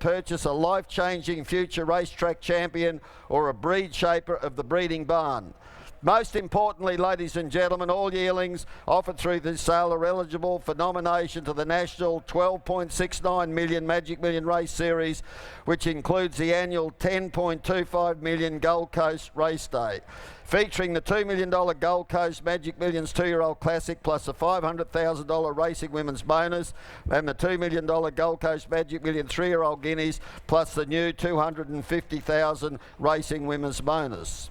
purchase a life-changing future racetrack champion or a breed shaper of the breeding barn. Most importantly, ladies and gentlemen, all yearlings offered through this sale are eligible for nomination to the national 12.69 million Magic Million Race Series, which includes the annual 10.25 million Gold Coast Race Day, featuring the $2 million Gold Coast Magic Millions 2-year-old Classic plus the $500,000 Racing Women's bonus and the $2 million Gold Coast Magic Million 3-year-old Guineas plus the new $250,000 Racing Women's bonus.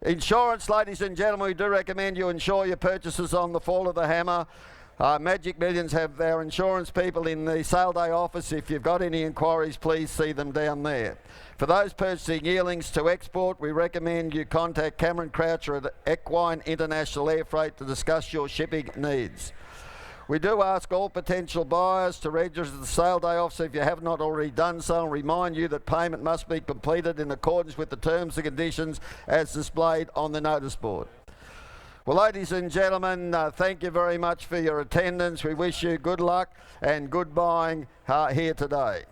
Insurance, ladies and gentlemen, we do recommend you insure your purchases on the Fall of the Hammer. Magic Millions have their insurance people in the sale day office. If you've got any inquiries, please see them down there. For those purchasing yearlings to export, we recommend you contact Cameron Croucher at Equine International Air Freight to discuss your shipping needs. We do ask all potential buyers to register at the sale day office if you have not already done so, and remind you that payment must be completed in accordance with the terms and conditions as displayed on the notice board. Well, ladies and gentlemen, thank you very much for your attendance. We wish you good luck and good buying here today.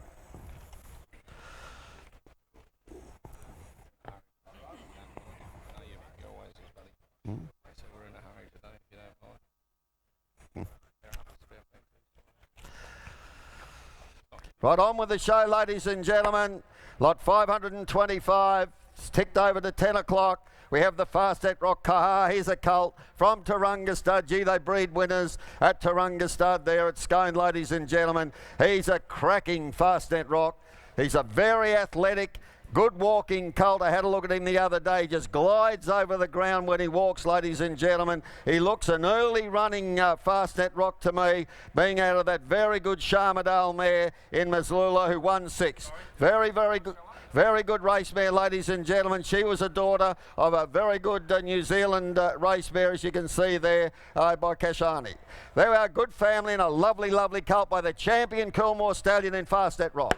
Right on with the show, ladies and gentlemen. Lot 525, it's ticked over to 10 o'clock. We have the Fast-Et Rock Kaha. Here's a colt from Taronga Stud. Gee, they breed winners at Taronga Stud there at Scone, ladies and gentlemen. He's a cracking Fast-Et Rock. He's a very athletic, good walking colt. I had a look at him the other day. He just glides over the ground when he walks, ladies and gentlemen. He looks an early running Fast-Et Rock to me, being out of that very good Sharmadale mare in Maslula who won 6. Very, very good. Very good race mare, ladies and gentlemen. She was a daughter of a very good New Zealand race mare, as you can see there by Kashani. They were a good family and a lovely, lovely colt by the champion Coolmore Stallion in Fast-Et Rock.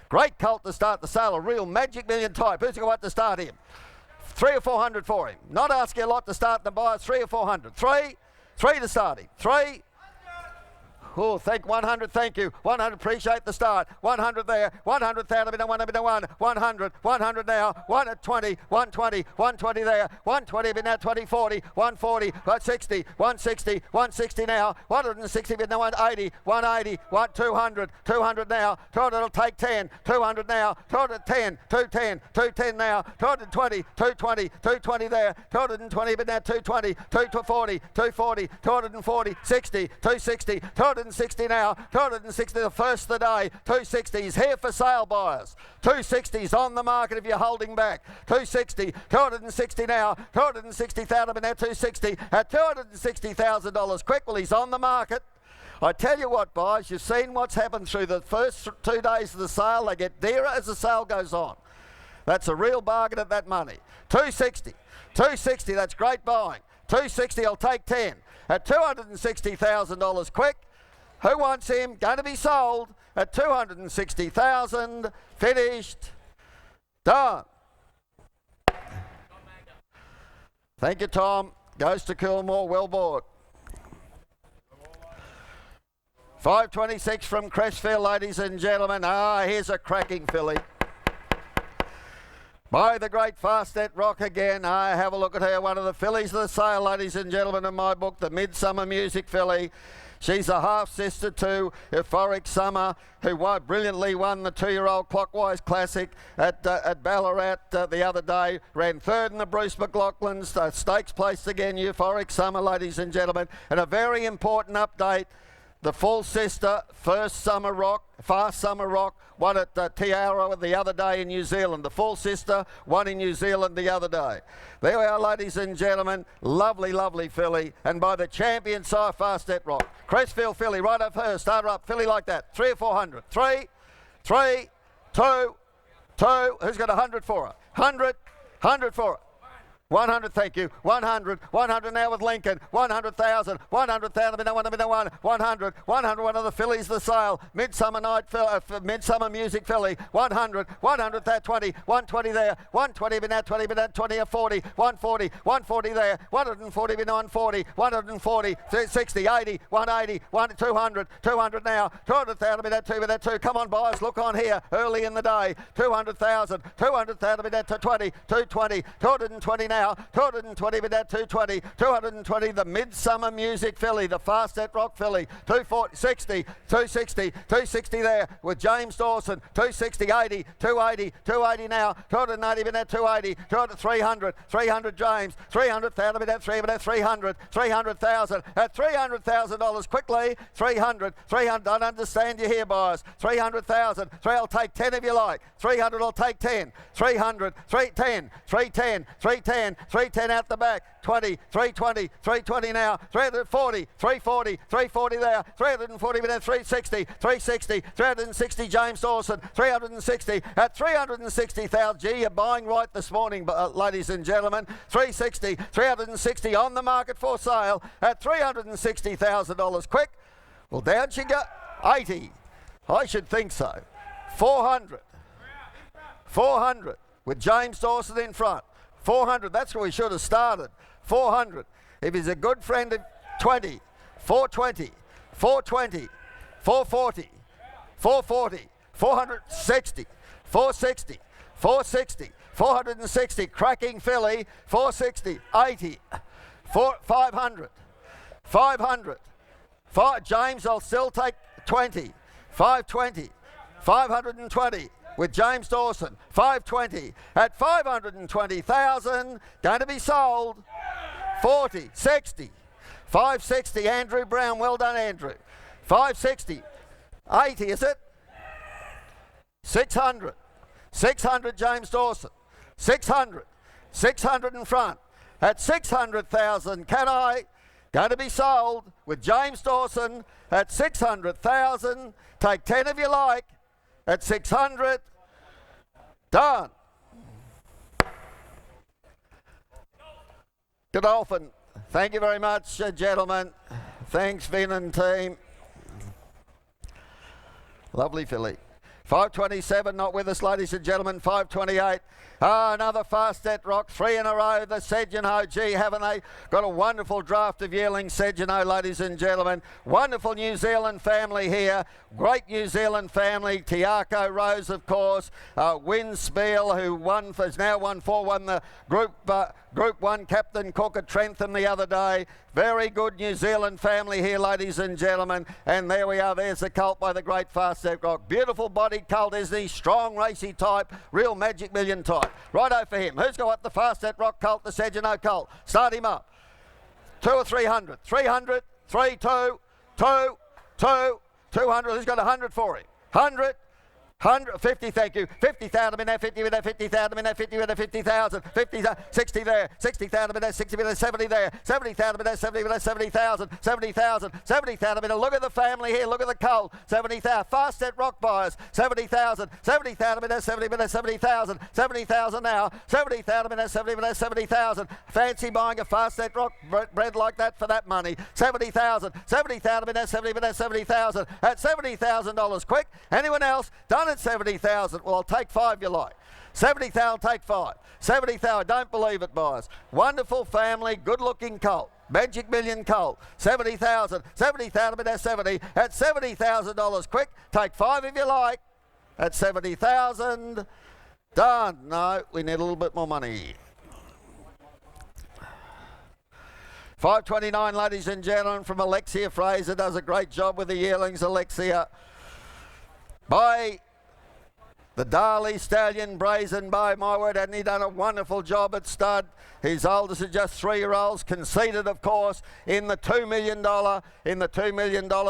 Great colt to start the sale, a real Magic Million type. Who's going to want to start him? 300 or 400 for him. Not asking a lot to start the buyer, 300 or 400. Three to start him. 3. Oh, 100, thank you. 100, appreciate the start. 100 there. 100,000, 100 now. 120, 120, 120 there. 120, but now 20, 40, 140, 160, 160, 160 now. 160, but now 180, 180, 200, 200 now. 200 will take 10, 200 now. 210, 210, 210 now. 220, 220, 220 there. 220, but now 220, 240, 240, 240, 60, 260, 260 now, 260 the first of the day, 260 is here for sale buyers, 260 is on the market if you're holding back, 260, 260 now, 260,000 but now 260 at $260,000 quick. Well, he's on the market. I tell you what, buyers, you've seen what's happened through the first 2 days of the sale. They get dearer as the sale goes on. That's a real bargain at that money. 260, 260, that's great buying. 260, I'll take 10 at $260,000 quick. Who wants him? Going to be sold at $260,000. Finished. Done. Thank you, Tom. Goes to Coolmore. Well bought. 526 from Crestfield, ladies and gentlemen. Here's a cracking filly. By the great Fast-Et Rock again. Have a look at her. One of the fillies of the sale, ladies and gentlemen, in my book, the Midsummer Music filly. She's a half-sister to Euphoric Summer, who brilliantly won the 2-year-old Clockwise Classic at Ballarat the other day. Ran 3rd in the Bruce McLaughlin's stakes placed again, Euphoric Summer, ladies and gentlemen. And a very important update. The full sister, Fast Summer Rock, won at Tiara the other day in New Zealand. The full sister won in New Zealand the other day. There we are, ladies and gentlemen. Lovely, lovely filly. And by the champion sire, Fast-Et Rock. Crestfield filly, right up her. Start her up, filly like that. 300 or 400. 3, 2. Who's got 100 for her? 100 for her. 100, thank you. 100, 100 now with Lincoln. 100,000, 100,000, 100, 100, one of the fillies for sale. Midsummer Midsummer Music filly. 100, 100 there, 20, 120 there, 120 been at 20, been at 20 or 40, 140, 140 there, 140 been 140, 140, 60, 80, 180, 200, 200 now, 200,000 been at 2, been at 2. Come on, boys, look on here early in the day. 200,000, 200,000 been at 20, 220, 220 now, 220 been at 220, 220 the Midsummer Music filly, the Fastnet Rock filly, 240, 60, 260, 260 there with James Dawson, 260, 80, 280, 280 now, 280 been at 280, 300, 300 James, 300,000 been at 300, 300,000 at $300,000 quickly, 300, 300, don't understand you here, boys, 300,000, I'll take 10 if you like, 300 I'll take 10, 300, 310, 310, 310, 310 out the back, 20, 320, 320 now, 340, 340, 340 there, 340 been at 360, 360, 360 James Dawson, 360 at 360,000. Gee, you're buying right this morning, ladies and gentlemen. 360, 360 on the market for sale at $360,000. Quick. Well, down she go. 80. I should think so. 400. 400 with James Dawson in front. 400. That's where we should have started. 400. If he's a good friend of 20. 420. 420. 440. 440. 460. 460. 460. 460. Cracking filly. 460. 80. 500. 500. James, I'll still take 20. 520. 520 with James Dawson. 520 at 520,000. Going to be sold. 40. 60. 560. Andrew Brown. Well done, Andrew. 560. 80, is it? 600. 600 James Dawson. 600. 600 in front. At 600,000. Can I? Going to be sold with James Dawson at 600,000. Take 10 if you like. At 600. Done. Godolphin. Thank you very much, gentlemen. Thanks, Vin and team. Lovely filly. 527 not with us, ladies and gentlemen. 528. Another Fastnet Rock, 3 in a row. The Sedgeno, gee, haven't they got a wonderful draft of Yearling Sedgeno, ladies and gentlemen. Wonderful New Zealand family here. Great New Zealand family. Tiako Rose, of course. Winspiel, who has now won the Group 1 Captain Cook at Trentham the other day. Very good New Zealand family here, ladies and gentlemen. And there we are. There's the colt by the great Fastnet Rock. Beautiful bodied colt, isn't he? Strong, racy type. Real Magic Million type. Righto for him. Who's got what? The Fastnet Rock colt, the Sedgeno colt. Start him up. 2 or 300. 300. 3, 2, 2, 2, 200. Who's got 100 for him? 100. 50, thank you. 50,000 in there, 50 in there, 50,000 in there, 50 in there, 50,000, 50, 60 there, 60,000 in there, 60 in there, 70 there, 70,000 in there, 70 in there, 70,000, 70,000, 70,000 in there. Look at the family here, look at the colt. 70,000, Fastnet Rock buyers, 70,000, 70,000 in there, 70 in there, 70,000, 70,000 now, 70,000 in there, 70 in there, 70,000. Fancy buying a Fastnet Rock bred like that for that money. 70,000, 70,000 in there, 70 in there, 70,000 at $70,000. Quick. Anyone else? Done at 70,000. Well, I'll take 5 you like. 70,000, take 5. 70,000, don't believe it, boys. Wonderful family, good-looking colt. Magic Million colt. 70,000. 70,000 but that's 70. At $70,000. Quick, take 5 if you like. At 70,000. Done. No, we need a little bit more money. 529, ladies and gentlemen, from Alexia Fraser. Does a great job with the yearlings, Alexia. By the Darley Stallion Brazen Bow, my word, hadn't he done a wonderful job at stud? His oldest is just 3-year-olds, conceded, of course, in the $2 million,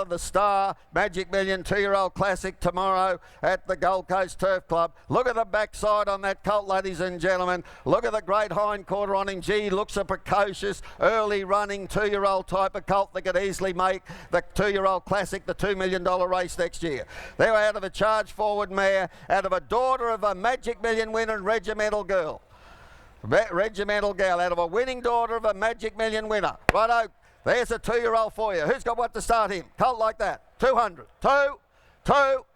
the Star Magic Million 2-year-old Classic tomorrow at the Gold Coast Turf Club. Look at the backside on that colt, ladies and gentlemen. Look at the great hind quarter on him. Gee, looks a precocious, early running 2-year-old type of colt that could easily make the 2-year-old Classic, the $2 million race next year. They were out of a charge forward mare, out of a daughter of a Magic Million winner and regimental girl. Regimental gal out of a winning daughter of a Magic Million winner. Righto, there's a 2-year-old for you. Who's got what to start him? Colt like that. 200. 2.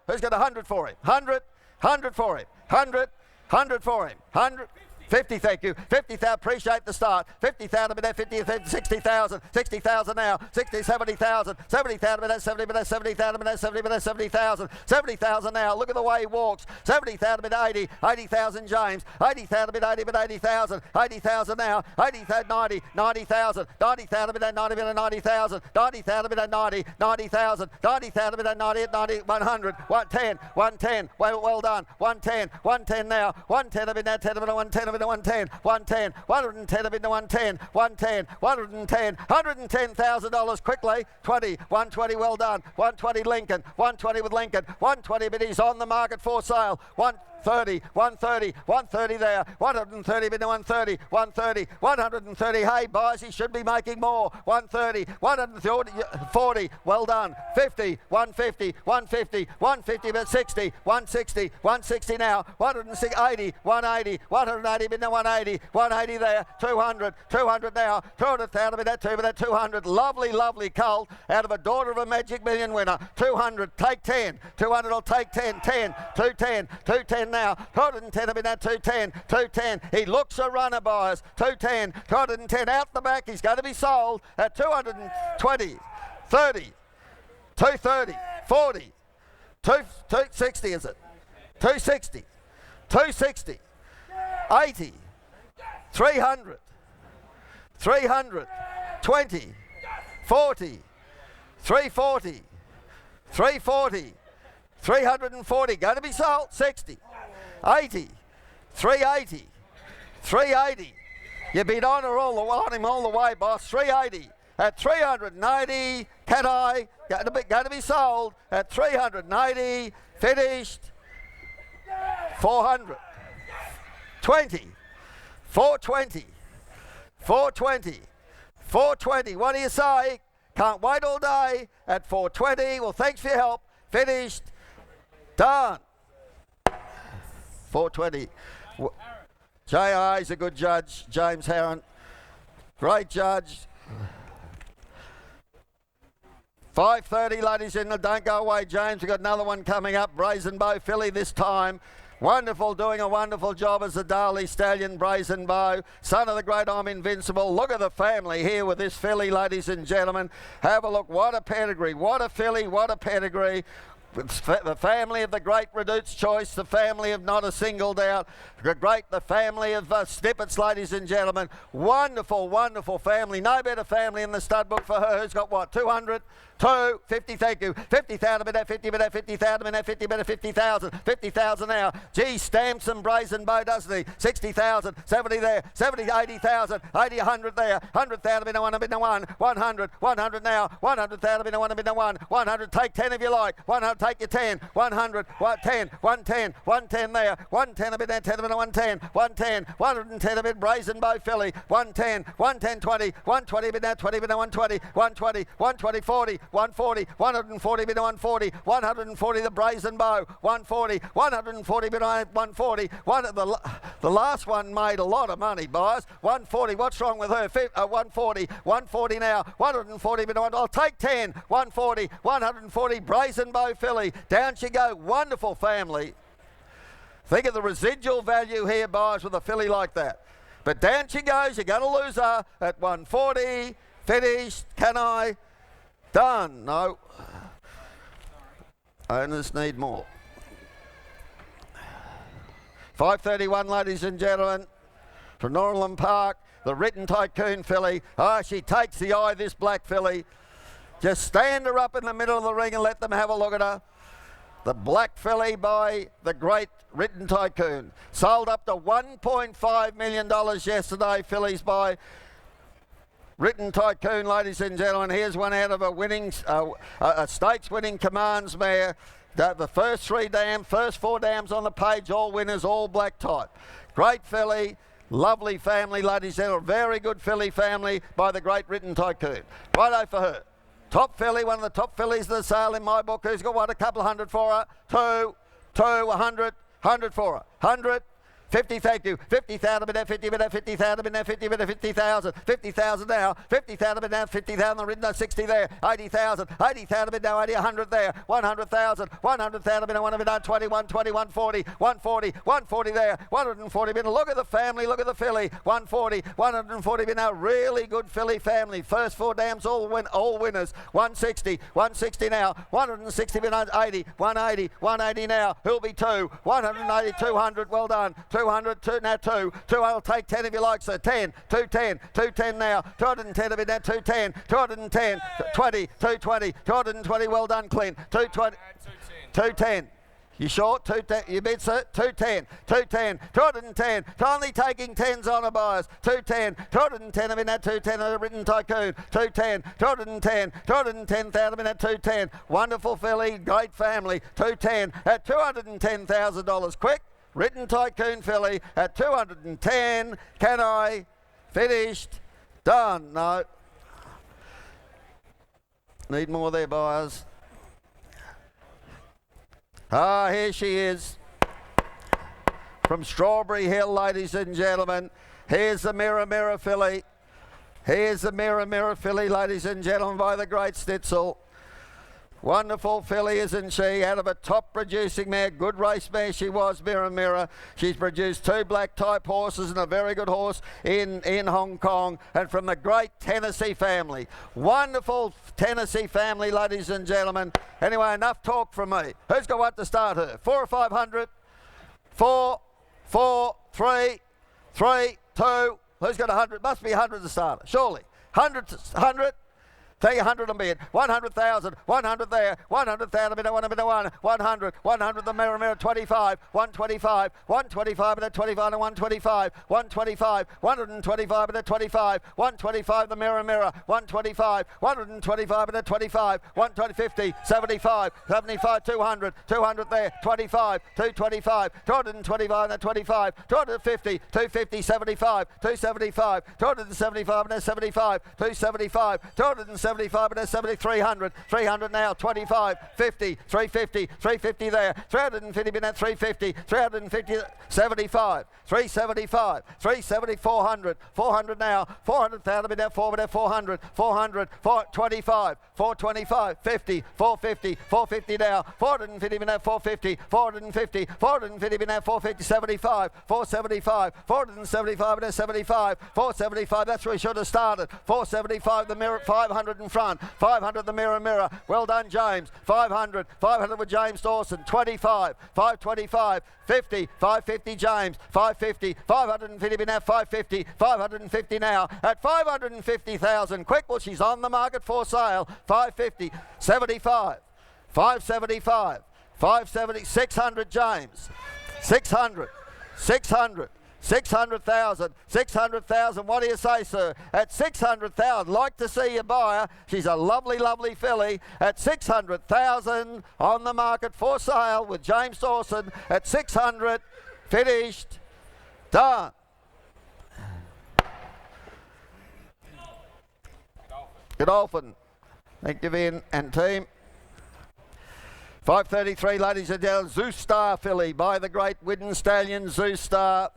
Who's got 100 for him? 100. 100 for him. 100. 100 for him. 100. 50, thank you. 50,000, appreciate the start. 50,000, but 50, 60,000. 60,000 now. 60, 70,000. 70,000, but 70, but 70,000, but 70, but 70,000. 70,000 now. Look at the way he walks. 70,000, but 80. 80,000, James. 80,000, but 80, but 80,000. 80,000 now. 80,000, 90. 90,000. 90,000, but 90, but 90,000. 90,000, but 90. 90,000. 90,000, but 90, 90, 100. 110. 110. Well done. 110. 110 now. 110, but now 10, but 110. 110, 110, 110 a bit to 110, 110, 110, $110,000 quickly, 20, 120, well done, 120 Lincoln, 120 with Lincoln, 120 but he's on the market for sale, 130, 130, 130 there, 130 bid to 130, 130, 130, hey boys, he should be making more, 130, 140, well done, 50, 150, 150, 150 but 60, 160, 160 now, 180, 180, 180 bid to 180, 180 there, 200, 200 now, 200,000 bid at 2, but at 200, lovely colt out of a daughter of a Magic Million winner, 200, take 10, 200 will take 10, 10, 210, 210 now, 210 bid at 210, 210, he looks a runner buyers, 210, 210 out the back, he's going to be sold at 220, 30, 230, 40, 260 is it? 260, 260, 80, 300, 300, 20, 40, 340, 340, 340, going to be sold, 60, 80, 380, 380. You bid on him all the way, boss. 380 at 380. Can I? Going to be sold at 380. Finished. 400. 20. 420. 420. 420. What do you say? Can't wait all day at 420. Well, thanks for your help. Finished. Done. 420. J.I.'s a good judge. James Harron. Great judge. 5:30, ladies and gentlemen. Don't go away, James. We've got another one coming up. Brazen Bow filly this time. Wonderful, doing a wonderful job as the Darley Stallion, Brazen Bow. Son of the great I'm Invincible. Look at the family here with this filly, ladies and gentlemen. Have a look. What a pedigree. What a filly. What a pedigree. The family of the great Redute's Choice, the family of Not a Single Doubt, the family of Snippets, ladies and gentlemen. Wonderful, wonderful family. No better family in the stud book for her. Who's got what? 200? 50, thank you. 50,000, but at 50, but at 50,000, but at 50, but at 50,000. 50,000 now. Gee, stamps and Brazen Bow, doesn't he? 60,000, 70 there, 70, 80,000, 80, 100 there, 100,000, been a one, been a one, 100, 100 now, 100,000, been a one, been a one, 100, take 10 if you like, 100, take your 10, 100, 10, 110, 110 there, 110 a bit, 10 a bit, 110, 110, 110 a bit, Brazen Bow filly, 110, 110, 20, 120 bit, 20 bit, 120, 120, 120, 40, 140, 140 bid 140, 140 the Brazen Bow, 140, 140 bid 140. The last one made a lot of money, boys. 140, what's wrong with her? 140, 140 now, 140 bid 1. I'll take 10, 140, 140 Brazen Bow filly. Down she go, wonderful family. Think of the residual value here, boys, with a filly like that. But down she goes, you're going to lose her at 140. Finished. Can I? Done. No. Owners need more. 5:31, ladies and gentlemen, from Norland Park, the Written Tycoon filly. Oh, she takes the eye, this black filly. Just stand her up in the middle of the ring and let them have a look at her. The black filly by the great Written Tycoon. Sold up to $1.5 million yesterday, fillies by Written Tycoon, ladies and gentlemen. Here's one out of a winning, a stakes winning Commands mare. The first first four dams on the page, all winners, all black type. Great filly, lovely family, ladies and gentlemen. Very good filly family by the great Written Tycoon. Righto for her. Top filly, one of the top fillies of the sale in my book. Who's got what? A couple of hundred for her. 100, 100 for her. 100, 50, thank you. 50,000 bid now, 50 bid now, 50,000 bid now, 50 bid now, 50,000. 50,000 now, 50,000 bid now, 50,000 ridden now, 60 there, 80,000. 80,000 bid now, 80, 100 there, 100,000. 100,000 bid now, 1 bid now, 20, 120, 140, 140, 140 there, 140 bid now. Look at the family, look at the filly. 140, 140 bid now. Really good filly family. First 4 dams all winners. 160, 160 now, 160 bid now, 80, 180, 180 now. Who'll be 2? 180, 200. Well done. 200, 2 now 2. 2, I'll take 10 if you like, sir. 10, 210, 210 now. 210 a bit now, 210, 210, 20, 220, 220. Well done, Clint. 220, 210. You short? 210. You bid, sir? 210, 210, 210. Only taking 10s on a buyers. 210, 210 a bit now, 210 a written tycoon. 210, 210, 210,000 a bit 210. Wonderful filly, great family. 210 at $210,000. Quick. Written tycoon filly at 210. Can I? Finished. Done. No. Need more there, buyers. Ah, here she is. From Strawberry Hill, ladies and gentlemen. Here's the Mirror filly. Here's the Mirror filly, ladies and gentlemen, by the great Stitzel. Wonderful filly, isn't she? Out of a top producing mare, good race mare she was, Mirror. She's produced 2 black type horses and a very good horse in Hong Kong, and from the great Tennessee family. Wonderful Tennessee family, ladies and gentlemen. Anyway, enough talk from me. Who's got what to start her? 4 or 500? 4, 4, 3, 3, 2. Who's got 100? Must be 100 to start her, surely. 100. 300 and bid, 100,000, 100 there, 100,000 bid, 100, 100 the Mirror, 25, 125, 125 bid, 25 and 125, 125, 125 bid, 25, 125 the Mirror, 125, 125 bid, 25, 120, 50, 75, 75, 200, 200 there, 25, 225, 225 and 25, 250, 250, 75, 275, 275 and 75, 275, 275 and 70, 300, 300 now, 25, 50, 350, 350 there, 350 been at 350, 350, 75, 375, 370, 400, 400 now, 400,000 been at 400, 400, 425, 425, 50, 450, 450 now, 450 been at 450, 450, 450 been at 450, 75, 475, 475 and 75, 475, that's where we should have started, 475 the Mirror, 500 in front, 500 the Mirror, well done James, 500, 500 with James Dawson, 25, 525, 50, 550 James, 550, 550 now, 550, 550 now, at 550,000, quick, well she's on the market for sale, 550, 75, 575, 570, 600 James, 600, 600, 600,000, 600,000, what do you say, sir? At 600,000, like to see your buyer. She's a lovely, lovely filly. At 600,000, on the market for sale with James Dawson. At 600, finished, done. Godolphin. Thank you, Vin and team. 5:33, ladies and gentlemen, Zeus Star filly by the great Widden Stallion, Zeus Star.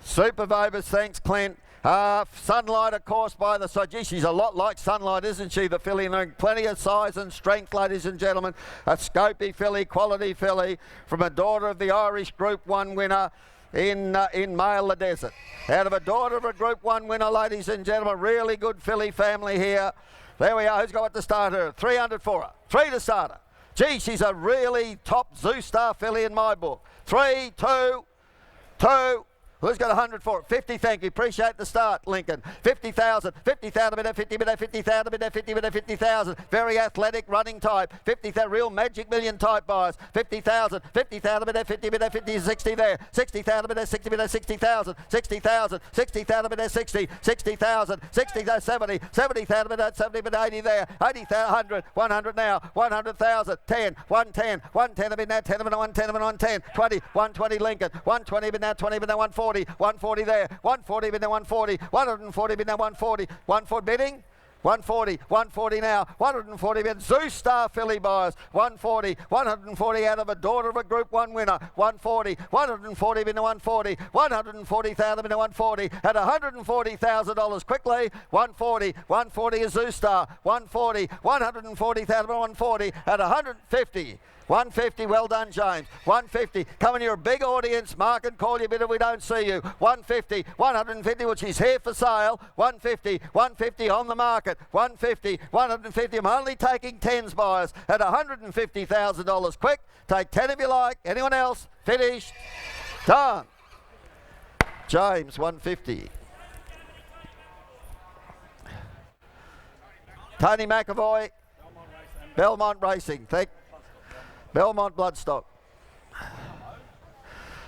Super Vobus, thanks Clint. Sunlight, of course, by the side. Gee, she's a lot like Sunlight, isn't she, the filly? And plenty of size and strength, ladies and gentlemen. A scopy filly, quality filly, from a daughter of the Irish Group 1 winner in Mail the Desert. Out of a daughter of a Group 1 winner, ladies and gentlemen. Really good filly family here. There we are. Who's got what to start her? 300 for her. 3 to start her. Gee, she's a really top Zeus Star filly in my book. 3, 2, 2. Who's got 100 for it? 50, thank you. Appreciate the start, Lincoln. 50,000, 50,000 bid, 50 bid, 50,000 bid, 50 bid, 50,000. Very athletic running type. 50,000, real magic million type buyers. 50,000, 50,000 bid, 50 bid, 50, 60 there. 60,000 bid, 60 bid, 60,000, 60,000, 60,000 bid, 60, 60,000, 60,000, 70, 70,000 bid, 70 bid, 80 there. 80,000, 100 now, 100,000, 10, 110, 110 bid now, 10 bid, 110 bid, 110, 20, 120 Lincoln, 120 bid now, 20 bid now, 140. 140 there, 140 bid now, 140, 140 bid now, 140, 140 bidding, 140, 140 now, 140 men. Zeus Star filly buyers, 140, 140 out of a daughter of a Group 1 winner, 140, 140 into 140, 140,000 into 140, at $140,000 quickly, 140, 140 is Zeus Star, 140, 140,000 140, at 150. 150, well done, James. 150, come in, you're a big audience. Mark and call you a bit if we don't see you. 150, 150, which is here for sale. 150, 150 on the market. 150, 150. I'm only taking 10s buyers at $150,000. Quick, take 10 if you like. Anyone else? Finished. Done. James, 150. Tony McAvoy, Belmont Racing. Belmont Bloodstock.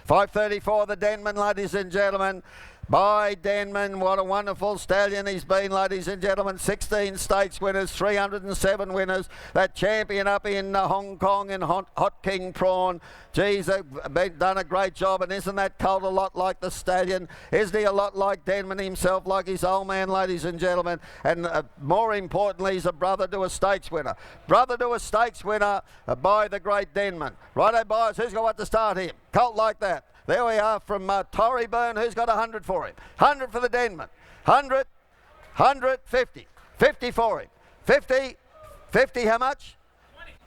5:34, the Denman, ladies and gentlemen. By Denman, what a wonderful stallion he's been, ladies and gentlemen. 16 stakes winners, 307 winners. That champion up in Hong Kong in Hot King Prawn. Geez, they've done a great job, and isn't that colt a lot like the stallion? Isn't he a lot like Denman himself, like his old man, ladies and gentlemen? And more importantly, he's a brother to a stakes winner. Brother to a stakes winner by the great Denman. Righto, boys, who's got what to start him? Colt like that. There we are from Torreyburn. Who's got 100 for him? 100 for the Denman. 100, 100, 50. 50 for him. 50, 50, how much?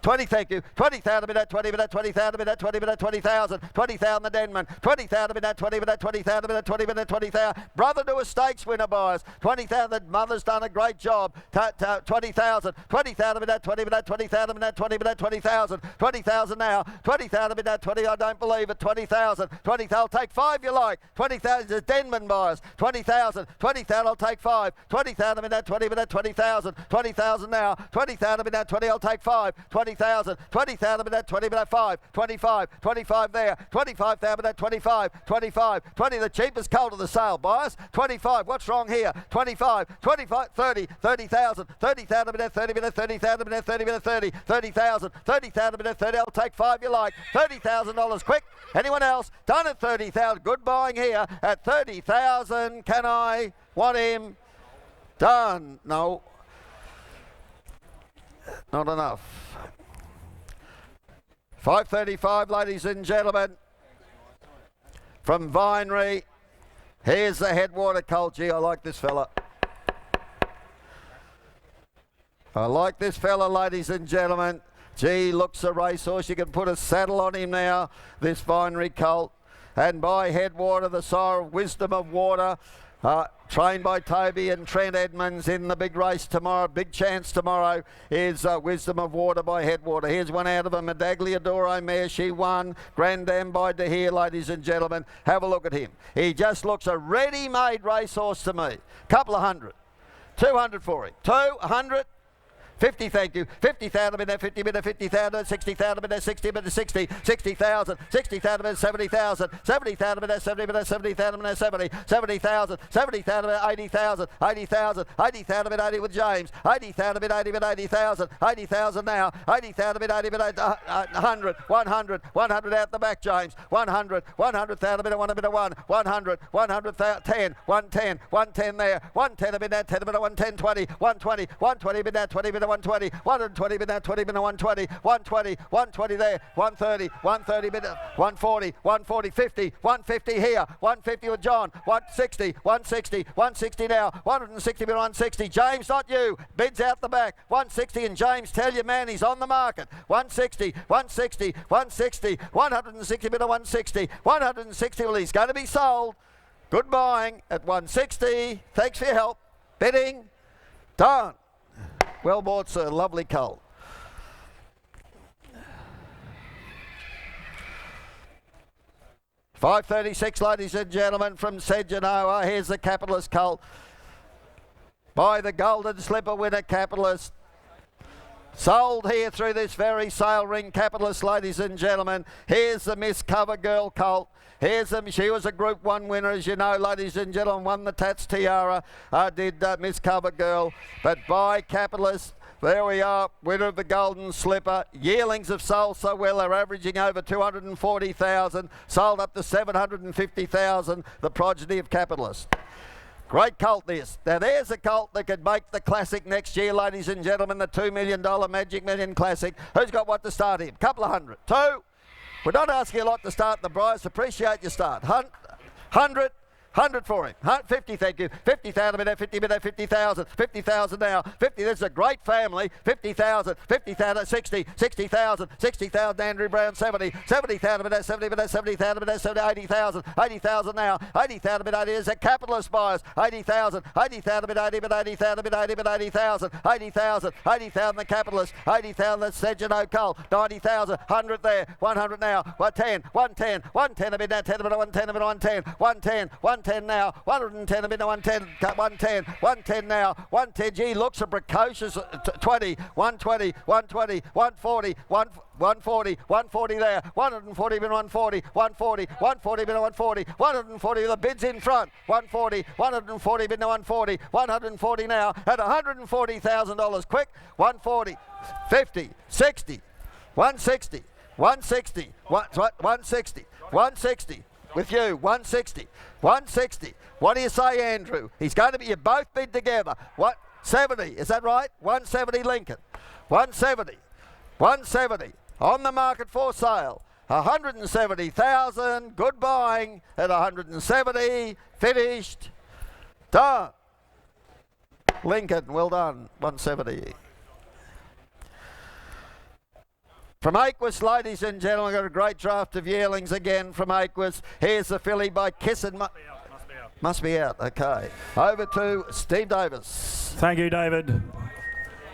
20, thank you. 20,000 bid at 20, bid at 20,000 bid at 20, bid at 20,000. 20,000 the Denman. 20,000 bid at 20, bid at 20,000 bid at 20, bid at 20,000. Brother to a stakes winner, buyers. 20,000. The mother's done a great job. 20,000. 20,000 bid at 20, bid at 20,000 bid at 20, bid at 20,000. 20,000 now. 20,000 bid at 20. I don't believe it. 20,000. 20,000. I'll take 5 you like. 20,000 is Denman buyers. 20,000. 20,000. I'll take 5. 20,000 bid at 20, bid at 20,000. 20,000 now. 20,000 bid at 20. I'll take 5. 20,000 bid at 20, bid at 5, 25, 25 there, 25,000 bid at 25, 25, 20, the cheapest colt of the sale, buyers, 25, what's wrong here, 25, 25, 30, 30,000, 30,000 bid at 30, bid at 30,000 bid at 30, bid at 30, 30,000, 30,000 bid at 30, I'll take 5 you like, $30,000 quick, anyone else, done at 30,000, good buying here at 30,000, can I want him, done, no, not enough. 5:35, ladies and gentlemen, from Vinery. Here's the Headwater colt. Gee, I like this fella. I like this fella, ladies and gentlemen. Gee, looks a racehorse. You can put a saddle on him now, this Vinery colt. And by Headwater, the sire of Wisdom of Water. Trained by Toby and Trent Edmonds in the big race tomorrow. Big chance tomorrow is Wisdom of Water by Headwater. Here's one out of a Medagliadoro mare. She won. Grand Dam by De Heer, ladies and gentlemen. Have a look at him. He just looks a ready-made racehorse to me. Couple of hundred. 200 for him. 200. 50, thank you. 50,000 bid at 50, bid at 50,000, 60,000 bid at 60, bid at 60, 60,000, 60,000 bid at 70,000, 70,000 bid at 70, bid at 70,000 bid at 70, 70,000, 70,000 bid at 80,000, 80,000, 80,000 bid 80 with James, 80,000 bid 80 bid 80,000, 80,000 now, 80,000 bid 80 bid 100, 100, 100 out the back, James, 100, 100,000 bid at 1 bid at 1, 100, 100,000, 10, 110, 110 there, 110 bid at 10 bid at 110, 20, 120, 120 bid at 20 bid at 120, 120 bid at 20 bid at 120, 120, 120 there, 130, 130 bid at 140, 140, 50, 150 here, 150 with John, 160, 160, 160 now, 160 bid at 160. James, not you. Bids out the back. 160 and James, tell your man he's on the market. 160, 160, 160, 160 bid at 160, 160. Well, he's going to be sold. Good buying at 160. Thanks for your help. Bidding done. Well bought, sir. Lovely colt. $5.36, ladies and gentlemen, from Sedgenoa. Here's the Capitalist colt. By the Golden Slipper winner, Capitalist. Sold here through this very sale ring, Capitalist, ladies and gentlemen. Here's the Miss Cover Girl colt. Here's them. She was a Group 1 winner, as you know, ladies and gentlemen. Won the Tats Tiara, did Miss Cover Girl. But by Capitalist, there we are, winner of the Golden Slipper. Yearlings have sold so well, they're averaging over 240,000. Sold up to 750,000, the progeny of Capitalist. Great colt this. Now there's a colt that could make the classic next year, ladies and gentlemen, the $2 million Magic Million Classic. Who's got what to start him? Couple of hundred. Two. We're not asking a lot to start the Bryce. Appreciate your start. 100. 100 for him. 50, thank you. 50,000, 50, 50,000. 50,000 now. 50, this is a great family. 50,000, 50,000, 60, 60,000, 60,000, Andrew Brown, 70, 70,000, 70, 70,000, 80,000, 80,000 now. 80,000, 80, is a capitalist buyers. 80,000, 80,000, 80, 80,000, 80, 80,000, 80,000, 80,000, the capitalist. 80,000, that's Sedgen O'Cole. 90,000, 100 there. 100 now. 110, 110, 110 a bit now. 10 a bit, 110 a bit, 110, 110, 110 now, 110 a bit, 110, 110, 110 now, 110, gee, looks a precocious 20, 120, 120, 140, 140, 140 there, 140 been 140, 140, 140 been 140, 140, the bid's in front, 140, 140 been 140, 140 now, at $140,000, quick, 140, 50, 60, 160, 160, 160, 160, with you, 160, 160. What do you say, Andrew? He's going to be, you both bid together. What? 70, is that right? 170 Lincoln. 170, 170. On the market for sale. 170,000, good buying at 170, finished. Done. Lincoln, well done, 170. From Aquis, ladies and gentlemen, got a great draft of yearlings again from Aquis. Here's the filly by Kissin. Must be out, okay. Over to Steve Davis. Thank you, David.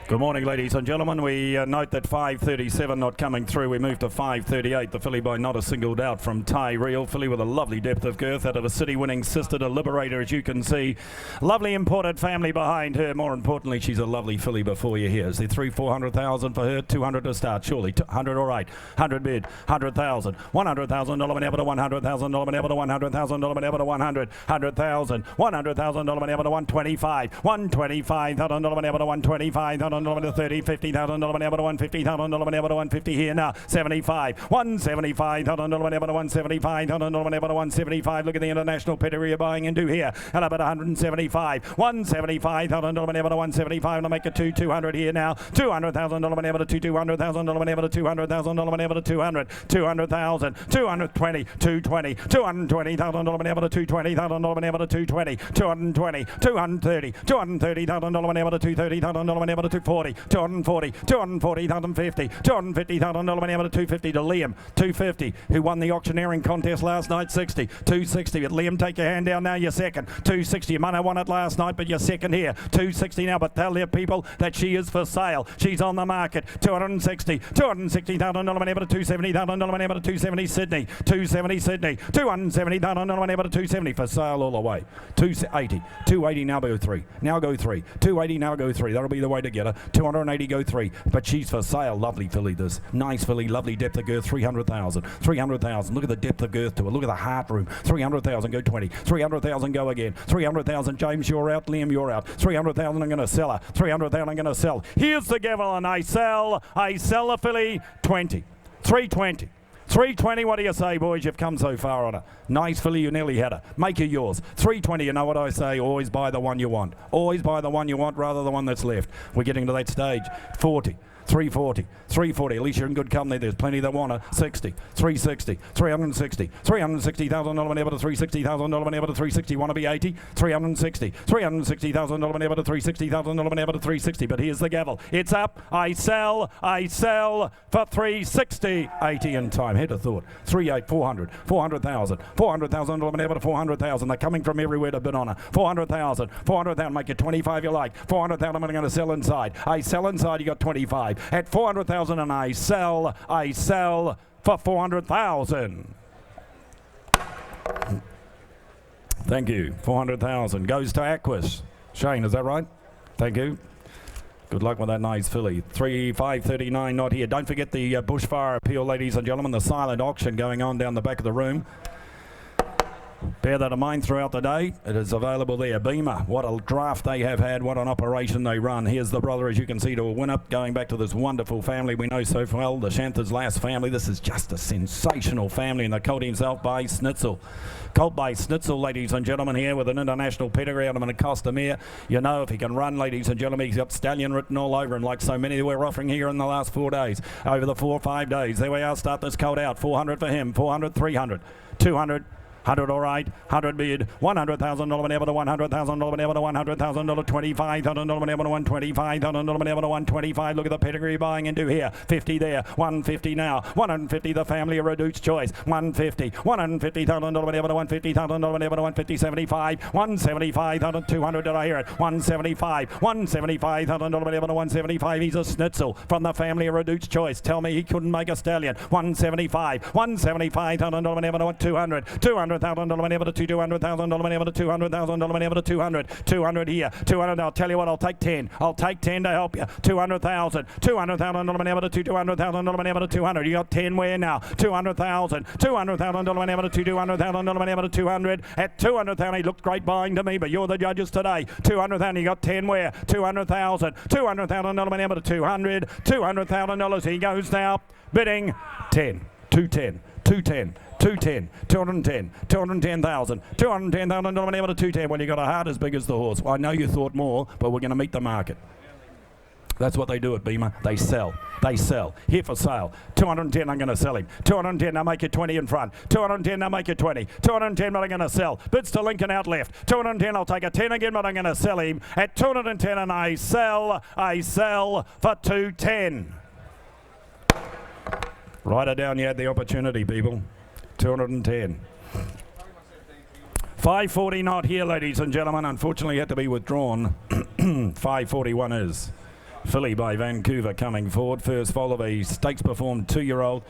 Good morning, ladies and gentlemen. We note that 5:37 not coming through. We move to 5:38. The filly by Not a Single Doubt from Tyrrell. Filly with a lovely depth of girth out of a city-winning sister to Liberator, as you can see. Lovely imported family behind her. More importantly, she's a lovely filly before you here. Is there 400,000 for her? 200 to start, surely. 100 all right. 100 bid. 100,000. $100,000 ever to $100,000 ever to $100,000 ever to 100. 100,000. $100,000 ever to 125. 125,000 ever to 125. $1 to 30, $50,000 ever to $150,000 ever to 150 here now. 75, $175,000 ever to 175,000 ever to 175. Look at the international pedigree you're buying into here. And up at 175, $175,000 ever to 175. To make it 200 here now. $200,000 ever to 200,000 ever to 200,000 ever to 200, 200,000, 220, 220, $220,000 ever to 220,000 ever to 220, 220, 230, $230,000 ever to 230,000 ever to 240, 240, 240,050, $250,000 ever to 250 to Liam, 250, who won the auctioneering contest last night, 60, 260. But Liam, take your hand down now, you're second. 260, you might have won it last night, but you're second here. 260 now, but tell their people that she is for sale. She's on the market. 260, $260,000 ever to 270,000 ever to 270 Sydney, 270 Sydney, $270,000 ever to 270 for sale all the way. 280, 280 now go three. Now go three. 280 now go three. That'll be the way to get her. 280 go three, but she's for sale. Lovely filly this. Nice filly, lovely depth of girth. 300,000. 300,000. Look at the depth of girth to her. Look at the heart room. 300,000 go 20. 300,000 go again. 300,000. James, you're out. Liam, you're out. 300,000 I'm going to sell her. 300,000 I'm going to sell. Here's the gavel and I sell the filly 20. 320. 320, what do you say, boys? You've come so far on her. Nice filly, you nearly had her. Make her yours. 320, you know what I say? Always buy the one you want. Always buy the one you want rather than the one that's left. We're getting to that stage. 40. 340, 340, at least you're in good company. There's plenty that want her. 60, 360, 360, $360,000 ever to $360,000 ever to 360. Want to be 80, 360, $360,000 ever to $360,000 ever to 360. But here's the gavel. It's up. I sell for 360. 80 in time. Head of thought. 38, 400, 400,000, $400,000 ever to 400,000. They're coming from everywhere to bid on her. 400,000, 400,000. Make it 25 you like. 400,000 I'm going to sell inside. I sell inside. You got 25. At 400,000 and I sell for 400,000. Thank you. 400,000 goes to Aquis. Shane, is that right? Thank you. Good luck with that nice filly. 539 not here. Don't forget the bushfire appeal, ladies and gentlemen. The silent auction going on down the back of the room. Bear that in mind throughout the day. It is available there. Beamer, what a draft they have had, what an operation they run. Here's the brother, as you can see, to a winner, going back to this wonderful family we know so well, the Shanther's Last family. This is just a sensational family, and the colt himself by Snitzel. Colt by Snitzel, ladies and gentlemen, here with an international pedigree out of Castamere. You know, if he can run, ladies and gentlemen, he's got stallion written all over him, like so many we're offering here in the last 4 days. Over the 4 or 5 days. There we are, start this colt out. 400 for him, 400, 300, 200. 100 all right, 100 bid, $100,000 whenever to $100,000 whenever to $100,000, $25,000 whenever to $125,000 whenever to $125. Look at the pedigree buying into here. 50 there, 150 now, 150 the family of Reduced Choice, 150, $150,000 whenever to $150,000 whenever to 150, 75, 175,000, 200 did I hear it? 175, $175,000 whenever to 175. He's a Snitzel from the family of Reduced Choice. Tell me he couldn't make a stallion. 175, $175,000 whenever to 200, $200,000 whenever to $200,000 whenever to $200,000 whenever to 200, 200 here, 200. I'll tell you what, I'll take 10. I'll take 10 to help you. 200,000, $200,000 whenever to $200,000 whenever to 200. You got 10 where now? 200,000, $200,000 whenever to $200,000 whenever to 200. At 200,000, he looked great buying to me, but you're the judges today. 200,000, you got 10 where? 200,000, $200,000 whenever to 200, $200,000. He goes now, bidding 10, 210, 210. 210, 210, 210,000, $210,000 whenever to 210. Well, you got a heart as big as the horse. Well, I know you thought more, but we're going to meet the market. That's what they do at Beamer. They sell. They sell. Here for sale. 210, I'm going to sell him. 210, I'll make you 20 in front. 210, I'll make you 20. 210, but I'm going to sell. Bids to Lincoln out left. 210, I'll take a 10 again, but I'm going to sell him at 210, and I sell for 210. Write it down. You had the opportunity, people. 210. 540 not here, ladies and gentlemen. Unfortunately, had to be withdrawn. 541 is. Filly by Vancouver coming forward. First foal of a stakes performed 2-year-old.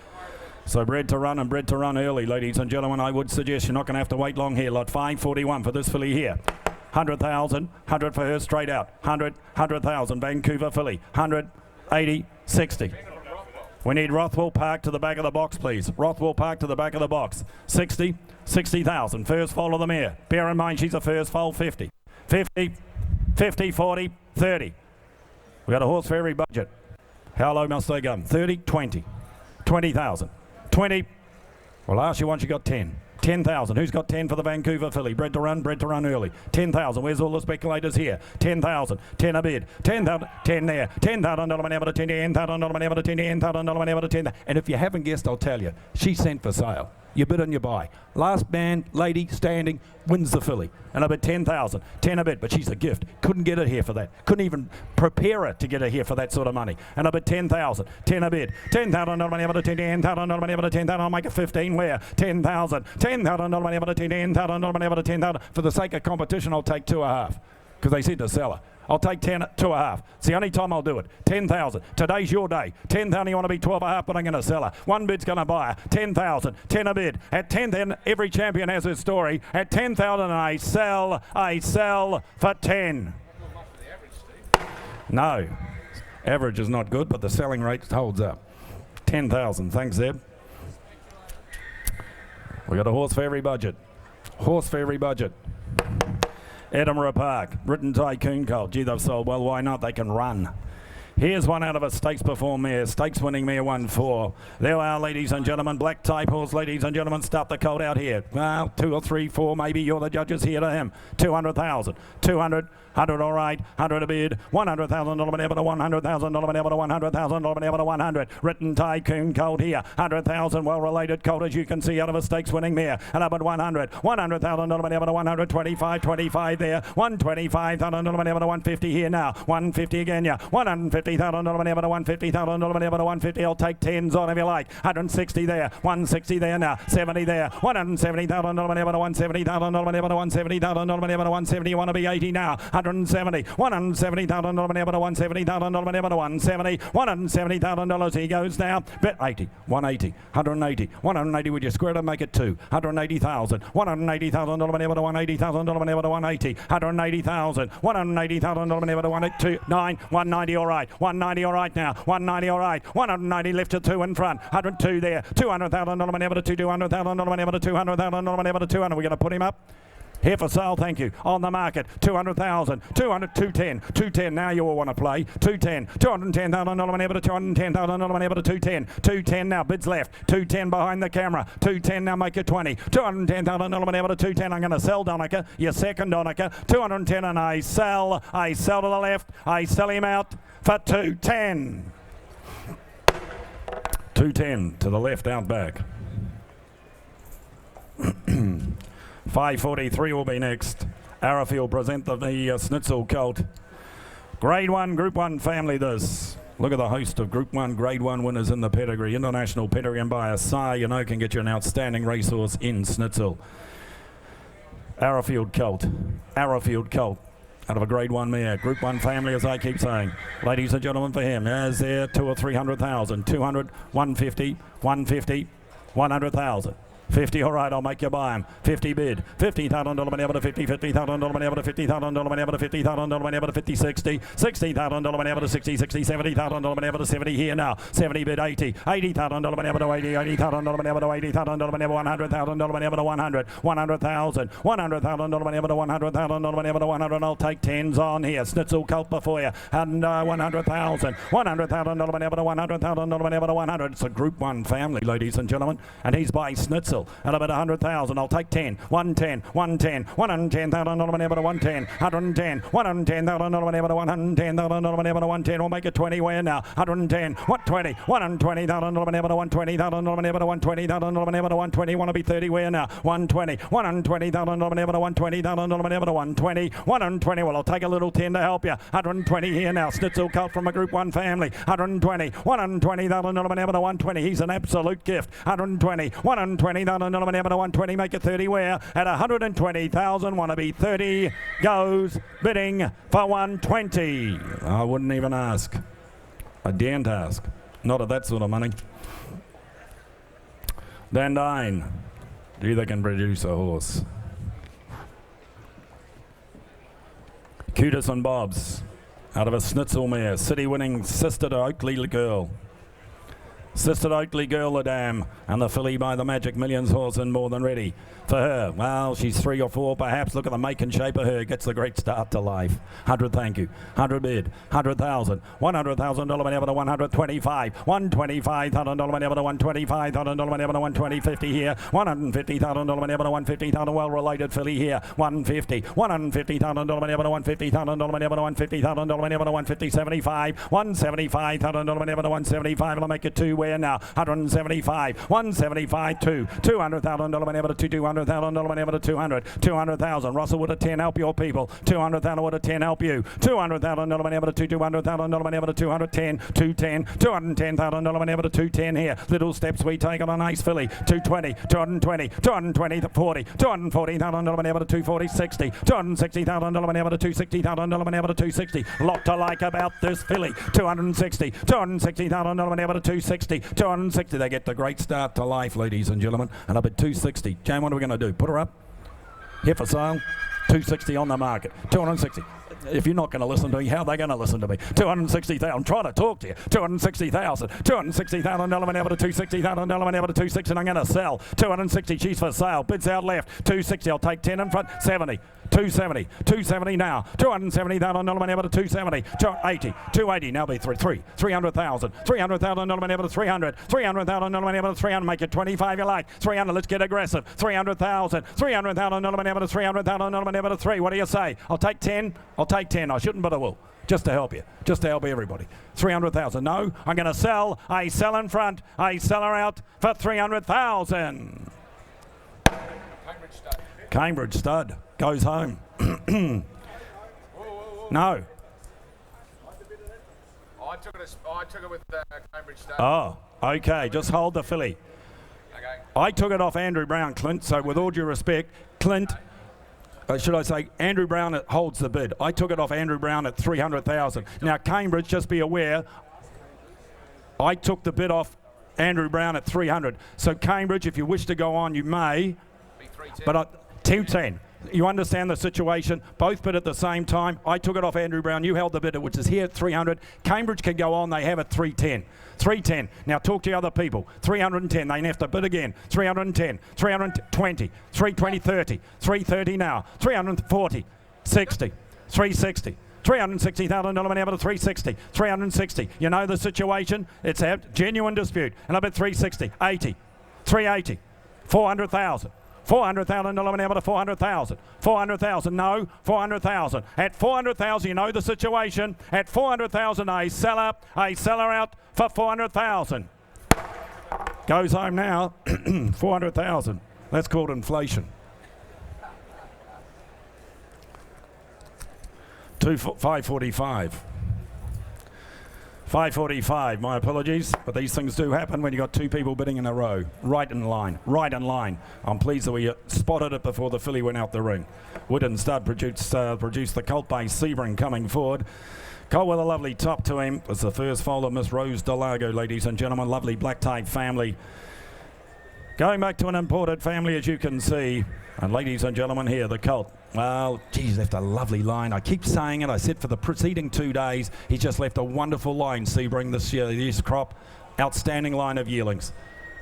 So bred to run and bred to run early, ladies and gentlemen. I would suggest you're not going to have to wait long here. Lot 541 for this filly here. 100,000. 100 for her straight out. 100, 100,000. Vancouver filly. 100, 80, 60. We need Rothwell Park to the back of the box, please. Rothwell Park to the back of the box. 60, 60,000. First foal of the mare. Bear in mind she's a first foal. 50, 50, 50, 40, 30. We got a horse for every budget. How low must they go? 30, 20, 20,000. 20. Well, last year once you got 10. 10,000. Who's got 10 for the Vancouver filly? Bred to run early. 10,000. Where's all the speculators here? 10,000. 10 a bid. 10,000. 10 there. $10,000 whenever to 10. $10,000 whenever to 10. $10,000 whenever to 10. And if you haven't guessed, I'll tell you. She's sent for sale. You bid and you buy. Last man, lady, standing, wins the filly. And I bid 10,000. 10 a bid, but she's a gift. Couldn't get her here for that. Couldn't even prepare her to get her here for that sort of money. And I bid 10,000. 10 a bid. $10,000 whenever to 10. $10,000 whenever to 10,000. I'll make it 15 where? 10,000. $10,000 whenever to 10. $10,000 whenever to 10,000. For the sake of competition, I'll take 2.5. Because they said to sell her. I'll take 10, 2.5. It's the only time I'll do it. 10,000. Today's your day. 10,000, you want to be 12.5, but I'm going to sell her. One bid's going to buy her. 10,000. 10 a bid. At 10, then every champion has his story. At 10,000, I sell for 10. No. Average is not good, but the selling rate holds up. 10,000. Thanks, Zeb. We got a horse for every budget. Horse for every budget. Edinburgh Park, Britain Tycoon Colt. Gee, they've sold well. Why not? They can run. Here's one out of a stakes perform mare. Stakes winning mare 1-4. There we are, ladies and gentlemen. Black type horse, ladies and gentlemen. Start the colt out here. Well, 2 or 3, 4, maybe. You're the judges here to him. 200,000. 200. 100 all right, 100 a bid, $100,000 whenever to $100,000 whenever to $100,000 whenever to 100. Written Tycoon Colt here, 100,000 well-related colt as you can see out of a stakes winning mare. And up at 100, $100,000 whenever to 125, 25 there, $125,000 whenever to 150 here now, 150 again, yeah, $150,000 whenever to 150,000 whenever to 150. I'll take 10s on if you like, 160 there, 160 there now, 70 there, $170,000 whenever to 170,000 whenever to 170,000 whenever to 170. You want to be 80 now. $170,000 whenever to 170,000 whenever to 170, $170,000. He goes now. Bet 80, 180, 180, 180. Would you square it and make it 2? $180,000, $180,000 whenever to $180,000 whenever to 180, $180,000, $180,000 whenever to 182, 9, 190. All right, 190 all right now. 190 all right. 190 left to 2 in front. 102 there. 200,000 dollar ever to 200,000 dollar ever to 200,000 dollar ever to 200. We're going to put him up. Here for sale, thank you. On the market, 200,000, 200, 210, 210. Now you all want to play. 210, 210,000 dollar ever to 210,000 dollar ever to 210, 210 now. Bids left. 210 behind the camera. 210 now. Make it 20. 210,000 dollar ever to 210. I'm going to sell Donica. Your second Donica. 210 and I sell. I sell to the left. I sell him out for 210. 210 to the left, out back. 5:43 will be next. Arrowfield present the Schnitzel colt. Grade 1, Group 1 family this. Look at the host of Group 1, Grade 1 winners in the pedigree. International pedigree and by a sire, you know, can get you an outstanding racehorse in Schnitzel. Arrowfield colt. Arrowfield colt. Out of a Grade 1 mare. Group 1 family, as I keep saying. Ladies and gentlemen, for him, as there, 200 or 300,000. 200, 150, 150, 100,000. 50, all right, I'll make you buy him. 50 bid. $50,000 ever to 50, $50,000 ever to $50,000 ever to $50,000 ever to 50, 60, $60,000 ever to 60, 60, $70,000 ever to 70 here now. 70 bid 80, $80,000 ever to 80, $80,000 ever to $80,000 ever $100,000 ever to 100, $100,000, $100,000 ever to $100,000 ever to 100. I'll take 10s on here. Schnitzel colt before you. And $100,000, $100,000 ever to $100,000 ever to 100. It's a Group 1 family, ladies and gentlemen, and he's by Schnitzel. At about 100,000, I'll take 10, 110, 110, $110,000 ever to 110, 110, $110,000 ever to $110,000 ever to 110. We'll make it 20 where now. 110, 120, $120,000 ever to $120,000 ever to $120,000 ever to 120. Want to be 30 where now? 120, $120,000 ever to $120,000 ever to 120, 120. Well, I'll take a little 10 to help you. 120 here now. Schnitzel colt from a Group 1 family. 120, $120,000 ever to 120. He's an absolute gift. 120, $120,000 ever to 120. Make it 30 where? At 120,000. Want to be 30. Goes bidding for 120. I wouldn't even ask. I daren't ask. Not at that sort of money. Dandine. Gee, they can produce a horse. Cutis and Bobs. Out of a Schnitzel mare. City winning sister to Oakley girl. Sister Oakley girl, the dam, and the filly by the Magic Millions horse and more than ready for her. Well, she's 3 or 4 perhaps. Look at the make and shape of her. Gets the great start to life. 100, thank you. 100 bid. 100,000. $100,000 ever to 125. $125,000 ever to 125,000 ever to 120. 50 here. $150,000 ever to 150,000. Well related filly here. 150. $150,000 ever to 150,000 ever to 150,000 ever to 150. 75. $175,000 ever to 175. I'll make it 2 where now? 175. 175 2. $200,000 ever to 200,000 ever to 200. 200,000. Russell with a 10 help your people. 200,000 with a 10 help you. 200,000 ever to 200,000 ever to 210. 210. $210,000 ever to 210 here. Little steps we take on a nice filly. 220. 220. 220 to 40. $240,000 ever to 240. 60. $260,000 ever to 260,000 ever to 260. Lot to like about this filly. 260. $260,000 ever to 260. 260. They get the great start to life, ladies and gentlemen. And up at 260. Jane, what are we going to do? Put her up? Here for sale. 260 on the market. 260. If you're not going to listen to me, how are they going to listen to me? 260,000. I'm trying to talk to you. 260,000. $260,000 ever to 260,000 ever to 260. And I'm going to sell. 260. She's for sale. Bids out left. 260. I'll take 10 in front. 70. 270. 270 now. $270,000 ever to 270. 280. 280. Now be 300,000. $300,000 ever to 300. $300,000 ever to 300. Make it 25 you like. 300. Let's get aggressive. 300,000. $300,000 ever to 300,000 ever to 3. What do you say? I'll take 10. I'll take 10. I shouldn't, but I will. Just to help you. Just to help everybody. 300,000. No, I'm going to sell. I sell in front. I sell her out for 300,000. Cambridge stud goes home. No. I took it with Cambridge stud. Oh, okay. Just hold the filly. Okay. I took it off Andrew Brown, Clint. So with all due respect, Clint. Should I say Andrew Brown holds the bid. I took it off Andrew Brown at 300,000. Now Cambridge, just be aware, I took the bid off Andrew Brown at 300. So Cambridge, if you wish to go on, you may. Be 310. But 210. You understand the situation. Both bid at the same time. I took it off Andrew Brown. You held the bidder, which is here at 300. Cambridge can go on. They have it 310. 310. Now talk to the other people. 310. They have to bid again. 310. 320. 320. 30. 330 now. 340. 60. 360. $360,000 money over to 360. 360. You know the situation. It's a genuine dispute. And I bid 360. 80. 380. 400,000. $400,000 money over to 400,000. 400,000. No. 400,000. At 400,000, you know the situation. At 400,000, a seller out for 400,000. Goes home now. 400,000. That's called inflation. 545. 545, my apologies, but these things do happen when you've got two people bidding in a row. Right in line. I'm pleased that we spotted it before the filly went out the ring. Wood and Stud produced the colt by Sebring coming forward. Colt with a lovely top to him. It's the first foal of Miss Rose Delago, ladies and gentlemen. Lovely black tie family. Going back to an imported family, as you can see. And ladies and gentlemen, here, the colt. Well, geez, left a lovely line. I keep saying it. I said for the preceding 2 days, he's just left a wonderful line, Sebring, this crop. Outstanding line of yearlings.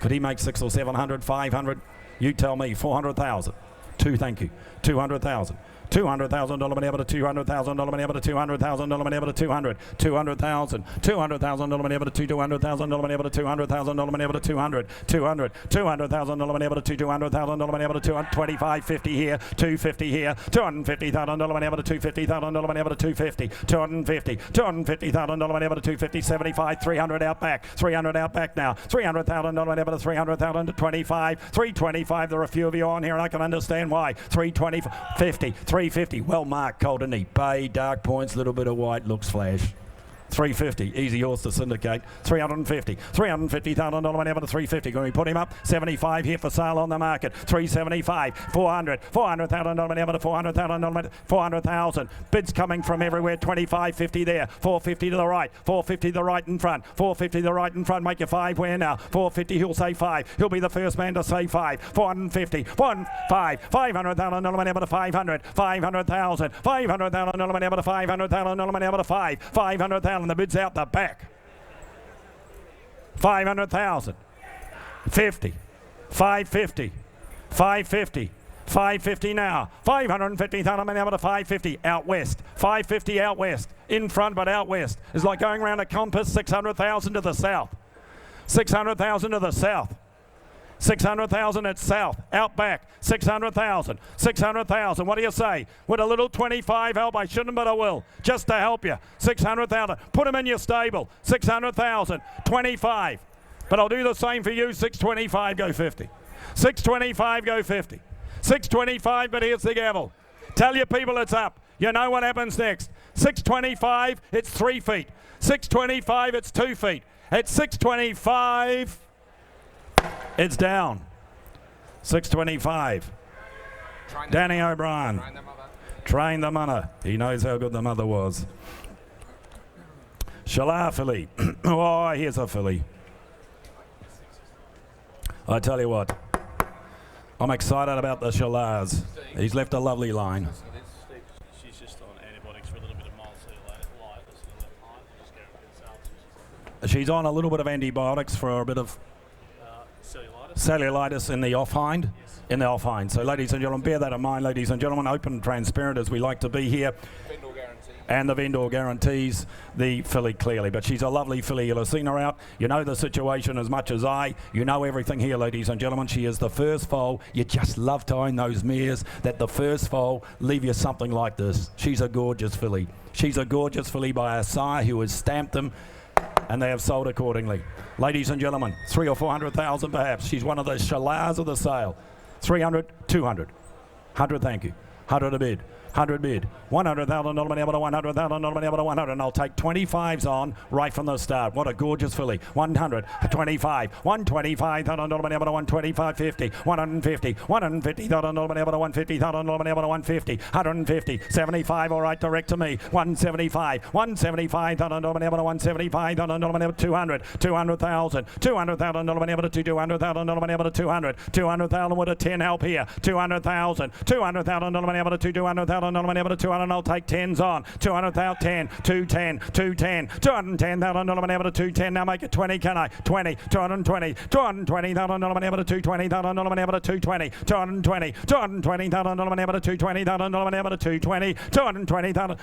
Could he make 600 or 700, 500? You tell me. 400,000. Thank you. 200,000. $200,000 money over to $200,000 money over to $200,000 money over to 200. $200,000 money over to $200,000 money over to $200,000 money over to 200. $200,000 money over to $200,000 money over to 225. 50 here. 250 here. $250,000 money over to $250,000 money over to 250. 250. $250,000 money over to 250. 75. 300 out back. 300 out back now. $300,000 money over to 300,000 to 25. 325. There are a few of you on here, and I can understand why. 320. 50. 350, well marked, colt and neat. Bay, dark points, little bit of white, looks flash. 350, easy horse to syndicate. 350, $350,000 money over to 350. Can we put him up? 75 here for sale on the market. 375, 400, $400,000 money over to 400,000. 400,000. Bids coming from everywhere. 25.50 there. 450 to the right. 450 to the right in front. 450 to the right in front. Make your 5 where now? 450. He'll say 5. He'll be the first man to say 5. 450. 5. $500,000 money over to 500. 500,000. $500,000 money over to 500,000 money over to 5. 500,000. The bid's out the back. 500,000. 50. 550. 550. 550 now. 550,000 money over to 550 out west. 550 out west. In front but out west. It's like going around a compass. 600,000 to the south. 600,000 to the south. 600,000 at south, out back, 600,000, 600,000. What do you say? With a little 25 help, I shouldn't, but I will, just to help you. 600,000. Put them in your stable. 600,000, 25. But I'll do the same for you. 625, go 50. 625, go 50. 625, but here's the gavel. Tell your people it's up. You know what happens next. 625, it's 3 feet. 625, it's 2 feet. At 625. It's down. 625. Danny O'Brien. Train the mother. He knows how good the mother was. Shalar filly. Oh, here's a filly. I tell you what. I'm excited about the Shalars. He's left a lovely line. She's just on antibiotics for a little bit of mild cellulitis. She's on a little bit of antibiotics for a bit of cellulitis in the off-hind. Yes. In the off-hind. So ladies and gentlemen, bear that in mind, ladies and gentlemen. Open and transparent as we like to be here. Vendor guarantee. And the vendor guarantees the filly clearly. But she's a lovely filly. You'll have seen her out. You know the situation as much as I. You know everything here, ladies and gentlemen. She is the first foal. You just love to own those mares that the first foal leave you something like this. She's a gorgeous filly. She's a gorgeous filly by a sire who has stamped them, and they have sold accordingly. Ladies and gentlemen, 300,000 or 400,000 perhaps. She's one of the Shalars of the sale. 300, 200. 100, thank you. 100 a bid. 100 bid. $100,000 able to $100,000 able to 100. And I'll take 25s on right from the start. What a gorgeous filly. 100, 25, 125, $100 able to 125, 50, 150, 150, $100 able to 150, $100 able to 150, 150, 75, all right, direct to me. 175, 175, $100 able to 175, $100 able to 200, 200,000, $200,000 able to 200,000 able to 200, 200,000 with a 10 help here. 200,000, $200,000 able to 200,000 able to 200. I'll take 10s on. 200,000, 10, 210, 210, $210,000 able to 210. Now make it 20, can I? 20, 220, $220,000 able to 220,000 able to 220, 220, $220,000 able to 220,000 able to 220, 220,000.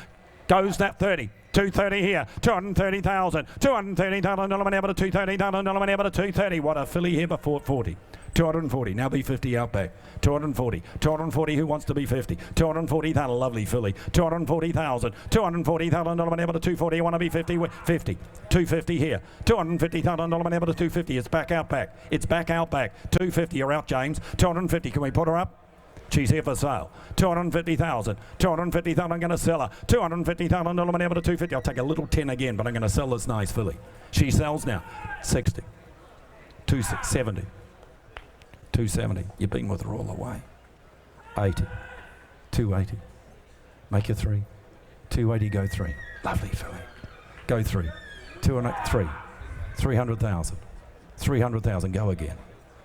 Goes that 30. 230 here, 230,000, $230,000 able to 230,000 able to 230. What a filly here before 40. 240, now be 50 out back. 240, 240, who wants to be 50? 240,000, lovely filly. 240,000, $240,000 able to 240, you want to be 50? 50, 250 here. $250,000 able to 250, it's back out back. It's back out back. 250, you're out, James. 250, can we put her up? She's here for sale. 250,000. 250,000. I'm going to sell her. $250,000 able to 250. I'll take a little 10 again, but I'm going to sell this nice filly. She sells now. 60. 270. 270. You've been with her all the way. 80. 280. Make it 3. 280. Go 3. Lovely filly. Go 3. 203. 300,000. 300,000. Go again.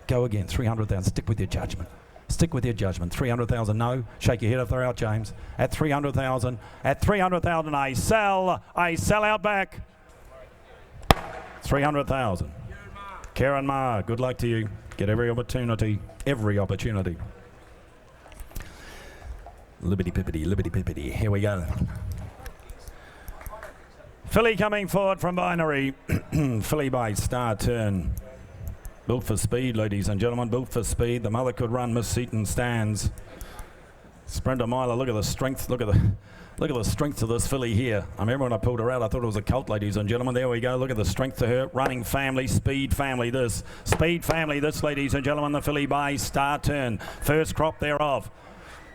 Go again. 300,000. Stick with your judgment. Stick with your judgment. 300,000, no. Shake your head if they're out, James. At 300,000, I sell out back. 300,000. Karen Ma, good luck to you. Get every opportunity. Libbity pippity. Here we go. Filly coming forward from Binary. Filly by Star Turn. Built for speed, ladies and gentlemen, built for speed. The mother could run. Miss Seaton stands. Sprinter miler, look at the strength, look at the strength of this filly here. I remember when I pulled her out, I thought it was a colt, ladies and gentlemen. There we go, look at the strength to her. Running family, speed family this. Speed family this, ladies and gentlemen, the filly by Star Turn. First crop thereof.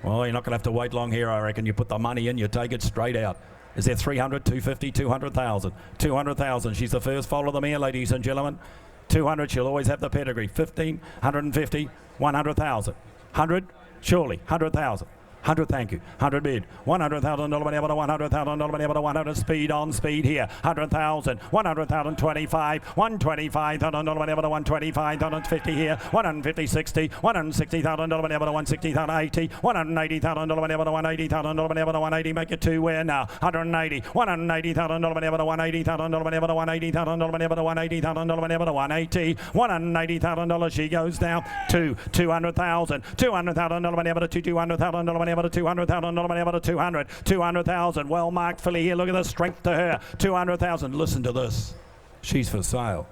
Well, you're not going to have to wait long here, I reckon. You put the money in, you take it straight out. Is there 300, 250, 200,000? 200,000, she's the first foal of the mare, ladies and gentlemen. 200, she'll always have the pedigree. 15, 150, 100,000. 100, surely. 100,000. 100, thank you. 100 bid. $100,000 able to $100,000 able to 100. Speed on speed here. 100,000. 100,000. 25. $125,000 able to 125. 150 here. 150. 60. $160,000 able to 160,000. 80. $180,000 able to 180,000 able to 180. Make it 2 where now? 180. $180,000 able to 180,000 able to 180,000 able to 180,000 able to 180. $180,000 she goes now. 200,000. $200,000 able to 200,000 able to 200,000 able to 200. 200,000. Well marked filly here. Look at the strength to her. 200,000. Listen to this. She's for sale.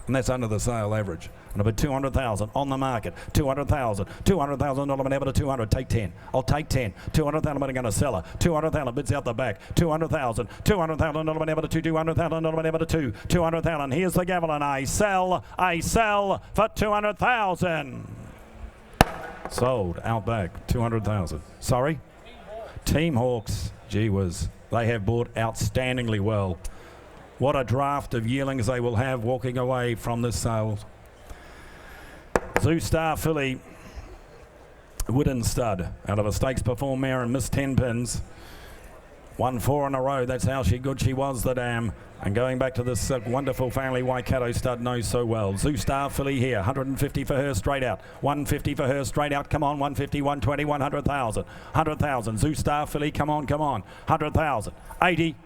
And that's under the sale average. And about 200,000 on the market. 200,000. $200,000 able to 200. Take 10. I'll take 10. 200,000 I'm going to sell her. 200,000 bids out the back. 200,000. $200,000 able to 200,000 able to 2. 200,000. Here's the gavel and I sell for 200,000. Sold out back 200,000. Sorry? Team Hawks. Gee whiz. They have bought outstandingly well. What a draft of yearlings they will have walking away from this sale. Zoo Star filly. Wooden stud. Out of a stakes perform mare and missed 10 pins. Won 4 in a row. That's how good she was, the dam. And going back to this wonderful family Waikato stud knows so well. Zoo Star filly here. 150 for her straight out. 150 for her straight out. Come on. 150, 120, 100,000. 100,000. Zoo Star filly. Come on. 100,000. 80.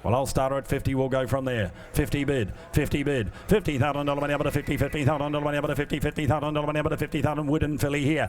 Well, I'll start her at 50. We'll go from there. 50 bid. $50,000 able to 50. $50,000 able to 50. $50,000 able to 50,000. Wooden filly here.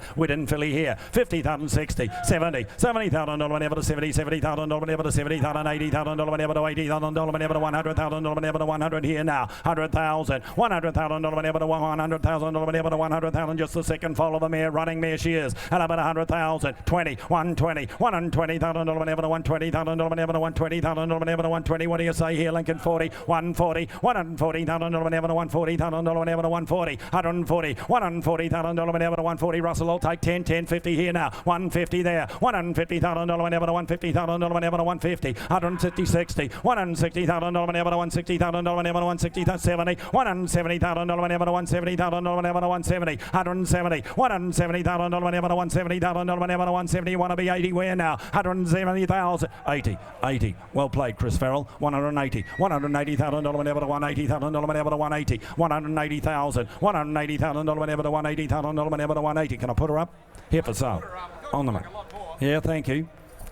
50,000. 60. 70. $70,000 able to 70. $70,000 able to 70,000. $80,000 able to $80,000 able to 100,000 able to 100 here now. 100,000. $100,000 able to 100,000 able to 100,000. Just the second foal of the mare. Running mare she is. And about 100,000. 20. 120. $120,000 able to 120,000 able to 120,000 able to 120. What do you say here, Lincoln? 40, 140, $140,000 whenever to $140,000 whenever to 140, 140, $140,000 whenever to 140. Russell will take 10, 10.50 here now. 150 there, $150,000 whenever to $150,000 whenever to 150, 160, 60, $160,000 whenever to $160,000 whenever to 160, 70, $170,000 whenever to $170,000 whenever to 170, 170, $170,000 whenever to $170,000 whenever to 170. You want to be 80 where now? 170,000, 80, 80. Well played, Chris Farrell. 180, $180,000 whenever to $180,000 whenever to 180, 180,000, $180,000 whenever to $180,000 whenever to 180. Can I put her up? Here for sale. On the mark. Yeah, thank you.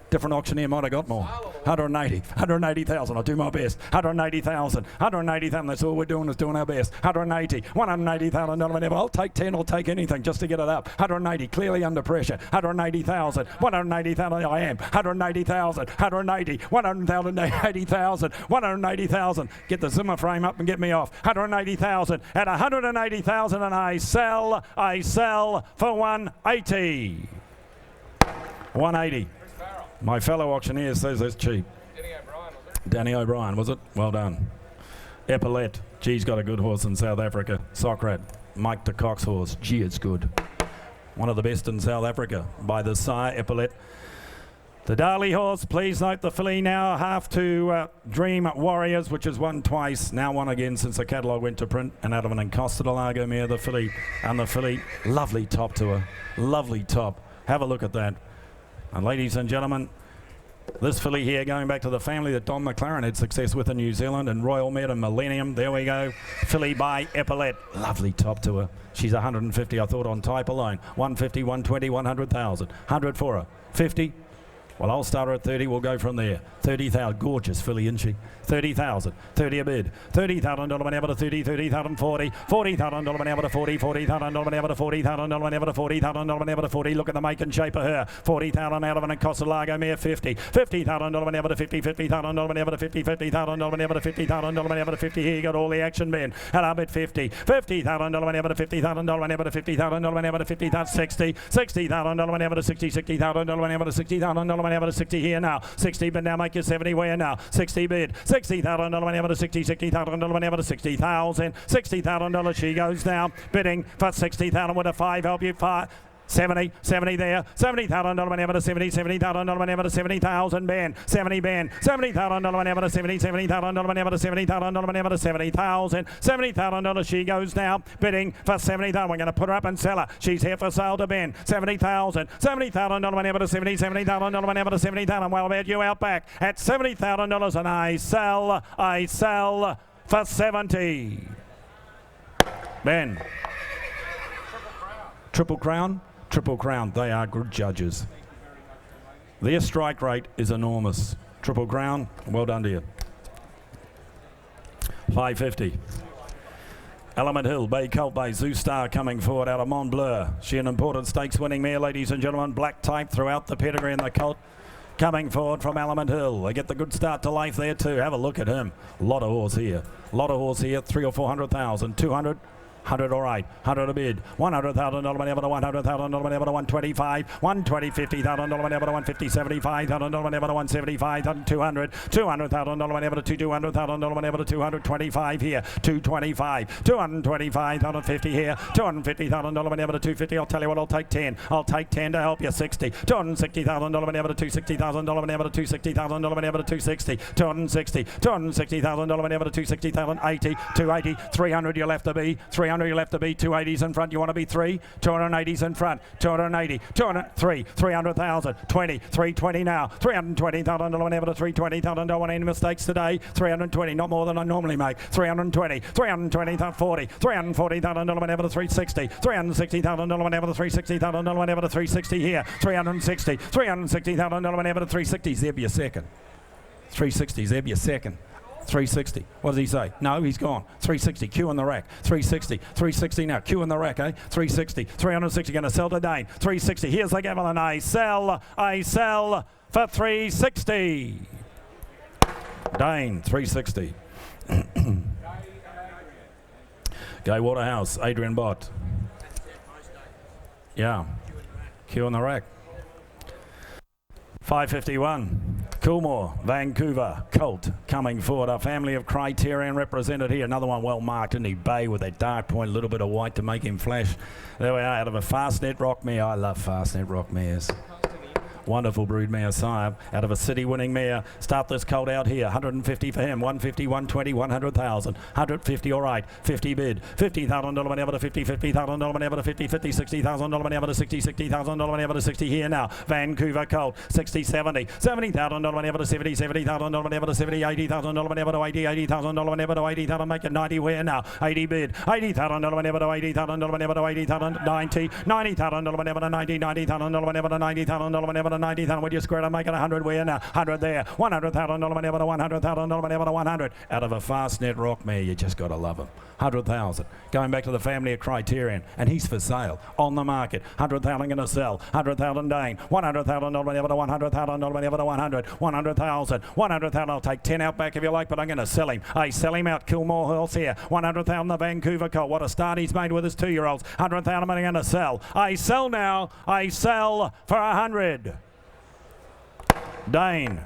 Different auctioneer might have got more. 180,000. I'll do my best. 180,000. That's all we're doing is doing our best. 180,000 whenever. I'll take 10. I'll take anything just to get it up. 180. Clearly under pressure. 180,000. 180,000. I am. 180,000. 180. 180,000. 180,000. Get the Zimmer frame up and get me off. 180,000. At 180,000, and I sell for 180. 180. My fellow auctioneer says that's cheap. Danny O'Brien, was it? Well done. Epaulette. Gee's got a good horse in South Africa. Socrat. Mike de Kock's horse. Gee, it's good. One of the best in South Africa by the sire, Epaulette. The Darley horse, please note the filly now half to Dream Warriors, which has won twice, now won again since the catalogue went to print. And out of an Encostadalago mare, the filly, lovely top to her. Lovely top. Have a look at that. And ladies and gentlemen, this filly here going back to the family that Don McLaren had success with in New Zealand and Royal Med and Millennium. There we go. Filly by Epaulette. Lovely top to her. She's 150, I thought, on type alone. 150, 120, 100,000. 100 for her. 50. Well, I'll start her at 30. We'll go from there. 30,000. Gorgeous filly, isn't she? 30,000. 30 a bid. $30,000 whenever to 30. 30,000. 40. $40,000 whenever to 40. $40,000 whenever to 40,000 whenever to 40,000 whenever to 40. Look at the make and shape of her. 40,000 out of an Encostalago mare. 50. $50,000 whenever to 50. $50,000 whenever to 50. $50,000 whenever to 50,000 whenever to 50. Here you got all the action, Ben. And I'll bid 50. $50,000 whenever to 50,000 whenever to 50,000 whenever to 50,000. 60. $60,000 whenever to 60. $60,000 whenever to 60,000 whenever to 60 here now. 60 bid now, make you 70 where now. 60 bid. $60,000 whenever to 60. $60,000 whenever to 60,000. $60,000 she goes now. Bidding for 60,000 with a 5. Help you 5. 70 there. $70,000 whenever to 70. $70,000 whenever to 70,000. Ben. 70 Ben. $70,000 whenever to 70. $70,000 whenever to 70,000 whenever to 70,000. $70,000 she goes now. Bidding for 70,000. We're going to put her up and sell her. She's here for sale to Ben. 70,000. $70,000 whenever to 70. $70,000 whenever to 70,000. Well, bet you out back at $70,000, and I sell for 70. Ben. Triple Crown. Triple Crown, they are good judges. Their strike rate is enormous. Triple Crown, well done to you. 550. Element Hill, Bay Colt Bay, Zoo Star coming forward out of Mont Bleu. She an important stakes winning mare, ladies and gentlemen. Black type throughout the pedigree and the colt. Coming forward from Element Hill. They get the good start to life there too. Have a look at him. Lot of horse here. 300,000 or 400,000. 200. 100 all right, 100 a bid, $100,000 whenever to 100,000 whenever to 125, 120, $50,000 whenever to 150, $75,000 whenever to 175, 200, $200,000 whenever to 200,000 whenever to 225 here, 225, 225,050 here, $250,000 whenever to 250. I'll tell you what, I'll take 10 to help you. 60, $260,000 whenever to 260,000 whenever to 260,000 whenever to 260, $260,000 whenever to 260,000, 80, 280, 300 you'll have to be, 300 you'll have to be, 280s in front, you want to be 3, 280s in front, 280, 203, 300,000, 20, 320 now, $320,000 whenever to 320,000, don't want any mistakes today, 320, not more than I normally make, 320, 40, $340,000 whenever to 360, $360,000 whenever to 360,000 whenever to 360 here, $360,000 whenever to 360, Zeb your second, 360, Zeb your second. 360. What does he say? No, he's gone. 360. Q in the rack. 360. 360 now. Q in the rack, eh? 360. 360. Going to sell to Dane. 360. Here's the gavel, and I sell for 360. Dane, 360. Gay Waterhouse. Adrian Bott. Yeah. Q in the rack. 551. Coolmore, Vancouver, Colt coming forward. A family of Criterion represented here. Another one well marked in the bay with that dark point, a little bit of white to make him flash. There we are, out of a Fastnet Rock mare. I love Fastnet Rock mares. Wonderful brood mare sire out of a city winning mare. Start this colt out here. 150 for him. 150, 120, 100,000. 150, all right. 50 bid. $50,000 whenever to 50, $50,000 whenever to 50, $50, $60,000 whenever to 60, $60,000 whenever to 60 here now. Vancouver colt. 60, 70. $70,000 whenever to 70, $70,000 whenever to 70, $80,000 whenever to 80, $80,000 whenever to 80,000. Make it 90 where now. 80 bid. $80,000 whenever to 80,000 whenever to 80,000. 90. $90,000 whenever to 90, $90,000 whenever to 90,000 whenever to 90,000. Would you square to make it 100 where now? 100 there. $100,000 whenever to 100,000 whenever to 100. Out of a Fastnet Rock mare, you just got to love him. 100,000. Going back to the family of Criterion, and he's for sale on the market. 100,000 going to sell. 100,000 Dane. $100,000 whenever to 100,000 whenever to 100. 100,000. 100,000. I'll take 10 out back if you like, but I'm going to sell him. I sell him out. Kilmore Hills here. 100,000 the Vancouver colt. What a start he's made with his 2-year-olds. 100,000 I'm going to sell. I sell now. I sell for 100. Dane.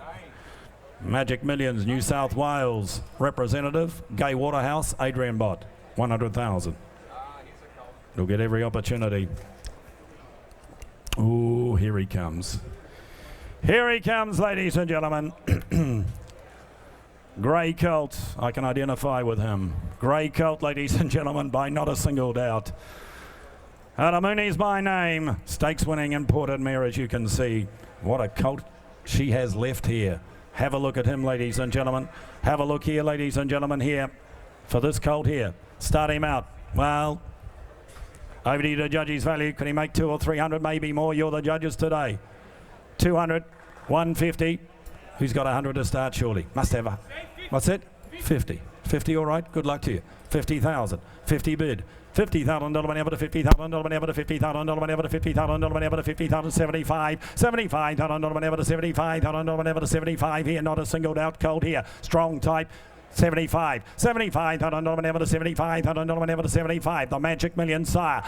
Magic Millions, New South Wales representative, Gay Waterhouse, Adrian Bott, 100,000. He'll get every opportunity. Ooh, here he comes. Here he comes, ladies and gentlemen. Grey colt, I can identify with him. Grey colt, ladies and gentlemen, by not a single doubt. Adamuni's by name, stakes winning imported mare, as you can see. What a colt she has left here. Have a look at him, ladies and gentlemen. Have a look here, ladies and gentlemen, here. For this colt here. Start him out. Well, over to you to judges' value. Can he make 200 or 300, maybe more? You're the judges today. 200, 150. Who's got 100 to start, surely? Must have a... What's it? 50. 50, all right. Good luck to you. 50,000. 50 bid. $50,000 whenever to $50,000 whenever to $50,000 whenever to $50,000 whenever to 50,000. 75. $75,000 whenever to 75,000 whenever to 75 here. Not a singled out colt here. Strong type. 75. $75,000 whenever to $75,000 whenever to 75. The Magic Million sire.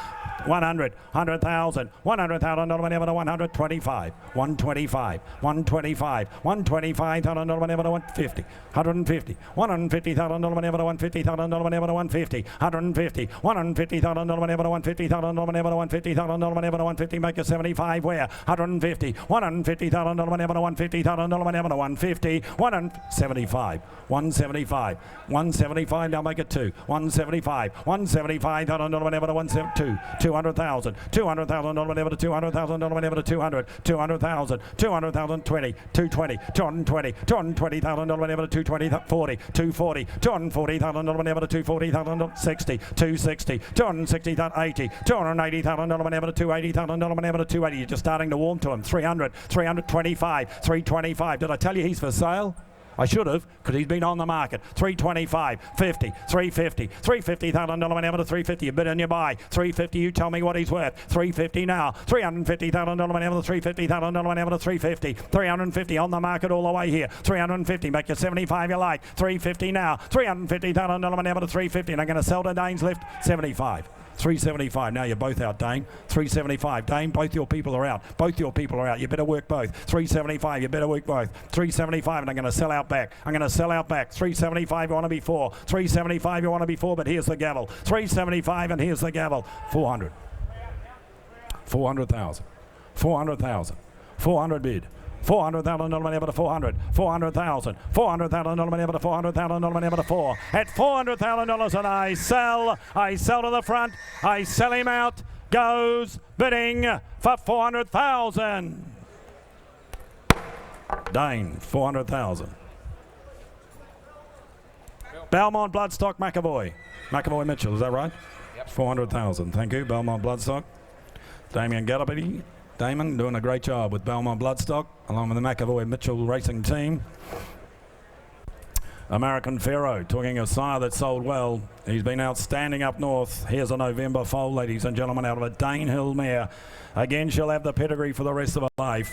100. 100,000. $100,000 whenever to 125. 125. 125. $125,000 whenever to 150. 150. $150,000 whenever to 150,000 whenever to 150. 150. $150,000 whenever to 150,000 whenever to 150,000 whenever to 150. Make a 75 where? 150. $150,000 whenever to 150,000 whenever to 150. 175. 175. 175, now make it 2. 175. $175,000 whenever to 172. 200,000. $200,000 whenever to 200,000 whenever to 200. 200,000. 200,000. 20. 220. 220. $220,000 whenever to 220. 40. 240. $240,000 whenever to 240,000. 60. 260. $260,000. 80. $280,000 whenever to 280,000 whenever to 280. You're just starting to warm to him. 300. 325. 325. Did I tell you he's for sale? I should have, because he's been on the market. 325, 50, 350, $350,000 whenever to 350. You bid and you buy. 350, you tell me what he's worth. 350 now. $350,000 whenever to 350,000 whenever to 350. 350 on the market all the way here. 350, make your 75 you like. 350 now. $350,000 whenever to 350. And I'm going to sell to Dane's lift. 75. 375. Now you're both out, Dane. 375. Dane, both your people are out. Both your people are out. You better work both. 375. You better work both. 375. And I'm going to sell out back. I'm going to sell out back. 375. You want to be 4. 375. You want to be 4. But here's the gavel. 375. And here's the gavel. 400. 400,000. 400,000. 400 bid. $400,000 whenever to 400. 400,000. $400,000 whenever to 400,000 whenever to 4. At $400,000 and I sell to the front. I sell him out. Goes bidding for 400,000. Dane, 400,000. Belmont Bloodstock McAvoy. McAvoy Mitchell, is that right? Yep. 400,000. Thank you, Belmont Bloodstock. Damien Gallipy. Damon doing a great job with Belmont Bloodstock, along with the McAvoy Mitchell racing team. American Pharaoh, talking a sire that sold well. He's been outstanding up north. Here's a November foal, ladies and gentlemen, out of a Danehill mare. Again, she'll have the pedigree for the rest of her life.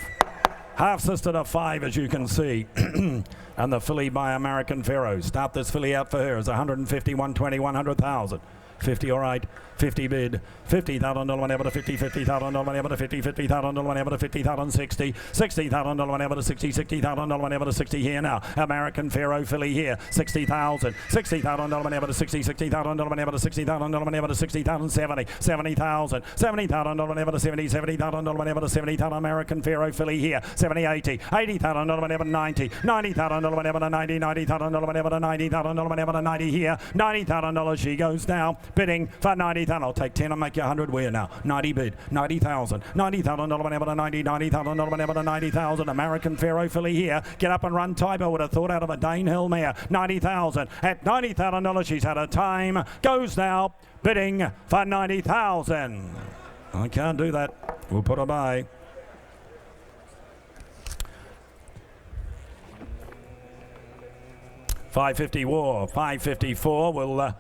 Half-sister to 5, as you can see. And the filly by American Pharaoh. Start this filly out for her as 150, 120, 100,000. 50, all right. 50 bid, $50,000 whenever to 50, $50,000 whenever to 50, $50,000 whenever to 50,000, 60, $60,000 whenever to 60, $60,000 whenever to 60 here now. American Pharaoh filly here, 60,000, $60,000 whenever to 60, $60,000 whenever to 60,000 whenever to 60,000, 70, $70,000, $70,000 whenever to 70, $70,000 whenever to 70,000. American Pharaoh filly here, 70, 80, $80,000 whenever to 90, $90,000 whenever to 90, $90,000 whenever to 90,000 whenever to 90 here, $90,000 she goes now, bidding for 90,000. I'll take 10 and make you 100 where now. 90 bid, 90,000, $90,000 whenever to 90, $90,000 whenever to 90,000. American Pharaoh filly here. Get up and run type. I would have thought out of a Dane Hill mare. 90,000 at $90,000. She's had a time. Goes now bidding for 90,000. I can't do that. We'll put her by. $5.50 war, $5.54.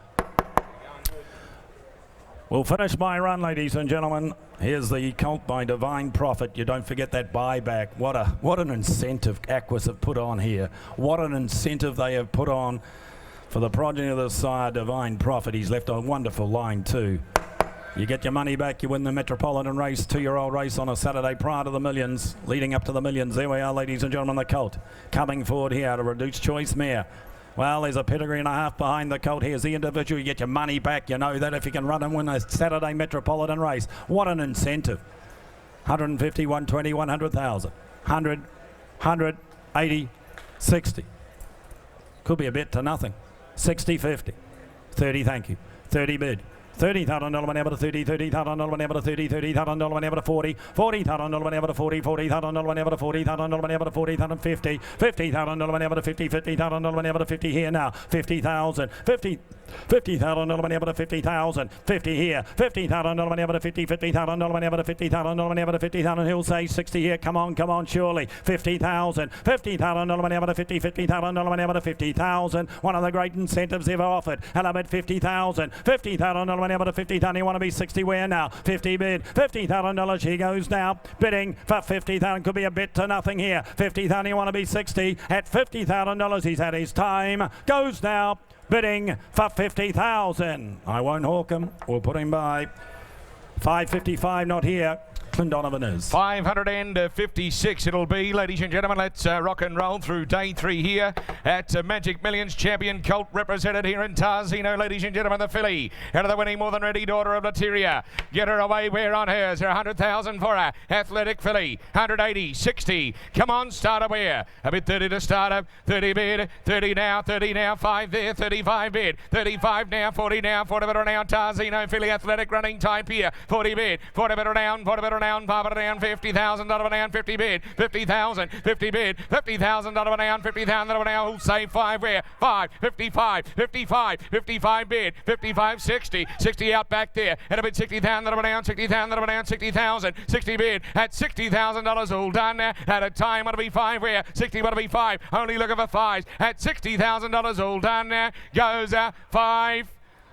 We'll finish my run, ladies and gentlemen. Here's the colt by Divine Prophet. You don't forget that buyback. What an incentive Aquas have put on here. What an incentive they have put on for the progeny of the sire, Divine Prophet. He's left a wonderful line too. You get your money back, you win the Metropolitan race, 2-year-old race on a Saturday prior to the millions, leading up to the millions. There we are, ladies and gentlemen, the colt coming forward here at a reduced choice mare. Well, there's a pedigree and a half behind the colt. Here's the individual. You get your money back. You know that if you can run and win a Saturday Metropolitan race. What an incentive. 150, 120, 100,000. 100, 100, 80, 60. Could be a bit to nothing. 60, 50. 30, thank you. 30 bid. $30,000 whenever to 30, $30,000 whenever to 30, $30,000 whenever to 40, $40,000 whenever to 40, $40,000 whenever to 40,000 whenever to 40,000, 50, $50,000 whenever to 50, $50,000 whenever to 50 here now, 50,000, 50. $50,000 whenever to 50,000, 50 here, $50,000 whenever to 50, $50,000 whenever to 50,000 whenever to 50,000. He'll say 60 here. Come on, surely. 50,000, $50,000 whenever to 50, $50,000 whenever to 50,000. One of the great incentives ever offered. And I bet 50,000, $50,000 whenever to 50,000. You want to be 60 where now? 50 bid, $50,000. He goes now bidding for 50,000. Could be a bit to nothing here. 50,000. You want to be 60 at $50,000. He's had his time. Goes now bidding for 50,000. I won't hawk him. We'll put him by. 5.55 not here. Clint Donovan is. 556 it'll be, ladies and gentlemen. Let's rock and roll through day 3 here at Magic Millions. Champion colt represented here in Tarzino, ladies and gentlemen. The filly out of the winning More Than Ready daughter of Lateria. Get her away, we're on hers. 100,000 for her. Athletic filly, 180, 60. Come on, start aware. A bit 30 to start up. 30 bid, 30 now, 5 there, 35 bid, 35 now, 40 now, 40 better now. Tarzino filly athletic running type here. 40 bid, 40 better down, 40 better down, 5 down, $50,000 down, 50 bid, 50,000, 50 bid, $50,000 down, $50,000 down. Who'll say 5 where? 5, 55, 55, 55 bid, 55, 60, 60 out back there. And a bid 60,000 down, 60,000 down, 60,000, 60 bid at $60,000 all done now. At a time, what'll be 5 where? 60, what'll be 5? Only looking for 5s at $60,000 all done now. Goes 5.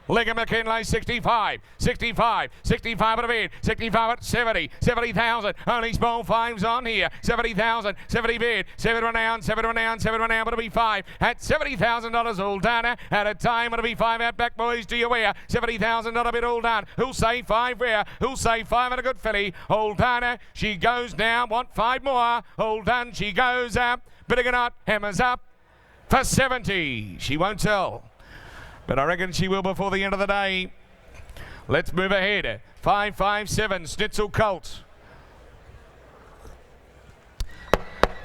Lincoln McKinley, 65, 65, 65 at a bid, 65 at 70, 70,000, only small 5s on here, 70,000, 70 bid, 7 down, 7 down, 7 down, but it'll be 5 at $70,000 all done, at a time it'll be 5 out back, boys, do you wear, $70,000 bid all done, who'll say 5 where, who'll say 5 at a good filly, all done, she goes now, want 5 more, all done, she goes up, bidding it out, hammers up, for 70, she won't tell. But I reckon she will before the end of the day. Let's move ahead. 557, Schnitzel Colt.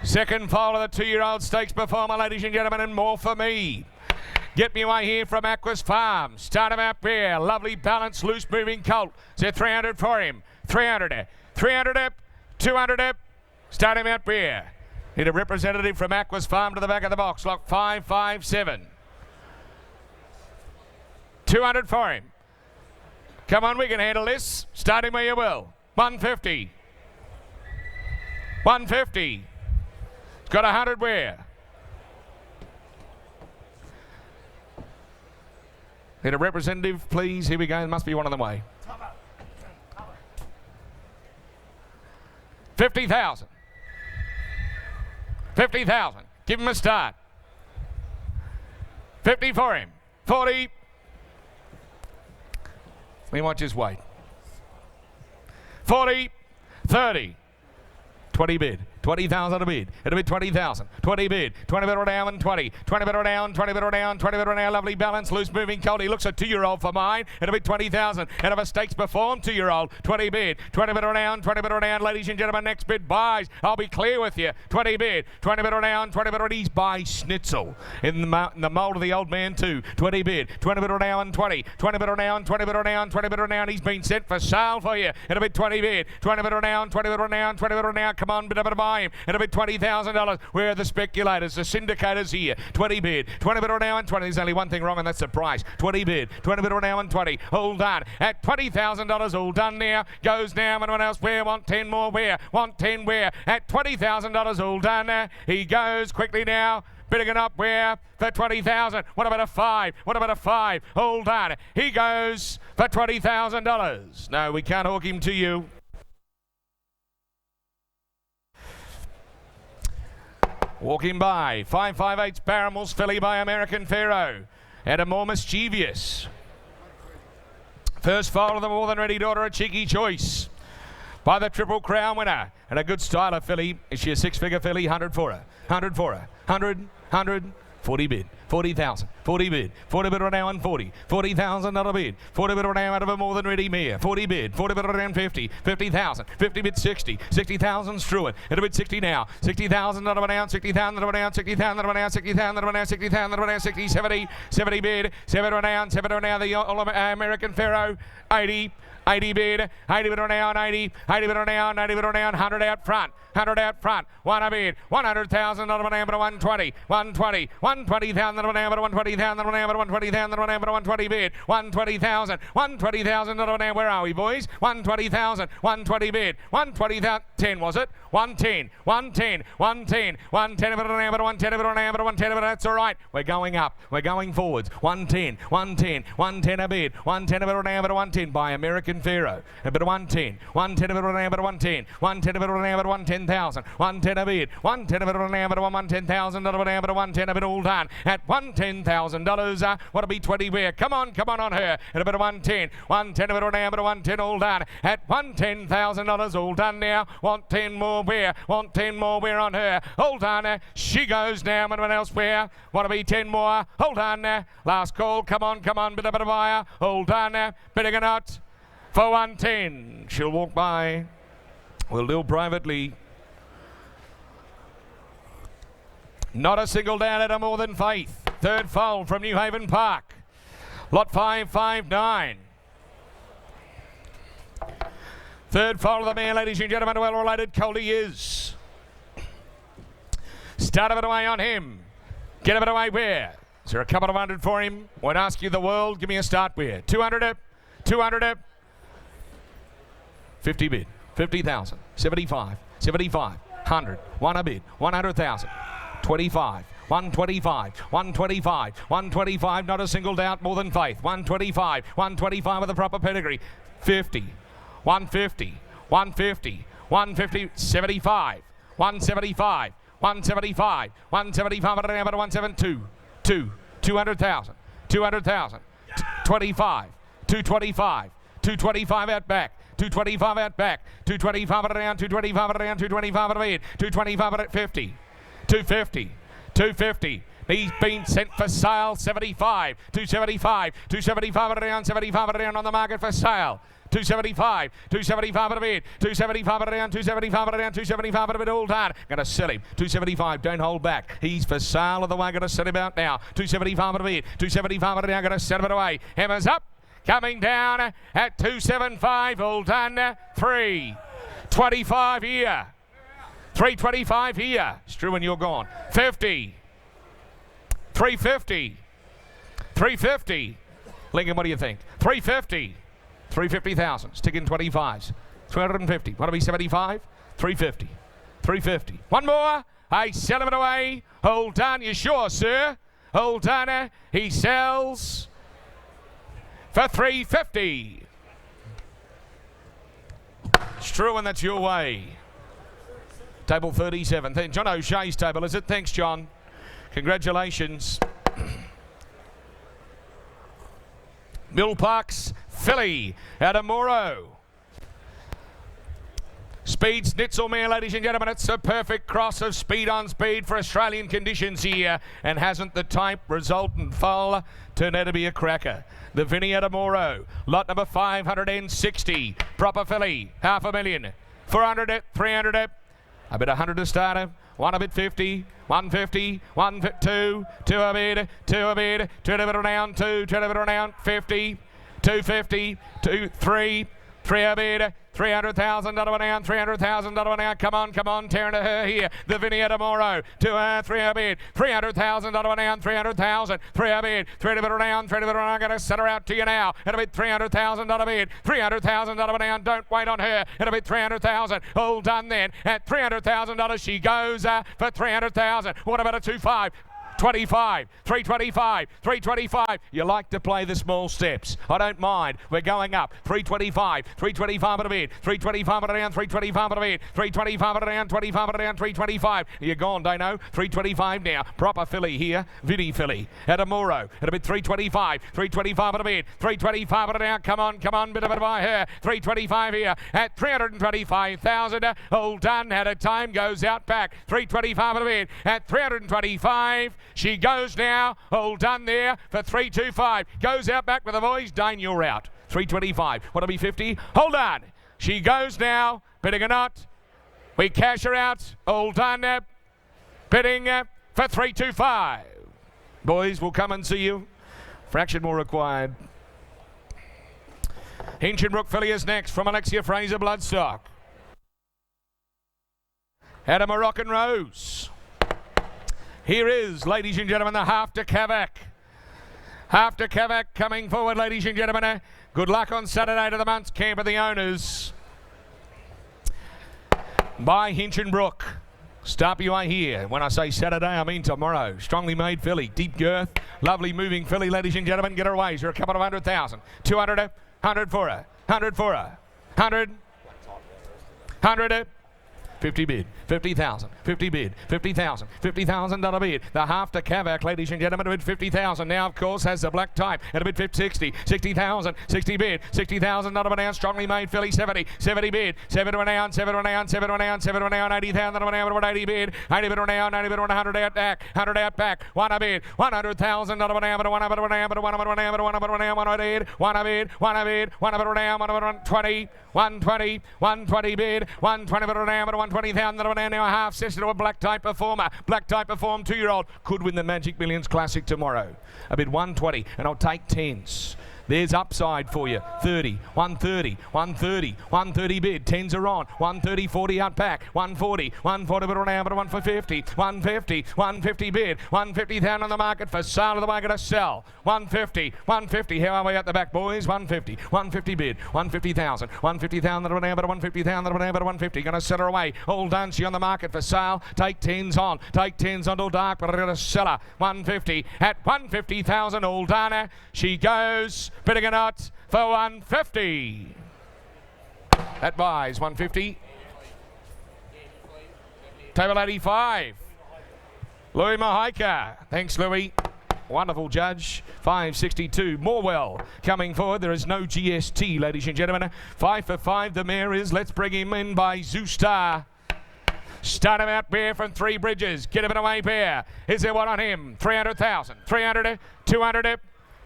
Second foal of the 2-year-old stakes performer, ladies and gentlemen, and More For Me. Get me away here from Aquas Farm. Start him out there. Lovely balance, loose moving colt. So 300 for him. 300, 300 up, 200 up. Start him out there. Need a representative from Aquas Farm to the back of the box. Lock 557. 200 for him. Come on, we can handle this. Start him where you will. 150. 150. It's got 100 where? Need a representative, please. Here we go. There must be one of them way. 50,000. 50,000. Give him a start. 50 for him. 40. We might just wait. 40, 30, 20 bid. 20,000 a bid. It'll be 20,000. 20 bid. 20 bid down and 20. 20 bid down. 20 bid down. 20 bid down. Lovely balance. Loose moving colt. He looks a 2-year-old for mine. It'll be 20,000. And of a stakes perform 2-year-old. 20 bid. 20 bid down. 20 bid down. Ladies and gentlemen, next bid buys. I'll be clear with you. 20 bid. 20 bid down. 20 bid. He's by Schnitzel in the mould of the old man too. 20 bid. 20 bid down. 20. 20 bid down. 20 bid down. 20 bid down. He's been sent for sale for you. It'll be 20 bid. 20 bid down. 20 bid down. 20 bid down. Come on, bid to buy him. It'll be $20,000. Where are the speculators, the syndicators here? 20 bid, 20 bid now and 20. There's only one thing wrong, and that's the price. 20 bid, 20 bid now and 20. All done at $20,000. All done now. Goes now. Anyone else where? Want 10 more where? Want 10 where? At $20,000. All done. He goes quickly now. Bidding it up where? For 20,000. What about a 5? What about a 5? Hold on. He goes for $20,000. No, we can't hawk him to you. Walking by, 558's Barramal's filly by American Pharaoh. And a more mischievous. First foal of the More Than Ready Daughter, a cheeky choice. By the Triple Crown winner. And a good styler filly. Is she a 6-figure filly? 100 for her. 100 for her. 100. 40 bid. 40,000. 40 bid. 40 bid now and 40. $40,000 bid. 40 bid now out of a More Than Ready mare. 40 bid. 40 bid around 50. 50,000. 50 bid 60. 60,000 Struan. It'll bid 60 now. 60,000 down. 60,000 down. 60,000 down. 60,000 down. 60,000 down. 60, 70. 70 bid. 70 down. 70 down. The American Pharaoh. 80. 80 bid, 80 bid down, 80 bid down, 80 bid down, 100 out front, 100 out front, 1 a bid, $100,000 on number 120, 120, 120,000 on number 120,000 on number 120,000 on number 120 bid, 120,000, 120,000 on number, where are we boys? 120,000, 120 bid, 120,000, 10 was it? 110, 110, 110, 110 of it on number 110 of it on number 110 of it, that's all right. We're going up, we're going forwards, 110, 110, 110 a bid, 110 of it on number 110 by American Pharaoh. A bit of 110. 110 of it on number 110. 110 of it on number 110,000. 110 a bid. 110 of it on number 110,000. Of it number 110 of it all done at $110,000. What'll be 20 where? Come on on her. And a bit of 110. 110 of it on number 110 all done at $110,000. All done now. Want 10 more where? Want 10 more where on her? Hold on. She goes now. Anyone else where? What'll be 10 more? Hold on. Last call. Come on. Bit of a buyer. Hold on. Bidding a nut. For 110, she'll walk by. We'll deal privately. Not a single down at a More Than Faith. Third foal from New Haven Park. Lot 559. Third foal of the mare, ladies and gentlemen, well related Coldy is. Start of it away on him. Get of it away where? Is there a couple of 100 for him? Won't ask you the world. Give me a start where? 200 up. 200 up. 50 bid, 50,000, 75, 100, 1 a bid, 100,000, 25, 125, 125, 125, not a single doubt, More Than Faith, 125, 125 with a proper pedigree, 50, 150, 150, 150, 75, 175, 175, 175 at number 172, 200,000, 200,000, 25, 225, 225 out back. 225 out back, 225 around, 225 around, 225 at mid, 225 at 50, 250, 250. He's been sent for sale, 75, 275, 275 around, 75 around on the market for sale. 275, 275 at a bid, 275 at around, 275 at around, 275 at a bid, all done. Gonna sell him, 275, don't hold back. He's for sale of the way, gonna set him out now. 275 at a bid, 275 at around, gonna set him away. Hammers up. Coming down at 275, all done. 325 here. 325 here. Struan, you're gone. 50. 350. 350. Lincoln, what do you think? 350. 350,000. Stick in 25s. 350. What'll be 75? 350. 350. One more. I sell him it away. Hold done. You sure, sir? Hold done. He sells for 350. Struan, that's your way. Table 37. John O'Shea's table, is it? Thanks, John. Congratulations. Mill Parks, filly out of Moro. Speed Schnitzelmere, ladies and gentlemen. It's a perfect cross of speed on speed for Australian conditions here, and hasn't the type, result and foal turned out to be a cracker. The Vinny out of Moro, lot number 560, proper filly, $500,000, 400, 300, a bit 100 to start him. One a bit 50, 150, 152, two a bid, two a bid, two a bit around, two a bit around, 50, 250, 2, 3, 3 a bid, $300,000 an hour, $300,000 an hour. Come on, tearing to her here. The Vinny at Amoro to her, 3 a bid, $300,000 an hour, 300,000, 3 a bid, 3 a bit around, 3 a bit around. I'm going to set her out to you now. At a bid, $300,000 bid, $300,000 an hour. Don't wait on her. At a bid, $300,000. All done then. At $300,000, she goes for $300,000. What about a 2.5? 25, 325, 325. You like to play the small steps. I don't mind. We're going up. 325, 325 at a bid, 325 at a down, 325 at a bid, 325 at a down, 25 at a down, 325. You're gone, Dano. 325 now. Proper filly here. Vinny filly. At a Moro. At a bid, 325, 325 at a bid, 325 at a down. Come on. Bit of it by her. 325 here at 325,000. All done. At a time goes out back. 325 at a bid at 325. She goes now, all done there for 325. Goes out back with the boys. Dane, you're out. 325. What'll be 50? Hold on. She goes now, bidding or not. We cash her out. All done. Bidding for 325. Boys, we'll come and see you. Fraction more required. Hinchinbrook filly is next from Alexia Fraser Bloodstock. Out of Moroccan Rose. Here is, ladies and gentlemen, the Half to Kavak. Half to Kavak coming forward, ladies and gentlemen. Good luck on Saturday to the month's camp of the owners. By Hinchinbrook. Stop you I hear. When I say Saturday, I mean tomorrow. Strongly made filly, deep girth, lovely moving filly, ladies and gentlemen. Get her away. You're a couple of 100,000. 200, 100 for her. 100 for her. 100. 100. 50 bid, 50,000, 50 bid, 50,000, $50,000 bid. The Half to Kavak, ladies and gentlemen, a bid 50,000. Now, of course, has the black type at a bid 60, 60,000, 60 bid, $60,000 an ounce. Strongly made filly, 70 bid, 7 to an ounce, 7 to an ounce, 7 to an ounce, 7 to an ounce, 80,000 an ounce, 80 bid, 80 bid an ounce, 90 bid, 100 out back, 100 out back, 1 a bid, $100,000 an ounce, 1 a bid, 1 a bid, 1 a bid, 1 a bid, 1 a bid, 1 a bid, 1 a bid, 1 a bid, 1 a bid, 1 a bid, 1 a bid, 20, 120, 120 bid, 120 bid, 120,000 an ounce. Now a half session to a black type performer. Black type perform 2-year-old. Could win the Magic Millions Classic tomorrow. A bid 120, and I'll take 10s. There's upside for you. 30, 130, 130, 130 bid. 10s are on. 130, 40 out back. 140, 140 bid around, but 150, 150, 150 bid. 150,000 on the market for sale of the market to sell. 150, 150. How are we at the back, boys? 150, 150 bid. 150,000, 150,000 around, but 150,000 around, but 150. Going to set her away. All done. She on the market for sale. Take 10s on. Take 10s on till dark, but I'm going to sell her. 150 at 150,000. All done. She goes. Bidding or not for 150. That buys 150. Table 85. Louis Mahaika. Thanks, Louis. Wonderful judge. 562. Morwell coming forward. There is no GST, ladies and gentlemen. 5 for 5. The mare is. Let's bring him in by Zoostar. Start him out, Bear, from Three Bridges. Get him in away, Bear. Is there one on him? 300,000. 300, 200,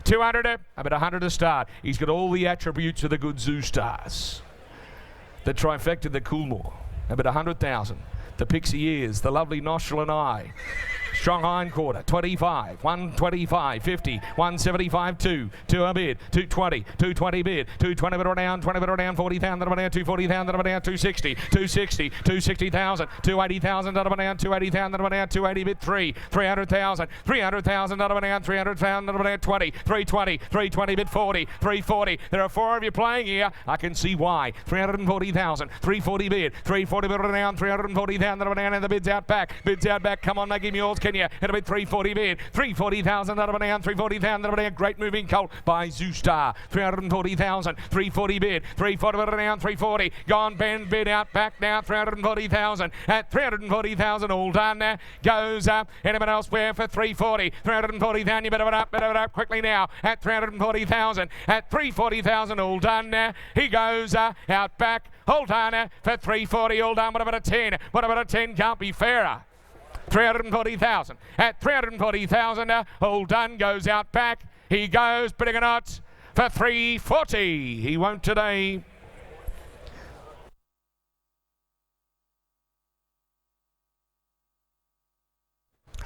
200, about 100 to start. He's got all the attributes of the good Zoo Stars. The trifecta, the Coolmore, about 100,000. The pixie ears, the lovely nostril and eye. Strong hindquarter, 25, 125, 50, 175, 2 a bid, 220, 220 bid, 220 bid down, 20 bid down, 40,000 down, 240,000 down, 260, 260, 260,000, 280,000 down, 280,000 down, 280 bid, 300,000, 300,000 down, 300,000 down, 20, 320, 320 bid, 40, 340. There are 4 of you playing here. I can see why. 340,000, 340 bid, 340 bid down, 340,000 down, and the bids out back. Bids out back. Come on, make him yours. Mules, Kenya. It'll be 340 bid. 340,000 out of an hour. 340,000 out of an hour. Great moving colt by Zoostar. 340,000. 340 bid. 340 out of an hour. 340. Gone bend bid out back now. 340,000. At 340,000 all done. Goes up. Anyone elsewhere for 340. 340,000. You better it up quickly now. At 340,000. At 340,000 all done. He goes out back. Hold on for 340 all done. What about a 10? What about a 10? Can't be fairer. 340,000. At 340,000 all done. Goes out back. He goes, bidding a knot for 340. He won't today.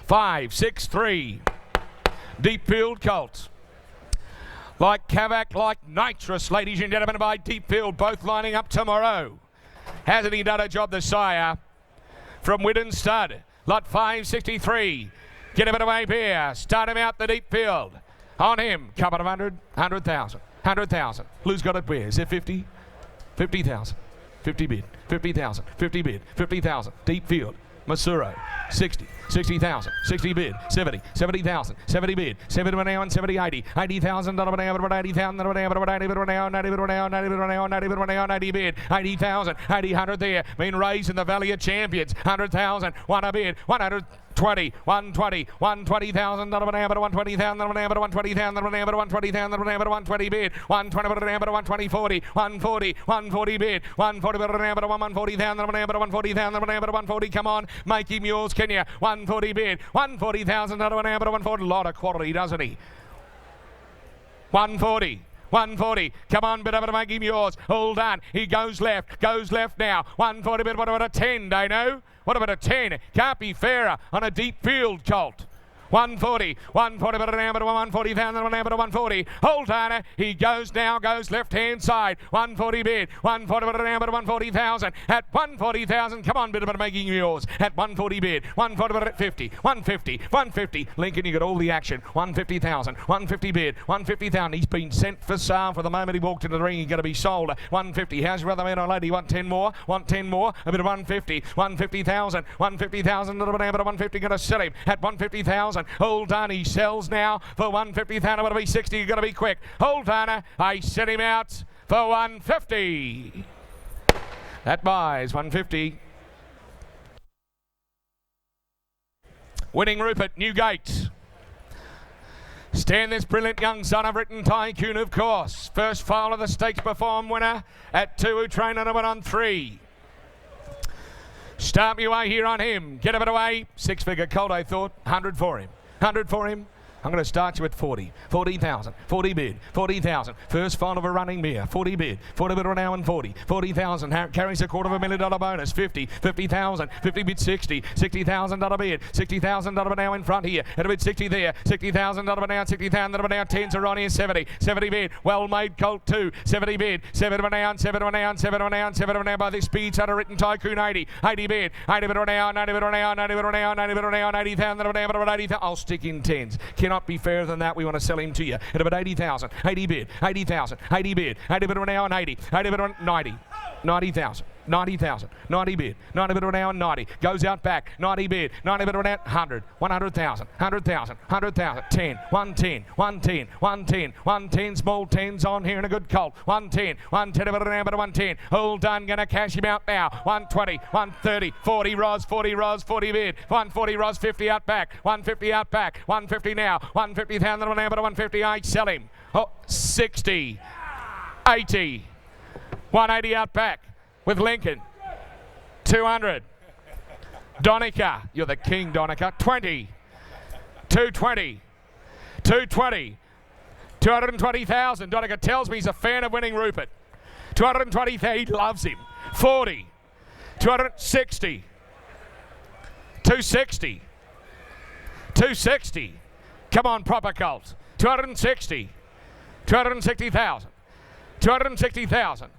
Five, 6, 3. Deep Field Colt. Like Kavak, like Nitrous, ladies and gentlemen, by Deep Field, both lining up tomorrow. Hasn't he done a job, the sire? From Widden Stud, lot 563. Get him away here. Start him out the Deep Field. On him, couple of 100,000. 100,000. Lou's got it where? Is it 50? 50,000. 50 bid. 50,000. 50 bid. 50,000. Deep Field. Masuro, 60, 60,000, 60 bid, 70, 70,000, 70 bid, 70 an hour and 70, 80, 80,000 an hour, 80,000 an hour, 90 bid an hour, 90 bid an hour, 90 bid an hour, 90 bid an hour, 90 bid, 80,000, 80, 100 there, been raised in the Valley of Champions, 100,000, one a bid, 120, 120, 120,000 an hour, 120,000 an hour, 120,000 an hour, 120,000 an hour, 120 bid, 120 bid an hour, 120, 40, 140, 140 bid, 140 bid an hour, 140,000 an hour, 140,000 an hour, 140, come on, make him yours, Kenya, 140 bid, 140,000 an hour, 140, a lot of quality, doesn't he? 140. 140. Come on, bit of it to make him yours. Hold on. He goes left now. 140 bid. What about a 10, Dano? What about a 10? Can't be fairer on a Deep Field Colt. 140, 140 bid an hour, 140,000 an hour, 140. Hold on, he goes now, goes left hand side. 140 bid, 140 bid an hour, 140,000. At 140,000, come on, bit about making yours. At 140 bid, 140 bid at 50, 150, 150. Lincoln, you got all the action. 150,000, 150 bid, 150,000. He's been sent for sale for the moment he walked into the ring. He's going to be sold. 150. How's your other man or lady? Want 10 more? Want 10 more? A bit of 150, 150,000, 150,000 at 150. Going to sell him at 150,000. Hold on, he sells now for 150,000. What to be 60? You've got to be quick. Hold on, I set him out for 150. That buys 150. Winning Rupert, Newgate. Stand this brilliant young son of Written Tycoon, of course. First file of the stakes perform winner at 2, who trained on 1 on 3. Start me away here on him. Get a bit away. 6-figure colt, I thought. 100 for him. 100 for him. I'm going to start you at 40. 40,000. 40 bid. 40,000. First file of a running mare. 40 bid. 40 bid an hour and 40. 40,000. Carries a $250,000 bonus. 50. 50,000. 50 bid 60. $60,000 bid. 60,000 an hour in front here. At a bid 60 there. 60,000 an hour. 60,000 an hour. 10s are on here. 70. 70 bid. Well made colt 2. 70 bid. 7 an hour. 7 an hour. 7 an hour. 7 an hour by this speed. Sutter Written Tycoon 80. 80 bid. 80 bid an hour. 90 bid an hour. 90 bid an hour. 90 bid an hour. 90,000 an hour. 80,000. I'll stick in 10s. Cannot be fairer than that. We want to sell him to you at about 80,000. 80 bid. 80,000. 80 bid. 80 bid an hour and 80. 80 bid an 90. 90,000. 90,000. 90 bid. 90 bid an hour and 90. Goes out back. 90 bid. 90 bid an hour. 100. 100,000. 100,000. 100,000. 10. 110. 110. 110. 110. Small 10s on here in a good colt. 110. 110 bid an hour, but 110. All done. Gonna cash him out now. 120. 130. 40 Ros. 40 Ros. 40 bid. 140 Ros. 50 out back. 150 out back. 150 now. 150,000 an hour, but 150. I sell him. Oh, 60. 80. 180 out back with Lincoln. 200. Donica, you're the king, Donica. 20. 220. 220. 220,000. Donica tells me he's a fan of Winning Rupert. 220,000. He loves him. 40. 260. 260. 260. Come on, proper colt. 260. 260,000. 260,000.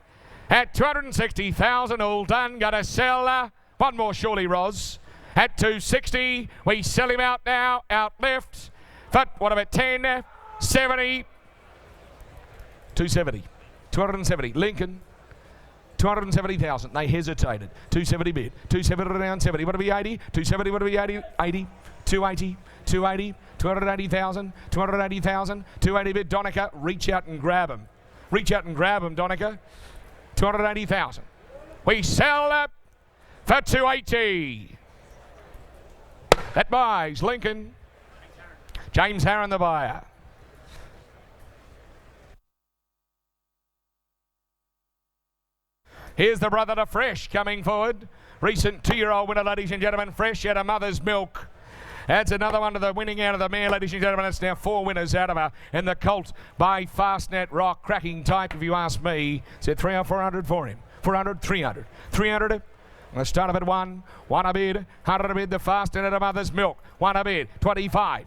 At 260,000, all done. Gonna sell one more surely, Ros. At 260, we sell him out now. Out left. But what about 10? 70. 270. 270. Lincoln. 270,000. They hesitated. 270 bid. 270 around 70. What do we 80? 270. What do we 80? 80. 280, 280, 280,000, 280,000, 280 bid. Donica, reach out and grab him. Reach out and grab him, Donica. 280,000. We sell for 280. That buys Lincoln. James Harron, the buyer. Here's the brother to Fresh coming forward. Recent 2-year-old winner, ladies and gentlemen. Fresh out of Mother's Milk. Adds another one to the winning out of the mare, ladies and gentlemen. It's now 4 winners out of her in the colt by Fastnet Rock. Cracking type, if you ask me. Said 300 or 400 for him. 400, 300. 300. Let's start up at 1. 1 a bid. 100 a bid. The Fastnet out of Mother's Milk. 1 a bid. 25.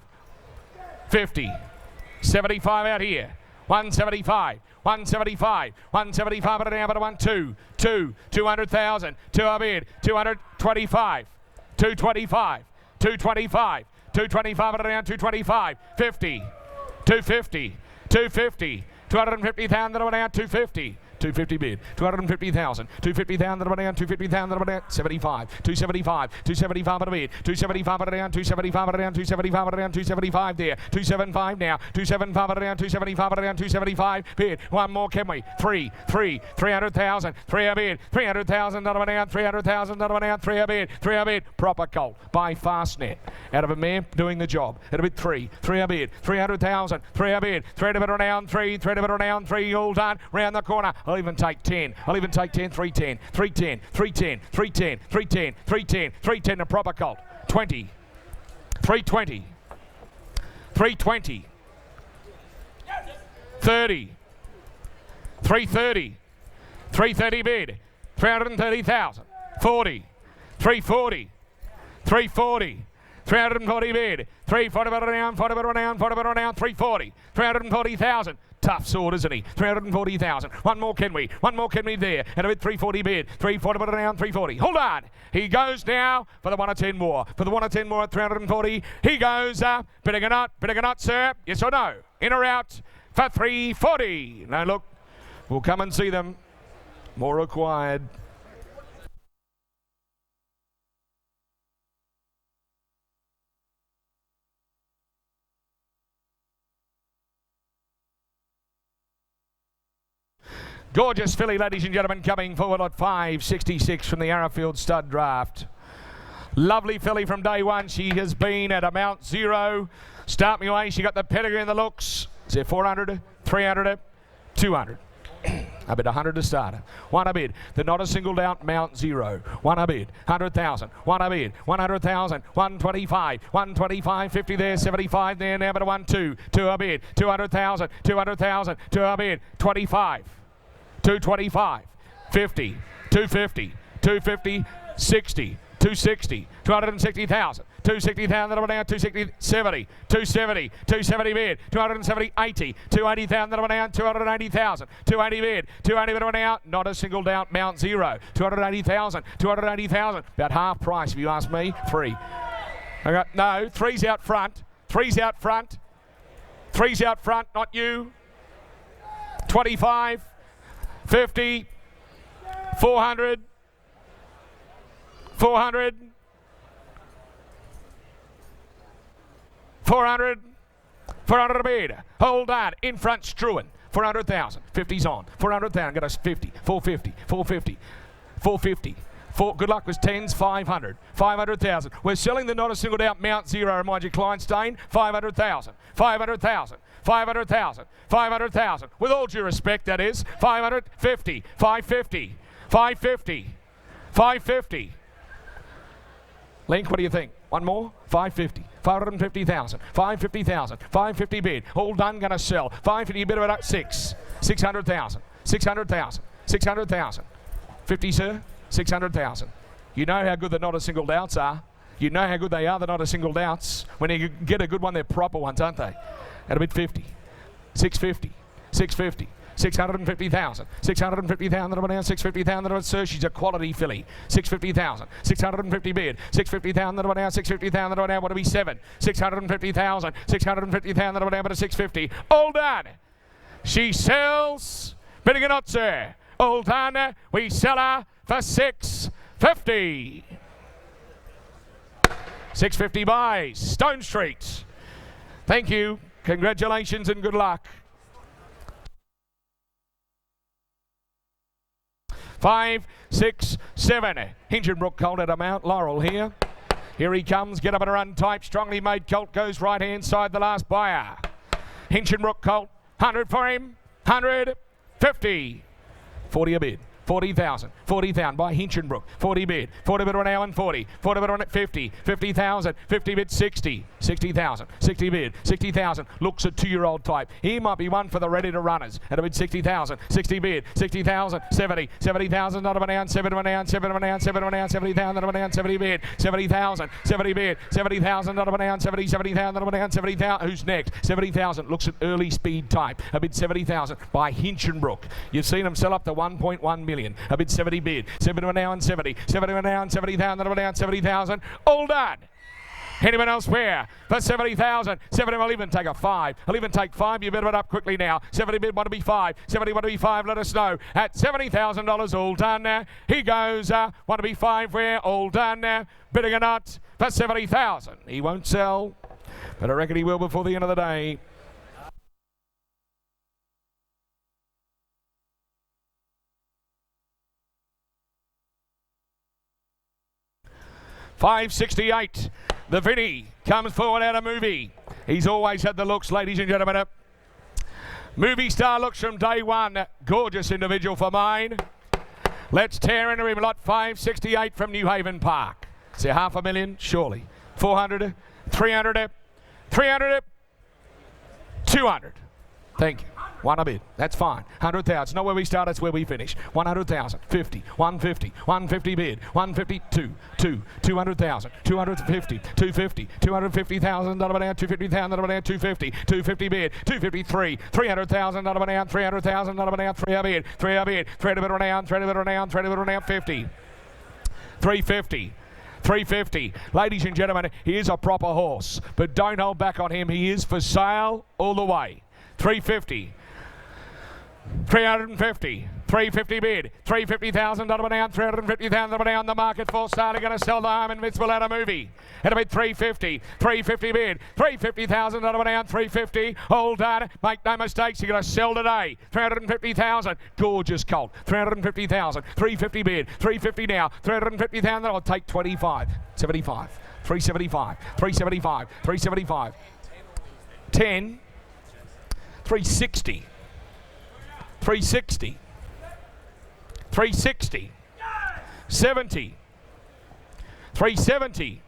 50. 75 out here. 175. 175. 175 at an hour, but a 1, 2. 200,000. 2 a bid. 225. 225. 225. 225 at around 225. 50. 250. 250. 250,000 at around 250. 250 bid. 250,000. 250,000 at around 250,000 at around 75. 275. 275 at a bid. 275 at around 275 at around 275 at around 275 there. 275 now. 275 at around 275 at around 275 bid. One more, can we? 300,000. 3 a bid. 300,000 at around 300,000 at around 3 a bid. 3 a bid. Proper colt by Fastnet. Out of a mare doing the job. At a bid 3 a bid. 300,000. 3 a bid. 3 to bid around 3. 3 to bid around 3. All done. Round the corner. I'll even take 10. I'll even take 10. 310. 310. 310. 310. 310. 310. 310. A proper colt. 20. 320. 320. 30. 330. 330 bid. 330,000. 40. 340. 340. 340 bid. 340 bid around. 40 bid around. 40 bid around. 340. 340,000. Tough sword, isn't he? 340,000. One more, can we? One more, can we there? And a bit 340 bid. 340 bid around 340. Hold on. He goes now for the 1 or 10 more. For the 1 or 10 more at 340. He goes bidding or not, sir? Yes or no? In or out for 340. Now look, we'll come and see them. More required. Gorgeous filly, ladies and gentlemen, coming forward at 5.66 from the Arrowfield Stud Draft. Lovely filly from day one. She has been at a Mount Zero. Start me away. She got the pedigree and the looks. Is there 400, 300, 200? A bid 100 to start her. 1 a bid. The not a singled out Mount Zero. 1 a bid. 100,000. 1 a bid. 100,000. 125. 125. 50 there. 75 there. Now but a 1, 2. 2 a bid. 200,000. 200,000. 2 a bid. 25. 225, 50, 250, 250, 60, 260, 260,000, 260,000 that are down, 260, 70, 270, 270 bid, 270, 80, 280,000 that are down, 280,000, 280 bid, 280 that are down, not a single doubt, Mount Zero, 280,000, 280,000, about half price if you ask me, 3. I got, no, 3's out front, 3's out front, 3's out front, not you, 25, 50, 400, 400, 400, 400 a bid. Hold on. In front, Struan. 400,000. 50's on. 400,000. Got us 50. 450. 450. 450. Good luck was 10s, 500. 500,000. We're selling the not a singled out Mount Zero, mind you, Kleinstein. 500,000. 500,000. 500,000. 500,000. With all due respect, that is. 550. 550. 550. 550. Link, what do you think? One more? 550. 550,000. 550,000. 550 bid. All done, gonna sell. 550 bid about 6. 600,000. 600,000. 600,000. 50, sir? 600,000. You know how good the not a singled outs are. You know how good they are, the not a singled outs. When you get a good one, they're proper ones, aren't they? At a bid 50. 650. 650. 650,000. 650,000 that are down. 650,000 that are sir. She's a quality filly. 650,000. 650 bid. 650,000 that are down. 650,000 that are down. What to be 7? 650,000. 650,000 that are down. But a 650. All done. She sells. Bidding or not, sir? All done. We sell her for 650. 650 by Stone Street. Thank you. Congratulations and good luck. 5, 6, 7. Hinchinbrook colt at a Mount Laurel here. Here he comes. Get up and run type. Strongly made colt goes right hand side the last buyer. Hinchinbrook colt. 100 for him. 150. 40 a bid. 40,000. 40,000 by Hinchinbrook. 40 bid. 40 bid on Allen 40. 40 bid on at 50. 50,000. 50 bid 60. 60,000. 60 bid. 60,000. Looks a 2-year-old type. He might be one for the ready to runners. At a bid 60,000. 60 bid. 60,000. 70. 70,000. Not a down. 7 down. 7 down. 7 down. 70,000. Not a down. 70 bid. 70,000. 70 bid. 70,000. Not a down. 70. 70,000. Not a down. 70,000. Who's next? 70,000. Looks an early speed type. A bid 70,000 by Hinchinbrook. You've seen him sell up to 1.1 million. A bid 70 bid. 70 now and 70. 70 now and 70,000. Not a down. 70,000. All done. Anyone else where? For 70,000. 70, I'll even take a 5. I'll even take 5. You better it up quickly now. 70 bid, want to be 5. 70, want to be 5. Let us know. At $70,000, all done. He goes, want to be 5 where? All done. Bidding or not for 70,000. He won't sell, but I reckon he will before the end of the day. $568. The Vinny comes forward out of movie. He's always had the looks, ladies and gentlemen. Movie star looks from day one. Gorgeous individual for mine. Let's tear into him. Lot 568 from New Haven Park. Say $500,000? Surely. 400, 300, 300, 200. Thank you. One a bid. That's fine. 100,000. It's not where we start, it's where we finish. 100,000. 50. 150. 150 bid. 152. 200,000. 250. 250. 250,000. Not about down. 250,000. Not about down. 250. 250 bid. 253. 300,000. Not about down. 300,000. Not about down. 3 a bid. 3 a bid. 3 a bid on down. 3 a bid on down. 3 a bid on down. 50. 350. 350. Ladies and gentlemen, he is a proper horse, but don't hold back on him. He is for sale all the way. 350. 350. 350 bid. 350,000 down. 350,000 down. The market for starting going to sell the home invincible out of movie. It'll be 350. 350 bid. 350,000 down. 350. Hold on. Make no mistakes. You're going to sell today. 350,000. Gorgeous colt. 350,000. 350 bid. 350 now. 350,000. I'll take 25. 75. 375. 375. 375. 10. 360. 360. 360. 70. 370.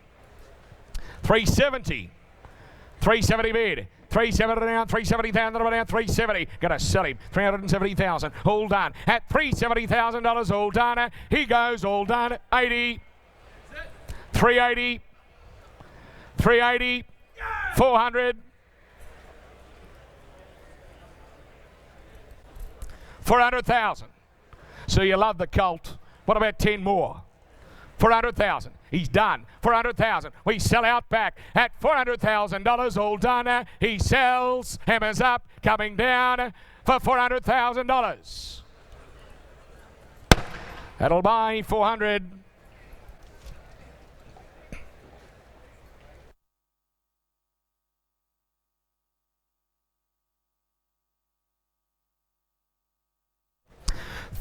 370. 370 bid. 370 down, 370,000 down, 370. Gonna sell him. 370,000. All done. At $370,000, all done. He goes, all done. 80. 380. 380. 400. 400,000. So you love the colt. What about 10 more? 400,000. He's done. 400,000. We sell out back at $400,000. All done. He sells. Hammers up. Coming down for $400,000. That'll buy 400.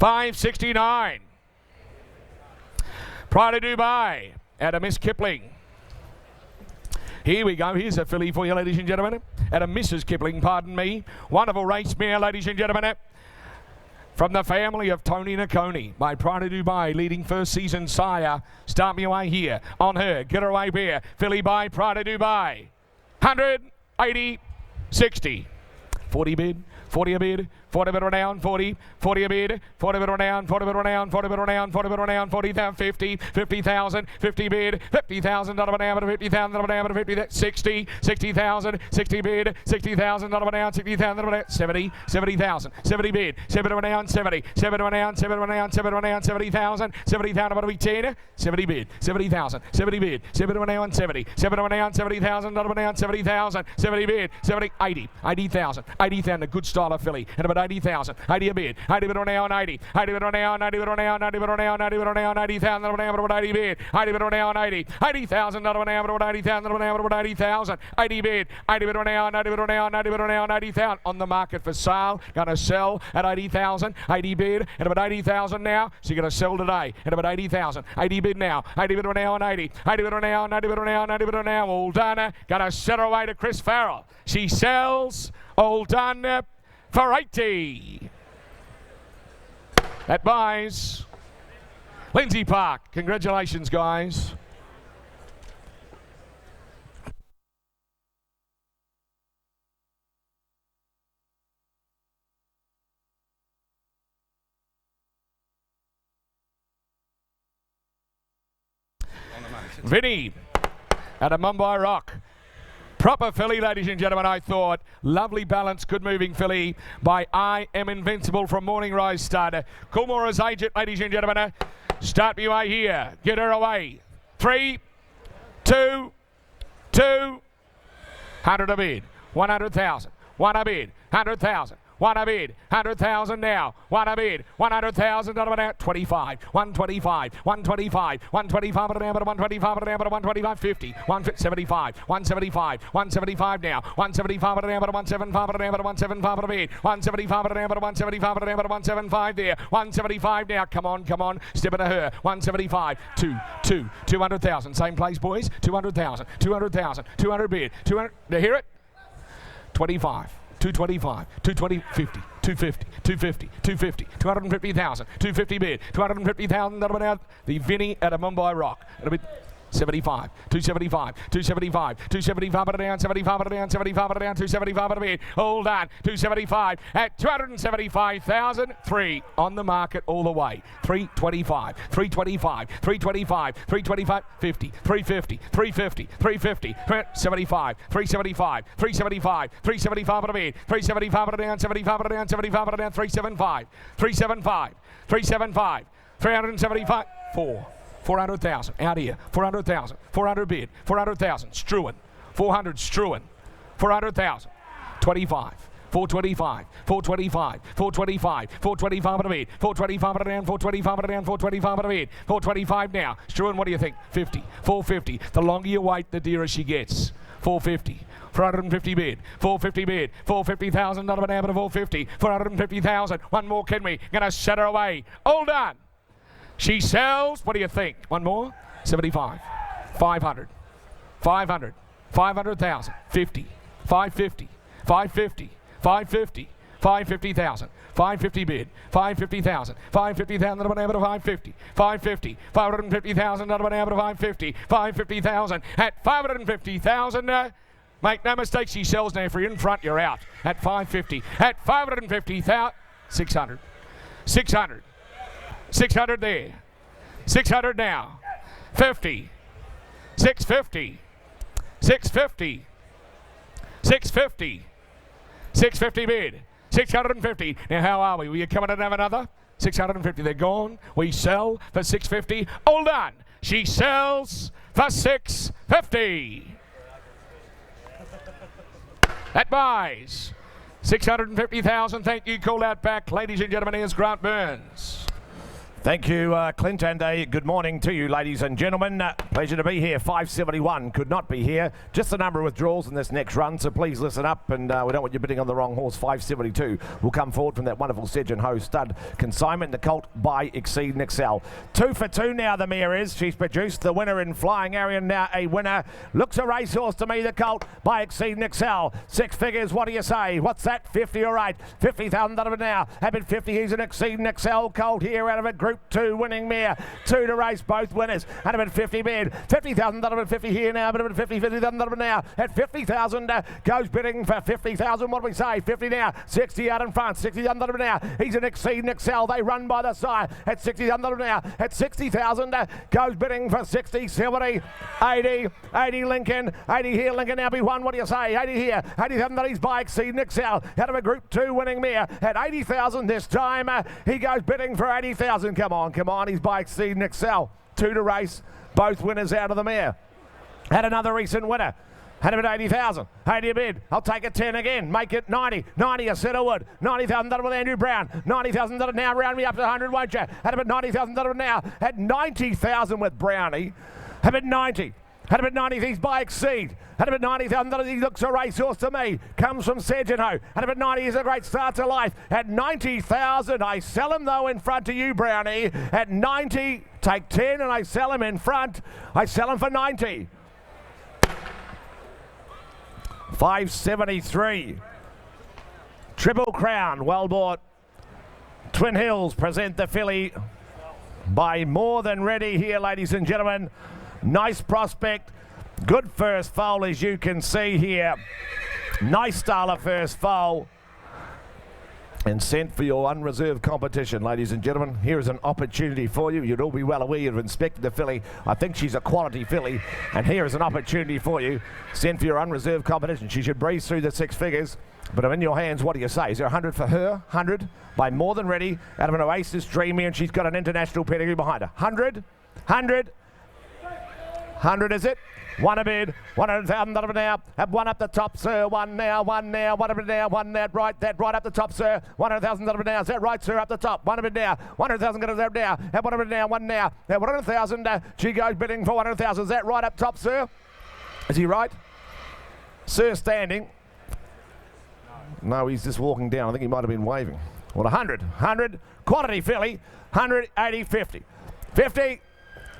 $569. Pride of Dubai at a Miss Kipling. Here we go. Here's a filly for you, ladies and gentlemen. At a Mrs. Kipling, pardon me. Wonderful race mare, ladies and gentlemen. From the family of Tony Nakoni by Pride of Dubai, leading first season sire. Start me away here on her. Get her away here. Filly by Pride of Dubai. 180, 60. 40 bid. 40 a bid, 40 bid down, 40, 40 a bid, 40 bid down, 40 bid down, 40 bid down, 40 bid down, 40,000, 50, 50,000, 50 bid, 50,000 down, 50,000 down, 50, 60, 60,000, 60 bid, 60,000 down, 60,000 down, 70, 70,000, 70 bid, 70 down, 70, 70 down, 70 down, 70 down, 70,000, 70,000 about to be 10, 70 bid, 70,000, 70 bid, 70 down, 70, 70 down, 70,000 down, 70,000, 70 bid, 70, 80,000, 80,000, a good style of filly, and about about 80,000. 80 a bid. 80 bid on now on 80. 80 bid on now on 80 bid on now on 80 bid on now on 80 bid on now on 80,000. About 80 bid. 80 bid on now on 80. 80,000. About now on 80,000. About now on 80,000. 80 bid. 80 bid on now on 80 bid on now on 80 bid on now on 80,000. On the market for sale. Going to sell at 80,000. 80 bid. And about 80,000 now. So you're going to sell today at about 80,000. 80 bid now. 80 bid on now on 80. 80 bid on now on 80 bid on now on 80 bid on now. All done. Going to set her away to Chris Farrell. She sells. All done for 80. That buys Lindsay Park. Congratulations, guys. Vinny at a Mumbai Rock. Proper filly, ladies and gentlemen, I thought. Lovely balance, good moving filly by I Am Invincible from Morning Rise starter. Coolmora's agent, ladies and gentlemen. Start me away here. Get her away. 3, 2, 100 a bid. 100,000. 1 a bid. 100,000. 1 a bid, 100,000 now. 1 a bid, 100,000. 25, 125, 125, 125 at an amber, 125 at an amber, 125, 50, 175, 175, 175 now. 175 at an amber, 175 at an amber, 175 at a bid, 175 at an amber, 175 at an amber, 175 there. 175 now. Come on, step into her. 175, 200,000. Same place, boys. 200,000, 200,000, 200 bid, 200. Do you hear it? 25. 225, 220, 50, 250, 250, 250, 250,000, 250 bid, 250,000. The Vinny at a Mumbai Rock. It'll be 75, 275, 275, 275 at a down, 75 at a down, 75 at a down, 275 at a bid. Hold on, 275 at 275,000. 3 on the market all the way. 325, 325, 325, 325, 50, 350, 350, 350, 75, 375, 375, 375 at a bid, 375 at a down, 75 at a down, 75 at a down, 375, 375, 375, 375, 400,000 out here, 400,000, 400 bid, 400,000, Struan, 400 Struan, 400,000, 25, 425, 425, 425, 425 at a bid, 425 at a down, 425 at a down, 425 at a bid, 425 now. Struan, what do you think? 50, 450. The longer you wait, the dearer she gets. 450. 450 bid, 450 bid, 450,000, not about to 450, 450,000. One more, can we? Gonna set her away. All done. She sells, what do you think? One more? 75, 500, 500, 500,000, 50, 550, 550, 550, 550,000, 550 bid, 550,000, 550,000, not about 550, 550, 550,000, not about 550, 550,000 at 550,000. Make no mistake, she sells now. If you're in front, you're out. At 550, at 550,000, 600, 600. 600 there. 600 now. 50. 650. 650. 650. 650 bid. 650. Now how are we? Will you come in and have another? 650. They're gone. We sell for 650. All done. She sells for 650. That buys 650,000. Thank you. Call out back. Ladies and gentlemen, here's Grant Burns. Thank you, Clint, and a good morning to you, ladies and gentlemen. Pleasure to be here. 571 could not be here. Just a number of withdrawals in this next run, so please listen up, and we don't want you bidding on the wrong horse. 572 will come forward from that wonderful Sedge and Ho stud consignment. The colt by Exceed and Excel. 2 for 2 now, the mare is. She's produced the winner in Flying Arian, now a winner. Looks a racehorse to me, the colt by Exceed and Excel. 6 figures, what do you say? What's that? 50 or 8? 50,000 out of it now. Having 50, he's an Exceed and Excel colt here out of it. Group 2 winning mare. 2 to race, both winners. And about 50 bid. 50,000 out of it. 50 here now. But about 50,000 out of it now. At 50,000 goes bidding for 50,000. What do we say? 50 now. 60 out in front. 60,000 out of it now. He's an Exceed and Excel. They run by the side. At 60,000 out of it now. At 60,000 goes bidding for 60, 70, 80, 80 Lincoln. 80 here. Lincoln now be one. What do you say? 80 here. 80,000 that he's by Exceed and Excel. Out of a Group 2 winning mare. At 80,000 this time. He goes bidding for 80,000. Come on, he's by Exceed and Excel. 2 to race, both winners out of the mare. Had another recent winner. Had him at 80,000. 80 a bid. I'll take a 10 again. Make it 90. 90 a Cedarwood. 90,000 done with Andrew Brown. 90,000 done now. Round me up to 100, won't you? Had him at 90,000 done now. Had 90,000 with Brownie. Had him at 90. Had him at 90, he's by exceed. Had him at 90,000, he looks a racehorse to me. Comes from Sejanho. Had him at 90, he's a great start to life. At 90,000, I sell him though in front to you, Brownie. At 90, take 10 and I sell him in front. I sell him for 90. 573. Triple Crown, well bought. Twin Hills present the filly by More Than Ready here, ladies and gentlemen. Nice prospect, good first foal as you can see here. Nice style of first foal. And sent for your unreserved competition, ladies and gentlemen. Here is an opportunity for you. You'd all be well aware you've inspected the filly. I think she's a quality filly. And here is an opportunity for you. Sent for your unreserved competition. She should breeze through the 6 figures. But I'm in your hands. What do you say? Is there 100 for her? 100 by More Than Ready out of an Oasis Dreamy, and she's got an international pedigree behind her. 100, 100, 100 is it? One a bid, 100,000 now. Have one up the top, sir. One now, one now, one a bid now, one that right up the top, sir. 100,000 now. Is that right, sir? Up the top. One a bid now. 100,000 goes there now. Have one a bid now, one now. Have 100,000. She goes bidding for 100,000. Is that right up top, sir? Is he right? Sir standing. No, he's just walking down. I think he might have been waving. Well, 100. Quantity filly. 100, 80, 50. 50.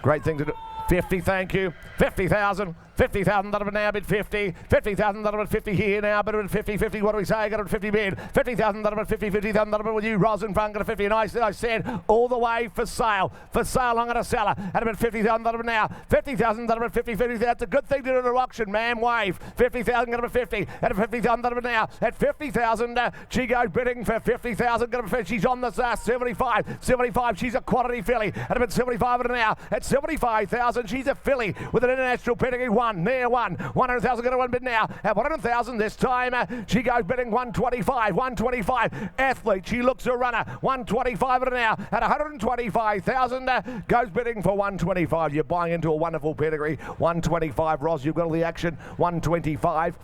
Great thing to do. 50, thank you. 50,000. 50,000 that have now bid 50. 50,000 that have bid 50 here now, but at 50, 50, what do we say? Got a 50 bid. 50,000 that have bid 50, 50,000 that have bid with you, Ros in front, got a 50, and I said all the way for sale. For sale, I'm going to sell her. At about 50,000 that have bid now. 50,000 that have bid 50, 50, that's a good thing to do at an auction, man, wave. 50,000 got a 50. At 50,000 that have bid now. At 50,000, she goes bidding for 50,000, got a 50. She's on the 75. 75, she's a quality filly. At about 75 now. At 75,000, she's a filly with an international pedigree. Near one. 100,000 got a one bid now. At 100,000 this time, she goes bidding 125. 125. Athlete, she looks a runner. 125 now. At 125,000, goes bidding for 125. You're buying into a wonderful pedigree. 125, Ros, you've got all the action. 125.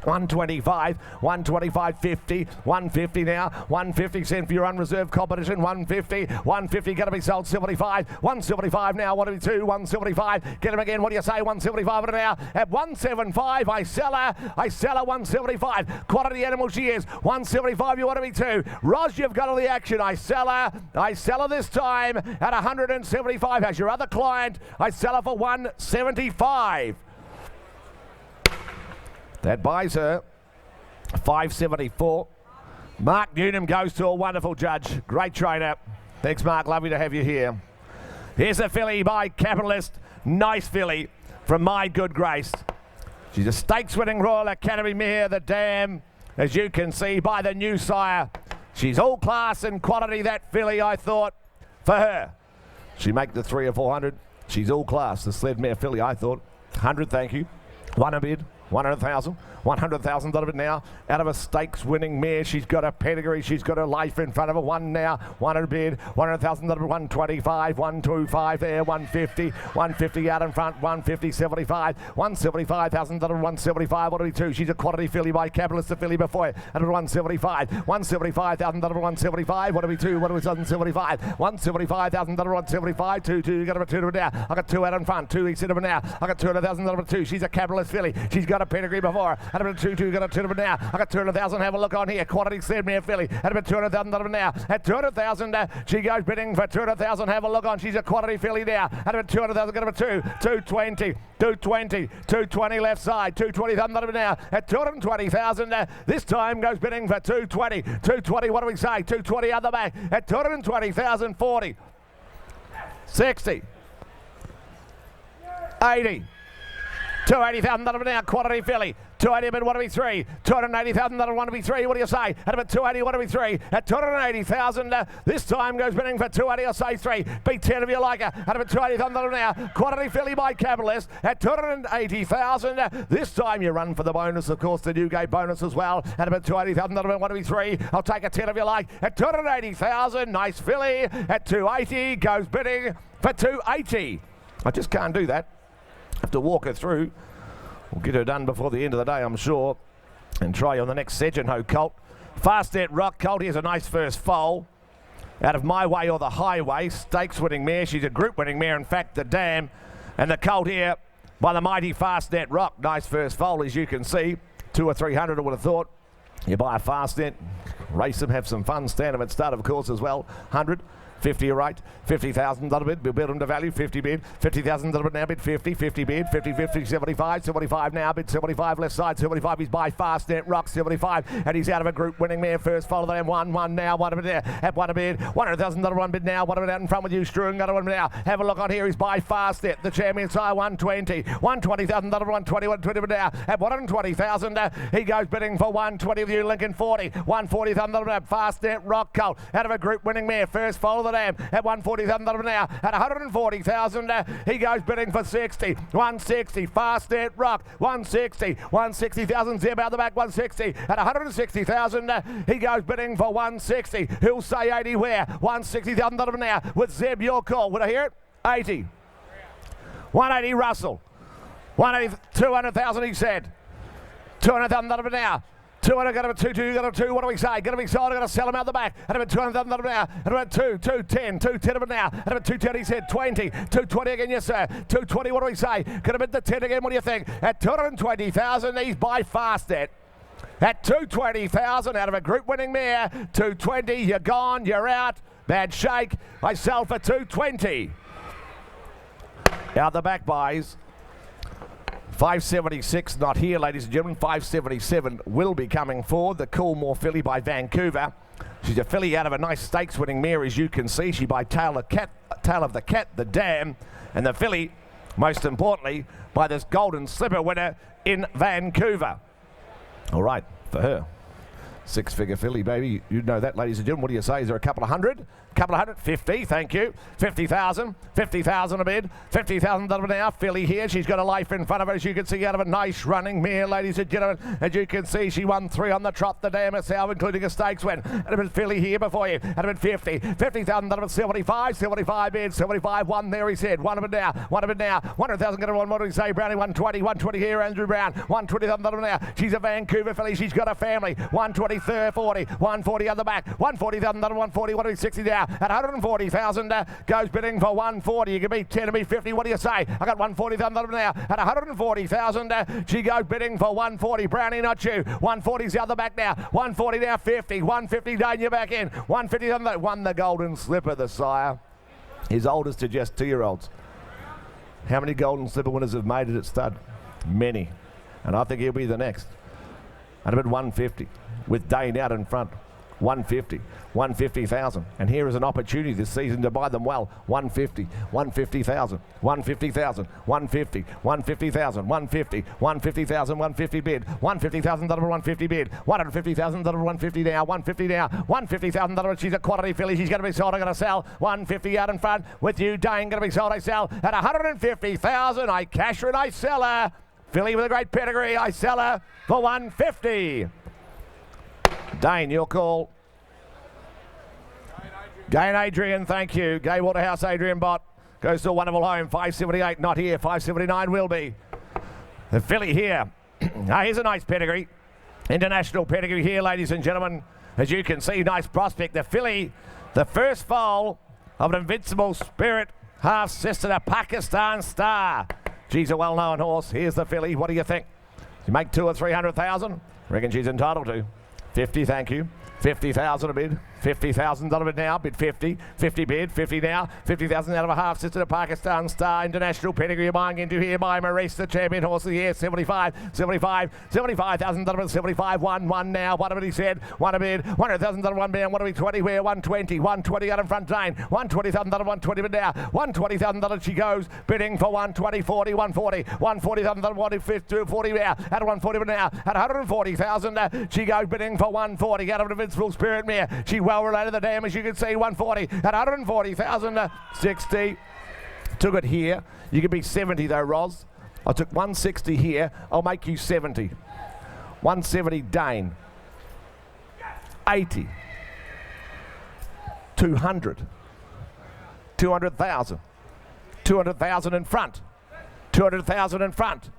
125, 125, 50, 150 now, 150 sent for your unreserved competition, 150, 150 going to be sold, 75, 175 now, 172, 175, get him again, what do you say, 175 now, at 175, I sell her, 175, quality animal she is, 175, you want to be two, Ros, you've got all the action, I sell her this time at 175, as your other client, I sell her for 175. That buys her 574. Mark Newnham goes to a wonderful judge. Great trainer. Thanks, Mark. Lovely to have you here. Here's a filly by Capitalist. Nice filly from My Good Grace. She's a stakes-winning Royal Academy mare, the Dam, as you can see by the new sire. She's all class and quality, that filly, I thought, for her. She make the 300 or 400. She's all class, the sled mare filly, I thought. 100, thank you. One a bid. 100,000. 100,000 out of it now. Out of a stakes winning mare. She's got a pedigree. She's got her life in front of her. One now. 100 bid. 100,000 out of it. 125. 125 there. 150. 150 out in front. 150. 75. 175,000 out of 175. What do we do? She's a quality filly by Capitalist. The filly before it. Out of 175. 175,000 out of 175. What do we do? What do we do? 175. 175,000 out of 175. 2. You got a 2 to it now. I got 2 out in front. 2 each of them now. I got 200,000 out of 2. She's a Capitalist filly. She's got a pedigree before. At about 2, got a 2 now. I got 200,000. Have a look on here. Quality sled mare filly. At about 200,000 now. At 200,000, she goes bidding for 200,000. Have a look on. She's a quality filly now. At about 200,000, got about 220, 220, 220 left side. 220,000 now. At 220,000, this time goes bidding for 220. 220. What do we say? 220 other back. At 220,000, 40, 60, 80. 280,000 now, quantity filly. 280 bid, what do we 3? 280,000 that'll want to be 3. What do you say? At about 280, what do we 3? At 280,000, this time goes bidding for 280. I'll say 3. Beat 10 if you like her. At about 280,000 now, quantity filly by Capitalist. At 280,000, this time you run for the bonus, of course, the Newgate bonus as well. At about 280,000, what do we 3? I'll take a 10 if you like. At 280,000, nice filly. At 280, goes bidding for 280. I just can't do that. Have to walk her through. We'll get her done before the end of the day, I'm sure. And try on the next Segenho colt. Fast at Rock Colt. Here's a nice first foal. Out of My Way or the Highway. Stakes winning mare. She's a group winning mare, in fact, the Dam. And the colt here by the mighty Fast Net Rock. Nice first foal, as you can see. 200 or 300, I would have thought. You buy a Fast Net, race them, have some fun. Stand them at start, of course, as well. 100. 50 right, 50,000 little bid, we'll build them to value, 50 bid, 50,000 little bid now bid, 50, 50 bid, 50, 50, 75, 75 now bid, 75 left side, 75, he's by Fast Net Rock, 75, and he's out of a group winning mare first, follow them, 1 now, 1 a bid there, at 1 a bid, 100,000 little 1 bid now, 1 a bid out in front with you, Struan, got a 1 bid now, have a look on here, he's by Fast Net, the champion side, 120, 120,000 little 120, 120 bid now, at 120,000, he goes bidding for 120 with you, Lincoln 40, 140,000 little Fast Net Rock Colt, out of a group winning mare, first follow the Dam, at 140,000 now, at 140,000, he goes bidding for 60, 160, Fast Net Rock, 160, 160,000, Zeb out the back, 160, at 160,000, he goes bidding for 160, who'll say 80 where, 160,000 now, with Zeb, your call, would I hear it? 80, 180 Russell, 180, 200,000 he said, 200,000 now, 200, got him at 2, got him at 2, what do we say? Get him excited, got to sell him out the back. At about 200,000 now, at about 210, 210 of it now, at about 210 he said 20, 220 again, yes sir, 220, what do we say? Get him at the 10 again, what do you think? At 220,000, he's by Fast Net. At 220,000 out of a group winning mare, 220, you're gone, you're out, bad shake, I sell for 220. Out the back buys. 576 not here, ladies and gentlemen. 577 will be coming forward. The Coolmore filly by Vancouver. She's a filly out of a nice stakes winning mare, as you can see. She by Tail of the Cat, the Dam. And the filly, most importantly, by this Golden Slipper winner in Vancouver. All right, for her. 6-figure filly, baby. You know that, ladies and gentlemen. What do you say? Is there a couple of hundred? Couple of hundred? 50, thank you. 50,000. 50,000 a bid. 50,000 now. Filly here. She's got a life in front of her, as you can see, out of a nice running mare, ladies and gentlemen. As you can see, she won 3 on the trot, the Dam herself, including a stakes win. And a bit filly here before you. And a bit 50. 50,000 75. 75 bid. 75. 1 there, he said. 1 of it now. 1 of it now. 100,000 got a 1. What do we say? Brownie 120. 120 here. Andrew Brown. 120,000 now. She's a Vancouver filly. She's got a family. 120. 40, 140 on the back, 140,000, 140, 160 now, at 140,000, goes bidding for 140, you can be 10 to be 50, what do you say? I got 140,000 now, at 140,000, she goes bidding for 140, Brownie not you, 140's the other back now, 140 now, 50, 150 down your back in, 150, won the Golden Slipper, the sire, his oldest to just 2-year-olds. How many Golden Slipper winners have made it at stud? Many, and I think he'll be the next, at about 150. With Dane out in front, 150, 150,000. And here is an opportunity this season to buy them well. 150, 150,000, 150,000, 150, 150,000, 150, 150,000, 150 bid, 150,000, 150 bid, 150,000, 150 now, 150 now, 150,000. She's a quality filly. She's going to be sold. I'm going to sell 150 out in front with you, Dane. Going to be sold. I sell at 150,000. I cash her and I sell her. Filly with a great pedigree. I sell her for 150. Dane, your call. Gain Adrian, thank you. Gay Waterhouse, Adrian Bott. Goes to a wonderful home. 578, not here. 579 will be. The filly here. Here's a nice pedigree. International pedigree here, ladies and gentlemen. As you can see, nice prospect. The filly, the first foal of an invincible spirit, half-sister to Pakistan Star. She's a well-known horse. Here's the filly. What do you think? You make 200,000 or 300,000? Reckon she's entitled to. 50, thank you. 50,000 a bid. 50,000 a bid now. Bid 50. 50 bid. 50 now. 50,000 out of a half sister to Pakistan Star. International pedigree you're buying into here by Maurice, the champion horse of the year. 75. 75. 75,000 a bid. 75. 1 now. What a bid he said. 1 a bid. 100,000 1 bid. What are we 20 where? 120. 120 out in front Dane. 120,000 120 bid now. 120,000 she goes. Bidding for 120. 40. 140. 140,000 140 now. At 140 bid now. At 140,000 she goes bidding for 140. Out of an invincible spirit mare. She well related the Dam, as you can see. 140 at 140,000. 60. Took it here. You can be 70 though, Roz. I took 160 here. I'll make you 70. 170 Dane. 80. 200. 200,000. 200,000 in front. 200,000 in front.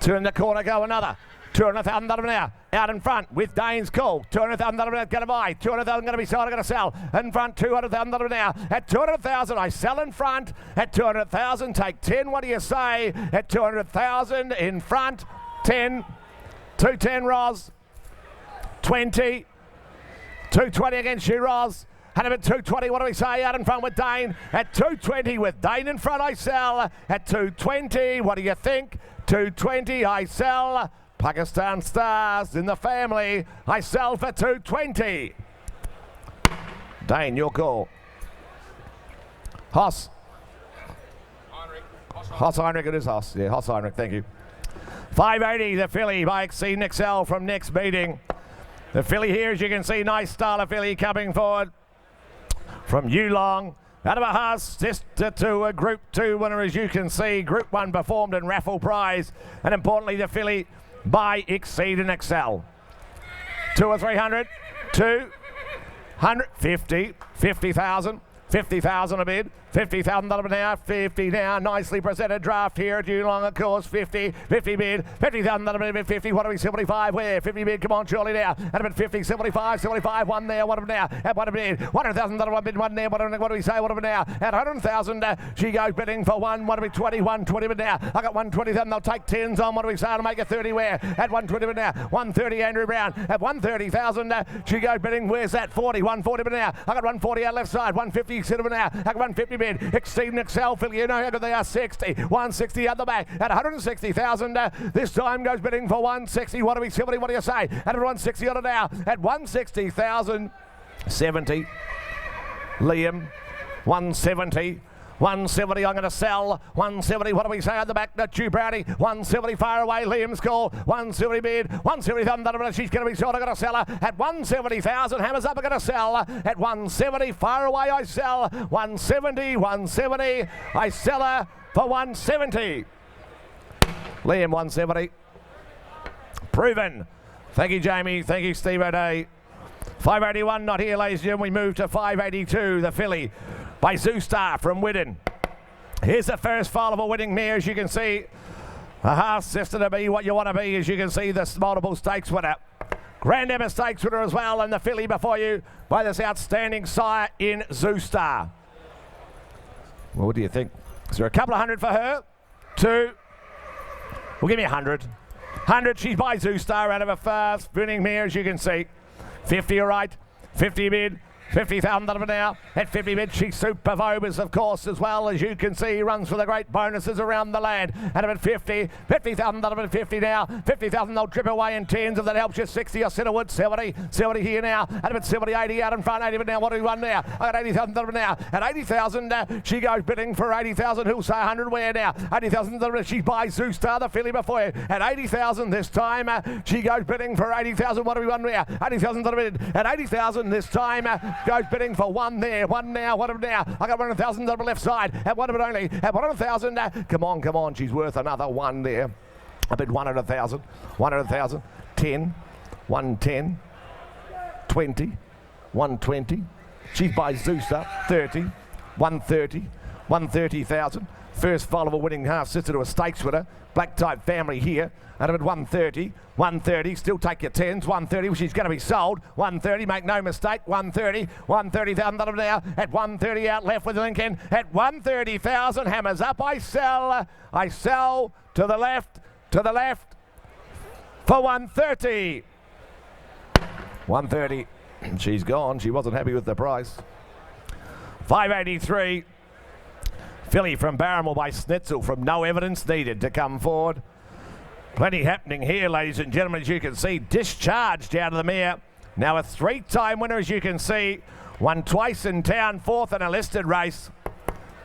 Turn the corner, go another. 200,000 now, out in front with Dane's call. 200,000 going to buy. 200,000 going to be sold, going to sell. In front, 200,000 now. At 200,000, I sell in front. At 200,000, take 10. What do you say? At 200,000 in front, 10. 210, Roz. 20. 220 against you, Roz. And at 220, what do we say? Out in front with Dane. At 220 with Dane in front, I sell. At 220, what do you think? 220, I sell. Pakistan Stars in the family. I sell for 220. Dane, your call. Hoss. Hoss Heinrich, it is Hoss. Yeah, Hoss Heinrich, thank you. 580, the filly by Exceed Excel from next meeting. The filly here, as you can see, nice style of filly coming forward from Yearling. Out of a Haas, sister to a Group 2 winner, as you can see. Group 1 performed in raffle prize. And importantly, the filly by Exceed and Excel. 2 or 300, 250, 50,000, 50,000 a bid, $50,000 now, 50 now, nicely presented draft here at Yearling, of course, 50 bid, $50,000 bid, 50, what are we, 75, where, 50 bid, come on, surely now, at about 50, 75, 1 there, one of them now, at one bid, $100,000 one bid, one there, what do we say, what of it now, at 100,000, she goes bidding for one, what do we, 20, 120 bid now, I got 120,000, they'll take 10s on, what do we say, to make it 30 where, at 120 bid now, 130 Andrew Brown, at 130,000, she goes bidding, where's that, 40, 140 bid now, I got 140 out left side, 150 cinema now, I got 150 bid, Exceed and Excel, Phil, you know how good they are, 60, 160 at the back, at 160,000, this time goes bidding for 160, what do we, what do you say, at 160 on it now, at 160,000, 70, Liam, 170, 170, I'm going to sell. 170, what do we say at the back? Not you, Brownie. 170, far away. Liam's call. 170 bid. 170,000. She's going to be sold. I'm going to sell her at 170,000. Hammers up. I'm going to sell at 170. Far away. I sell. 170. 170. I sell her for 170. Liam, 170. Proven. Thank you, Jamie. Thank you, Steve O'Day. 581, not here, ladies and gentlemen. We move to 582, the filly by Zoostar from Widden. Here's the first file of a winning mare, as you can see. A half sister to be what you want to be, as you can see, this multiple stakes winner. Grand Emma Stakes winner as well, and the filly before you by this outstanding sire in Zoostar. Well, what do you think? Is there a couple of hundred for her? 2. Well, give me 100. 100, she's by Zoostar out of a fast winning mare, as you can see. 50, all right. 50 bid. 50,000 now. At 50 bid, she's super Vobas, of course, as well, as you can see, runs for the great bonuses around the land. And about 50, 50,000 at 50 now. 50,000, they'll trip away in 10s if that helps you. 60 or Cinnamwood, 70, 70 here now. At about 70, 80 out in front, 80 now. What do we run now? I got 80,000 now. At 80,000, she goes bidding for 80,000. Who'll say 100 where now? 80,000, she buys Zoostar, the filly before you. At 80,000 this time, she goes bidding for 80,000. What do we run now? 80,000 at 80,000 this time. Goes bidding for one there, one now, one of now. I got 100,000 on the left side, at one of it only, at 100,000. Come on, she's worth another one there. I bid 100,000, 100,000, 10, 110, 20, 120. She's by Zeusa, 30, 130, 130,000. First file of a winning half sister to a stakes winner. Black type family here. At about 130, 130, still take your 10s, 130, she's going to be sold, 130, make no mistake, 130, 130,000 now, at 130 out left with Lincoln, at 130,000, hammers up, I sell to the left, for 130. 130, she's gone, she wasn't happy with the price. 583, filly from Barramore by Snitzel from No Evidence Needed to come forward. Plenty happening here, ladies and gentlemen, as you can see. Discharged out of the mare. Now a 3-time winner, as you can see. Won twice in town, 4th in a listed race.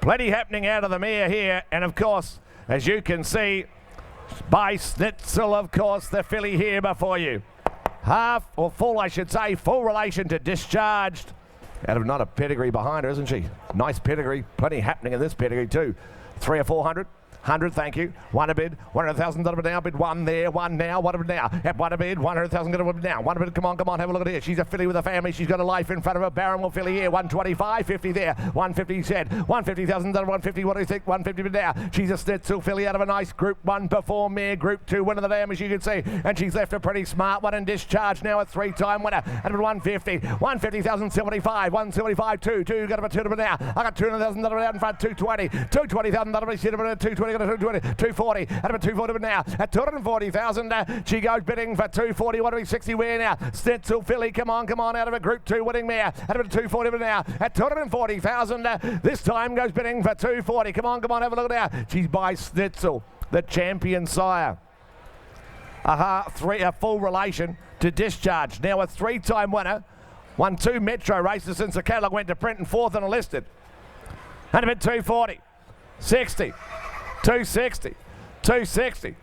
Plenty happening out of the mare here. And of course, as you can see, by Snitzel, of course, the filly here before you. Half, or full, I should say, full relation to Discharged. Out of not a pedigree behind her, isn't she? Nice pedigree. Plenty happening in this pedigree too. 300 or 400. 100, thank you. One a bid, 100,000 now, bid one there, one now, one a bid now. At one a bid, 100,000 now. One a bid, come on, have a look at here. She's a filly with a family, she's got a life in front of her. Barronwell filly here, 125, 50 there, 150 said, 150,000, 150, what do you think? 150 bid now. She's a Snitzel filly out of a nice Group 1 perform mare, Group 2 winner of the dam, as you can see. And she's left a pretty smart one in discharge now, a 3-time winner. And 150, 150,000, 75, 175, 2, got about 2 now. I got 200,000 out in front, 220, 220,000, 220, 220, 240, at about 240 now. At 240,000, she goes bidding for 240. What do we 60 where now? Snitzel filly, come on, out of a Group 2 winning mare. At about 240 now. At 240,000, this time goes bidding for 240. Come on, have a look at now. She's by Snitzel, the champion sire. A full relation to discharge. Now a 3-time winner. Won 2 metro races since the catalogue went to print and 4th and enlisted. And a bit 240, 60, 260, 260.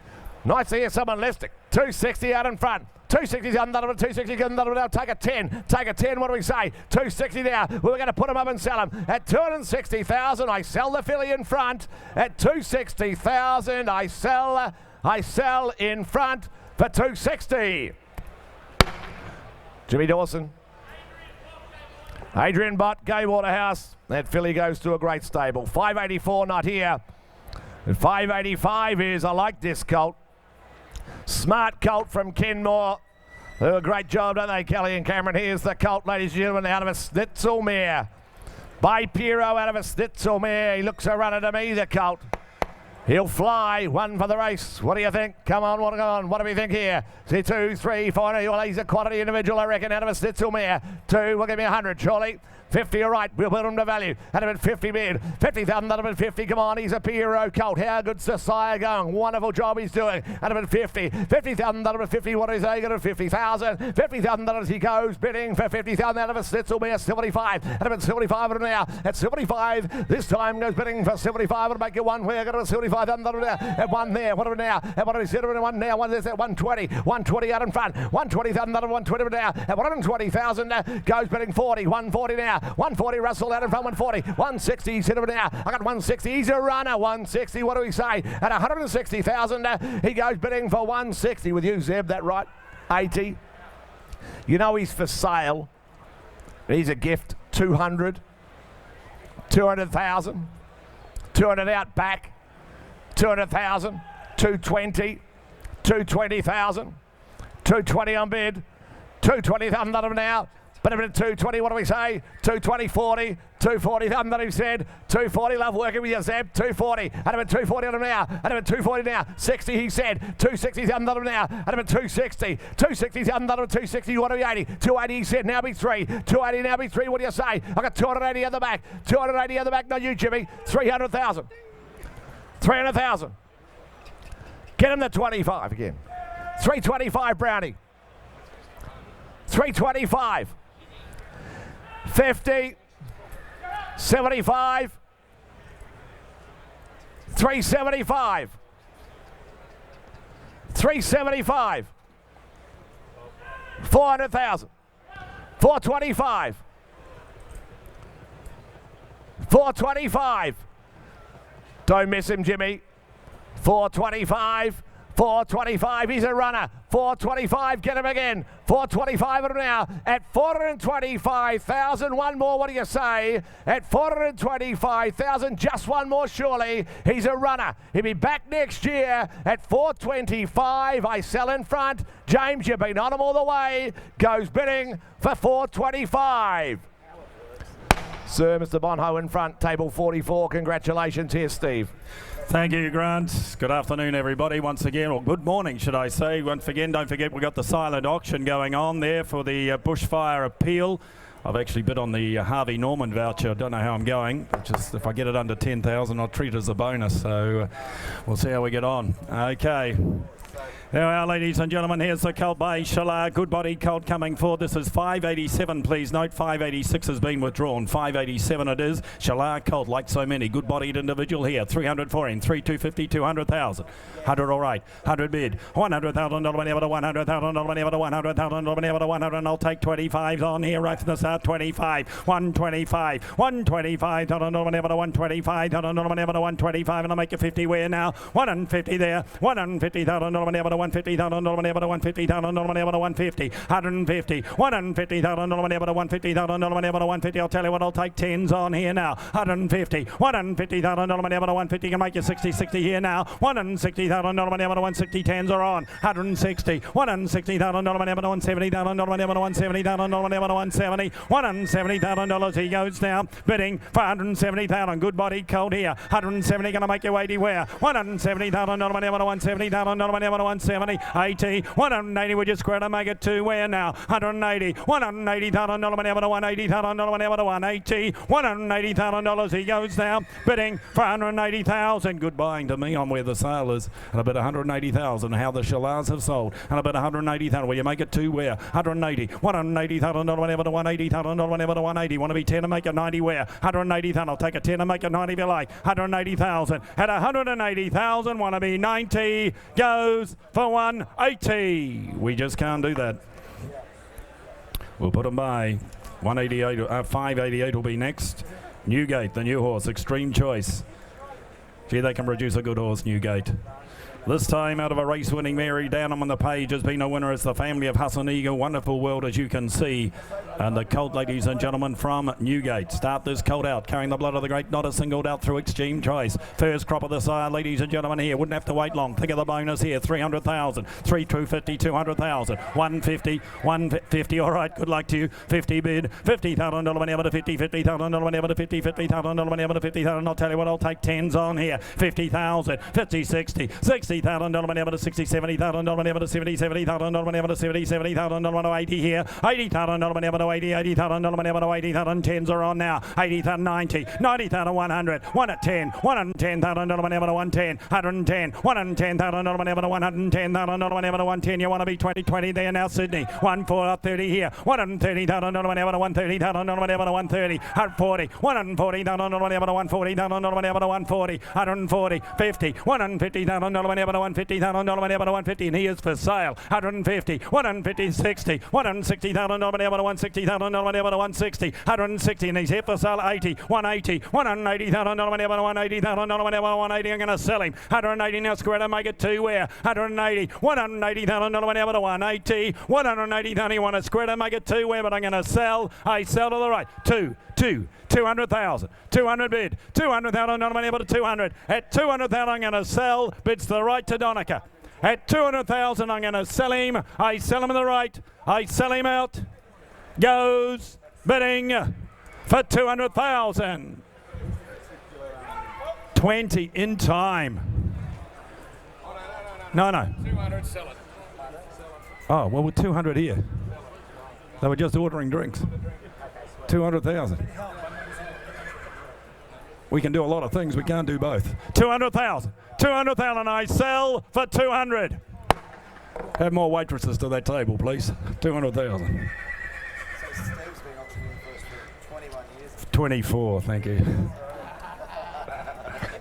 Nice to hear someone listing. 260 out in front. 260's under, 260 under now. Take a 10. What do we say? 260 now. We're going to put them up and sell them. At 260,000, I sell the filly in front. At 260,000, I sell in front for 260. Jimmy Dawson. Adrian Bott, Gay Waterhouse. That filly goes to a great stable. 584 not here. And 585 is, I like this colt. Smart colt from Kenmore. They do a great job, don't they, Kelly and Cameron? Here's the colt, ladies and gentlemen, out of a Snitzel mare. By Piero out of a Snitzel mare. He looks a runner to me, the colt. He'll fly. 1 for the race. What do you think? Come on, what do we think here? See 2, 3, 4. Well, he's a quality individual, I reckon, out of a Snitzel mare. 2, we'll give me 100, surely. 50, all right, we'll put him to value. At about 50 bid. 50,000, at about 50, come on, he's a Piero colt. How good's the sire going? Wonderful job he's doing. At about 50. 50,000, at about 50, what is he? Got a 50,000. 50,000, he goes bidding for 50,000 out of a Snitzel mare. 75. At about 75 now. At 75, this time goes bidding for 75. It'll make it one where I got a 75,000 at 1 there. What are we now? At what are we sitting at 1 now? 1 there's at 120. 120 out in front. 120,000 at 120 now. At 120,000 goes bidding 40. 140 now. 140 Russell out in front. 140. 160 he's hit now. I got 160. He's a runner. 160. What do we say? At 160,000 he goes bidding for 160 with you, Zeb. That right? 80. You know he's for sale. He's a gift. 200. 200,000. 200 out back. 200,000. 220. 220,000. 220 on bid. 220,000 out of now. But a bit of 220, what do we say? 220, 40, 240, that he said. 240, love working with you, Zeb. 240, and about 240 on him now. And about 240 now. 60, he said. 260's under him now. And about 260. 260's under him. 260, what do we 80? 280, he said. Now be 3. 280, now be 3. What do you say? I got 280 at the back. 280 at the back. Not you, Jimmy. 300,000. 300,000. Get him to 25 again. 325, Brownie. 325. 50, 75, 375, 375, 400,000, 425, 425. Don't miss him, Jimmy. 425. 425, he's a runner. 425, get him again. 425 now at 425,000. One more, what do you say? At 425,000, just one more surely. He's a runner. He'll be back next year at 425. I sell in front. James, you've been on him all the way. Goes bidding for 425. Sir, Mr. Bonho in front, table 44. Congratulations. Here's Steve. Thank you, Grant. Good afternoon, everybody, once again, or good morning, should I say. Once again, don't forget we've got the silent auction going on there for the bushfire appeal. I've actually bid on the Harvey Norman voucher. I don't know how I'm going. Just if I get it under 10,000, I'll treat it as a bonus. So we'll see how we get on. Okay. There we are, ladies and gentlemen. Here's the colt by Shalar. Good body colt coming forward. This is 587, please note. 586 has been withdrawn. 587 it is. Shalar colt, like so many. Good bodied individual here. 300 for him. 3, 250, 200,000. 100 all right. 100 bid. $100,000 whenever to $100,000 whenever to $100,000 whenever to 100. And I'll take 25s on here right from the start. 25. 125. 125. Whenever to 125. Whenever to 125. And I'll make you 50 where now. 150 there. 150,000 whenever to 150,000 whenever to 150,000 whenever to 150, 150, 150,000 whenever to 150,000 whenever to 150. I'll tell you what, I'll take 10s on here now. 150, 150,000 whenever to 150 can make you 60, 60 here now. 160,000 whenever to 160, 10s are on. 160, 160,000 whenever to 170,000 whenever to 170,000 whenever to 170, $170,000 he goes now, bidding for 170,000. Good body colt here. 170 going to make you 80 where? 170,000 whenever to 170,000 whenever to 170. 80, 180, we just square to make it 2 where now? 180, $180,000 whenever to 180,000 whenever to 180, $180,000 he goes now, bidding for 180,000. Good buying to me on where the sale is. And I bet 180,000, how the Shalars have sold. And I bet 180,000, will you make it 2 where? 180, $180,000 whenever to 180,000 whenever to 180, want to be 10 and make it 90 where? 180,000, I'll take a 10 and make it 90 if you like. 180,000, at 180,000, want to be 90, goes for 180. We just can't do that. We'll put them by 188. 588 will be next. Newgate, the new horse, Extreme Choice. Gee, they can produce a good horse, Newgate. This time out of a race-winning Mary Downham on the page has been a winner. It's the family of Hassan Eagle. Wonderful world, as you can see. And the colt, ladies and gentlemen, from Newgate. Start this colt out, carrying the blood of the great, not a single doubt through Extreme Choice. First crop of the sire, ladies and gentlemen, here. Wouldn't have to wait long. Think of the bonus here. 300,000, 3, 250, 200,000, 150, 150. All right, good luck to you. 50 bid, $50,000 whenever to 50, $50,000 whenever to 50, $50,000 whenever to 50,000. I'll tell you what, I'll take 10s on here. 50,000, 50, 60, $60,000 whenever to 60, $70,000 whenever to 70, $70,000 whenever to 70, $70,000 whenever to 80 here. $80,000 whenever to 80, $80,000 whenever to 80,000. 10s are on now. 80,000, 90, 90,000, 100, 1 at 10, $110,000 whenever to 110, 110, $110,000 whenever to 110,000 whenever to 110. You want to be 20, 20 there now, Sydney. 130 here. $130,000 whenever to 130,000 whenever to 130, 140, $140,000 whenever to 140,000 whenever to 140, 140, 50, $150,000 whenever to 150,000 whenever to 150, and he is for sale. 150, 150, 60, $160,000 whenever to 160,000 whenever to 160, 160, and he's here for sale. 80, 180, $180,000 whenever to 180,000 whenever to 180. I'm going to sell him. 180 now, square to make it 2 where? 180, $180,000 whenever to 180, 180,000. You want to square to make it 2 where, but I'm going to sell. I sell to the right. 200,000, 200 bid, 200,000 whenever to 200. At 200,000 I'm going to sell, bids the right to Donica. At 200,000 I'm going to sell him. I sell him to the right. I sell him out. Goes bidding for 200,000. 20 in time. No. 200, sell it. Oh, well, we're 200 here. They were just ordering drinks. 200,000. We can do a lot of things. We can't do both. 200,000. 200,000. I sell for 200. Have more waitresses to that table, please. 200,000. So Steve's been auctioning for 21 years. 24, thank you.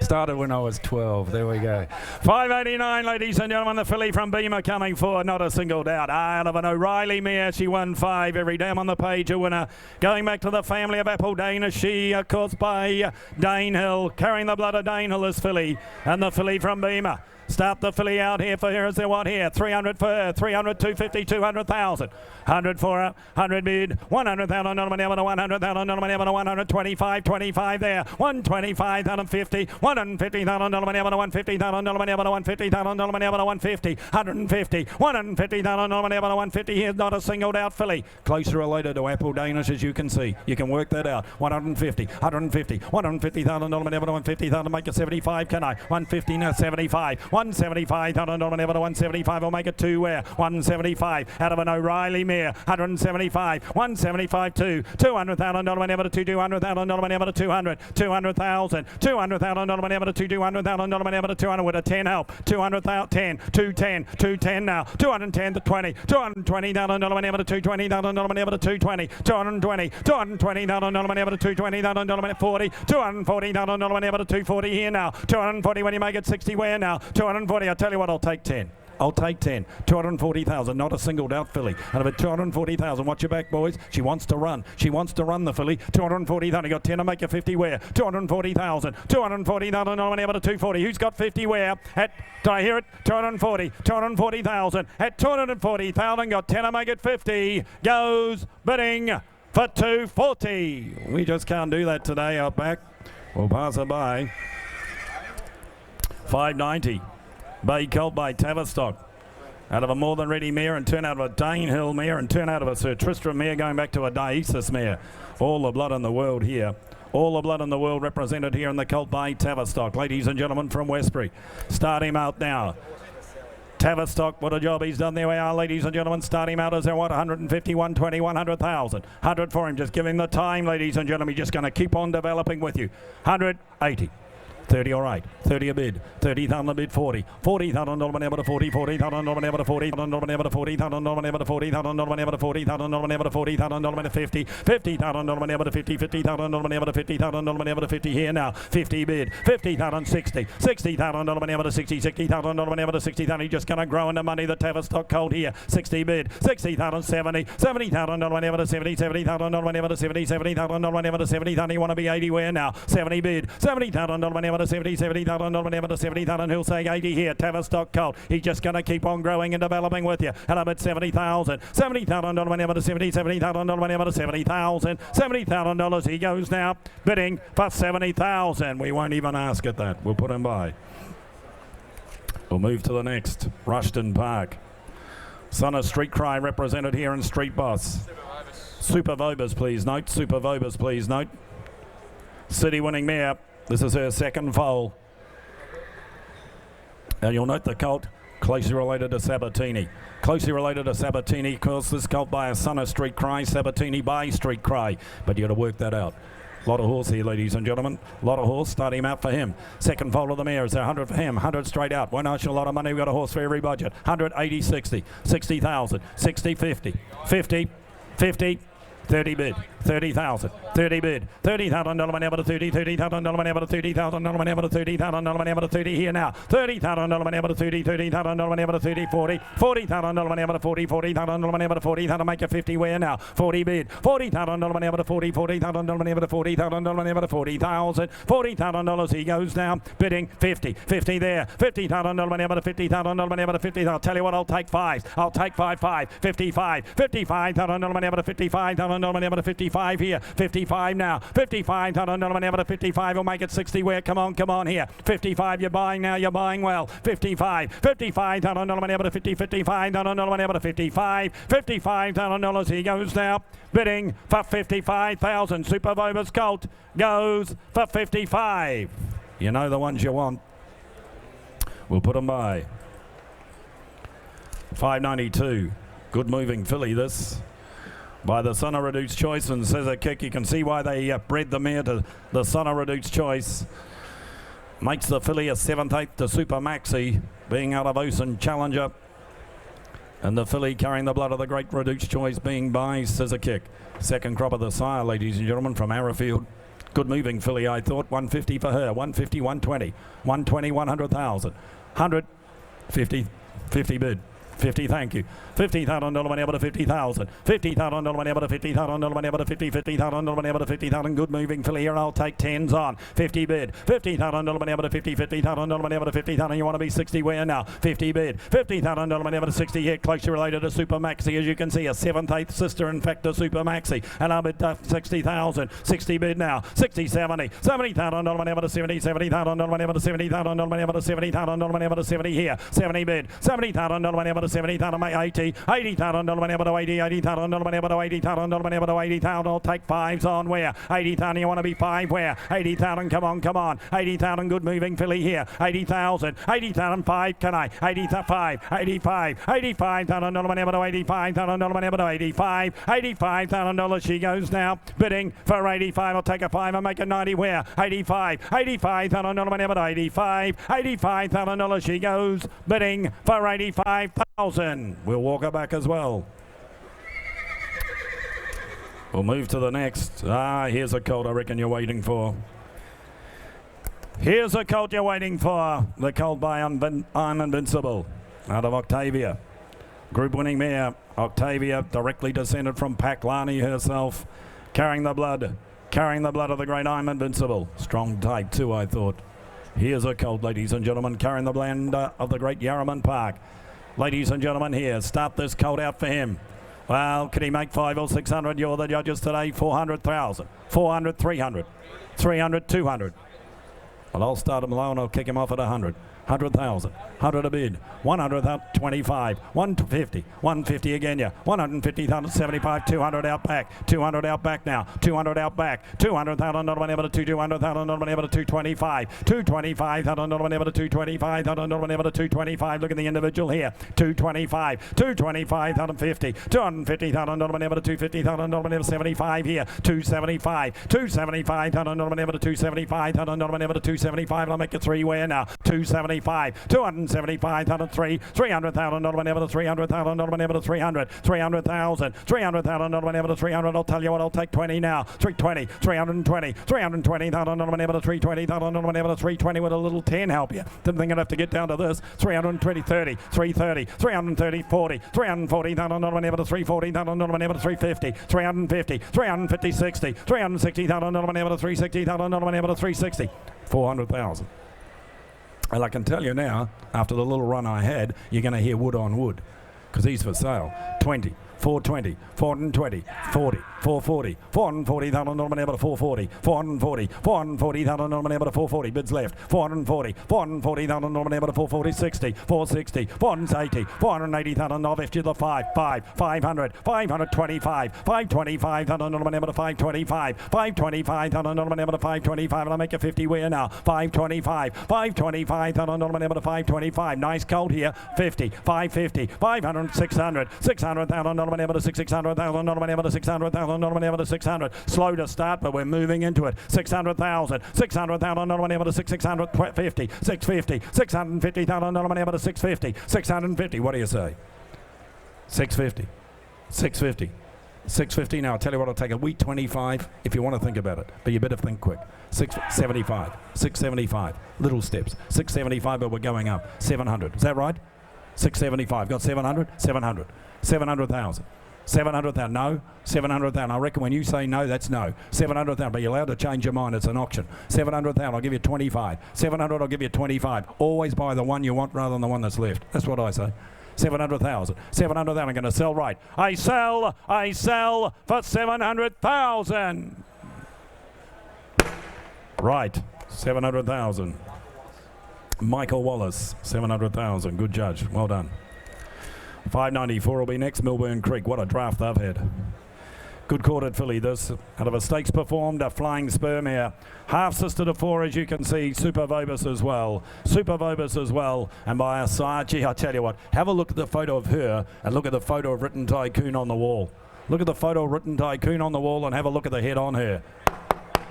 Started when I was 12. There we go. 589, ladies and gentlemen. The filly from Beamer coming forward. Not a single doubt. Out of an O'Reilly mare. She won 5 every dam on the page. A winner. Going back to the family of Apple Dana. She, of course, by Dane Hill. Carrying the blood of Dane Hill, this filly. And the filly from Beamer. Start the filly out here for her as they want here. 300 for her, 300, 250, 200,000. 100 for her, 100 bid, 100,000 whenever to 100,000 whenever to 125, 25 there. 125,000, 50, 150,000 whenever to 150,000 whenever to 150,000 whenever to 150, 150, 150,000 whenever to 150. Here's not a singled out filly. Closer related to Apple Danish, as you can see. You can work that out. 150, 150, 150,000 whenever to 150,000. Make it 75, can I? 150 now, 75. 175,000 ever to 175. We'll make it two where 175 out of an O'Reilly mare. 175, 175 2, 200,000 ever to 200,000 ever to 200, 200,000, 200,000 ever to 200,000 ever to 200 with a 10 help. 200,000 10, 210, 210 now. 210 to 20, 220,000 ever to 220,000 ever to 220, 220, 220,000 ever to 220,000 40, 240,000 ever to 240 here now. 240 when you make it 60 where now. 240. I tell you what, I'll take 10. I'll take 10. 240,000, not a singled out filly. Out of it, 240,000. Watch your back, boys. She wants to run. She wants to run the filly. 240,000. You got 10 to make you 50 where? 240,000. 240,000 ever to 240. Who's got 50 where? At, did I hear it? 240. 240,000. At 240,000, got 10 to make it 50. Goes bidding for 240. We just can't do that today out back. We'll pass it by. 590. Bay Colt by Tavistock. Out of a more than ready mare and turn out of a Danehill mare and turn out of a Sir Tristram mare going back to a Diasis mare. All the blood in the world here. All the blood in the world represented here in the Colt by Tavistock. Ladies and gentlemen from Westbury. Start him out now. Tavistock, what a job he's done there. We are, ladies and gentlemen. Start him out as they want 150, 120, 100,000. 100 for him. Just give him the time, ladies and gentlemen. He's just going to keep on developing with you. 180. 30 all right, 30 a bid, 30,000 a bid, 40, 40,000 ever to 40, 40,000 ever to 40,000 ever to 40,000 ever to 40,000 ever to 40,000 ever to 40,000 ever to 50, 50,000 ever to 50, 50,000 ever to 50,000 ever to 50 here now, 50 bid, 50,000, 60, 60,000 ever to 60, 60,000 ever to 60,000. He's just going to grow into money. The Tavistock Colt here, 60 bid, 60,000, 70, 70,000 ever to 70, 70,000 ever to 70, 70,000 ever to 70,000. You want to be 80 where now, 70 bid, 70,000 ever to 70, 70,000 ever to 70,000. He'll say 80 here. Tavistock Colt. He's just going to keep on growing and developing with you. And I'm at 70,000. 70,000 ever to 70, 70,000 ever to 70,000. $70,000. He goes now bidding for 70,000. We won't even ask at that. We'll put him by. We'll move to the next. Rushton Park. Son of Street Cry represented here in Street Boss. Super Vobers, please note. Super Vobers, please note. City winning mare. This is her second foal. And you'll note the colt closely related to Sabatini. Closely related to Sabatini, of course, this colt by a Son of Street Cry, Sabatini by Street Cry. But you got to work that out. A lot of horse here, ladies and gentlemen. A lot of horse. Start him out for him. Second foal of the mare is 100 for him. 100 straight out. Won't ask you a lot of money. We've got a horse for every budget. 180, 60, 60,000, 60, 50, 50, 50. 30 bid, 30,000, 30 bid, 30,000 ever to 30, 30,000 ever to 30,000 ever to 30,000 ever to 30 here now, 30,000 ever to 30, 30,000 ever to 30, 40, 40,000 ever to 40, 40,000 ever to 40, that'll make a 50 where now, 40 bid, 40,000 ever to 40, 40,000 ever to 40,000 ever to 40,000, $40,000 he goes now, bidding 50, 50 there, 50,000 ever to 50,000 ever to 50, I'll tell you what, I'll take 5, I'll take 5, 55, 55,000 ever to 55,000 ever to 55 here, 55 now, 55,000 ever to 55, we'll make it 60 where, come on here, 55 you're buying now, you're buying well, 55, 55,000 ever to 50, 55,000 ever to 55, $55,000 he goes now, bidding for 55,000, Super Vobers Colt goes for 55. You know the ones you want. We'll put them by. 592, good moving filly this. By the Son of Reduced Choice and Scissor Kick. You can see why they bred the mare to the Son of Reduced Choice. Makes the filly a 7/8 to Super Maxi, being out of Ocean Challenger. And the filly carrying the blood of the great Reduced Choice being by Scissor Kick. Second crop of the sire, ladies and gentlemen, from Arrowfield. Good moving filly, I thought. 150 for her, 150, 120, 120, 100,000, 100, 50, 50 bid. 50, thank you. 50,000 ever to 50,000. 50,000 ever to 50,000 ever to 50, 50,000 ever to 50,000. Good moving filly here. I'll take 10s on. 50 bid. 50,000 ever to 50, 50,000 ever to 50,000. You want to be 60 where now? 50 bid. 50,000 ever to 60 here. Closely related to Super Maxi, as you can see, a 7/8 sister, in fact, to Super Maxi. And I'll bid 60,000. 60 bid now. 60, 70. 70,000 ever to 70, 70,000 ever to 70,000 ever to 70,000 ever to 70 here. 70 bid. 70,000 ever to 70,000, 80, 80,000 dollar able to 80, 80,000 dollar able to 80,000 dollar able to 80,000. I'll take fives on where 80,000. You want to be five where 80,000. Come on, 80,000. Good moving filly here. 80,000, 80,000 five. Can I? 85, 85,000 dollar able to 85,000 dollar able to 85, 85,000 dollars. She goes now bidding for 85. I'll take a five and make a 90 where 85, 85,000 dollar able to 85, 85,000 dollars. She goes bidding for 85,000. We'll walk her back as well. We'll move to the next. Here's a colt I reckon you're waiting for. Here's a colt you're waiting for. The colt by I'm Invincible out of Octavia. Group winning mare. Octavia directly descended from Paklani herself. Carrying the blood of the great I'm Invincible. Strong type too, I thought. Here's a colt, ladies and gentlemen, carrying the blend of the great Yarraman Park. Ladies and gentlemen, here, start this colt out for him. Well, can he make 500 or 600? You're the judges today. 400,000, 400, 300, 300, 200. Well, I'll start him low and I'll kick him off at 100. 100,000, 100 a bid, 100,000, 25, 150, 150 again, yeah, 150,000, 75, 200 out back, 200 out back now, 200 out back, 200,000, not one able to 200,000, not one able to 225, 225,000, not one able to 225, not one able to 225, look at the individual here, 225, 225,000, 50, 250,000, not one able to 250,000, not one able to 75 here, 275, 275,000, not one able to 275,000, not one able to 275, and I'll make it three-way now, 275. 275,000, 300,000, not one able to 300,000, not one able to 300, 300,000, 300,000, not one able to 300. I'll tell you what, I'll take 20 now. 320, 320, 320,000, not one able to 320,000, not one able to 320 with a little 10 help you. Didn't think I'd have to get down to this. 320, 30, 330, 330, 40, 340,000, not one able to 340,000, not one able to 350, 350, 350, 60, 360,000, not one able to 360,000, not one able to 360, 400,000. And I can tell you now, after the little run I had, you're going to hear wood on wood, because he's for sale. 20, 420, 420, 40, 440, 440,000, not one able to 440, 440, 440,000, not one able to 440, bids left, 440, 440,000, not one able to 440, 60, 460, 480, 480,000, I've left you the 500, 525, 525,000, not one able to 525, 525,000, not one able to 525, and I'll make a 50 where now, 525, 525,000, not one able to 525, nice colt here, 50, 550, 500, 600, 600,000, not one able to 600,000, not one able to 600,000, not one able to 600. Slow to start, but we're moving into it. 600,000, 600,000, not one able to 650, 650, 650,000, not one able to 650, 650. What do you say? 650, 650. 650 now. I'll tell you what, I'll take a wheat 25 if you want to think about it, but you better think quick. 675, 675. Little steps. 675, but we're going up. 700. Is that right? 675. Got 700? 700. 700,000. 700,000. No. 700,000. I reckon when you say no, that's no. 700,000. But you're allowed to change your mind. It's an auction. 700,000. I'll give you 25. 700. I'll give you 25. Always buy the one you want rather than the one that's left. That's what I say. 700,000. 700,000. I'm going to sell right. I sell for 700,000. Right. 700,000. Michael Wallace. 700,000. Good judge. Well done. 594 will be next. Millburn Creek. What a draft they've had. Good quartered filly this. Out of a stakes performed, a flying spur mare. Half sister to 4, as you can see. Super Vobus as well. Super Vobus as well. And by our side, gee, I tell you what, have a look at the photo of her and look at the photo of Written Tycoon on the wall. Look at the photo of Written Tycoon on the wall and have a look at the head on her.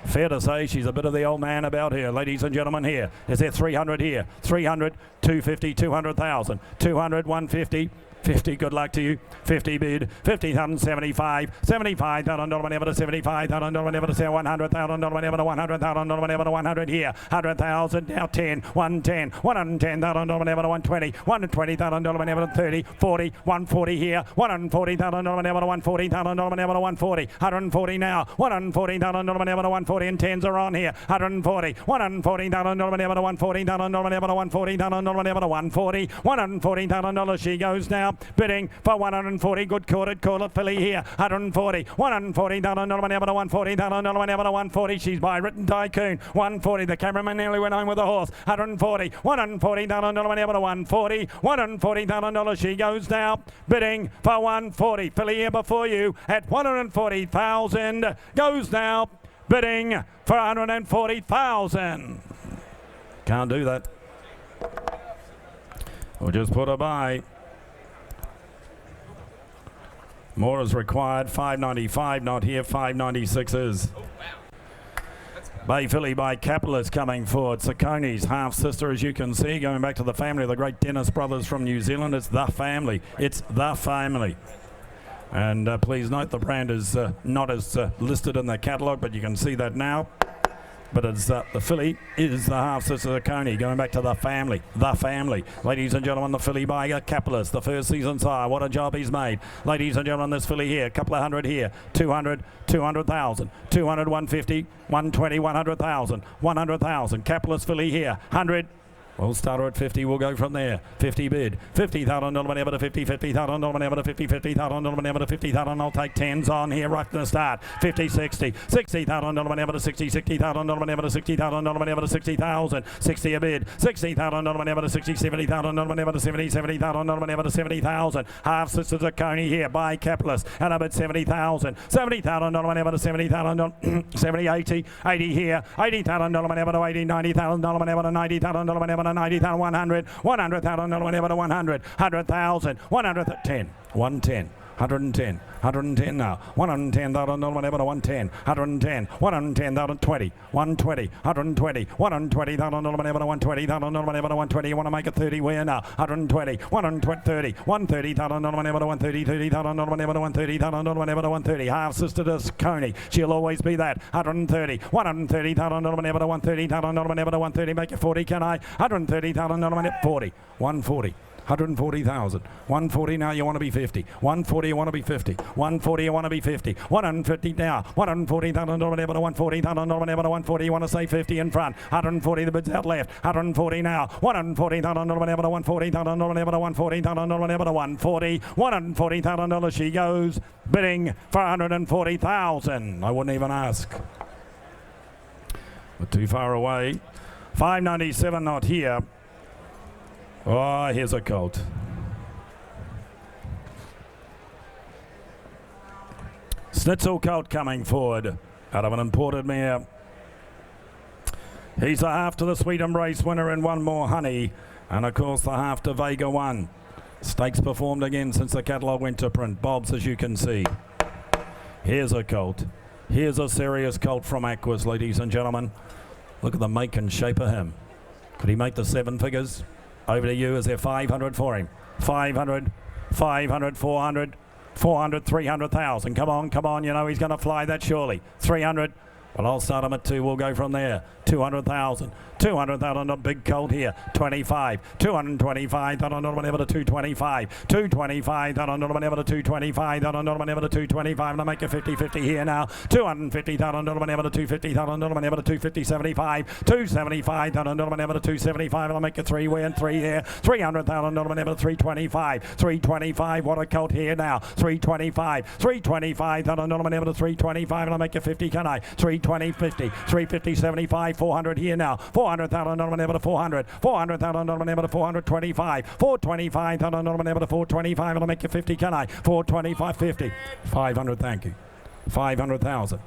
Fair to say she's a bit of the old man about here, ladies and gentlemen. Here is there 300 here, 300, 250, 200,000, 200, 150. 50, good luck to you. 50 bid, 50,000, 75, 75,000, not one able to 75,000, not one able to say 100,000, not one able to 100,000, not one able to 100 here, 100,000, now 10, 110, 110,000, not one able to 120, 120,000, not one able to 30, 40, 140 here, 140,000, not one able to 140,000, not one able to 140, 140 now, 140,000, not one able to 140, and 10s are on here, 140, 140,000, not one able to 140,000, not one able to 140,000, not one able to 140, $140,000 she goes now. now, bidding for 140. Good quartered caller filly here. 140. 140 down on Norman Ever to 140 down on Norman Ever to 140. She's by Written Tycoon. 140. The cameraman nearly went home with the horse. 140. 140 down on Norman Ever to 140. 140 down on Dollar. She goes now, bidding for 140. Filly here before you at 140,000. Goes now, bidding for 140,000. Can't do that. We'll just put her by. More is required. 595 not here. 596 is. Bay Filly by Capitalist coming forward. Sacconi's half-sister, as you can see, going back to the family of the great Dennis brothers from New Zealand. It's the family. It's the family. And please note the brand is not as listed in the catalogue, but you can see that now. But it's the filly is the half-sister of Coney, going back to the family. The family. Ladies and gentlemen, the filly by a Capitalist, the first season sire. What a job he's made. Ladies and gentlemen, this filly here, a couple of hundred here. 200, 200,000. 200, 150, 120, 100,000. 100,000. Capitalist filly here. 100. We'll start her at 50. We'll go from there. 50 bid. 50,000 ever to 50. 50,000 ever to 50. 50,000 ever to 50,000. I'll take 10s on here right from the start. 50, 60. 60,000 ever to 60. 60,000 ever to 60,000 ever to 60,000. 60 a bid. 60,000 ever to 60. 70,000 ever to 70. 70,000 ever to 70,000. Half Sisters of Coney here by Capitalist. And up at 70,000. 70,000 ever to 70,000. 70, 80. 80 here. 80,000 ever to 80. 90,000 ever to 90,000 ever to 90,000, 100, 100,000, ever to 100, 100,000, 110, 110, 110, 110 now, 110,000, ever to 110, 110, 110,000, 20, 120, 120, 120,000, ever to 120,000, ever to 120. You want to make it 30 where now? 120, 120, 30, 130,000, ever to 130, 30,000, ever to 130,000, ever to 130. Half sister to Coney, she'll always be that. 130, 130,000, ever to 130,000, ever to 130. Make it 40, can I? 130,000, 40, 140. 140,000. 140 now, you want to be 50. 140, you want to be 50. 140, you want to be 50. 150 now. 140,000 ever to 140,000 ever to 140. You want to say 50 in front. 140, the bid's out left. 140 now. 140,000 ever to 140,000 ever to 140,000 ever to 140. $140,000 she goes, bidding for 140,000. I wouldn't even ask. But too far away. 597 not here. Oh, here's a colt. Snitzel colt coming forward out of an imported mare. He's a half to the Sweet Embrace winner and one more honey. And of course the half to Vega 1. Stakes performed again since the catalogue went to print. Bobs, as you can see. Here's a colt. Here's a serious colt from Aquas, ladies and gentlemen. Look at the make and shape of him. Could he make the 7 figures? Over to you. Is there 500 for him? 500, 500, 400, 400, 300,000. Come on, come on. You know he's going to fly that surely. 300. Well, I'll start him at 2. We'll go from there. 200,000. 200,000, a big colt here. 25. 225. That on whatever to 225. 225. That on whatever to 225. That on whatever to 225. And I make a 50-50 here now. 250,000 whatever to 250,000 whatever to 250. 75. 275. That on whatever to 275. And I make a 3 win 3 here. 300,000 whatever to 325. 325. What a colt here now. 325. 325. That on whatever to 325. And I make a 50. Can I? 320, 50, 350, 75, 400 here now. 400,000 on whatever to 400. 400,000 on whatever to 425. 425,000 on whatever to 425. And I'll make you 50, can I? 425, 50. 500, thank you. 500,000.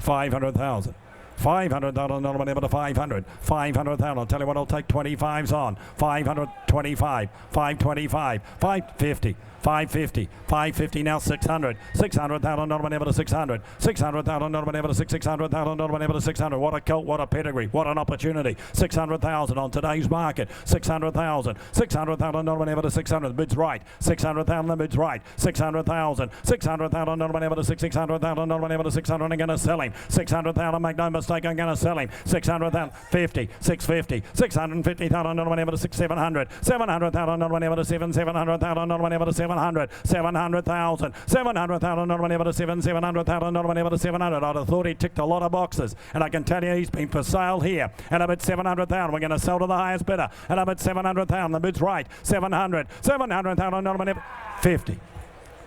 500,000. 500,000 on whatever to 500. 500,000. I'll tell you what, I'll take 25s on. 525. 525. 550. 550, 550 now 600, 600,000 on whatever to 600, 600,000 on whatever to 600,000 on whatever to 600. What a colt, what a pedigree, what an opportunity. 600,000 on today's market, 600,000, 600,000 on whatever to 600. The bid's right, 600,000, the bid's right, 600,000, 600,000 on whatever to 600,000 on whatever to 600. I'm going to sell him, 600,000. Make no mistake. mistake, I'm going to sell him. 600,000, 50, 650, 650,000, not whenever to 6, 700, 700,000, not whenever to 7, 700,000, not whenever to 700, 700,000, 700,000, not whenever to 7, 700,000, not whenever to 700. I'd have thought he ticked a lot of boxes, and I can tell you he's been for sale here. And I'm at 700,000. We're going to sell to the highest bidder, and I'm at 700,000. The bid's right. 700, 700,000, not whenever 50,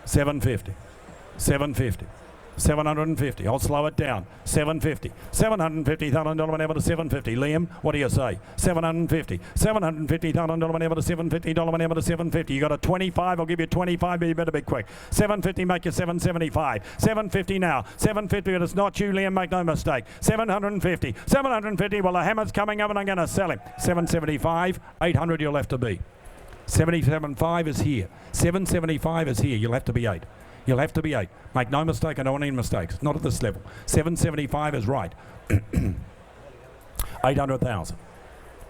750, 750. 750. I'll slow it down. 750. 750,000 whenever to 750. Liam, what do you say? 750. 750,000 whenever to 750. Whenever to 750. You got a 25. I'll give you 25, but you better be quick. 750. Make you 775. 750 now. 750. But it's not you, Liam. Make no mistake. 750. 750. Well, the hammer's coming up, and I'm going to sell him. 775. 800. You'll have to be. 775 is here. 775 is here. You'll have to be 8. You'll have to be 8. Make no mistake, I don't want any mistakes. Not at this level. 775 is right. 800,000.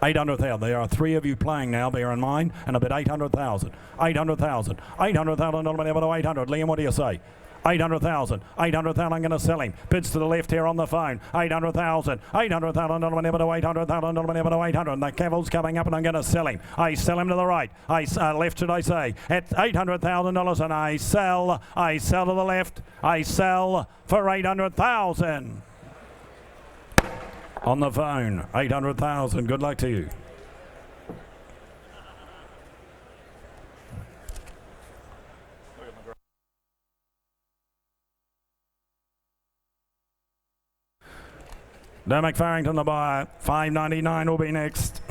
800,000. There are 3 of you playing now, bear in mind, and a bit 800,000. 800,000. 800,000, not whenever to 800. Liam, what do you say? 800,000. 800,000, I'm going to sell him. Bids to the left here on the phone. 800,000. 800,000, not whenever to 800,000, not whenever to 800. The caval's coming up, and I'm going to sell him. I sell him to the right. Left, should I say. At $800,000, and I sell to the left. I sell for 800,000. On the phone, 800,000. Good luck to you. Dermot Farrington, the buyer. $5.99 will be next.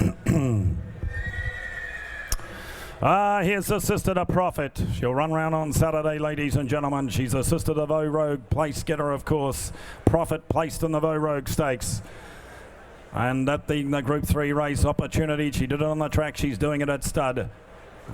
Here's the Sister to Profit. She'll run round on Saturday, ladies and gentlemen. She's a Sister to Vo Rogue place getter, of course. Profit placed in the Vo Rogue Stakes. And at the Group 3 race opportunity, she did it on the track. She's doing it at stud.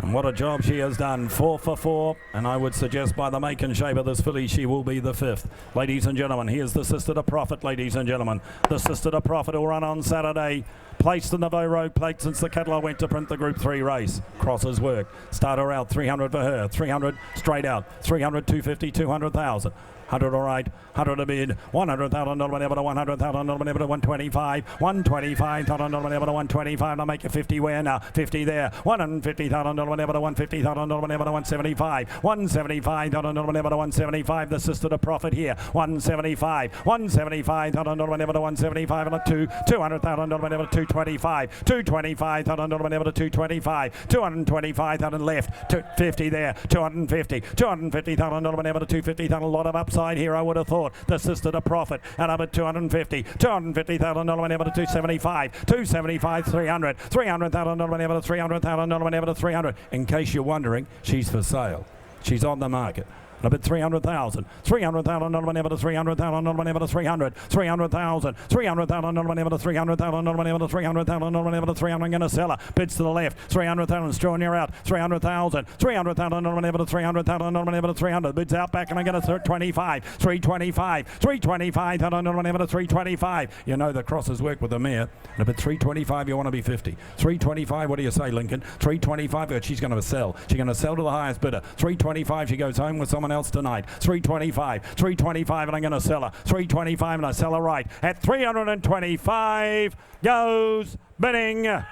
And what a job she has done. 4 for 4. And I would suggest by the make and shape of this filly, she will be the 5th. Ladies and gentlemen, here's the Sister to Profit, ladies and gentlemen. The Sister to Profit will run on Saturday. Placed in the Vo Rogue plate since the catalogue went to print the Group 3 race. Crosses work. Start her out. 300 for her. 300 straight out. 300, 250, 200,000. 100 all right, 100 a bid, 100,000 whenever to 100,000 whenever to 125, 125,000 whenever to 125. I'll make you 50 where now, 50 there, 150,000 whenever to 150,000 whenever to 175, 175,000 whenever to 175. The Sister to Profit here, 175, 175,000 whenever to 175 and a 200,000 whenever to 225, 225,000 whenever to 225, 225,000 left, 250 there, 250, 250,000 whenever to 250,000. A lot of upside here, I would have thought. The Sister to Profit, and up at 250, 250,000 whenever to 275, 275, 300, 300,000 whenever to 300,000 whenever to 300. In case you're wondering, she's for sale. She's on the market. And a bit 300,000, 300,000 whenever to 300,000 whenever to 300, 300,000, 300,000 whenever to 300,000 whenever to 300,000 whenever to 300. I'm going to sell her. Bids to the left, 300,000, Strewing you're out, 300,000, 300,000 whenever to 300,000 whenever to 300. Bids out back, and I'm going to 25, 325, 325,000 whenever to 325. You know the crosses work with the mare. And a bit 325, you want to be 50. 325, what do you say, Lincoln? 325, she's going to sell. She's going to sell to the highest bidder. 325, she goes home with someone else tonight. 325, 325, and I'm going to sell her. 325, and I sell her right. At 325 goes bidding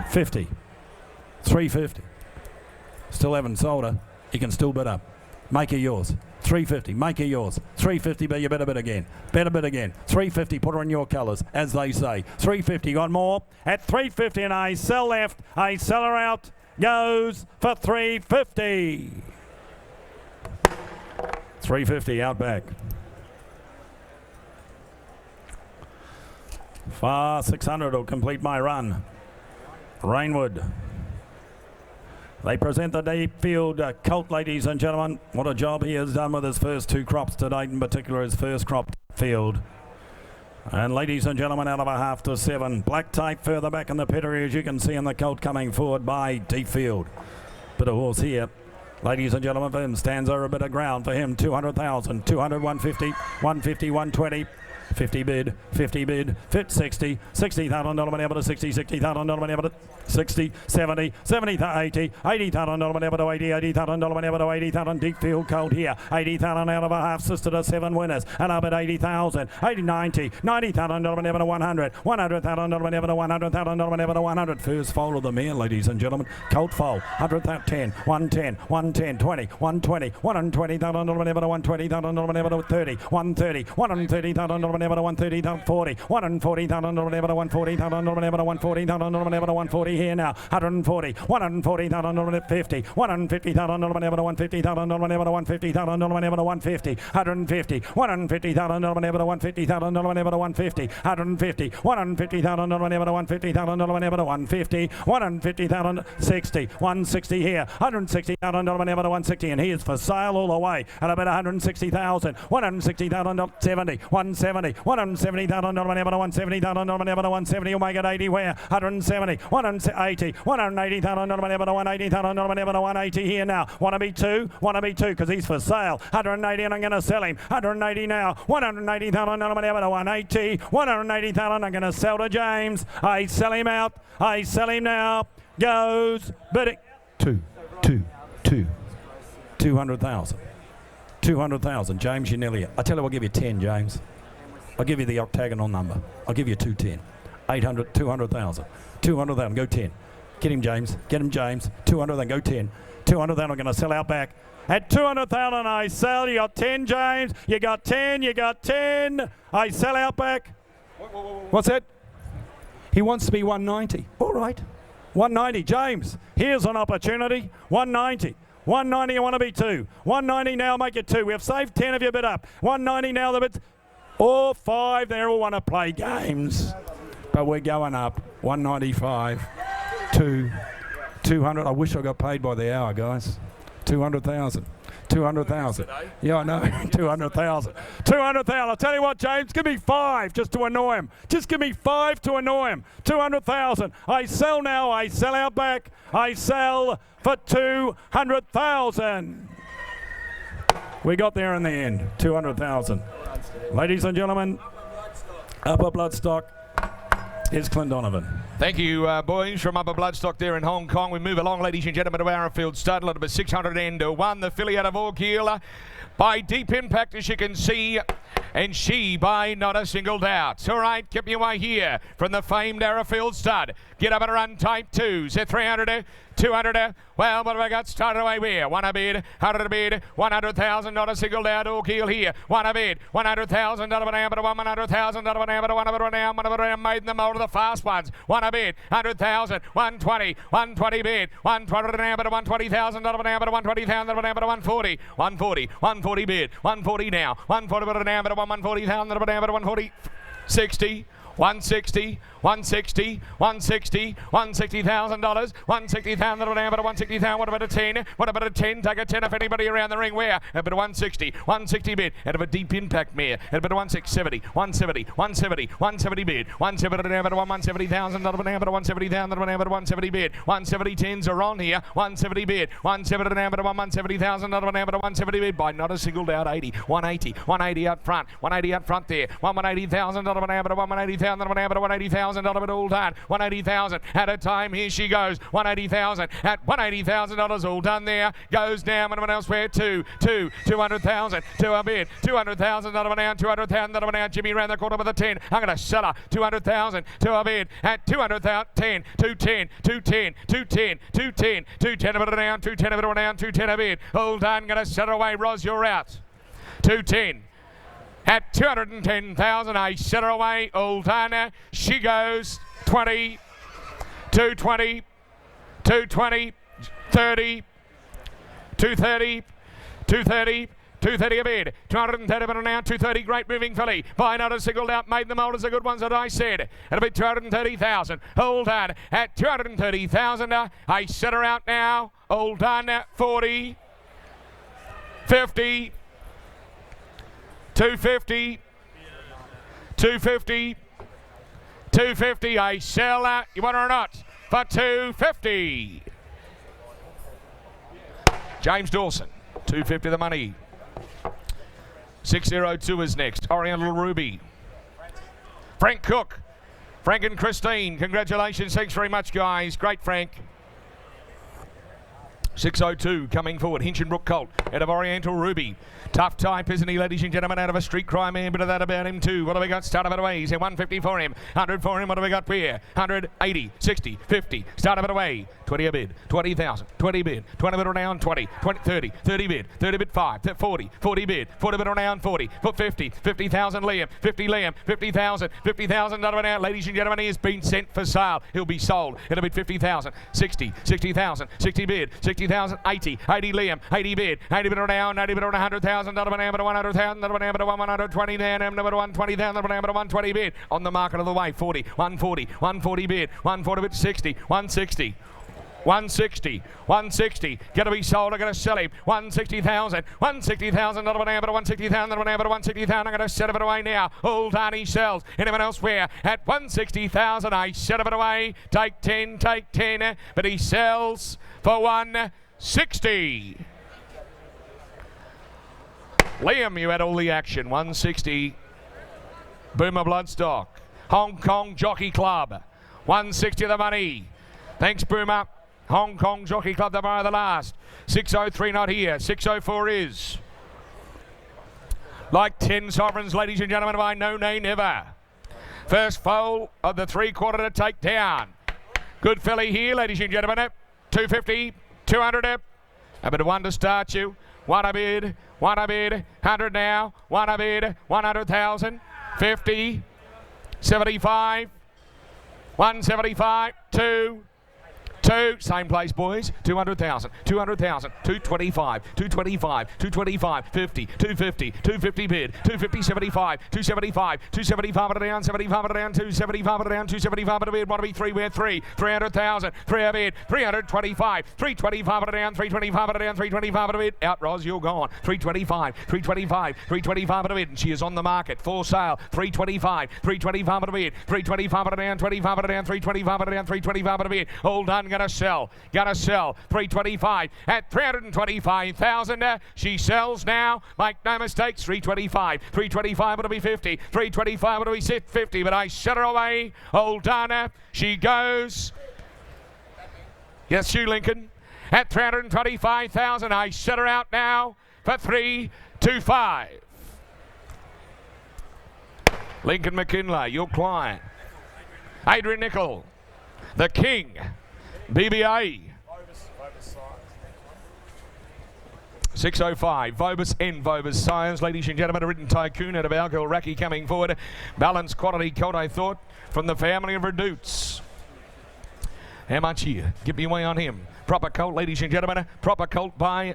50. 350. Still haven't sold her. You can still bid up. Make her yours. 350, make her yours. 350, but you better bid again. Better bid again. 350, put her in your colours, as they say. 350, got more. At 350, and I sell left. I sell her out. Goes for 350. 350 out back. Far 600 will complete my run. Rainwood. They present the Dayfield Colt, ladies and gentlemen. What a job he has done with his first 2 crops to date, in particular his first crop field. And ladies and gentlemen, out of a half to 7. Black tape further back in the pedigree, as you can see, in the Colt coming forward by Dayfield. Bit of horse here. Ladies and gentlemen, for him, stands over a bit of ground for him. 200,000, 200, 150, 150, 120. 50 bid, 50 bid, 60, 60,000 whenever to 60, 60,000 whenever to 60, 70, 70 to 80, 80,000 never to 80, 80,000 never to 80,000. Deep field cold here. 80,000 out of a half sister to 7 winners. And up at 80,000, 80, 90, 90,000 never to 100, 100,000 never to 100,000 never to 100. First foal of the mare, ladies and gentlemen. Colt foal, 110, 110, 110, 20, 120, 120,000 never to 120,000 never to 30, 130, 130,000 never to 130,000 40, 140,000 never to 140,000 never to 140,000 never to 140 here now. 140, 140,000 never to 50, 150,000 never to 150,000 never to 150,000 never to 150, 150, 150,000 never to 150,000 never to 150, 150, 150,000 never to 150,000 never to 150, 150,000 60, 160 here, 160,000 never to 160, and he is for sale all the way at about 160,000, 160,000 70, 170, 170,000 never to 170,000 never to 170, you'll make it 80 where, 170, 180, 180,000 never to 180,000 never to 180 here now, want to be two because he's for sale, 180 and I'm going to sell him, 180 now, 180,000 never to 180, 180,000 I'm going to sell to James, I sell him out, I sell him now, goes bidding, 200,000. 200,000. James, you nearly. I tell you, I'll give you 10, James. I'll give you the octagonal number. I'll give you 210. 800, 200,000. 200,000. Go 10. Get him, James. Get him, James. 200,000. Go 10. 200,000. I'm going to sell out back. At 200,000, I sell. You got 10, James. You got 10. You got 10. I sell out back. What's that? He wants to be 190. All right. 190. James, here's an opportunity. 190. 190, you want to be 2. 190 now, make it 2. We have saved 10 of your bid up. 190 now, the bids. All 5, they all want to play games. But we're going up. 195. 200. I wish I got paid by the hour, guys. 200,000. 200,000. Yeah, I know. 200,000. 200,000. I'll tell you what, James, give me 5 just to annoy him. Just give me 5 to annoy him. 200,000. I sell now. I sell out back. I sell for 200,000. We got there in the end. 200,000. Ladies and gentlemen, Upper Bloodstock is Clint Donovan. Thank you, boys, from Upper Bloodstock there in Hong Kong. We move along, ladies and gentlemen, to Arrowfield Stud, a little bit 601. The filly out of Orkeel by Deep Impact, as you can see, and she by Not a Single Doubt. All right, keep your way here from the famed Arrowfield Stud. Get up and run type 2. Set 300, 200. Well, what have I got started away here? 1 a bid, 100 a bid, 100,000, Not a Single Doubt, Orkeel here. 1 a bid, 100,000, out of an amber to 100,000, out of an amber to 100 round, 100 round, made in the mold of the fast ones. 1 a bid, 100,000, 120, 120 bid, 120 an amber to 120,000, out of an amber to 120,000, out of an amber to 140, 140, 140 bid, 140 now, 140 but an amber to 140,000, out of an amber to 140, 60, 160, 160, 160, $160,000, $160,000 of an amber to 160,000. What about a 10? What about a 10? Take a 10 if anybody around the ring. Where? A bit of 160, 160 bid. Out of a Deep Impact mare. At a bit of 170, 170, 170, 170 bid. 170 an amber to 170,000. Out of an amber to 170,000. Out of an amber to 170 bid. 170 10s are on here. 170 bid. 170 an amber to 170,000. Out of an amber to 170 bid. By Not a Single Doubt 80, 180, 180 out front, 180 out front there. 180,000. Out of an amber to 180,000. Out of an amber to 180,000. Out of it all done. 180,000 at a time. Here she goes. 180,000 at $180,000 all done there. Goes down. Anyone elsewhere? 200,000 to a bid. 200,000 out of an hour. 200,000 out of an hour. Jimmy round the corner with a 10. I'm going to sell her. 200,000 to a bid at 200,000. 10, 210, 210, 210, 210, 210 of it an hour. 210 of it an hour. 210 a bid. All done. Going to sell her away. Ros, you're out. 210. At 210,000, I set her away. Uldana, she goes 20, 220, 220, 30, 230, 230, 230 a bid, 230 but an hour, 230, great moving filly. By Not a Single Doubt, made them old as the good ones that I said. It'll be 230,000. Hold on. At 230,000, I set her out now. Hold on. 40, 50, 250, 250, 250. I sell that. You want her or not? For 250. James Dawson, 250 the money. 602 is next. Oriental Ruby. Frank Cook. Frank and Christine, congratulations. Thanks very much, guys. Great, Frank. 602 coming forward. Hinchinbrook Colt out of Oriental Ruby. Tough type, isn't he, ladies and gentlemen? Out of a street crime, a bit of that about him too. What have we got? Start of it away. He's at 150 for him. 100 for him. What have we got here? 100, 80, 60, 50. Start of it away. 20 a bid. 20,000. 20 bid. 20 bid around 20. 20, 30. 30 bid. 30 bid 5. 40. 40 bid. 40 bid around 40. Put 50. 50,000 Liam. 50 Liam. 50,000. 50,000 out of it out. Ladies and gentlemen, he has been sent for sale. He'll be sold. It'll bid 50,000. 60. 60,000. 60 bid. 60,000. 80. 80 Liam. 80 bid. 80 bid around. 80 bid around 100,000. Out of an amber 100,000. Out of an amber 120. Then number 120,000. Out of an amber 120 bid. On the market of the way. 40. 140. 140 bid. 140 bid 60. 160. 160, 160, going to be sold, I'm going to sell him, 160,000, 160,000, not of an amber, 160,000, not of an amber, 160,000, I'm going to set it away now, hold on, he sells, anyone else where, at 160,000, I set it away, take 10, but he sells for 160. Liam, you had all the action, 160, Boomer Bloodstock, Hong Kong Jockey Club, 160 the money, thanks Boomer. Hong Kong Jockey Club, the bar of the last. 603 not here. 604 is. Like 10 sovereigns, ladies and gentlemen, by no nay never. First foal of the 3/4 to take down. Good filly here, ladies and gentlemen. 250, 200. A bit of one to start you. One a bid, 100 now. One a bid, 100,000. 50, 75, 175, 2. Same place, boys. 200,000, 200,000, 225, 225, 225, 50, 250, 250 bid, 250, 75, 275, 275 at a down, 75 at a down, 275 at a down, 275 at a bid, want to be 3, we're 3, 300,000, 3 a bid, 325, 325 at a down, 325 at a down, 325 at a bid, out Roz, you're gone, 325, 325, 325 at a bid, and she is on the market, for sale, 325, 325 at a bid, 325 at a down, 25 at a down, 325 at a down, 325 at a bid, all done, gonna sell, 325 at 325,000. She sells now, make no mistakes, 325, 325 it'll be 50, 325 it'll be 50, but I shut her away, old Dana, she goes, yes you Lincoln, at 325,000, I shut her out now for 325. Lincoln McKinley, your client, Adrian Nicol, the King, BBA. 605, Vobus N. Vobus Science, ladies and gentlemen, a written tycoon out of Alcohol Raki coming forward. Balanced quality colt, I thought, from the family of Redutes. How much here? Give me away on him. Proper colt, ladies and gentlemen, proper colt by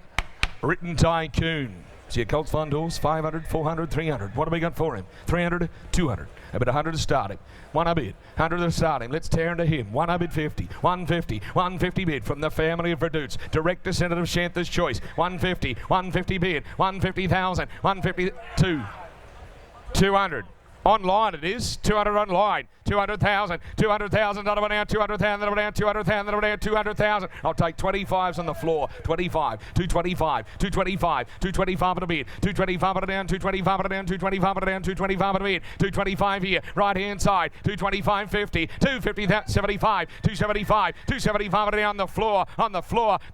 written tycoon. See a Colts Fund horse, 500, 400, 300. What have we got for him? 300, 200. About 100 to start him. One a bid, 100 to start him. Let's tear into him. One a bid 50, 150, 150 bid from the family of Redutes. Direct descendant of Shantha's Choice. 150, 150 bid, 150,000, 152, 200. Online it is, 200 online, 200,000, 200,000, another one down, 200,000, another one down, 200,000, another one down, 200,000. I'll take 25s on the floor, 25, 225, 225, 225 at a bid, 225 at a down, 225 at a down, 225 at a down, 225 at a bid, 225 here, right hand side, 225, 50, 250, 75, 275, 275 at a down, on the floor,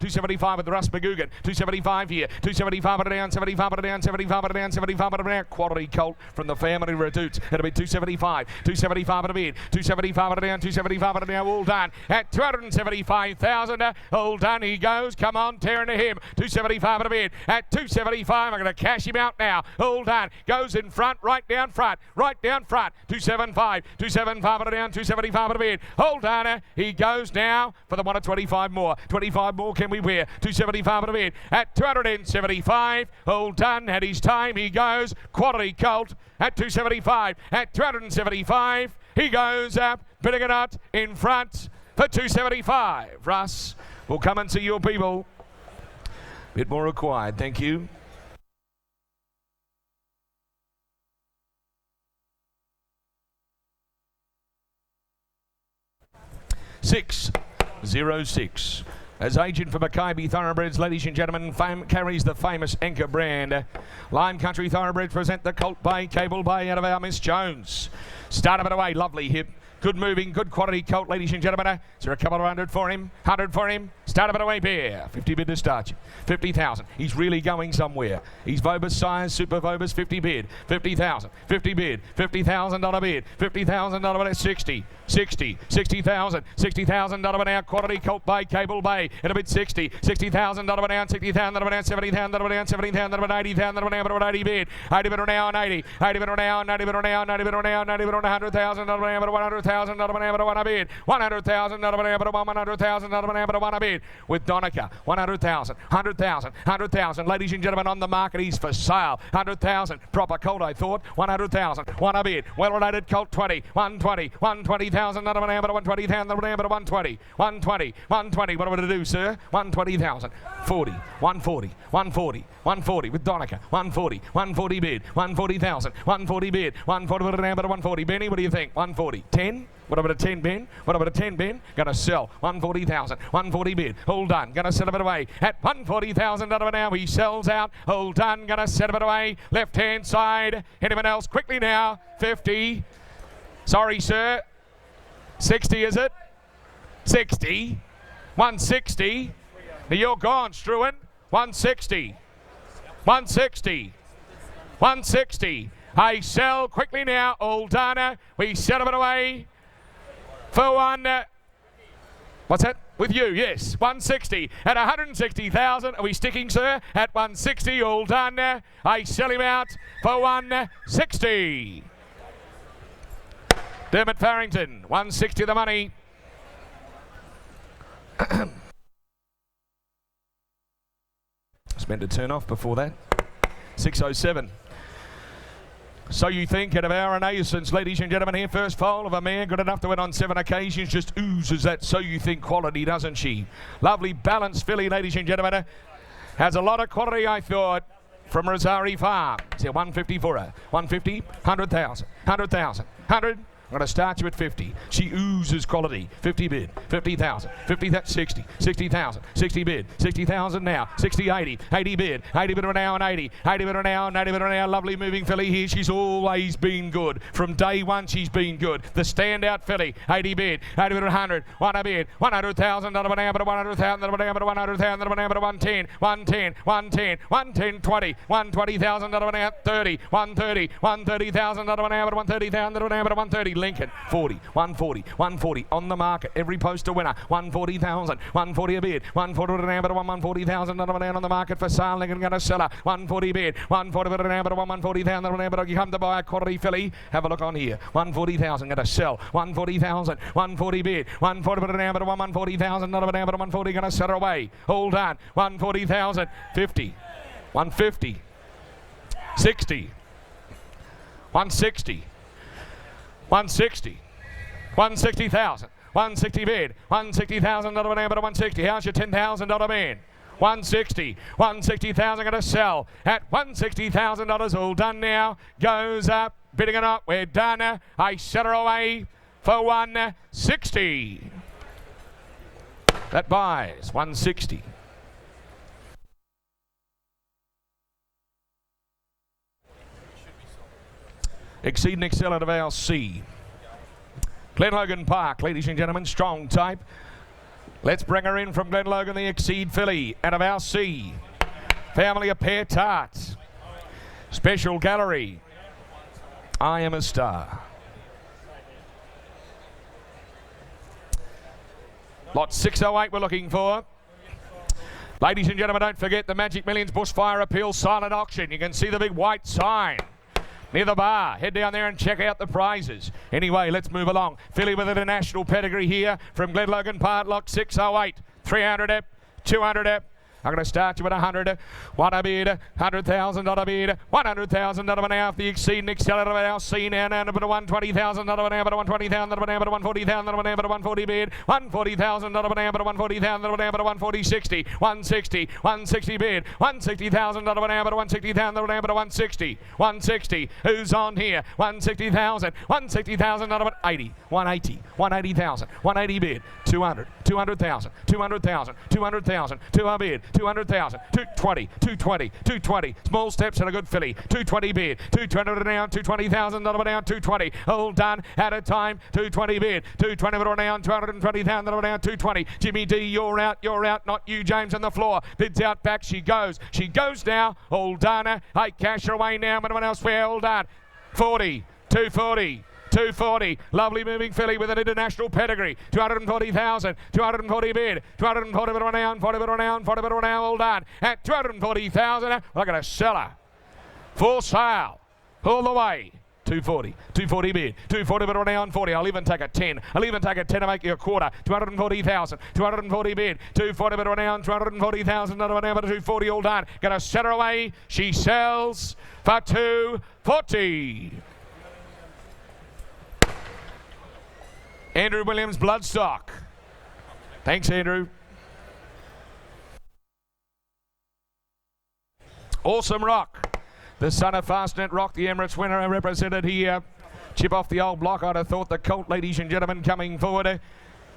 275 with Russ McGugan, 275 here, 275 at a down, 75 at a down, 75 at a down, 75 at a down, quality colt from the family Redutes. It'll be 275, 275 at a bid, 275 at a down, 275 at a down, all done. At 275,000, all done, he goes, come on, tearing to him, 275 at a bid, at 275, I'm going to cash him out now, all done, goes in front, right down front, 275, 275 at a down, 275 at a bid, hold on, he goes now for the 1 of 25 more, 25 more can we wear, 275 at a bid, at 275, all done, at his time, he goes, quality colt, at 275, at 275, he goes up, bidding it out in front for 275. Russ will come and see your people. Bit more required, thank you. $6.06. As agent for Mackay Thoroughbreds, ladies and gentlemen, carries the famous Anchor brand. Lime Country Thoroughbreds present the Colt Bay, Cable Bay out of our Miss Jones. Start of it away, lovely hip. Good moving, good quality colt, ladies and gentlemen. Is there a couple of 100 for him? 100 for him. Start a bit away bear. 50 bid to start you. 50,000. He's really going somewhere. He's Vobus size, super Vobus, 50 bid. 50,000. 50 bid. $50,000 bid. $50,000 bid. 60. 60. 60,000. $60,000 an hour. Quality colt by Cable Bay. At a bid 60. $60,000 an hour. $60,000 an hour. $70,000 an hour. $70,000 an hour. $80,000 an hour. 80 bid. 80 bid an hour and 80. 80 bid an hour. 90 bid an hour. 90 bid an hour. 90 bid an hour. $100,000 an hour. $100,000 an hour. One a bid. $100,000 an hour. $100,000 an hour. One a bid. With Donica. 100,000. 100,000. 100,000. Ladies and gentlemen, on the market, he's for sale. 100,000. Proper colt, I thought. 100,000. One a bid. Well-related colt, 20. 120. 120,000 an hour. 120,000 an hour. 120. 120. 120. What am I to do, sir? 120,000. 40. 140. 140. 140 with Donica. 140. 140 bid. 140,000. 140 bid. 140 with an hour. 140. Benny, what do you think? 140. 10? What about a 10, Ben? What about a 10, Ben? Gonna sell 140,000. 140 bid. All done. Gonna set a bit away at 140,000 an hour. He sells out. All done. Gonna set a bit away. Left hand side. Anyone else? Quickly now. 50. Sorry, sir. 60, is it? 60. 160. Now you're gone, Struan. 160. 160. 160. I sell quickly now. All done. We set a bit away. For one, what's that? With you, yes. 160 at 160,000. Are we sticking, sir? At 160, all done. I sell him out for 160. Dermot Farrington, 160 the money. Just meant to turn off before that. 607. So you think out of Aaron Asons, ladies and gentlemen, here first foal of a mare, good enough to win on 7 occasions, just oozes that So You Think quality, doesn't she? Lovely balanced filly, ladies and gentlemen. Has a lot of quality, I thought, from Rosari Farm. Is there 150 for her? 150, 100,000, 100,000, 100. I'm going to start you at 50. She oozes quality. 50 bid. 50,000. 60. 60,000. 60 bid. 60,000 now. 60, 80. 80 bid. 80 bid an hour and 80. 80 bid an hour and 80 bid an hour. Lovely moving filly here. She's always been good. From day one, she's been good. The standout filly. 80 bid. 80 bid 100. 1 a bid. 100,000 an hour, 100,000 an hour, 100,000 an hour, 110. 110. 110. 110. 20. 120,000 an hour, 30. 130. 130,000 an hour, 130,000 an hour, 130. Lincoln, 40, 140, 140 on the market. Every poster winner, 140,000, 140 a bid, 140 an amber, 140,000 on the market for sale. Lincoln going to sell her, 140 bid, 140 bid an amber, 140,000 an amber. You come to buy a quality filly, have a look on here. 140,000 going to sell, 140,000, 140 bid, 140 bid an amber, 140,000 an amber, 140 going to sell her away. Hold on, 140,000, 50, 150, 60, 160. 160, 160,000, 160 bid, 160,000 an amber, 160. How's your $10,000 man? 160, 160,000 going to sell at $160,000. All done now. Goes up, bidding it up. We're done. I set her away for 160. That buys 160. Exceed and excel out of our C. Glenlogan Park, ladies and gentlemen, strong type. Let's bring her in from Glenlogan, the Exceed filly out of our C. Family of Pear Tarts. Special Gallery. I Am a Star. Lot 608 we're looking for. Ladies and gentlemen, don't forget the Magic Millions Bushfire Appeal silent auction. You can see the big white sign near the bar. Head down there and check out the prizes. Anyway, let's move along. Filly with international pedigree here from Glenlogan Park, lot 608. 300 up, 200 up. I'm going to start you at 100. One a bid, $100,000 bid, $100,000 an hour. The Exceed and excel out of our C now to put a $120,000 an hour, $120,000 an hour, $140,000 an hour, $140 bid, $140,000 an hour, $140,000 an hour, $140, 60, $160, $160 bid, $160,000 an hour, $160,000 an hour, $160, $160. Who's on here? $160,000, $160,000 an hour, $80, $180, $180,000, $180 bid, $200, $200,000, $200,000, $200,000, $200 bid, 200,000, 220, 220, 220. Small steps and a good filly. 220 bid, 220 down, 220,000 down, 220. All done at a time. 220 bid, 220 down, 220,000 down, 220. Jimmy D, you're out, not you, James, on the floor. Bids out back, she goes now. All done. Hey, cash her away now. Anyone else? We're all done. 40, 240. 240, lovely moving filly with an international pedigree. 240,000, 240 bid, 240 bid down, 40 bid down, 40 bid down, all done. At 240,000, look at a seller. For sale, all the way. 240, 240 bid, 240 bid down, 40. I'll even take a 10. I'll even take a 10 to make you a quarter. 240,000, 240 bid, 240 bid down, 240,000 down, 240 all done. Gonna set her away. She sells for 240. Andrew Williams, Bloodstock. Thanks, Andrew. Awesome Rock. The son of Fastnet Rock, the Emirates winner, represented here. Chip off the old block. I'd have thought the colt, ladies and gentlemen, coming forward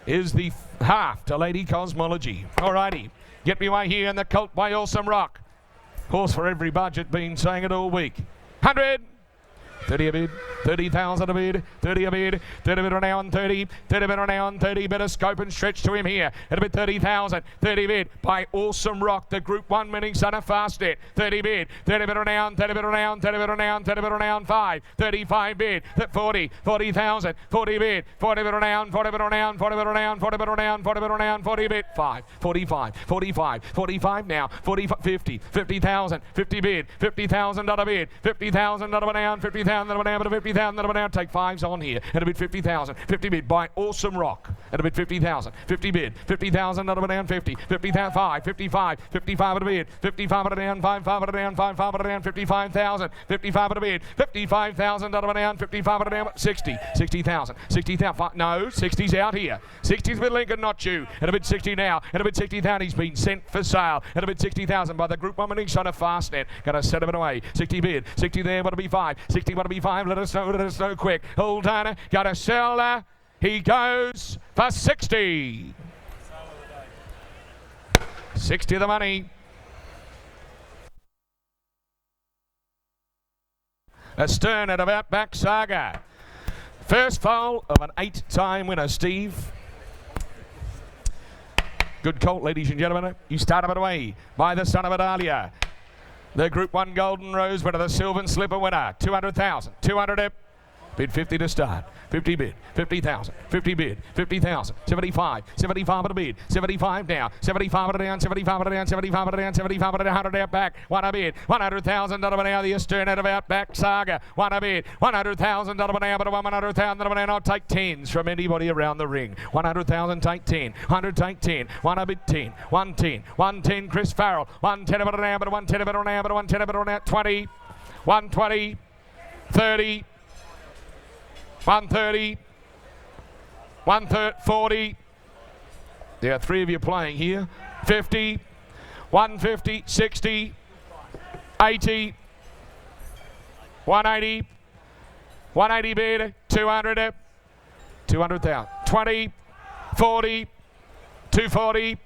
is the half to Lady Cosmology. Alrighty. Get me way here in the colt by Awesome Rock. Horse for every budget, been saying it all week. 100. 30 a bid, 30,000 a bid, 30 a bid, 30 bid on 30, 30 bid on 30, better scope and stretch to him here. At a bid 30,000, 30 bid by Awesome Rock, the Group 1 winning son of Fastnet. 30 bid, 30 bid on, 30 bid on, 30 bid on, 30 bid on 5, 35 bid, 40, 40,000, 40 bid, 40 bid on, 40 bid on, 40 bid on, 40 bid on, 40 bid on, 40 bid, 5, 45, 45, 45 now, 40, 50, 50,000, 50 bid, $50,000 bid, 50,000 down, 50,000 down, 50,000 down, take fives on here, at a bid 50,000, 50 bid by Awesome Rock, at a bid 50,000, 50 bid, 50,000 down, 50, 50,000, 5, 55, 55 at a bid, 55 at a down, 5 at a down, 5 at a down, 55,000, 55 at a bid, 55,000 down, 55 at a down, 60, 60,000, 60,000, no, 60's out here, 60's with Lincoln, not you, at a bid 60 now, at a bid 60,000, he's been sent for sale, at a bid 60,000 by the Group 1 winning son of Fastnet, gonna set him away, 60 bid, 60 there, what'll be 5, 60 what'll be 5, let us know quick, hold on, gotta sell, he goes for 60. 60 the money. Astern at about back Saga. First foal of an 8-time winner, Steve. Good colt, ladies and gentlemen. You start him away by the son of Adalia. The Group 1 Golden Rose winner, the Sylvan Slipper winner. 200,000. 200 bid 50 to start. 50 bid, 50,000, 50 bid, 50,000, 75, 75 at a bid, 75 now, 75 at a down, 75 at a down, 75 at a down, 75 at a 100 out back, 1 a bid, 100,000 out of an hour, the Astern out of out back Saga, 1 a bid, 100,000 out of an hour, but 100,000 out of an hour, I'll take 10s from anybody around the ring, 100,000 take 10, 100 take 10, 1 a bid 10, 110, 110 Chris Farrell, 110 of an hour, but 110 of an hour, but 110 of an hour, 20, 120, 30, 130, 140. There are 3 of you playing here. 50, 150, 60, 80, 180, 180 bid, 200, 200,000, 20, 40, 240,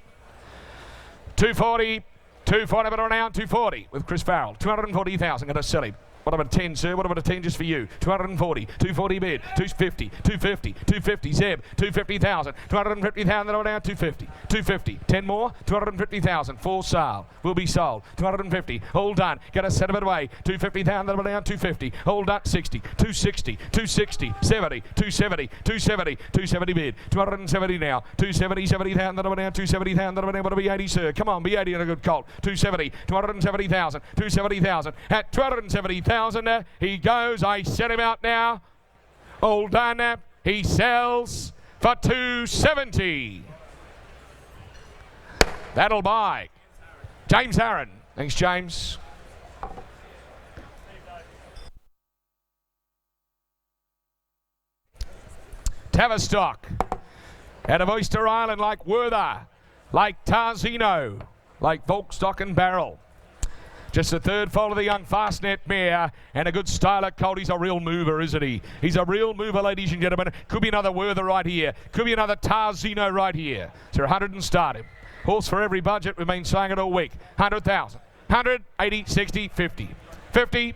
240, 240, but around 240 with Chris Farrell. 240,000, going to sell him. What about a 10, sir? What about a 10 just for you? 240, 240 bid, 250, 250, 250, Zeb, 250,000, 250,000, down, 250, 250, 10 more, 250,000, for sale, will be sold, 250, all done, get a set of it away, 250,000, down, 250, all done, 60, 260, 260, 70, 270, 270, 270 bid, 270 now, 270, 70,000, down, 270,000, down, what will be 80, sir? Come on, be 80 on a good colt, 270, 270,000, 270,000, at 270,000. He goes. I set him out now. All done. He sells for 270. That'll buy. James Aaron. Thanks, James. Tavistock. Out of Oyster Island, like Werther, like Tarzino, like Volkstock and Barrel. Just the third foal of the young Fastnet mare and a good styler colt. He's a real mover, isn't he? He's a real mover, ladies and gentlemen. Could be another Werther right here. Could be another Tarzino right here. So 100 and start him. Horse for every budget. We've been saying it all week. 100,000. 100, 80, 60, 50. 50.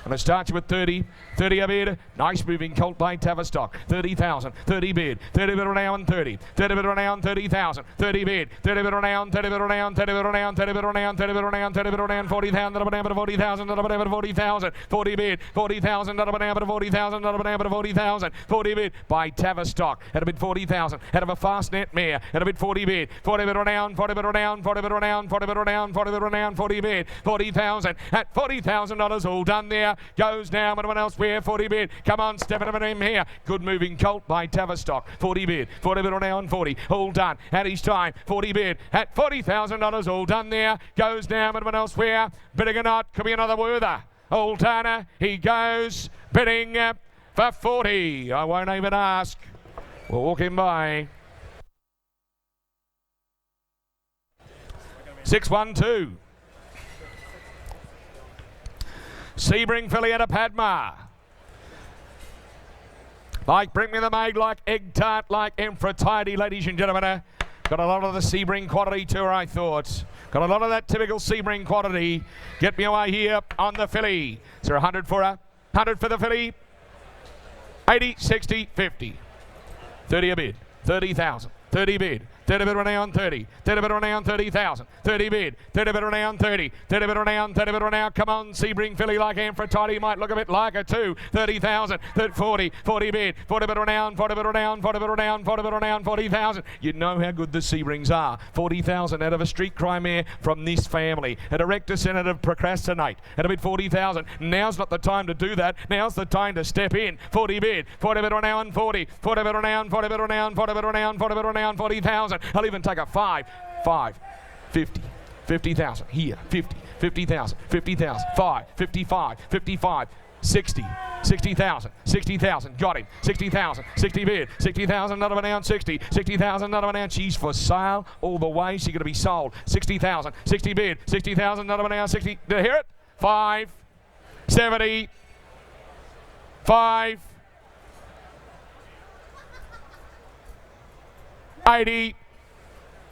And it starts with 30. 30 a bid. Nice moving colt by Tavistock. 30,000. 30 bid. 30 bid around 30. 30 bid around 30,000. 30 bid. 30 bid around 30 bid around 30 bid around 30 bid around 30 bid around 30 bid around 40,000. 40,000. 40,000. 40 bid. 40,000. 40,000. 40,000. 40 bid by Tavistock. At a bid 40,000. Out of a fast net mare. At a bid 40 bid. 40 bid around. 40 bid around. 40 bid around. 40 bid around. 40 bid around. 40 bid. 40,000. At $40,000 all done there. Goes now. Anyone else? Where? 40 bid. Come on, stepping up him here. Good moving colt by Tavistock. 40 bid. 40 bid around 40. All done. At his time. 40 bid. At $40,000 all done there. Goes now. Anyone else? Where? Bidding or not. Could be another Werther. Old Turner. He goes. Bidding for 40. I won't even ask. We'll walk him by. 6-1-2. Sebring filly at a Padma. Like Bring Me the Maid, like Egg Tart, like Amphitrite, ladies and gentlemen. Got a lot of the Sebring quality too, I thought. Got a lot of that typical Sebring quality. Get me away here on the filly. Is there 100 for her? 100 for the filly. 80, 60, 50. 30 a bid. 30,000. 30 bid. 30 bid around 30. 30 bid around 30,000. 30 bid. 30 bid around 30. 30 bid around 30 bid around. Come on, Sebring filly like Amphitrite. Might look a bit like a 2. 30,000. 40. 40 bid. 40 bid around. 40 bid around. 40 bid around. 40 bid around. 40,000. You know how good the Sebrings are. 40,000 out of a street cry mare from this family. At a rector senate of procrastinate. At a bid 40,000. Now's not the time to do that. Now's the time to step in. 40 bid. 40 bid around 40. 40 bid around. 40 bid around. 40 bid around. 40 bid around. 40,000. I'll even take a 5, 50, 50,000 here, 50, 50,000, 50,000, 5, 55, 55, 60, 60,000, 60,000, got him, 60,000, 60 bid, 60,000, not an ounce, 60, 60,000, not an ounce, she's for sale all the way, she's going to be sold, 60,000, 60 bid, 60,000, not an ounce, 60, did I hear it? 5, 70, 5, 80,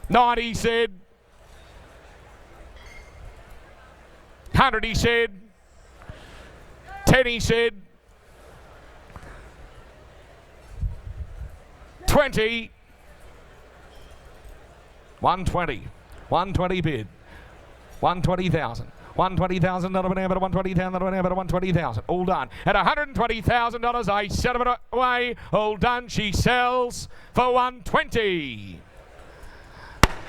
90, he said. 100, he said. 10, he said. 20. 120. 120 bid. 120,000. 120,000, not an but 120,000, not an but 120,000. All done. At $120,000, I set it away. All done. She sells for 120.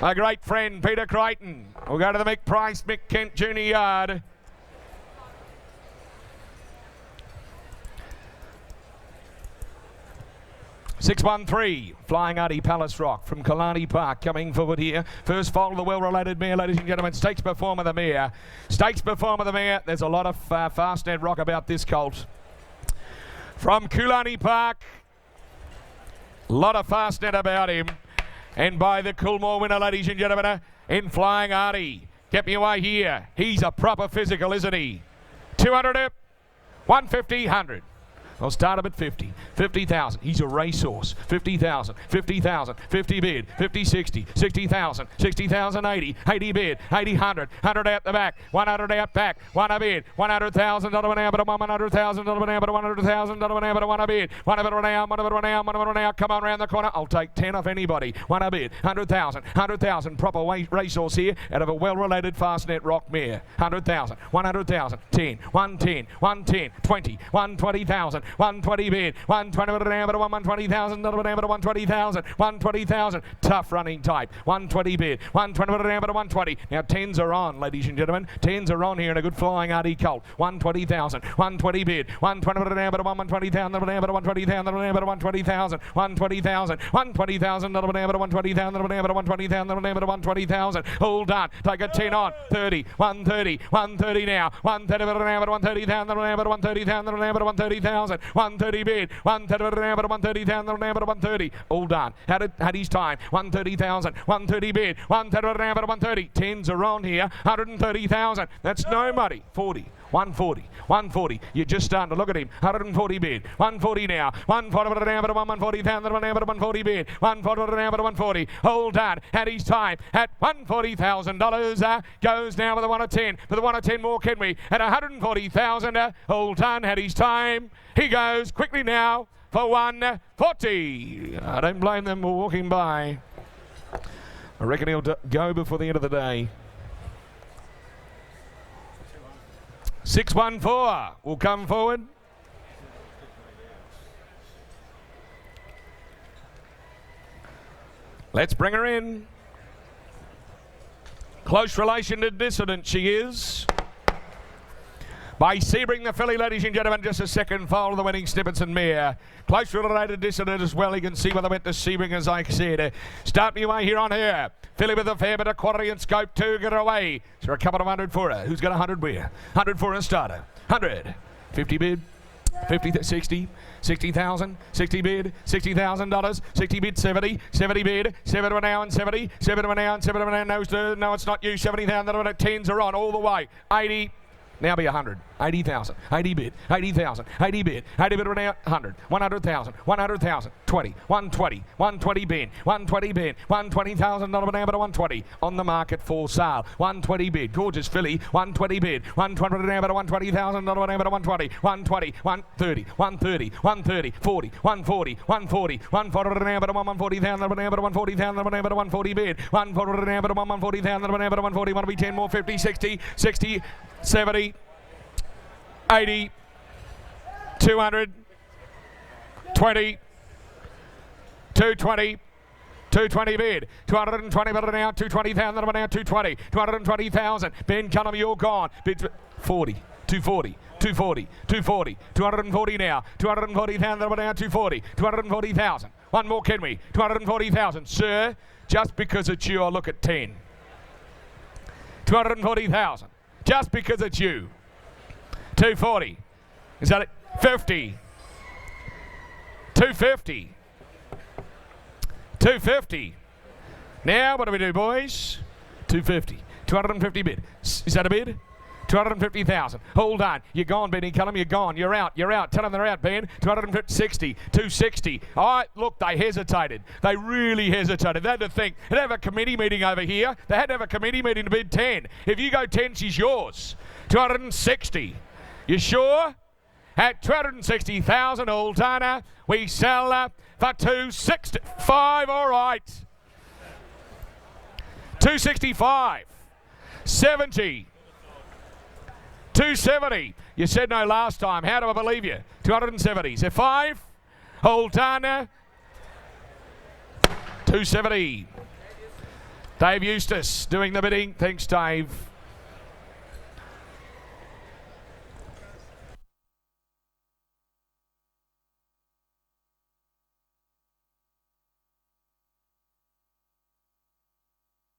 My great friend, Peter Crichton. We'll go to the Mick Price, Mick Kent Junior Yard. $613, Flying Artie Palace Rock from Kalani Park coming forward here. First foal of the well-related mare, ladies and gentlemen. Stakes Performer the mare. Stakes Performer the mare. There's a lot of fast net rock about this colt. From Kulani Park. A lot of fast net about him. And by the Coolmore winner, ladies and gentlemen, in Flying Artie. Get me away here. He's a proper physical, isn't he? 200, 150, 100. I'll start him at 50. 50,000. He's a racehorse. 50,000. 50,000. 50 bid. 50, 60. 60,000. 60,000, 80. 80 bid. 80, 100. 100 out the back. 100 out back. 1 a bid. 100,000. Not an but 100,000. Not an but 100,000. Not an but 1 a bid. 1 a bid now. 1 a bid now. 1 a bid now. Come on round the corner. I'll take 10 off anybody. 1 a bid. 100,000. 100,000. Proper racehorse here out of a well-related fastnet rock mare. 100,000. 100,000. 10. 110. 110. 20. 120,000. 120 bid, 120 but 120,000, not but 120,000, 120,000, tough running type, 120 bid, 120 but 120. Now 10s are on, ladies and gentlemen, 10s are on here in a good Flying Artie colt, 120,000, 120 bid, 120 but 120,000, not but 120,000, not but 120,000, 120,000, 120,000, not but 120,000, not but 120,000, not but 120,000, all done, take a 10 on, 30, 130, 130 now, 130 but 130,000, not but 130,000, not but 130,000, 130 bid, 130 but 130,000, but 130, all done. Had his time, 130,000, 130 bid, 130 but 130. 10s are on here, 130,000. That's no money. 40, 140. 140. You're just starting to look at him. 140 bid. 140 now. 140 now, but 140,000 now, but 140 bid. 140 now, but 140. Hold on. At his time at $140,000. Goes now with a 1 of 10. With a 1 of 10 more, can we? At 140,000. Hold on. At his time. He goes quickly now for 140. I don't blame them for walking by. I reckon he'll go before the end of the day. 614 will come forward. Let's bring her in. Close relation to Dissident she is. By Sebring the filly, ladies and gentlemen, just a second foal of the winning Snippets and Mere. Close related Dissident as well. You can see whether went to Sebring, as I said. Start me away here on her. Filly with a fair bit of quality and scope too. Get her away. So a couple of 100 for her. Who's got 100 where? 100 for a starter. 100. 50 bid. 50, 60, 60,000, 60 bid, $60,000, 60 bid, 70, 70 bid, 7 now and 70, 7 now and 7 now. No, it's not you. 70,000, 10s are on all the way. 80. Now be 100, 80,000, 80 bid, 80,000, 80 bid, 80 bid now 100, 100,000, 100,000, 20, 120, 120 bid, 120 bid, $120,000 now but 120 on the market for sale, 120 bid, gorgeous filly, 120 bid, 120 now but $120,000 now but 120, 120, 130, 130, 130, 40, 140, 140, 140 now but 140,000 now but 140,000 now but 140 bid, 140 now but 140,000 now but 140, want to be 10 more, 50, 60, 60, 70, 80, 200, 20, 220, 220 bid, 220 bid now, 220,000 now, 220, 220,000. Ben Cullum, you're gone. Bid 40, 240. 240, 240, 240 now, 240,000 now, 240, 240,000. One more, can we? 240,000. Sir, just because it's you, I'll look at 10. 240,000. Just because it's you. 240. Is that it? 50. 250. 250. Now, what do we do, boys? 250. 250 bid. Is that a bid? 250,000. Hold on. You're gone, Benny Cullum. You're gone. You're out. You're out. Tell them they're out, Ben. 250, 60, 260. All right, look, they hesitated. They really hesitated. They had to think. They had to have a committee meeting over here. They had to have a committee meeting to bid 10. If you go 10, she's yours. 260. You sure? At 260,000, Old Dana, we sell for 265. All right. 265. 70. 270. You said no last time. How do I believe you? 270. Is there 5? Hold on. 270. Dave Eustace doing the bidding. Thanks, Dave.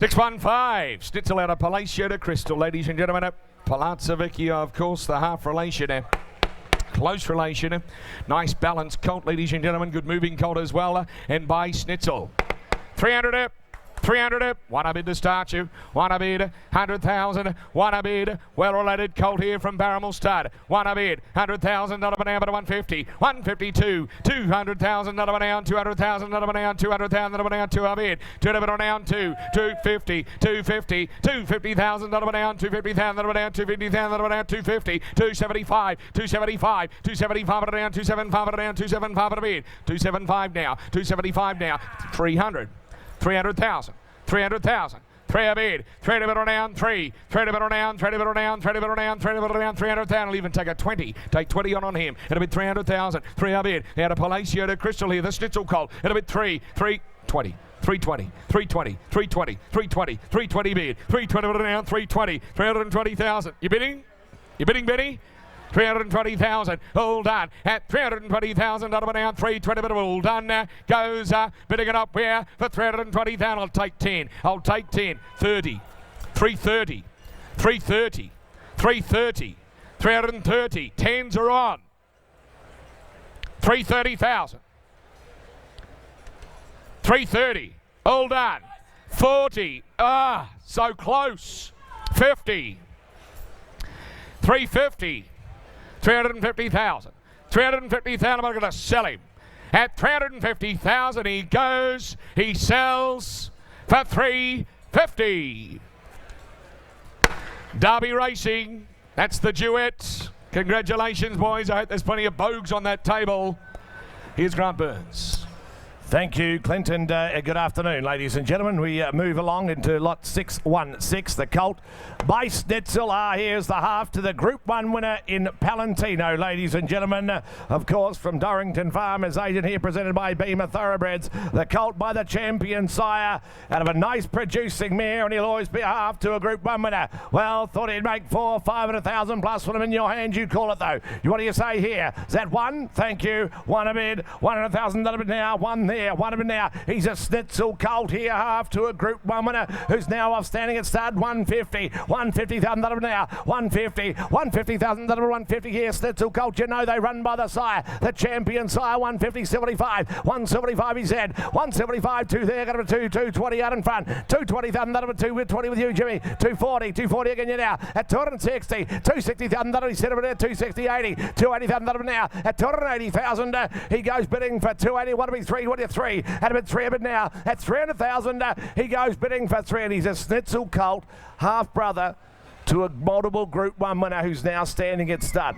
$615. Schnitzel out of Palacio to Crystal, ladies and gentlemen. Palazzo Vecchio, of course, the half relation. Close relation. Nice balanced colt, ladies and gentlemen. Good moving colt as well. And by Schnitzel. 300 300, one a bid to start you, one a bid, 100,000, one a bid, well-related colt here from Barramel Stud, one a bid, 100,000, not a banana, but 150, 152, 200,000, not a banana, 200,000, not a banana, 200,000, not a banana, two a bid, 200 on down, 250, 250, 250,000, not a banana, 250,000, not a banana, 250,000, not a banana, 250, 275, 275, 275 on down, 275 on down, 275 on a bid, 275 now, 275 now, 300. 300,000, 300,000, 3 a bid, 3 to bid down, 3 to bid down, 3 to bid down, 3 to bid down, 3 to bid down, 300,000. I'll even take a 20, take 20 on him. It'll be 300,000, 3 a bid. Out of Palacio to Crystal here, the Schnitzel colt. It'll be 3, 20. 320, 320, 320, 320, 320 bid, 320 down, 320, 320,000. You bidding? You bidding, Benny? 320,000, all done at 320,000, down 320, but all done, goes bidding it up here for 320,000. I'll take 10, I'll take 10, 30, 330, 330, 330, 330, 10s are on, 330,000, 330, all done, 40, so close, 50, 350. 350,000. 350,000. I'm going to sell him. At 350,000 he goes. He sells for 350. Derby Racing. That's the duet. Congratulations, boys. I hope there's plenty of bogues on that table. Here's Grant Burns. Thank you, Clint, and good afternoon, ladies and gentlemen. We move along into lot 616, the colt by Schnitzel. Here's the half to the Group 1 winner in Palantino, ladies and gentlemen. Of course, from Dorrington Farmers agent here, presented by Beamer Thoroughbreds. The colt by the champion sire, out of a nice producing mare, and he'll always be a half to a Group 1 winner. Well, thought he'd make 400, 500,000 plus. Put them in your hand, you call it though. What do you say here? Is that one? Thank you. One a bid, 100,000 a bid now, one there. One of them now. He's a Schnitzel colt here, half to a Group 1 winner, who's now off standing at start 150. 150,000 now. 150. 150,000 150 here. Schnitzel colt. You know they run by the sire. The champion sire. 150, 75. 175 he's had. 175, 2 there. Got him a 220 out in front. 220,000 2 with 20 with you, Jimmy. 240. 240 again you now. At 260. 260,000 he's set over there. 260, 80. 280,000 now. At 280,000 he goes bidding for 280. What do we three? What do you three? At about 3 of it now. At 300,000 he goes bidding for 3, and he's a Schnitzel colt, half brother to a multiple Group 1 winner who's now standing at stud.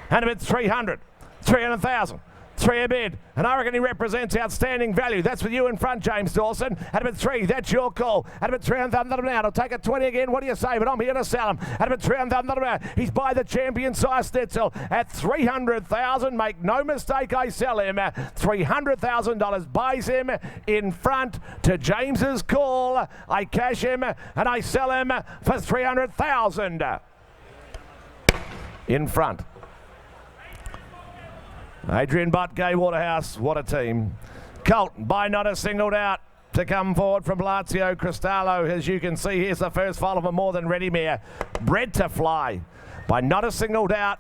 And about 300. 300,000. 3 a bid, and I reckon he represents outstanding value. That's with you in front, James Dawson. At about 3, that's your call. At about 300,000 now, I'll take a 20 again. What do you say? But I'm here to sell him. At about 300,000 now, he's by the champion size Schnitzel. At 300,000, make no mistake, I sell him. $300,000 buys him in front to James's call. I cash him and I sell him for 300,000 in front. Adrian Butt, Gay Waterhouse, what a team. Colt, by not a singled out to come forward from Lazio Cristallo. As you can see, here's the first foal of a more than ready mare. Bred to fly, by not a singled out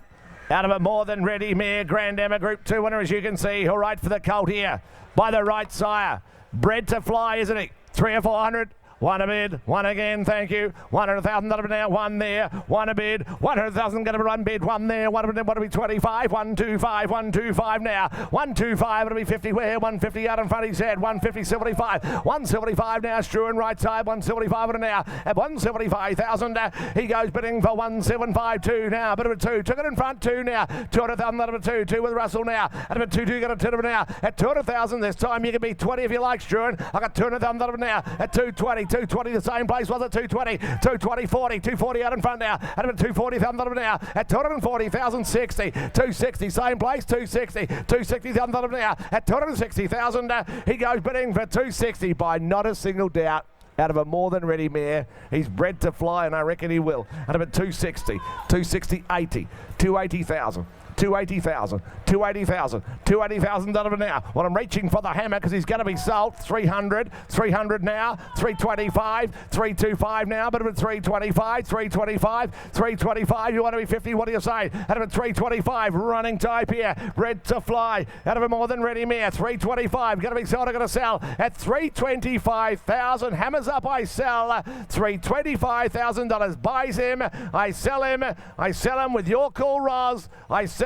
of a more than ready mare. Grand Emma Group 2 winner, as you can see. He'll right for the colt here, by the right sire. Bred to fly, isn't he? 300 or 400. One a bid, one again, thank you. 100,000 now, one there, one a bid, 100,000 going to be one bid, one there, one a bid, what to be 25, 125, 125 now, 125, it'll be 50 where, 150 out in front of his head, 150, 75, 175 now, Struan right side, 175 now, at 175,000, he goes bidding for 175.2 now, bit of a 2, took it in front, 2 now, 200,000 out of a 2 with Russell now, at about 2, got a 2 now, at 200,000 this time, you can be 20 if you like, Struan, I got 200,000 out of now, at 220, 220 the same place, was it 220, 220, 40, 240 out in front now, at about 240,000 now, at 240,000, 60, 260, same place, 260, 260,000 now, at 260,000, he goes bidding for 260 by not a single doubt. Out of a more than ready mare. He's bred to fly, and I reckon he will. At about 260, 260, 80, 280,000. 280,000, 280,000, 280,000 now. Well, I'm reaching for the hammer because he's going to be sold. 300, 300 now, 325, 325 now, but about 325, 325, 325. You want to be 50, what do you say? Out of a 325, running type here, bred to fly. Out of a more than ready mare, 325, going to be sold, I'm going to sell at 325,000. Hammers up, I sell. $325,000 buys him. I sell him with your call, Roz. I sell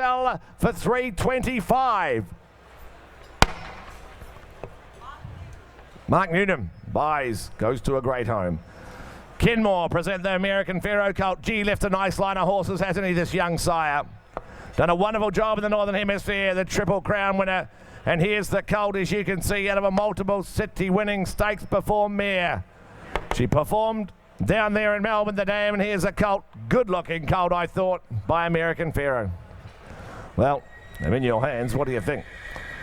for 325. Mark Newnham buys, goes to a great home. Kenmore present the American Pharaoh colt. G left a nice line of horses, hasn't he, this young sire? Done a wonderful job in the Northern Hemisphere, the Triple Crown winner. And here's the colt, as you can see, out of a multiple city winning stakes before mare. She performed down there in Melbourne, the Dam, and here's a colt, good looking colt, I thought, by American Pharaoh. Well, I'm in your hands. What do you think?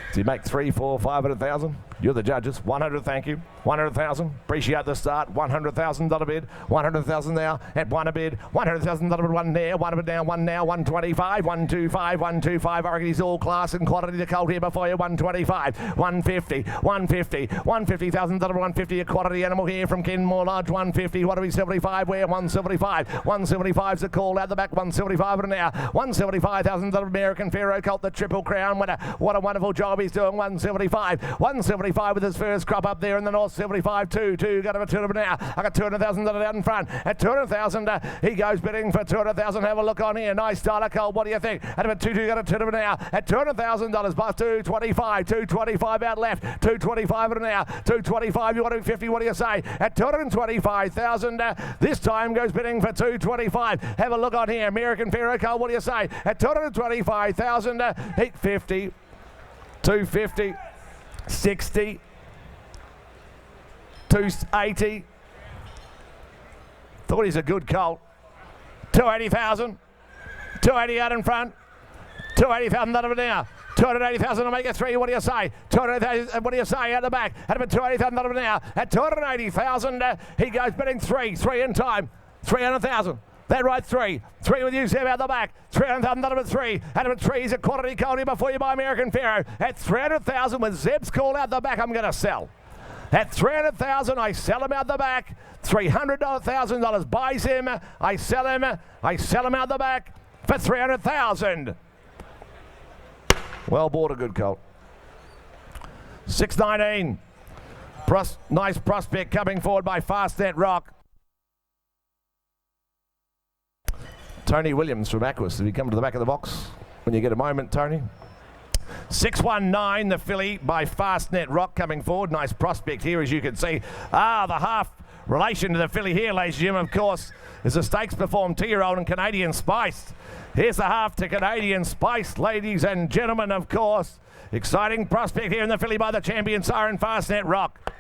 Does he make 3, 4, 500,000? You're the judges. 100, thank you. 100,000. Appreciate the start. $100,000 bid. 100,000 now. At one a bid. $100,000 bid. One there. One a bid down. One now. 125. 125. 125. I reckon he's all class and quality. The colt here before you. 125. 150. 150. $150,000. 150. A quality animal here from Kenmore Lodge. 150. What are we? 75. Where? 175. 175's a call out the back. 175 now. 175,000 American Pharaoh colt. The Triple Crown winner. What a wonderful job he's doing. 175. 175. 275 with his first crop up there in the north. 75, 2 got him a 200 now. I got 200,000 out in front. At 200,000, he goes bidding for 200,000. Have a look on here. Nice starter, Cole. What do you think? At about 2 got a 200 now. At $200,000 by 225. 225 out left. 225 an hour. 225. You want to 50? What do you say? At 225,000, this time goes bidding for 225. Have a look on here. American Pharaoh, Cole. What do you say? At 225,000, heat 50. 250. 60. 280. Thought he's a good colt. 280,000. 280 out in front. 280,000 out of it now. 280,000 to make it 3. What do you say? 280,000. What do you say out the back? At about 280,000 out of it now. At 280,000, he goes bidding 3 in time. 300,000. That right, 3 with you, Seb, out the back. 300,000 out of it 3. Out of it 3 is a quality colt here before you buy American Pharaoh. At 300,000 with Zeb's call out the back, I'm going to sell. At 300,000, I sell him out the back. $300,000 buys him. I sell him out the back for 300,000. Well bought, a good colt. 619. Nice prospect coming forward by Fastnet Rock. Tony Williams from Aquis. Did he come to the back of the box when you get a moment, Tony? 619, the filly by Fastnet Rock coming forward. Nice prospect here, as you can see. The half relation to the filly here, ladies and gentlemen, of course, is a stakes performed 2-year-old and Canadian Spiced. Here's the half to Canadian Spiced, ladies and gentlemen, of course. Exciting prospect here in the filly by the champion siren Fastnet Rock.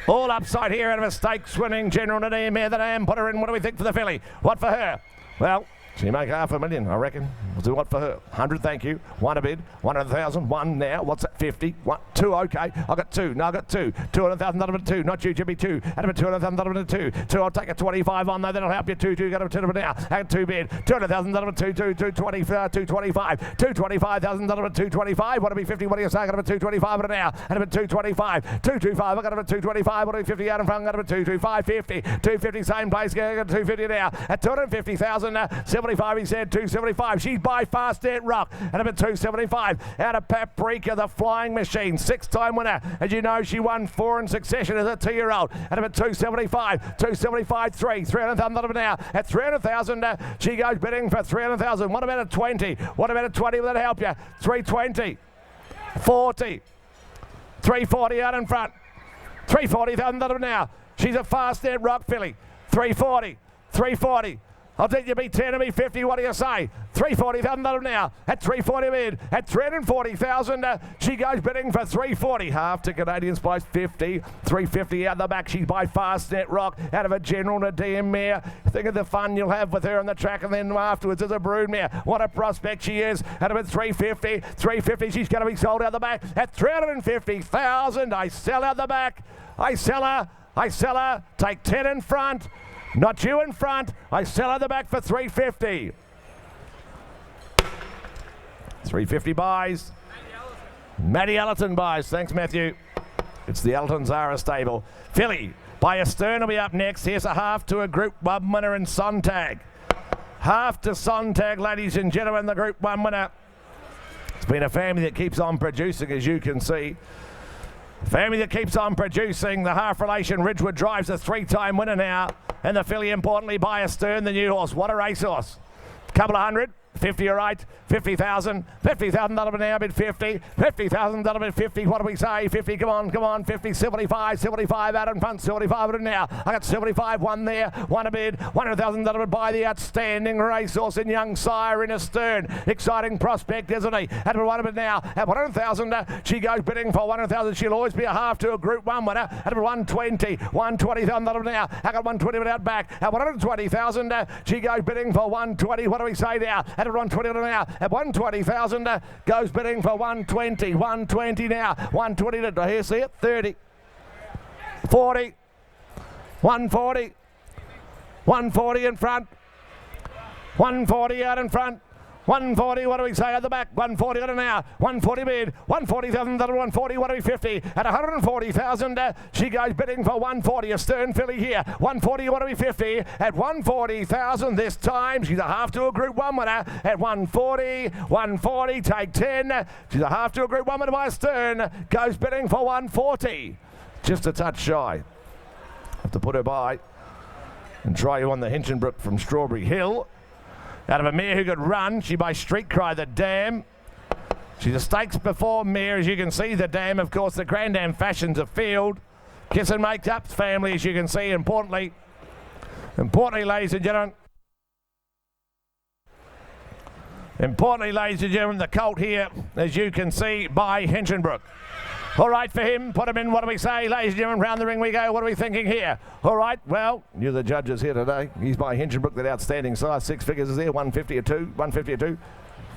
All upside here out of a stakes winning General Nadir mare that I am. Put her in. What do we think for the filly? What for her? Well, she make $500,000, I reckon. We'll do what for her? 100, thank you. 1 a bid. 100,000. 1 now. What's that? 50. 1, 2. Okay. I got 2. No, I got 2. 200,000 out of it 2. Not you, Jimmy. 2. Out of it 200,000 out of it 2. 2. I'll take a 25 on though. That'll help you. 2. Got a 10 of it now. And 2 bid. 200,000 out of it 2. 225. 225,000 out of it 225. What to be 50? What do you say? I got a 225 at an hour. Out of it 225. 225. I got a 225. What do you 50 out in front? Got a 225. 50. 250. Same place. Got a 250 now. At 250,000. 75. He said 275. She's by Fastnet Rock. And about 275 out of Paprika, the flying machine. 6-time winner. As you know, she won 4 in succession as a 2-year-old. And about 275. 275, 3. 300,000 out of an hour. At 300,000, she goes bidding for 300,000. What about a 20? What about a 20? Will that help you? 320. 40. 340 out in front. 340,000 out of an hour. She's a Fastnet Rock filly. 340. 340. I'll take you be 10 and be 50. What do you say? 340,000 now. At 340 bid. At 340,000, she goes bidding for 340. Half to Canadian Spice 50. 350 out the back. She's by Fastnet Rock. Out of a General Nadir mare. Think of the fun you'll have with her on the track, and then afterwards as a brood mare. What a prospect she is. At about 350. 350. She's going to be sold out the back. At 350,000. I sell out the back. I sell her. I sell her. Take 10 in front. Not you in front. I sell her the back for 350. 350 buys. Matty Allerton buys. Thanks, Matthew. It's the Allerton Zara stable. Filly by Astern will be up next. Here's a half to a Group 1 winner in Sontag. Half to Sontag, ladies and gentlemen, the Group 1 winner. It's been a family that keeps on producing, as you can see. Family that keeps on producing. The half relation Ridgewood Drive's a 3-time winner now. And the filly, importantly, by Astern, the new horse. What a racehorse. Couple of hundred. 50 all right, 50,000, 50,000 that'll be now bid 50, 50,000 that'll be 50, what do we say, 50, come on, 50, 75, 75 out in front, 75 now, I got 75, 1 there, 1 a bid, 100,000 that'll be by the outstanding racehorse in Young Sire in Astern, exciting prospect, isn't he, at 1 a bid now, at 100,000, she goes bidding for 100,000, she'll always be a half to a Group 1 winner, at 120, 120,000 that'll be now, I got 120 without back, at 120,000, she goes bidding for 120, what do we say now, at 120 now, at 120,000 goes bidding for 120, 120 now, 120 to here, see it, 30, 40, 140, 140 in front, 140 out in front, 140, what do we say at the back? 140 on it now. 140 bid. 140,000, 140, what do we 50? At 140,000, she goes bidding for 140. A stern filly here. 140, what do we 50? At 140,000 this time. She's a half to a Group 1 winner. At 140, 140, take 10. She's a half to a Group 1 winner by a stern. Goes bidding for 140. Just a touch shy. Have to put her by and try you on the Hinchinbrook from Strawberry Hill. Out of a mare who could run, she by Street Cry the Dam. She's a stakes before mare, as you can see. The Dam, of course, the Grand Dam fashions a field. Kiss and Make Up family, as you can see. Importantly, ladies and gentlemen. The colt here, as you can see, by Hinchinbrook. All right for him, put him in, what do we say? Ladies and gentlemen, round the ring we go. What are we thinking here? All right, well, you're the judges here today. He's by Hinchinbrook, that outstanding size. 6 figures is there, 150 a 2, 150 a 2.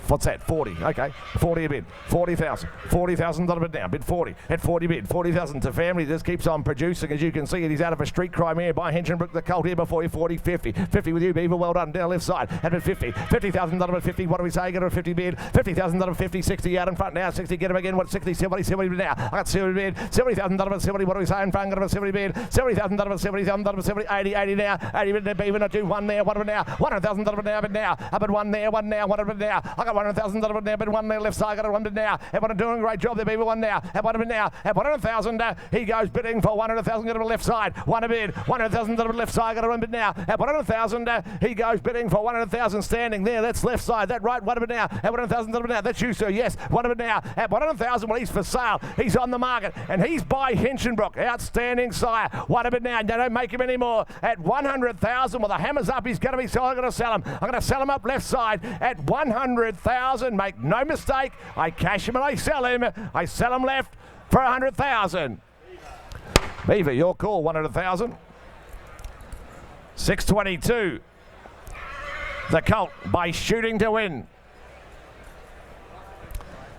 What's that? 40. Okay. 40 a bid. 40,000. $40,000 bid now. Bid 40. At 40 bid. 40,000 to family. This keeps on producing. As you can see, he's out of a Street Cry mare by Hinchinbrook. The colt here before you. 40, 50. 50 with you, Beaver. Well done. Down left side. At bid 50. $50,000 bid 50. What do we say? Get her a 50 bid. $50,000 50. 60 out in front now. 60. Get him again. What? 60. 70. 70 bid now. I got 70 bid. $70,000 70. What do we say in front? Got a 70 bid. $70,000 $70,000 70. 80. 80 now. 80 bid. Beaver. Not do one there. One of it now. $100,000 now. Bid now. Up at one there. One now. One of it now. I got $100,000 bid now. But one there left side, got a 100 now. Everyone doing a great job there, Beaver. One now. At 100 now. At 100,000, he goes bidding for 100,000. Got a left side. One a bid. 100,000 left side. Got a 100 now. At 100,000, he goes bidding for 100,000. Standing there. That's left side. That right. 100 now. At 100,000 now. That's you, sir. Yes. 100 now. At 100,000. Well, he's for sale. He's on the market, and he's by Hinchinbrook. Outstanding sire. 100 now. Don't make him anymore. At 100,000. Well, the hammer's up. He's going to be sold. I'm going to sell him. I'm going to sell him up left side at 100,000. Make no mistake. I cash him and I sell him. I sell him left for 100,000. Beaver, your call. 100,000. 622. The colt by Shooting to Win.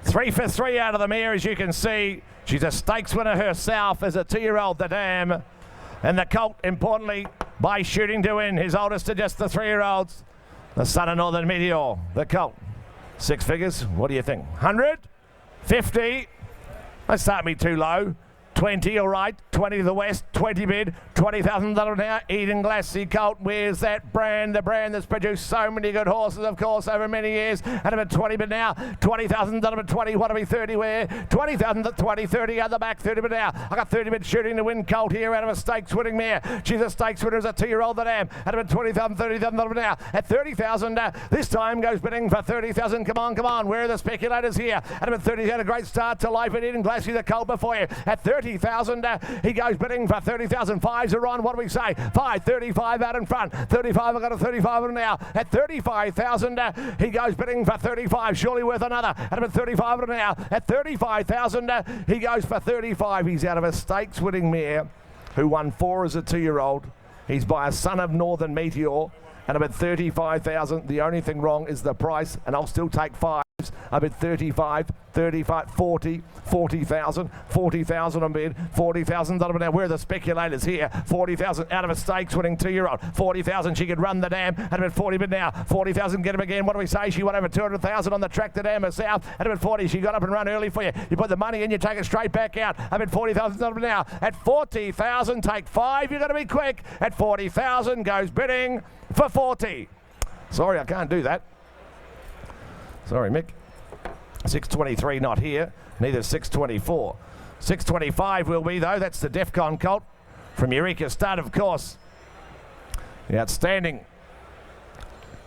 3 for 3 out of the mare, as you can see. She's a stakes winner herself as a 2-year-old, the Dam. And the colt, importantly, by Shooting to Win. His oldest are just the 3-year-olds. The son of Northern Meteor, the colt. 6 figures, what do you think? 100? 50? Let's start me too low. 20, all right. 20 to the west, 20 bid, $20,000 now. Eden Glassy colt. Where's that brand? The brand that's produced so many good horses, of course, over many years. And about 20 bid now. $20,000 20. What are we 30 where? 20,000 to 20, 30 out the back, 30 bid now. I got 30 bid Shooting to Win colt here out of a stakes winning mare. She's a stakes winner as a 2-year-old, the Dam. At about 20,000, $30,000 now. At 30,000, this time goes bidding for 30,000. Come on, come on. Where are the speculators here? At about 30, had a great start to life at Eden Glassy, the colt before you. At 30,000, he goes bidding for 30,000. Fives are on. What do we say? 35 out in front. 35. I got a 35 on now. At 35,000, he goes bidding for 35. Surely worth another. At about 35 on now. At 35,000, he goes for 35. He's out of a stakes winning mare who won 4 as a 2-year-old. He's by a son of Northern Meteor. And about 35,000. The only thing wrong is the price, and I'll still take 5s. I bid 35, 40,000, 40,000 on bid, $40,000 now. Where are the speculators here? 40,000 out of a stakes winning 2-year-old. 40,000, she could run the Dam. At about 40 bid now. 40,000, get him again. What do we say? She won over 200,000 on the track, the Dam herself. At about 40, she got up and run early for you. You put the money in, you take it straight back out. At about 40,000 now. At 40,000, take 5. You've got to be quick. At 40,000, goes bidding for 40. Sorry, I can't do that. Sorry, Mick. 623 not here, neither 624. 625 will be, though. That's the Defcon colt from Eureka Stud, of course. The outstanding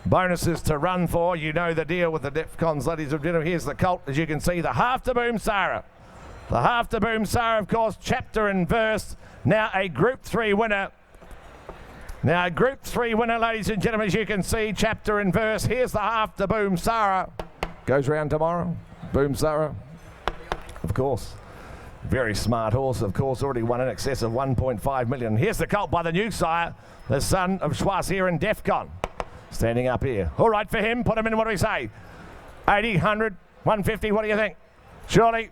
bonuses to run for. You know the deal with the Defcons, ladies and gentlemen. Here's the colt, as you can see, the Half to Boom Sarah. The Half to Boom Sarah, of course, chapter and verse. Now a Group 3 winner. Now a Group 3 winner, ladies and gentlemen, as you can see, chapter and verse. Here's the Half to Boom Sarah. Goes round tomorrow. Boom Sarah. Of course. Very smart horse, of course, already won in excess of 1.5 million. Here's the colt by the new sire, the son of Schwarz here in Defcon. Standing up here. All right for him. Put him in, what do we say? 80, 100, 150, what do you think? Surely.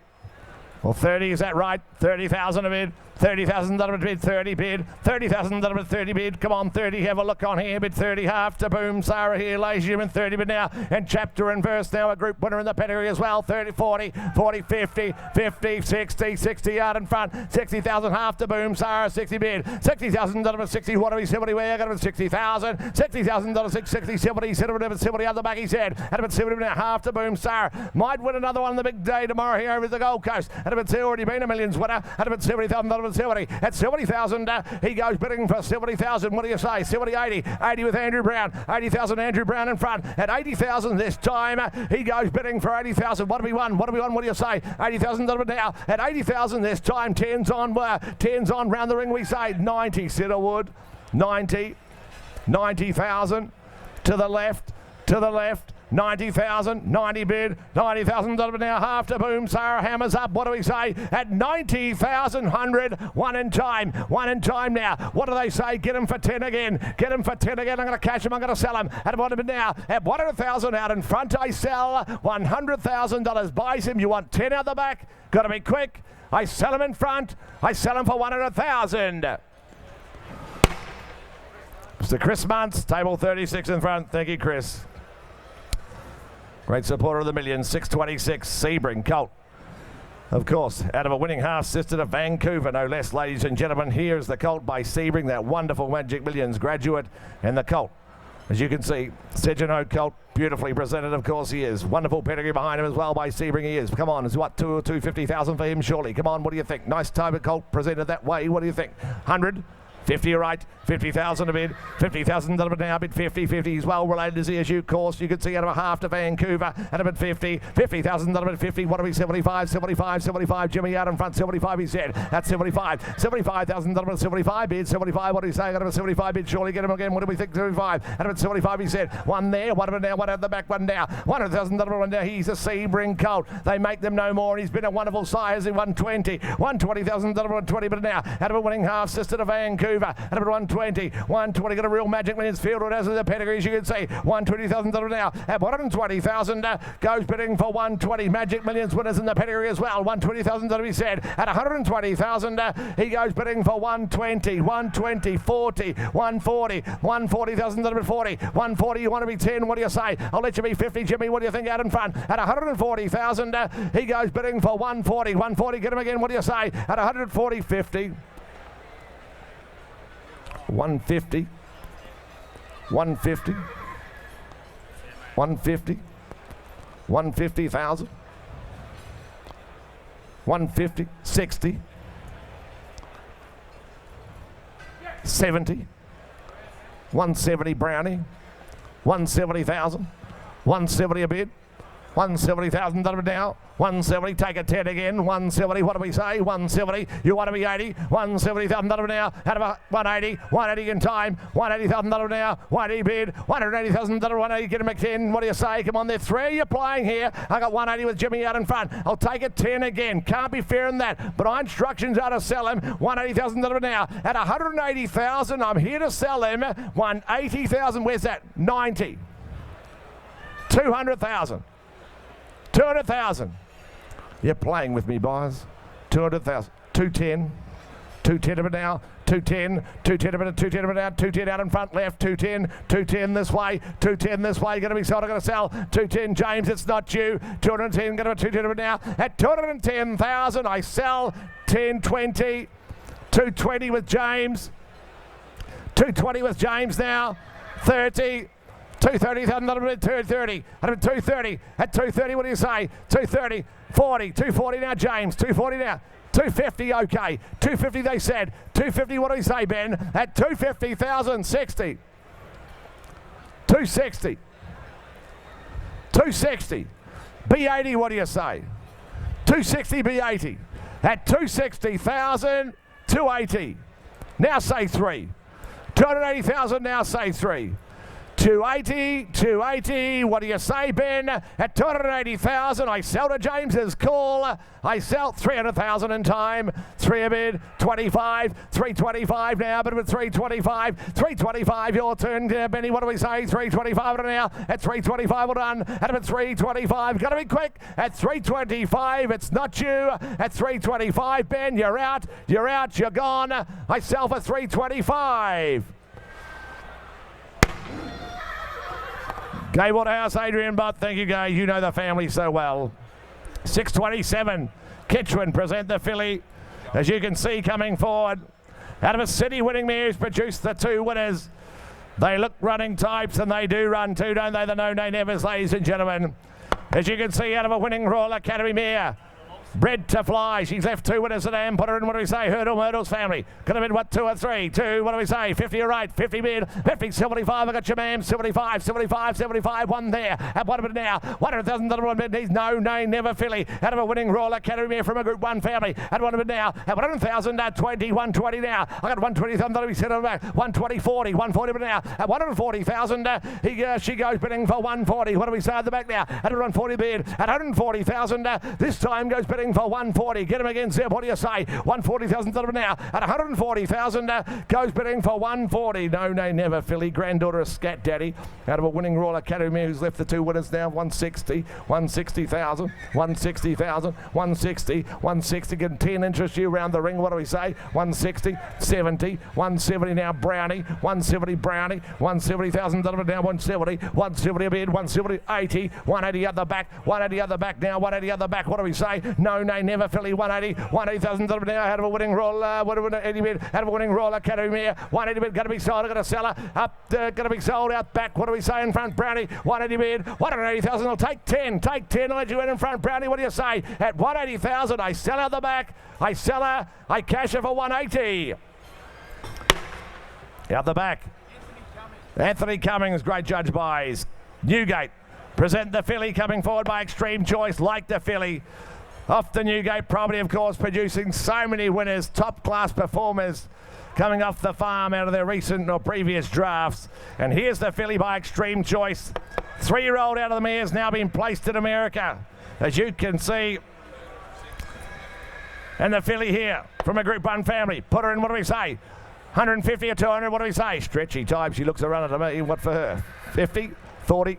Well, 30, is that right? 30,000 a bid. 30,000 bid, 30 bid, 30,000 30 bid. Come on, 30, have a look on here, bid 30 half to Boom Sarah here, Lazium in 30 bid now, and chapter and verse now, a group winner in the pedigree as well, 30, 40, 40, 50, 50, 60, 60 out in front, 60,000 half to Boom Sarah, 60 bid, 60,000 60, what do we 70 where, got him 60,000, 60,000 60, 70, 70 on the back, he said, at about 70 now, half to Boom Sarah, might win another one on the big day tomorrow here over at the Gold Coast, at about already been a millions winner, at about 70,000 70. At 70,000, he goes bidding for 70,000. What do you say? 70, 80. 80 with Andrew Brown. 80,000, Andrew Brown in front. At 80,000 this time, he goes bidding for 80,000. What do we won? What do we won? What do you say? 80,000 now. At 80,000 this time, 10's on round the ring, we say. 90, Cedarwood. 90. 90,000. To the left. 90,000, 90 bid, 90,000 now, half to Boom Sarah, hammers up, what do we say? At 90,000, 100, one in time now. What do they say? Get him for 10 again, I'm going to catch him, I'm going to sell him. At bottom now, at 100,000 out in front, I sell $100,000, buys him, you want 10 out the back, got to be quick. I sell him in front, I sell him for 100,000. Mr. Chris Muntz, table 36 in front, thank you Chris. Great supporter of the millions, 626, Sebring Colt. Of course, out of a winning half sister of Vancouver, no less, ladies and gentlemen. Here's the Colt by Sebring, that wonderful Magic Millions graduate, and the Colt. As you can see, Sedgemoor Colt, beautifully presented, of course he is. Wonderful pedigree behind him as well by Sebring, he is. Come on, it's what, 250,000 for him surely. Come on, what do you think? Nice time at Colt presented that way, what do you think? 100? 50, right, 50,000 a bid, 50,000 now, bid 50, 50, he's well related to CSU, course, you can see out of a half to Vancouver, and a bid 50, 50,000 a bid 50, what do we, 75, 75, 75, Jimmy out in front, 75 he said, that's 75, 75,000 a 75 bid, 75, what do you say, out of a 75 bid, surely get him again, what do we think, 75, and a bid 75 he said, one there, one of it now, one at the back, one down, 100,000 one down, he's a Sebring Colt, they make them no more, and he's been a wonderful size in 120, 120,000 120, but now, out of a winning half sister to Vancouver, at about 120, got a real Magic Millions field as the pedigrees, you can see 120,000 now at 120,000 goes bidding for 120 Magic Millions winners in the pedigree as well. 120,000 to be said at 120,000 he goes bidding for 120, 120, 40, 140, 140,000 to be 40, 140, you want to be 10, what do you say? I'll let you be 50, Jimmy, what do you think out in front? At 140,000 he goes bidding for 140, 140, get him again, what do you say? At 140, 50. 150, 150, 150, 150,000, 150, 60, 70, 170 Brownie, 170,000, 170 a bid, 170,000 now, 170, take a 10 again, 170, what do we say? 170, you want to be 80, 170,000 now, out of a 180, 180 in time, 180,000 now, 180 bid, 180,000 180, get him a 10, what do you say? Come on, there, three you're playing here, I got 180 with Jimmy out in front, I'll take a 10 again, can't be fair in that, but my instructions are to sell him, 180,000 now, at 180,000, I'm here to sell him, 180,000, where's that? 90, 200,000. 200,000. You're playing with me, boys. 200,000. 210. 210 of it now. 210. 210 of it. 210 of it now. 210 out in front left. 210. 210 this way. 210 this way. Going to be sold. I'm going to sell. 210 James. It's not you. 210. Going to 210 of it now. At 210,000. I sell. 1020. 220 with James. 220 with James now. 30. 230,000, 230, 230, at 230, what do you say? 230, 40, 240 now, James, 240 now, 250, okay, 250 they said, 250, what do you say, Ben? At 250,000, 60, 260, 260, B80, what do you say? 260, B80, at 260,000, 280, now say 3, 280,000, now say 3, 280, 280. What do you say, Ben? At 280,000, I sell to James's call. I sell 300,000 in time. 3 a bid, 25, 325 now, but with 325, 325. Your turn, Benny. What do we say? 325 now. At 325, well done. At about 325, got to be quick. At 325, it's not you. At 325, Ben, you're out. You're out. You're gone. I sell for 325. Gay Waterhouse, Adrian Butt, thank you, Gay. You know the family so well. 627, Kitchwin present the filly. As you can see coming forward, out of a city winning mare who's produced the 2 winners. They look running types and they do run too, don't they? The No Nay Nevers, ladies and gentlemen. As you can see, out of a winning Royal Academy mare. Bred to fly. She's left 2 winners at Am. Put her in, what do we say? Myrtle's family. Could have been, what, 2 or 3? 2, what do we say? 50, you're right. 50 bid. 50, 75. I got your man. 75, 75, 75. 1 there. At what bid now? $100,000 bid. He's No Nay Never filly. Out of a winning Royal Academy mare from a Group 1 family. At 1 bid now. At 100,000, 20, 120 now. I got 120,000. That'll be set on the back. 120, 40, 140 bid now. At 140,000, she goes bidding for 140. What do we say at the back now? At 140 bid. At 140,000, this time goes bidding for 140. Get him again, Zeb. What do you say? 140,000 now. At 140,000, goes bidding for 140. No Nay Never filly, granddaughter of Scat Daddy. Out of a winning Royal Academy who's left the 2 winners now. 160, 160,000, 160,000, 160, 160. Getting 10 interest you around the ring. What do we say? 160, 70, 170 now. Brownie, 170 Brownie, 170,000 now. 170, 170 a bid, 170, 80, 180 at the back, 180 at the back now. 180 at the back. What do we say? No Nay Never filly, 180, 180,000 now. Out of a winning Royal, out of a winning Royal Academy mare. 180 bid, got to be sold. Got to sell her up, got to be sold out back. What do we say in front? Brownie, 180 bid, 180,000. I'll take 10, take 10. I'll let you in front. Brownie, what do you say? At 180,000, I sell out the back. I sell her. I cash her for 180. Out the back. Anthony Cummings, great judge buys. Newgate present the filly, coming forward by Extreme Choice, like the filly. Off the Newgate property, of course, producing so many winners, top-class performers coming off the farm out of their recent or previous drafts. And here's the filly by Extreme Choice. 3-year-old out of the mare's now been placed in America, as you can see. And the filly here from a Group 1 family. Put her in, what do we say? 150 or 200, what do we say? Stretchy time, she looks around at me. What for her? 50, 40,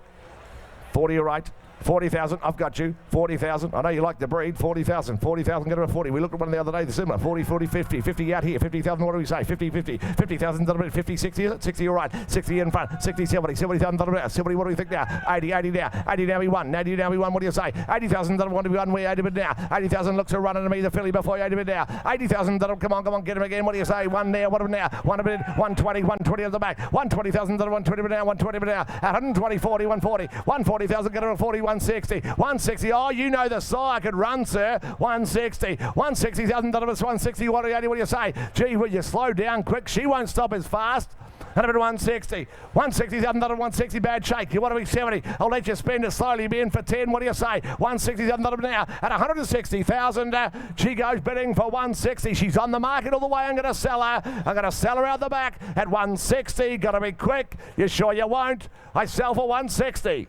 40, you're right. 40,000, I've got you. 40,000, I know you like the breed. 40,000, 40,000, get her a 40. We looked at one the other day, the similar. 40, 40, 50, 50 out here. 50,000, what do we say? 50, 50, 50,000, 50, 60, is it? 60, you're right. 60 in front, 60, 70, 70,000, 70, what do we think now? 80, 80 now. 80 now we won. 80 now we won, what do you say? 80,000, what do we won? We 80 bid now. 80,000 looks a running to me, the filly before you 80 bid now. 80,000, come on, get him again. What do you say? 1 now, what now? 1 a bid, 120, 120 at the back. 120,000, 120 bid now, 120 bid now. 120, 40, 140, 140,000, get her a 40, 160. 160, oh, you know the saw I could run, sir. 160, 160,000, 160, what do you say? Gee, will you slow down quick? She won't stop as fast. And a bit of 160, 160,000, 160, bad shake. You want to be 70, I'll let you spend it slowly, be in for 10, what do you say? 160,000 now, at 160,000, she goes bidding for 160. She's on the market all the way. I'm going to sell her. I'm going to sell her out the back at 160. Got to be quick. You sure you won't? I sell for 160.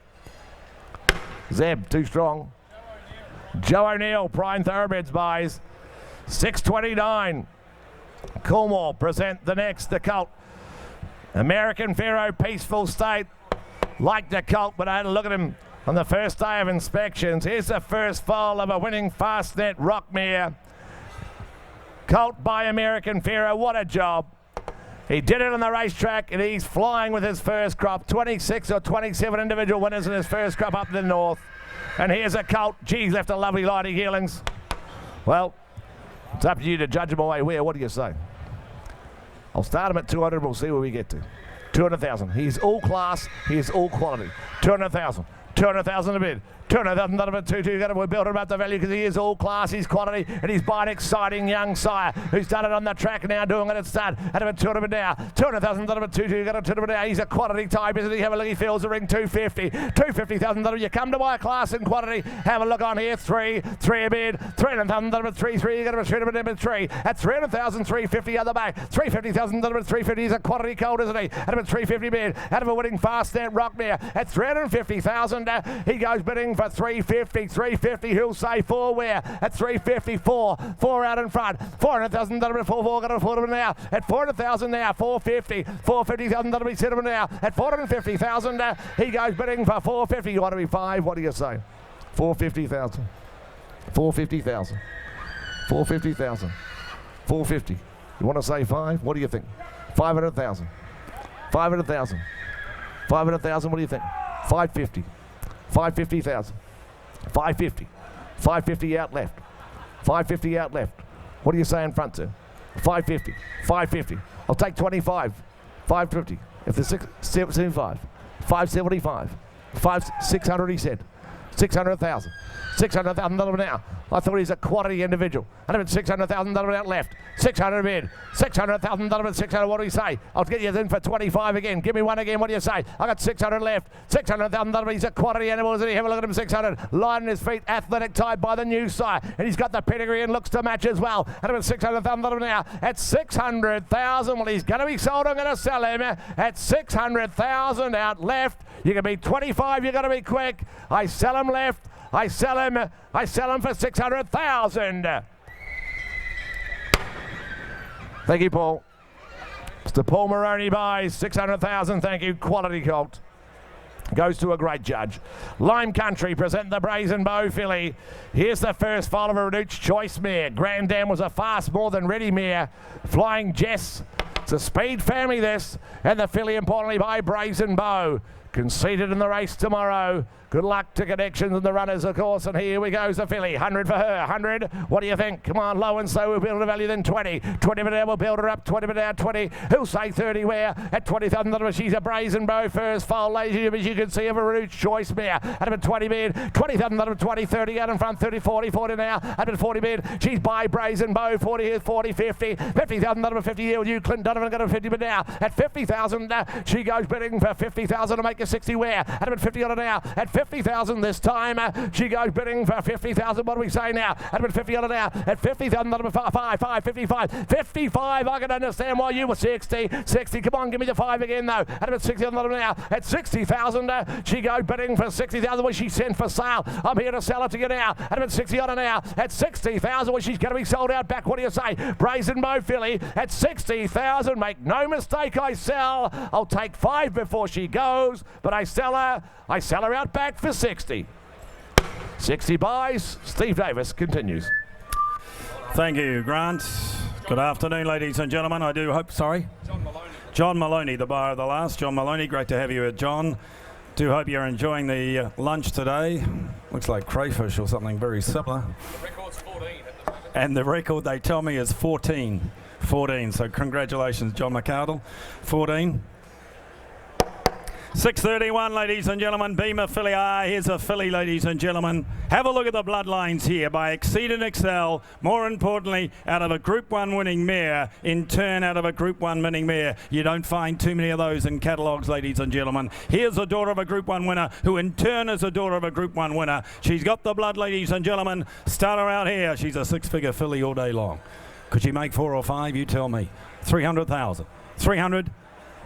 Zeb, too strong. Joe O'Neill, Prime Thoroughbreds buys. 629. Coolmore present the next, the colt. American Pharaoh, Peaceful State. Like the colt, but I had a look at him on the first day of inspections. Here's the first foal of a winning Fastnet Rockmere. Colt by American Pharaoh, what a job. He did it on the racetrack, and he's flying with his first crop. 26 or 27 individual winners in his first crop up in the north. And here's a colt. Geez, left a lovely line of yearlings. Well, it's up to you to judge him away where. What do you say? I'll start him at 200. We'll see where we get to. 200,000. He's all class. He is all quality. 200,000. 200,000 a bid. 200,000 at 2-2. We're building up the value because he is all class, he's quality, and he's by an exciting young sire who's done it on the track now, doing it at start. At about 200 now. 200,000 at 2-2. Got a 200 now. He's a quality type, isn't he? Have a look. He feels the ring. 250. 250,000. You come to buy class and quality. Have a look on here. 3 a bid. 300,000 at 3-3. You got a 300 3 at 300,000. 350 other back. 350,000 at 350. He's a quality cold, isn't he? At about 350 bid. Out of a winning fast stamp rock there. At 350,000. He goes bidding for 350. 350. He'll say 4 where? At 354. 4 out in front. 400,000 at 4 got a 4 now. At 400,000 now. 450. 450,000 that'll be set now. At 450,000. He goes bidding for 450. You want to be 5? What do you say? 450,000. 450,000. 450,000. 450. You want to say 5? What do you think? 500,000. 500,000. 500,000. What do you think? 550. 550,000. 550. 550 out left. 550 out left. What do you say in front, sir? 550. 550. I'll take 25. 550. If there's 75. 575. 600 he said. 600,000. 600,000 now. I thought he's a quality individual. And I'm at 600,000 out left. 600 bid. 600,000 600. What do we say? I'll get you in for 25 again. Give me one again. What do you say? I got 600 left. 600,000. He's a quality animal, isn't he? Have a look at him. 600. Line on his feet. Athletic type by the new sire. And he's got the pedigree and looks to match as well. And I'm at 600,000 now. At 600,000. Well, he's going to be sold. I'm going to sell him at 600,000 out left. You can be 25. You got to be quick. I sell him left. I sell him for 600,000. Thank you, Paul. Mr. Paul Moroney buys 600,000. Thank you. Quality colt. Goes to a great judge. Lime Country present the Brazen Bow filly. Here's the first foal of a Reduced Choice mare. Grand Dam was a fast, more than ready mare. Flying Jess. It's a speed family, this. And the filly, importantly, by Brazen Bow. Conceded in the race tomorrow. Good luck to Connections and the runners, of course. And here we goes the filly. 100 for her. 100. What do you think? Come on, low and slow. We'll build a value, then 20. 20 minutes, we'll build her up. 20 minutes, 20. Who'll say 30 where? At 20,000. She's a Brazen Bow first foal, lazy, as you can see, of a Reduced Choice mare. At about 20 bid. 20,000. 20, 30 out in front. 30, 40, 40 now. At about 40 bid. She's by Brazen Bow. 40 here, 40, 50. 50,000. 50 here with you. Clint Donovan got a 50 bid now. At 50,000. She goes bidding for 50,000 to make a 60 where? At about 50 on it now. At 50,000 this time. She goes bidding for 50,000. What do we say now? At about 50 on it now. At 50,000, number 5, 55. 55, I can understand why you were 60. 60, come on, give me the 5 again though. At about 60 on it now. At 60,000, she goes bidding for 60,000, which she sent for sale. I'm here to sell it to you now. At about 60 on it now. At 60,000, which she's going to be sold out back. What do you say? Brazen Bow filly at 60,000. Make no mistake, I sell. I'll take 5 before she goes, but I sell her out back for 60. 60 buys. Steve Davis continues. Thank you, Grant. Good afternoon, ladies and gentlemen. I do hope, John Maloney, the buyer of the last. John Maloney, great to have you here, John. Do hope you're enjoying the lunch today. Looks like crayfish or something very similar. The record's 14 at the moment. And the record, they tell me, is 14. 14, so congratulations, John McArdle. 14. 6:31, ladies and gentlemen. Beamer filly. Here's a filly, ladies and gentlemen. Have a look at the bloodlines here by Exceed and Excel. More importantly, out of a Group 1 winning mare, in turn out of a Group 1 winning mare. You don't find too many of those in catalogues, ladies and gentlemen. Here's a daughter of a Group 1 winner, who in turn is a daughter of a Group 1 winner. She's got the blood, ladies and gentlemen. Start her out here. She's a 6-figure filly all day long. Could she make 4 or 5? You tell me. 300,000. 300.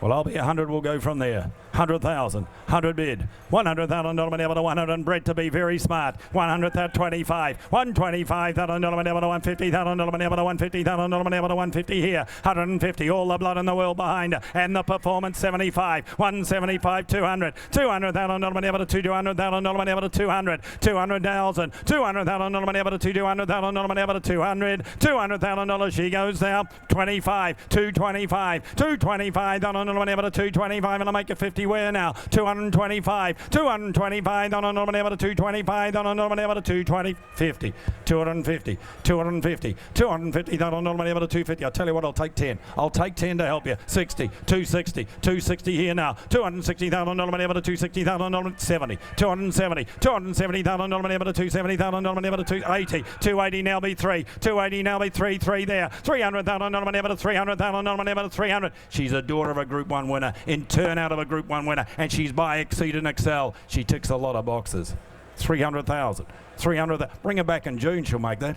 Well, I'll be 100. We'll go from there. 100,000. 100 bid. $100,000 never to 100. Bred to be very smart. 100,025. 125,000 never to 150,000 never to 150,000 never to 150 here. 150. All the blood in the world behind her. And the performance 75. 175. 200. 200,000 never to 200,000 never to 200. 200,000. 200,000 never to 200,000 never to 200. $200,000. She goes now. 25. 225. 225,000 never to 225. And I'll make it 50 250 where now? 225. 225 on a normal number to 225 on a normal number to 220. 50. 250. 250. 250 on a normal number to 250. I'll tell you what, I'll take 10. I'll take 10 to help you. 60. 260. 260 here now. 260,000 on normal number to 260,000 on normal 70. 270. 270,000 on normal number to 270,000 on normal number to 280. 280 now be 3. 280 now be 3. 3 there. 300,000 on normal number to 300,000 on normal number to 300. She's a daughter of a Group 1 winner, in turn out of a Group 1 winner, and she's by Exceed and Excel. She ticks a lot of boxes. 300,000. 300,000. Bring her back in June, she'll make that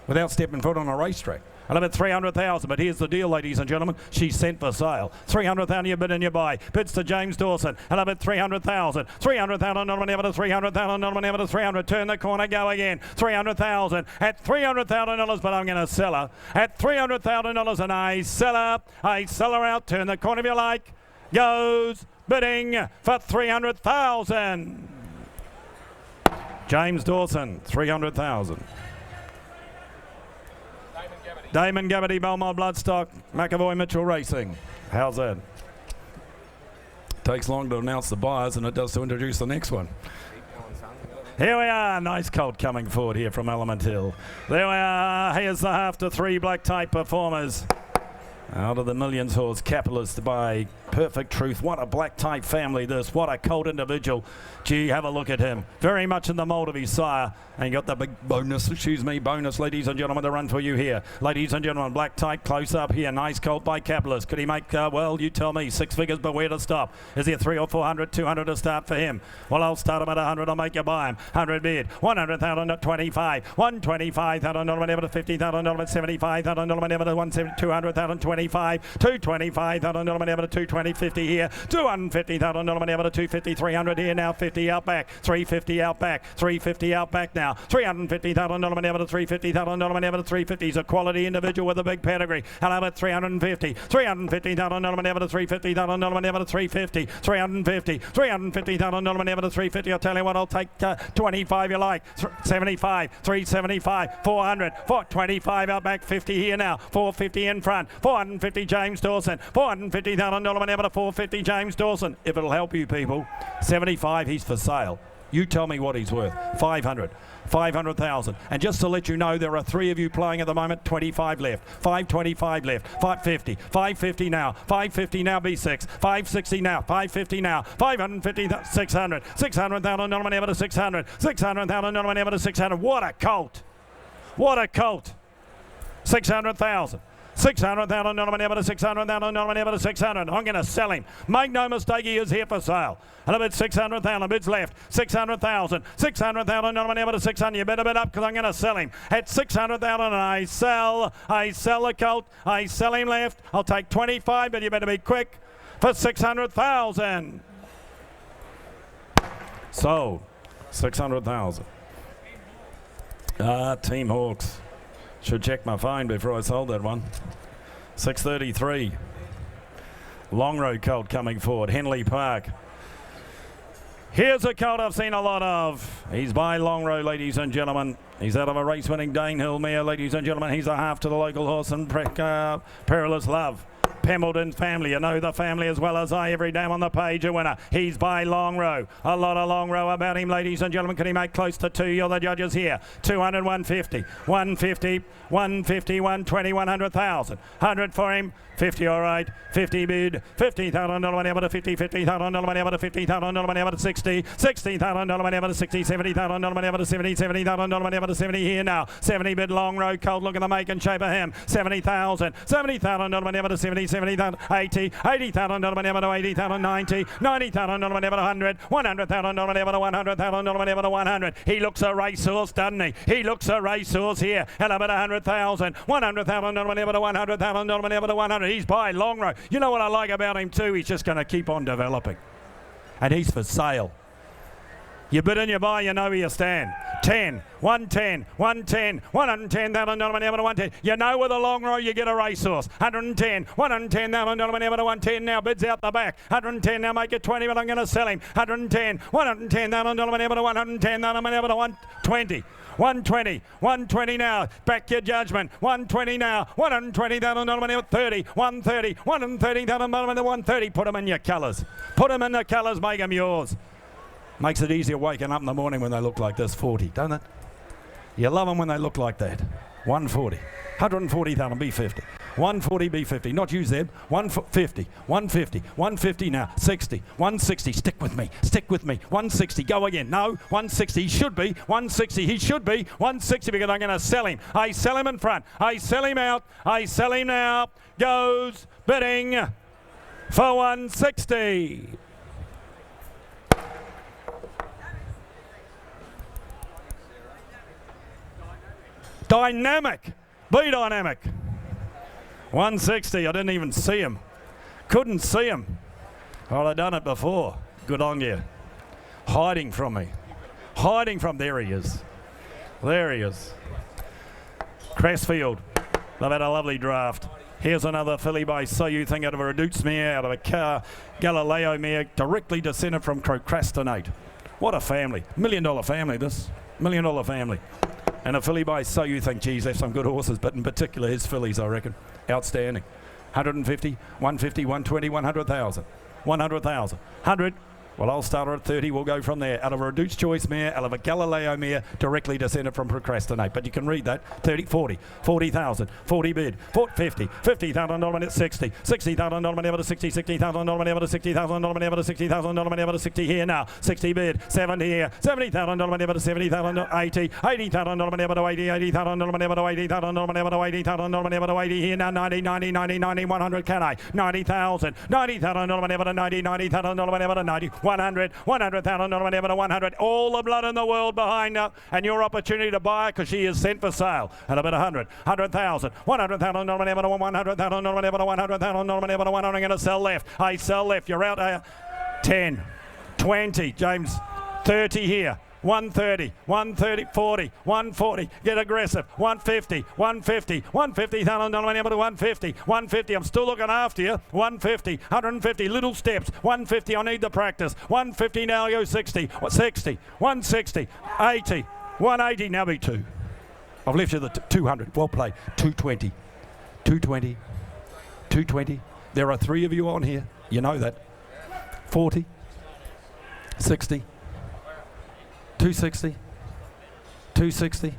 without stepping foot on a racetrack. I love it, 300,000, but here's the deal, ladies and gentlemen. She's sent for sale. 300,000 you bid and you buy. Bids to James Dawson. I love it, 300,000. 300,000 on never to 300,000 on never to 300. Turn the corner, go again. 300,000 at $300,000, but I'm going to sell her at $300,000, and I sell her. I sell her out. Turn the corner if you like. Goes bidding for 300,000. James Dawson, 300,000. Damon Gabberty, Belmont Bloodstock, McAvoy Mitchell Racing. How's that? Takes long to announce the buyers than it does to introduce the next one. Here we are, nice colt coming forward here from Element Hill. There we are, here's the half to 3 black type performers. Out of the Millions horse, Capitalist by Perfect Truth. What a black type family this. What a colt individual. Gee, have a look at him. Very much in the mould of his sire. And got the big bonus, bonus, ladies and gentlemen, to run for you here. Ladies and gentlemen, black type close up here. Nice colt by Capitalist. Could he make, well, you tell me, 6 figures, but where to stop? Is there 300 or 400, 200 to start for him? Well, I'll start him at 100. I'll make you buy him. 100 bid. 100,000 at 25. 125,000 never to 50,000 at 75,000 never to 170, 200,000 25. 225,000 never to 220, 50 here. 250,000 never to 250, 300 here now. 50 out back. 350 out back. 350 out back now. 350,000 never to 350,000 never to 350. He's a quality individual with a big pedigree. How about 350? 350,000 never to 350,000 never to 350. 350. 350,000 never to 350. I'll tell you what, I'll take 25 you like. 75. 375. 400. 425 out back. 50 here now. 450 in front. 450 James Dawson. 450,000 never to 450 James Dawson. If it'll help you people. 75, he's for sale. You tell me what he's worth. 500. 500,000. And just to let you know, there are 3 of you playing at the moment. 25 left. 525 left. 550. 550 now. 550 now. B6. 560 now. 550 now. 550. 600. 600,000 never to 600. 600,000 never to 600. What a colt! What a colt! 600,000. 600,000 never to 600,000 never to 600. I'm going to sell him. Make no mistake, he is here for sale. And a bid 600,000. Bids left. 600,000. 600,000 never to 600. You better bid up because I'm going to sell him at 600,000. And I sell the colt. I sell him left. I'll take 25, but you better be quick for 600,000. So, 600,000. Team Hawks. Should check my phone before I sold that one. 633. Long Road colt coming forward. Henley Park. Here's a colt I've seen a lot of. He's by Long Road, ladies and gentlemen. He's out of a race-winning Danehill mare, ladies and gentlemen. He's a half to the local horse and Perilous Love. Pembleton's family, you know the family as well as I. Every name on the page a winner. He's by Long Row. A lot of Long Row about him, ladies and gentlemen. Can he make close to 2? You're the judges here. 200, 150, 150, 150, 120, 100,000. 100 for him. 50, all right. 50 bid. 50,000 whenever to 50, 50,000 whenever to 50,000 whenever to 60, 60,000 whenever to 60, 70,000 whenever to 70, 70,000 whenever to 70 here now. 70 bid Long Row cold. Look at the make and shape of him. 70,000, 70,000 whenever to 70, 70,000, 80, 80,000 whenever to 80,000, 90, 90,000 whenever to 100, 100,000 whenever to 100,000 whenever to 100. He looks a racehorse, doesn't he? He looks a racehorse here. And about 100,000, 100,000 whenever to 100,000 whenever to 100. He's by Long Row. You know what I like about him too? He's just going to keep on developing. And he's for sale. You bid and you buy, you know where you stand. 10, 110, 110, 110, that on Donovan Ever to 110. You know with a long row you get a racehorse. 110, 110, that on Donovan Ever to 110. Now bids out the back. 110, now make it 20, but I'm going to sell him. 110, 110, that on Donovan Ever to 110, that on Ever to 120. 120, 120 now, back your judgment, 120 now, 120 down on Donovan, 30, 130, 130 down on Donovan, 130, put them in your colours, make them yours. Makes it easier waking up in the morning when they look like this, 40, don't it? You love them when they look like that. 140, 140,000, B50. 140, B50, not you, Zeb. 150, 150, 150 now, 60, 160, stick with me, 160, go again, no, 160, he should be, 160, he should be, 160 because I'm going to sell him. I sell him in front, I sell him out, I sell him now, goes bidding for 160. Dynamic, be dynamic. 160, I didn't even see him. Couldn't see him. Well, I've done it before. Good on you. Hiding from me. There he is. There he is. Cressfield, they've had a lovely draft. Here's another filly by So You Think out of a Reduce mare, out of a Galileo mare, directly descended from Procrastinate. What a family. $1 million family, this. $1 million family. And a filly by So You Think, geez, they've some good horses, but in particular his fillies, I reckon. Outstanding. 150, 150, 120, 100,000. 100,000. 100. Well, I'll start her at 30. We'll go from there. Out of a Reduced Choice mare, out of a Galileo mare, directly descended from Procrastinate. But you can read that. 30, 40, 40,000, 40 bid, 50, 50,000 dollar minute, 60, 60,000 dollar minute, ever to 60, 60,000 dollar minute, ever to 60,000 dollar minute, ever to 60,000 dollar minute, ever to 60 here now, 60 bid, 70 here, 70,000 dollar minute, ever to 70,000, 80, 80,000 dollar minute, ever to 80, 80,000 dollar minute, ever to 80,000 dollar minute, ever to 80,000 dollar minute, ever to 80 here now, 90, 90, 90, 90, 100, can I? 90,000, 90,000 dollar minute, ever to 90, 90,000 dollar minute, ever to 90, 100, 100,000 dollar minute, ever to 100, all the blood in the world behind her, and your opportunity to buy her because she is sent for sale. And about 100, 100,000, 100,000 dollar minute, ever to 100,000 dollar minute, ever to 100,000 dollar minute, ever to 100. I'm going to sell left. I sell left. You're out there. 10, 20, James, 30 here. 130, 130, 40, 140, get aggressive, 150, 150, 150,000 dollar minute, ever to 150, 150, I'm still looking after you, 150, 150, little steps, 150, I need the practice, 150, now go 60, 60, 160, 80, 180, now be 2. I've left you the 200, well played, 220, 220, 220, there are 3 of you on here, you know that, 40, 60, 260, 260,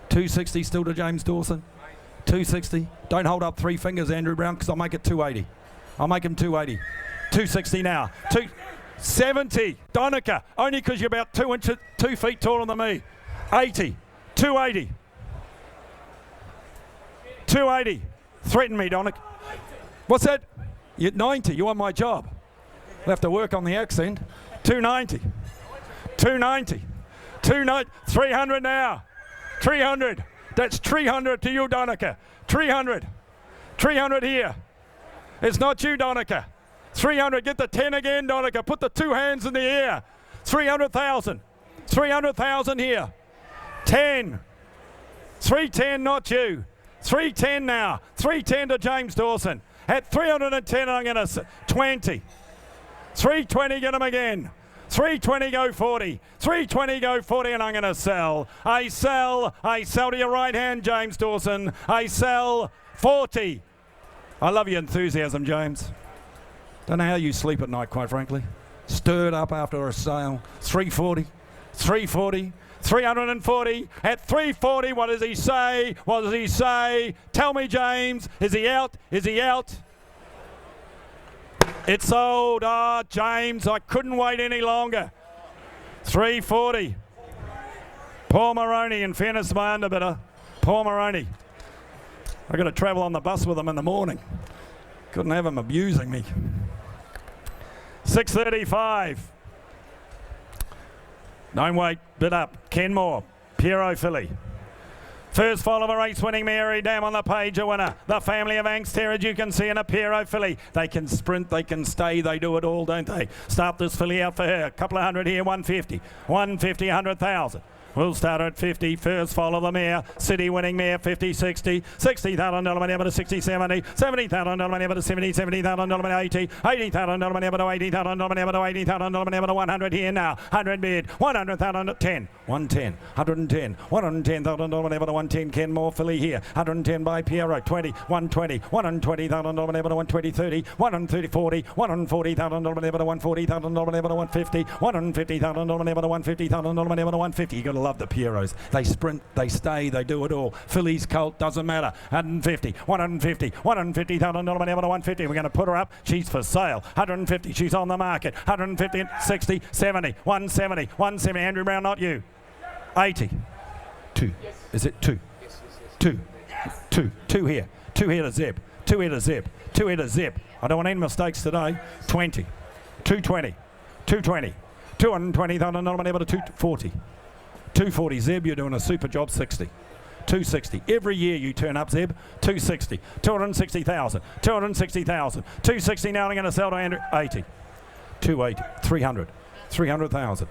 260 still to James Dawson, 260, don't hold up 3 fingers Andrew Brown because I'll make it 280, I'll make him 280, 260 now, 270, Donica, only because you're about 2 feet taller than me, 80, 280, 280, threaten me Donica, what's that, you're 90, you want my job, I'll have to work on the accent, 290, 290, 290, 300 now, 300, that's 300 to you Donica, 300, 300 here, it's not you Donica, 300, get the 10 again Donica, put the 2 hands in the air, 300,000, 300,000 here, 10, 310 not you, 310 now, 310 to James Dawson, at 310 I'm going to 20, 320 get him again, 320 go 40, 320 go 40 and I'm going to sell. I sell to your right hand James Dawson, I sell 40. I love your enthusiasm James. Don't know how you sleep at night quite frankly. Stirred up after a sale. 340, 340, 340, at 340 what does he say, what does he say? Tell me James, is he out, is he out? It's sold. Ah, James, I couldn't wait any longer. 340. Paul Moroney, in fairness to my underbidder. Paul Moroney. I've got to travel on the bus with him in the morning. Couldn't have him abusing me. 635. Don't wait, bid up. Kenmore, Piero filly. First fall of a race-winning Mary Dam on the page, a winner. The family of Angster, as you can see, in a Piero filly. They can sprint, they can stay, they do it all, don't they? Start this filly out for her. A couple of hundred here, 150. 150, 100,000. We'll start at 50. First fall of the mare. City winning mare, 50, 60. $60,000 money to 60, 70. $70,000 money to 70, $70,000 money 80. $80,000 money to $80,000 money to $80,000 money to 100 here now. 100 bid. 100,000 10. 110. 110. $110,000 money to 110. Ken Moore filly here. 110 by Piero. 20. 120. $120,000 money to 120. 30. 130. 40. $140,000 money to 140,000 money to 150. $150,000 money to 150,000 money to 150. You got to love the Pieros. They sprint, they stay, they do it all. Fillies, colt, doesn't matter. 150, 150, $150,000 money to 150. We're going to put her up. She's for sale. 150, she's on the market. 150, 60, 70, 170, 170. Andrew Brown, not you. 80. 2. Is it 2? 2. 2. 2 here. 2 here to Zeb. 2 here to Zeb. 2 here to Zeb. I don't want any mistakes today. 20. 220. 220. $220,000 money to 240. 240, Zeb, you're doing a super job. 60. 260. Every year you turn up, Zeb. 260. 260,000. 260,000. 260 now. I'm going to sell to Andrew. 80. 280. 300. 300,000.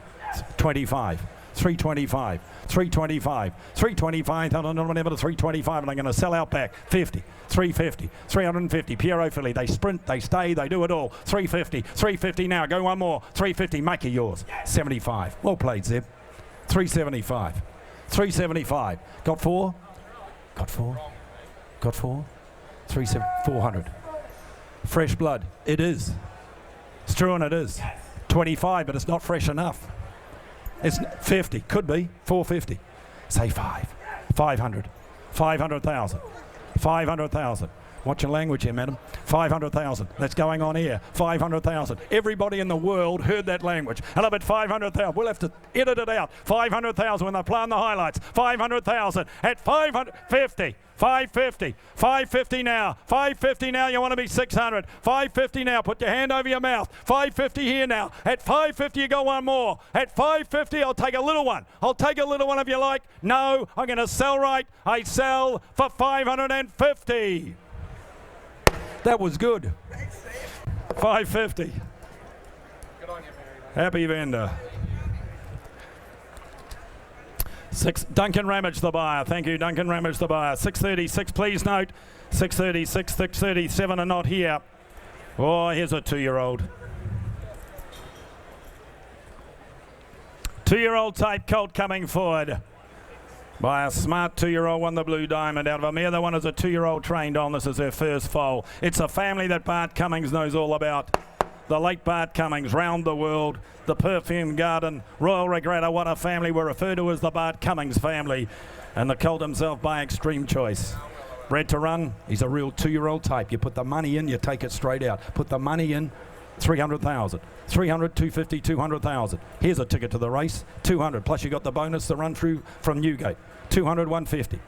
25. 325. 325. 325,000 money to 325, and I'm going to sell out back. 50. 350. 350. Piero filly. They sprint, they stay, they do it all. 350. 350 now. Go one more. 350. Make it yours. 75. Well played, Zeb. 375. 375. Got 4? Got 4? Got 4? 400. Fresh blood. It is. It's true, and it is. 25, but it's not fresh enough. It's 50. Could be. 450. Say 5. 500. 500,000. 500,000. Watch your language here, madam. 500,000. That's going on here. 500,000. Everybody in the world heard that language. And I bet 500,000. We'll have to edit it out. 500,000 when they play on the highlights. 500,000 at 550. 550. 550 now. 550 now. You want to be 600. 550 now. Put your hand over your mouth. 550 here now. At 550 you go one more. At 550 I'll take a little one. I'll take a little one if you like. No, I'm going to sell right. I sell for 550. That was good. 550. Good on you, Mary. Happy vendor. 6. Duncan Ramage, the buyer. Thank you, Duncan Ramage, the buyer. 636, please note. 636, 637 are not here. Oh, here's a 2-year-old. 2-year-old type colt coming forward by a smart 2-year-old, won the Blue Diamond out of a mare. The one is a 2-year-old trained on. This is her first foal. It's a family that Bart Cummings knows all about. The late Bart Cummings, Round the World, the Perfume Garden, Royal Regatta. What a family. We're referred to as the Bart Cummings family. And the colt himself by Extreme Choice. Bred to run. He's a real 2-year-old type. You put the money in, you take it straight out. Put the money in, 300,000. 300, 250, 200,000. Here's a ticket to the race. 200, plus you got the bonus to run through from Newgate. 200, 150.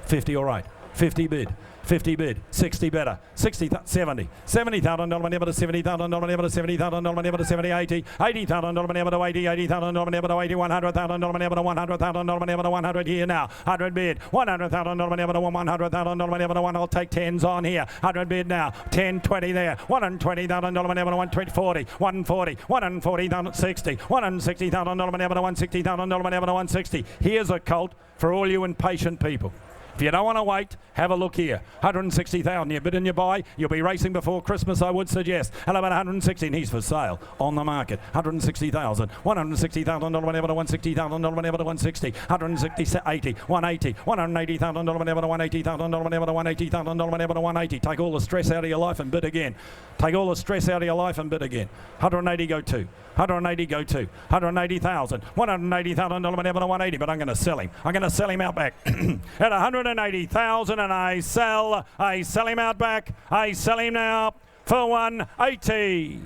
50, all right. 50 bid. 50 bid, 60 better, 60, 70, $70,000 money to $70,000 money to $70,000 money to 70, 80, $80,000 money to 80, $80,000 money to 80, $100,000 money to $100,000 money to 100 here now, 100 bid, $100,000 money to $100,000 money to 1. I'll take 10s on here, 100 bid now, 10, 20 there, $120,000 money to 120, 40, 140, $140,000, 60, $160,000 money to $160,000 money to 160. Here's a colt for all you impatient people. If you don't want to wait, have a look here. 160,000. You bid and you buy. You'll be racing before Christmas, I would suggest. Hello, about 160. And he's for sale on the market. 160,000. $160,000 whenever to $160,000 whenever to 160. 160, 80, 180, $180,000 whenever to $180,000 whenever to $180,000 whenever to 180. Take all the stress out of your life and bid again. Take all the stress out of your life and bid again. 180 go 2. 180 go 2. 180,000. $180,000 whenever to 180. But I'm going to sell him. I'm going to sell him out back at 180,000, and I sell him out back. I sell him now for 180.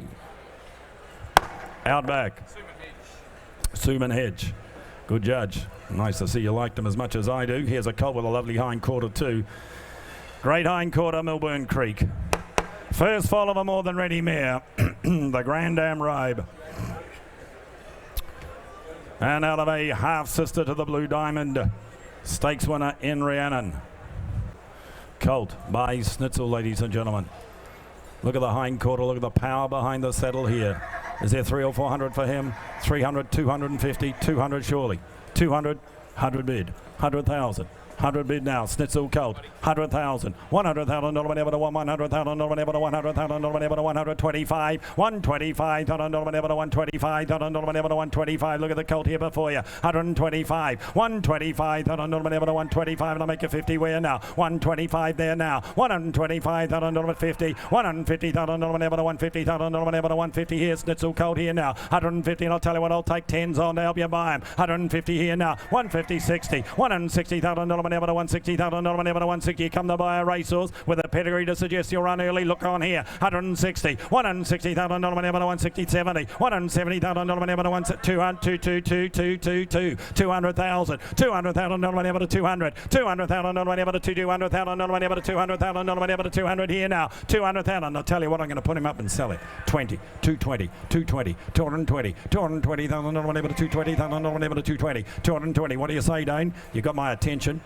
Out back. Suman Hedge. Good judge. Nice to see you liked him as much as I do. Here's a colt with a lovely hind quarter too. Great hind quarter, Milburn Creek. First fall of a more than ready mare, the Grand Am Ribe. And out of a half sister to the Blue Diamond, Stakes winner in Rhiannon. Colt by Schnitzel, ladies and gentlemen. Look at the hind quarter, look at the power behind the saddle here. Is there 300 or 400 for him? 300, 250, 200 surely. 200, 100 bid, 100,000. 100 bid now, Schnitzel Colt, 100,000, 100,000, no one ever to 100,000, no one ever to 100,000, no one ever to 125, 125,000, no one ever to 125,000, no one ever to 125. Look at the Colt here before you, 125, 125,000, no one ever to 125, and I'll make a 50 where now, 125 there now, 125,000, no one 50, 150,000, no one ever to 150,000, no one ever to 150 here, Schnitzel Colt here now, 150, and I'll tell you what, I'll take 10s on to help you buy him, 150 here now, 150, 60, 160,000, no one ever to 160,000, no one ever to 160. You come to buy a racehorse with a pedigree to suggest you'll run early. Look on here, 160, 160,000, no one ever to 160, 70, 170,000, no one ever to 200,000, 200,000, no one ever to 200, 200,000, no one ever to 200,000, no one ever to 200,000, no one ever to 200 here now, 200,000. I'll tell you what, I'm going to put him up and sell it. 20, 220, 220, 220, 220,000, no one ever to 220,000, no one ever to 220, 220. What do you say, Dane? You got my attention.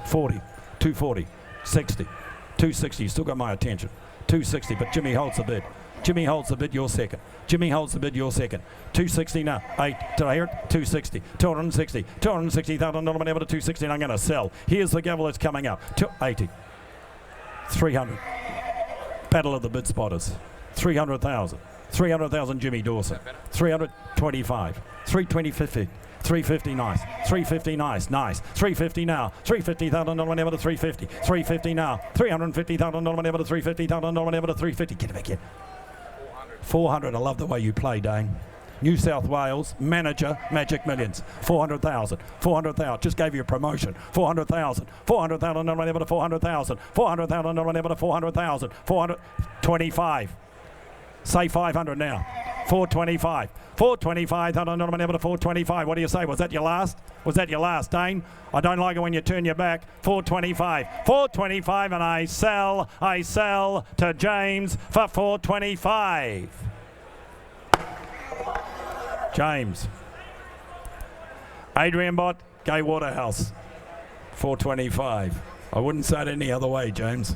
40, 240, 60, 260. You still got my attention. 260, but Jimmy holds the bid. Jimmy holds the bid, you're second. Jimmy holds the bid, you're second. 260 now. 8, did I hear it? 260, 260, 260,000, no one ever to 260, and I'm going to sell. Here's the gavel that's coming up. 280, 300. Battle of the bid spotters. 300,000. 300,000 Jimmy Dawson. 325, 320, 350 nice, 350 nice, 350 now, 350,000, no one ever to 350, 350 now, 350,000, no one ever to 350,000, no one ever to 350, get it back in. 400, I love the way you play, Dane. New South Wales, manager, Magic Millions, 400,000, 400,000, just gave you a promotion, 400,000, 400,000, no one ever to 400,000, 400,000, no one ever to 400,000, 425, say 500 now. 425. 425. No one ever to 425. What do you say? Was that your last? Was that your last, Dane? I don't like it when you turn your back. 425. 425, and I sell to James for 425. James. Adrian Bott, Gay Waterhouse. 425. I wouldn't say it any other way, James.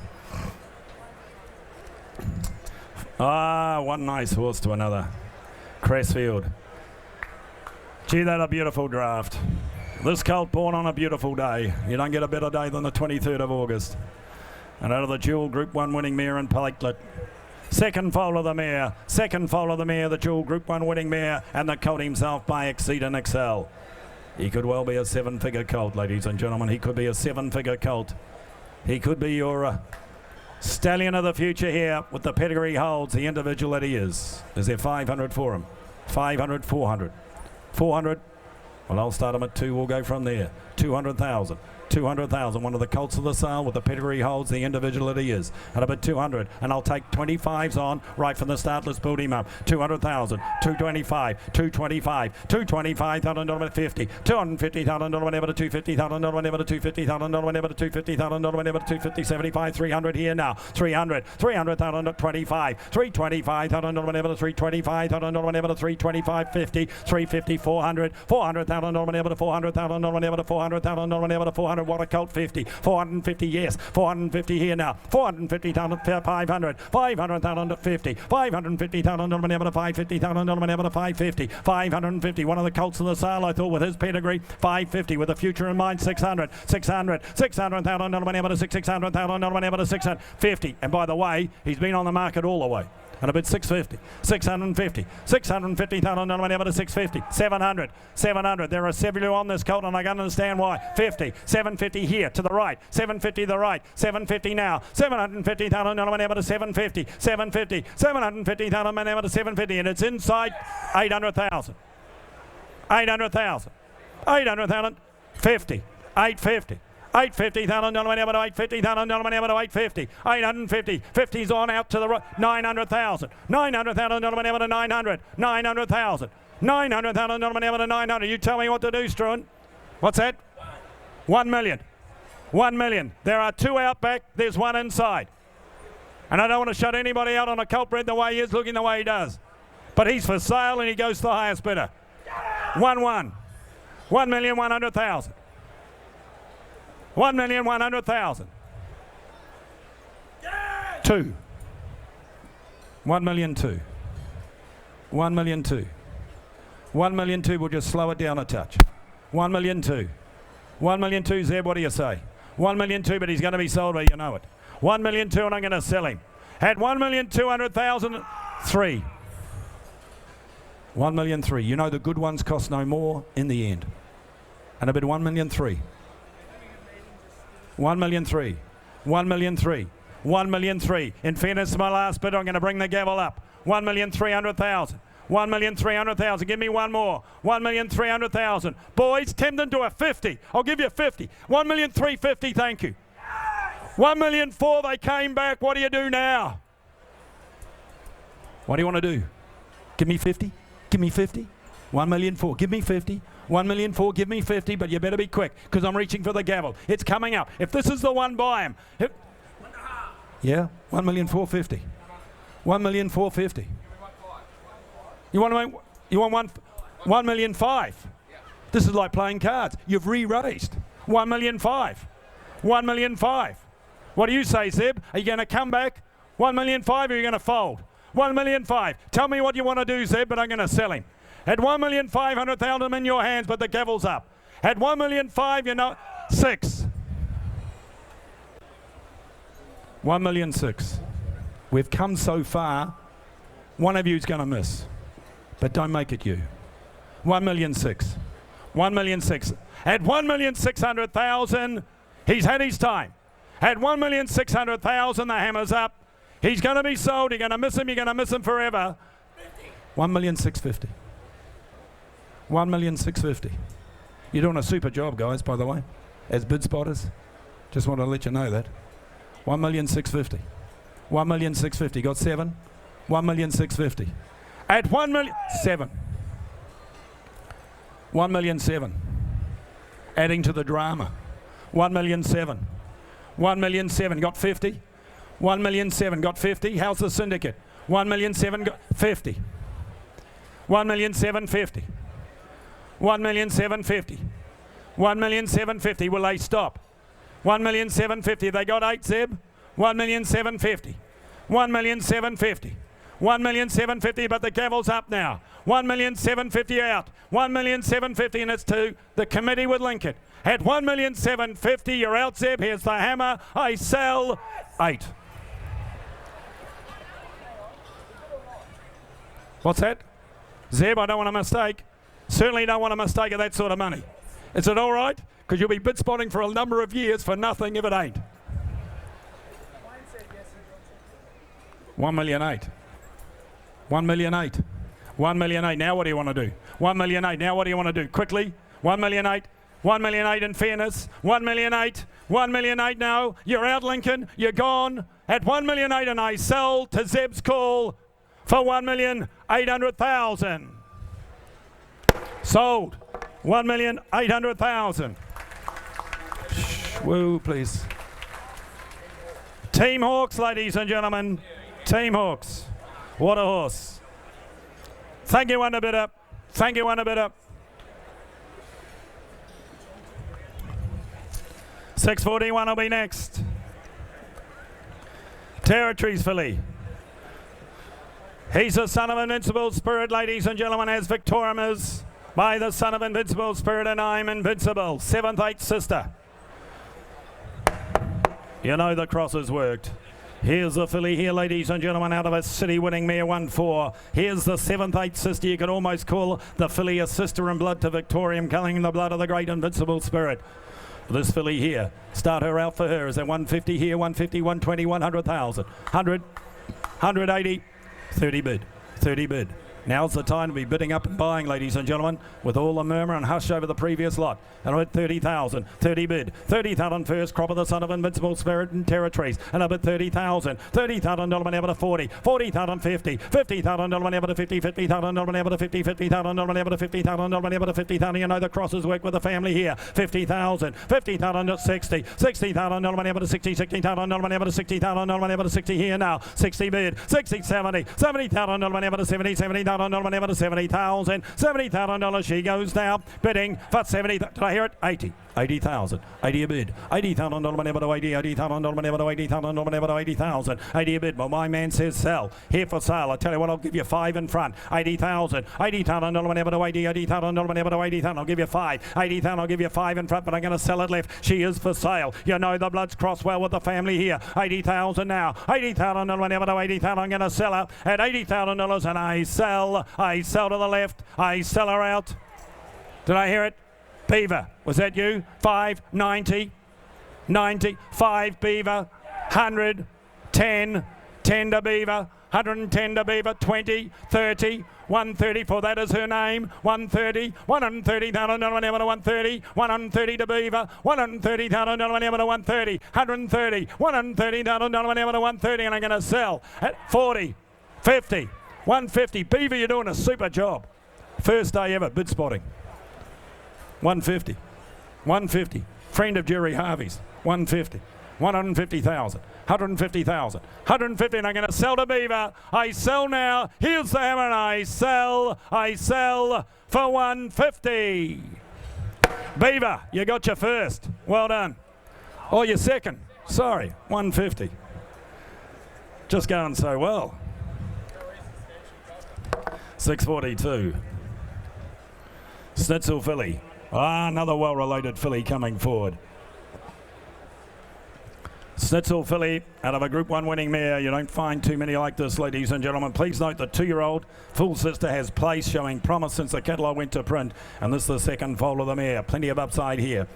One nice horse to another. Cressfield. Gee, that a beautiful draft. This colt born on a beautiful day. You don't get a better day than the 23rd of August. And out of the dual Group 1 winning mare and platelet. Second foal of the mare, the dual Group 1 winning mare, and the colt himself by Exceed and Excel. He could well be a 7-figure colt, ladies and gentlemen. He could be a 7-figure colt. He could be your stallion of the future here with the pedigree holds, the individual that he is. Is there 500 for him? 500, 400. 400, well, I'll start him at 2, we'll go from there. 200,000. 200,000, one of the colts of the sale with the pedigree holds, the individual that he is. At about 200, and I'll take 25s on right from the start. Let's build him up. 200,000, 225, 225, 225,000, no one at 50, 250,000, no one ever to 250,000, no one ever to 250,000, no one ever to 250,000, no one ever to 250, 75, 300 here now. 300, 300,000 at 25, 325,000, no one ever to 325,000, no one ever to 325, 50, 350, 400, 400,000, no one ever to 400,000, no one ever to 400,000, no one ever to 400. What a colt, 50, 450, yes, 450 here now, 450,000, 500, 500,000 at 50, 550,000, no one ever to 550,000, no one ever to 550, 550, one of the colts of the sale, I thought, with his pedigree, 550, with the future in mind, 600, 600, 600,000, no one ever to 600,000, no one ever to 650, and by the way, he's been on the market all the way. And a bit 650, 650, 650,000, no one ever to 650, 700, 700. There are several on this colt, and I can understand why. 50, 750 here to the right, 750 to the right, 750 now, 750,000, no one ever to 750, 750, 750,000, no one ever to 750, and it's inside 800,000, 800,000, 800,000, 50, 850. 850,000, no one ever to 850,000, no one ever to 850, 850, 50's on out to the right, 900,000, 900,000, no one ever to 900, 900,000, 900,000, no one ever to 900. You tell me what to do, Struan. What's that? 1 million. 1 million. There are 2 out back, there's 1 inside. And I don't want to shut anybody out on a colt bred the way he is, looking the way he does. But he's for sale and he goes to the highest bidder. 1-1. 1,100,000. 1,100,000. 2. 1,000,002. 1,000,002. 1,000,002. We'll just slow it down a touch. 1,000,002. 1,000,002. Zeb, what do you say? 1,000,002, but he's going to be sold, but you know it. 1,000,002, and I'm going to sell him. At 1,200,000. 3. 1,000,003. You know the good ones cost no more in the end. And a bid 1,000,003. 1,000,003. 1,000,003. 1,000,003. In fairness to my last bid, I'm going to bring the gavel up. 1,300,000. 1,300,000. Give me one more. 1,300,000. Boys, Timden to a 50. I'll give you 50. 1,350,000. Thank you. 1,004,000. They came back. What do you do now? What do you want to do? Give me 50. Give me 50. 1,004,000. Give me 50. 1,004,000. Give me 50. But you better be quick because I'm reaching for the gavel. It's coming up. If this is the one, buy him. Yeah, 1,450,000. 1,450,000. You want 1,500,000. This is like playing cards. You've re-raised. 1,500,000. 1,500,000. What do you say, Zeb? Are you going to come back? 1,500,000 or are you going to fold? 1,500,000. Tell me what you want to do, Zeb, but I'm going to sell him. At 1,500,000, I'm in your hands, but the gavel's up. At 1,500,000, you know, 6. 1,600,000. We've come so far. One of you's going to miss, but don't make it you. 1,600,000. 1,600,000. At 1,600,000, he's had his time. At 1,600,000, the hammer's up. He's going to be sold. You're going to miss him. You're going to miss him forever. 1,650,000. 1,650,000. You're doing a super job, guys, by the way, as bid spotters. Just want to let you know that. 1,650,000. 1,650,000. Got 7. 1,650,000. At 1,000,007. 1,007,000. Adding to the drama. 1,007,000. 1,007,000. Got 50. 1,007,000. Got 50. How's the syndicate? 1,007,000. Got 50. 1,750,000. 1,750,000. 1,750,000. Will they stop? 1,750,000. They got 8, Zeb. 1,750,000. 1,750,000. 1,750,000, but the gavel's up now. 1,750,000 out. 1,750,000, and it's to the committee with Lincoln. At 1,750,000, you're out, Zeb. Here's the hammer. I sell 8. What's that? Zeb, I don't want a mistake. Certainly don't want a mistake of that sort of money. Is it all right? Because you'll be bid spotting for a number of years for nothing if it ain't. 1,008,000. 1,008,000. 1,008,000. Now what do you want to do? 1,008,000. Now what do you want to do? Quickly. 1,008,000. 1,008,000 in fairness. 1,008,000. 1,008,000 now. You're out, Lincoln. You're gone. At 1,008,000, and I sell to Zeb's call for 1,800,000. Sold. 1,800,000. Woo, please. Team Hawks, ladies and gentlemen. Team Hawks. What a horse. Thank you, one a bit up. Thank you, one a bit up. 641 will be next. Territories filly. He's the son of Invincible Spirit, ladies and gentlemen, as Victorium is by the son of Invincible Spirit, and I'm invincible. 7th, 8th sister. You know the cross has worked. Here's the filly here, ladies and gentlemen, out of a city winning mare 1-4. Here's the 7th, 8th sister. You could almost call the filly a sister in blood to Victorium, culling the blood of the great Invincible Spirit. This filly here, start her out for her. Is at 150 here, 150, 120, 100,000. 100, 180, 30 bid, 30 bid. Now's the time to be bidding up and buying, ladies and gentlemen, with all the murmur and hush over the previous lot. And I'm at 30,000, 30 bid, 30,000 first crop of the son of Invincible Spirit and Territories. And I'm at 30,000, $30,000 ever to 40, 40,000 50, $50,000 ever to 50, $50,000 ever to 50, $50,000 ever to 50,000 ever to 50,000. You know the crosses work with the family here. 50,000, 50,000 to 60, $60,000 ever to 60, $60,000 ever to 60,000 ever to 60 here now. 60 bid, 60, 70, $70,000 ever to 70, $70,000 $70,000 to $70,000. $70,000 she goes now, bidding for 70. Did I hear it? 80. 80,000. 80 a bid. $80,000 to 80. $80,000 to 80,000 to 80,000. 80 a bid. But my man says sell. Here for sale. I tell you what, I'll give you 5 in front. 80,000. $80,000 to 80. $80,000 to 80,000. I'll give you 5. 80,000. I'll give you 5 in front, but I'm going to sell it left. She is for sale. You know the blood's crossed well with the family here. 80,000 now. $80,000 to 80,000. I'm going to sell her at $80,000 and I sell. I sell to the left. I sell her out. Did I hear it? Beaver, was that you? 5, 90, 90, 5 Beaver, 100, 10, 10 to Beaver, 110 to Beaver, 20, 30, 130 for that is her name, 130, $130,000 to 130, 130 to Beaver, $130,000 to 130, 130, $130,000 to 130, and I'm going to sell at 40, 50, 150. Beaver, you're doing a super job. First day ever, bid spotting. 150, 150. Friend of Jerry Harvey's, 150, 150,000, 150,000, 150, and I'm going to sell to Beaver. I sell now. Here's the hammer, and I sell for 150. Beaver, you got your first. Well done. Or your second. Sorry, 150. Just going so well. 642. Schnitzel filly. Another well-related filly coming forward. Schnitzel filly out of a Group 1 winning mare. You don't find too many like this, ladies and gentlemen. Please note the 2-year-old full sister has place, showing promise since the catalogue went to print. And this is the second foal of the mare. Plenty of upside here.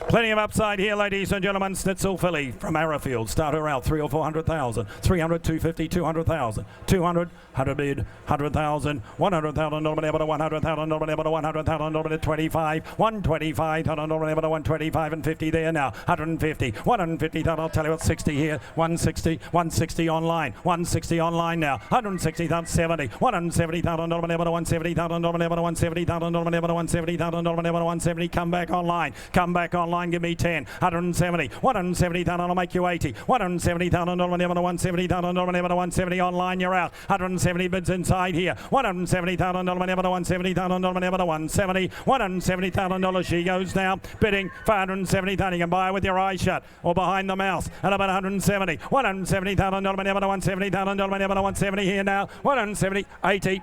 Plenty of upside here, ladies and gentlemen. Schnitzel filly from Arrowfield. Start her out 300 or 400,000. 300, 250, 200,000. 200, 100 bid, 100,000. $100,000 able to $100,000 able to $100,000 to 25. 125, $100 able to 125 and 50 there now. 150, 150. I'll tell you what, 60 here. 160, 160 online. 160 online now. 160,000, 70. $170,000 able to $170,000 able to $170,000 able to $170,000 able to $170. Come back online. Come back online. Give me 10. 170. 170,000. I'll make you 80. $170,000 able to $170,000 able to 170 online. You're out. 170 bids inside here. $170,000 able to $170,000 able to 170. $170,000 she goes now. Bidding for $170,000. You can buy with your eyes shut or behind the mouse at about 170. $170,000 able to $170,000 able to 170 here now. 170. 80.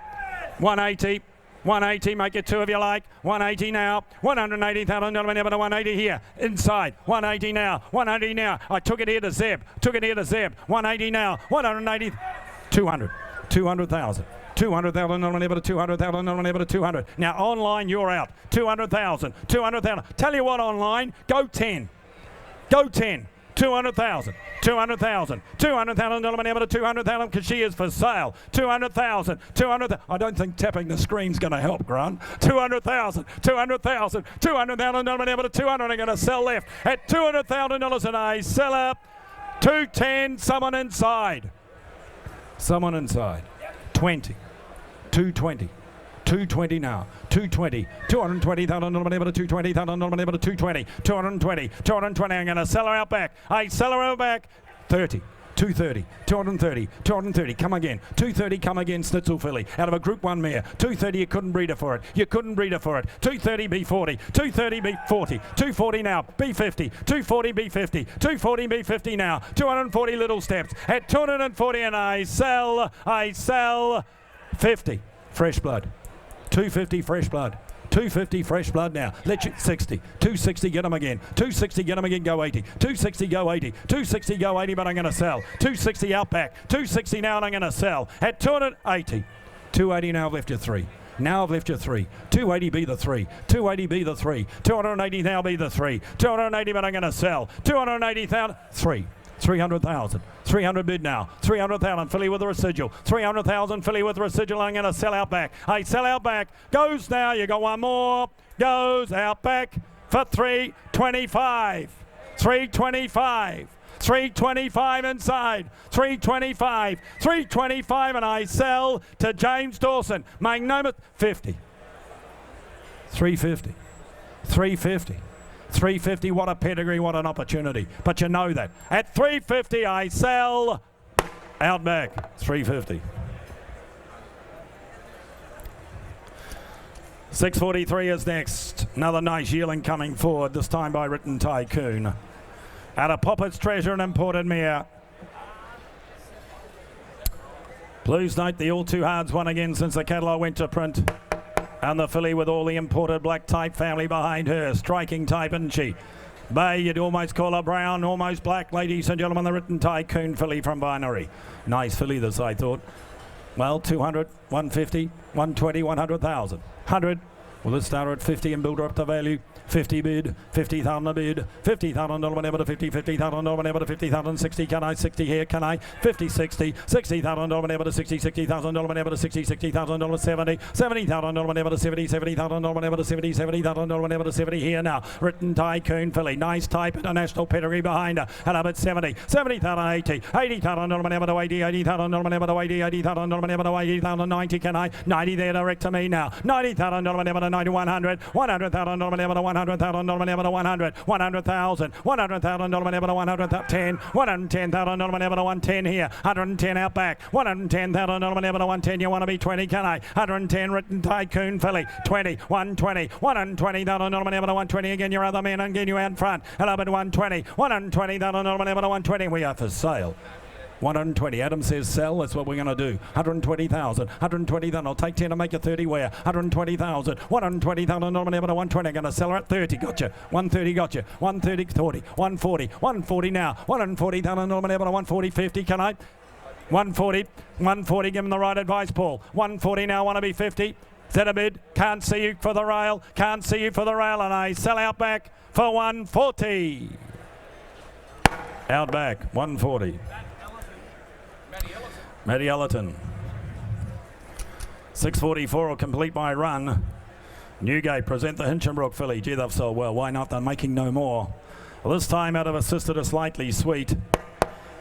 180. 180, make it 2 if you like. 180 now. $180,000 able to 180 here. Inside. 180 now. 180 now. I took it here to Zeb. 180 now. 180. 200. 200,000. $200,000 able to 200,000 able to 200. Now online you're out. 200,000. 200,000. Tell you what online. Go 10. Go 10. 200,000, 200,000, $200,000 able to 200,000 because she is for sale. 200,000, 200,000. I don't think tapping the screen's going to help, Grant. 200,000, 200,000, $200,000 able to 200. I'm going to sell left at $200,000 and I sell up 210. Someone inside. Someone inside. 20, 220. 220 now. 220. $220,000 able to $220,000 able to 220. 220. 220. I'm going to sell her out back. I sell her out back. 30. 230. 230. 230. Come again. 230. Come again. Schnitzel filly out of a Group 1 mare. 230. You couldn't breed her for it. You couldn't breed her for it. 230 B40. 230 B40. 240 now. B50. 240 B50. 240 B50 now. 240 little steps at 240 and I sell 50. Fresh blood. 250 fresh blood. 250 fresh blood now. Let you 60. 260, get them again. 260, get them again, go 80. 260, go 80. 260, go 80, but I'm going to sell. 260 out back. 260 now, and I'm going to sell. At 280. 280 now, I've left you 3. Now I've left you 3. 280 be the 3. 280 be the 3. 280 now be the 3. 280, but I'm going to sell. 280,000. 3. 300,000. 300 bid now. 300,000 filly with a residual. 300,000 filly with a residual. I'm going to sell out back. I sell out back. Goes now. You got one more. Goes out back for 325. 325. 325 inside. 325. 325 and I sell to James Dawson. Magnum 50. 350. 350. 350, what a pedigree, what an opportunity. But you know that. At 350, I sell out back. 350. 6:43 is next. Another nice yearling coming forward, this time by Written Tycoon. Out of Popper's Treasure and Imported Mare. Please note the All Too Hard's won again since the catalogue went to print. And the filly with all the imported black type family behind her. Striking type, isn't she? Bay, you'd almost call her brown, almost black. Ladies and gentlemen, the Written Tycoon filly from Binary. Nice filly this, I thought. Well, 200, 150, 120, 100,000. 100. Well, let's start her at 50 and build her up to value. 50 bid, 50,000 a bid, $50,000 whenever to 50, $50,000 whenever to 50,000, 60, can I, 60 here, can I, 50, 60, $60,000 whenever to 60, $60,000 whenever to 60, $60,000, 70, $70,000 whenever to 70, $70,000 whenever to 70, $70,000 whenever to 70 here now. Written Tycoon filly, nice type, international pedigree behind her, and up at 70, 70,000, 80, $80,000 whenever to 80, $80,000 whenever to 80, $80,000 whenever to 80,000, 90, can I, 90 there direct to me now, $90,000 whenever to 90, 100, $100,000 whenever to 100,000 whenever to 100, 100,000, $100,000 whenever to 110, $110,000 whenever to 110 here, 110 out back, $110,000 whenever to 110, you want to be 20, can I, 110 Written Tycoon filly, 20, 120, $120,000 whenever to 120 again, your other men, again you out front, and up at 120, $120,000 whenever to 120, we are for sale. 120. Adam says sell. That's what we're going to do. 120,000. 120,000. I'll take 10 and make it 30 where? 120,000. 120,000 whenever to 120. I'm going to sell her at 30. Gotcha. 130. Gotcha. 130. 40. 140. 140 now. 140,000 whenever to 140. 50. Can I? 140. 140. Give him the right advice, Paul. 140 now. Want to be 50. Is that a bid? Can't see you for the rail. Can't see you for the rail. And I sell out back for 140. Out back. 140. Matty Ellerton. 6:44 will complete my run. Newgate present the Hinchinbrook filly. Gee, they've sold well. Why not? They're making no more. Well, this time out of Assisted a Slightly Sweet.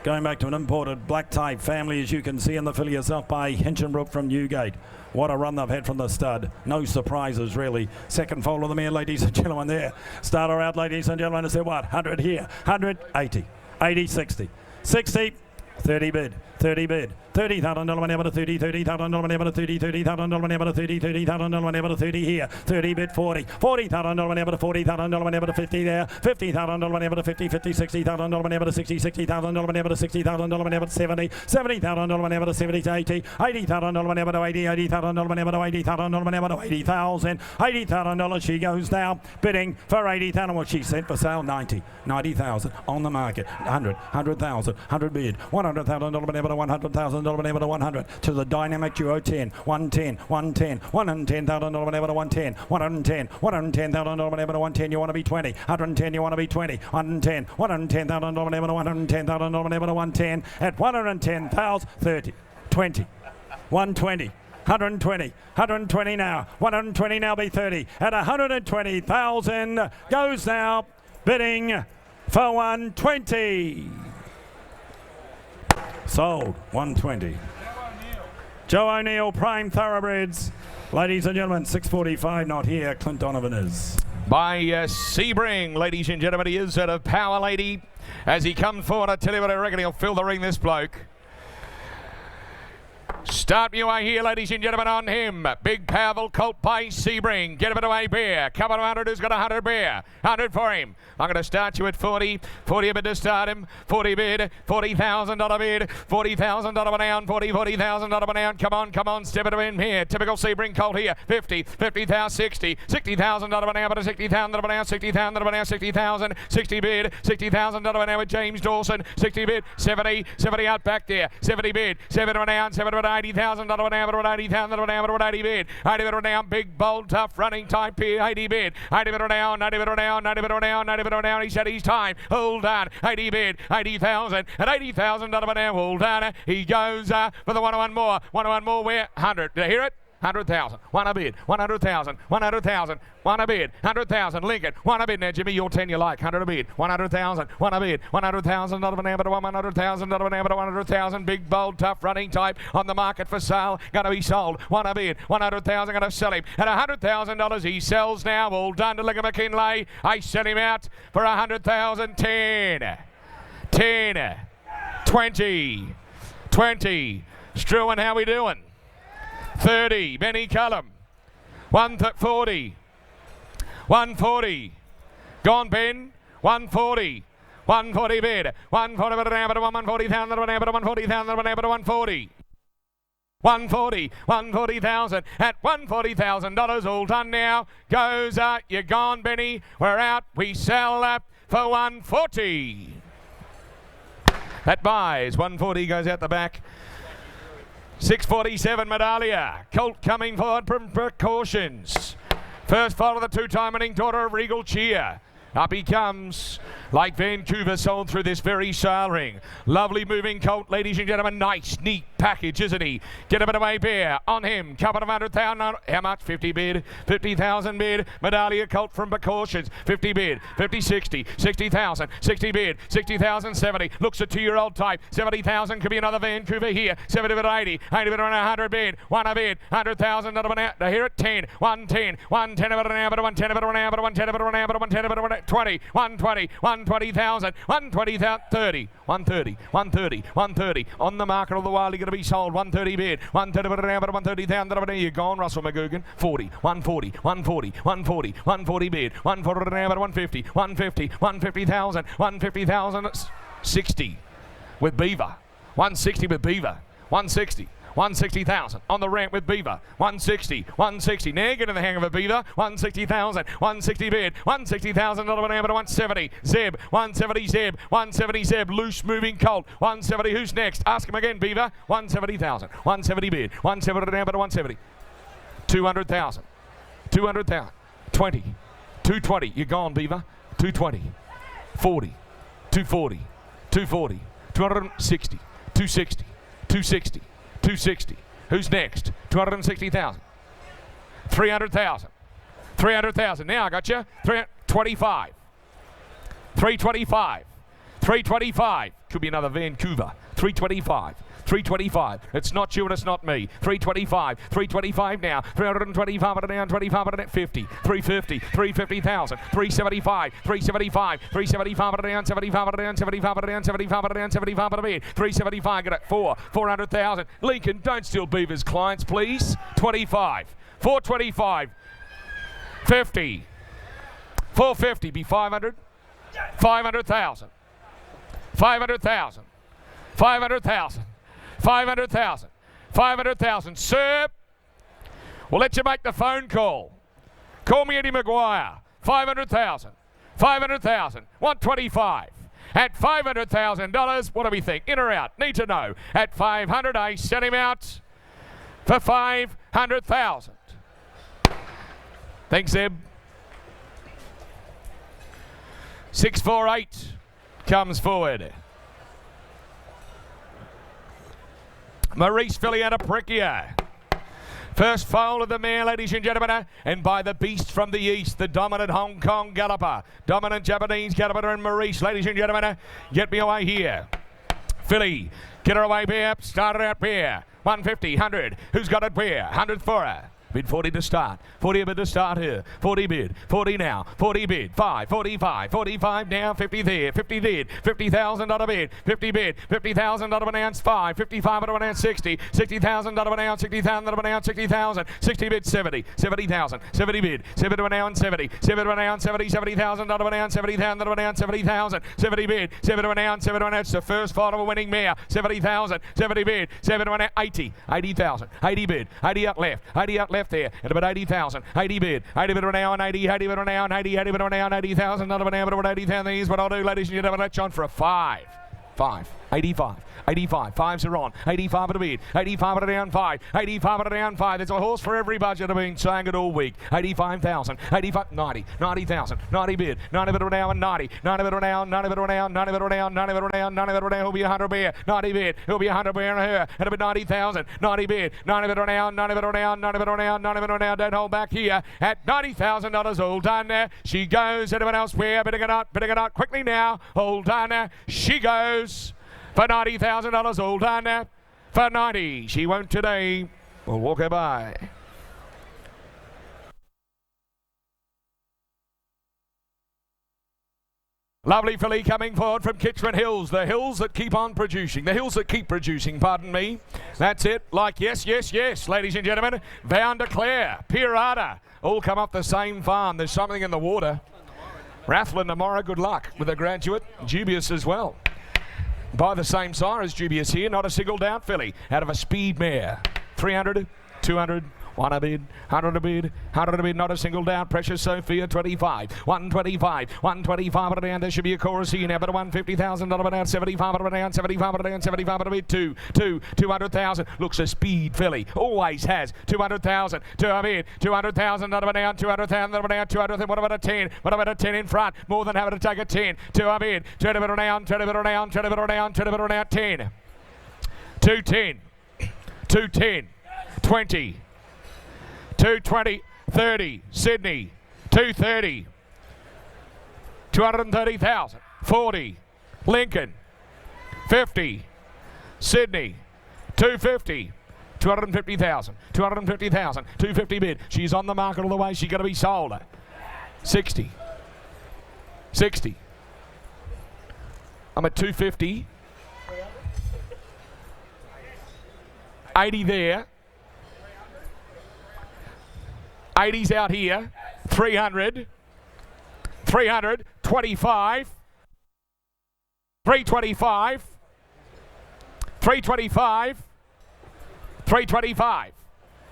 Going back to an imported black type family, as you can see in the filly herself by Hinchinbrook from Newgate. What a run they've had from the stud. No surprises, really. Second foal of the mare, ladies and gentlemen, there. Start her out, ladies and gentlemen. Is there what? 100 here. 100, 80. 80, 60. 60. 30 bid, 30 bid, $30,000 whenever to 30, $30,000 whenever to 30, $30,000 whenever to 30, $30,000 whenever to 30 here, 30 bid 40, $40,000 whenever to 40,000 whenever to 50 there, $50,000 whenever to 50, $60,000 whenever to 60, $60,000 whenever to 60,000 whenever to 70, $70,000 whenever to 70 to 80, $80,000 whenever to 80, $80,000 whenever to 80,000 whenever to 80,000, $80,000 she goes now, bidding for 80,000. What she sent for sale, 90, 90,000 on the market, 100, 100,000, 100 bid, $100,000 whenever to 100,000 whenever to 100 to the dynamic duo 10, 110, 110, $110,000 whenever to 110, 110, $110,000 whenever to 110, you want to be 20, 110, you want to be 20, 110, $110,000 whenever to 110,000 whenever to 110, at 110,000, 30, 20, 120, 120, 120 now, 120 now be 30, at 120,000 goes now, bidding for 120. Sold, 120. Joe O'Neill, Prime Thoroughbreds. Ladies and gentlemen, 6:45 not here. Clint Donovan is. By Sebring, ladies and gentlemen, he is at a Power Lady. As he comes forward, I tell you what, I reckon he'll fill the ring, this bloke. Start you are here, ladies and gentlemen, on him. Big, powerful colt by Sebring. Get him away, Bear. Come on, 100. Who's got 100, Bear? 100 for him. I'm going to start you at 40. 40 a bid to start him. 40 bid. $40,000 bid. $40,000 an ounce. $40,000 an ounce. Come on. Step it in here. Typical Sebring colt here. 50. 50,000. 60. $60,000 an hour. But a $60,000 an ounce. $60,000 an ounce. 60,000. 60 bid. $60,000 an hour. James Dawson. 60 bid. 70. 70 out back there. 70 bid. 70 an ounce. 70 an $80,000 an hour, $80,000 an hour, 80 bid. 80 bid down, big, bold, tough, running type here, 80 bid. 80 bid down, 90 bid down, 90 bid down, 90 bid down. He said his time. Hold on, 80 bid, 80,000, and $80,000 an hour. Hold on. He goes for the 101 more. 101 more, where? 100. Did I hear it? 100,000. One a bid. 100,000. 100,000. One a bid. 100,000. Lincoln. One a bid. Now, Jimmy, your 10 you like. 100 a bid. 100,000. One a bid. 100,000. Not of an amber to 100,000. Not of an amber to 100,000. Big, bold, tough, running type on the market for sale. Going to be sold. One a bid. 100,000. Going to sell him at $100,000. He sells now. All done to Linger McKinley. I sell him out for 100,000. 10. 10. 20. 20. Struan, how we doing? 30, Benny Cullum. 140. 140. Gone, Ben. 140. 140 bid. 140 bid. 140,000. 140,000. 140, 140,000 at $140,000 all done now. Goes you're gone, Benny. We're out. We sell for 140. That buys. 140 goes out the back. 647 Medallia. Colt coming forward from Precautions. First foal of the two-time winning daughter of Regal Cheer. Up he comes, like Vancouver sold through this very sale ring. Lovely moving colt, ladies and gentlemen. Nice, neat package, isn't he? Get a bit away bear on him. Couple of 100,000. How much? 50 bid. 50,000 bid. Medallia colt from Precautions. 50 bid. 50, 60. 60,000. 60 bid. 60,000, 70. Looks a 2-year-old type. 70,000 could be another Vancouver here. 70 bid 80. 80 bid around 100 bid. 1 a bid. 100,000. Another one out. Here at 10. 110. 110 of it around. 110 of it around. 110 of it around. 110 of it around. 20, 120, 120,000, 120,000, 30, 130, 130, 130. On the market all the while, you're going to be sold. 130 bid, 130 bid around, 130,000. You're gone, Russell McGugan. 40, 140, 140, 140, 140 bid, 140 around, 150, 150, 150,000, 150,000, 60 with Beaver, 160 with Beaver, 160. 160,000 on the ramp with Beaver. 160, 160. Now get in the hang of a Beaver. 160,000, 160 bid. 160,000 170. Zeb, 170 Zeb, 170 Zeb. Loose moving colt. 170. Who's next? Ask him again, Beaver. 170,000, 170 bid. 170 down, 170. 200,000, 200,000. 20, 220. You're gone, Beaver. 220, 40, 240, 240, 260, 260, 260. 260. Who's next? 260,000. 300,000. 300,000. Now I got you. 325. 325. 325. Could be another Vancouver. 325. 325. It's not you and it's not me. 325. 325 now. 325 at down. 25 at 50. 350. 350,000. 375. 375. 375 at down. 75 at down. 75 at down. 75 at down. 75 at a bid. 375. Get it. 400,000. Lincoln, don't steal Beaver's clients, please. 25. 425. 50. 450. Be 500. 500,000. 500,000. 500,000. 500,000. 500,000. Sir, we'll let you make the phone call. Call me Eddie Maguire. 500,000. 500,000. 125. At $500,000, what do we think? In or out? Need to know. At 500, I set him out for 500,000. Thanks, Zeb. 648 comes forward. Maurice filly out of Prickia. First foal of the mare, ladies and gentlemen, and by the beast from the east, the dominant Hong Kong galloper, dominant Japanese galloper, and Maurice, ladies and gentlemen, get me away here. Filly, get her away, bear, started out bear, 150, 100, who's got it bear, 100 for her. Bid 40 to start. 40 a bid to start here. 40 bid. 40 now. 40 bid. 5. 45. 45 now. 50 there. 50 bid. $50,000 bid. 50 bid. $50,000 announced. 5. 55 announced. 60. $60,000 announced. 60,000 announced. 60,000. 60 bid. 70. 70,000. 70 bid. 70 announced. 70. 70 announced. 70. $70,000 announced. 70,000 announced. 70,000. 70 bid. 70 announced. 70 announced. The first fight of a winning mare. 70,000. 70 bid. 70 announced. 80. 80,000. 80 bid. 80 out left. 80 out left there. At about 80,000. 80 bid. 80 bid an hour and 80. 80 bid an hour and 80. 80 bid an hour and 80,000. Not an hour, but about 80,000. Here's what I'll do, ladies and gentlemen. Let's on for a 5. 5. 85. 85. 5s are on. 85 at a bid. 85 at a down 5. 85 at a down 5. There's a horse for every budget. I've been saying it all week. 85,000. 85. 90. 90,000. 90 bid. 90 bid an hour and 90. 90 bid an hour. 90 bid an hour. 90 bid an hour. 90 bid an hour. 90 bid an hour. He'll be 100 bid. 90 bid. He'll be 100 bid and her. And about 90,000. 90 bid. 90 bid an hour. 90 bid an hour. 90 bid an hour. 90 bid an hour. Don't hold back here. At $90,000 all done there. She goes. Anyone else where? Bidding it out. Bidding it out quickly now. All done there. She goes. For $90,000 all done. For 90. She won't today. We'll walk her by. Lovely filly coming forward from Kitchman Hills. The hills that keep on producing. The hills that keep producing, pardon me. That's it. Like yes, yes, yes, ladies and gentlemen. Vow and Declare, Pirata, all come off the same farm. There's something in the water. Rathlin tomorrow, good luck with a graduate. Dubious as well. By the same sire as Dubious here. Not a single doubt filly. Out of a speed mare. 300, 200. 1 a bid, 100 a bid, 100 a bid, not a single doubt. Precious Sophia, 25, 125, 125 at a down. There should be a chorus here now, but a $150,000 but down, 75 at a down, 75 at a down, 75 at a bid, 200,000. Looks a speed filly, always has. 200,000 to a bid, 200,000 at a down, 200,000 at a down, 200,000. What about a 10? What about a 10 in front? More than happy to take a 10 to a bid, 20 bit down, 20 bit down, 20 bit down, 20 bit down, 10, 210, 210, 20. 220, 30, Sydney, 230, 230,000, 40, Lincoln, 50, Sydney, 250, 250,000, 250,000, 250 bid. She's on the market all the way. She's got to be sold. 60, 60. I'm at 250, 80 there. 80's out here, 300, 300, 25, 325, 325, 325.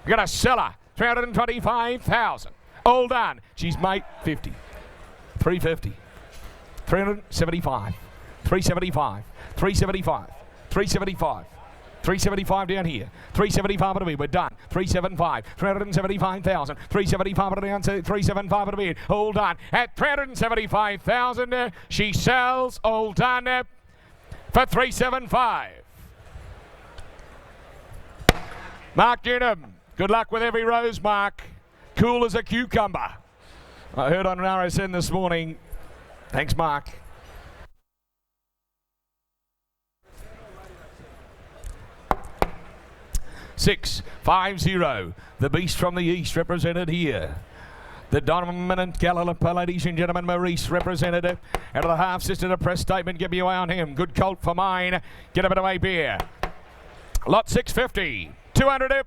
You got a seller, 325,000. All done. She's made 50, 350, 375, 375, 375, 375. 375 down here. 375 at a bid. We're done. 375. 375,000. 375 at a down. 375 at a bid. All done. At 375,000, she sells. All done for 375. Mark Dunham. Good luck with every rose, Mark. Cool as a cucumber. I heard on RSN this morning. Thanks, Mark. 650. The Beast from the East represented here. The dominant Gallipa, ladies and gentlemen, Maurice represented it. Out of the half sister, a press statement. Give me your eye on him. Good colt for mine. Get a bit away beer. Lot 650. 200.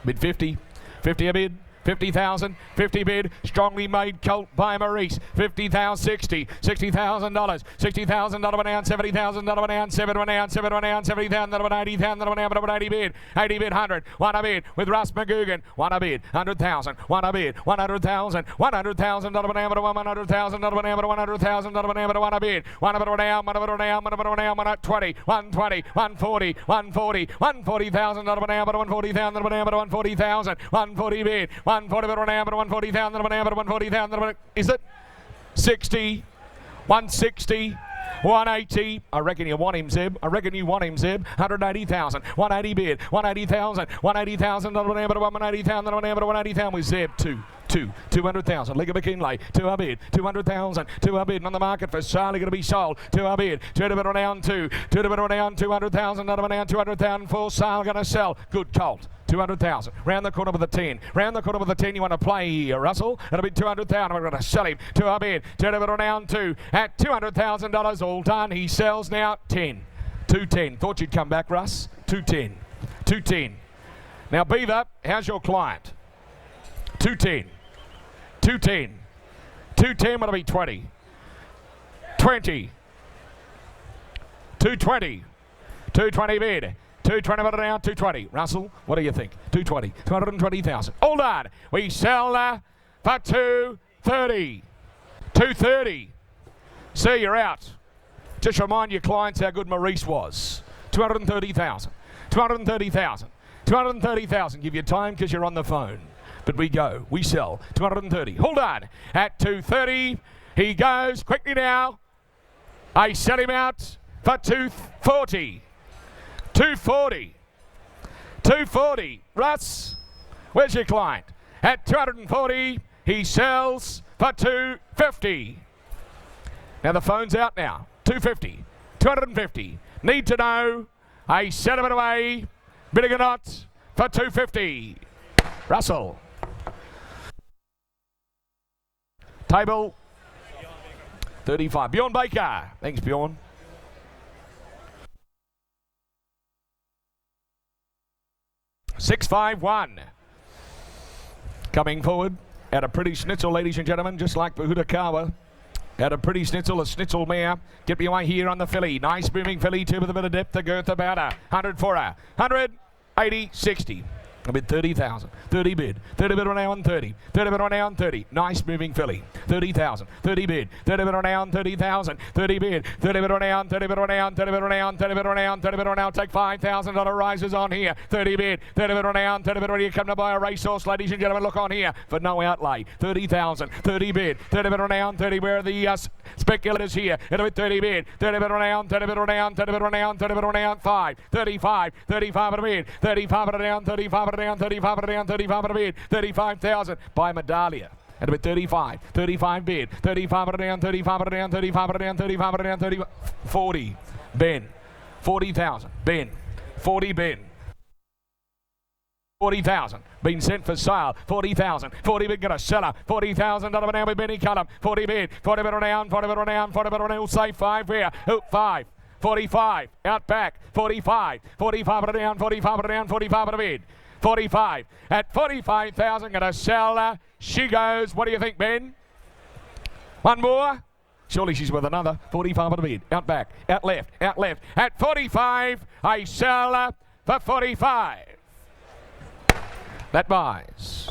Bid 50. 50 a bid. 50,000, 50 bid, strongly made colt by Maurice. 50,000, 60, $60,000, $60,000 an ounce, $70,000 an ounce, 7 an ounce, 7 an ounce, $70,000 an 80,000 an ounce, 80 bid, 80 bid, 100, 1 a bid with Russ McGugan, 1 a bid, 100,000, 1 a bid, 100,000, $100,000 an ounce, $100,000 an ounce, $100,000 an ounce, 1 a bid, 1 a bid an ounce, 1 a bid an ounce, 1 a bid an ounce, 120, 120, 140, 140, $140,000 an ounce, 140,000 an ounce, 140,000, 140 bid, 140 an ounce, 140,000 an ounce, 140,000. Is it 60? 160, 180. I reckon you want him, Zeb. I reckon you want him, Zeb. 180,000, 180 bid, 180,000, 180,000 an ounce, 180,000 an ounce, 180,000 with Zeb. 200,000. Liga McKinley, 2 a bid, 200,000, 2 a bid on the market for sale, going to be sold. 2 a bid, 2 a bid around 2, 2 a bid around 200,000, not around 200,000 for sale, going to sell. Good colt. 200,000. Round the corner with a 10. Round the corner with a 10. You want to play here, Russell? It'll be 200,000. We're going to sell him. 2 a bid, 2 a bid around 2 at $200,000. All done. He sells now 10. 210. Thought you'd come back, Russ. 210. 210. Now, Beaver, how's your client? 210. 210. 210 will be 20. 20. 220. 220 bid. 220 but around 220. Russell, what do you think? 220. 220,000. All done. We sell for 230. 230. See, you're out. Just remind your clients how good Maurice was. 230,000. 230,000. 230,000. Give you time because you're on the phone. But we go. We sell. 230. Hold on. At 230. He goes quickly now. I sell him out for 240. 240. 240. Russ, where's your client? At 240, he sells for 250. Now the phone's out now. 250. 250. Need to know. I sell him away. Bidding or not for 250. Russell. Table 35. Bjorn Baker. Thanks, Bjorn. $6.51. Coming forward at a pretty schnitzel, ladies and gentlemen, just like Bahudakawa. At a pretty schnitzel, a schnitzel mare. Get me away here on the filly. Nice moving filly, too, with a bit of depth, the girth about her. 100 for her. 100, 80, 60. A bid 30,000. 30 bid. 30 bid on now on 30. 30 bid on now on 30. Nice moving filly. 30,000. 30 bid. 30 bid on now on 30,000. 30 bid. 30 bid on now on 30 bid on now on 30 bid on now on 30 bid on now on 30 bid on now. Take $5,000 rises on here. 30 bid. 30 bid on now on 30 bid on here. Come to buy a racehorse, ladies and gentlemen. Look on here for no outlay. 30,000. 30 bid. 30 bid on now on 30. Where are the speculators here? It'll be 30 bid. 30 bid on now on 30 bid on now on 30 bid on now on 30 bid on now on 5. 35. 35 at a bid. 35 at a down. 35 at a down. 35 at a down. 35 at a bid. 35,000 by Medallia. And a bit 35, 35 bid, 35 at a down, 35 at a down, 35 at a down, 35 at a down, 30, 40, Ben, 40,000, Ben, 40 Ben. 40,000, been sent for sale, 40,000, 40 bid, gonna sell her, 40,000, out of an hour with Benny Cullum, 40 bid, 40 bid on down, 40 bid on down, 40 bid on down, say 5 here, 5. 45, out back, 45, 45 at a down, 45 at a down, 45 at a bid. 45 at 45,000, gonna sell her. She goes. What do you think, Ben? One more. Surely she's with another. 45 at a bid. Out back, out left, out left. At 45, I sell her for 45. That buys.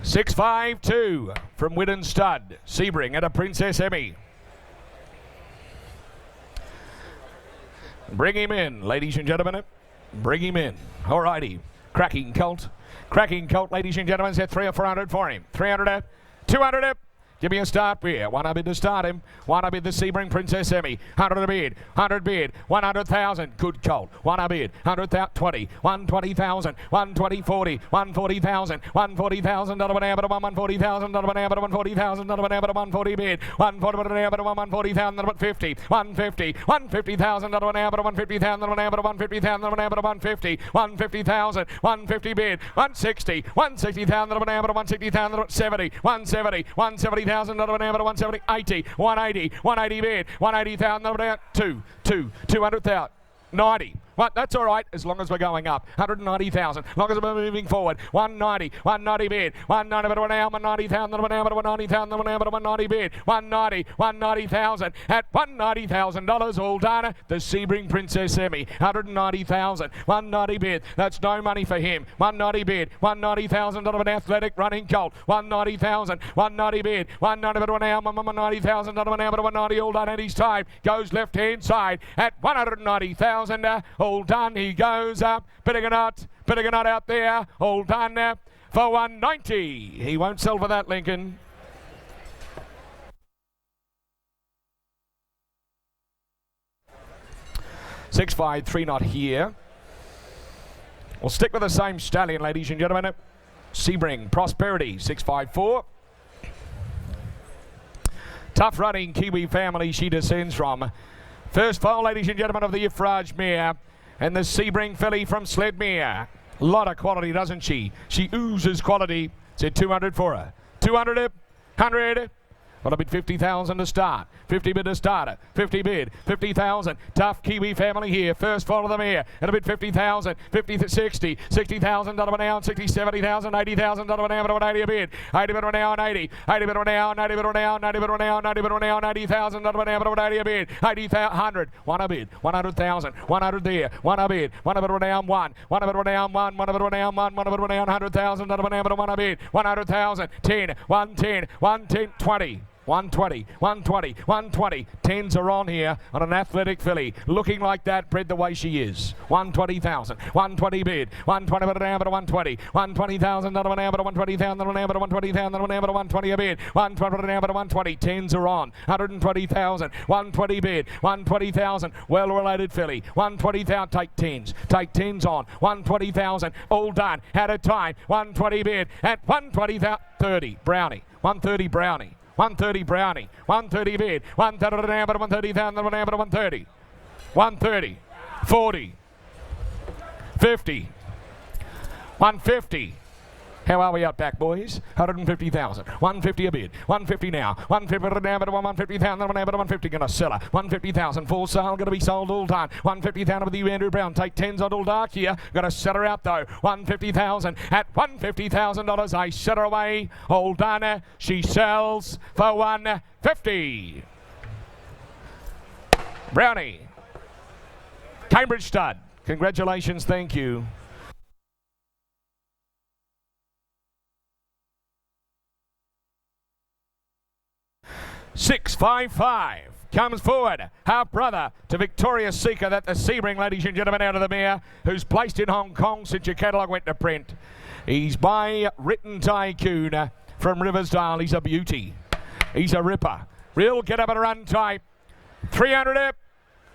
$6.52 from Widden Stud. Sebring at a Princess Emmy. Bring him in, ladies and gentlemen. Bring him in. Alrighty. Cracking colt. Cracking colt, ladies and gentlemen. Set 3 or 400 for him. 300 up. 200 up. Give me a start here. One a bid to start him. One a bid the Sebring Princess Emmy. 100 a bid. 100 bid. 100,000. Good colt. One a bid. 100,000. 20. 120,000. 120, 40. 140,000. 140,000. Out of an abbot of 140,000. Out of an abbot of 140,000. Out of an abbot of 140 bid. 140 of an abbot of 140,000. Out of 50. 150. 150,000. Out of an abbot of 150,000. Out of an abbot of 150,000. Out of an abbot of 150. 150,000. 150 bid. 160. 160,000. Out of an abbot of 160,000. Out of 70. 170. 170,000. Out of an abbot of 170. 80. 180. 180 bid. 180,000. Out of an 200,000. 90. What? That's all right, as long as we're going up. 190,000, as long as we're moving forward. 190 bid. 190 bid. 190,000. 190,000. 190 bid. 190,000 at $190,000 all done. The Sebring Princess Emmy. 190,000. 190 bid. That's no money for him. 190 bid. 190,000 out of an athletic running colt. 190,000. 190 bid. 190 bid. 190,000 out of an abbot of 190 all done. And his time goes left hand side at 190,000. All done, he goes up, putting a knot out there, all done for 190. He won't sell for that, Lincoln. $6.53 not here. We'll stick with the same stallion, ladies and gentlemen. Sebring Prosperity, 654. Tough running Kiwi family she descends from. First foal, ladies and gentlemen, of the Ifraj mare and the Sebring filly from Sledmere. Lot of quality, doesn't she? She oozes quality. Said 200 for her. 200 up, 100. Well, a bid 50,000 to start. 50 bid to start it. 50 bid. 50,000. Tough Kiwi family here. First fall of the mare. And a bid 50,000. 50 to 60. 60,000 out of an hour. 60, 70,000. 80,000 out of an hour. Out of an 80 a bid. 80 bid on now and 80. 80 bid on now. 90 bid on now. 90 bid on now. 90 bid on now. 90,000 out of an hour. Out of an 80 a bid. 80,000. 100. One a bid. 100,000. 100 there. One a bid. One a bid on now. One. One a bid on now. One. One a bid on now. One. One a bid on now. 100,000 out of an hour. One a bid. 100,000. 10. 110. 110. 20. 120, 120, 120. Tens are on here on an athletic filly. Looking like that, bred the way she is. 120,000, 120 bid. 120 bid an hour to 120. 120,000 out of an hour to 120,000 out of an hour to 120,000 out of an hour to 120 a bid. 120 bid an hour to 120. Tens are on. 120,000, 120 bid. 120,000. Well-related filly. 120,000. Take tens. Take tens on. 120,000. All done. At a time. 120 bid. At 120,000. 30. Brownie. 130 Brownie. 130 Brownie, 130 bid, 130 an hour, 130,000 an hour, 130, 130, 40, 50, 150, How are we out back, boys? 150,000. 150 a bid. 150 now. 150 now, but 150,000. Now, but 150 going to sell her. 150,000 for sale. Going to be sold all done. 150,000 with you, Andrew Brown. Take 10s on all dark here. Going to sell her out though. 150,000 at $150,000. I set her away. All done. She sells for 150. Brownie. Cambridge stud. Congratulations. Thank you. 655 comes forward, half brother to Victoria's Seeker. That the Sebring, ladies and gentlemen, out of the mare, who's placed in Hong Kong since your catalogue went to print. He's by Written Tycoon from Riversdale. He's a beauty. He's a ripper. Real get up and run type. 300 up,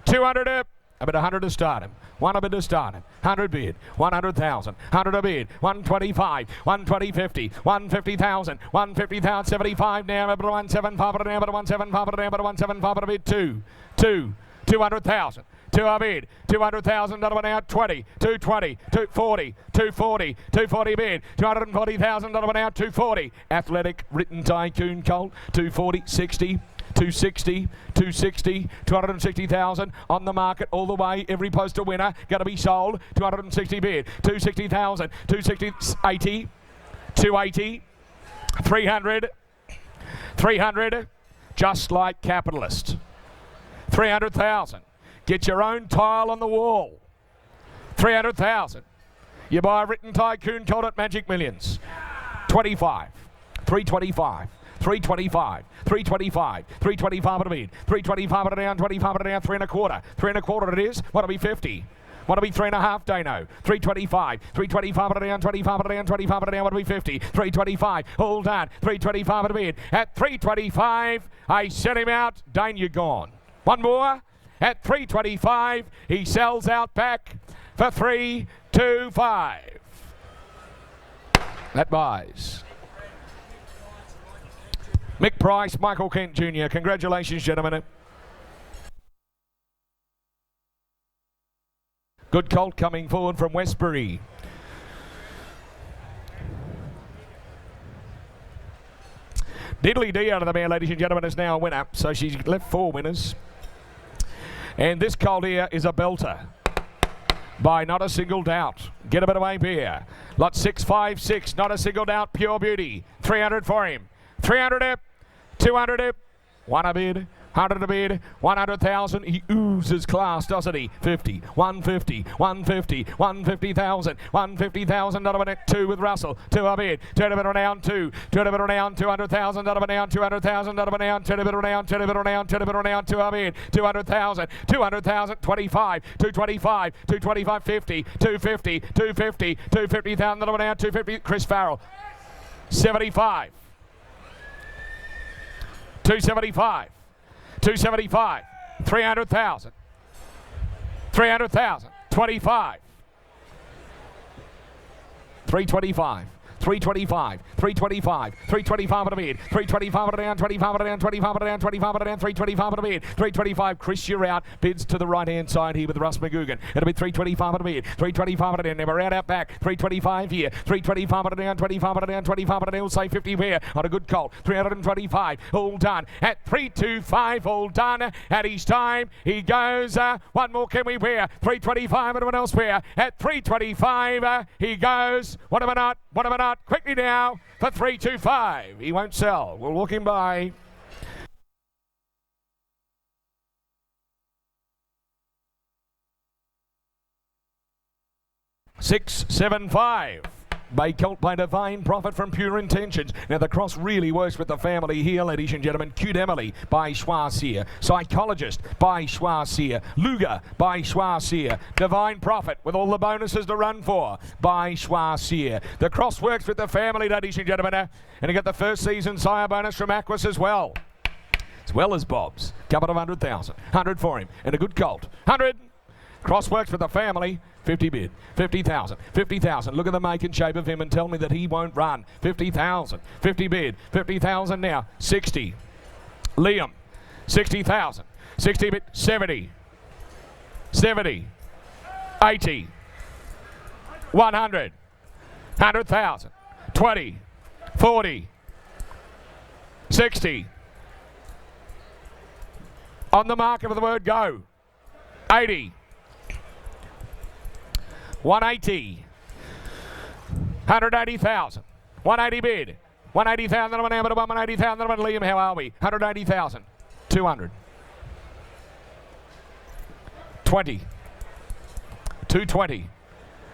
200 up, about 100 to start him. 1 a bid to start him. 100 bid. 100,000. 100 a bid. 125. 120 50. 150,000. 150,000. 75 now. About 175 now. About 175 now. About 175 a bid. 200,000. 2 a bid. 200,000. Another one out. 20. 220. 240. 240. 240 bid. 240,000. Another one out. 240. Athletic Written Tycoon Colt. 240. 60. 260, 260, 260,000 on the market all the way. Every poster winner going to be sold. 260 bid, 260,000, 260, 80, 280, 300, 300, just like Capitalist. 300,000. Get your own tile on the wall. 300,000. You buy a Written Tycoon Colt at Magic Millions. 25, 325. 325, 325, 325 at a bid, 325 at a down, 25 at a down, 3 1/4. 3 1/4 it is. What'll be 50? What'll be 3 1/2, Dano? 325, 325 at a down, 25 at a down, 25 at a down, what'll be 50? 325, all done, 325 at a bid. At 325, I sent him out. Dane, you're gone. One more. At 325, he sells out back for 325. That buys. Mick Price, Michael Kent Jr. Congratulations, gentlemen. Good colt coming forward from Westbury. Diddly D out of the mare, ladies and gentlemen, is now a winner. So she's left 4 winners. And this colt here is a belter. By Not a Single Doubt. Get a bit away beer. Lot 656, Not a Single Doubt, Pure Beauty. 300 for him. 300 up. 200 up, 1 a bid, 100 a bid, 100,000. He oozes class, doesn't he? 50, 150, 150, 150,000, 150,000. Another one at 2 with Russell. 2 a bid, 2 a bid around 2, 2 a bid around 200,000. Another one down 200,000. Another one down 2 a bid around 2 a bid around 2 a bid around 2 a bid, 200,000, 200,000, 25, 225, 225, 50, 250, 250, 250,000. Another one down 250. Chris Farrell, 75. 275, 275, 300,000, 300,000, 25, 325, 325, 325, 325 at a bid, 325 at a down, 25 at a down, 25 at a down, 25 at a down, 325 at a bid, 325. Chris, you're out. Bids to the right hand side here with Russ McGugan. It'll be 325 at a bid, 325 at a down. Never out back. 325 here, 325 at a down, 25 at a down, 25 at a down. We'll say 50 here on a good colt. 325, all done at 325, all done at his time. He goes. One more can we wear? 325. Anyone else wear? At 325, he goes. What am I not? What am I not? Quickly now for 325. He won't sell. We'll walk him by. $675. Bay Colt by Divine Profit from Pure Intentions. Now the cross really works with the family here, ladies and gentlemen. Cute Emily by Schwarzier. Psychologist by Schwarzier. Luger by Schwarzier. Divine Profit with all the bonuses to run for by Schwarzier. The cross works with the family, ladies and gentlemen. And you get the first season sire bonus from Aquis as well. As well as Bob's. Couple of 100,000. 100 for him. And a good colt. 100. Cross works with the family. 50 bid, 50,000, 50,000. Look at the make and shape of him and tell me that he won't run. 50,000, 50 bid, 50,000 now. 60. Liam, 60,000, 60 bid, 70, 70, 80, 100, 100,000, 20, 40, 60. On the marker for the word go. 80. 180. 180,000. 180 bid. 180,000. 180,000. Liam, how are we? 180,000. 200. 20. 220.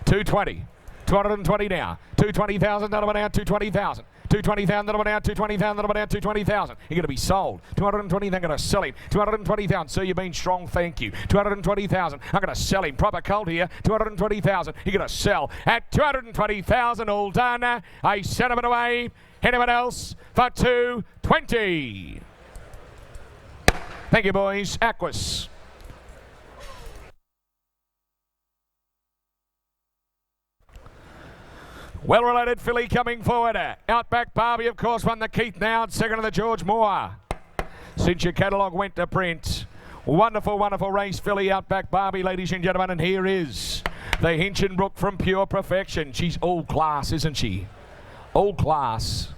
220. 220 now. 220,000. Now 220,000. 220,000, that'll be down, 220,000, that'll be down, 220,000. You're going to be sold. 220, they're going to sell him. 220,000, sir, you've been strong, thank you. 220,000, I'm going to sell him. Proper colt here, 220,000, you're going to sell. At 220,000, all done. A sentiment away. Anyone else for 220? Thank you, boys. Aquas. Well-related filly coming forward. Outback Barbie, of course, won the Keith Now, second of the George Moore. Since your catalogue went to print. Wonderful, wonderful race filly, Outback Barbie, ladies and gentlemen. And here is the Hinchinbrook from Pure Perfection. She's all class, isn't she? All class.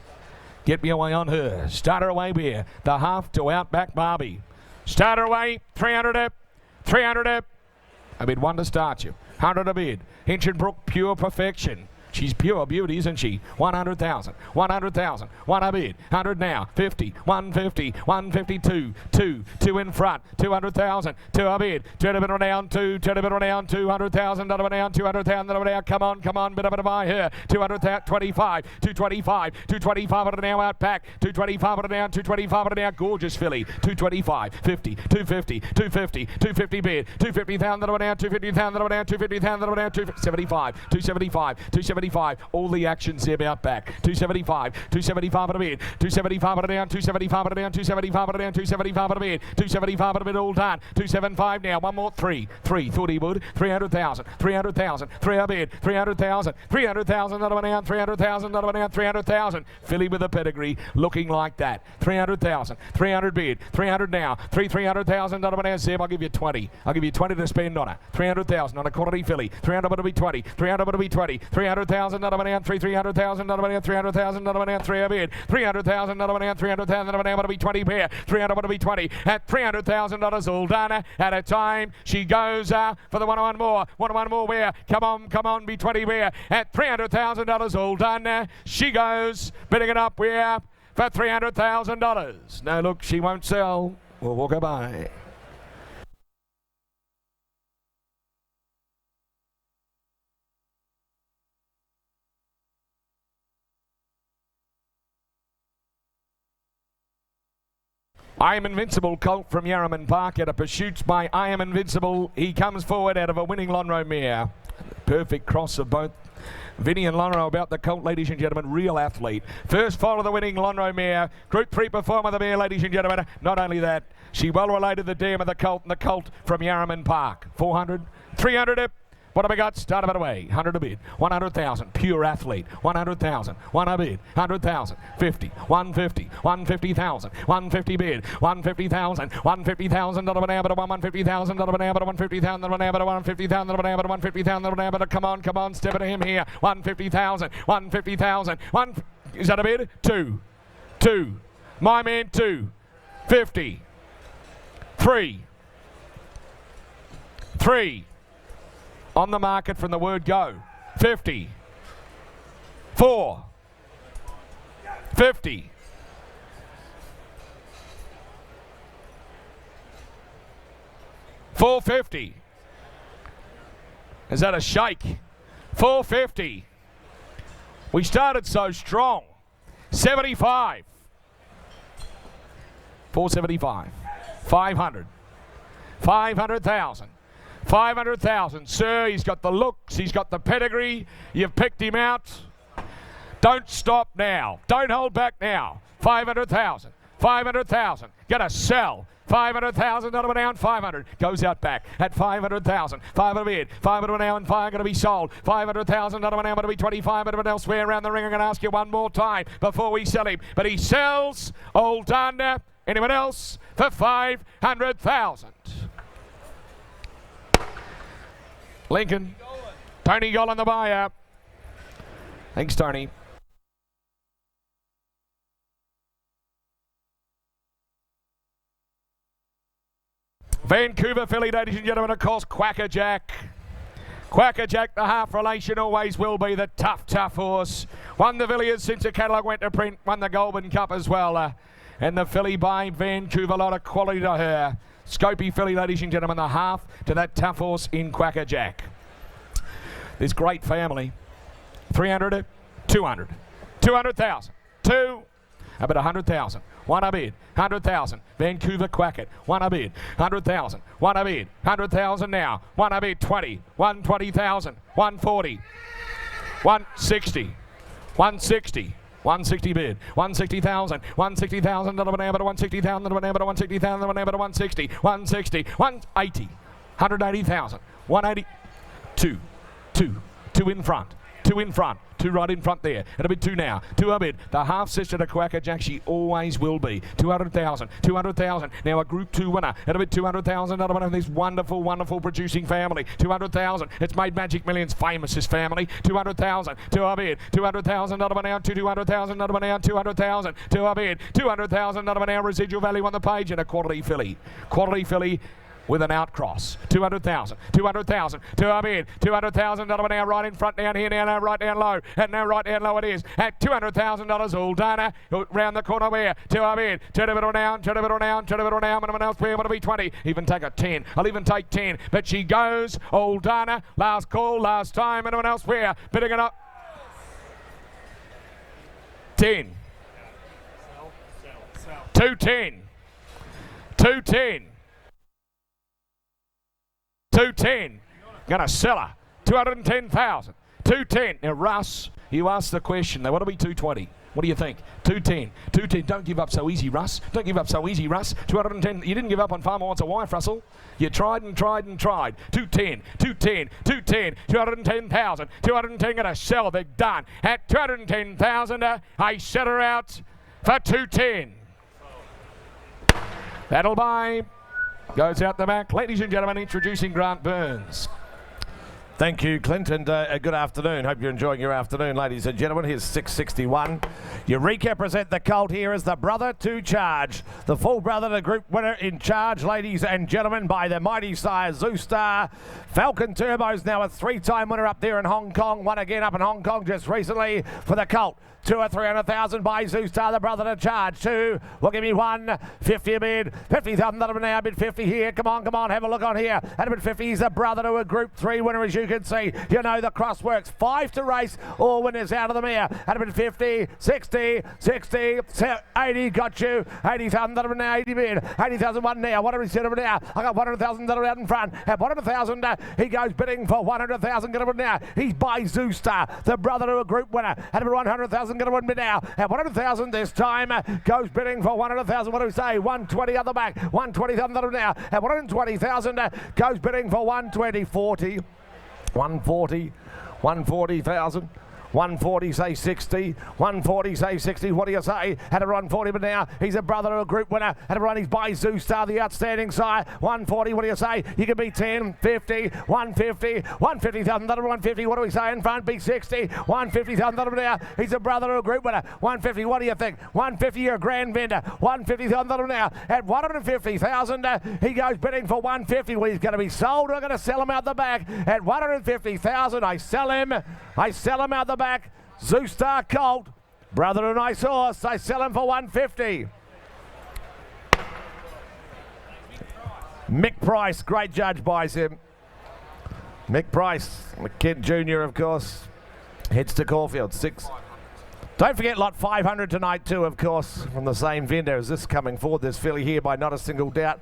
Get me away on her. Start her away here. The half to Outback Barbie. Start her away. 300 up. 300 up. I bid one to start you. 100 a bid. Hinchinbrook Pure Perfection. She's pure beauty, isn't she? 100,000, 100,000, one a bid, 100 now, 50, 150, 152, 2 in front, 200,000, 2 a bid, 2 a bit around, 2 a bit around, 200,000, down, 200,000, down, come on, bit of a buy here, 200,000, 25, 225, 225 now out back, 225 down, 225 down, gorgeous filly, 225, 50, 250, 250, 250 bid, 250,000 down, 250,000 down, 250,000 down, 275, 275, 275. All the actions there about back. 275, 275 at a bid, 275 at a down, 275 at a down, 275 at a down, 275 at a bid, 275 at a bid, all done. 275 now, one more, 3, thought he would, 300,000, 300,000, 3 a bid, 300,000, 300,000, that one down, 300,000, that one down, 300,000. Filly with a pedigree, looking like that. 300,000, 300 bid, 300 now, 300,000, that one down, Zeb, I'll give you 20. I'll give you 20 to spend on it. 300,000 on a quality filly, 300 will be 20, 300 will be 20, 300,000, another one down, 300,000, another one down, 300,000, another one down, 3 a bid, 300,000, another one down, 300,000, another one down, will be 20 pair, 300 will be 20, at $300,000 all done, at a time, she goes for the one more where, come on, be 20 where, at $300,000 all done, she goes, bidding it up where, for $300,000, no look, she won't sell, we'll walk her by. I Am Invincible colt from Yearling Park at a pursuit by I Am Invincible. He comes forward out of a winning Lonhro mare. Perfect cross of both Vinny and Lonhro about the colt, ladies and gentlemen. Real athlete. First foal of the winning Lonhro mare. Group 3 performer of the mare, ladies and gentlemen. Not only that, she well related the dam of the colt and the colt from Yearling Park. 400, 300 up. What have we got? Start of it away. 100 a bid. 100,000. Pure athlete. 100,000. 1 a bid. 100,000. 50. 150. 150,000. 150 bid. 150,000. 150,000. Not an abbot. 150,000. Not an abbot. 150,000. Not an abbot. 150,000. Not an abbot. 150,000. Not an abbot. Come on. Step into him here. 150,000. 150,000. Is that a bid? 2. My man 2. 50. 3. On the market from the word go. 50. 4. 50. 450. Is that a shake? 450. We started so strong. 75. 475. 500. 500,000. 500,000. Sir, he's got the looks, he's got the pedigree. You've picked him out. Don't stop now. Don't hold back now. 500,000. 500,000. Gonna sell. 500,000, not down, 500. Goes out back at 500,000. 500 bid. 500 now and 5 going to be sold. 500,000, not down, going to be 25. But elsewhere around the ring, I'm going to ask you one more time before we sell him. But he sells. All done. Anyone else for 500,000? Lincoln. Tony Goll on the buyer. Thanks, Tony. Vancouver filly, ladies and gentlemen, of course, Quackerjack. Quackerjack, the half relation, always will be the tough horse. Won the Villiers since the catalogue went to print, won the Goulburn Cup as well. And the filly by Vancouver, a lot of quality to her. Scopy filly, ladies and gentlemen, the half to that tough horse in Quackerjack. This great family, 300, 200, 200,000, about 100,000. One a bid, 100,000. Vancouver Quacket, one a bid, 100,000. One a bid, 100,000 now. One a bid, 20, 120,000, 140, 160, 160. 160 bid, 160,000, 160,000, another one now, but 160,000, another one now, but 160,000, another one now, but 160, 160, 180, 180,000, 180, two in front, two right in front there. It'll be two now, two a bid. The half sister to Quackerjack, she always will be. 200,000, 200,000. Now a Group 2 winner. It'll be 200,000. Another one of this wonderful producing family. 200,000. It's made Magic Millions famous, this family. 200,000, two a bid. 200,000. Another one now, 200,000. Another one now, 200,000. Two a bid. 200,000. Another one now, residual value on the page, and a quality filly. Quality filly with an outcross. 200,000, 200,000, two up in, 200,000, another one now right in front down here, now right down low, and now right down low it is, at $200,000 all done, round the corner where, two up in, turn a bit down, turn a bit down, turn a bit down, anyone else where, want to be 20, even take a 10, I'll even take 10, but she goes, all done, last call, last time, anyone else where, bidding it up, 10, 210, 210, 210. Gonna sell her. 210,000. 210. Now, Russ, you asked the question. They want to be 220. What do you think? 210. 210. Don't give up so easy, Russ. Don't give up so easy, Russ. 210. You didn't give up on Farmer Wants a Wife, Russell. You tried and tried and tried. 210. 210. 210. 210,000. 210. Gonna sell. They're done. At 210,000, I set her out for 210. That'll buy. Goes out the back. Ladies and gentlemen, introducing Grant Burns. Thank you, Clint, and good afternoon. Hope you're enjoying your afternoon, ladies and gentlemen. Here's 661. Eureka present the colt here as the brother to Charge. The full brother to Group winner in Charge, ladies and gentlemen, by the mighty sire Zoostar. Falcon Turbo's now a three-time winner up there in Hong Kong. Won again up in Hong Kong just recently for the colt. 2 or 300,000 by Zoostar, the brother to Charge. 2, will give me 150 a bid, 50,000 that now, bid 50 here. Come on, have a look on here. At a bid 50, he's the brother to a Group 3 winner, as you can see. You know the cross works. 5 to race, all winners out of the mare. At a bid 50, 60, 60, 80, got you. 80,000 that now, 80 bid. 80,000 one now, what are we set over now? I got 100,000 that are out in front. At 100,000, he goes bidding for 100,000, get over now. He's by Zoostar, the brother to a Group winner. At a bid 100,000, going to win bid now. At 100,000 this time, goes bidding for 100,000. What do we say? 120 on the back. 120,000 now. At 120,000, goes bidding for 120, 40. 140, 140,000. 140, say 60. 140, say 60. What do you say? Had to run 40, but now he's a brother of a Group winner. Had to run, he's by Zoostar, the outstanding sire. 140, what do you say? You can be 10, 50, 150, 150,000. That'll 150. What do we say in front? Be 60, 150,000. That'll now. He's a brother of a Group winner. 150, what do you think? 150, you're a grand vendor. 150,000. That'll now. At 150,000, he goes bidding for 150. Well, he's going to be sold. We're going to sell him out the back. At 150,000, I sell him out the back. Zoostar colt, brother to a nice horse. I sell him for 150. Mick Price, great judge, buys him. Mick Price, McKidd Jr. of course, heads to Caulfield. 6. Don't forget lot 500 tonight too, of course, from the same vendor as this coming forward. This filly here by Not a Single Doubt.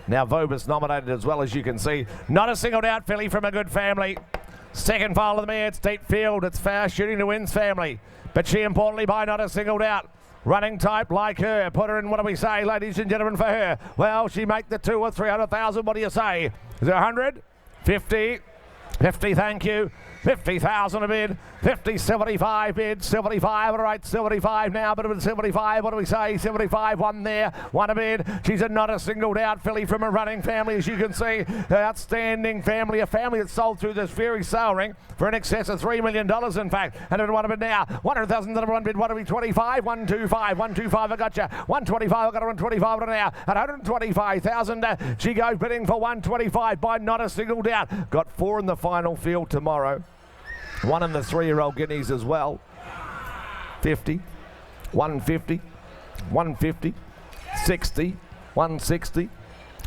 Now Vobus nominated as well, as you can see. Not a Single Doubt filly from a good family. Second file of the mare, it's deep field, it's fair shooting to wins family. But she importantly by Not a Single Doubt. Running type like her, put her in, what do we say, ladies and gentlemen, for her? Well, she make the 200,000 or 300,000, what do you say? Is it 100? 50? 50, thank you. 50,000 a bid. 50, 75 bid. 75, all right, 75 now, but 75, what do we say? 75, one there, one a bid. She's not a singled out filly from a running family, as you can see. Outstanding family, a family that sold through this very sale ring for in excess of $3 million, in fact. And one a bid now. 100,000, number one bid, what are we, 25? 125, 125, I got you. 125, I got her on 25 right now. At 125,000, she goes bidding for 125 by not a single doubt. Got 4 in the final field tomorrow. 1 in the 3-year-old guineas as well. 50, 150, 150, 60, 160,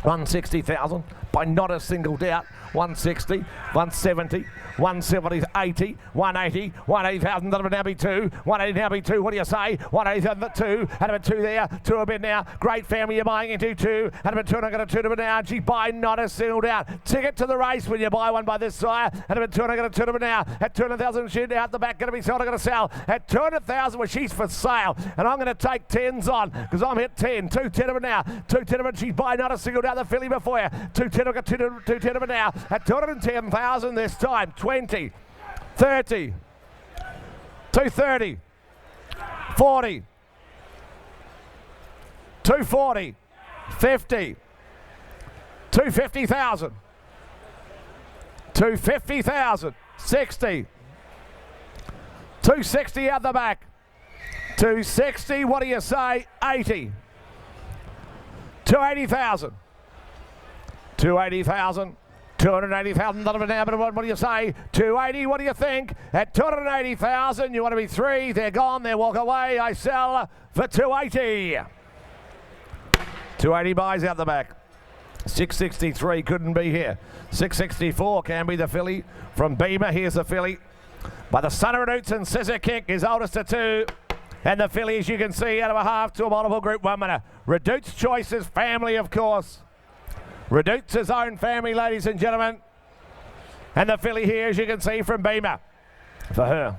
160,000 by not a single doubt. 160, 170, 170, 80, 180, 180,000, that'll now be 2, 180 now be 2, what do you say? 180,000, 2, and a 2 there, 2 a bid now, great family you're buying into 2, and a 2, and I got a 2 to bid now, she buy not a single doubt. Ticket to the race when you buy one by this sire, and a 2, and I got a 2 to bid now, at 200,000, she's out the back, going to be sold, I'm going to sell, at 200,000, well she's for sale, and I'm going to take 10s on, because I'm hit 10, 2 10 of it now, 2 10 of it, she's buy not a single doubt, the filly before you, 2 10, I've got 2 10 of it now, at 210,000 this time, 20, 30, 230, 40, 240, 50, 250,000, 250,000, 60, 260 out the back, 260, what do you say, 80, 280,000, 280,000, 280,000, now, but what do you say? 280, what do you think? At 280,000, you want to be 3, they're gone, they walk away, I sell for 280. 280 buys out the back. 663 couldn't be here. 664 can be the filly from Beamer. Here's the filly by the son of Redouts and Scissor Kick, his oldest of 2. And the filly, as you can see, out of a half to a multiple Group 1 winner. Redouts Choice's family, of course. Redouts' own family, ladies and gentlemen. And the filly here, as you can see, from Beamer. For her,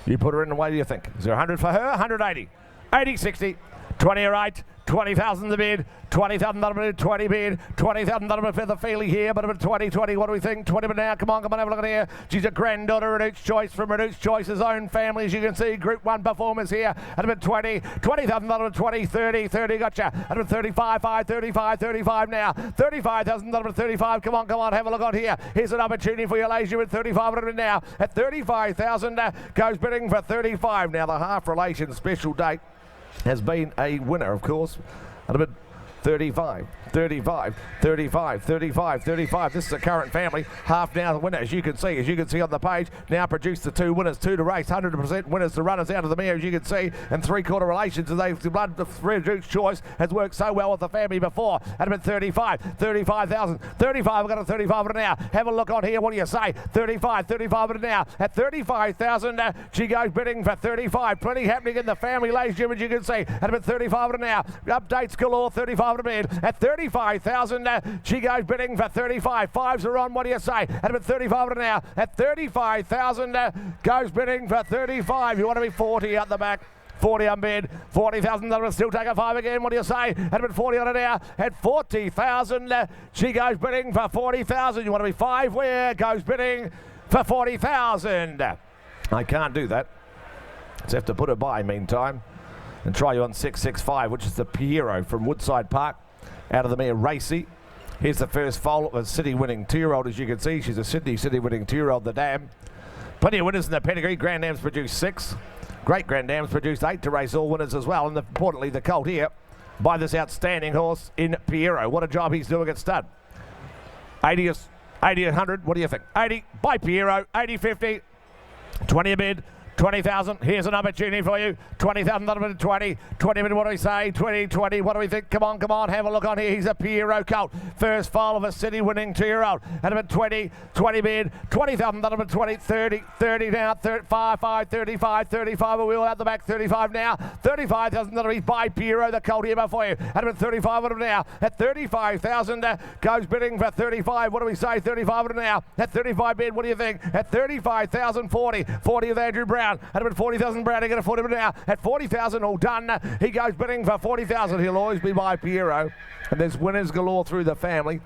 you put her in, what do you think? Is there 100 for her? 180. 80, 60, 20 or 8, 20,000 the bid, 20,000 bid, 20 bid, 20,000 bid for the filly here, but 20, 20, what do we think? 20 bid now, come on, have a look at here. She's a granddaughter, Redouts Choice, from Redouts Choice's own family, as you can see, Group 1 performers here, at about 20, 20,000 20, 30, 30, gotcha, at about 35, 5, 35, 35 now, 35,000 35, come on, have a look on here. Here's an opportunity for you, ladies, you're at 35 now, at 35,000, goes bidding for 35. Now, the half relation special date has been a winner, of course, at about 35, 35, 35, 35, 35. This is the current family. Half now the winner, as you can see on the page. Now produced the 2 winners, 2 to race, 100% winners to runners out of the mare, as you can see, and 3/4 relations. And the blood of Redouts Choice has worked so well with the family before. At about 35, 35,000, 35. I've got a 35 now. Have a look on here. What do you say? 35, 35 now. At 35,000, she goes bidding for 35. Plenty happening in the family, ladies and gentlemen, as you can see. At about 35 now. Updates galore. 35 to bid. At 35,000, she goes bidding for 35. 5s are on. What do you say? At about 35 now. At 35,000, goes bidding for 35. You want to be 40 out the back. 40 on bid, 40,000, still take a 5 again, what do you say? At about 40 on it now, at 40,000, she goes bidding for 40,000. You want to be 5 where? Goes bidding for 40,000. I can't do that. Let's have to put it by meantime and try you on 665, which is the Piero from Woodside Park, out of the mare Racy. Here's the first foal of a city winning 2-year-old, as you can see. She's a Sydney city winning 2-year-old, the Dam. Plenty of winners in the pedigree. Grand Dams produced 6. Great Grand Dams produced 8 to race all winners as well. And importantly, the colt here by this outstanding horse in Piero. What a job he's doing at stud. 80, 100, what do you think? 80 by Piero, 80, 50, 20 a bid. 20,000, here's an opportunity for you. 20,000, 20, 20 minutes, what do we say? 20, 20, what do we think? Come on, have a look on here. He's a Piero colt. First foal of a city winning 2-year-old. And about 20, 20 bid, 20,000, 20, 30, 30 now, 35, 35, 35, a wheel out the back, 35 now. 35,000 by Piero, the colt here for you. And about 35 of them now. At 35,000, goes bidding for 35. What do we say? 35 of them now. At 35 bid, what do you think? At 35,000, 40. 40 of Andrew Brown. At about 40,000 Brown, he got a 40 now. At 40,000, all done. He goes bidding for 40,000. He'll always be by Piero. And there's winners galore through the family.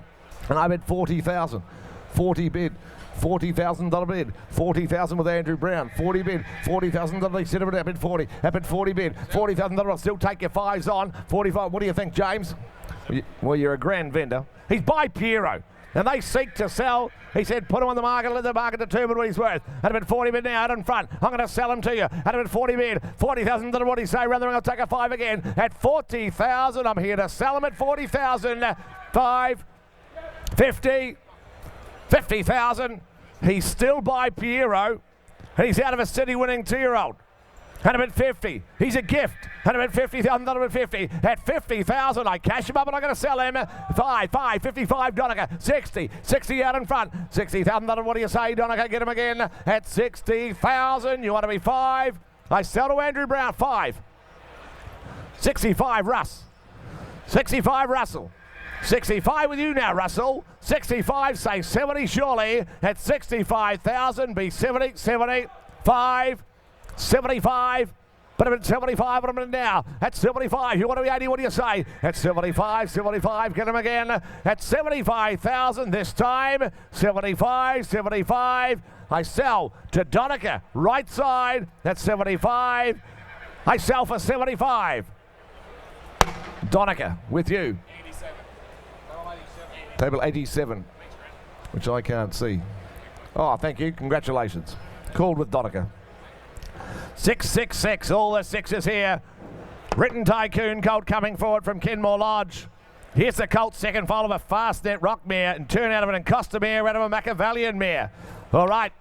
And I bet 40,000. 40 bid. $40,000 bid. 40,000 with Andrew Brown. 40 bid. $40,000. They set it up at 40. Up at 40 bid. $40,000. I'll still take your fives on. 45. What do you think, James? Well, you're a grand vendor. He's by Piero. And they seek to sell. He said, put him on the market, let the market determine what he's worth. At about 40 bid now, out in front. I'm going to sell him to you. At about 40 bid, 40,000. What do you say? Rather, I'll take a 5 again. At 40,000, I'm here to sell him at 40,000. 5, 50, 50,000. He's still by Piero. And he's out of a city winning 2-year-old. And about 50. He's a gift. And about 50,000, at 50. At 50,000, I cash him up and I'm going to sell him. 55, Donegal. 60 out in front. 60,000, what do you say, Donegal? Get him again. At 60,000, you want to be 5. I sell to Andrew Brown, 5. 65, Russ. 65, Russell. 65 with you now, Russell. 65, say 70 surely. At 65,000, be 70, 75. 75, but I'm at 75, but I'm in now. At 75, you want to be 80, what do you say? At 75, get him again. At 75,000 this time. 75. I sell to Donica, right side. At 75. I sell for 75. Donica, with you. 87. Table 87, which I can't see. Oh, thank you. Congratulations. Called with Donica. 666, all the sixes here. Written Tycoon colt coming forward from Kenmore Lodge. Here's the colt, second foal of a Fastnet Rock mare, and turn out of an Encosta mare, out of a Machiavellian mare. All right,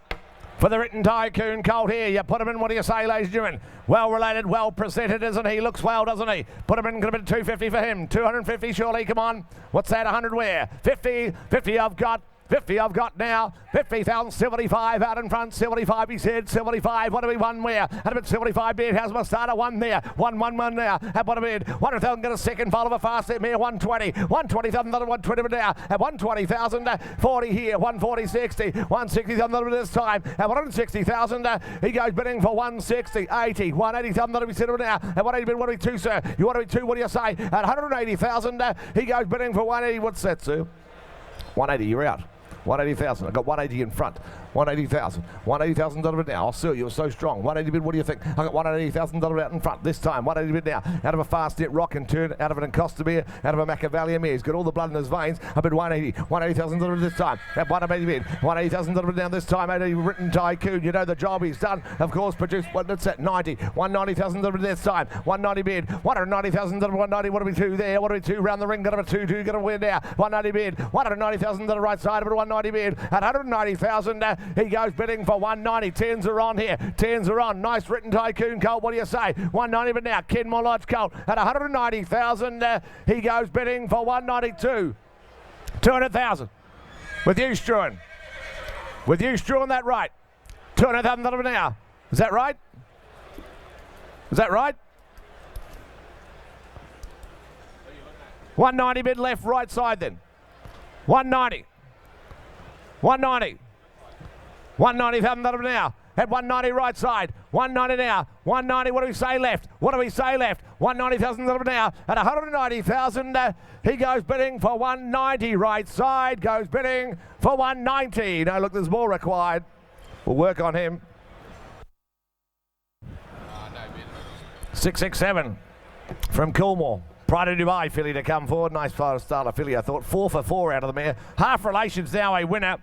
for the Written Tycoon colt here, you put him in, what do you say, ladies and gentlemen? Well related, well presented, isn't he? Looks well, doesn't he? Put him in, could have been 250 for him. 250 surely, come on. What's that, 100 where? 50 I've got. 50 I've got now. 50,000, 75 out in front. 75 he said. 75. What do we won where? At about 75 bid. How's my starter? 1 there. 1 now. At what a bid? 100,000 got a second foal of a fast set mare. 120. 120,000. Another 120 now. At 120,000. 40 here. 140, 60. 160,000 this time. At 160,000. He goes bidding for 160. 80. 180,000. That'll be settled now. At 180 bid. What do we 2, sir? You want to be 2? What do you say? At 180,000. He goes bidding for 180. What's that, sir? 180. You're out. 180,000. I got 180 in front. 180,000. 180,000 now. Oh, sir, you're so strong. 180 bid. What do you think? I got 180,000 out in front this time. 180 bid now. Out of a Fastnet Rock and turn. Out of an Encosta mare. Out of a Machiavellian mare. He's got all the blood in his veins. I bid 180. 180,000 this time. At 180 bid. 180,000 down this time. 80 Written Tycoon. You know the job he's done. Of course, produced. What's that? 90. 190,000 this time. 190 bid. 190,000 190. What do we do there? What do we do round the ring? Got a 2. Got a win now. 190 bid. 190,000 right side. But 190 bid. At 190,000. He goes bidding for 190. 10s are on here. 10s are on. Nice Written Tycoon colt. What do you say? 190 but now. Kenmore Lodge colt at 190,000. He goes bidding for 192. 200,000. With you, Struan. With you, Struan, that right. 200,000 now. Is that right? Is that right? 190 bid left, right side then. 190. 190. 190,000 now. At 190 right side. 190 now. 190, what do we say left? What do we say left? 190,000 now. At 190,000, he goes bidding for 190 right side. Goes bidding for 190. No, look, there's more required. We'll work on him. 667 from Coolmore. Pride of Dubai filly to come forward. Nice starter filly, I thought. 4 for 4 out of the mare. Half Relations now a winner.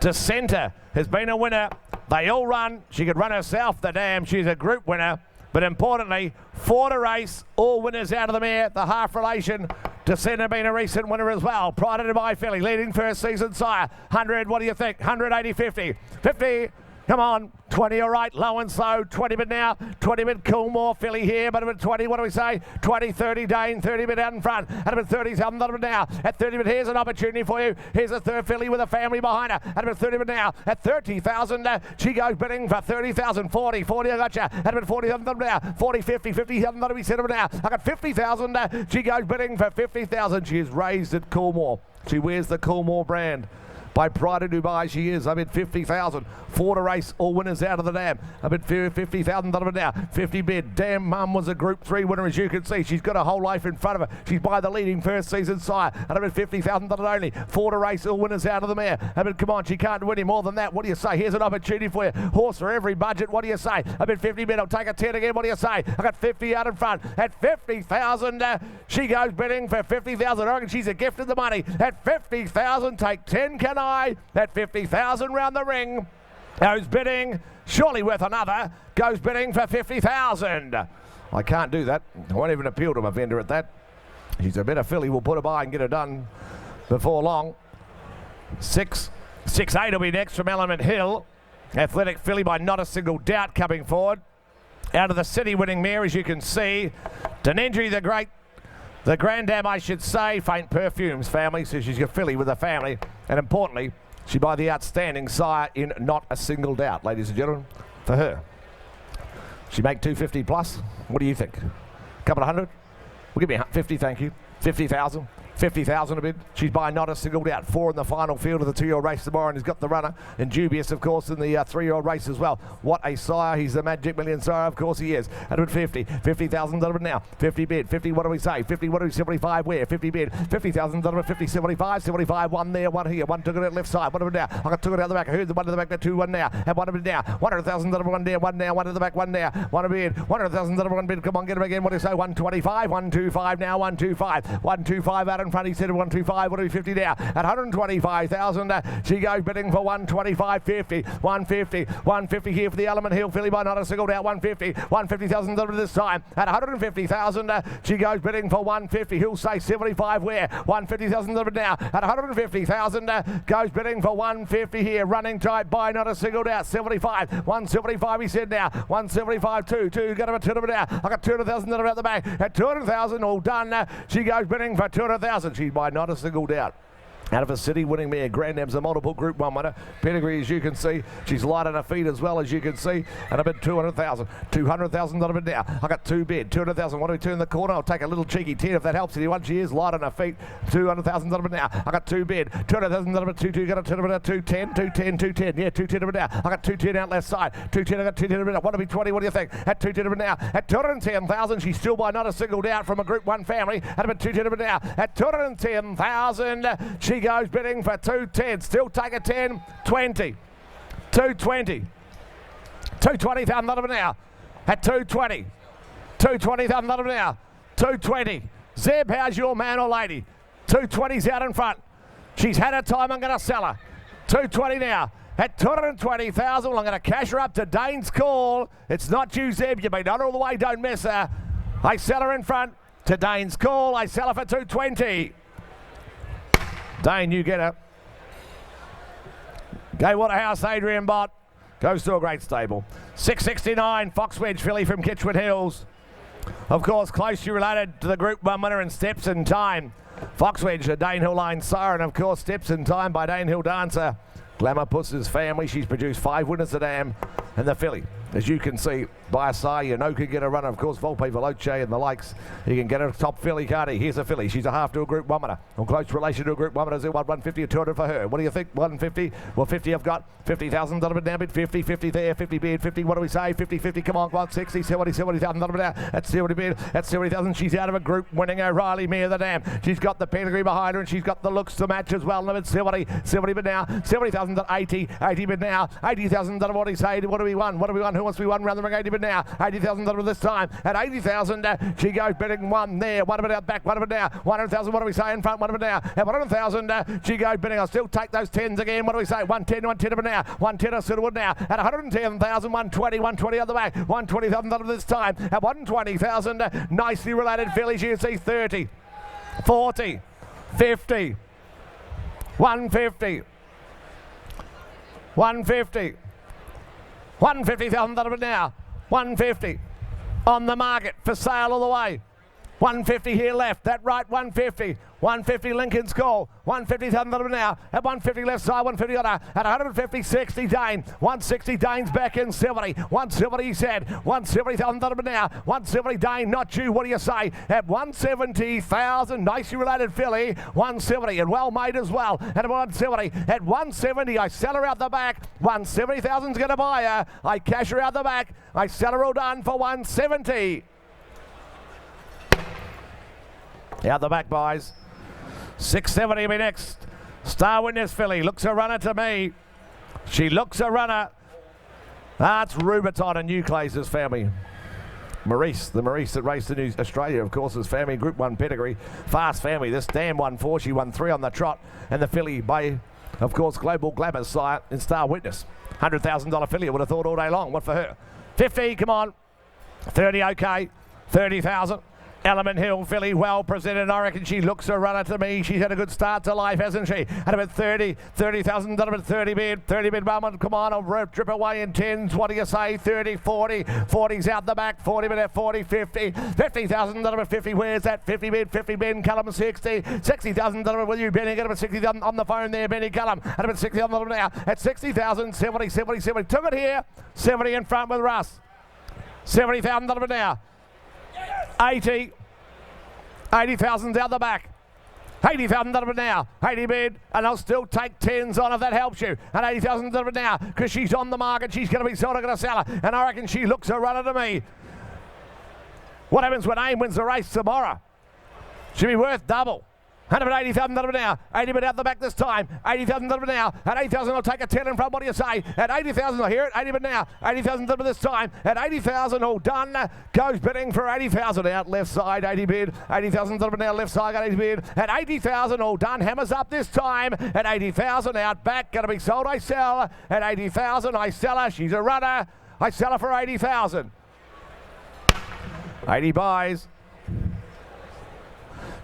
To centre has been a winner. They all run. She could run herself, the dam. She's a group winner. But importantly, 4 to race. All winners out of the mare. The Half Relation to centre been a recent winner as well. Pride of Dubai filly leading first season sire. 100, what do you think? 180, 50. 50. Come on, 20, all right, low and slow, 20 bid now, 20 bid Coolmore filly here, but about 20, what do we say? 20, 30, Dane, 30 bid out in front, at about 30, something now, at 30 bid, here's an opportunity for you, here's a third filly with a family behind her, at about 30 bid now, at 30,000, she goes bidding for 30,000, 40, I got you, at about 40,000 now, 40, 50, 50,000, that'll be set up now, I got 50,000, she goes bidding for 50,000, she is raised at Coolmore, she wears the Coolmore brand. by Pride of Dubai. She is. I bid 50,000. 4 to race. All winners out of the dam. I bid 50,000 now. 50 bid. Damn Mum was a Group 3 winner, as you can see. She's got a whole life in front of her. She's by the leading first season sire. And I bid 50,000 only. 4 to race. All winners out of the mare. I bid, come on, she can't win any more than that. What do you say? Here's an opportunity for you. Horse for every budget. What do you say? I bid 50 bid. I'll take a 10 again. What do you say? I got 50 out in front. At 50,000, she goes bidding for 50,000. I reckon she's a gift of the money. At 50,000, take 10, can I? At 50,000 round the ring. Goes bidding, surely worth another. Goes bidding for 50,000. I can't do that. I won't even appeal to my vendor at that. She's a better filly. We'll put her by and get her done before long. 6-8 will be next from Element Hill. Athletic filly by Not a Single Doubt coming forward. Out of the city winning mare, as you can see. Denendry the grandam, I should say. Faint Perfumes family, so she's a filly with a family. And importantly, she by the outstanding sire in Not a Single Doubt, ladies and gentlemen, for her. She make 250 plus. What do you think? Couple of hundred? Well, give me 50, thank you. 50,000. 50,000 a bid. She's by Not a Single Doubt. 4 in the final field of the 2-year-old race tomorrow, and he's got the runner. And Dubious, of course, in the 3-year-old race as well. What a sire. He's the Magic Million sire, of course he is. 150. 50,000 now. 50 bid. 50, what do we say? 50, what do we 75 where? 50 bid. 50,000 50, 75. 75, 1 there, 1 here. 1 took it at left side. 1 of it now. I got 2 it out the back. I heard the 1 to the back, the 2, 1 now. And 1 of it now. 100,000 1 there, 1 now. 1 to the back, 1 there. 1 a bid. 100,000 1 bid. Come on, get him again. What do you say? 125. 125 now. 125. 125 out in front. He said 125. What are we 50 now? At 125,000, she goes bidding for 125.50. 150. 150 here for the Element Hill filly by Not a Single Doubt. 150. 150,000 this time. At 150,000, she goes bidding for 150. He'll say 75 where? 150,000 now. At 150,000, goes bidding for 150 here. Running tight by Not a Single Doubt. 75. 175 he said now. 175 2. Got him at 200 now. I got 200,000 out the back. At 200,000 all done. She goes bidding for 200,000. She's by Not a Single Doubt. Out of a city winning mare. Grandam's a multiple Group 1 winner. Pedigree, as you can see. She's light on her feet as well, as you can see. And I bid 200,000. 200,000 on a bid now. I got 2 bid. 200,000. What do we turn the corner? I'll take a little cheeky 10 if that helps anyone. She is light on her feet. 200,000 on a bid now. I got 2 bid. 200,000 on a bid. 2 got a 210. 210. Yeah, 210 on a bid now. I got 210 out left side. 210. I got 210 on a bid now. What do we 20? What do you think? At 210 on a bid now. At 210,000. She's still by Not a Single Doubt from a Group 1 family. At about 210 on a bid now. At 210,000. She goes bidding for 210. Still take a 10. 20. 220. 220,000 now. At 220. 220,000 now. 220. Zeb, how's your man or lady? 220's out in front. She's had her time. I'm going to sell her. 220 now. At 220,000. Well, I'm going to cash her up to Dane's Call. It's not you, Zeb. You've been done all the way. Don't miss her. I sell her in front to Dane's Call. I sell her for 220. Dane, you get her. Gay Waterhouse, Adrian Bott. Goes to a great stable. 669, Fox Wedge filly from Kitchwood Hills. Of course, closely related to the Group 1 winner in Steps in Time. Fox Wedge, a Dane Hill Line sire, and of course, Steps in Time by Dane Hill Dancer. Glamour Puss's family. She's produced 5 winners at Dam. And the filly, as you can see, by a sire, you know can get a runner. Of course, Volpe, Veloce and the likes. He can get a top filly, can't he? Here's a filly. She's a half to a Group 1 winner. In close relation to a Group 1 winner. 150 or 200 for her. What do you think? 150? Well, 50 I've got. 50,000 on a bid now. Bid 50, 50 there. 50 bid. 50. What do we say? 50, 50. Come on, 60, 70,000 on a bid now. That's 70 bid. That's 70,000. She's out of a Group winning O'Reilly mare the Dam. She's got the pedigree behind her and she's got the looks to match as well. Limit 70 bid now. 70,000 at 80. 80 bid now. 80,000 on what do we say? What do we won? What do we won? Who wants to be won? Round the ring 80 bid now. 80,000 on this time. At 80,000, she goes bidding 1 there. 1 bid out back. 1 bid now. 100,000. What do we say in front? 1 bid now. At 100,000, she goes bidding. I'll still take those 10s again. What do we say? 110 bid now. 110 I Silverwood now. At 110,000, 120 on the back. 120,000 on this time. At 120,000, nicely related fillies. You can see 30, 40, 50, 150. 150. 150,000 now. 150. On the market for sale all the way. 150 here left. That right, 150. 150 Lincoln's call. 150 now. At 150 left side, 150 on her. At 150, 60 Dane. 160 Dane's back in 70. 170 he said. 170 now. 170 Dane, not you. What do you say? At 170,000, nicely related filly. 170 and well made as well. At 170. At 170, I sell her out the back. 170,000's going to buy her. I cash her out the back. I sell her all done for 170. Out the back, boys. 670 be next. Star Witness filly looks a runner to me. She looks a runner. It's Rubiton and Euclase's family. Maurice, the Maurice that raced in Australia, of course, is family, Group 1 pedigree. Fast family. This dam won 4. She won 3 on the trot. And the filly by, of course, Global Glamour's sire in Star Witness. $100,000 filly, I would have thought all day long. What for her? 50, come on. 30, okay. 30,000. Element Hill filly, well presented. I reckon she looks a runner to me. She's had a good start to life, hasn't she? At about 30,000, done about 30 bid moment. Come on, I'll drip away in 10s. What do you say? 30, 40. 40's out the back. 40 bid at 40, 50. 50,000, done about 50. Where's that? 50 bid, Cullum 60. 60,000, done about with you, Benny. Get about 60,000 on the phone there, Benny Cullum. At about 60,000 now. At 60,000, 70. Took it here. 70 in front with Russ. 70,000 now. 80. 80,000 down the back. 80,000 now. 80 bid, and I'll still take 10s on if that helps you. And 80,000 now, because she's on the market. She's going to be sold. I'm going to sell her. And I reckon she looks a runner to me. What happens when AIM wins the race tomorrow? She'll be worth double. 180,000 now. 80 bid out the back this time. 80,000 now. At 80,000, I'll take a 10 in front. What do you say? At 80,000, I'll hear it. 80 bid now. 80,000 this time. At 80,000, all done. Goes bidding for 80,000 out left side. 80 bid. 80,000 now left side. Got 80 bid. At 80,000, all done. Hammers up this time. At 80,000 out back. Going to be sold. I sell. At 80,000, I sell her. She's a runner. I sell her for 80,000. 80 buys.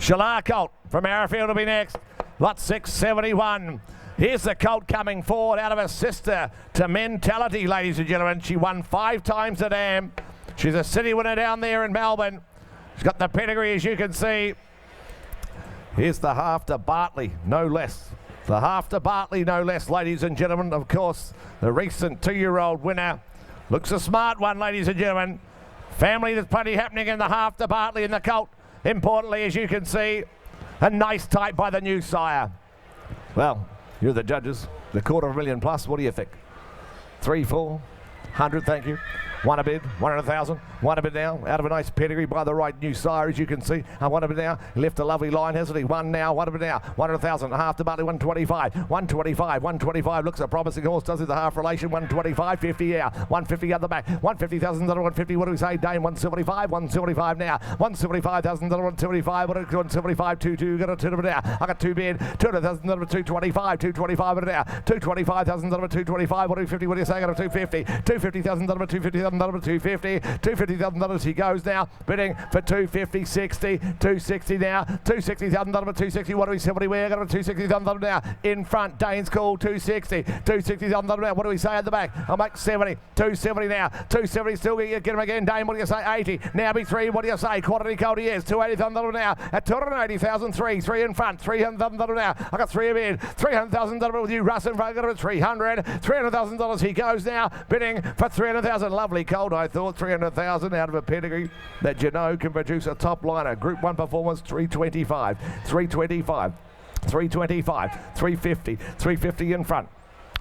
Shalar Colt from Arrowfield will be next. Lot 671. Here's the colt coming forward out of her sister to Mentality, ladies and gentlemen. She won 5 times the dam. She's a city winner down there in Melbourne. She's got the pedigree, as you can see. Here's the half to Bartley, no less. The half to Bartley, no less, ladies and gentlemen. Of course, the recent 2-year-old winner. Looks a smart one, ladies and gentlemen. Family, there's plenty happening in the half to Bartley in the colt. Importantly, as you can see, a nice type by the new sire. Well, you're the judges. The $250,000 plus, what do you think? 3, 4, 100, thank you. One a bid, 100,000. One a bid now, out of a nice pedigree by the right new sire, as you can see. One a bid now, left a lovely line, hasn't he? One now, one a bid now, 100,000. Half to Bartley, 125. 125, 125. Looks a promising horse, does it? The half relation, 125, 50 out. 150 out the back. 150,000, 150. What do we say? Dane, 175, 175 now. 175,000, 175. What do we 175, 22. Got a 2 now. I got 2 bid, 200,000, 225, 225 now. 225,000, 225. What do we 50? What do you say? I got a 250. 250,000, 250,000. 250, 250,000 he goes now, bidding for 250, 60, 260 now, 260,000, 260, what do we say, what do we wear, got a 260,000 now, in front, Dane's call, 260, 260,000 now, what do we say at the back, I'll make 70, 270 now, 270, still get him again, Dane, what do you say, 80, now be 3, what do you say, quantity cold he is, 280,000 now, at 280,000, 3 in front, 300,000 now, I got 3 of in, 300,000 with you, Russ in front, got it at 300,000 he goes now, bidding for 300,000, lovely cold, I thought, 300,000 out of a pedigree that you know can produce a top liner. Group 1 performance, 325, 325, 325, 350, 350 in front.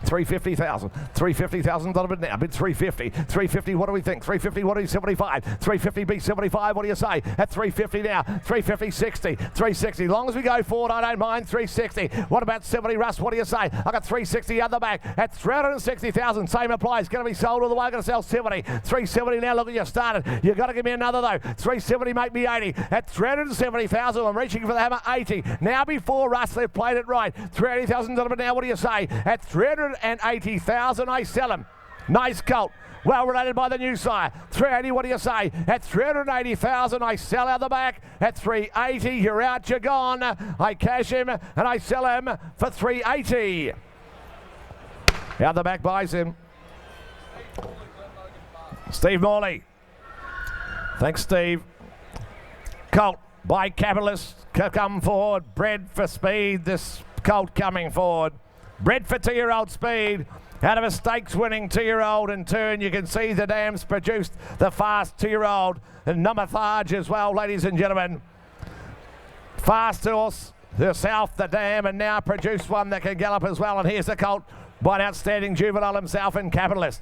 350,000, 350,000 bid now, bid 350, 350, what do we think, 350, what do you, 75, 350 B 75, what do you say, at 350 now, 350, 60, 360, long as we go forward, I don't mind, 360, what about 70, Russ, what do you say, I got 360 out the back, at 360,000, same applies, going to be sold all the way, going to sell 70, 370 now, look at you started, you got to give me another though, 370 make me 80, at 370,000, I'm reaching for the hammer, 80, now before Russ, they've played it right, 380,000 now, what do you say, at 380,000, I sell him. Nice colt. Well related by the new sire. 380, what do you say? At 380,000, I sell out the back. At 380, you're out, you're gone. I cash him and I sell him for 380. Out the back buys him. Steve Morley. Thanks, Steve. colt by Capitalist come forward. Bred for speed. This colt coming forward. Bred for 2-year-old speed. Out of a stakes winning 2-year-old in turn, you can see the dams produced the fast 2-year-old and Namathage as well, ladies and gentlemen. Fast horse herself, the dam, and now produced one that can gallop as well. And here's the colt by an outstanding juvenile himself in Capitalist.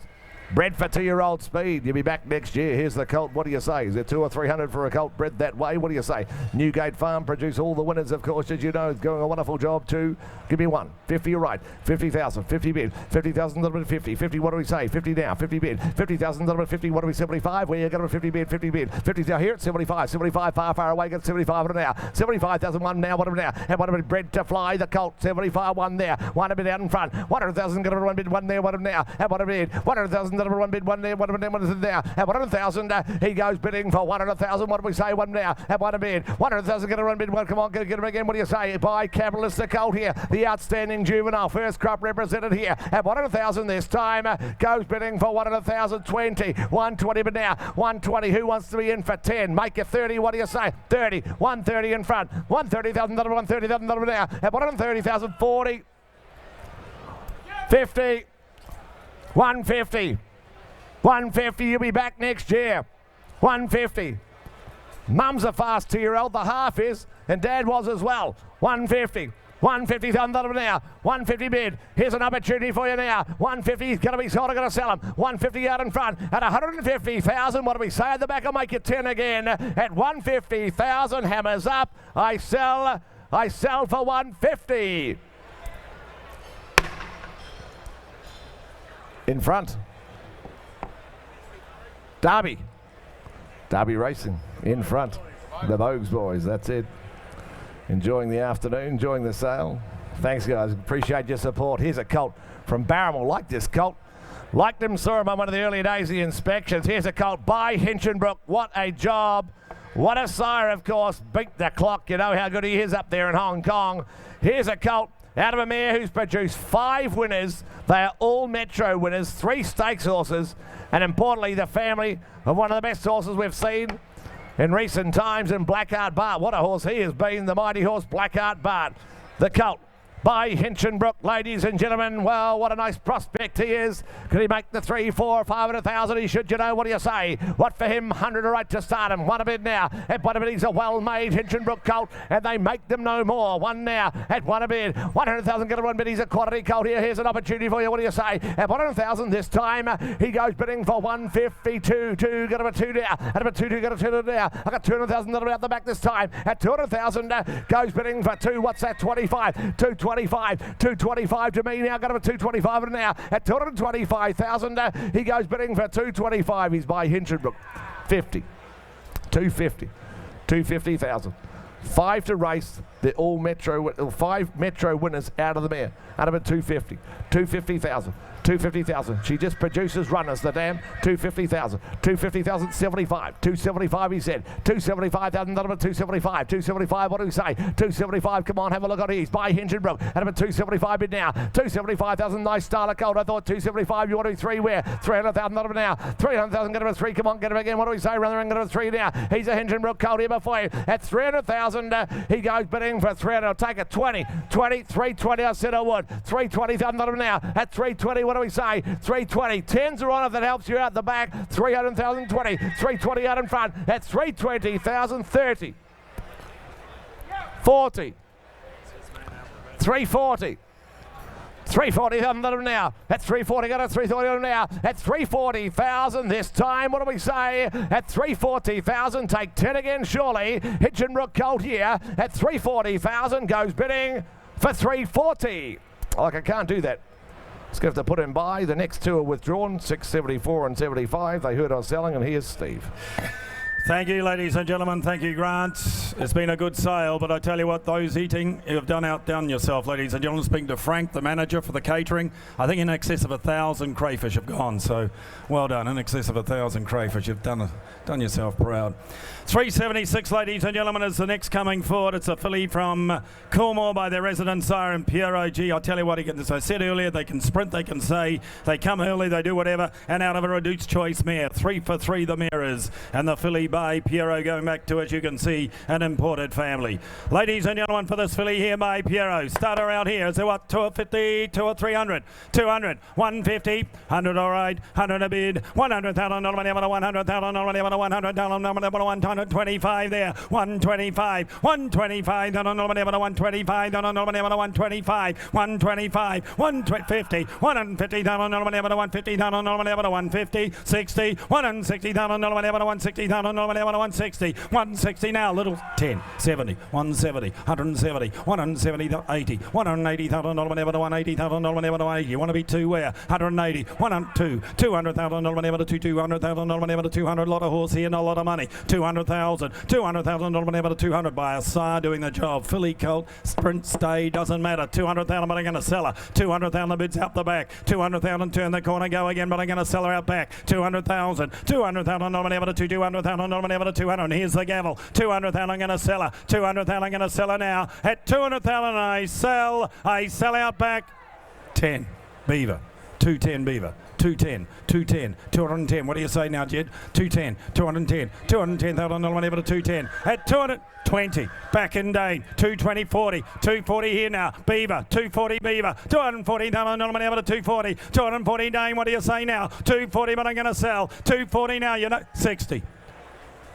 Bred for 2-year-old speed. You'll be back next year. Here's the colt. What do you say? Is there 200 or 300 for a colt bred that way? What do you say? Newgate Farm produce all the winners, of course, as you know. Doing a wonderful job too. Give me one. 50, you're right. 50,000. 50 bid. 50,000, little bit 50. 50, what do we say? 50 now. 50 bid. 50,000, little bit 50. What do we? 75. Where you got a 50 bid? 50 bid. 50 now. Here at 75. 75 far away. Got 75 now. 75,001 now. What do we now? And what do we? Bred to fly. The colt. 75 one there. One a bit out in front. 100,000. Got a one bid one there. What do we now? And what a bid. 100,000. Got a one bid one there. What is it now? At 100,000, he goes bidding for 100,000. What do we say? One now. At one a bid. 100,000. Get a run bid. One. Come on, get him again. What do you say? By Capitalist, the colt here, the outstanding juvenile, first crop represented here at 100,000 this time. Goes bidding for 100,000. 20, 120, but now 120. Who wants to be in for 10? Make it 30. What do you say? 30, 130 in front. 130,000. 130,000 now at 130,000. 40, 50, 150. 150, you'll be back next year. 150. Mum's a fast 2-year-old, the half is, and Dad was as well. 150. 150,000 now. 150 bid. Here's an opportunity for you now. 150, he's going to be sold. I'm going to sell him. 150 out in front at 150,000. What do we say at the back? I'll make it 10 again. At 150,000, hammers up. I sell for 150. In front. Derby Racing in front. The Bogues boys, that's it. Enjoying the afternoon, enjoying the sale. Thanks, guys. Appreciate your support. Here's a colt from Barrymore. Like this colt. Liked him, saw him on one of the early days of the inspections. Here's a colt by Hinchinbrook. What a job. What a sire, of course. Beat the clock. You know how good he is up there in Hong Kong. Here's a colt out of a mare who's produced 5 winners. They are all Metro winners, 3 stakes horses, and importantly, the family of one of the best horses we've seen in recent times in Blackheart Bart. What a horse he has been, the mighty horse Blackheart Bart. The colt by Hinchinbrook, ladies and gentlemen. Well, what a nice prospect he is. Could he make the 3, 4, 500,000? He should, you know. What do you say? What for him? 100 a right to start him. One a bid now. At one a bid, he's a well-made Hinchinbrook colt, and they make them no more. One now. At one a bid. 100,000. Get a one bid. He's a quality colt here. Here's an opportunity for you. What do you say? At 100,000 this time, he goes bidding for 152. 2. Got him a 2 now. At a 2. Got a 2 now. I got 200,000 out the back this time. At 200,000, goes bidding for 2. What's that? 25. 225. 225 to me now. Got him a 225 now. At 225,000, he goes bidding for 225. He's by Hinchinbrook. 50. 250. 250,000. 5 to race. They're all Metro. 5 Metro winners out of the mare. Out of it 250. 250,000. 250,000. She just produces runners, the dam. 250,000. 250,000. 75. 275, he said. 275,000. Number 275. 275. What do we say? 275. Come on, have a look on these. By Hinchinbrook. At about 275 bid now. 275,000. Nice style of gold. I thought 275. You want to do 3 where? 300,000. Number now. 300,000. Get him a 3. Come on, get him again. What do we say? Rather than get him a 3 now. He's a Hinchinbrook colt here before you. At 300,000, he goes bidding for 300. I'll take it. 20. 20. 320. I said I would. 320,000. Number now. At 320. What do we say? 320. 10s are on if that helps you out the back. 300,000. 20. 320 out in front. At 320,000. 30. 40. 340. 340,000 now. At 340, got a 340 now. At 340,000 this time. What do we say? At 340,000, take 10 again, surely. Hinchinbrook colt here. At 340,000, goes bidding for 340. Like I can't do that. Just going to have to put him by. The next 2 are withdrawn, 674 and 75. They heard I was selling, and here's Steve. Thank you, ladies and gentlemen. Thank you, Grant. It's been a good sale, but I tell you what, those eating, you've outdone yourself, ladies and gentlemen. Speaking to Frank, the manager for the catering, I think in excess of 1,000 crayfish have gone. So, well done. In excess of 1,000 crayfish, you've done yourself proud. 376, ladies and gentlemen, is the next coming forward. It's a filly from Coolmore by their resident sire and Piero G. I tell you what, as I said earlier, they can sprint, they can say, they come early, they do whatever, and out of a reduced choice mare. 3 for 3 the mare is, and the filly by Piero, going back to, as you can see, an imported family. Ladies and gentlemen, for this filly here by Piero, start her out here. So what, 250, 2 or 300, 200, 150, 100 all right, 100 a bid, 100,000, 100,000, 125 there, 125, 125, 125, 125, 125, 150, 150,000, 150, 60, 160,000, 160,000, 160 now, little 10, 70, 170, 170, 170, 80, 180,000, 180,000, 180. You want to be two where? 180, 102, 200,000, 200,000, 200, lot of horse here, not a lot of money. 200,000, 200,000, by a sire doing the job. Filly colt, sprint, stay, doesn't matter. 200,000, but I'm going to sell her. 200,000 bids out the back. 200,000, turn the corner, go again, but I'm going to sell her out back. 200,000, 200,000, 200,000, 200. And here's the gavel. 200,000, I'm going to sell her. 200,000, I'm going to sell her now. At 200,000, I sell out back. 10, Beaver. 210 Beaver, 210, 210, 210. What do you say now, Jed? 210, 210, 210,000, 210. At 220, back in Dane, 220, 40, 240 here now. Beaver, 240 Beaver, 240,000, 240, 240 Dane. What do you say now? 240, but I'm going to sell. 240 now, you know, 60,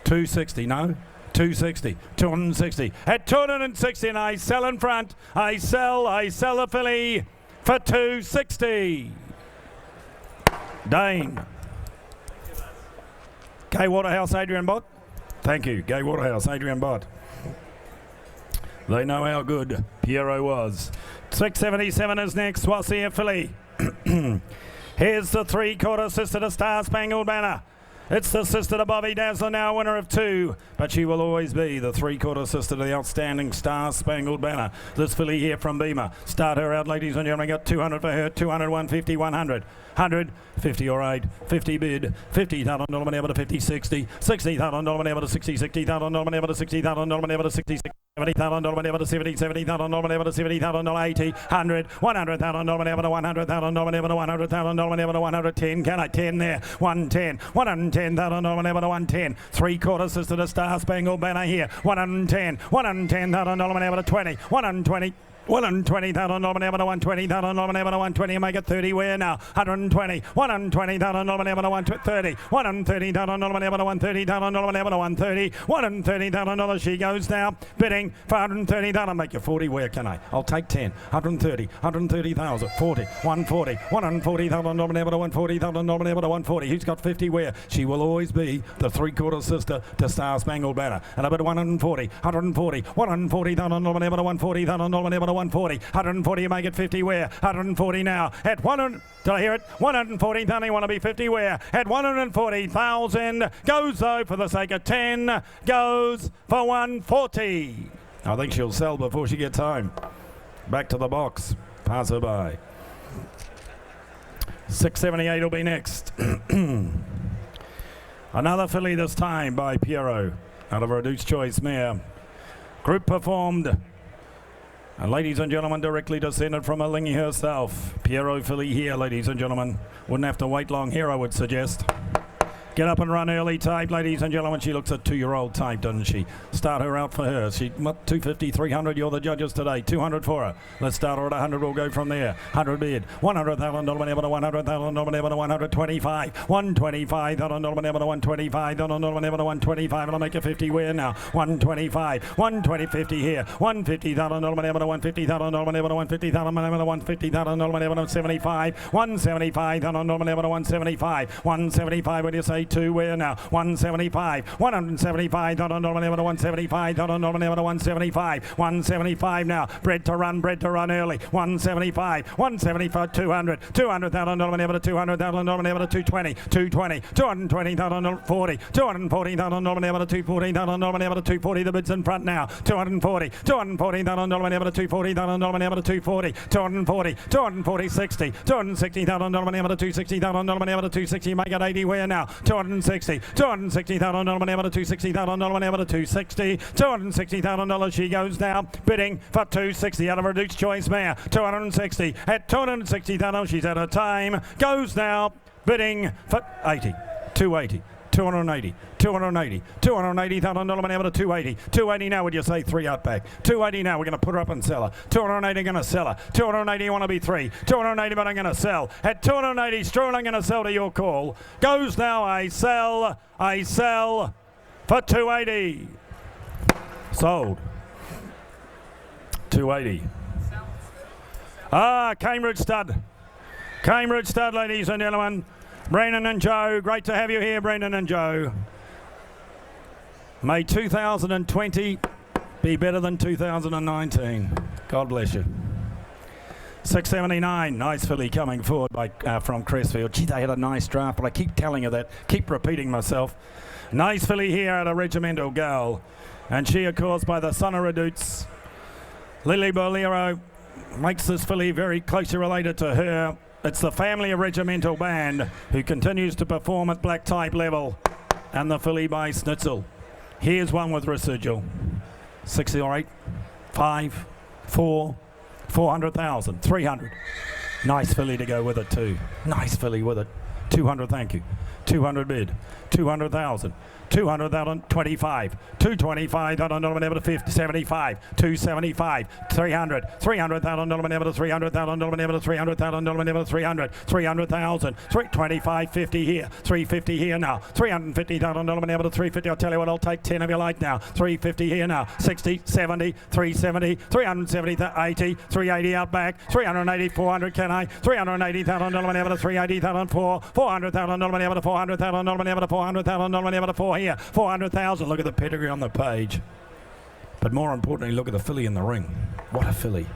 260, no? 260, 260. At 260, and I sell in front. I sell the filly for 260. Dane. Gay Waterhouse, Adrian Bott. Thank you, Gay Waterhouse, Adrian Bott. They know how good Piero was. 677 is next. What's here, filly? Here's the 3/4 sister to Star Spangled Banner. It's the sister to Bobby Dazzler, now winner of 2, but she will always be the 3/4 sister to the outstanding Star Spangled Banner. This filly here from Beamer. Start her out, ladies and gentlemen. Got 200 for her, 200, 150, 100. 100, 50 all right, 50 bid, 50,000, able to 50, 60, 60,000, able to 60, 60,000, able to 60,000, able to 60, 70,000, able to 70, 70,000, able to 70,000, 80, 100, 100,000, able to 100,000, able to 100,000, able to 110, can I 10 there, 110, 110,000, able to 110, 3/4 sister to Star Spangled Banner here, 110, 110,000, able to 20, 120, 120,000, able to 120,000, able to 120, make it 30 where now, 120, 120,000, able to 130, 130,000, able to 130,000, able to 130, 130,000, she goes now, bidding for 130,000, make it 40 where can I? I'll take 10, 130, 130,000, 40, 140, 140,000, able to 140,000, able to 140, who's got 50 where? She will always be the 3/4 sister to Star Spangled Banner, and about 140, 140, 140,000, able to 140,000, able to 140, 140, you make it 50 where? 140 now, at 100, did I hear it? 140,000, you want to be 50 where? At 140,000, goes though for the sake of 10, goes for 140. I think she'll sell before she gets home. Back to the box, pass her by. 678 will be next. Another filly this time by Piero, out of a reduced choice mare. Group performed. And ladies and gentlemen, directly descended from Alingi herself. Piero filly here, ladies and gentlemen. Wouldn't have to wait long here, I would suggest. Get up and run early type, ladies and gentlemen. She looks a 2-year-old type, doesn't she? Start her out for her. She, what, 250, 300, you're the judges today. 200 for her. Let's start her at 100, we'll go from there. 100 bid. 100,000, able to 100,000, able to 125. 125,000, able to 125, able to 125, I'll make it 50 where now? 125, 120, 50 here. 150,000, able to 150,000, able to 150,000, able to 150,000, able to 75. 175,000, able to 175. 175, what do you say? 2 where now? 175, 175, able to 175, able to 175, 175 now. Bred to run early. 175, 175, 200, 200,000, able to 200,000, able to 220, 220, 220,000, 40, 240,000, able to 240,000, able to 240. The bids in front now. 240, 240,000, able to 240,000, able to 240, 240, 240, 60, 260,000, able to 260,000, able to 260. Make it 80 where now? 260, 260,000, able to 260,000, able to 260, $260,000 she goes now, bidding for 260 out of a reduced choice mare. 260 at 260,000, she's at a time, goes now, bidding for 80, 280. 280, 280, 280,000 dollar able to 280, 280 now. Would you say 3 out back? 280 now. We're going to put her up and sell her. 280 going to sell her. 280 you want to be 3. 280 but I'm going to sell. At 280 Strong I'm going to sell to your call. Goes now a sell for 280. Sold. 280. Cambridge Stud. Cambridge Stud, ladies and gentlemen. Brendan and Joe, great to have you here, Brendan and Joe. May 2020 be better than 2019. God bless you. 679, nice filly coming forward from Crestfield. Gee, they had a nice draft, but I keep telling you that, keep repeating myself. Nice filly here at a regimental girl. And she, of course, by the son of Redouts. Lily Bolero makes this filly very closely related to her. It's the family of Regimental Band who continues to perform at black type level. And the filly by Snitzel. Here's one with residual. 6 or 8, 5, 4, 400,000, 300. Nice filly to go with it too. Nice filly with it. 200, thank you. 200 bid. 200,000. 200,000, 25, 225, $1 to 50, 75, 275, 300, 300,000 $300,000 to 300,000 300, 300,000, 325, 50 here, 350 here now, 350,000 to 350. I'll tell you what, I'll take 10 if you like now. 350 here now, 60, 70, 370, 370, 80, 380 out back, 380, 400 can I, 380,000 to 380,000 400,000 to 400,000 400,000 to 4 here, 400,000. Look at the pedigree on the page. But more importantly, look at the filly in the ring. What a filly.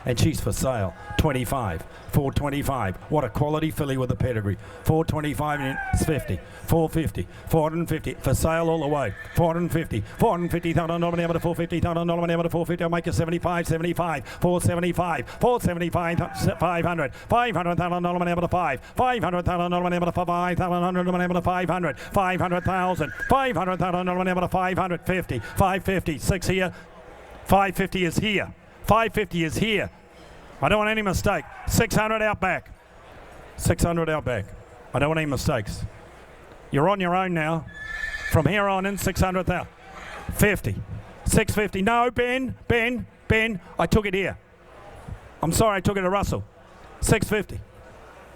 And she's for sale. 25, 425. What a quality filly with a pedigree. 425 and it's 50, 450, 450. For sale all the way. 450, 450,000 $450,000 to 450. I'll make it 75, 75, 475, 475, 500, 500,000 to 5, 500,000 to 5,000 to 500, 500,000, 500,000 to 550, 550, 6 here, 550 is here. 550 is here. I don't want any mistake. 600 out back. 600 out back. I don't want any mistakes. You're on your own now. From here on in, 600,000. 50. 650. No, Ben. I took it here. I'm sorry, I took it to Russell. 650.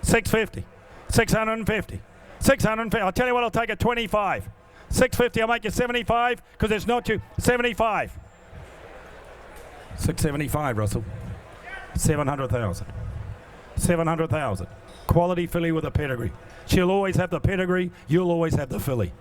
650. 650. 650. I'll tell you what, I'll take it 25. 650, I'll make you 75 because it's not you. 75. 675, Russell. 700,000. 700,000. Quality filly with a pedigree. She'll always have the pedigree. You'll always have the filly.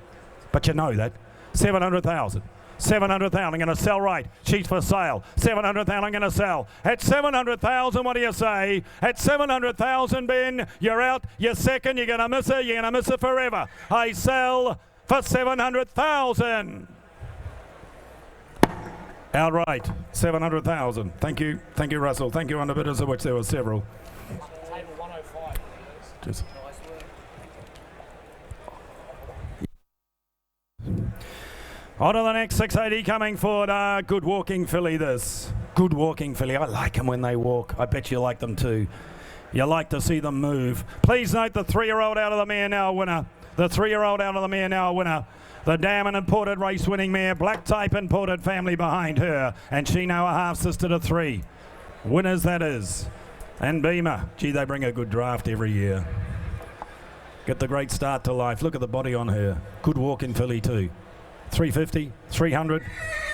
But you know that. 700,000. 700,000. I'm going to sell right. She's for sale. 700,000. I'm going to sell. At 700,000, what do you say? At 700,000, Ben, you're out. You're second. You're going to miss her. You're going to miss her forever. I sell for 700,000. Outright, 700,000. Thank you, Russell. Thank you, underbidders, of which there were several. Table 105. Just. On to the next 680 coming forward. Good walking filly this. Good walking filly. I like them when they walk. I bet you like them too. You like to see them move. Please note the 3-year-old out of the mare now winner. The 3-year-old out of the mare now winner. The dam and imported race winning mare, black type imported family behind her. And she now a half sister to 3. Winners that is. And Beamer. Gee, they bring a good draft every year. Get the great start to life. Look at the body on her. Good walking filly too. 350, 300,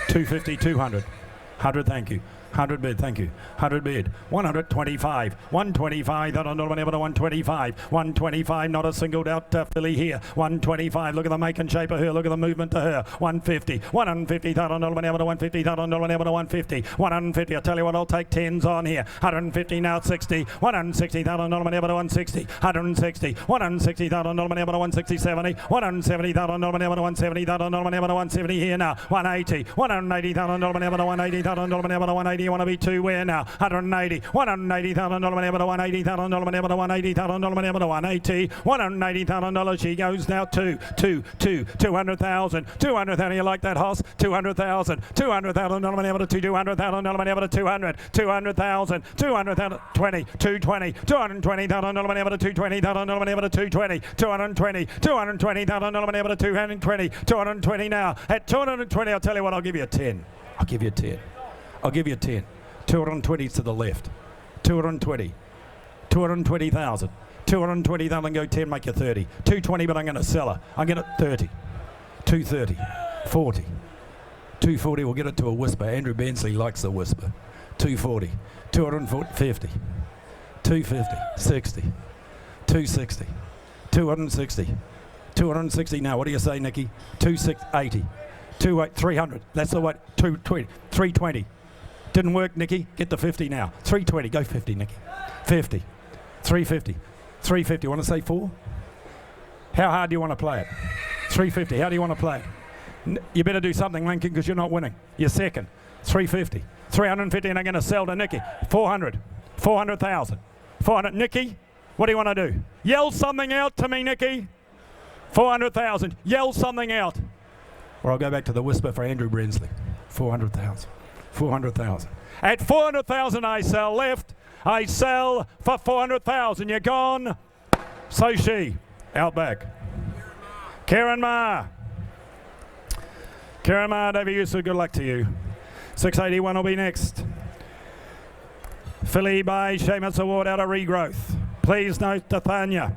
250, 200. 100, thank you. 100 bid, thank you. 100 bid. 125. 125. That on 125. 125. Not a singled out filly here. 125. Look at the make and shape of her. Look at the movement to her. 150. 150. That on 150. That on 150. 150. I tell you what, I'll take 10s on here. 150 now. 60. 160. That on 160. 160. 160. That on 160. 70. 170. That on 170. That on 170 here now. 180. 180. That on 180. That on 180. You want to be two where now? 180, $180,000 ever to $180,000 ever to $180,000 ever to $180, $180,000. She goes now 200,000. 200,000. You like that, Hoss? 200,000. $200,000 ever to 200,000 ever to 200. 200,000. 200,000. 20. 220. $220,000 ever to 220,000 ever to 220. 220. $220,000 ever to 220. 220 now. At 220, I'll tell you what, I'll give you a 10. I'll give you a 10. I'll give you a 10. 220 to the left. 220. 220,000. 220,000, go 10, make you 30. 220, but I'm going to sell her. I'm going to 30. 230. 40. 240, we'll get it to a whisper. Andrew Bensley likes the whisper. 240. 240. 50. 250. 60. 260. 260. 260 now. What do you say, Nikki? 280. 300. That's the way. 220. 320. Didn't work, Nikki. Get the 50 now. 320. Go 50, Nikki. 50. 350. 350. Want to say 4? How hard do you want to play it? 350. How do you want to play it? You better do something, Lincoln, because you're not winning. You're second. 350. 350, and I'm going to sell to Nikki. 400. 400,000. 400. Nikki, what do you want to do? Yell something out to me, Nikki. 400,000. Yell something out. Or I'll go back to the whisper for Andrew Brensley. 400,000. 400,000. At 400,000 I sell left. I sell for 400,000. You're gone. So she. Out back. Karen Ma. Karen Ma, David Yusuf, good luck to you. 681 will be next. Filly by Seamus Award out of Regrowth. Please note Dathana.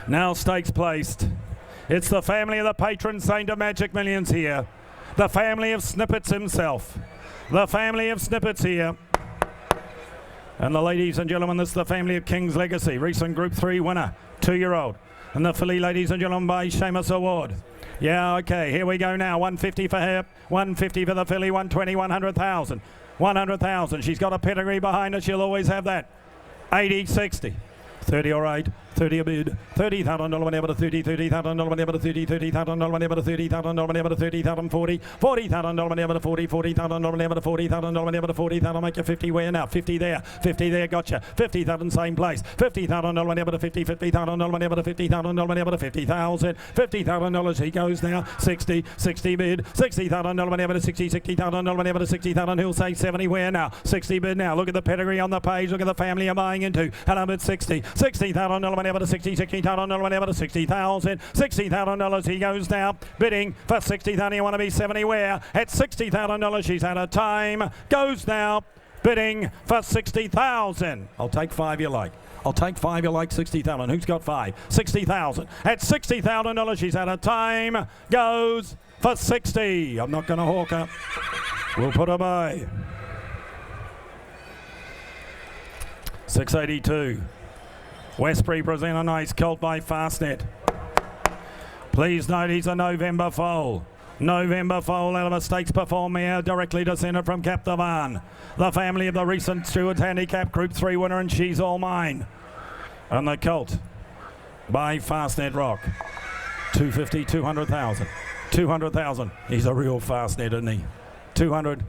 Now stakes placed. It's the family of the patron saint of Magic Millions here. The family of Snippets himself. The family of Snippets here. And the ladies and gentlemen, this is the family of King's Legacy. Recent Group 3 winner, 2-year-old. And the filly, ladies and gentlemen, by Seamus Award. Yeah, okay, here we go now. 150 for her, 150 for the filly, 120, 100,000. 100,000. She's got a pedigree behind her. She'll always have that. 80, 60. 30 all right. 30 a bid. $30,000 whenever to 30, $30,000 whenever to 30, $30,000 whenever to 30,000 whenever to 30,000, 40, $40,000 whenever to 40, $40,000 whenever to 40,000 whenever to 40,000. Make you 50 where now? 50 there, 50 there, gotcha. 50,000 same place. $50,000 whenever to 50, $50,000 whenever to 50,000 whenever to 50,000. $50,000 he goes now. 60, 60 bid. $60,000 whenever to 60, $60,000 whenever to 60,000. He'll say 70 where now? 60 bid now. Look at the pedigree on the page. Look at the family you're buying into. And I'm at 60. $60,000 whenever to 60, $60,000 whenever to 60,000. $60,000 he goes now. Bidding for 60,000. You want to be 70 where? At $60,000 she's out of time. Goes now. Bidding for 60,000. I'll take 5 you like. I'll take 5 you like. 60,000. Who's got 5? 60,000. At $60,000 she's out of time. Goes for 60. I'm not going to hawk her. We'll put her by. 682. Westbury present a nice colt by Fastnet. Please note he's a November foal. November foal out of a stakes perform here, directly descended from Captavan. The family of the recent Stewards Handicap Group 3 winner, and she's all mine. And the colt by Fastnet Rock. 250, 200,000. 200,000. He's a real Fastnet, isn't he? 200,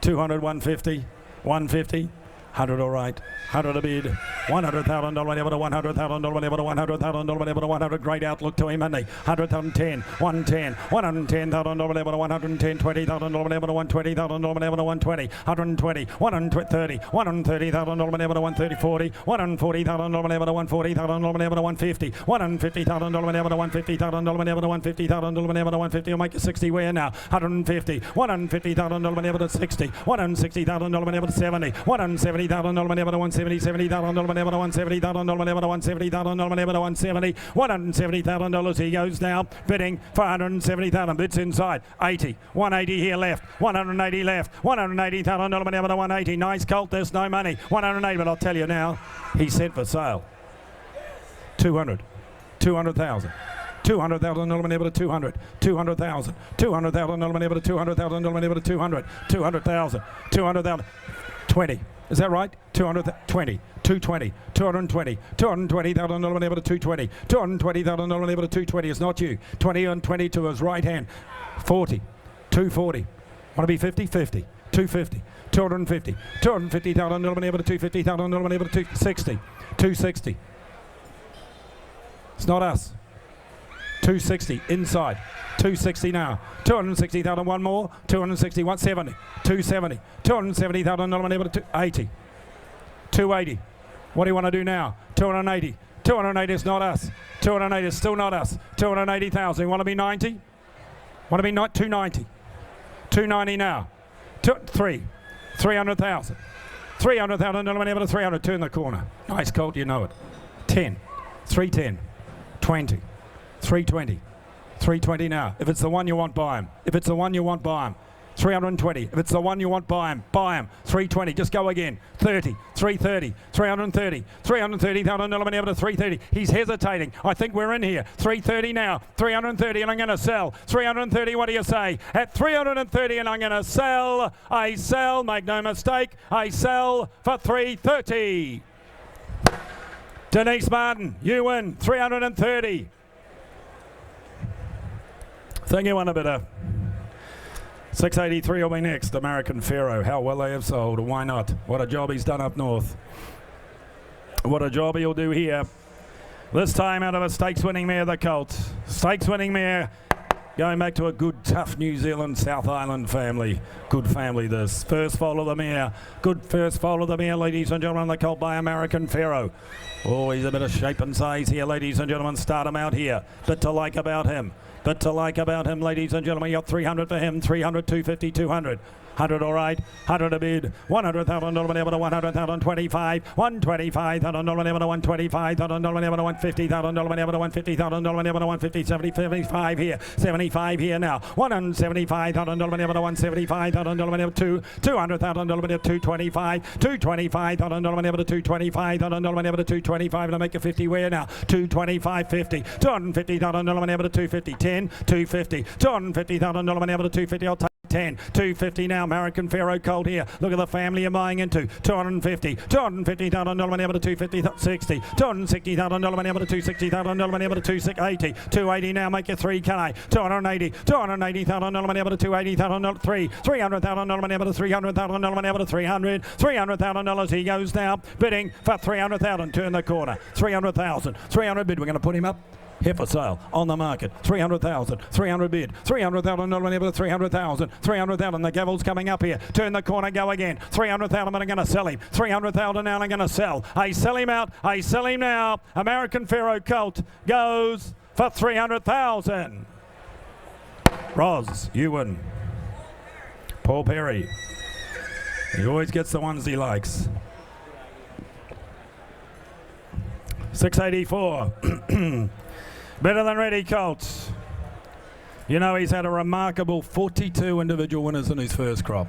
150, 150. 100 all right. 100 a bid. $100,000 whenever to $100,000 whenever to $100,000 whenever to 100. Great outlook to him, isn't he? 110, 110, $110,000 whenever to 110, $20,000 whenever to $120,000 whenever to 120, 120, 130, $130,000 whenever to 130, 40, $140,000 whenever to 140,000 whenever to 150, $150,000 whenever to 150,000 whenever to 150,000 whenever to 150. I'll make it 60 where now? 150, $150,000 whenever to 60, $160,000 whenever to 70, $170,000 whenever to 170, $70,000 whenever to 170,000 whenever to 170,000 whenever to 170, $170,000 he goes now, bidding for 170,000. Bids inside. 80, 180 here left, 180 left, $180,000 whenever to 180. Nice colt. There's no money. 180, but I'll tell you now, he's set for sale. 200, 200,000. $200,000 whenever to 200, 200,000, $200,000 whenever to 200,000 whenever to 200, 200,000, 200,000, 20. Is that right? 220, 220, 220, $220,000 whenever to 220, $220,000 whenever to 220. It's not you. 20 and 20 to his right hand. 40, 240. Want to be 50? 50. 250, 250, 250,000 able to 250,000 able to 260, 260. It's not us. 260 inside. 260 now. 260,000. One more. 260. 170. 270. 270,000 able to 280. 280. What do you want to do now? 280. 280 is not us. 280 is still not us. 280,000. You want to be 90? Want to be 290? 290 now. 300,000. 300,000 able to 300. Turn the corner. Nice colt, you know it. 10. 310. 20. 320. 320 now. If it's the one you want, buy him. If it's the one you want, buy him. 320. If it's the one you want, buy him. Buy him. 320. Just go again. 30. 330. 330. 330,000 able to 330. He's hesitating. I think we're in here. 330 now. 330 and I'm going to sell. 330, what do you say? At 330 and I'm going to sell. I sell. Make no mistake. I sell for 330. Denise Martin, you win. 330. Think you want a bit of 683 will be next. American Pharaoh. How well they have sold. Why not? What a job he's done up north. What a job he'll do here. This time out of a stakes winning mare, the colt. Stakes winning mare. Going back to a good, tough New Zealand South Island family. Good family this. First foal of the mare. Good first foal of the mare, ladies and gentlemen. The colt by American Pharaoh. Oh, he's a bit of shape and size here, ladies and gentlemen. Start him out here. Bit to like about him. Bit to like about him, ladies and gentlemen. You got 300 for him. 300, 250, 200. 100 all right, 100 a bid, 100,000 able to 100,000, 25, 125,000 able to 125,000 able to 150,000 able to 150,000 able to 150, 70, 75 here, 75 here now, 175,000 able to 175,000 able to 200,000 able to 225, 225,000 able to 225,000 able to 225 to make a 50 where now, 225, 50, 250,000 able to 250, 10, 250, 250,000 able to 250, I'll take 10, 250 now, American Pharaoh colt here. Look at the family you're buying into. 250, 250,000 able to 250, 60, 260,000 able to 260,000 able to 280, 280 now, make your 3K, 280, 280,000 able to 280,000, 300,000 able to 300,000 able to 300, $300,000 he goes now, bidding for 300,000, turn the corner, 300,000, 300 bid, we're going to put him up. Here for sale, on the market, 300,000, 300 bid, 300,000 able to 300,000, 300,000, the gavel's coming up here, turn the corner, go again, 300,000, but I'm going to sell him, 300,000 now, I'm going to sell, I sell him out, I sell him now, American Pharaoh colt goes for 300,000. Roz, you win. Paul Perry, he always gets the ones he likes. 684. Better than ready, Colts. You know, he's had a remarkable 42 individual winners in his first crop.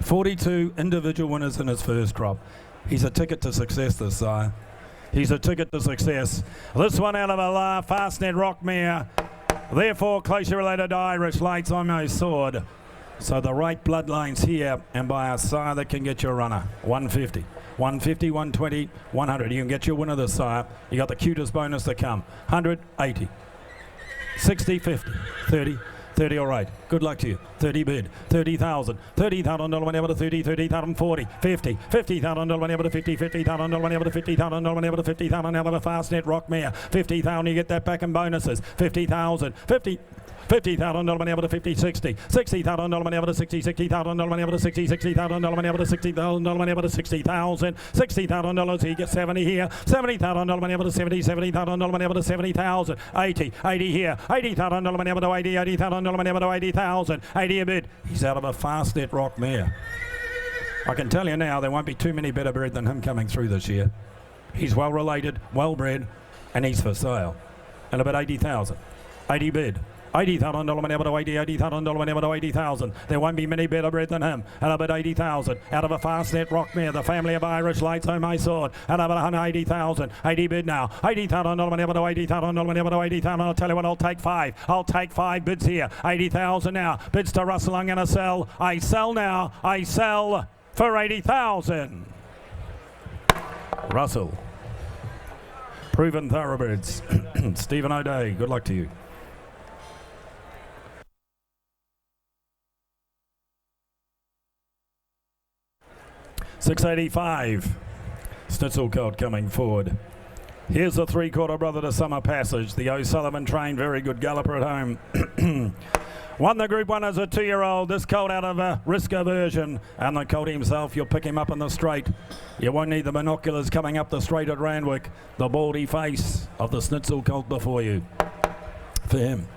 42 individual winners in his first crop. He's a ticket to success, this sire. He's a ticket to success. This one out of a Fastnet Rock mare. Therefore, closely related to Irish Lights on my sword. So the right bloodlines here, and by a sire that can get you a runner. 150. 150, 120, 100. You can get your winner this sire. You got the cutest bonus to come. 100, 80, 60, 50, 30, 30 all right. Good luck to you. 30 bid, 30,000, 30,000 able to 30, 30,000, 40, 50, 50,000 able to 50, 50,000 able to 50,000 able to 50,000 able to Fastnet Rock mare. 50,000, you get that back in bonuses. 50,000, 50. 50,000 able to 50, 60, 60,000 able to 60, 60,000 able to 60, 60,000 able to 60,000 able to 60,000, $60,000 he gets 70 here, 70,000 able to 70, 70,000 able to 70,000, 80, 80 here, 80,000 able to 80, 80,000 able to 80,000, 80 a bid. He's out of a Fastnet Rock mare. I can tell you now, there won't be too many better bred than him coming through this year. He's well related, well bred, and he's for sale. And about 80,000, 80 bid. 80,000 able to 80, 80,000 able to 80,000. There won't be many better bred than him. And about 80,000 out of a Fastnet Rock mare, the family of Irish Lights on my sword. And about 180,000, 80 bid now. 80,000 able to 80,000 able to 80,000. I'll tell you what, I'll take 5. I'll take 5 bids here. 80,000 now. Bids to Russell. I'm going to sell. I sell now. I sell for 80,000. Russell. Proven thoroughbreds. Stephen O'Day, good luck to you. 685. Schnitzel Colt coming forward. Here's the 3/4 brother to Summer Passage. The O'Sullivan trained, very good galloper at home. Won the Group 1 as a 2-year-old. This colt out of a risk aversion. And the colt himself, you'll pick him up in the straight. You won't need the binoculars coming up the straight at Randwick. The baldy face of the Schnitzel Colt before you. For him,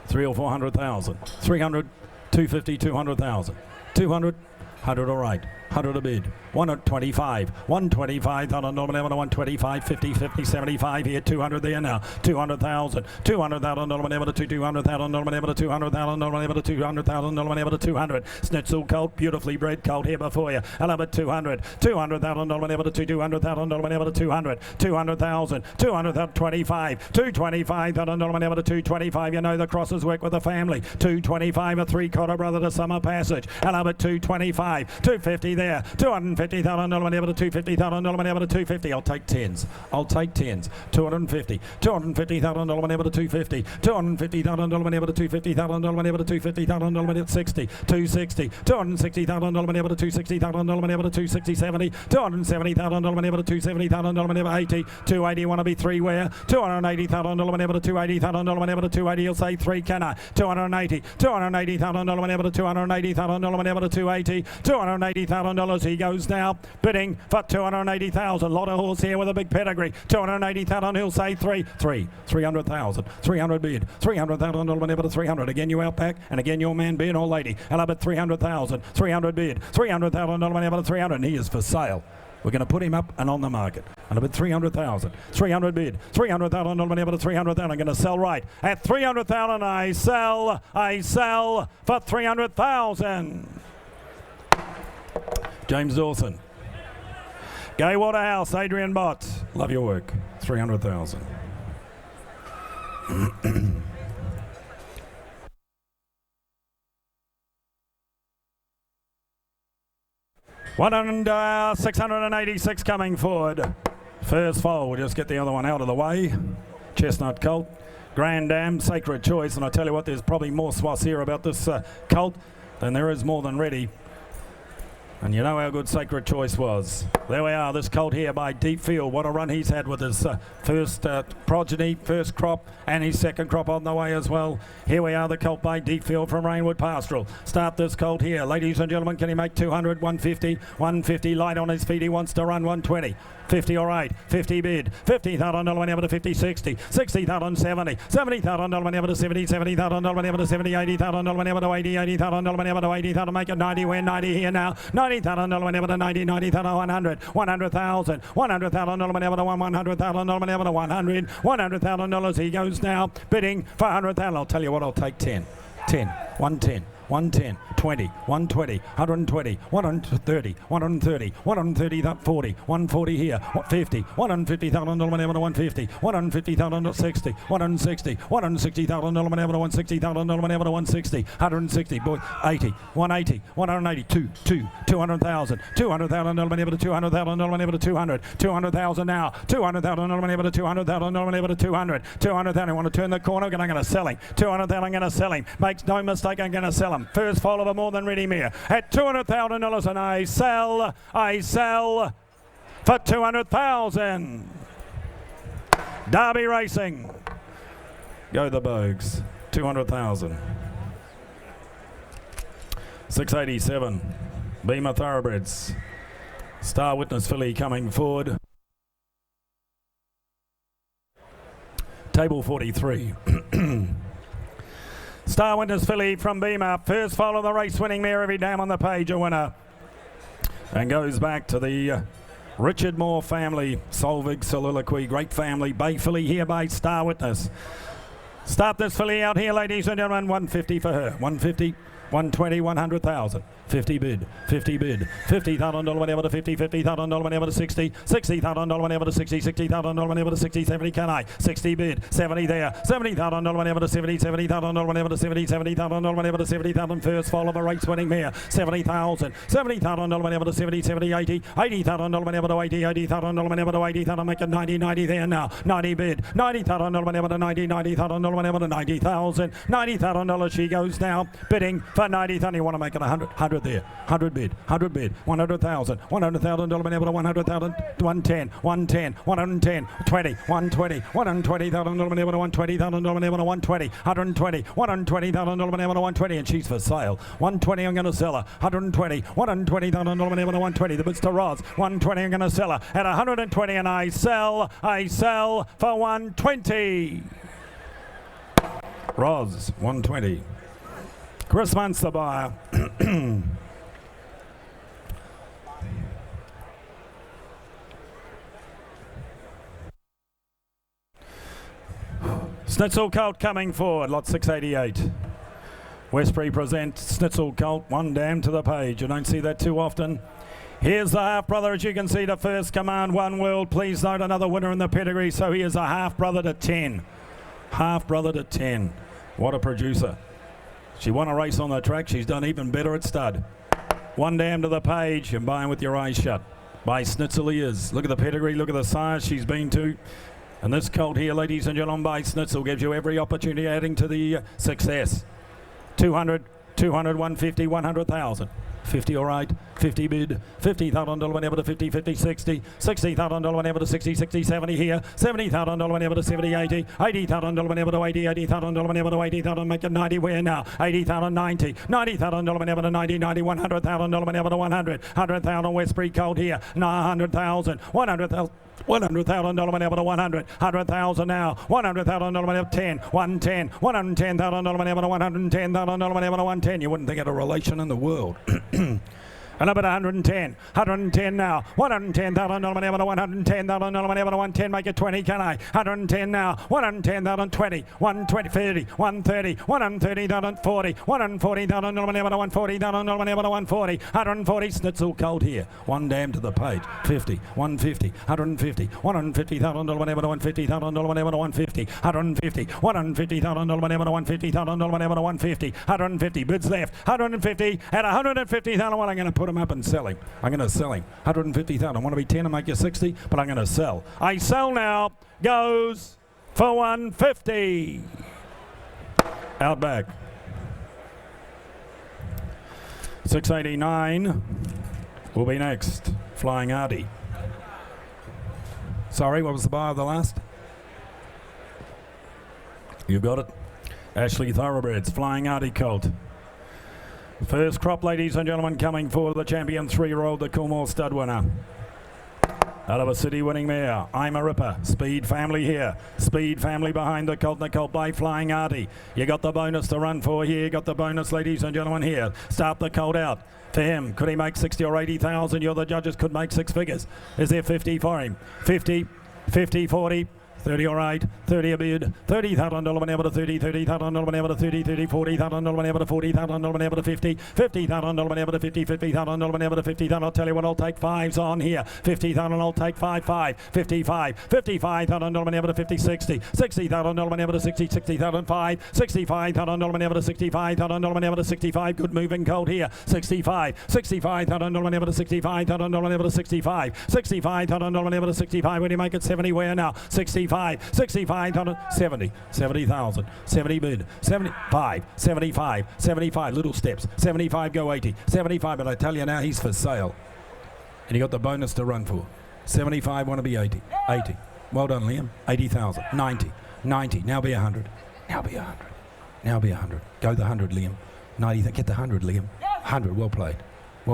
300 or 400,000. 300, 250, 200,000. 200, 100 all right. 100 a bid. 125. 125. On a nominal 125. 50, 50, 75 here. 200 there now. 200,000. 200,000 nominal to 200,000 nominal to 200,000 nominal to 200,000 nominal to 200. Schnitzel Colt, beautifully bred colt here before you. I love it 200. 200,000 nominal to 200,000 nominal to 200. 200,000. 225. 225. Nominal to 225. You know the crosses work with the family. 225. A 3/4 brother to Summer Passage. I love it 225. 250 there. 250,000 nominal to 250,000 nominal to 250. I'll take 10s. I'll take 10s. 250. 250,000 nominal to 250. 250,000 nominal to 250,000 nominal to 250,000 nominal to 60. 260. 260,000 nominal to 260,000 nominal to 260. 70. 270,000 nominal to 270,000 nominal to 80. 280 want to be 3 where? 280,000 nominal to 280,000 nominal to 280. He'll say 3 can I? 280. 280,000 nominal to 280,000 nominal to 280. 280,000 dollars. He goes now bidding for 280,000. Lot of horse here with a big pedigree. 280,000. He'll say 300,000. 300 bid. 300,000 nominal to 300. Again you out back, and again your man being or lady. And up at 300,000. 300 bid. 300,000 nominal to 300. And he is for sale. We're going to put him up and on the market. And about 300,000. 300 bid. 300,000 nominal to 300,000. I'm going to sell right at 300,000. I sell for 300,000. James Dawson. Gay Waterhouse, Adrian Bott. Love your work. 300,000. And 686 coming forward. First foal. We'll just get the other one out of the way. Chestnut Colt. Grand Dam, Sacred Choice. And I tell you what, there's probably more swass here about this colt than there is more than ready. And you know how good Sacred Choice was. There we are, this colt here by Deep Field. What a run he's had with his first progeny, first crop, and his second crop on the way as well. Here we are, the colt by Deep Field from Rainwood Pastoral. Start this colt here. Ladies and gentlemen, can he make 200, 150, 150, light on his feet. He wants to run 120. 50 all right, 50 bid, 50,000 whenever to 50, 60, 60,000, 70, 70,000 whenever to 70, 70,000 whenever to 70, 80,000 whenever to 80, 80,000 whenever to 80,000, make it 90, we're 90 here now, 90,000 whenever to 90, 90,000, 100, 100,000, 100,000 whenever to 100,000 whenever to 100, $100,000 he goes now, bidding for 100,000. I'll tell you what, I'll take 10, 110. 110, 20, 120, 120, 130, 130, 130, 40, 140 here, 50, 150,000 whenever to 150, 150,000 to 60, 160, 160,000 whenever to 160,000 whenever to 160, 160, boy, 80, 180, 180, 200,000, 200,000 whenever to 200,000 whenever to 200, 200,000 now, 200,000 whenever to 200,000 whenever to 200, 200,000. I want to turn the corner, and I'm going to sell him. 200,000, I'm going to sell him. Makes no mistake, I'm going to sell him. First foal of a more than ready mare at $200,000, and I sell for 200,000. Derby Racing. Go the Bogues. 200,000. 687. Beamer Thoroughbreds. Star Witness filly coming forward. Table 43. Star Witness filly from Beamer. First foal of the race, winning mare every dam on the page, a winner. And goes back to the Richard Moore family. Solvig Soliloquy, great family. Bay filly here by Star Witness. Start this filly out here, ladies and gentlemen. 150 for her. 150, 120, 100,000. 50 bid, 50 bid, $50,000 whenever to 50, $50,000 whenever to 60, $60,000 whenever to 60, $60,000 whenever to 60, 70 can I, 60 bid, 70 there, $70,000 whenever to 70, $70,000 whenever to 70, $70,000 whenever to 70,000, first foal of a race winning mare, 70,000, $70,000 whenever to 70, 70, 80, $80,000 whenever to 80, $80,000 whenever to 80,000, make it 90, 90 there now, 90 bid, $90,000 whenever to 90, $90,000 whenever to 90,000, $90,000 she goes now, bidding for for 90,000. You want to make it 100 there. 100 bid, 100,000, $100,000 been able to 100,000, 110, 110, 20, 120, $120,000 been able to 120,000 been able to 120, 120, $120,000 been able to 120, and she's for sale. 120, I'm going to sell her. 120, $120,000 been able to 120. The bids to Roz. 120, I'm going to sell her at 120, and I sell for 120. Roz, 120. Chris Munster buyer. Schnitzel Colt coming forward, lot 688. Westbury presents Schnitzel Colt, one dam to the page. You don't see that too often. Here's the half-brother, as you can see, to First Command, One World. Please note another winner in the pedigree, so he is a half-brother to 10. Half-brother to 10. What a producer. She won a race on the track. She's done even better at stud. One dam to the page, and buying with your eyes shut. By Schnitzel he is. Look at the pedigree, look at the size she's been to. And this colt here, ladies and gentlemen, by Schnitzel gives you every opportunity adding to the success. 200, 150, 100,000. 50 all right, 50 bid, $50,000 whenever to 50, 50, 60, $60,000 whenever to 60, 60, 70 here, $70,000 whenever to 70, 80, $80,000 whenever to 80, $80,000 whenever to 80,000, make it 90 where now, 80,000, 90, $90,000 whenever to 90, 90, $100,000 whenever to 100, 100,000 Westbury Colt here, 100,000, 100,000. $100,000 whenever to 100, 100,000 now, $100,000 whenever to 10, 110, $110,000 whenever to $110,000 whenever to 110. You wouldn't think of a relation in the world. And up at 110 now, $110,000 whenever to $110,000 whenever to 110, make it 20, can I? 110 now, $110,000, 20, 120, 30, 130, $130,000, 40, $140,000 whenever to $140,000 whenever to 140, 140, Schnitzel Colt here, one dam to the page, 50, 150, 150, $150,000 whenever to $150,000 whenever to 150, 150, $150,000 whenever to $150,000 whenever to 150, 150, bids left, 150, at $150,000, well, I'm going to put him up and sell him. I'm going to sell him. 150,000. I want to be 10 and make you 60, but I'm going to sell. I sell now. Goes for 150. Out back. 689 will be next. Flying Artie. Sorry, what was the buy of the last? You've got it. Ashley Thoroughbreds. Flying Artie Colt. First crop, ladies and gentlemen, coming for the champion 3-year-old, the Coolmore stud winner. Out of a city winning mare, I'm a Ripper. Speed family here. Speed family behind the colt by Flying Artie. You got the bonus to run for here. You got the bonus, ladies and gentlemen, here. Start the colt out. For him, could he make 60 or 80,000? You're the judges, could make 6 figures. Is there 50 for him? 50, 50, 40. 30 all right, 30 a bid, $30,000 whenever to 30, $30,000 whenever to 30, 30, $40,000 whenever to 40,000 whenever to 50, $50,000 whenever to 50, $50,000 whenever to 50,000. I'll tell you what, I'll take 5s on here. 50,000, I'll take 5, 55, $55,000 whenever to 50, 60, $60,000 whenever to 60, 60,000, 5, $65,000 whenever to 65,000 whenever to 65. Good moving colt here. 65, $65,000 whenever to 65,000 whenever to 65, $65,000 whenever to 65. When you make it 70, where now? 65. 65,000, 70,000, 70 bid, 75, little steps, 75 go 80, 75, but I tell you now he's for sale. And you got the bonus to run for. 75, want to be 80, well done Liam, 80,000, 90, now be 100, now be 100, go the 100 Liam, 90, get the 100 Liam, 100, well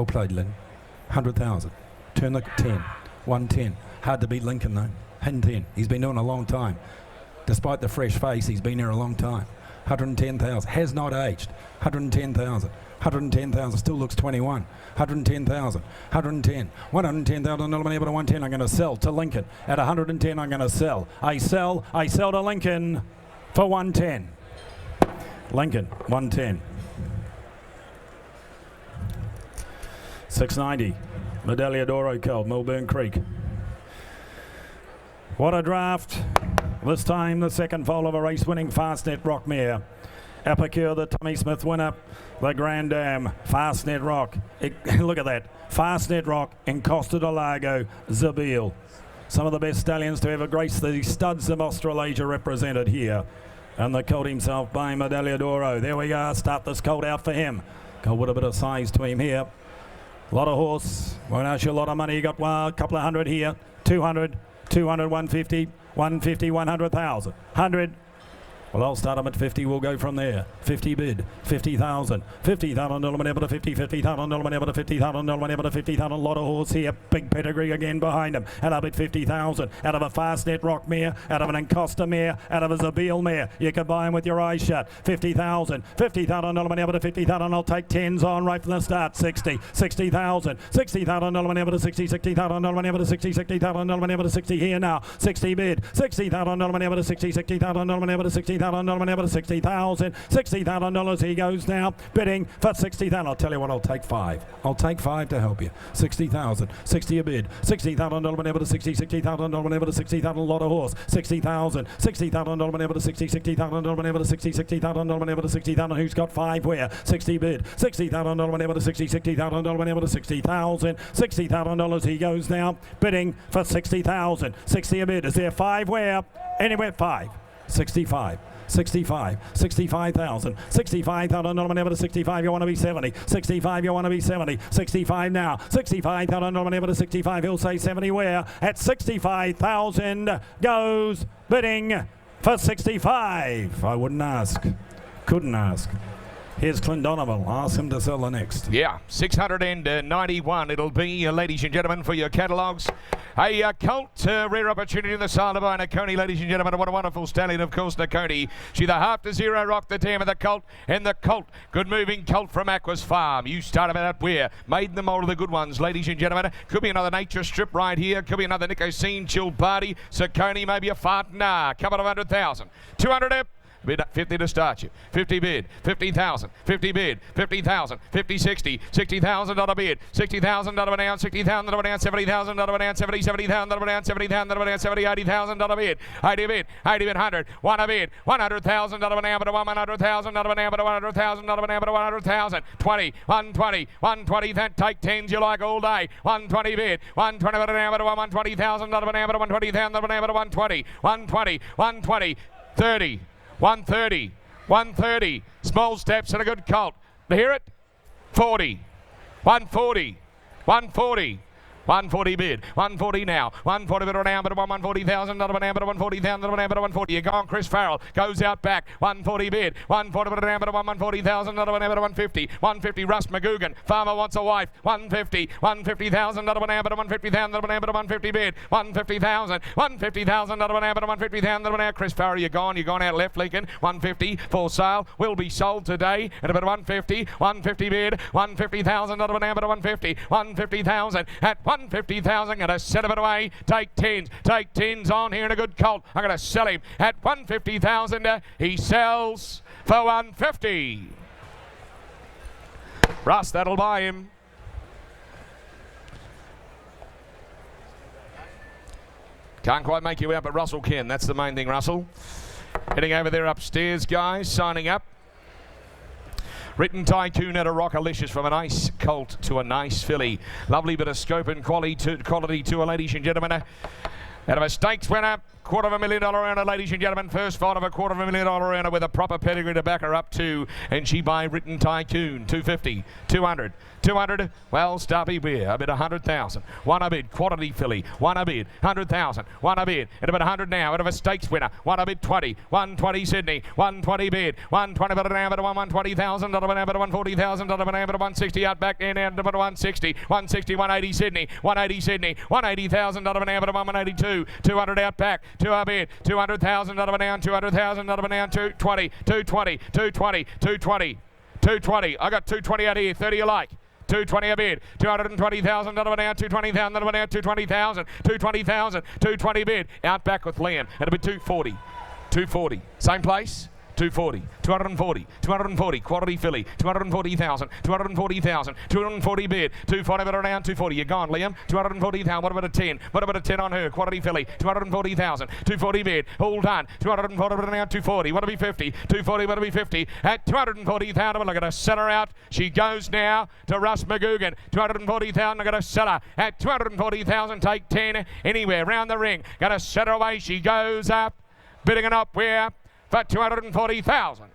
played Lynn, 100,000, turn the 10, 110, hard to beat Lincoln though. 110. He's been doing it a long time. Despite the fresh face, he's been there a long time. 110,000. Has not aged. 110,000. 110,000. Still looks 21. 110,000. 110. $110,000 whenever to 110. I'm going to sell to Lincoln. At 110, I'm going to sell. I sell to Lincoln for 110. Lincoln, 110. 690. Medaglia d'Oro Colt, Millburn Creek. What a draft. This time the second foal of a race-winning Fastnet Rock mare. Epicure, the Tommy Smith winner. The Grand Dam, Fastnet Rock. Look at that. Fastnet Rock in Costa del Lago, Zabeel. Some of the best stallions to ever grace the studs of Australasia represented here. And the colt himself by Medaglia d'Oro. There we are. Start this colt out for him. Colt with a bit of size to him here. A lot of horse. Won't ask you a lot of money. You got a couple of hundred here. 200, 200, 150, 150, 100,000. 100. Well, I'll start them at 50. We'll go from there. 50 bid. 50,000. 50,000. Able to 50. 50,000. Able to 50,000. Able to 50,000. A lot of horse here. Big pedigree again behind him. And up at 50,000. Out of a Fastnet Rock mare. Out of an Encosta mare. Out of a Zabeel mare. You can buy him with your eyes shut. 50,000. 50,000. Able to 50,000. I'll take 10s on right from the start. 60. 60,000. 60,000. Able to 60. 60,000. Able to 60. 60,000. Able to 60 here now. 60 bid. 60,000. Able to 60. 60,000. Able to 60. $60,000, $60,000 he goes now, bidding for 60,000. I'll tell you what, I'll take 5. I'll take 5 to help you. 60,000, 60 a bid, 60,000 able to 60, 60,000 able to 60,000, a lot of horse, 60,000, 60,000 able to 60, 60,000 able to 60, 60,000 able to 60,000. Who's got 5 where? 60 bid, 60,000 able to 60, 60,000 able to 60,000, $60,000 he goes now, bidding for 60,000, 60 a bid. Is there 5 where? Anywhere 5. 65. 65, 65,000, 65,000, able to 65, you want to be 70, 65, you want to be 70, 65 now, 65,000, able to 65, he'll say 70 where? At 65,000 goes bidding for 65. I wouldn't ask, couldn't ask. Here's Clint Donovan. Ask him to sell the next. Yeah, 691 it'll be, ladies and gentlemen, for your catalogues. A colt, rare opportunity in the Silver by Nakoni, ladies and gentlemen. What a wonderful stallion, of course, Nakoni. She's the half to zero rock, the dam of the colt, and the colt, good moving colt from Aquas Farm. You start about out where? Made in the mould of the good ones, ladies and gentlemen. Could be another nature strip right here. Could be another Nicosine chill party. Sakoni, maybe a fart. Nah, couple of 100,000. 200 up. Bid 50 to start you. 50 bid, 50,000, 50 bid, 50,000, 50, 60, $60,000 bid, $60,000 down, $60,000 down, $70,000 down, 70, $70,000 down, $70,000 down, $70, $80,000 bid, 80 bid, 80 bid, 100, 1 a bid, $100,000 down, but $100,000 down, but $100,000 down, but $100,000, 20, 120, 120, that take 10s you like all day, 120 bid, 120 down, but $120,000 down, but $120,000 down, but $120, 120, 120, 30. 130, 130, small steps and a good colt. Hear it? 40, 140, 140. 140 bid, 140 now, 140 bid around, but $140,000, but $140,000, but $140. You go on, Chris Farrell goes out back, 140 bid, 140 bid around, but $140,000, but $150, 150. Russ McGugan, farmer wants a wife, 150, $150,000, but $150,000, but $150 bid, 150,000, $150,000, but $150,000. Chris Farrell, you're gone out left, Lincoln, 150 for sale, will be sold today at about 150, 150 bid, 150,000, but $150, 150,000 at 150,000, going to set him away. Take 10s on here in a good colt. I'm going to sell him at 150,000. He sells for 150. Russ, that'll buy him. Can't quite make you out, but Russell can. That's the main thing, Russell. Heading over there upstairs, guys, signing up. Written Tycoon at a Rockalicious, from a nice colt to a nice filly. Lovely bit of scope and quality to a ladies and gentlemen. Out of a stakes winner, $250,000 earner, ladies and gentlemen. First fight of a $250,000 earner with a proper pedigree to back her up to. And she by Written Tycoon, 250, 200. 200, well, Starby Beer, a bid 100,000. 1 a bid, quality filly. 1 a bid, 100,000. 1 a bid, and a bid 100 now. Out of a stakes winner. 1 a bid 20. 120 Sydney. 120 bid. 120 bid now, but $120,000. But $140,000. But 160 out back in and but 160. 160, 180 Sydney. 180 Sydney. $180,000. But now, but 182. 200 out back. 2 a bid. $200,000. But now 200,000. But now 220. 220. 220. 220. 220. I got 220 out here. 30 alike. 220 a bid, $220,000 now, $220,000 now, $220,000, $220,000, 220 bid, out back with Liam, and a bid 240, 240, same place, 240, 240, 240, quality filly, 240,000, 240,000, 240 bid, 240 bid around, 240, you're gone, Liam, 240,000, what about a 10, what about a 10 on her, quality filly, 240,000, 240 bid, all done, 240 bid around, 240, what to be 50, 240, what to be 50, at 240,000, look at her, sell her out, she goes now to Russ McGugan, 240,000, I'm going to sell her, at 240,000, take 10, anywhere, round the ring, going to set her away, she goes up, bidding it up where? for 240,000.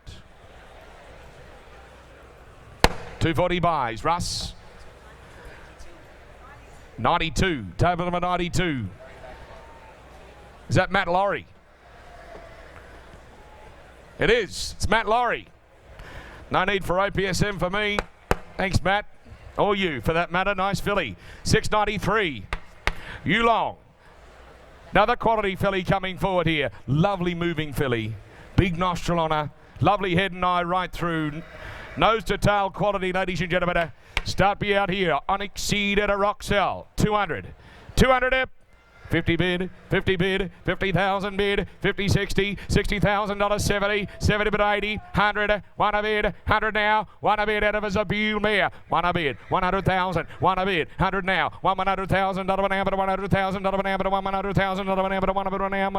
240 buys. Russ. 92. Table number 92. Is that Matt Laurie? It is. It's Matt Laurie. No need for OPSM for me. Thanks, Matt. Or you, for that matter. Nice filly. 693. Yearling. Another quality filly coming forward here. Lovely moving filly. Big nostril on her. Lovely head and eye right through. Nose to tail quality, ladies and gentlemen. Start me out here. Unexceeded a rock sell. 200. 200 up. 50 bid, 50 bid, 50,000 bid, 50, 60, $60,000, 70, 70 bid 80, 100, 1 a bid, 100 now, 1 a bid out of a Zabule mare, 1 a bid, 100,000, 1 a bid, 100 now, $100,000 an hour, but $100,000 an hour, but $100,000 an hour, but $1 an hour,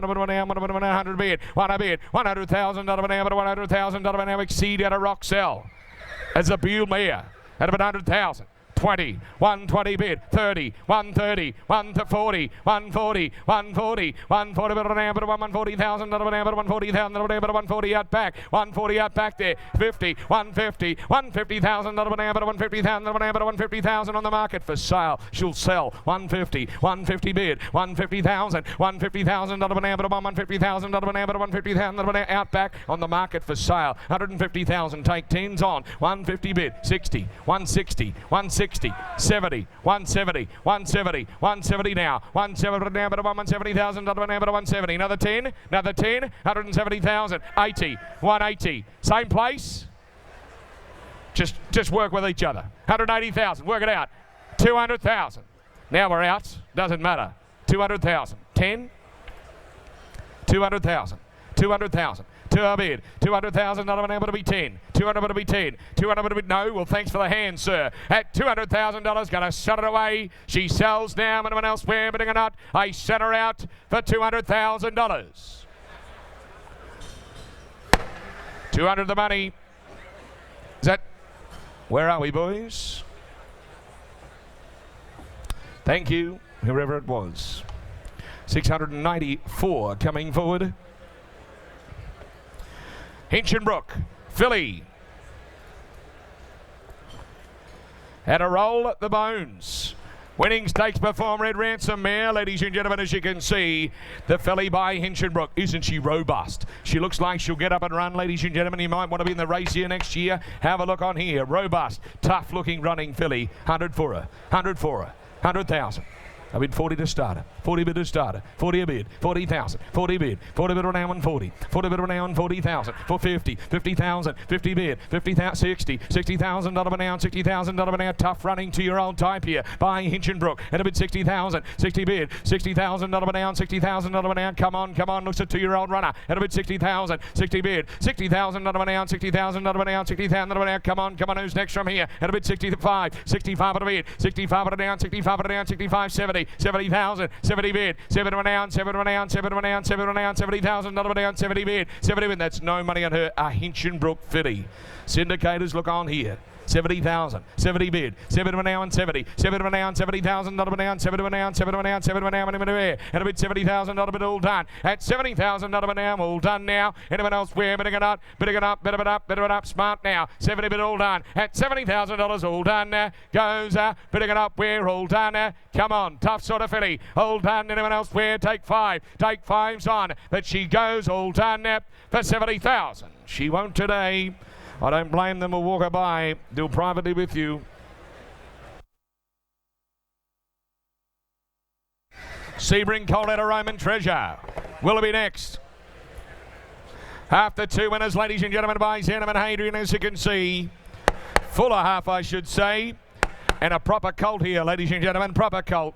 100 bid, 1 a bid, $100,000 an hour, but $100,000 an hour, exceed at a rock sell. As a Zabule mare, at about 100,000. 20, 120 bid, 30, 130, 140, 140, 140, 140 but an amber, 140,000, not an amber, 140,000, not an amber, 140 out back, 140 out back there, 50, 150, 150,000, not an amber, 150,000, not an amber, 150,000 on the market for sale. She'll sell 150, 150 bid, 150,000, 150,000, not an amber, 150,000, not an amber, 150,000, not an amber, out back on the market for sale. 150,000, take 10s on, 150 bid, 60, 160, 160. 70, 170, 170, 170 now, 170 now, but 170,000, but 170, another 10, 170,000, 80, 180, same place, just work with each other, 180,000, work it out, 200,000, now we're out, doesn't matter, 200,000, 10, 200,000, 200,000, 2 a bid, 200,000, not able to be 10, 200 to be 10, 200 to be, no, well thanks for the hand, sir, at $200,000, gonna shut it away, she sells now, anyone else where, bidding or not, I set her out for $200,000. 200 the money, is that, where are we boys? Thank you, whoever it was. 694 coming forward. Hinchinbrook, filly. Had a roll at the bones. Winning stakes before Red Ransom mare, ladies and gentlemen, as you can see, the filly by Hinchinbrook. Isn't she robust? She looks like she'll get up and run, ladies and gentlemen. You might want to be in the race here next year. Have a look on here. Robust, tough looking running filly. 100 for her, 100 for her, 100,000. I bid 40 to starter, 40 bid to starter, 40 a bid, 40,000, 40 bid, 40 bid around 140, 40 bid around 40,000, for 50, 50,000, 50 bid, 50,000, 60, $60,000 an hour, $60,000 an hour, tough running 2-year-old type here by Hinchinbrook, and a bid 60,000, 60 bid, $60,000 an hour, $60,000 an hour, come on, looks a 2-year-old runner, and a bid 60,000, 60 bid, $60,000 an hour, $60,000 an hour, $60,000 an hour, come on, who's next from here, and a bid 65, 65 at a bid, 65 at a down, 65 at a down, 65, 70, 70,000, 70 bid, 7 1 down, 7 1 down, 7 1 down, 7 1 down, 70,000, another down, 70 bid, 70 bid, that's no money on her, a Hinchinbrook filly. Syndicators look on here. 70,000, 70 bid, 7 1 down, 70, 7 1 down, 70,000, not a down, 7 1 down, 7 1 down, 7 1 down, and a bit 70,000, not a bit all done. At 70,000, not a bit down, all done now. Anyone else where? Bidding it up, bidding it up, smart now. 70 bid all done. At $70,000, all done. Goes bidding it up, where? All done. Come on, tough sort of filly. All done. Anyone else where? Take 5. Take 5's on. But she goes all done for 70,000. She won't today. I don't blame them, will walk her by. Deal privately with you. Sebring, Coletta, Roman Treasure. Will it be next? After 2 winners, ladies and gentlemen, by Zenem and Hadrian, as you can see. Fuller half, I should say. And a proper colt here, ladies and gentlemen, proper colt.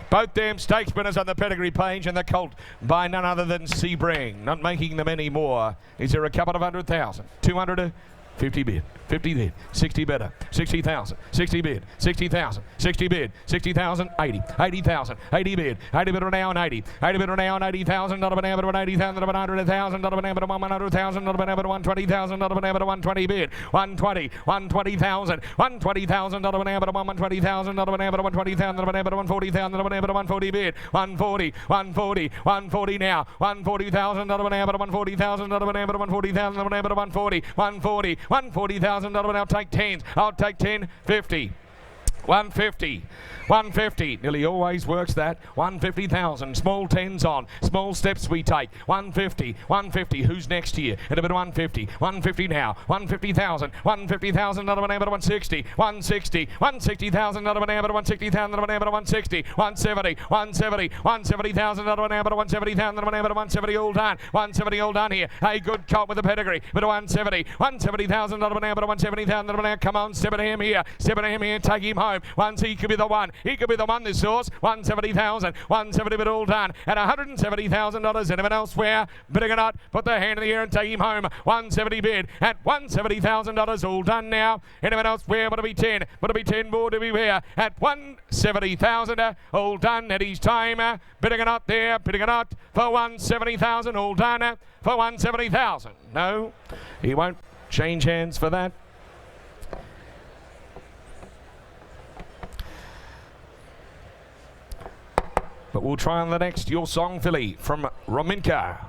Both damn stakes winners on the pedigree page, and the colt by none other than Sebring. Not making them any more. Is there a couple of 100,000? 200, 50 bid, 50 bid, 60 bidder, 60,000, 60 bid, 60,000, 60 bid, 60,000, 80, 80,000, 80 bid, 80 bid now, 80, 80 bid now, 80,000, not about 80,000, not about 100,000, not about 100,000, not about 120,000, not about 120 bid, 120, 120,000, 120,000, not about 120,000, not about 120,000, not about 140,000, not about 140 bid, 140, 140, 140 now, 140,000, not about 140,000, not about 140,000, not about 140, 140, 140,000, not about I'll take 10s, I'll take 10, 50. 150, 150, nearly always works that. 150,000, small tens on, small steps we take. 150, 150, who's next here? At a bit of 150, 150 now, 150,000, 150,000, not about 160, 160, 160,000, not about 160,000, not about 160, 170, 170, 170,000, not about 170,000, not about 170 all done, 170 all done here. A good colt with a pedigree, but 170, 170,000, not about 170,000, not about come on, step at him here, take him home. Once he could be the one. He could be the one, this horse. 170,000. 170 but all done. At $170,000. Anyone elsewhere? Bidding or not, put their hand in the air and take him home. 170 bid at $170,000. All done now. Anyone elsewhere? Would it be 10? Would it be 10 more to be where? At 170,000. All done at his time. Bidding or not there. Bidding or not for 170,000. All done for 170,000. No, he won't change hands for that. But we'll try on the next Your Song filly from Rominka.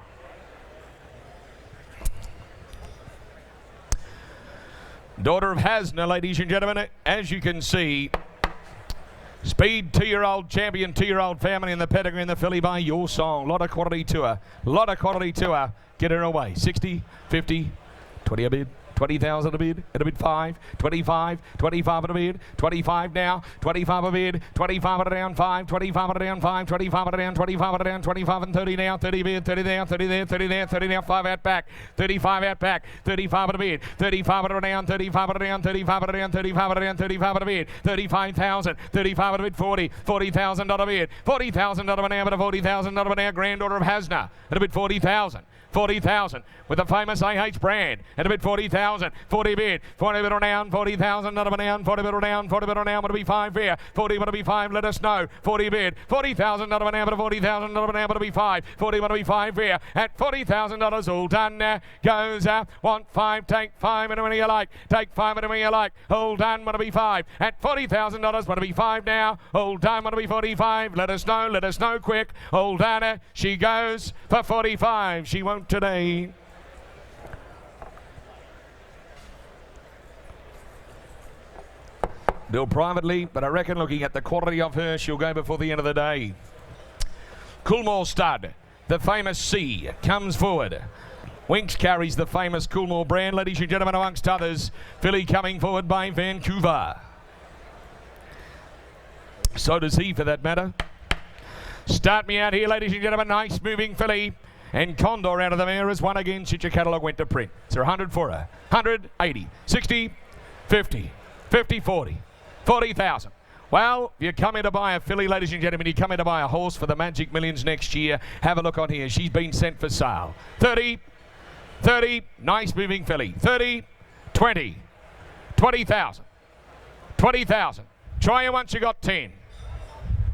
Daughter of Hasna, ladies and gentlemen. As you can see, speed 2-year-old champion, 2-year-old family in the pedigree in the filly by Your Song. Lot of quality to her. Lot of quality to her. Get her away. 60, 50, 20 a bid. 20,000 a bid, at a bid 5, 25, 25 at a bid, 25 now, 25 a bid, 25 at a down 5, 25 at a down 5, 25 at a down, 25 at a down, 25 and 30 now, 30 bid, 30 there, 30 there, 30 there, 30 now, 5 out back, 35 out back, 35 at a bid, 35 at a down, 35 at a down, 35 at a down, 35 at a down, 35 at a bid, 35,000, 35 at a bid, 40, 40,000 at a bid, 40,000 at a bid, but a 40,000 at a bid, granddaughter of Hasna, at a bid 40,000. 40,000 with the famous AH brand at a bid 40,000, 40 bid, 40 bid or down, 40,000 not a down, 40 bid or down, 40 bid or down, would it be 5 here, 40 would it be 5, let us know, 40 bid, 40,000 not a down, but 40,000 not a down, would it be 5, 40 would it be 5 here, at $40,000 all done, goes, want 5, take 5 and when you like, take 5 and when you like, all done, would it be 5, at $40,000, would it be 5 now, all done, would it be 45, let us know quick, all done, she goes for 45, she won't today. Built privately, but I reckon looking at the quality of her, she'll go before the end of the day. Coolmore stud, the famous C, comes forward. Winks carries the famous Coolmore brand, ladies and gentlemen, amongst others. Filly coming forward by Vancouver. So does he, for that matter. Start me out here, ladies and gentlemen. Nice moving filly. And Condor out of the mare as one again since your catalogue went to print. It's 100 for her. 100, 80, 60, 50, 50, 40, 40,000. Well, if you come here to buy a filly, ladies and gentlemen, you come here to buy a horse for the Magic Millions next year, have a look on here. She's been sent for sale. 30, 30, nice moving filly. 30, 20, 20,000, 20,000. Try it once you got 10.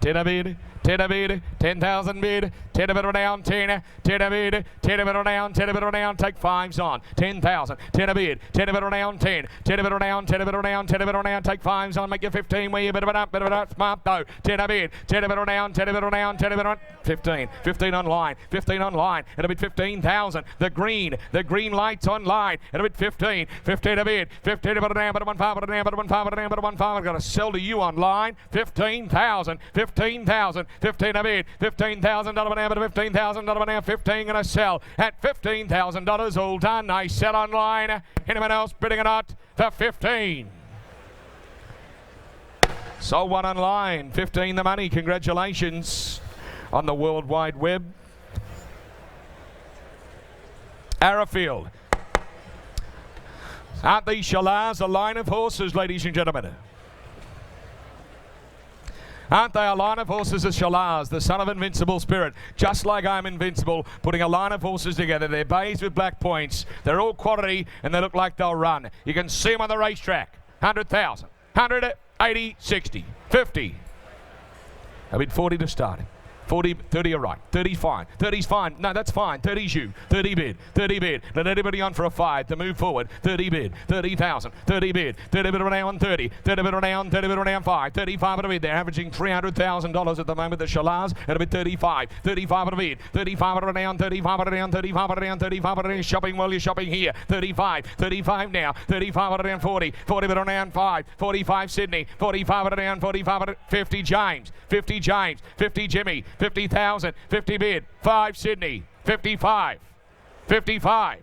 10 a bid. 10 a bid, 10,000 bid, 10 a bid down, 10 a bid, 10 a bid down, 10 a bid down, take 5s on, 10,000, 10 a bid, 10 a bid down, 10 a bid down, 10 a bid down, 10 a bid down, take 5s on, make you 15, where you bit of it up, smart though, 10 a bid, 10 a bid down, 10 a bid down, 10 a bid down, 15, 15 online, 15 online, and a bid 15,000, the green lights online, and a bid 15, 15 a bid, 15 a bid down, but 1 5 but down, but 1 5 but down, but 1 5, I've got to sell to you online, 15,000, 15,000, 15 a bid, $15,000 an hour, but $15,000 an hour, 15 gonna sell at $15,000 all done. I sell online. Anyone else bidding or not for 15? Sold one online, 15 the money. Congratulations on the World Wide Web. Arrowfield. Aren't these Shalars a line of horses, ladies and gentlemen? Aren't they a line of horses as Shalars, the son of Invincible Spirit? Just like I'm invincible, putting a line of horses together. They're bays with black points. They're all quality, and they look like they'll run. You can see them on the racetrack. 100,000, 100, 80, 60, 50. I bid 40 to start him. 40, 30 are right. 30's fine. 30's fine. No, that's fine. 30's you. 30 bid. 30 bid. Let anybody on for a 5 to move forward. 30 bid. 30,000. 30 bid. 30 bid around 30. 30 bid around. 30 bid around 5. 35 at a bid. They're averaging $300,000 at the moment. The Shalars at a bid 35. 35 at a bid. 35 at around. 35 at around. 35 at around. 35 at around. Shopping while you're shopping here. 35. 35 now. 35 at around 40. 40 bid around 5. 45 Sydney. 45 at around. 45 at 50 James. 50 James. 50 Jimmy. 50,000, 50 bid, 5 Sydney, 55, 55,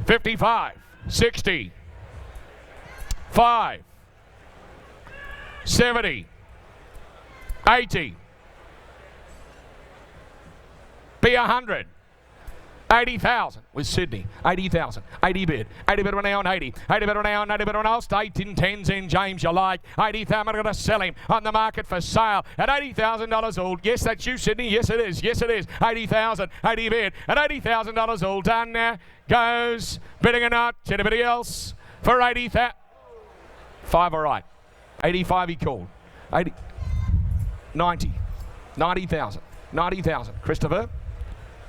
55, 60, 5, 70, 80, be 100. 80,000 with Sydney. 80,000. 80 bid. 80 bid now on 80. 80 bid now on 80 bid on. I'll stay in 10s in James you like. 80,000. I'm going to sell him on the market for sale at $80,000 all. Yes, that's you, Sydney. Yes, it is. Yes, it is. 80,000. 80 bid at $80,000 all done now. Goes bidding or not. Anybody else for 80,000? 5 all right. 85 he called. 80. 90. 90,000. 90,000. Christopher?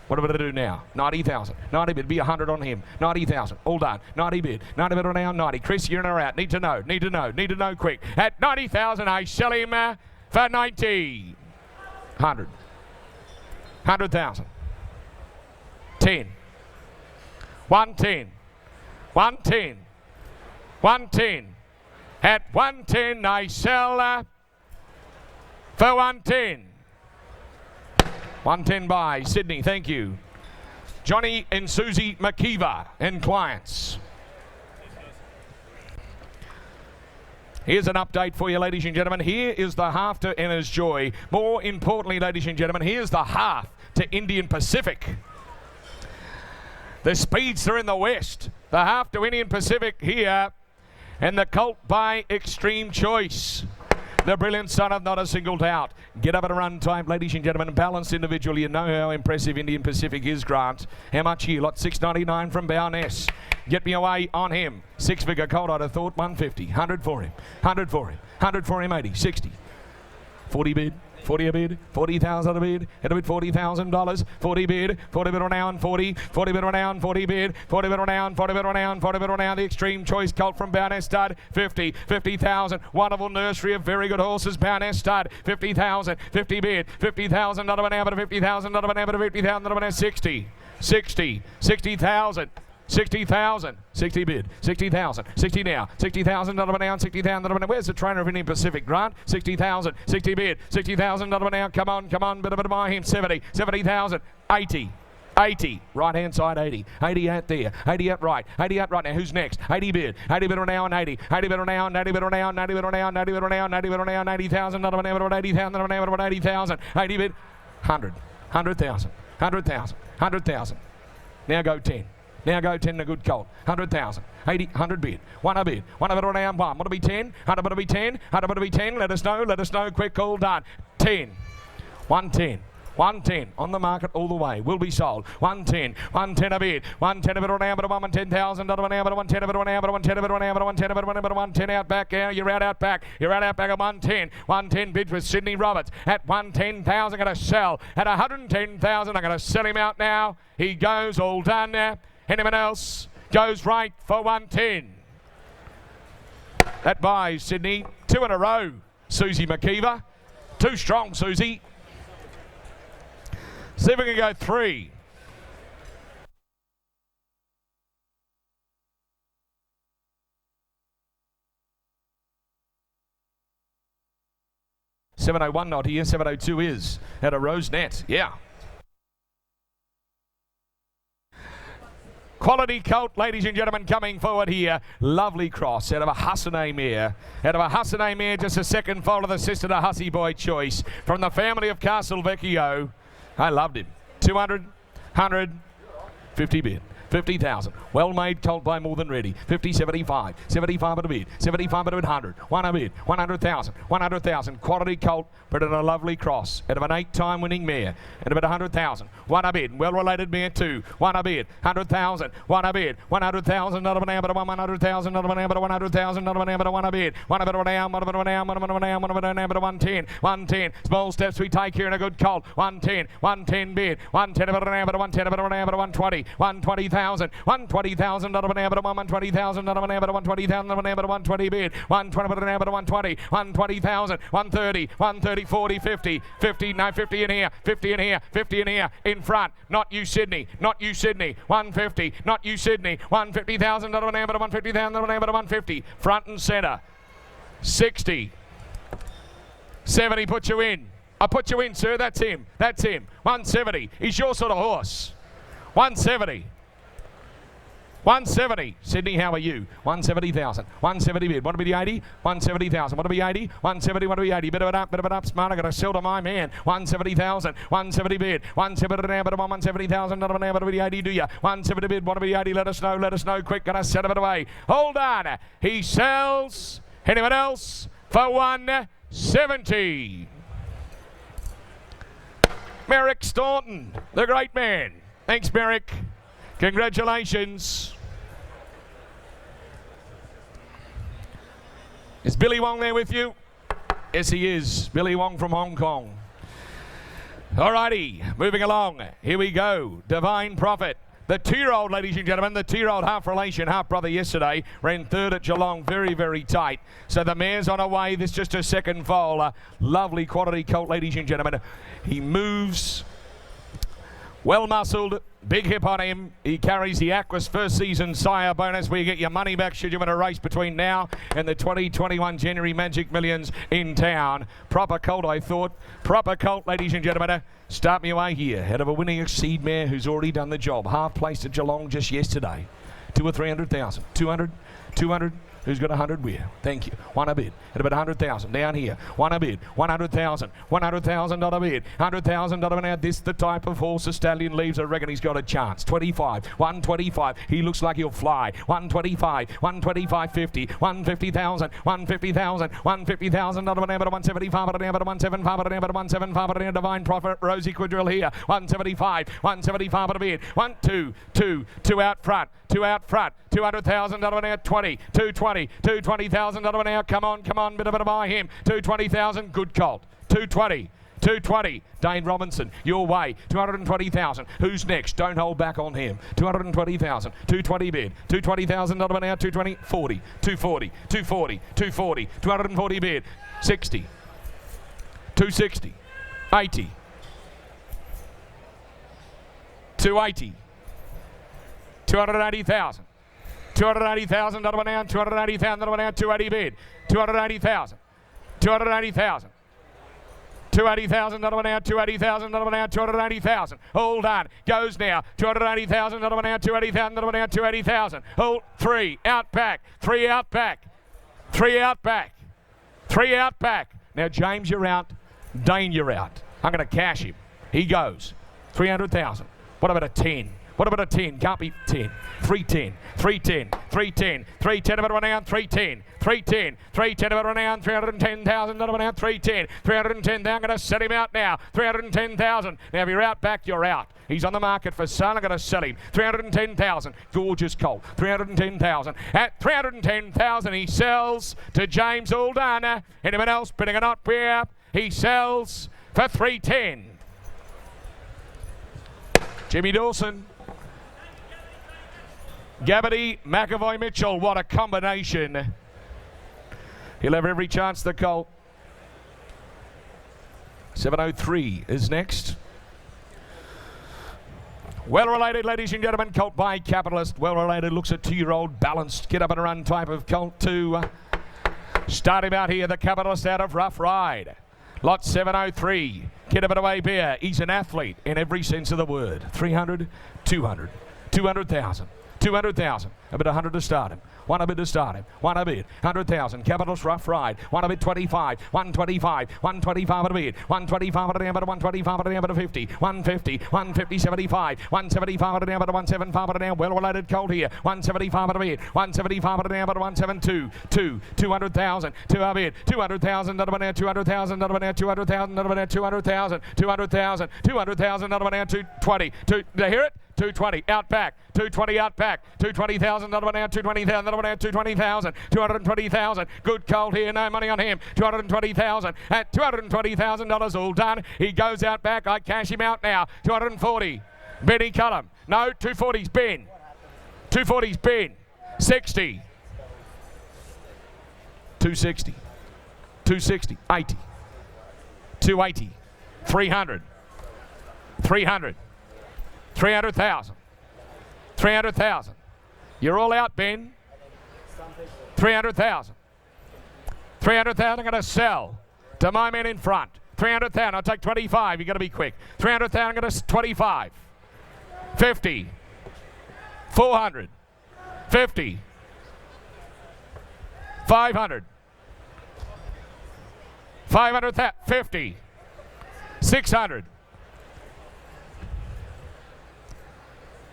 What are we going to do now? 90,000. 90 bid. Be 100 on him. 90,000. All done. 90 bid. 90 bid around 90. Chris, you're in or out? Need to know. Need to know. Need to know quick. At 90,000, I sell him for 90. 100. 100,000. 10. 110. 110. 110. At 110, I sell for 110. 110 by Sydney, thank you. Johnny and Susie McKeever and clients. Here's an update for you, ladies and gentlemen. Here is the half to Enna's Joy. More importantly, ladies and gentlemen, here's the half to Indian Pacific. The speedster in the west. The half to Indian Pacific here. And the colt by Extreme Choice. The brilliant son of Not a Single Doubt. Get up at a run time, ladies and gentlemen. Balanced individual. You know how impressive Indian Pacific is, Grant. How much here? Lot 699 from Bowness. Get me away on him. 6-figure colt, I'd have thought 150. 100 for him. 100 for him. 100 for him, 80. 60. 40 bid. 40 a bid, 40,000 a bid, it'll bid $40,000, 40 bid, 40 bid around 40, 40 bid around 40 bid, 40 bid around, 40 bid around, 40 bid around, the Extreme Choice colt from Bowness Stud, 50, 50,000, wonderful nursery of very good horses, Bowness Stud, 50,000, 50 bid, 50,000, not an hour, 50,000, not an hour, 50,000, not an hour, 60, 60, 60,000. 60,000, 60 bid, 60,000, 60 now, 60,000, not an hour, 60,000, not an hour. Where's the trainer of Indian Pacific, Grant? 60,000, 60 bid, 60,000, not an hour. Come on, bit of by him. 70, 70,000, 80. 80, right hand side 80, 80 out there, 80 out right, 80 out right. Now who's next? 80 bid, 80 bid on and 80, 80 bid on 80 bid on 80 bid on 80 bid on 80 bid on 80,000, not an hour, 80,000, not an hour, 80,000, 80 bid, 100, 100,000, 100,000, 100,000. Now go 10. Now go 10, a good colt. 100,000. 80, 100 bid. 1 a bid. 1 a bid around 1. Want to be 10? 100 bid to be 10. 100 bid to be 10. Let us know. Quick, all done. 10. 110. 110 on the market all the way. Will be sold. 110. 110 a bid. 110 a bid around, but 110,000. Not an hour, but 110 a bid around, but 110 a bid around, but 110 a bid around, but 110 out back. You're out back. You're out back at 110. 110 bids with Sydney Roberts at 110,000. Going to sell at 110,000. I'm going to sell him out now. He goes all done now. Anyone else goes right for 110. That buys Sydney. 2 in a row, Susie McKeever. 2 strong, Susie. See if we can go 3. $701 not here. 702 is at a rose net. Yeah. Quality colt, ladies and gentlemen, coming forward here. Lovely cross out of a Hassanay mare. Out of a Hassanay mare, just a second foal of the sister to Hussy Boy Choice. From the family of Castle Vecchio. I loved him. 200, 100, 50 bid. 50,000. Well made, colt by more than ready. 50, 75. 75 at a bid. 75 at a bid, 100. 1 a bid. 100,000. 100,000. Quality colt, but at a lovely cross. Out of an 8-time winning mare. At about 100,000. 1 a bid. Well related mare 2. 1 a bid. 100,000. 1 a bid. 100,000. Not of an amber, 100,000. Not of an amber, 100,000. Not of an amber, 1 a bid. 1 a bid, 1 a down, 1 a bid, 1 a down, 1 a bid, 1 a down, 1 a bid, 1 a bid, 110. 110. Small steps we take here in a good colt. 110. 110 bid. 110 about an amber, 110 about an amber, 120. 120,000. 120,000. Not of an amber, 120,000. Not of an amber, 120,000. Not of an amber, 120 bid. 120 about an amber, 120. 120,000. 130. 130, 40, 50. 50, no, 50 in here. 50 in here. 50 in here. In front. Not you, Sydney. Not you, Sydney. 150. Not you, Sydney. 150,000. Not of an amber, 150,000. Not of an amber, 150. Front and centre. 60. 70, put you in. I put you in, sir. That's him. That's him. 170. He's your sort of horse. 170. 170. Sydney, how are you? 170,000. 170 bid. Want to be the 80? 170,000. Want to be 80? 170. Want to be 80. Bit of it up, smart. I got to sell to my man. 170,000. 170 bid. 170 an amber, 170,000. Not an amber to be the 80, do you? 170 bid. Want to be 80? Let us know. Let us know. Quick. Gonna set a bit away. Hold on. He sells. Anyone else? For 170. Merrick Staunton, the great man. Thanks, Merrick. Congratulations. Is Billy Wong there with you? Yes, he is. Billy Wong from Hong Kong. Alrighty, moving along. Here we go. Divine Prophet. The 2-year-old, ladies and gentlemen, the 2-year-old half relation, half brother yesterday, ran third at Geelong, very, very tight. So the mare's on her way. This just a second foal. A lovely quality colt, ladies and gentlemen. He moves, well muscled, big hip on him. He carries the Aquas first season sire bonus where you get your money back should you win a race between now and the 2021 January Magic Millions in town. Proper colt, I thought. Proper colt, ladies and gentlemen. Start me away here. Head of a winning exceed mare who's already done the job. Half placed at Geelong just yesterday. 200 or 300,000. 200. 200. Who's got 100 where? Thank you. 1 a bid. At about 100,000. Down here. 1 a bid. 100,000. 100,000 not a bid. 100,000 not a bid. Now this the type of horse a stallion leaves. I reckon he's got a chance. 25. 125. He looks like he'll fly. 125. 125. 50. 150,000. 150,000. 150,000 not a bid. 175 at an amber. 175 at an amber. 175 at an Divine Prophet. Rosie Quadrille here. 175. 175 at a bid. 1, 2, 2. 2 out front. 2 out front. 200,000 not a bid. 20. 220. 220,000 not a bid. Now come on. Bit of buy him. 220,000. Good colt. 220. 220. Dane Robinson, your way. 220,000. Who's next? Don't hold back on him. 220,000. 220 bid. 220,000 not a now. 220. 40. 240. 240. 240. 240 bid. 60. 260. 80. 280. 280,000. 280,000 not a now. 280,000 not a now. 280 bid. 280,000. 280,000. 280,000 not a now. 280,000 not a now. 280,000. Hold on. Goes now. 280,000 not a now. 280,000 not a now. 280,000. Hold. 3 out back. 3 out back. 3 out back. 3 out back. Now James, you're out. Dane, you're out. I'm going to cash him. He goes. 300,000. What about a 10? What about a 10? Can't be 10. 310. 310. 310. 310 about 1 down. 310. 310. 310 about 1 down. 310,000 not about 310. 310,000. I'm going to set him out now. 310,000. Now if you're out back, you're out. He's on the market for sale. I'm going to sell him. 310,000. Gorgeous colt. 310,000. At 310,000, he sells to James Aldana. Anyone else bidding or not? Beer. He sells for 310. Jimmy Dawson. Gabbardy, McAvoy, Mitchell, what a combination. He'll have every chance, the colt. 703 is next. Well related, ladies and gentlemen, colt by Capitalist. Well related, looks a 2-year-old balanced, get up and run type of colt too. Start him out here, the Capitalist out of Rough Ride. Lot 703, get up and away beer. He's an athlete in every sense of the word. 300, 200, 200,000. 200,000, about 100 to start him. One a bid to start him. One a bid. 100,000. Capital's Rough Ride. One a bid 25. 125. 125 at a bid. 125 at a number. 125 at a number 50. 150. 150 75. 175 at a number. 175 at a number. Well related colt here. 175 at a bid. 175 at a number. 172. 200,000. 2 a bid. 200,000. Not about now. 200,000. Not about now. 200,000. Not about now. 200,000. 200,000. 200,000. Not about now. 220. Did I hear it? 220 out back, 220 out back, 220,000, another one out, 220,000, another one out, 220,000, 220,000. Good colt here, no money on him. 220,000 at $220,000 all done. He goes out back. I cash him out now. 240. Benny Cullum. No, 240's Ben. 240's Ben. 60. 260. 260. 80. 280. 300. 300. 300,000. 300,000. You're all out, Ben. 300,000. 300,000. I'm going to sell to my men in front. 300,000. I'll take 25. You've got to be quick. 300,000. I'm going to 25. 50. 400. 50. 500. 500,000. 50. 600.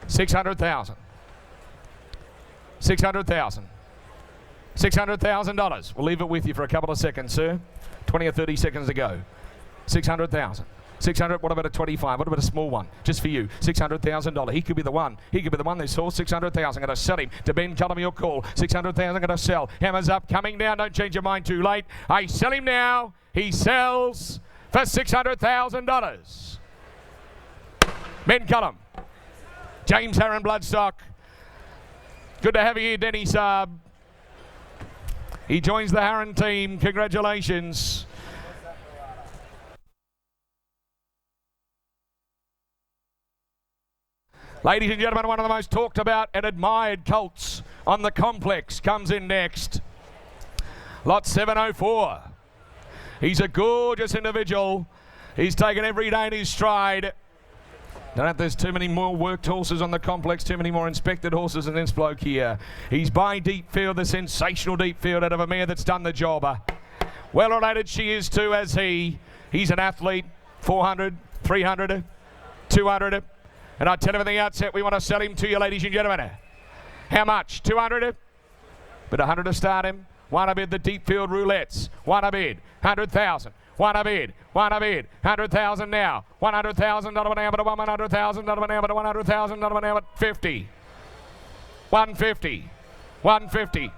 600,000. 600,000. $600,000. We'll leave it with you for a couple of seconds, sir. 20 or 30 seconds to go. 600,000. 600. What about a 25? What about a small one? Just for you. $600,000. He could be the one. He could be the one. This horse. 600,000. Going to sell him to Ben Cullum. Your call. 600,000. Going to sell. Hammers up. Coming down. Don't change your mind too late. I sell him now. He sells for $600,000. Ben Cullum. James Harron Bloodstock. Good to have you here, Denny Saab. He joins the Harron team. Congratulations. Ladies and gentlemen, one of the most talked about and admired colts on the complex comes in next. Lot 704. He's a gorgeous individual. He's taken every day in his stride. Don't know if there's too many more worked horses on the complex, too many more inspected horses than this bloke here. He's by Deep Field, the sensational Deep Field out of a mare that's done the job. Well related she is too, as he. He's an athlete. 400, 300, 200. And I tell him at the outset, we want to sell him to you, ladies and gentlemen. How much? 200? But 100 to start him. One a bid, the Deep Field roulettes. One a bid, 100,000. One a bid, 100,000 now. 100,000, not about now, but 100,000, not about now, but 100,000, not about now, but 50. 150, 150,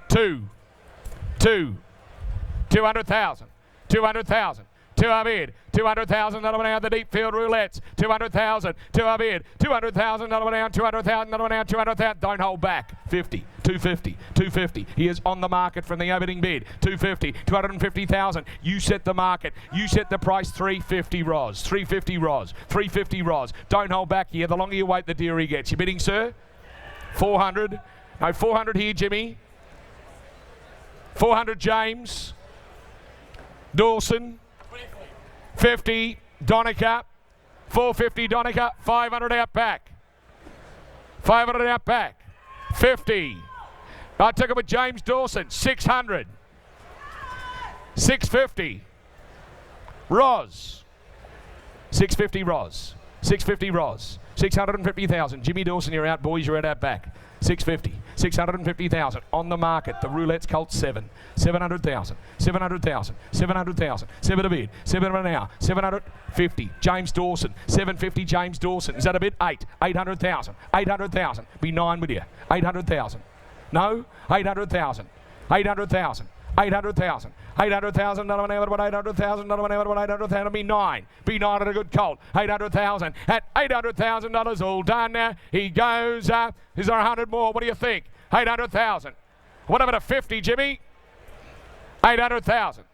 200,000, 200,000. 2 a bid, 200,000, not about now, the Deep Field roulettes. 200,000, 2 a bid, 200,000, not about now, 200,000, not about now, 200,000. Don't hold back. 50, 250, 250. He is on the market from the opening bid. 250, 250,000. You set the market. You set the price. 350 Ros. 350 Ros. 350 Ros. Don't hold back here. The longer you wait, the dearer he gets. You bidding, sir? 400. No, 400 here, Jimmy. 400, James. Dawson. 50, Donica. 450, Donica. 500 out back. 500 out back. 50. I took it with James Dawson. 600. 650. Ros. 650 Ros. 650 Ros. 650,000. Jimmy Dawson, you're out, boys. You're out back. 650. 650,000 on the market. The roulette's Colt 7. 700,000. 700,000. 700,000. 7 a bid. 7 an hour. 750. James Dawson. 750 James Dawson. Is that a bid? 8. 800,000. 800,000. Be 9 with you. 800,000. No? 800,000. 800,000. 800,000. 800,000, not an hour, but 800,000, not an hour, but 800,000, be 9. Be 9 at a good colt. 800,000 at $800,000 all done now. He goes, is there 100 more? What do you think? 800,000. What about a 50, Jimmy? 800,000.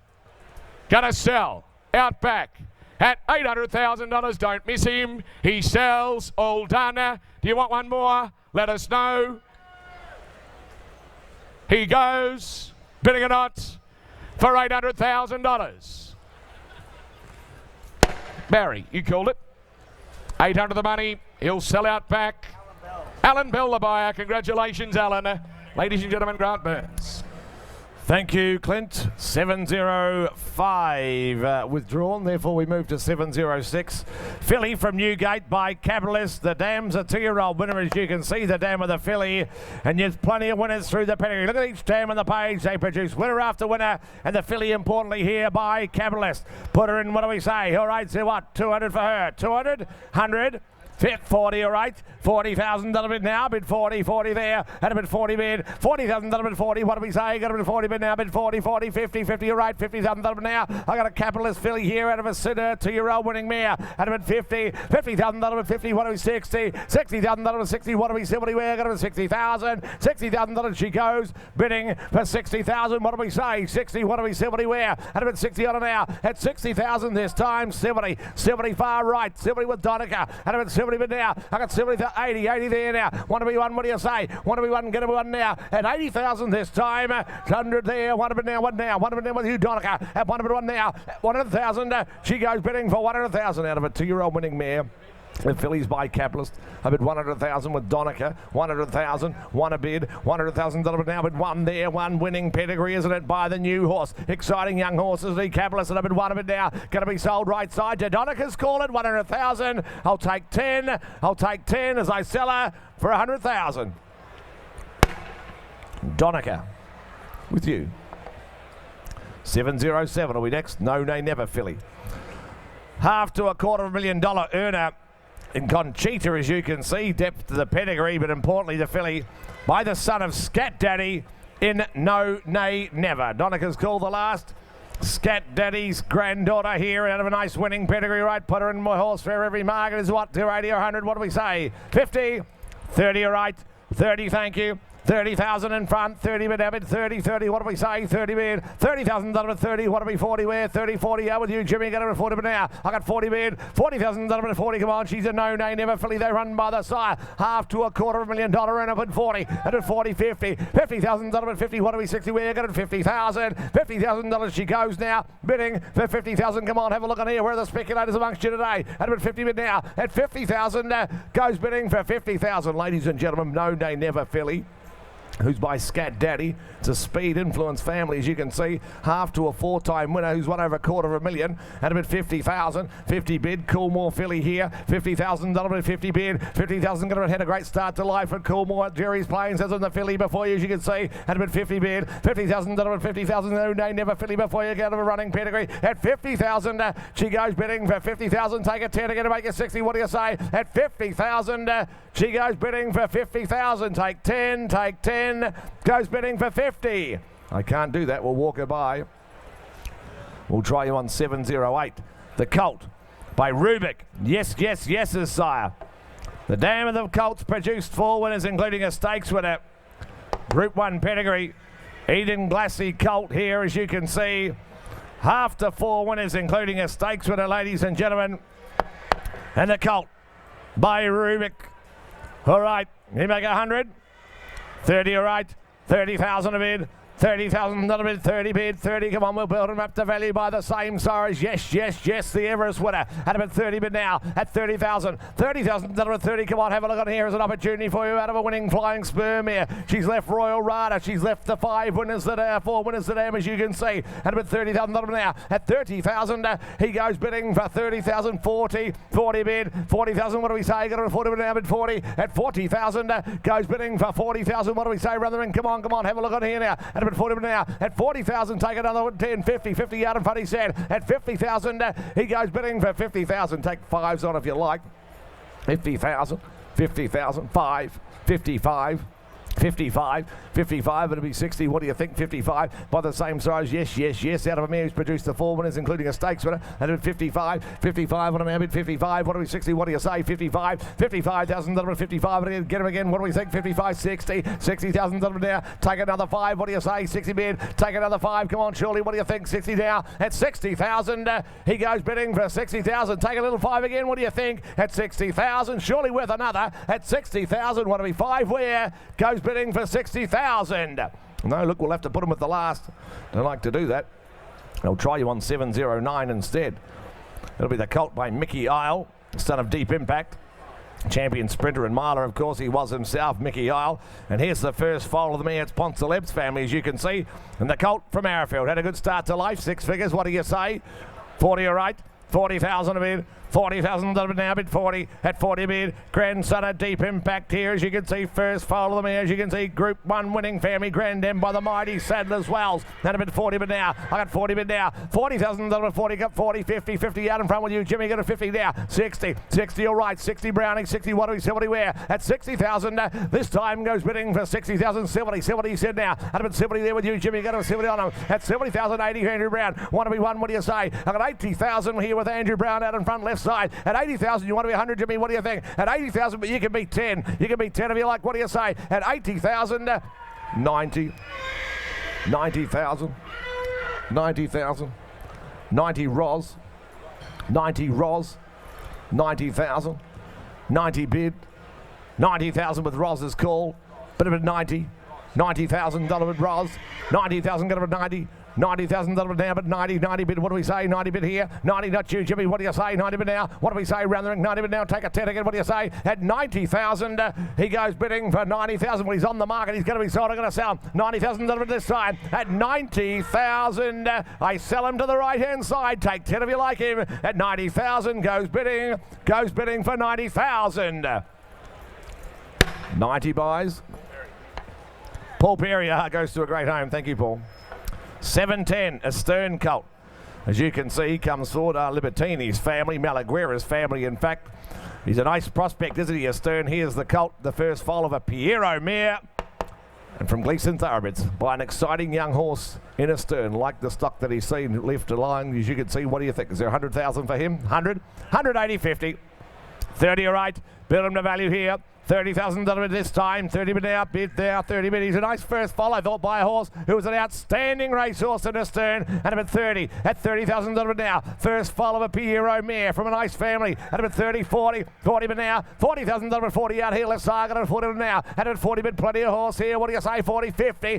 Gonna sell. Out back at $800,000. Don't miss him. He sells. All done now. Do you want one more? Let us know. He goes. Bidding or not, for $800,000. Barry, you called it. 800 the money. He'll sell out back. Alan Bell, the buyer. Congratulations, Alan. Ladies and gentlemen, Grant Burns. Thank you, Clint. 705 withdrawn, therefore we move to 706. Filly from Newgate by Capitalist. The dam's a 2-year-old winner, as you can see, the dam of the filly. And there's plenty of winners through the pedigree. Look at each dam on the page. They produce winner after winner. And the filly, importantly, here by Capitalist. Put her in, what do we say? All right, so what? 200 for her. 200, 100. 40, all right. $40,000 bid now, bid 40, 40 there, and a bid 40 bid, $40,000 bid 40, what do we say? Got a bid 40 bid now, bid 40, 40, 50, 50, all right, $50,000 bid now. I got a Capitalist filly here out of a Sinner, 2-year-old winning mare, and a bid 50, $50,000 bid 50, what do we 60, $60,000 bid 60, what do we 70, where? Got a bid 60,000, $60,000 she goes, bidding for 60,000, what do we say? 60, what do we 70, where? And a bid 60 on it now, at 60,000 this time, 70, 70 far right, 70 with Donica, and a bid 70 bid now, I got 70 to 80, 80 there now. Want to be one, what do you say? Want to be one, get a one now. At 80,000 this time. 100 there, one of it now, one now. One of it now with you, Donica. At one of it, one now. 100,000. She goes bidding for 100,000 out of a 2-year-old winning mare. The fillies by Capitalist. I bid 100,000 with Donica. 100,000. One a bid. $100,000 now bid one there. One winning pedigree, isn't it? By the new horse. Exciting young horses. The Capitalist. And I bid one of it now. Going to be sold right side to Donica's call it. 100,000. I'll take 10. I'll take 10 as I sell her for 100,000. Donica with you. 707. Are we next? No, nay, never filly. Half to $250,000 earner. In Conchita, as you can see, depth to the pedigree, but importantly the filly by the son of Scat Daddy in No Nay Never. Donica's called the last. Scat Daddy's granddaughter here out of a nice winning pedigree, right? Put her in my horse fair. Every market is what? 280 or 100? What do we say? 50, 30, all right. 30, thank you. 30,000 in front, 30 bid, Abbott, 30, 30, what do we say? 30 bid, $30,000 at 30, what do we 40 where? 30, 40, out with you, Jimmy, get her at 40 bid now. I got 40 bid, $40,000 at 40, come on, she's a no-nay, never filly, they run by the sire. Half to $250,000 and up at 40, and at 40, 50, $50,000 at 50, what do we 60 where? Got it 50,000, $50,000 she goes now, bidding for 50,000, come on, have a look on here, where are the speculators amongst you today? And at 50 bid now, at 50,000, goes bidding for 50,000, ladies and gentlemen, no-nay, never filly. Who's by Scat Daddy. It's a speed influence family, as you can see. Half to a 4-time winner who's won over $250,000 and a bid 50,000. 50 bid, Coolmore filly here. $50,000 at 50 bid. 50,000 going to had a great start to life at Coolmore at Jerry's Plains, as in the filly before you, as you can see. And a bid 50 bid. $50,000 at 50,000. No, never filly before you get out of a running pedigree. At 50,000, she goes bidding for 50,000. Take a 10 again to make it 60. What do you say? At 50,000, she goes bidding for 50,000. Take 10, take 10. Goes bidding for 50. I can't do that. We'll walk her by. We'll try you on 708. The Colt by Rubik. Yes, yes, yeses, sire. The dam of the Colts produced 4 winners, including a stakes winner. Group 1 pedigree. Eden Glassy Colt here, as you can see. Half to 4 winners, including a stakes winner, ladies and gentlemen. And the Colt by Rubik. All right, you make 100. 30, all right. 30,000 a bid. 30,000 a bid. 30 bid. 30, come on, we'll build them up to value by the same size. Yes, yes, yes, the Everest winner. At about 30 bid now. At 30,000. 30,000 at 30, come on, have a look on here as an opportunity for you out of a winning Flying Sperm here. She's left Royal Rada. She's left the 5 winners that are 4 winners that am, as you can see. At about 30,000 now. At 30,000, he goes bidding for 30,000. 40 bid. 40,000, what do we say? Got a 40 bid now, bid 40. At 40,000, goes bidding for 40,000. What do we say, Rutherford? Come on, have a look on here now. At about 40 now. At 40,000, take another 10, 50 out in front, he said. At 50,000, he goes bidding for 50,000. Take 5s on if you like. 50,000, 50,000, 5, 55. 55, 55, it'll be 60. What do you think? 55 by the same size. Yes, yes, yes. Out of a mare who's produced the 4 winners, including a stakes winner. And at 55, 55 on a mare bid 55. What do we 60? What do you say? 55, 55,000 55. Get him again. What do we think? 55, 60, 60,000 now. Take another 5. What do you say? 60 bid. Take another 5. Come on, surely. What do you think? 60 now. At 60,000, he goes bidding for 60,000. Take a little 5 again. What do you think? At 60,000, surely worth another. At 60,000, what do we 5 where? Goes bidding for 60,000. No, look, we'll have to put him at the last. Don't like to do that. I'll try you on 709 instead. It'll be the Colt by Mickey Isle, son of Deep Impact. champion sprinter and miler, of course, he was himself, Mickey Isle. And here's the first foal of the mare. It's Ponceleb's family, as you can see. And the colt from Arrowfield had a good start to life. 6 figures, what do you say? 40 all right. 40,000 a bid. 40,000 now bid 40 at 40 bid. Grandson, a deep impact here, as you can see. First foal of the mare, as you can see. Group 1 winning family, Grand M by the mighty Sadler's Wells. And a bid 40 bid now. I got 40 bid now. 40,000 40, got 40, 50, 50 out in front with you. Jimmy got a 50 now. 60, 60 all right. 60 Browning, 60 what do we 70 where? At 60,000, this time goes bidding for 60,000, 70, 70 he said now. And a bid 70 there with you, Jimmy got a 70 on him. At 70,000, 80 Andrew Brown. Want to be one, what do you say? I got 80,000 here with Andrew Brown out in front, left side. At 80,000, you want to be 100, Jimmy, what do you think? At 80,000, but you can be 10. You can be 10 if you like, what do you say? At 80,000, 90, 90,000, 90,000, 90 Ros, 90 Ros, 90,000, 90 bid, 90,000 with Ros's call, bit of a 90, 90,000 with Ros, 90,000 got a 90, 90,000 now, but 90 bid, what do we say? 90 bid here, 90 not you, Jimmy, what do you say? 90 bid now, what do we say? Round the ring, 90 bid now, take a 10 again, what do you say? At 90,000, he goes bidding for 90,000. Well, he's on the market, he's going to be sold, I'm going to sell 90,000 this time. At 90,000, I sell him to the right-hand side, take 10 if you like him. At 90,000, goes bidding for 90,000. 90 buys. Paul Perry goes to a great home, thank you, Paul. 710, a Stern colt. As you can see, comes forward Libertini's family, Malaguera's family, in fact. He's a nice prospect, isn't he, a Stern? Here's the colt, the first foal of a Piero mare. And from Gleason Thoroughbreds, by an exciting young horse in a Stern, like the stock that he's seen left alone. As you can see, what do you think? Is there 100,000 for him? 100? 180, 50. 30 all right, build him to value here. $30,000 this time, 30 bid out, bid there, 30 bid. He's a nice first follow, I thought, by a horse who was an outstanding racehorse in a Stern. And about 30 at $30,000 now. First follow of a Piero mare from a nice family. At about 30, 40 bid now. $40,000, 40 out here. Let's say got a 40 bid now. At about 40 bid, plenty of horse here. What do you say? 40, 50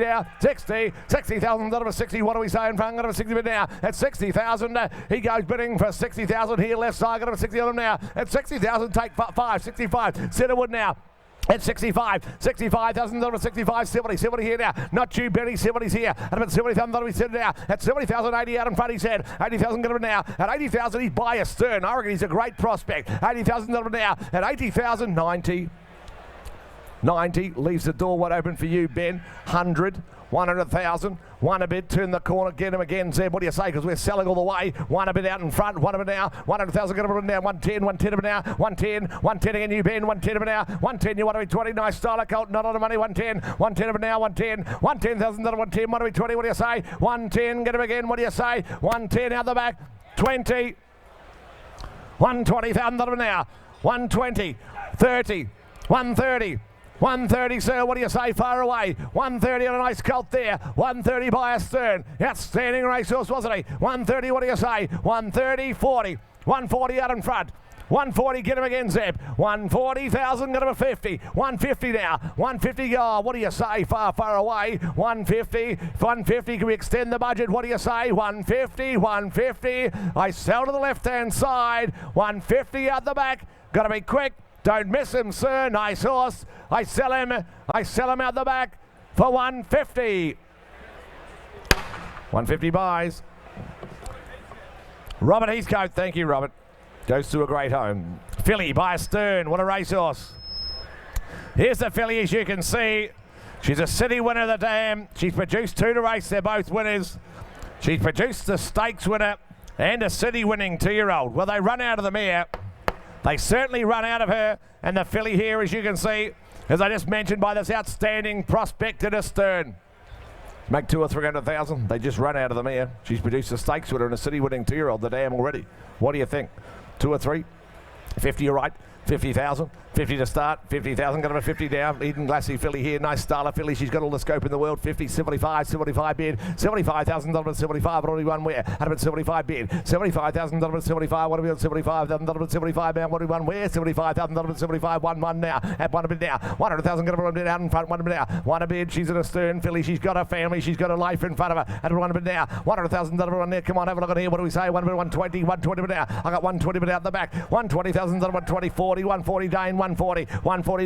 now. 60, $60,000, 60. What do we say in front? Got a 60 bid now. At 60,000, he goes bidding for 60,000 here. Left side, got a 60 on him now. At 60,000, take 5, 65. Centerwood now. At 65, $65,000, 65, 70 here now. Not you, Benny, 70's here. At about 70,000, we said now. At 70,000, 80 out in front, he said. 80,000 got him now. At 80,000, he's by a Stern. I reckon he's a great prospect. $80,000 now. At 80,000, 90. 90, leaves the door wide open for you, Ben. 100. 100,000, one a bid, turn the corner, get him again, Zeb, what do you say, because we're selling all the way, one a bid out in front, one a bid now, 100,000, get him now, 110, 110 of it now, 110 again, you Ben, 110 of it now, 110, you want to be 20, nice style of colt, not on the money, 110 of it now, 110,000, 110, want to be 20, what do you say, 110, get him again, what do you say, 110 out the back, 20, 120,000 of it now, 120, 30, 130, 130, sir, what do you say, far away? 130 on a nice colt there. 130 by a Stern. Outstanding racehorse, wasn't he? 130, what do you say? 130, 40. 140 out in front. 140, get him again, Zeb. 140,000, get him a 50. 150 now. 150, oh, what do you say? Far, far away. 150, can we extend the budget? What do you say? 150. I sell to the left-hand side. 150 out the back. Got to be quick. Don't miss him, sir. Nice horse. I sell him out the back for 150. 150 buys. Robert Heathcote, thank you, Robert. Goes to a great home. Filly by a Stern. What a racehorse. Here's the filly, as you can see. She's a city winner of the Dam. She's produced 2 to race. They're both winners. She's produced the stakes winner and a city winning 2-year-old. Well, they run out of the mare. They certainly run out of her, and the filly here, as you can see, as I just mentioned, by this outstanding prospect in a Stern. Make 200,000 or 300,000. They just run out of the mare. She's produced a stakes winner and a city-winning 2-year-old, the Dam already. What do you think? 2 or 3? 50, you're right. 50,000. 50 to start. 50,000. Got him a 50 down. Eden Glassy filly here. Nice starler filly. She's got all the scope in the world. 50, 75 bid. $75,000, 75. Already won where? Had about 75 bid. $75,000, 75. What are we on? $75,000, 75 now. What do we won where? $75,000, 75. 1 now. At 1 a bid now. 100,000. Got a bid out in front. 1 a bid now. 1 a bid. She's in a Stern filly. She's got a family. She's got a life in front of her. At 1 a bid now. $100,000 there. Come on, have a look at here. What do we say? 1 bid, 120 bid now. I got 120 bid out the back. 120,000, 120, 40. 140 Dane, 140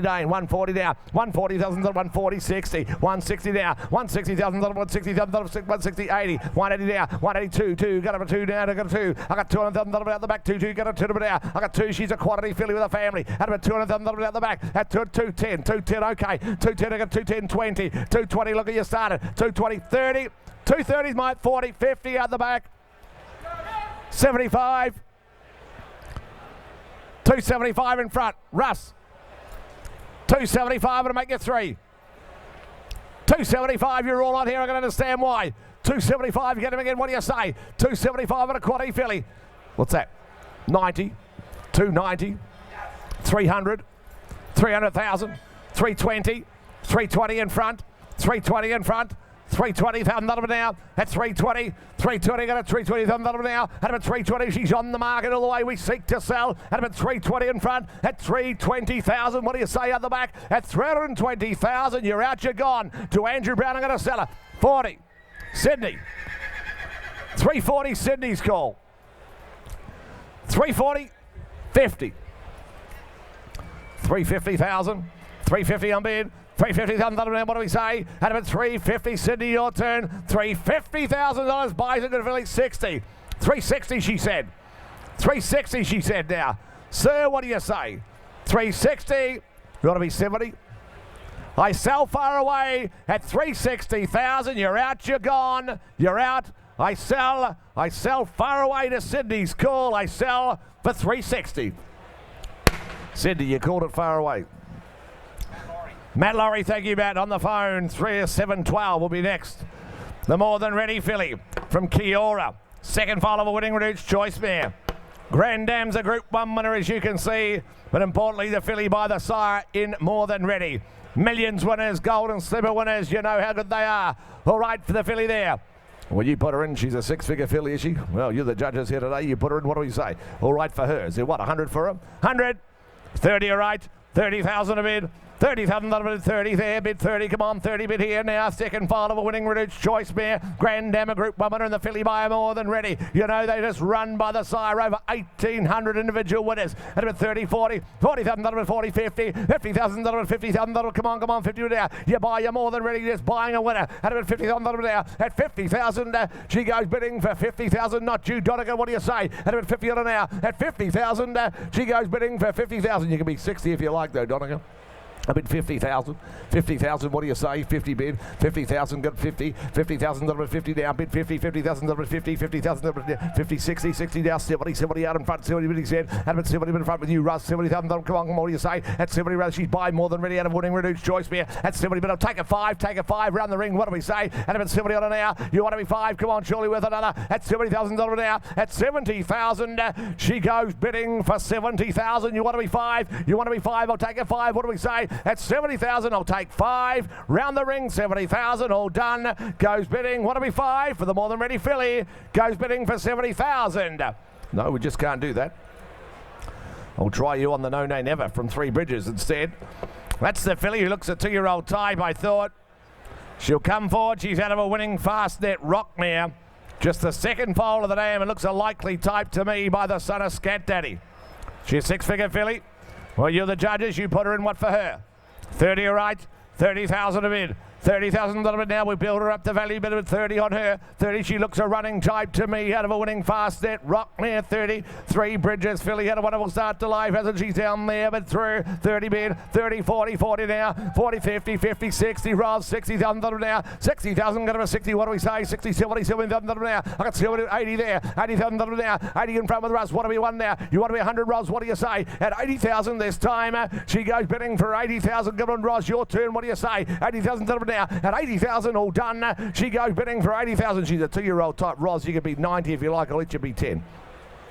Dane, 140 now, 140,000, 140, 60, 160 now, 160,000, 160,000, 160, 80, 180 now, 182, 2, got a 2 now, got a 2, I got 200,000 out the back, 2, got a 2 now, I got 2, she's a quality filly with a family, at about 200,000 out the back, at 210, okay, 210, I got 210, 20, 220, look at you started, 220, 30, 230's my 40, 50 out the back, 75, 275 in front, Russ, 275 to make it 3, 275, you're all on here, I can understand why, 275, get him again, what do you say, 275 and a quality filly, what's that, 90, 290, 300, 300,000, 320, 320 in front, 320 in front, 320,000 now, at 320, 320, got a 320,000 now, at about 320, she's on the market all the way, we seek to sell, at about 320 in front, at 320,000, what do you say at the back, at 320,000, you're out, you're gone, to Andrew Brown, I'm going to sell her, 40, Sydney, 340, Sydney's call, 340, 50, 350,000, 350 on bid, 350,000, what do we say? At about 350, Sydney, your turn. $350,000 buys a good filly, 60. 360, she said. 360, she said now. Sir, what do you say? 360, you want to be 70? I sell far away at 360,000. You're out, you're gone. You're out. I sell far away to Sydney's call. I sell for 360. Sydney, you called it far away. Matt Laurie, thank you, Matt, on the phone. 3-7-12 will be next. The More Than Ready filly from Kiora. Second file of a winning Reduce Choice mare. Grand Dam's a Group 1 winner, as you can see, but importantly, the filly by the sire in More Than Ready. Millions winners, Golden Slipper winners, you know how good they are. All right for the filly there. Well, you put her in, she's a 6-figure filly, is she? Well, you're the judges here today, you put her in, what do we say? All right for her. Is it what, 100 for her? 100, 30, all right, 30,000 a bid. 30,000, 30 there, bid 30, come on, 30 bid here now, second file of a winning Reduce Choice mare, Grand Dam, a Group 1 winner, and the filly by More Than Ready. You know, they just run by the sire, over 1,800 individual winners, at about 30, 40, 40,000, 40, 50, 50,000, 50,000, come on, 50 now, you buy your More Than Ready, just buying a winner, at about 50,000 now, at 50,000, she goes bidding for 50,000, not you, Donegan, what do you say, at about 50 now, at 50,000, she goes bidding for 50,000, you can be 60 if you like though, Donegan. I bid 50,000. 50,000, what do you say? 50 bid. 50,000, got 50. 50,000, 50 down. Bid 50. 50,000, 50. 50,000, 50, 60. 60 down. 70 out in front. 70 bid, he said. And about 70 bid in front with you, Russ. 70,000, come on, what do you say? At 70, Russ, she's by More Than Ready out of winning Reduce Choice mare. At 70 bid, I'll take a 5. Take a 5 round the ring. What do we say? And about 70 on an hour. You want to be 5? Come on, surely with another. At $70,000 an hour. At 70,000, she goes bidding for 70,000. You want to be 5? You want to be 5? I'll take a 5. What do we say? At 70,000, I'll take 5. Round the ring, 70,000, all done. Goes bidding, want to be 5 for the More Than Ready filly. Goes bidding for 70,000. No, we just can't do that. I'll try you on the No Nay Never from Three Bridges instead. That's the filly who looks a 2-year-old type, I thought. She'll come forward. She's out of a winning Fastnet Rock mare. Just the second foal of the dam and looks a likely type to me by the son of Scat Daddy. She's a 6-figure filly. Well, you're the judges. You put her in what for her? 30, all right, 30,000 a bid. 30,000 a bid now. We build her up the value bid of 30 on her. 30, she looks a running type to me out of a winning Fastnet Rock near 30. Three Bridges filly had a wonderful start to life, hasn't she? Down there, but through 30 bid, 30, 40, 40 now, 40, 50, 50, 60, Ross, 60,000 now, 60,000, got her a 60, what do we say? 60, 70, 70,000 now. I got 70, 80 there, 80,000 now, 80 in front with Ross. What do we want now? You want to be 100, Ross? What do you say? At 80,000 this time, she goes bidding for 80,000. Come on, Ross, your turn. What do you say? 80,000 now. At 80,000, all done. She goes bidding for 80,000. She's a 2-year-old type. Roz, you can be 90 if you like. I'll let you be 10.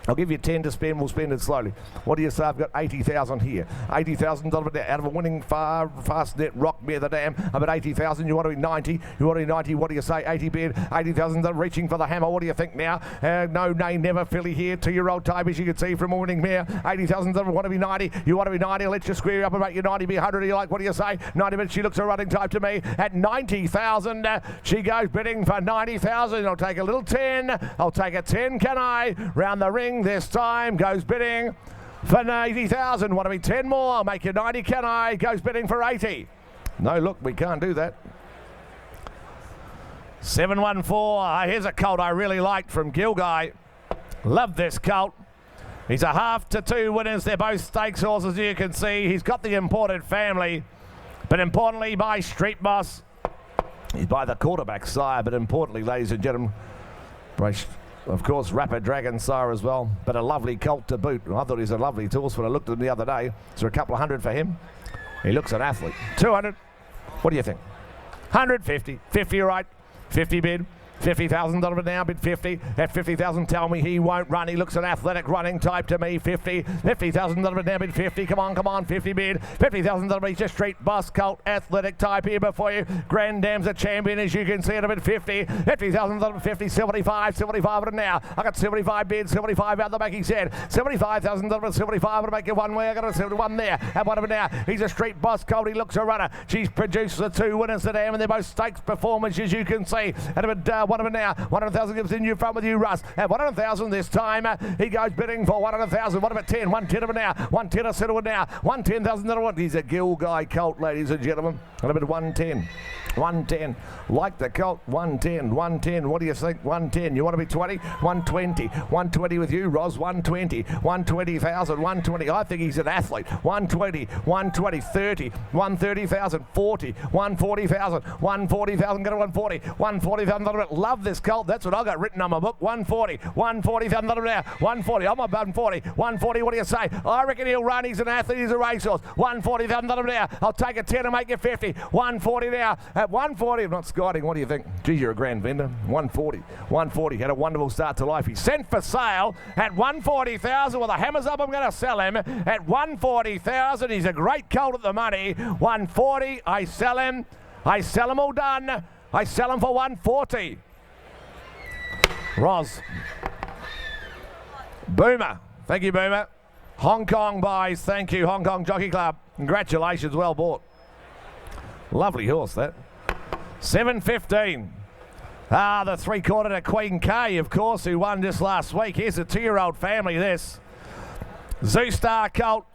I'll give you 10 to spend. We'll spend it slowly. What do you say? I've got 80,000 here. $80,000 out of a winning Fastnet Rock near the dam. I'm at 80,000. You want to be 90. You want to be 90. What do you say? 80 bid. 80,000 reaching for the hammer. What do you think now? No Nay Never filly here. 2-year-old type, as you can see from a winning mare. 80,000. Want to be 90. You want to be 90. Let's just square up about your 90. Be 100. You like? What do you say? 90 bid. She looks a running type to me. At 90,000. She goes bidding for 90,000. I'll take a little 10. I'll take a 10. Can I? Round the ring. This time goes bidding for 80,000. Want to be 10 more? Make it 90, can I? Goes bidding for 80. No, look, we can't do that. 714. Here's a colt I really liked from Gilguy. Love this colt. He's a half to 2 winners. They're both stakes horses, you can see. He's got the imported family, but importantly by Street Boss. He's by the quarterback sire, but importantly, ladies and gentlemen, by, of course, Rapid Dragon sire as well, but a lovely colt to boot. I thought he was a lovely horse when I looked at him the other day. So a couple of hundred for him. He looks an athlete. 200. What do you think? 150. 50, right? 50 bid. $50,000 now, bid 50. At 50,000, tell me he won't run. He looks an athletic running type to me. 50. $50,000 now, bid 50. Come on, 50 bid. $50,000. He's a Street Boss colt, athletic type here before you. Grand Dam's a champion, as you can see at a bid 50. $50,000, 50, 75, 75 now. I got 75 bids, 75 out the back, he said. $75,000, 75. I'll make it one way. I got a 71 there. And one of it now. He's a Street Boss colt. He looks a runner. She's produced the 2 winners today, and they're both stakes performers, as you can see. And a bid, one of them now, 100,000 gives in you front with you, Russ. At 100,000 this time, he goes bidding for 100,000. What about 10? 110 of it now. 110 a settle now. 110,000. He's a Gilguy colt, ladies and gentlemen. And a bit 110. 110. Like the colt. 110. 110. What do you think? 110. You want to be 20? 120. 120 with you, Roz. 120. 120,000. 120. I think he's an athlete. 120. 120. 30. 130,000. 40. 140,000. 140,000. Go to 140. 140,000. Love this colt. That's what I got written on my book. 140. 140,000 now. 140. I'm about 140. 140. What do you say? I reckon he'll run. He's an athlete. He's a racehorse. 140,000 now. I'll take a 10 and make it 50. 140 now. At 140, I'm not skiting. What do you think? Geez, you're a grand vendor. 140. 140. Had a wonderful start to life. He's sent for sale at 140,000. Well, the hammer's up. I'm going to sell him at 140,000. He's a great colt at the money. 140. I sell him. I sell him all done. I sell him for 140. Roz. Boomer. Thank you, Boomer. Hong Kong buys. Thank you, Hong Kong Jockey Club. Congratulations. Well bought. Lovely horse, that. 7:15. The 3/4 to Queen K, of course, who won just last week. Here's a 2-year-old family, this. Zoostar colt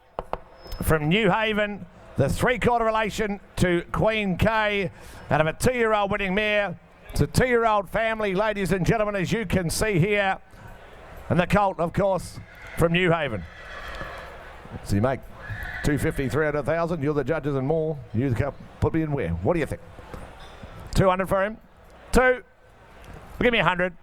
from New Haven. The 3/4 relation to Queen K. Out of a 2-year-old winning mare. It's a 2-year-old family, ladies and gentlemen, as you can see here. And the colt, of course, from New Haven. So you make 250, 300,000. You're the judges and more. You the cup. Put me in where? What do you think? 200 for him. 2. Give me 100.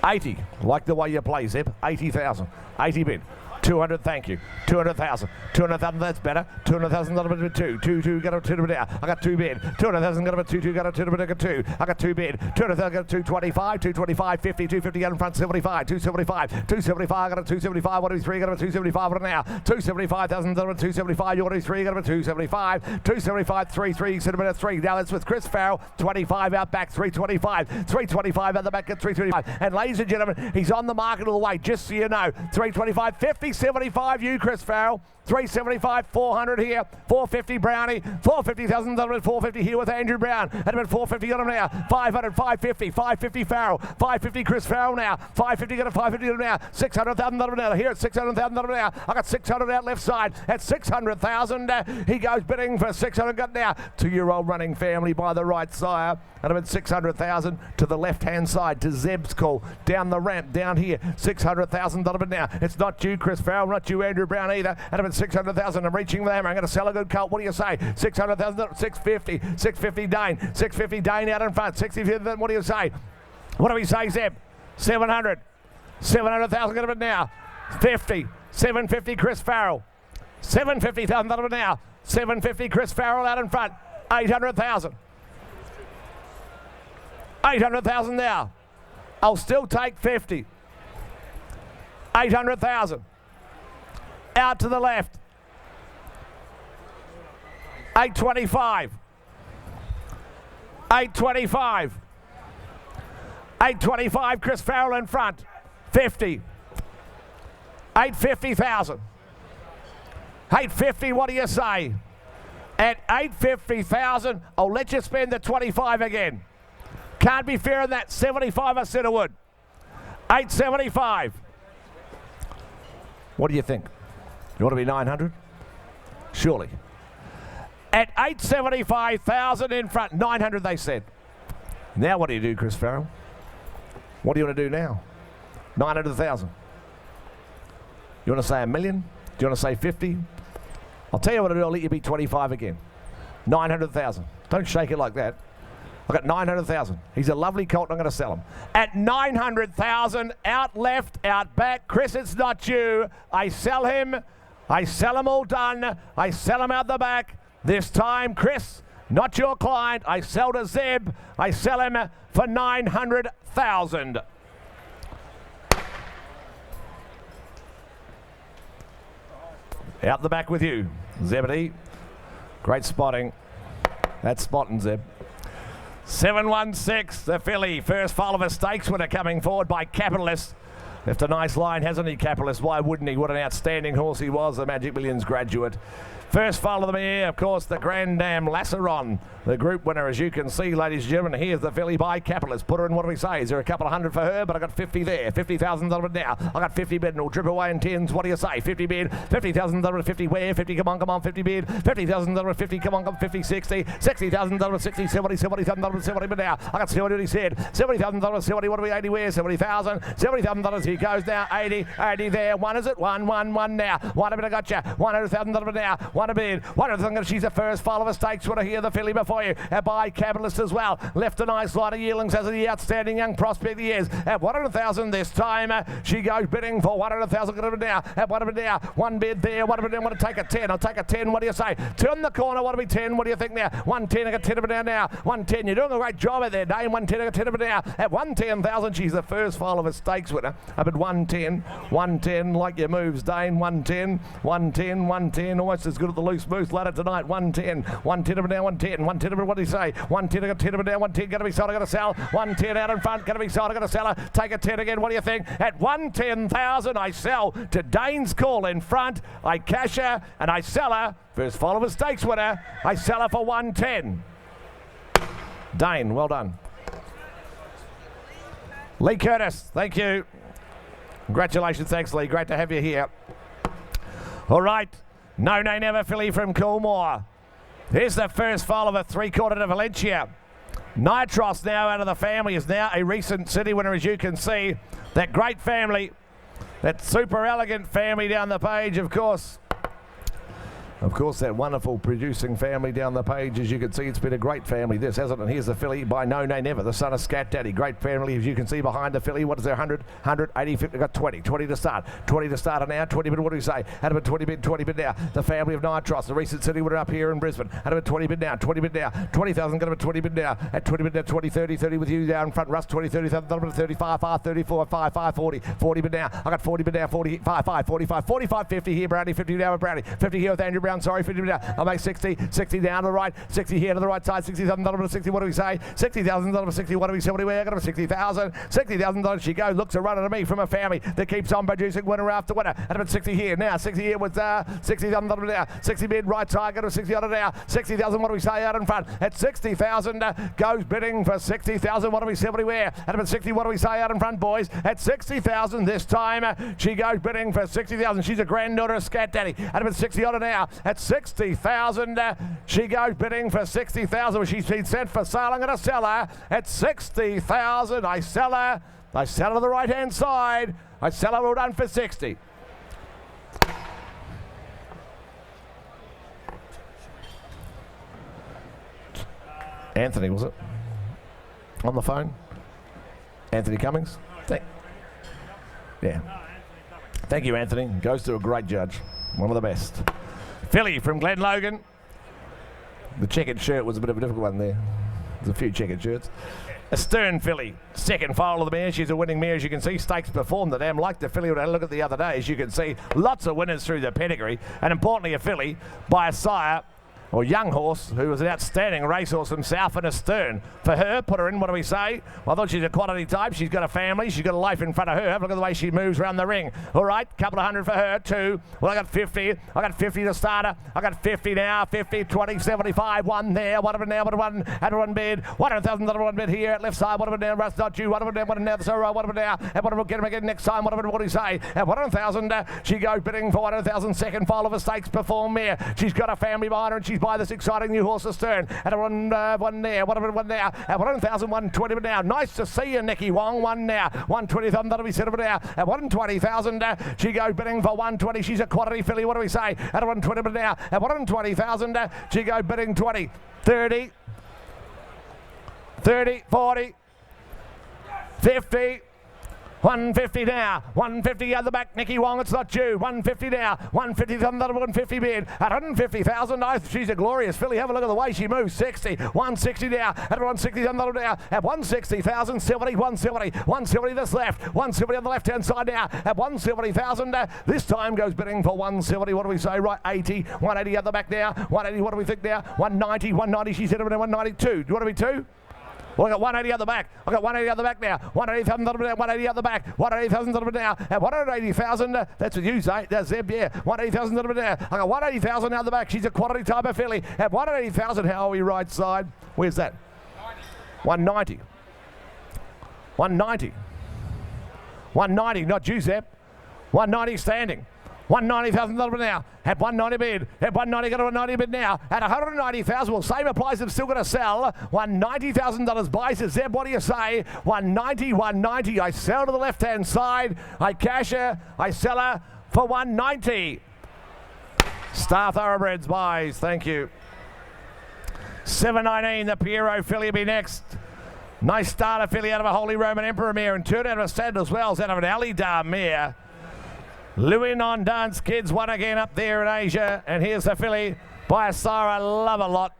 80. Like the way you play, Zeb. 80,000. 80 bid. 200, thank you. 200,000. 200,000, that's better. 200,000, got a 2. 2, got a 2 bid out. I got 2 bid. 200,000, got a 2, got a 2 bid, I got 2. I got 2 bid. 200,000, got a 225, 225, 50, 250, got in front, 75, 275, 275, got a 275, 123, got a 275 right now. 275,000, got a 275, you want to 3, got a 275, 275, 3, set a minute 3. Now that's with Chris Farrell, 25 out back, 325, 325 out the back at 325. And ladies and gentlemen, he's on the market all the way, just so you know. 325, 50, 75, you, Chris Farrell. 375, 400 here, 450 Brownie, 450,000, 450 here with Andrew Brown, and about 450 on him now, 500, 550, 550 Farrell, 550 Chris Farrell now, 550 got a 550 now, 600,000 now, here at 600,000 now, I got 600 out left side, at 600,000, he goes bidding for 600, got now, 2-year-old running family by the right sire, and about 600,000 to the left-hand side, to Zeb's call, down the ramp, down here, 600,000 now, it's not you, Chris Farrell, not you, Andrew Brown either, and about 600,000. I'm reaching for the hammer. I'm going to sell a good colt. What do you say? 600,000, 650, 650 Dane, 650 Dane out in front. 60. What do you say? What do we say, Zeb? 700, 700,000. Get it now. 50, 750 Chris Farrell, 750,000 now. 750 Chris Farrell out in front. 800,000. 800,000 now. I'll still take 50. 800,000. Out to the left. 825. 825. 825, Chris Farrell in front. 50. 850,000. 850, what do you say? At 850,000, I'll let you spend the 25 again. Can't be fair in that. 75 I said I would. 875. What do you think? You want to be 900? Surely. At 875,000 in front, 900 they said. Now what do you do, Chris Farrell? What do you want to do now? 900,000. You want to say $1 million? Do you want to say 50? I'll tell you what I'll do, I'll let you be 25 again. 900,000. Don't shake it like that. I've got 900,000. He's a lovely colt, I'm going to sell him. At 900,000, out left, out back. Chris, it's not you. I sell him. I sell him all done. I sell him out the back. This time, Chris, not your client. I sell to Zeb. I sell him for 900,000. Out the back with you, Zebedee. Great spotting. That's spotting, Zeb. 716, the filly. First foal of a stakes winner coming forward by Capitalist. Left a nice line, hasn't he, Capitalist? Why wouldn't he? What an outstanding horse he was, the Magic Millions graduate. First foal of the year, of course, the Grand Dam Lasseron, the group winner, as you can see, ladies and gentlemen. Here's the filly by Capitalist. Put her in, what do we say? Is there a couple of hundred for her? But I got 50 there. 50,000 now. I got 50 bid and we'll drip away in tens. What do you say? 50 bid, 50,000 50 where? 50, come on, 50 bid, 50,000 50, come on, 50, 60, 60,000 60, 70, 70,000 70 bid now. I got 70, what he said. 70,000 70, what do we 80 where? 70,000, 70,000 he goes now. 80, 80 there. One is it? One now. One a bit, I got you. 100,000 now. One a bid. 100,000, she's the first foal of a stakes winner here, the filly before you. By Capitalist as well. Left a nice line of Yearlings as the outstanding young prospect he is. At 100,000 this time, she goes bidding for 100,000 now. At 100 now. One bid there. 100 now. Want to take a 10. I'll take a 10. What do you say? Turn the corner. What do we 10? What do you think now? 110. I got 10 of it now. 110. You're doing a great job at there, Dane. 110. I got 10 of it now. At 110,000, she's the first foal of a stakes winner. Up at 110. 110. Like your moves, Dane. 110. 110. 110. Almost as good at the loose moose ladder tonight. 110. 110 of it now. 110. 110 of it. What do you say? 110. I got 10 of it now. 110. Got to be sold. I got to sell. 110 out in front. Got to be sold. I got to sell her. Take a 10 again. What do you think? At 110,000, I sell to Dane's Call in front. I cash her and I sell her. First foal of a stakes winner. I sell her for 110. Dane, well done. Lee Curtis, thank you. Congratulations, thanks, Lee. Great to have you here. All right. No Nay Never filly from Coolmore. Here's the first foal of a three-quarter to Valencia. Nitros now out of the family is now a recent city winner, as you can see. That great family, that super elegant family down the page, of course. Of course, that wonderful producing family down the page. As you can see, it's been a great family, this, hasn't it? Here's the filly by No Nay Never, the son of Scat Daddy. Great family, as you can see behind the filly. What is there? 100, 80, 50, got 20. 20 to start. 20 to start now. 20 bid, what do we say? Out of a 20 bid now. The family of Nitros, the recent city winner up here in Brisbane. Out of a 20 bid now. 20 bid now. 20,000, got a 20 bid now. At 20 bid now, 20, 30, 30 with you down in front. Russ, 20, 30,000, 35, 5, 34, 5, 5, 40. 40 bid now. I got 40 bid now. 45, 5, 45, 45, 50 here, Brownie. 50 down with Brownie. 50 here with Andrew Brown. Sorry, 50 bid now. I'll make 60, 60 down to the right, 60 here to the right side, $60,000 60, what do we say? $60,000 60, what do we say? What do we wear? I got a $60,000, $60,000 she goes, looks a runner to me from a family that keeps on producing winner after winner. And about 60 here now, 60 here with $60,000 now, 60 bid right side, got a 60 on it now, 60,000, what do we say out in front? At 60,000 goes bidding for 60,000, what do we say? What do we wear? At about 60, what do we say out in front, boys? At 60,000 this time, she goes bidding for 60,000. She's a granddaughter of Scat Daddy. At about 60 on it now, at 60,000, she goes bidding for 60,000. She's been sent for sale. I'm going to sell her at 60,000. I sell her. I sell her to the right-hand side. I sell her all done for 60. Anthony, was it? On the phone? Anthony Cummings? Yeah. Thank you, Anthony. Goes to a great judge. One of the best. Philly from Glen Logan. The checkered shirt was a bit of a difficult one there. There's a few checkered shirts. A Stern filly, second foal of the mare. She's a winning mare, as you can see. Stakes performed the damn like the filly we had a look at the other day. As you can see, lots of winners through the pedigree. And importantly, a filly by a sire or young horse, who was an outstanding racehorse himself and a stern. For her, put her in, what do we say? Well, I thought she's a quality type. She's got a family. She's got a life in front of her. Have a look at the way she moves around the ring. All right, couple of hundred for her, too. Well, I got 50. I got 50 to start her. I got 50 now, 50, 20, 75, one there. What of it now? What of one? Had one bid. $100,000 bid here at left side. What of it now? Rust not you. What of it now? What of it now? So right. What of it now? And what of it? Get him again next time. What of it? What do you say? At 100,000, she goes bidding for 100,000. Second file of a stakes perform here. She's got a family behind her, and she's by this exciting new horse astern. At one there. What of it? One there. At 100,000, 120 now. Nice to see you, Nicky Wong. One now. 120,000. That'll be set over now. At 120,000, she goes bidding for 120. She's a quality filly. What do we say? At 120 now. At 120,000, she goes bidding 20, 30, 30, 40, 50. 150 now, 150 at the back, Nicky Wong, it's not you, 150 now, 150,000, 150 bid, at 150,000, she's a glorious filly, have a look at the way she moves, 60, 160 now, at 160,000 now, at 160,000, 70, 170, 170 this left, 170 on the left hand side now, at 170,000, this time goes bidding for 170, what do we say, right, 80, 180 at the back now, 180, what do we think now, 190, 190, she's hit over now, 192, do you want to be two? Well, I got 180 at the back. I got 180 at the back now. 180,000 now. 180 at the back. 180,000 now. At 180,000, that's with you, Zay. That's Zeb, yeah. 180,000 now. I got 180,000 out the back. She's a quality type of filly. At 180,000, how are we right side? Where's that? 190. 190. 190, not you, Zeb. 190 standing. 190,000 now. At 190 bid. At 190, got to 190 bid now. At 190,000, well, same applies. I'm still going to sell. $190,000 buys it. Zeb, what do you say? 190, 190. I sell to the left-hand side. I cash her. I sell her for 190. Star Thoroughbreds buys. Thank you. 719, the Piero filly will be next. Nice starter filly out of a Holy Roman Emperor mare, and turned out of a Saddle as well, out of an Alidar mare. Lewin on Dance Kids won again up there in Asia, and here's the filly by a sire I love a lot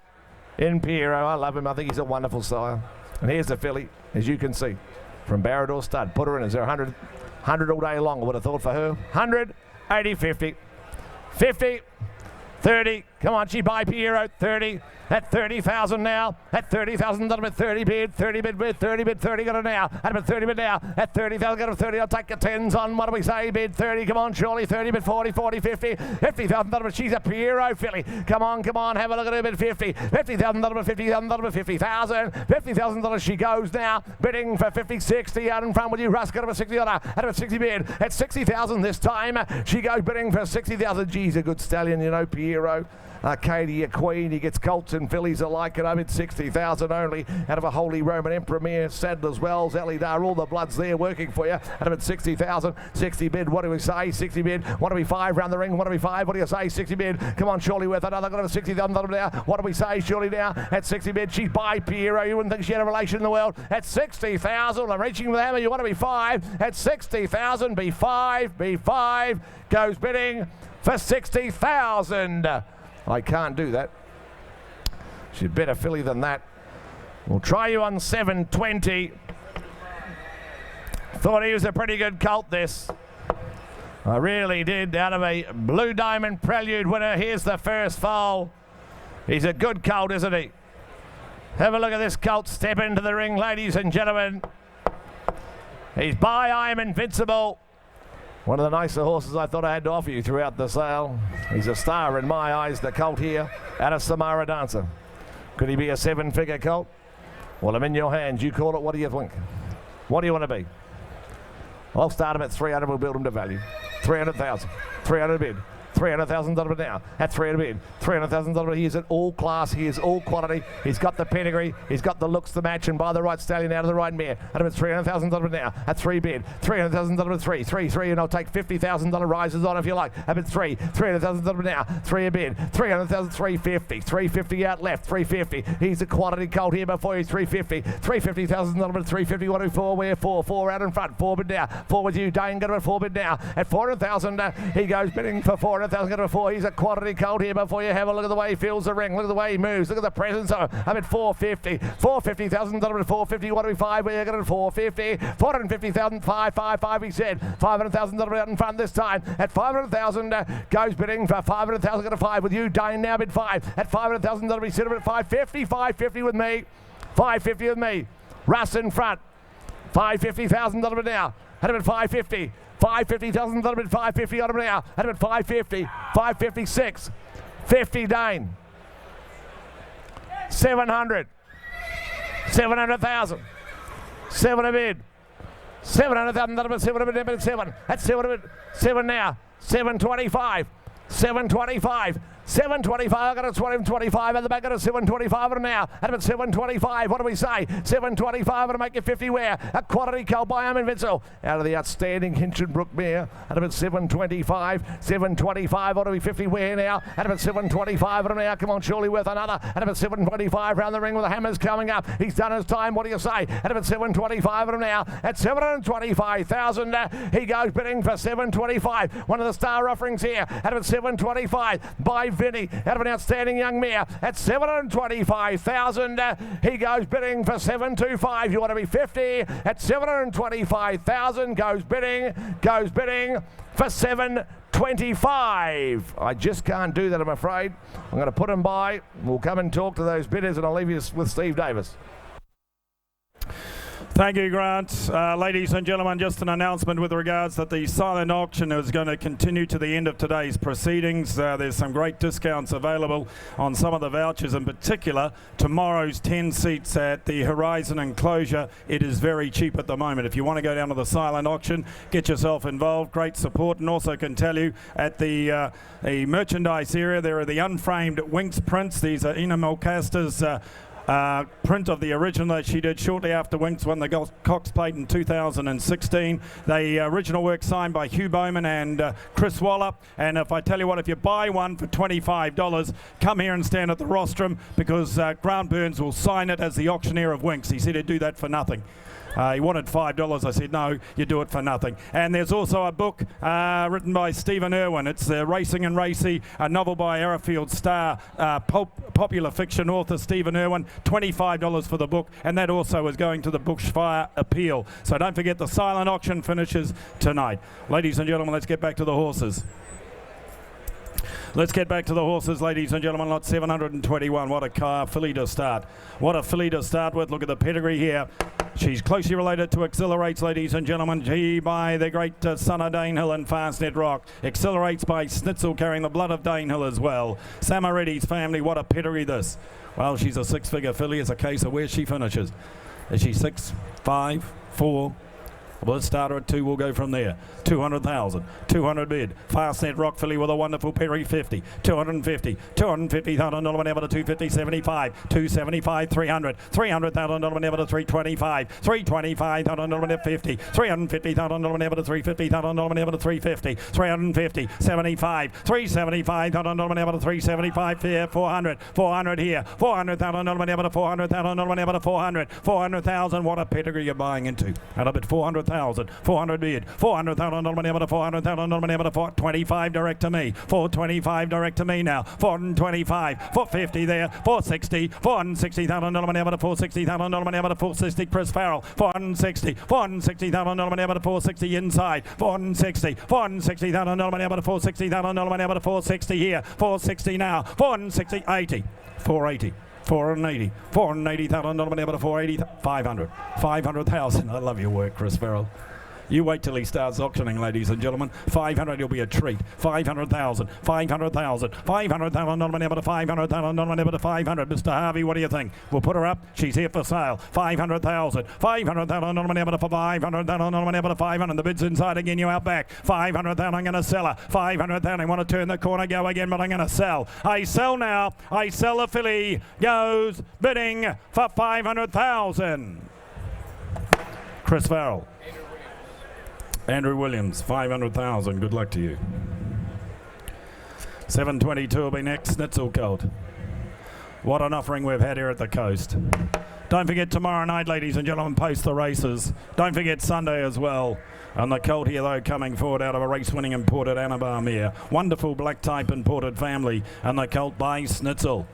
in Piero. I love him. I think he's a wonderful sire. And here's the filly, as you can see, from Barrador Stud. Put her in. Is there 100 all day long? I would have thought for her. 100, 80, 50, 50, 30. Come on, she by Piero. 30. At 30,000 now. At 30,000, got him at 30 bid. 30 bid, 30 bid, 30 got it now. At him at 30 bid now. At 30,000, got him 30. I'll take your 10s on. What do we say? Bid 30. Come on, surely. 30 bid, 40, 40, 50. 50,000, got him. She's a Piero filly. Come on, come on. Have a look at her bid 50. 50,000, got him. 50,000, got him. 50,000. $50,000 she goes now. Bidding for 50, 60 out in front with you. Russ got him at 60 on her. At him at 60 bid. At 60,000 this time. She goes bidding for 60,000. Geez, a good stallion, you know, Piero. Arcadia Queen, he gets colts and fillies alike, and I'm at 60,000 only out of a Holy Roman Emperor mare. Sadler's Wells, Alidar, all the bloods there working for you. And I'm at 60,000, 60 bid. What do we say? 60 bid. What do we 5 round the ring? What do we 5? What do you say? 60 bid. Come on, surely worth another. Got a 60,000 now. What do we say? Surely now at 60 bid. She's by Piero. You wouldn't think she had a relation in the world. At 60,000, I'm reaching with the hammer. You want to be 5? At 60,000, be 5, be 5. Goes bidding for 60,000. I can't do that. She's better filly than that. We'll try you on 720. Thought he was a pretty good colt, this. I really did. Out of a Blue Diamond Prelude winner. Here's the first foal. He's a good colt, isn't he? Have a look at this colt step into the ring, ladies and gentlemen. He's by I Am Invincible. One of the nicer horses I thought I had to offer you throughout the sale. He's a star in my eyes, the colt here, out of Samara Dancer. Could he be a 7-figure colt? Well, I'm in your hands. You call it. What do you think? What do you want to be? I'll start him at 300. We'll build him to value. 300,000. 300 bid. $300,000 now. At 300 bid. $300,000. He is at all class. He is all quality. He's got the pedigree. He's got the looks to match, and by the right stallion out of the right mare. At $300,000 now. At 3 bid. $300,000 at 3. And I'll take $50,000 rises on if you like. At 3. $300,000 now. 3 a bid. $300,000. 350. 350 out left. 350. He's a quality colt here before you. 350. $350,000 at 350. What do we 4? Where 4? 4 out in front. 4 bid now. 4 with you. Dane got him at 4 bid now. At 400,000. He goes bidding for 4. 400,000 go to 4. He's a quantity colt here before you have a look at the way he feels the ring. Look at the way he moves. Look at the presence of him. I'm at 450. 450,000 at 450. What do we 5? We're going to 450. 450,000. 555. He said 500,000 out in front this time. At 500,000 goes bidding for 500,000 go to 5 with you. Dane now bid 5. At 500,000 that'll be set up at 550. 550 with me. 550 with me. Russ in front. 550,000 that'll be now. Had him at 550. 550,000 that'll be 550 on him now. Had him at 550. 556. 50 Dane. 700. 700,000. 7 a bid. 700,000 that'll be 7 a bid. 7. That's 7 a bid. 7 now. 725. 725. 725, I got a 725 at the back, got a 725 now. At about 725, what do we say? 725 to make it 50 where? A quantity colt by Invincible. Out of the outstanding Hinchinbrook mare. At about 725, 725, what do we 50 where now? At about 725 now, come on, surely worth another. At about 725 round the ring with the hammers coming up. He's done his time, what do you say? At about 725 now, at 725,000, he goes bidding for 725. One of the star offerings here. At about 725 by Vinny, out of an outstanding young mare at 725,000. He goes bidding for 725. You want to be 50 at 725,000. Goes bidding for 725. I just can't do that, I'm afraid. I'm going to put him by. We'll come and talk to those bidders, and I'll leave you with Steve Davis. Thank you, Grant. Ladies and gentlemen, just an announcement with regards that the silent auction is going to continue to the end of today's proceedings. There's some great discounts available on some of the vouchers, in particular tomorrow's 10 seats at the Horizon enclosure. It is very cheap at the moment. If you want to go down to the silent auction, get yourself involved. Great support. And also can tell you at the merchandise area, there are the unframed Winx prints. These are Ina Mulcaster's print of the original that she did shortly after Winx won the Cox Plate in 2016. The original work signed by Hugh Bowman and Chris Waller. And if I tell you what, if you buy one for $25, come here and stand at the rostrum, because Grant Burns will sign it as the auctioneer of Winx. He said he'd do that for nothing. He wanted $5. I said, no, you do it for nothing. And there's also a book written by Stephen Irwin. It's Racing and Racy, a novel by Arrowfield star, popular fiction author Stephen Irwin. $25 for the book, and that also is going to the Bushfire Appeal. So don't forget, the silent auction finishes tonight. Ladies and gentlemen, let's get back to the horses. Let's get back to the horses, ladies and gentlemen. Lot 721. What a filly to start. What a filly to start with. Look at the pedigree here. She's closely related to Accelerates, ladies and gentlemen. She by the great son of Danehill and Fastnet Rock. Accelerates by Snitzel, carrying the blood of Danehill as well. Samaretti's family. What a pedigree this. Well, she's a six-figure filly. It's a case of where she finishes. Is she 6, 5, 4? Well, let's start her at 2. We'll go from there. 200,000. 200 bid. Fastnet Rock filly with a wonderful pedigree. 50. 250. 250,000 dollar whenever to 250. 75. 275. 300. 300,000 dollar whenever to 325. 325,000 dollar whenever 50. 350,000 dollar whenever to 350,000 dollar whenever to 350. 350. 75. 375,000 dollar whenever to 375. Here. 400. 400 here. 400,000 dollar whenever to 400,000 dollar whenever to 400. 400,000. What a pedigree you're buying into. And a bit 400,000. 400 bid. 400,000 whenever to 400,000 whenever to 425 direct to me. 425 direct to me now. 425. 450 there. 460. 460,000 whenever to 460,000 whenever to 460. Chris Farrell. 460. 460,000 whenever to 460 inside. 460. 460,000 whenever to 460,000 whenever to 460 here. 460 now. 460. 80. 480. 480, 480,000 whenever to 480, 500, 500,000. I love your work, Chris Farrell. You wait till he starts auctioning, ladies and gentlemen. 500, he'll be a treat. 500,000, 500,000, 500,000 whenever to 500,000 whenever to 500. Mr. Harvey, what do you think? We'll put her up. She's here for sale. 500,000, 500,000 whenever to 500,000 whenever to 500. The bid's inside again. You out back. 500,000. I'm going to sell her. 500,000. I want to turn the corner, go again, but I'm going to sell. I sell now. I sell the filly. Goes bidding for 500,000. Chris Farrell. Andrew Williams, 500,000. Good luck to you. 722 will be next. Snitzel colt. What an offering we've had here at the coast. Don't forget tomorrow night, ladies and gentlemen, post the races. Don't forget Sunday as well. And the colt here, though, coming forward out of a race-winning imported Anabar mare. Wonderful black type imported family. And the colt by Snitzel.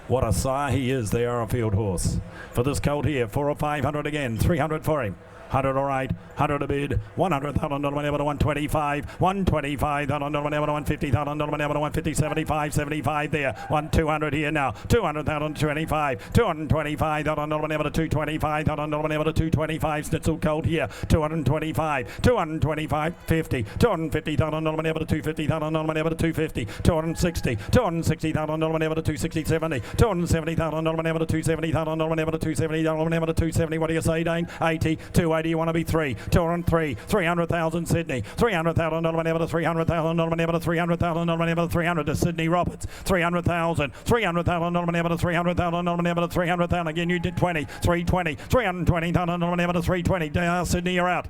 What a sire he is, the Arrowfield horse. For this colt here, 4 or 500 again, 300 for him. 100 all right, 100 a bid, 100,000 $1 to 125, 125,000 $1 to 150,000 $1 to 150, 75, 75 there, 200 here now, 200,000 25, 225,000 $1 to 225,000 $1 to 225, Snitzel colt here, 225, 225, 50, 250,000 $1 to 250,000 $1 to 250, 260, 260,000 $1 to 260, 70, 270,000 $1 to 270,000 $1 to 270, $1 to 270, what do you say, Dane? 80, 280, you want to be 3, 203, 300,000 Sydney, 300,000 $1 to 300,000 $1 to 300,000 $1 to 300 to Sydney Roberts, 300,000, 300,000 $1 to 300,000 $1 to 300,000, again you did 20, 320, 320,000 $1 to 320, Sydney you're out,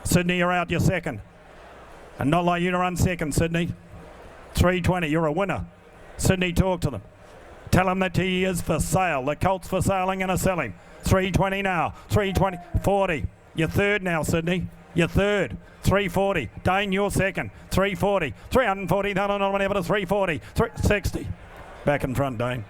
Sydney you're out, you're second, and not like you to run second, Sydney, 320, you're a winner, Sydney talk to them, tell them that he is for sale, the colt's for sale and gonna sell him, 320 now, 320, 40. You're third now, Sydney. You're third. 340. Dane, you're second. 340. 340,000 $1 to 340. 360. Back in front, Dane.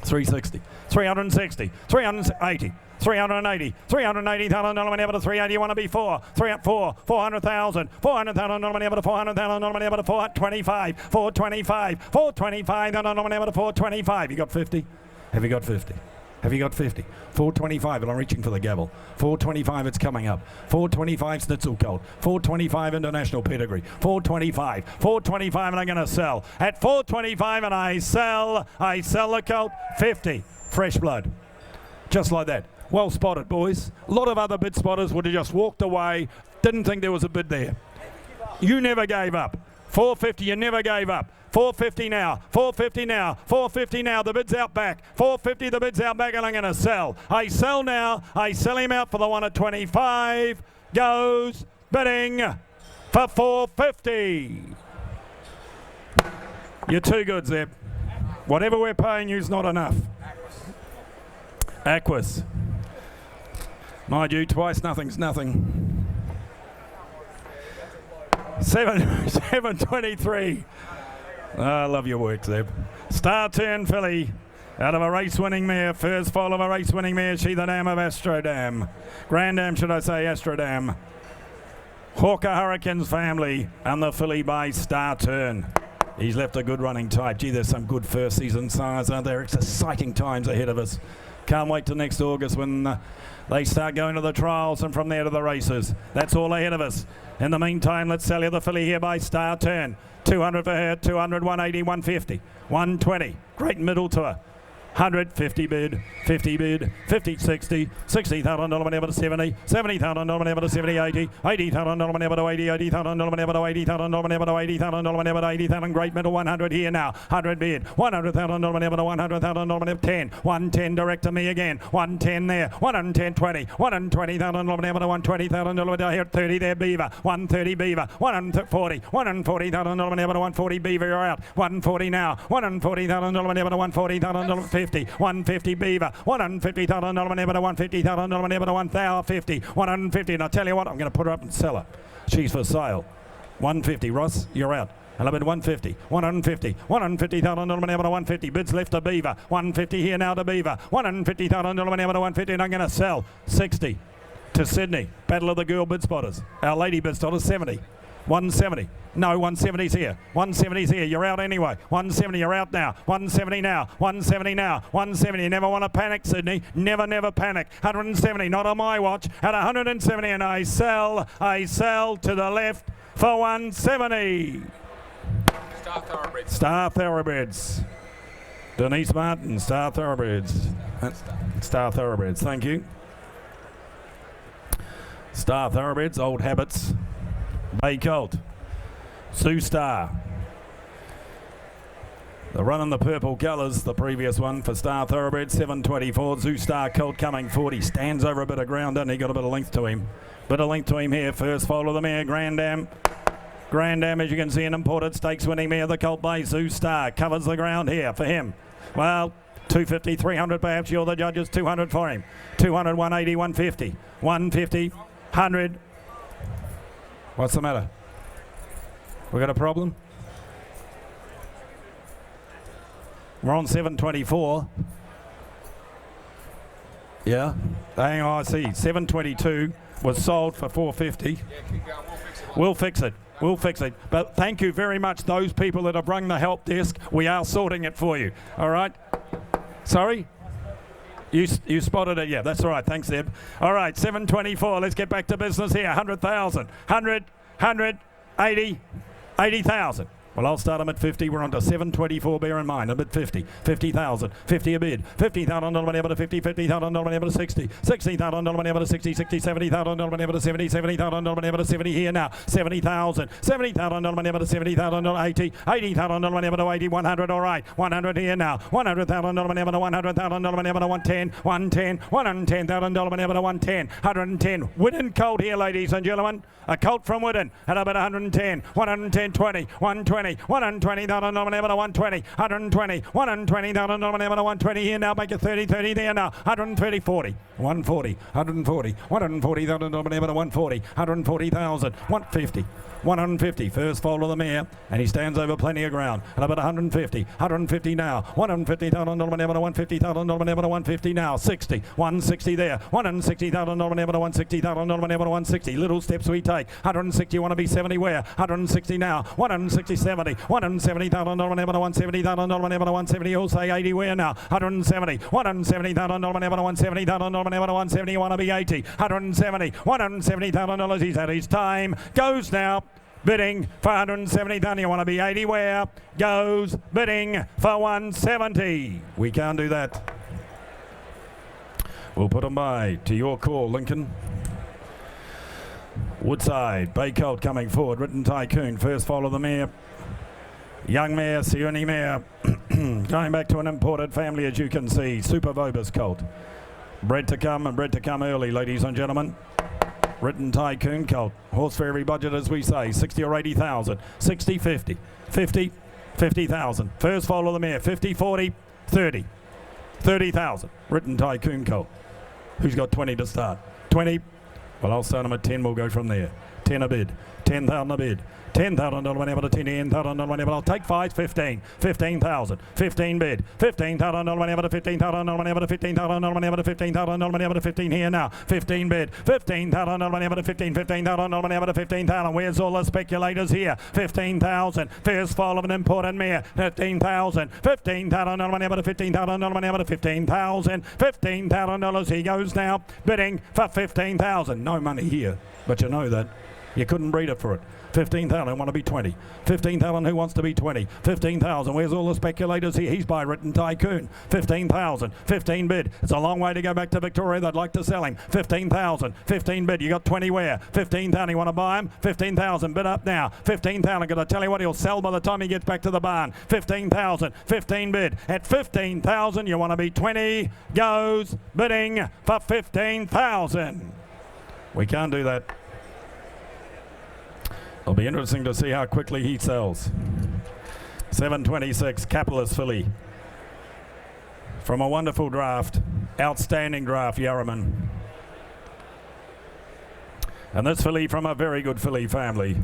360. 360. 380. 380. 380,000 $1 to 380. You want to be 4. 400,000. 400,000 $1 to 400,000 $1 to 425. 425. 425,000 $1 to 425. You got 50? Have you got 50? Have you got 50? 425, and I'm reaching for the gavel. 425, it's coming up. 425, Snitzel colt. 425, international pedigree. 425, 425, and I'm going to sell. At 425, and I sell the colt. 50, fresh blood. Just like that. Well spotted, boys. A lot of other bid spotters would have just walked away, didn't think there was a bid there. You never gave up. 450, you never gave up. 450 now, 450 now, 450 now, the bid's out back, 450, the bid's out back, and I'm going to sell. I sell now, I sell him out for the one at 25, goes bidding for 450. You're too good, Zeb. Whatever we're paying you's not enough. Aquas. Mind you, twice nothing's nothing. 723. I love your work, Zeb. Star Turn filly out of a race-winning mare. First foal of a race-winning mare. She the dam of Astrodam. Grand Dam, should I say, Astrodam. Hawker Hurricanes family and the filly by Star Turn. He's left a good running type. Gee, there's some good first season sires, aren't there? It's exciting times ahead of us. Can't wait till next August when they start going to the trials and from there to the races. That's all ahead of us. In the meantime, let's sell you the filly here by Star Turn. 200 for her, 200, 180, 150, 120. Great middle to her. 100, 50 bid, 50 bid, 50, 60, 60,000 $1 to 70, 70,000 $1 to 70, 80, 80,000 $1 to 80, 80,000 $1 to 80,000 $1 to 80,000 $1 to 80,000. Great middle, 100 here now, 100 bid, 100,000 $1 to 100,000 $1 to 10, 110 direct to me again, 110 there, 110, 20, 120,000 $1 to 120,000 $1 to here, 30 there Beaver, 130 Beaver, 140, 140,000 $1 to 140 Beaver, you're out, 140 now, 140,000 $1 to 140,000 50. 150 Beaver, 150,000 $1 to 150,000 $1 to 1,050, 150, and I tell you what, I'm going to put her up and sell her. She's for sale. 150, Ross, you're out. And I bid 150, 150, 150,000 $1 to 150, bids left to Beaver, 150 here now to Beaver, 150,000 $1 to 150, and I'm going to sell 60 to Sydney. Battle of the Girl Bid Spotters. Our Lady Bid Spotters, 70. 170. No, 170's here. 170's here. You're out anyway. 170, you're out now. 170 now. 170 now. 170. You never want to panic, Sydney. Never, never panic. 170, not on my watch. At 170, and I sell to the left for 170. Star Thoroughbreds. Star Thoroughbreds. Denise Martin, Star Thoroughbreds. Star Thoroughbreds, thank you. Star Thoroughbreds, Old Habits. Bay Colt, Sue Star. The run in the purple colours, the previous one for Star Thoroughbred, 724. Zoo Star Colt coming 40. Stands over a bit of ground, doesn't he? Got a bit of length to him. Bit of length to him here. First foal of the mare, Grand Dam. Grand Dam, as you can see, an imported stakes winning mare. The Colt by Zoo Star covers the ground here for him. Well, 250, 300 perhaps, you're the judges, 200 for him. 200, 180, 150, 150, 100. What's the matter? We got a problem? We're on 724. Yeah. Hang on, I see. 722 was sold for 450. Yeah, keep going. We'll fix it. We'll fix it. But thank you very much, those people that have rung the help desk. We are sorting it for you. All right? Sorry? You spotted it. Yeah, that's all right. Thanks, Zeb. All right, 724. Let's get back to business here. 100,000. 100, 80, 80,000. Well, I'll start them at 50. We're on to 724. Bear in mind, I'm at 50. 50,000. 50 a bid. 50,000 dollar money able to 50. 50,000 dollar money able to 60. 60,000 dollar money able to 60. 60. 70,000 dollar money able to 70. 70,000 dollar money able to 70 here now. 70,000. 70,000 dollar money able to 70,000 dollar 80. 80,000 dollar money able to 80. 100. All right. 100 here now. 100,000 dollar money able to 100,000 dollar money able to 110. 110. 110,000 dollar money able to 110. 110. Widden Colt here, ladies and gentlemen. A Colt from Widden at about 110. 110. 20. 120. 120,000 dollar money able to 120. 120. 120,000 dollar money able to 120 here now. Make it 30. 30 there now. 130. 40. 140. 140. 140,000 dollar money able to 140. 140,000. 150. 150. First foal of the mare, and he stands over plenty of ground. And about 150. 150 now. 150,000 dollar money able to 150,000 dollar money able to 150 now. 60. 160 there. 160,000 dollar money able to 160,000 dollar money able to 160. Little steps we take. 160. Want to be 70 where? 160 now. 160. 70. 170,000 dollar money able to 170,000 dollar money able to 170. You'll say 80 where now? 170. 170,000 dollar money able to 170,000 dollar money able to 170. You want to be 80. 170. 170,000 dollars. He's had his time. Goes now. Bidding for 170,000. You want to be 80 where? Goes bidding for 170. We can't do that. We'll put them by. To your call, Lincoln. Woodside, Bay Colt coming forward. Written Tycoon, first foal of the mare. Young mare, Sione mare. Going back to an imported family, as you can see. Super Vobus Colt. Bred to come and bred to come early, ladies and gentlemen. Written Tycoon Colt. Horse for every budget, as we say. 60 or 80,000. 60, 50. 50, 50,000. First foal of the mare. 50, 40, 30. 30,000. Written Tycoon Colt. Who's got 20 to start? 20. Well, I'll start them at 10. We'll go from there. 10 a bid. 10,000 a bid. 10,000 dollar money able to 10,000 dollar money able. I'll take 5, 15. 15,000. 15 bid. 15,000 dollar money able to 15,000 dollar money able to 15,000 dollar money able to 15,000 dollar money able to 15 here now. 15 bid. 15,000 dollar money able to 15. 15,000 dollar money able to 15,000. Where's all the speculators here? 15,000. First fall of an important mare. 15,000. 15,000 dollar money able to 15,000 dollar money able to 15,000. $15,000. He goes now bidding for 15,000. No money here, but you know that. You couldn't breed it for it. 15,000, want to be 20. 15,000, who wants to be 20? 15,000, where's all the speculators here? He's by Written Tycoon. 15,000, 15 bid. It's a long way to go back to Victoria. They'd like to sell him. 15,000, 15 bid. You got 20 where? 15,000, you want to buy him? 15,000, bid up now. 15,000, got to tell you what, he'll sell by the time he gets back to the barn. 15,000, 15 bid. At 15,000, you want to be 20. Goes bidding for 15,000. We can't do that. It'll be interesting to see how quickly he sells. 726, Capitalist filly. From a wonderful draft, outstanding draft, Yarraman. And this filly from a very good filly family.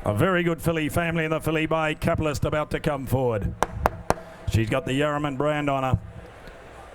A very good filly family, and the filly by Capitalist about to come forward. She's got the Yarraman brand on her.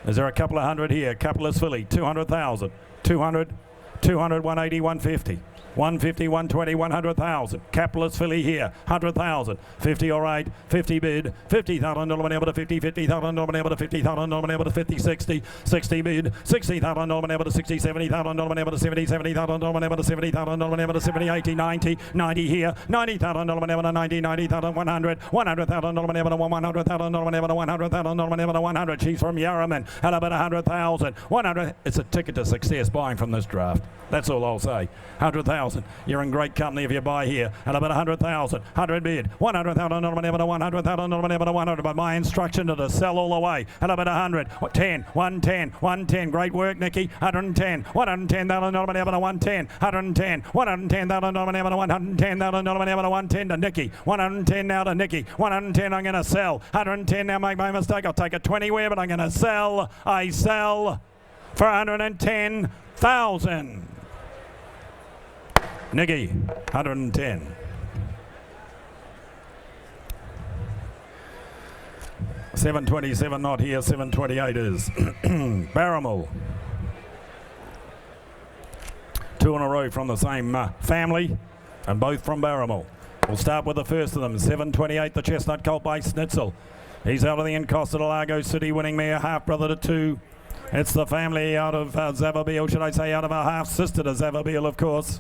Is there a couple of hundred here? Capitalist filly, 200,000. 200, 200, 180, 150. 150, 120, 100,000. Capitalist filly here, 100,000. 50, all right. 50 bid. 50,000 dollar money able to 50. 50,000 dollar money able to 50,000 dollar money able to 50. 60. 60 bid. 60,000 dollar money able to 60. 70,000 dollar money able to 70. 70,000 dollar money able to 70,000 dollar money able to 70. 80, 90. 90 here. 90,000 dollar money able to 90. 90,000, 100. 100,000 dollar money able to 100,000 dollar money able to 100,000 dollar money able to 100. She's from Yarraman at about 100,000. 100. It's a ticket to success buying from this draft. That's all I'll say. 100,000. You're in great company if you buy here. And about 100,000. 100 bid. 100,000. 100,000. 100. By my instruction to sell all the way. And about 100. 10. 110. 110. Great work, Nicky. 110. 110,000. 110. 110. 110,000. 110,000. 110 to Nicky. 110 now to Nicky. 110 I'm going to sell. 110 now, make no mistake. I'll take it anywhere, but I'm going to sell. I sell for 110,000. Nicky, 110. $727 not here, $728 is. Barramel. 2 in a row from the same family, and both from Barramel. We'll start with the first of them, $728, the Chestnut Colt by Snitzel. He's out of the Encosta de Largo City, winning mare, half-brother to 2. It's the family out of Zavabiel, should I say, out of our half-sister to Zavabiel, of course.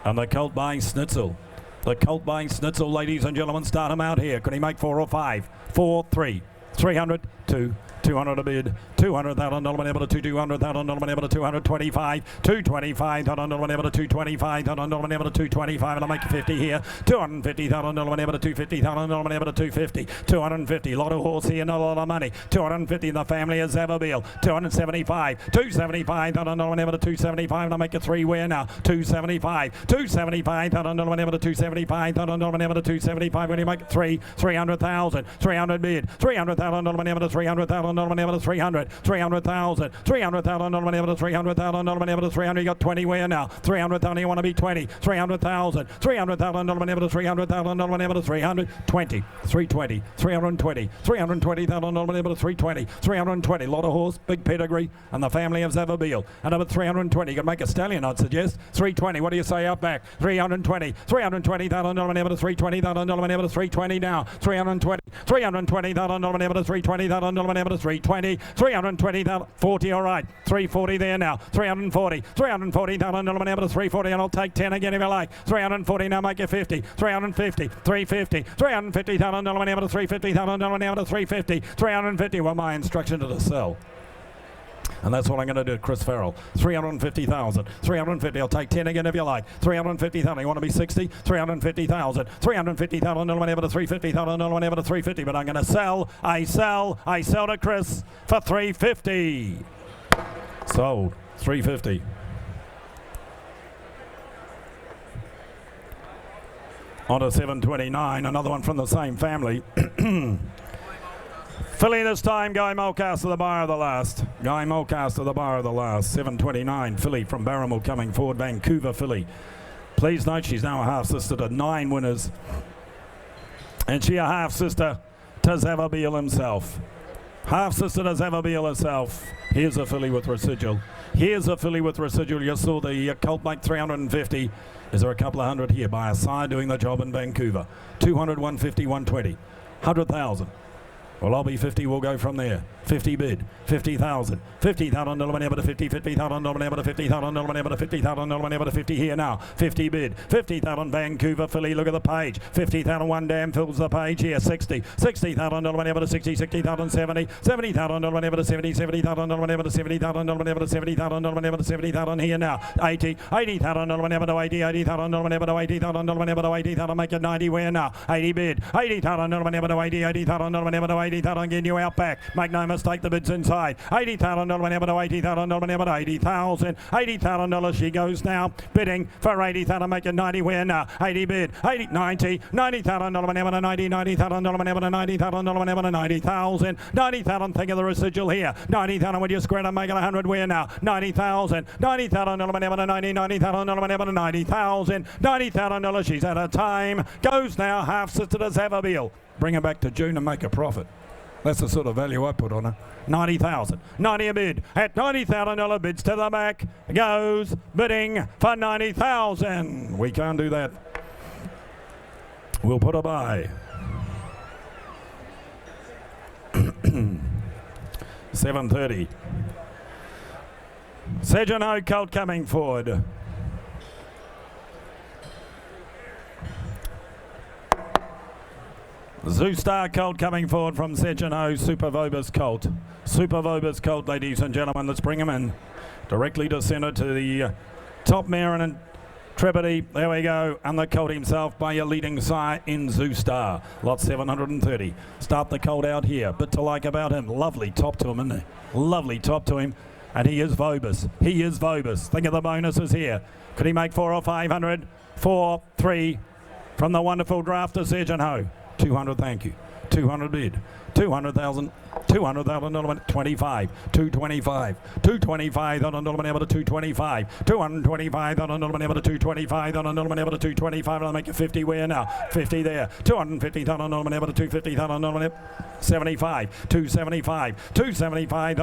And the Colt by Snitzel. The Colt by Snitzel, ladies and gentlemen, start him out here. Can he make 4 or 5? 4, 3, 300, 2, 200 a bid, 200,000 able to 200,000 able to 225, 225 able to 225 able to 225, and I'll make 50 here, 250,000 able to 250,000 able to 250, 250, lot of horse here, not a lot of money, 250 in the family of Zavabiel, 275, 275,000 able to 275, and I'll make a 3 where now, 275, 275,000 able to 275,000 able to 275, when you make 300,000, 300 bid, 300,000 able to 300,000 able to 300, 300,000, 300,000 able to 300,000 able to 300, you got 20 where now, 300,000, you want to be 20, 300,000, 300,000 able to 300,000 able to 300, 20, 320, 320, 320,000 able to 320, 320, lot of horse, big pedigree, and the family of Zavabiel, and over 320, you can make a stallion, I'd suggest, 320, what do you say up back, 320, 320,000 able to 320,000 able to 320 now, 320, 320,000 able to 320,000 able to 320, 320,000, 40, all right, 340 there now, 340, 340,000 able to 340, and I'll take 10 again if you like, 340 now, make it 50, 350, 350, 350,000 able to 350,000 able to 350, 350, well, my instruction to the sell. And that's what I'm going to do, Chris Farrell. 350,000. 350. I'll take 10 again if you like. 350,000. You want to be 60? 350,000. 350,000. No one able to 350,000. No one able to 350. But I'm going to sell. I sell to Chris for 350. Sold. 350. On to 729. Another one from the same family. Filly this time, Guy Mulcaster, the buyer of the last. Guy Mulcaster, the buyer of the last. 729, Filly from Barramel coming forward, Vancouver Filly. Please note she's now a half-sister to 9 winners. And she a half-sister to Zavabiel himself. Half-sister to Zavabiel herself. Here's a filly with residual. Here's a filly with residual. You saw the Colt make 350. Is there a couple of hundred here by a side doing the job in Vancouver? 200, 150, 120. 100,000. Well, I'll be 50, we'll go from there. 50 bid, 50,000, 50,000 able to 50, 50,000 able to 50,000 able to 50,000 able to 50 here now. 50 bid, 50,000 Vancouver Filly, look at the page. 50,000 one dam fills the page here. 60, 60,000 able to 60, 60,000 70, 70,000 able to 70, 70,000 able to 70,000 able to 70,000 able to 70,000 here now. 80, 80,000 able to 80, 80,000 able to 80,000 able to 80,000 make it 90 where now. 80 bid, 80,000 able to 80, 80,000 able to 80,000 getting you out back. Make no mistake, the bid's inside. 80,000 able to 80,000 able to 80,000. $80,000 she goes now. Bidding for 80,000, make it 90 where now. 80 bid, 80, 90, 90,000 able to 90, 90,000 able to 90,000 able to 90,000. 90,000, think of the residual here. 90,000 with your square and make it 100 where now. 90,000, 90,000 able to 90, 90,000 able to 90,000. $90,000 she's at a time. Goes now, half-sister to Zavabiel. Bring her back to June and make a profit. That's the sort of value I put on her. 90,000. 90 a bid. At $90,000 bids to the back. Goes bidding for 90,000. We can't do that. We'll put a buy. 7:30. Sejano Colt coming forward. Zoostar Colt coming forward from Sejano, Supervobus Colt. Supervobus Colt, ladies and gentlemen, let's bring him in. Directly to centre to the Top Mare and Tripody, there we go, and the colt himself by your leading sire in Zoo Star. Lot 730. Start the colt out here. Bit to like about him. Lovely top to him, isn't it? Lovely top to him. And he is Vobus. He is Vobus. Think of the bonuses here. Could he make 400 or 500? 4, 3 from the wonderful drafter Surgeon Ho. 200, thank you. 200 bid. 200,000. 200,000, 25, 225, 225, 225, 225, 225, I'll make it 50 where now, 50 there, 250, 250, 75, 275, 275,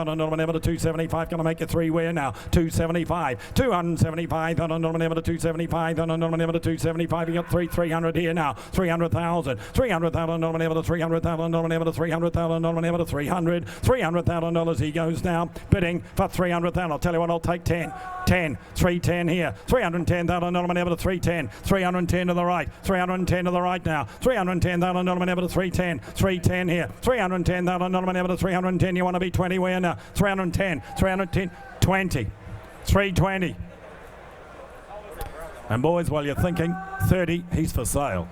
275, gonna make it 3 where now, 275, 275, 275, 275, you got 300 here now, 300,000, 300,000, 300,000, 300, $300,000 he goes now, bidding for 300,000. I'll tell you what, I'll take 10, 310 here, 310,000, 310, 310 to the right, 310 to the right now, 310,000, 310, 310 here, 310,000, 310, you want to be 20 where now, 310, 310, 20, 320. And boys, while you're thinking, 30, he's for sale.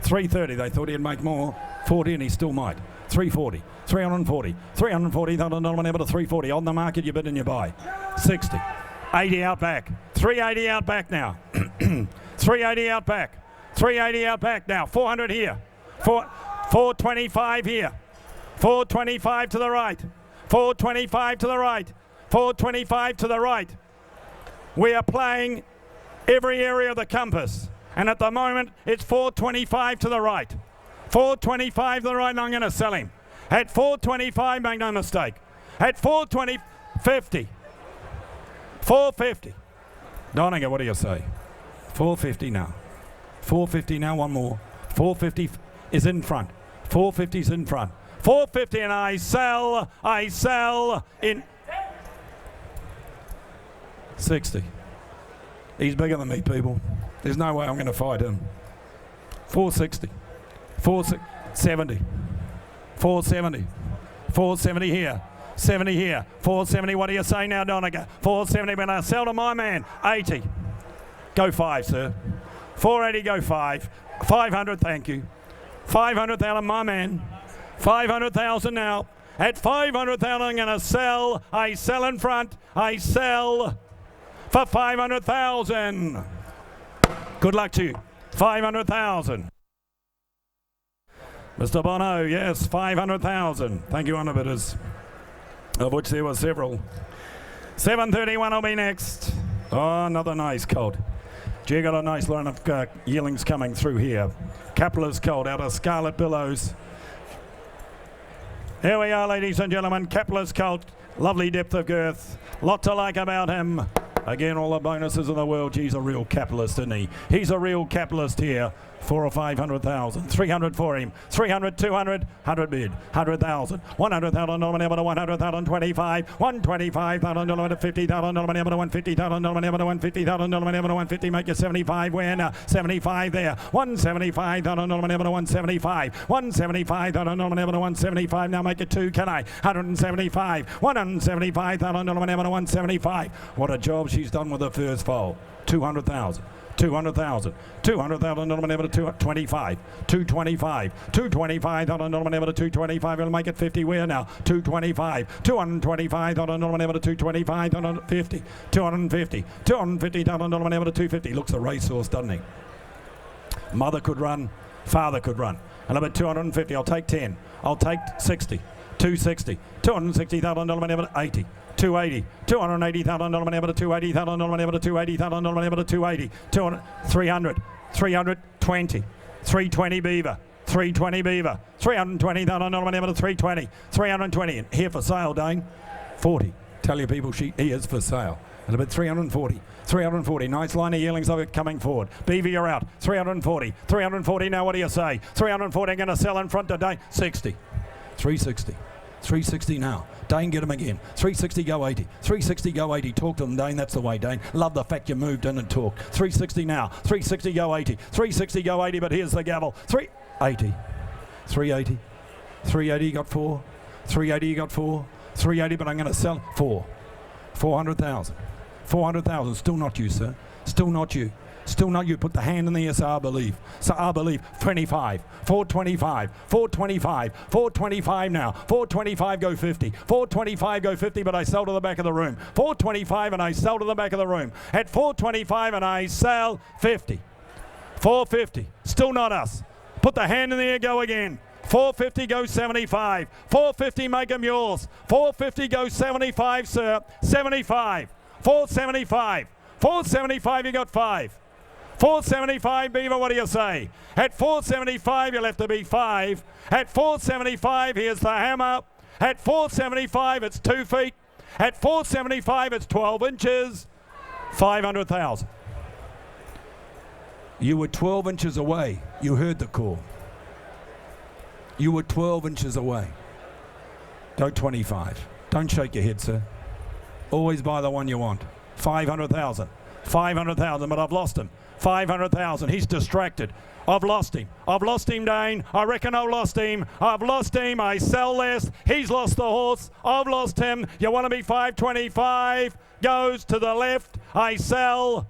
330, they thought he'd make more, 40 and he still might. 340, 340, 340,000 to 340. On the market, you bid and you buy. 60, 80 out back, 380 out back now. 380 out back, 380 out back now. 400 here, 425 here, 425 to the right, 425 to the right, 425 to the right. We are playing every area of the compass, and at the moment, it's 425 to the right. 425 to the right, and I'm going to sell him. At 425, make no mistake. At 420, 50. 450. Donegal, what do you say? 450 now. 450 now, one more. 450 is in front. 450 is in front. 450, and I sell in 60. He's bigger than me, people. There's no way I'm going to fight him. 460. 470, 470, 470 here, 70 here, 470, what do you say now, Donegal? 470, when I sell to my man, 80. Go 5, sir. 480, go 5. 500, thank you. 500,000, my man. 500,000 now. At 500,000, I'm going to sell. I sell in front. I sell for 500,000. Good luck to you. 500,000. Mr. Bono, yes, 500,000. Thank you, honour bidders, of which there were several. 731 will be next. Oh, another nice colt. Gee, got a nice line of yearlings coming through here. Kapler's colt out of Scarlet Billows. Here we are, ladies and gentlemen. Kapler's colt, lovely depth of girth. Lot to like about him. Again, all the bonuses in the world. He's a real capitalist, isn't he? He's a real capitalist here. 400 or 500,000. 300 for him. 300, 200, 100 bid. 100,000. 100,000 nominated to 100,000. 25. 125,000 nominated to 50,000 nominated to 150,000 nominated to 150,000 nominated to 150. Make it 75. Where now? 75 there. 175,000 nominated to 175. 175,000 nominated to 175. Now make it 2. Can I? 175. 175,000 nominated to 175. What a job she's done with the first foal. 200,000. 200,000, 200,000 nominated to 225, 225, 225,000 nominated to 225. We'll make it 50. Where now? 225, 225,000 nominated to 225, 250, 250, 250,000 nominated to 250. Looks a racehorse, doesn't he? Mother could run, father could run. And about 250. I'll take 10. I'll take 60, 260, 260,000 nominated to 80. 280, 280,000 nominated to 280,000 nominated to 280,000 nominated to 280, 300, 320, 320 beaver, 320 beaver, 320,000 nominated to 320, 320. And here for sale, Dane, 40. Tell your people he is for sale. At about 340, 340. Nice line of yearlings of it coming forward. Beaver, you're out. 340, 340. Now what do you say? 340 going to sell in front today. 60, 360. 360 now. Dane, get him again. 360, go 80. 360, go 80. Talk to them, Dane. That's the way, Dane. Love the fact you moved in and talked. 360 now. 360, go 80. 360, go 80, but here's the gavel. 380. 380. 380, you got 4. 380, you got 4. 380, but I'm going to sell 4. 400,000. 400,000. Still not you, sir. Still not you. Still not you. Put the hand in the air, so I believe. So I believe. 25. 425. 425. 425 now. 425 go 50. 425 go 50, but I sell to the back of the room. 425 and I sell to the back of the room. At 425 and I sell 50. 450. Still not us. Put the hand in the air, go again. 450 go 75. 450 make them yours. 450 go 75, sir. 75. 475. 475 you got 5. 475 Beaver, what do you say? At 475 you'll have to be 5. At 475 here's the hammer. At 475 it's 2 feet. At 475 it's 12 inches. 500,000. You were 12 inches away. You heard the call. You were 12 inches away. Go 25. Don't shake your head, sir. Always buy the one you want. 500,000. 500,000, but I've lost him. 500,000. He's distracted. I've lost him. I've lost him, Dane. I reckon I've lost him. I've lost him. I sell less. He's lost the horse. I've lost him. You want to be 525? Goes to the left. I sell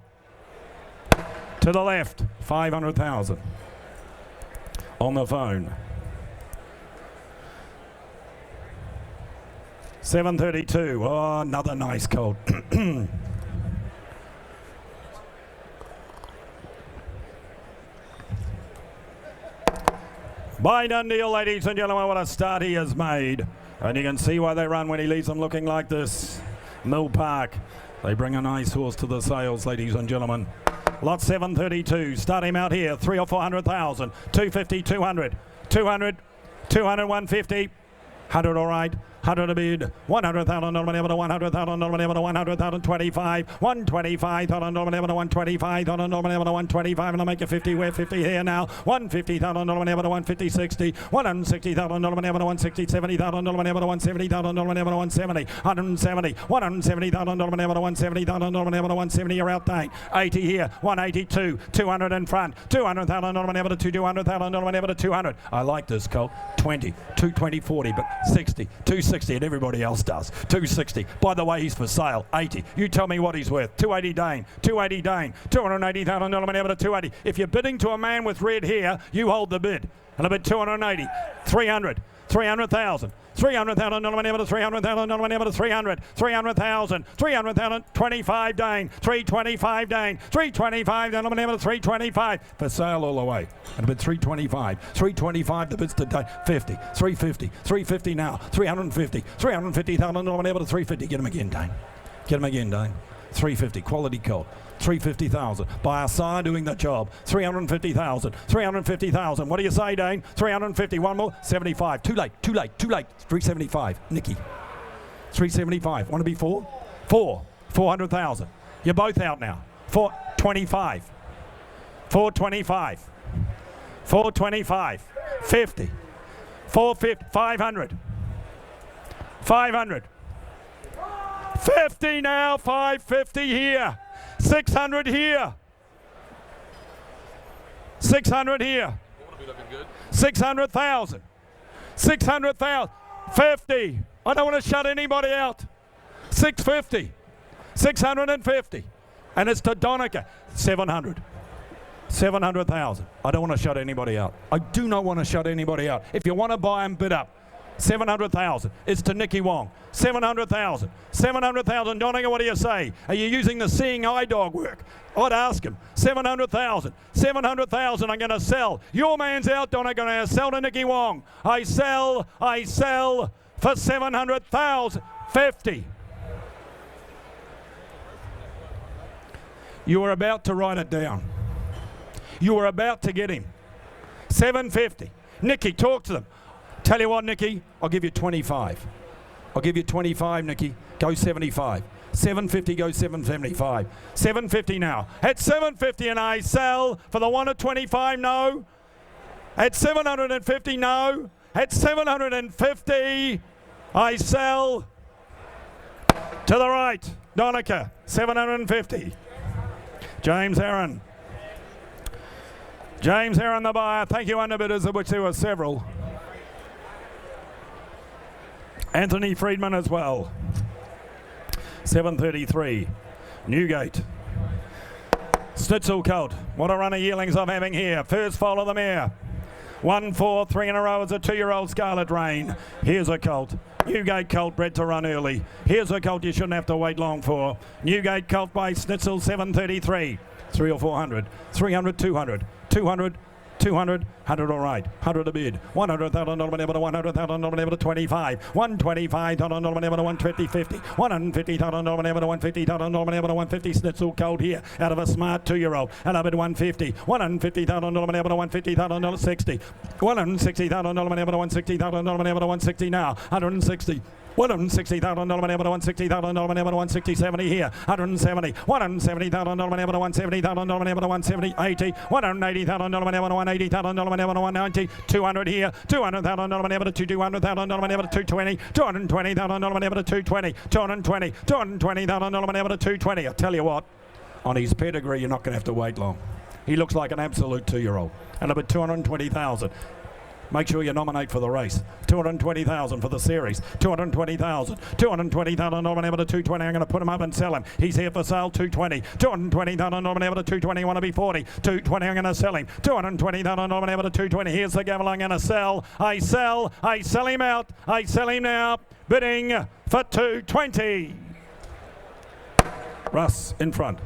to the left. 500,000. On the phone. 732. Oh, another nice colt. By done deal, ladies and gentlemen. What a start he has made. And you can see why they run when he leaves them looking like this. Mill Park. They bring a nice horse to the sales, ladies and gentlemen. Lot 732. Start him out here. 300 or 400,000. 250, 200. 200, 200, 150. 100 all right. 100 a bid, 100,000 $100,000 $100,000 100,000 25, 125,000 $125,000 125, and I'll make you 50. We're 50 here now. 150,000 $150 60, 160,000 160 70,000 170,000 170, 170, 170,000 170,000 170. You're out there. 80 here, 182, 200 in front, 200,000 200,000 200. I like this colt. 20, 220, 40, but 60, 260. And everybody else does. 260. By the way, he's for sale. 80. You tell me what he's worth. 280 Dane. 280 Dane. 280,000 280. If you're bidding to a man with red hair, you hold the bid. And I bid 280. 300. 300,000. 300,000 300,000 300. 300,000. 300,000. 25 Dane. 325 Dane. 325 325. For sale all the way. And a bid 325. 325 the bids today. 50. 350. 350 now. 350. 350,000 350. Get him again, Dane. Get him again, Dane. 350. Quality colt. 350,000. By our side doing the job. 350,000. 350,000. What do you say, Dane? 350. One more. 75. Too late. Too late. Too late. 375. Nicky. 375. Want to be 4? 4. 400,000. You're both out now. 425. 425. 425. 50. 450. 500. 500. 50 now. 550 here. 600 here. 600 here. 600,000. 600,000. 50. I don't want to shut anybody out. 650. 650. And it's to Donica. 700. 700,000. I don't want to shut anybody out. I do not want to shut anybody out. If you want to buy them, bid up. 700,000. It's to Nicky Wong. 700,000. 700,000. Donica, what do you say? Are you using the seeing eye dog work? I'd ask him. 700,000. 700,000. I'm going to sell. Your man's out, Donica. I'm going to sell to Nicky Wong. I sell for 700,000. 50. You were about to write it down. You were about to get him. 750. Nicky, talk to them. Tell you what, Nicky, I'll give you 25. I'll give you 25, Nicky. Go 75. 750 goes 775. 750 now. At 750 and I sell for the one at 25, no. At 750, no. At 750, I sell to the right. Donica, 750. James Heron. James Heron, the buyer. Thank you, underbidders, of which there were several. Anthony Friedman as well. 733. Newgate. Snitzel colt. What a run of yearlings I'm having here. First foal of the mare. 1, 4, 3 in a row as a 2-year-old Scarlet Rain. Here's a colt. Newgate colt bred to run early. Here's a colt you shouldn't have to wait long for. Newgate colt by Snitzel, 733. 3 or 400. 300, 200. 200, 200, 100 all right. 100 a bid. $100,000 able to 100,000 able to 25. 125,000 able to 150, 50. 150,000 able to 150,000 able to 150. Snitzel colt here out of a smart 2-year-old. And up at 150. 150,000 able to 150,000 60. 160,000 able to 160,000 able to 160 now. 160. $160,000 able to 160,000 able to 160, 70 here. 170. 170,000 able to 170,000 able to 170, 80. 180,000 able to 180,000 able to 190. 200 here. 200,000 able to 200,000 able to 220. 220,000 able to 220. 220. 220,000 able to 220. I tell you what, on his pedigree, you're not going to have to wait long. He looks like an absolute 2-year-old. And about 220,000. Make sure you nominate for the race. 220,000 for the series. 220,000. 220,000 able to 220. I'm going to put him up and sell him. He's here for sale. 220. 220,000 able to 220. Want to be 40. 220. I'm going to sell him. 220,000 able to 220. Here's the gavel. I'm going to sell. I sell. I sell him out. I sell him now. Bidding for 220. Russ in front.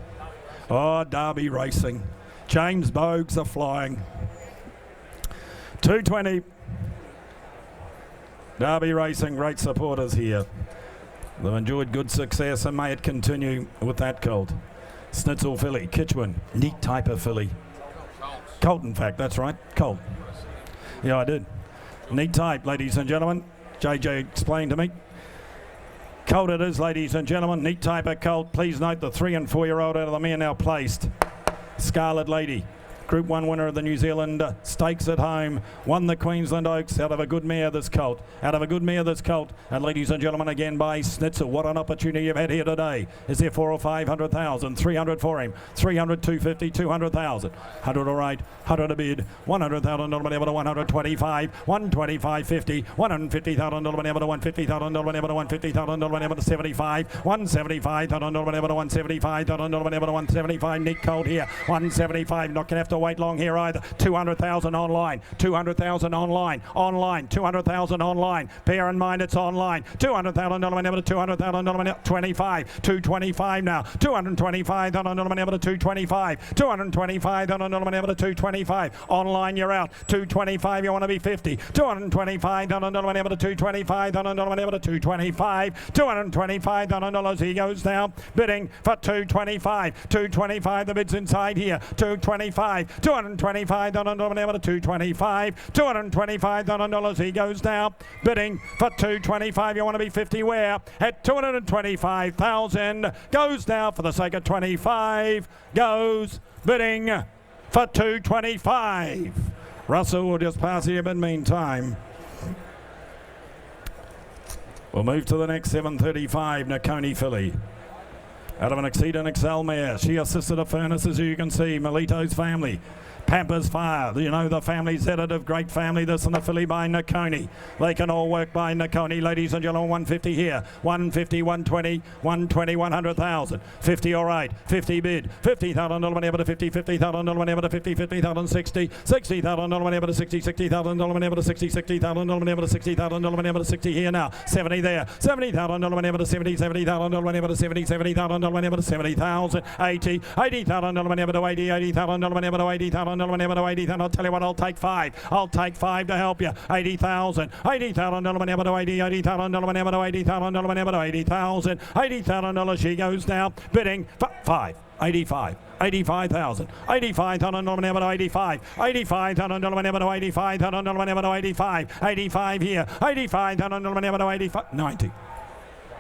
Oh, Derby Racing. James Bogues are flying. 220. Derby Racing, great supporters here. They've enjoyed good success and may it continue with that colt. Snitzel filly, Kitchwin, neat type of filly. Colt, in fact, that's right, colt. Yeah, I did. Neat type, ladies and gentlemen. JJ explained to me. Colt it is, ladies and gentlemen, neat type of colt. Please note the 3 and 4-year-old out of the mare now placed. Scarlet Lady. Group 1 winner of the New Zealand Stakes at home. Won the Queensland Oaks out of a good mare this colt. Out of a good mare this colt. And ladies and gentlemen, again by Snitzel. What an opportunity you've had here today. Is there 4 or 500,000? 300 for him. 300, 250, 200,000. 100 all right. 100 a bid. 100,000 able to 125. 125, 50. 150,000 able to 150,000 able to 150,000 able to 75. 175,000 able to 175,000 able to 175. Nick Colt here. 175. Not going to have to wait long here either. 200,000 online. 200,000 online. Online. 200,000 online. Bear in mind it's online. 200,000 able to 200,000 25. 225 now. 225,000 able to 225. 225,000 able to 225. Online you're out. 225 you want to be 50. 225,000 able to 225,000 able to 225. $225,000 he goes now. Bidding for 225. 225 the bid's inside here. 225. $225,000 able to 225. $225,000 he goes now. Bidding for 225. You want to be 50 where? At 225,000 goes now for the sake of 25. Goes bidding for 225. Russell will just pass here, but meantime we'll move to the next 735 Nakoni filly. Out of an Exceed and Excel mare. She assisted a furnace, as you can see. Melito's family. Pampers Fire. You know the family sedative. Great family. This and the filly by Nakoni. They can all work by Nakoni. Ladies and gentlemen, 150 here. 150, 120, 120, 100,000. 50 all right. 50 bid. 50,000 able to 50, 50,000 able to 50, 50,000, 60. 60,000 able to 60, 60,000 able to 60, 60,000 able to 60,000 able to 60 here now. 70 there. 70,000 able to 70, 70,000 able to 70, 70,000 able to 70,000. 80, 80,000 able to 80, 80,000 able to 80,000. I'll tell you what, I'll take 5. I'll take 5 to help you. 80,000. 80,000 able to 80, 80,000 able to 80,000 able to 80,000. $80,000 she goes now. Bidding for 5. 85. 85,000. 85,000 able to 85. 85,000 able to 85,000 able to 85. 85 here. 85,000 able to 85. 90.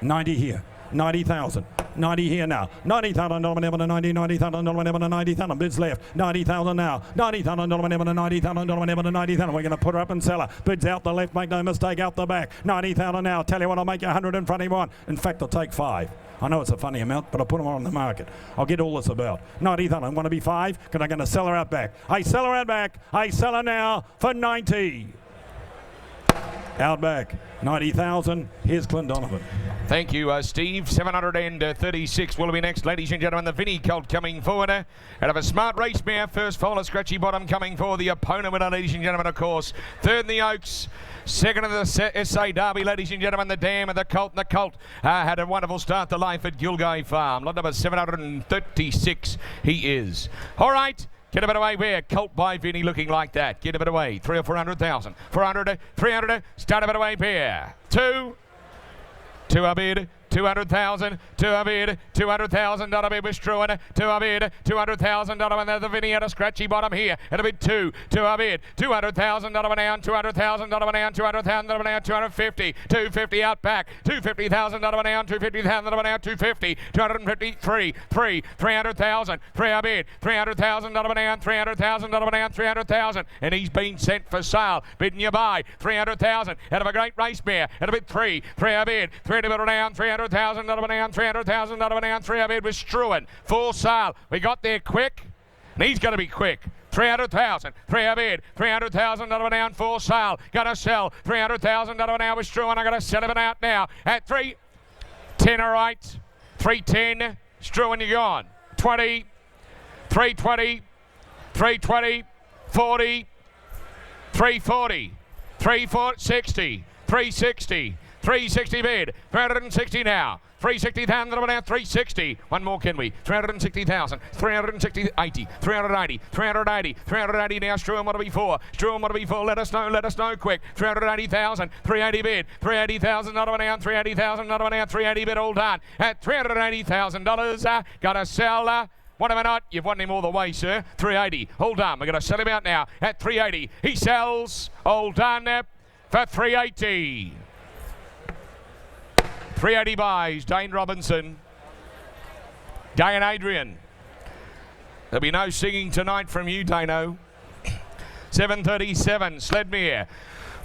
90 here. 90,000. 90 here now. 90,000 able to 90. 90,000 able to 90,000. Bids left. 90,000 now. 90,000 able to 90,000 able to 90,000. We're going to put her up and sell her. Bids out the left. Make no mistake. Out the back. 90,000 now. Tell you what, I'll make you 100 in front of one. In fact, I'll take 5. I know it's a funny amount, but I'll put them on the market. I'll get all this about. 90,000. I want to be 5 because I'm going to sell her out back. I sell her out back. I sell her now for 90. Out back, 90,000. Here's Clint Donovan. Thank you, Steve. 736 will be next, ladies and gentlemen. The Vinnie Colt coming forward. Out of a smart race mare. First foal, a scratchy bottom coming for the opponent winner, ladies and gentlemen, of course. Third in the Oaks. Second of the SA Derby, ladies and gentlemen, the Dam and the Colt. And the Colt had a wonderful start to life at Gilgai Farm. Lot number 736 he is. All right. Get a bit away where Colt by Vinny looking like that. Get a bit away. 300 or 400,000. 400, 300. Start a bit away pair. 2 a bid. 200,000 to a bid, 200,000 dollar bid with Struan, to a bid, 200,000 dollar, and there's the Vinny at a scratchy bottom here, at a bid 2 to a bid, 200,000 dollar down, 200,000 dollar down, 200,000 dollar down, 250, 250 out back, 250,000 dollar down, 250,000 dollar down, 250, 253, 300,000, 3 a bid, 300,000 dollar down, 300,000 dollar down, 300,000, and he's been sent for sale, bidding you by 300,000 out of a great race mare, at a bid 3 a bid, 3 to bid down, 300,000 down, 300,000 down, 3 a bid with Struan, full sale. We got there quick, and he's going to be quick. 300,000, 3 a bid, 300,000 down, full sale. Gonna sell 300,000 now with Struan. I'm gonna sell him out now at 310. All right, 310. Struan, you're gone. 20, 320, 320, 40, 340, 360, 360. 360 bid, 360 now. 360,000 now, 360. One more, can we? 360,000, 360, 80, 380, 380, 380 now. Struan, what'll be for? Struan, what'll be for? Let us know quick. 380,000, 380 bid, 380,000 now, 380,000 now, 380 bid, all done. At $380,000, gotta sell. One of a not, you've won him all the way, sir. 380, all done. We're gonna sell him out now at 380. He sells, all done for 380. 380 buys, Dane Robinson, Dane Adrian. There'll be no singing tonight from you, Dano. 737, Sledmere.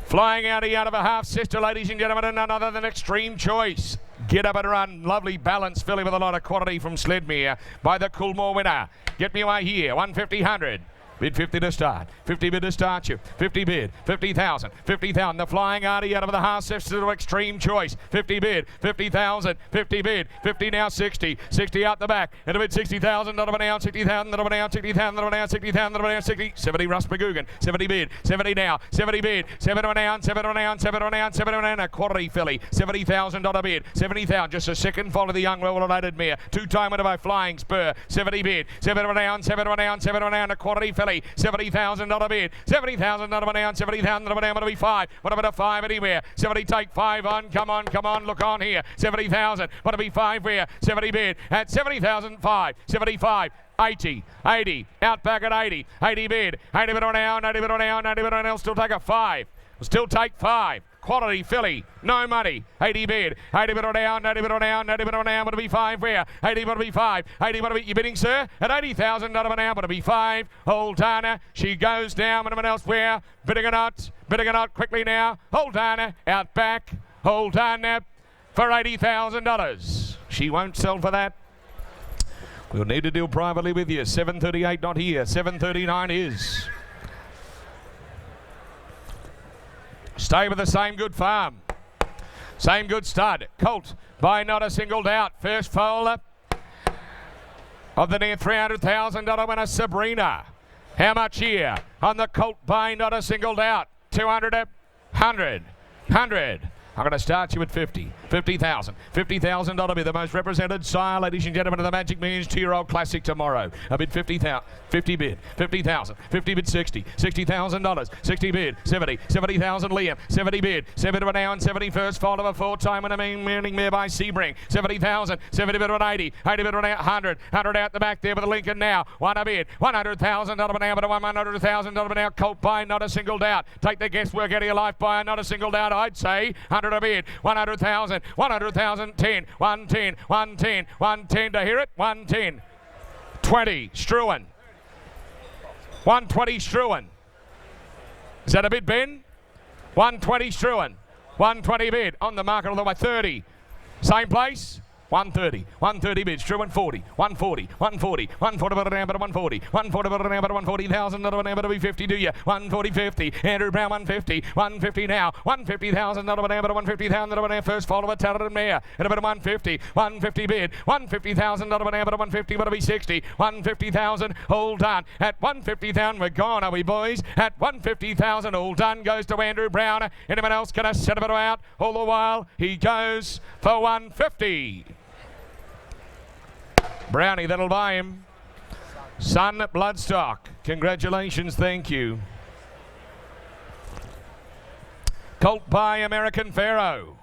Flying out of a half sister, ladies and gentlemen, and none other than Extreme Choice. Get up and run. Lovely balance, filly with a lot of quality from Sledmere by the Coolmore winner. Get me away here, 150, 100. Bid 50 to start. 50 bid to start you. 50 bid. 50,000. 50,000. The Flying Artie out of the half steps to Extreme Choice. 50 bid. 50,000. 50 bid. 50 now 60. 60 out the back. And a bid 60,000. Not of an 60,000. Not of an 60,000. Not of an 60,000. Not of an 60. 70 Russ McGugan. 70 bid. 70 now. 70 bid. 7 on down. 7 on down. 7 on down. 7 on down. A quality filly. $70,000 bid. 70,000. Just a second fall of the young well-related mare. Two-time winner by Flying Spur. 70 bid. 7 on down. 7 on down. 7 on down. A quality filly. $70,000 bid. $70,000 down. $70,000 down. What do we 5? What about a 5 anywhere? 70 take 5 on. Come on. Look on here. 70,000. What do we 5 where? 70 bid at 70,005. 75. 80, out back at 80 bid, 80 bid on down, 80 bid on down, 80 bid on down, still take a 5, still take 5. Quality filly, no money. 80 bid, 80 bid on down, 80 bid on down, 80 bid on down. What'll be 5 where? 80 what'll be 5. 80 what'll be you bidding, sir? At 80,000 not an hour. What'll be 5. Hold Dana. She goes down. Anyone else where? Bidding or not quickly now. Hold Dana out back. Hold Dana for $80,000. She won't sell for that. We'll need to deal privately with you. 738 not here. 739 is. Stay with the Same Good Farm. Same Good Stud. Colt by Not a Single Doubt. First foal of the near $300,000 winner, Sabrina. How much here on the Colt by Not a Single Doubt? 200, 100, 100. I'm going to start you at 50. 50,000. $50,000 be the most represented sire, ladies and gentlemen, of the Magic Millions 2-year-old classic tomorrow. A bid 50,000. 50 bid. 50,000. 50 bid 60. $60,000. 60 bid. 70. 70,000 Liam. 70 bid. 70 to an hour and 70 first fold of a 4-time winner winning mare by Sebring. 70,000. 70 bid on 80. 80 bid on 100. 100 out the back there with a Lincoln now. One a bid. $100,000 an hour, but a $100,000 an hour. Colt by Not a Single Doubt. Take the guesswork out of your life by Not a Single Doubt, I'd say. 100 a bid. 100,000. 100,000, 10, 110, 110, 110 to hear it, 110, 20, Struan, 120 Struan. Is that a bid, Ben? 120 Struan, 120 bid, on the market all the way, 30, same place, 130, 130 bids, true and 40, 140, 140, 140 but an amber 140, 140 but an amber 140,000, not an amber to be 50, do you? 140, 50, Andrew Brown 150, 150 now, 150,000, not an amber 150,000, not an amber, first fall of a talented mare, and a bit of 150, 150 bid, 150,000, not an amber 150, but to be 60, 150,000, all done, at 150,000, we're gone, are we boys? At 150,000, all done, goes to Andrew Brown, anyone else gonna set a bit out, all the while, he goes for 150. Brownie, that'll buy him. Sun Bloodstock, congratulations, thank you. Colt by American Pharaoh.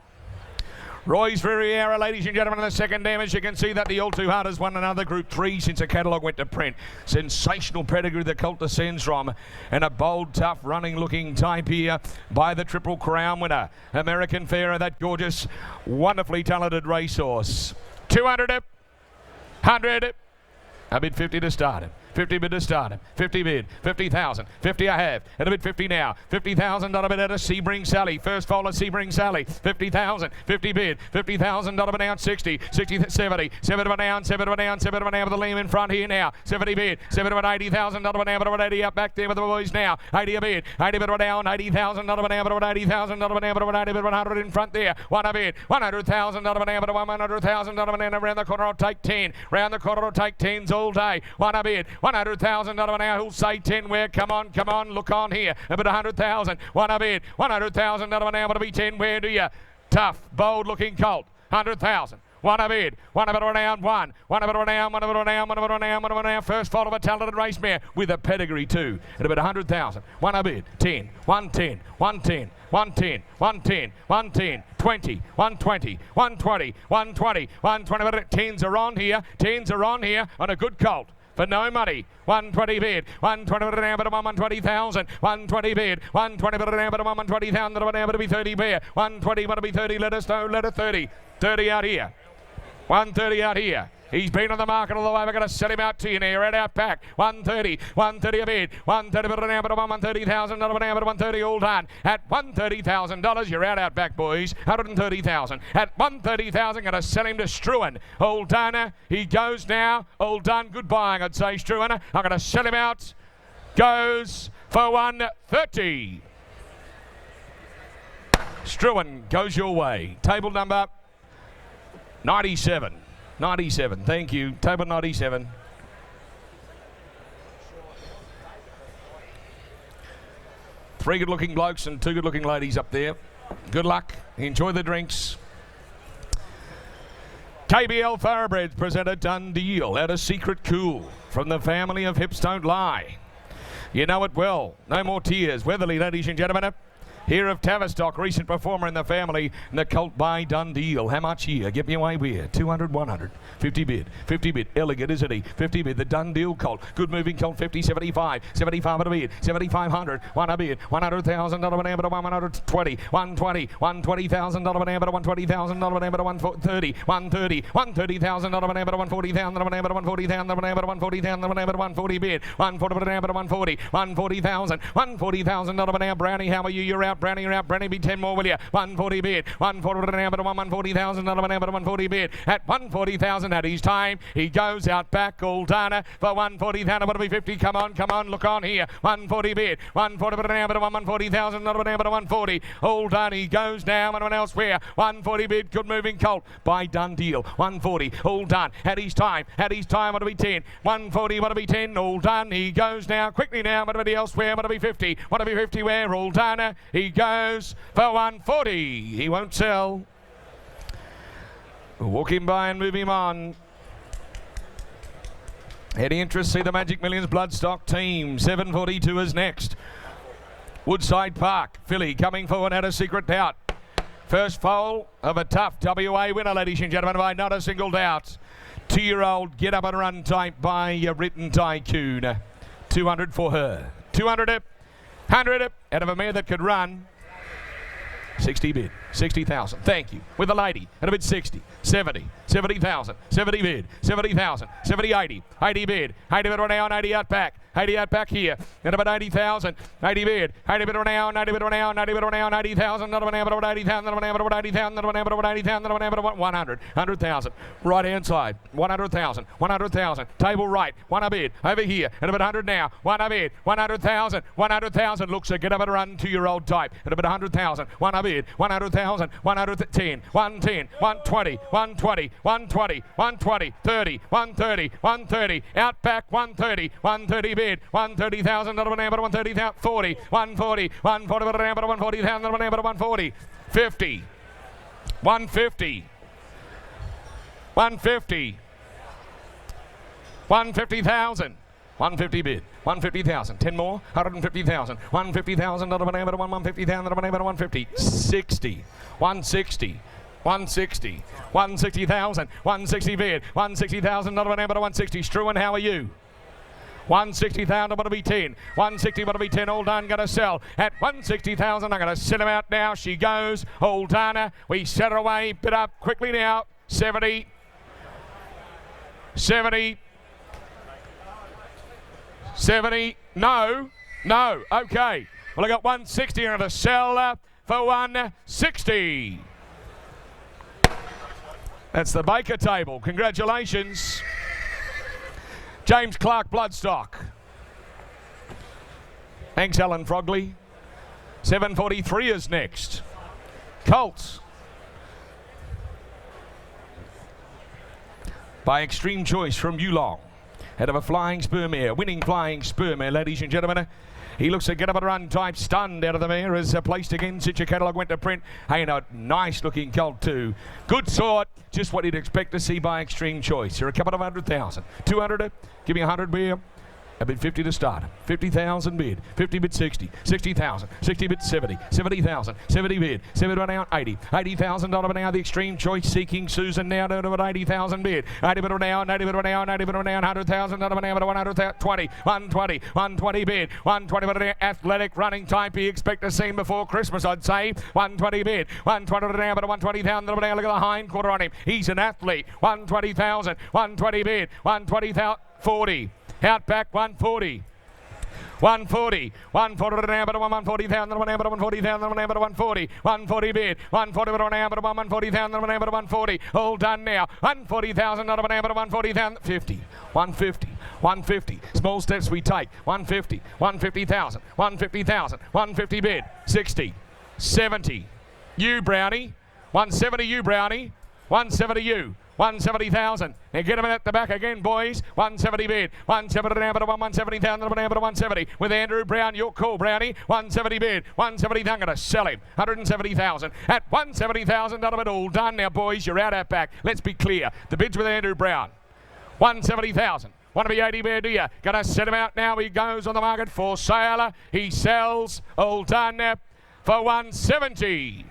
Roy's Riviera, ladies and gentlemen, in the second damage. You can see that the All Too Hard has won another Group 3 since the catalogue went to print. Sensational pedigree the colt descends from. And a bold, tough, running-looking type here by the Triple Crown winner. American Pharaoh, that gorgeous, wonderfully talented racehorse. 200, 100, a bid 50 to start him. 50 bid to start him. 50 bid. 50,000. 50 I have. And a bid 50 now. 50,000 on a bid at a Sebring Sally. First fall of Sebring Sally. 50,000. 50 bid. 50,000 on a bid down. 60. 60, 70. 70 down. 70 down. 70 down with the Liam in front here now. 70 bid. 70 down. 80,000 on a bid down. But 80 up back there with the boys now. 80 a bid. 80 bid down. 80,000 on a bid down. But 80,000 on a bid down. But 80 bid 100 in front there. 1 a bid. 100,000 on a bid down. But 100,000 on a bid down. Around the corner I'll take 10. Round the corner I'll take 10s all day. 1 a bid. 100,000 out of an hour. Who'll say 10 where? Come on, look on here. A bit 100,000. 1 a bid. 100,000 out of an hour. But to be 10 where do you? Tough, bold looking colt. 100,000. 1 a bid. 1 a bit around 1. 1 a bit around. 1 a bit around. 1 a bit around. 1 a bit around. First fall of a talented race mare with a pedigree too. At about 100,000. 1 a bid. 10. 110. 110. 110, 110, 110, 20, 120, 120, 120, 120, but 10s are on here, 10s are on here on a good colt. For no money, 120 bid, 120 bid an but 120,000, 120 bid, 120 bid an but 120,000, but to be 30 bear, 120 but to be 30, let us know, let it 30, 30 out here, 130 out here. He's been on the market all the way. We're going to set him out to you now. Right out back. 130. 130 a bid. 130 bid an hour, but 130,000. Not an hour, but 130 all done. At $130,000, you're out back, boys. 130,000. At 130,000, going to sell him to Struan. All done. He goes now. All done. Good buying, I'd say, Struan. I'm going to sell him out. Goes for 130. Struan goes your way. Table number 97. 97, thank you. Table 97. Three good-looking blokes and two good-looking ladies up there. Good luck. Enjoy the drinks. KBL Thoroughbreds presented Dundeal at a secret cool from the family of Hips Don't Lie. You know it well. No more tears. Weatherly, ladies and gentlemen. Here of Tavistock, recent performer in the family, and the colt by Dundeal. How much here? Give me away where? 200, 100. 50 bid. 50 bid. Elegant, isn't he? 50 bid. The Dundeal colt. Good moving colt. 50, 75. 75 at a bid. 7,500. 1 a bid. $100,000 an amber to 120. 120. $120,000 an amber to 120,000 an amber to 130. 130. $130,000 an amber to 140,000 an amber to 140,000 an amber to 140,000 an amber to 140 bid. 140 an amber to 140. 140,000. $140,000 an amber. Brownie, how are you? You're out. Brownie, you're out. Brownie, be 10 more, will you? 140 bid. 140 an amber to 140,000 an amber to 140 bid. At 140,000 at his time, he goes out back. All done for 140,000. But to be 50. Come on, look on here. 140 bid. 140 bid an amber to 140,000 an amber to 140. All done. He goes now. Anyone else where? 140 bid. Good moving colt by Dundeal. 140. All done. At his time. What to be 10. 140. What to be 10. All done. He goes now. Quickly now. What to be elsewhere? What to be 50. What to be 50 where? All done. He goes for 140. He won't sell. Walk him by and move him on. Any interest? See the Magic Millions Bloodstock team. 742 is next. Woodside Park, Philly coming forward at a secret doubt. First foal of a tough WA winner, ladies and gentlemen, by not a single doubt. 2-year-old Get Up and Run type by a written tycoon. 200 for her. 200 up. 100 up. Out of a mare that could run. 60 bid. 60,000. Thank you. With a lady. At a bid 60. 70. 70,000. 70 bid. 70,000. 70, 80. 80 bid. 80 bid on 80 out back. 80 out back here. And about 80,000. 80 bid. 80 bid now. 90 bid now. 90 bid now. 90,000. Not about 80,000. Not about 80,000. Not about 80,000. Not about 100. 100,000. Right hand side. 100,000. 100,000. Table right. One a bid. Over here. And about 100 now. One a bid. 100,000. 100,000. Looks a get up and run 2-year-old type. And about 100,000. One a bid. 100,000. 110. 110. 120. 120. 120. 120. 30. 130. 130. Out back 130. 130 bid. 130,000. Not about 130,000. 40. 140. 140. 140,000. Not about 140. 50. 150. 150. 150,000. 150 bid. 150,000. 10 more. 150,000. 150,000. Not about 150,000. Not about 150. 60. 160. 160. 160,000. 160 bid. 160,000. Not about 160. Struan, how are you? 160,000, I'm going to be 10. 160, going to be 10. All done, going to sell at 160,000. I'm going to set him out now. She goes. All done. We set her away. Bid up quickly now. 70. 70. 70. No. No. Okay. Well, I got 160 and a sell for 160. That's the Baker table. Congratulations. James Clark Bloodstock. Thanks, Alan Frogley. 743 is next. Colts. By Extreme Choice from Yearling. Head of a flying spur mare. Winning flying spur mare, ladies and gentlemen. He looks a get up and run type, stunned out of the mare, is placed again. Situ catalogue went to print. Hey, a nice looking colt too. Good sort, just what you'd expect to see by Extreme Choice. You're a couple of 100,000. 200, give me 100 beer. A bid 50 to start. 50,000 bid. 50 bid 60. 60,000. 60 bid 70. 70,000. 70 bid. 70 bid out 80. $80,000 now. The Extreme Choice seeking Susan now to about 80,000 bid. 80 bid now. 90 bid now. 90 bid now. 100,000 now. 100,000. 20. 120. 120 bid. 120 bid now. Athletic running type. You expect to see him before Christmas, I'd say. 120 bid. 120 now. But 120,000 now. Look at the hind quarter on him. He's an athlete. 120,000. 120 bid. 120,000. 40. Out back 140. 140. 140 now, but 140,000. 140,000. 140. 140 bid. 140 but now, but 140,000. 140. All done now. 140,000. Not about 140,000. 50. 150. 150. Small steps we take. 150. 150,000. 150,000. 150 bid. 60. 70. You, Brownie. 170 you, Brownie. 170 you. 170,000. Now get him at the back again, boys. 170 bid. 170 now, but 170,000. But 170 with Andrew Brown. Your call, Brownie. 170 bid. 170,000. I'm going to sell him. 170,000 at 170,000. Not about all done now, boys. You're out at back. Let's be clear. The bid's with Andrew Brown. 170,000. Want to be 80 bid, do you? Going to set him out now. He goes on the market for sale. He sells. All done for 170.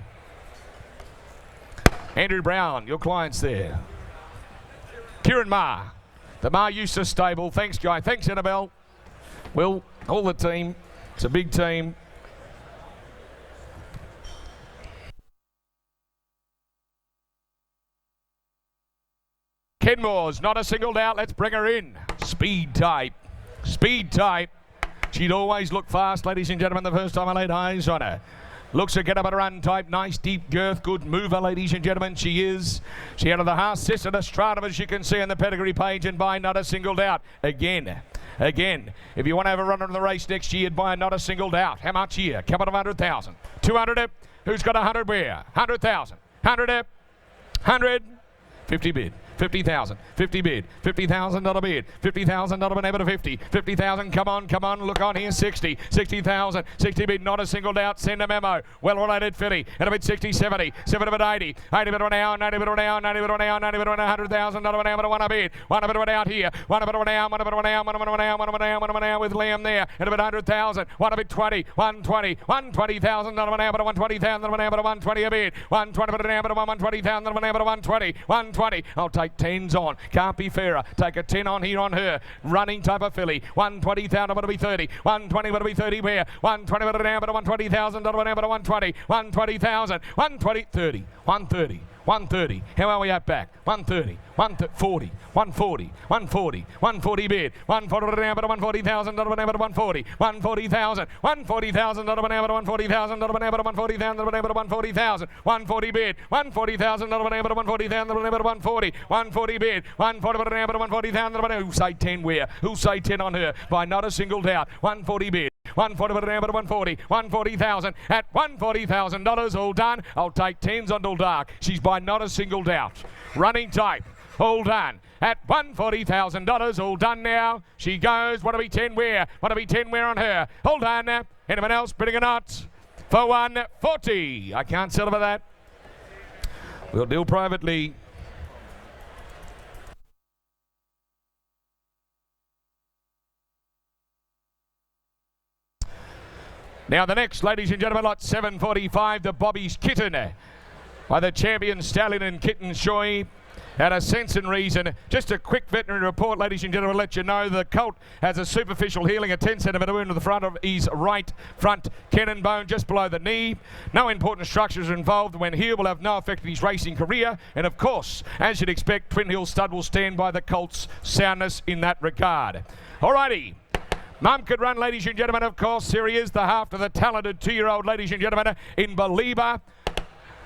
Andrew Brown, your client's there. Kieran Ma, the Ma Eustace stable. Thanks, Guy. Thanks, Annabelle. Will, all the team. It's a big team. Kenmore's not a singled out. Let's bring her in. Speed type. Speed type. She'd always look fast, ladies and gentlemen, the first time I laid eyes on her. Looks a get up and run type, nice deep girth, good mover, ladies and gentlemen. She is. She out of the half sister to Stratum, as you can see on the pedigree page, and by not a singled out. Again, if you want to have a run on the race next year, buy not a singled out. How much here? Couple of 100,000. 200. Who's got 100 where? 100,000. 100. 100. 50 bid. 50,000. 50 bid. 50,000 not a bid. 50,000 not a bid. To 50. 50,000. Come on. Look on here. 60. 60,000. 60 bid. Not a singled out. Send a memo. Well related filly. And a bid 60. 70. 70 bid 80. 80 bid an hour. 90 bid an hour. 90 bid an hour. 90 bid an hour. 100,000. Not a bid. One a bid. One a bid out here. One a bid an hour. One a bid an hour. One a bid an hour. One a bid an hour. One a bid an hour with Liam there. And a bid 100,000. One a bid 20. 120. 120,000. Not a bid an hour. 120,000. Not a bid an hour. 120 a bid. 120 bid an hour. 120,000. Not a bid an hour. 120. 120. I'll take 10s on. Can't be fairer. Take a 10 on here on her. Running type of filly. 120,000. I'm going to be 30. 120. Going to be 30 where? 120 but an hour. 120,000. Not an hour. 120. 120,000. 120. 30. 130. 130. How are we out back? 130, 140, 140, 140, 140 bid. 140 now, but 140,000, but 140, 140,000, 140,000, but 140,000, but 140,000, but 140,000, 140 bid. 140,000, but 140,000, but 140, 140 bid. 140, but 140,000, but who'll say 10 where? Who'll say 10 on her? By not a single doubt. 140 bid. 140, but 140, 140,000 at $140,000 all done. I'll take 10s until dark. She's by not a single doubt. Running type, all done. At $140,000 all done now. She goes, what are we 10 where? What are we 10 where on her? Hold on now. Anyone else bidding or not? For 140. I can't settle for that. We'll deal privately. Now the next, ladies and gentlemen, lot 745, the Bobby's Kitten by the champion Stallion and Kitten Shoy. And a sense and reason. Just a quick veterinary report, ladies and gentlemen, let you know the colt has a superficial healing, a 10 centimetre wound to the front of his right front cannon bone just below the knee. No important structures are involved. When healed, will have no effect on his racing career. And of course, as you'd expect, Twin Hill Stud will stand by the colt's soundness in that regard. Alrighty. Mum could run, ladies and gentlemen, of course. Here he is, the half to the talented 2-year-old, ladies and gentlemen, in Believer.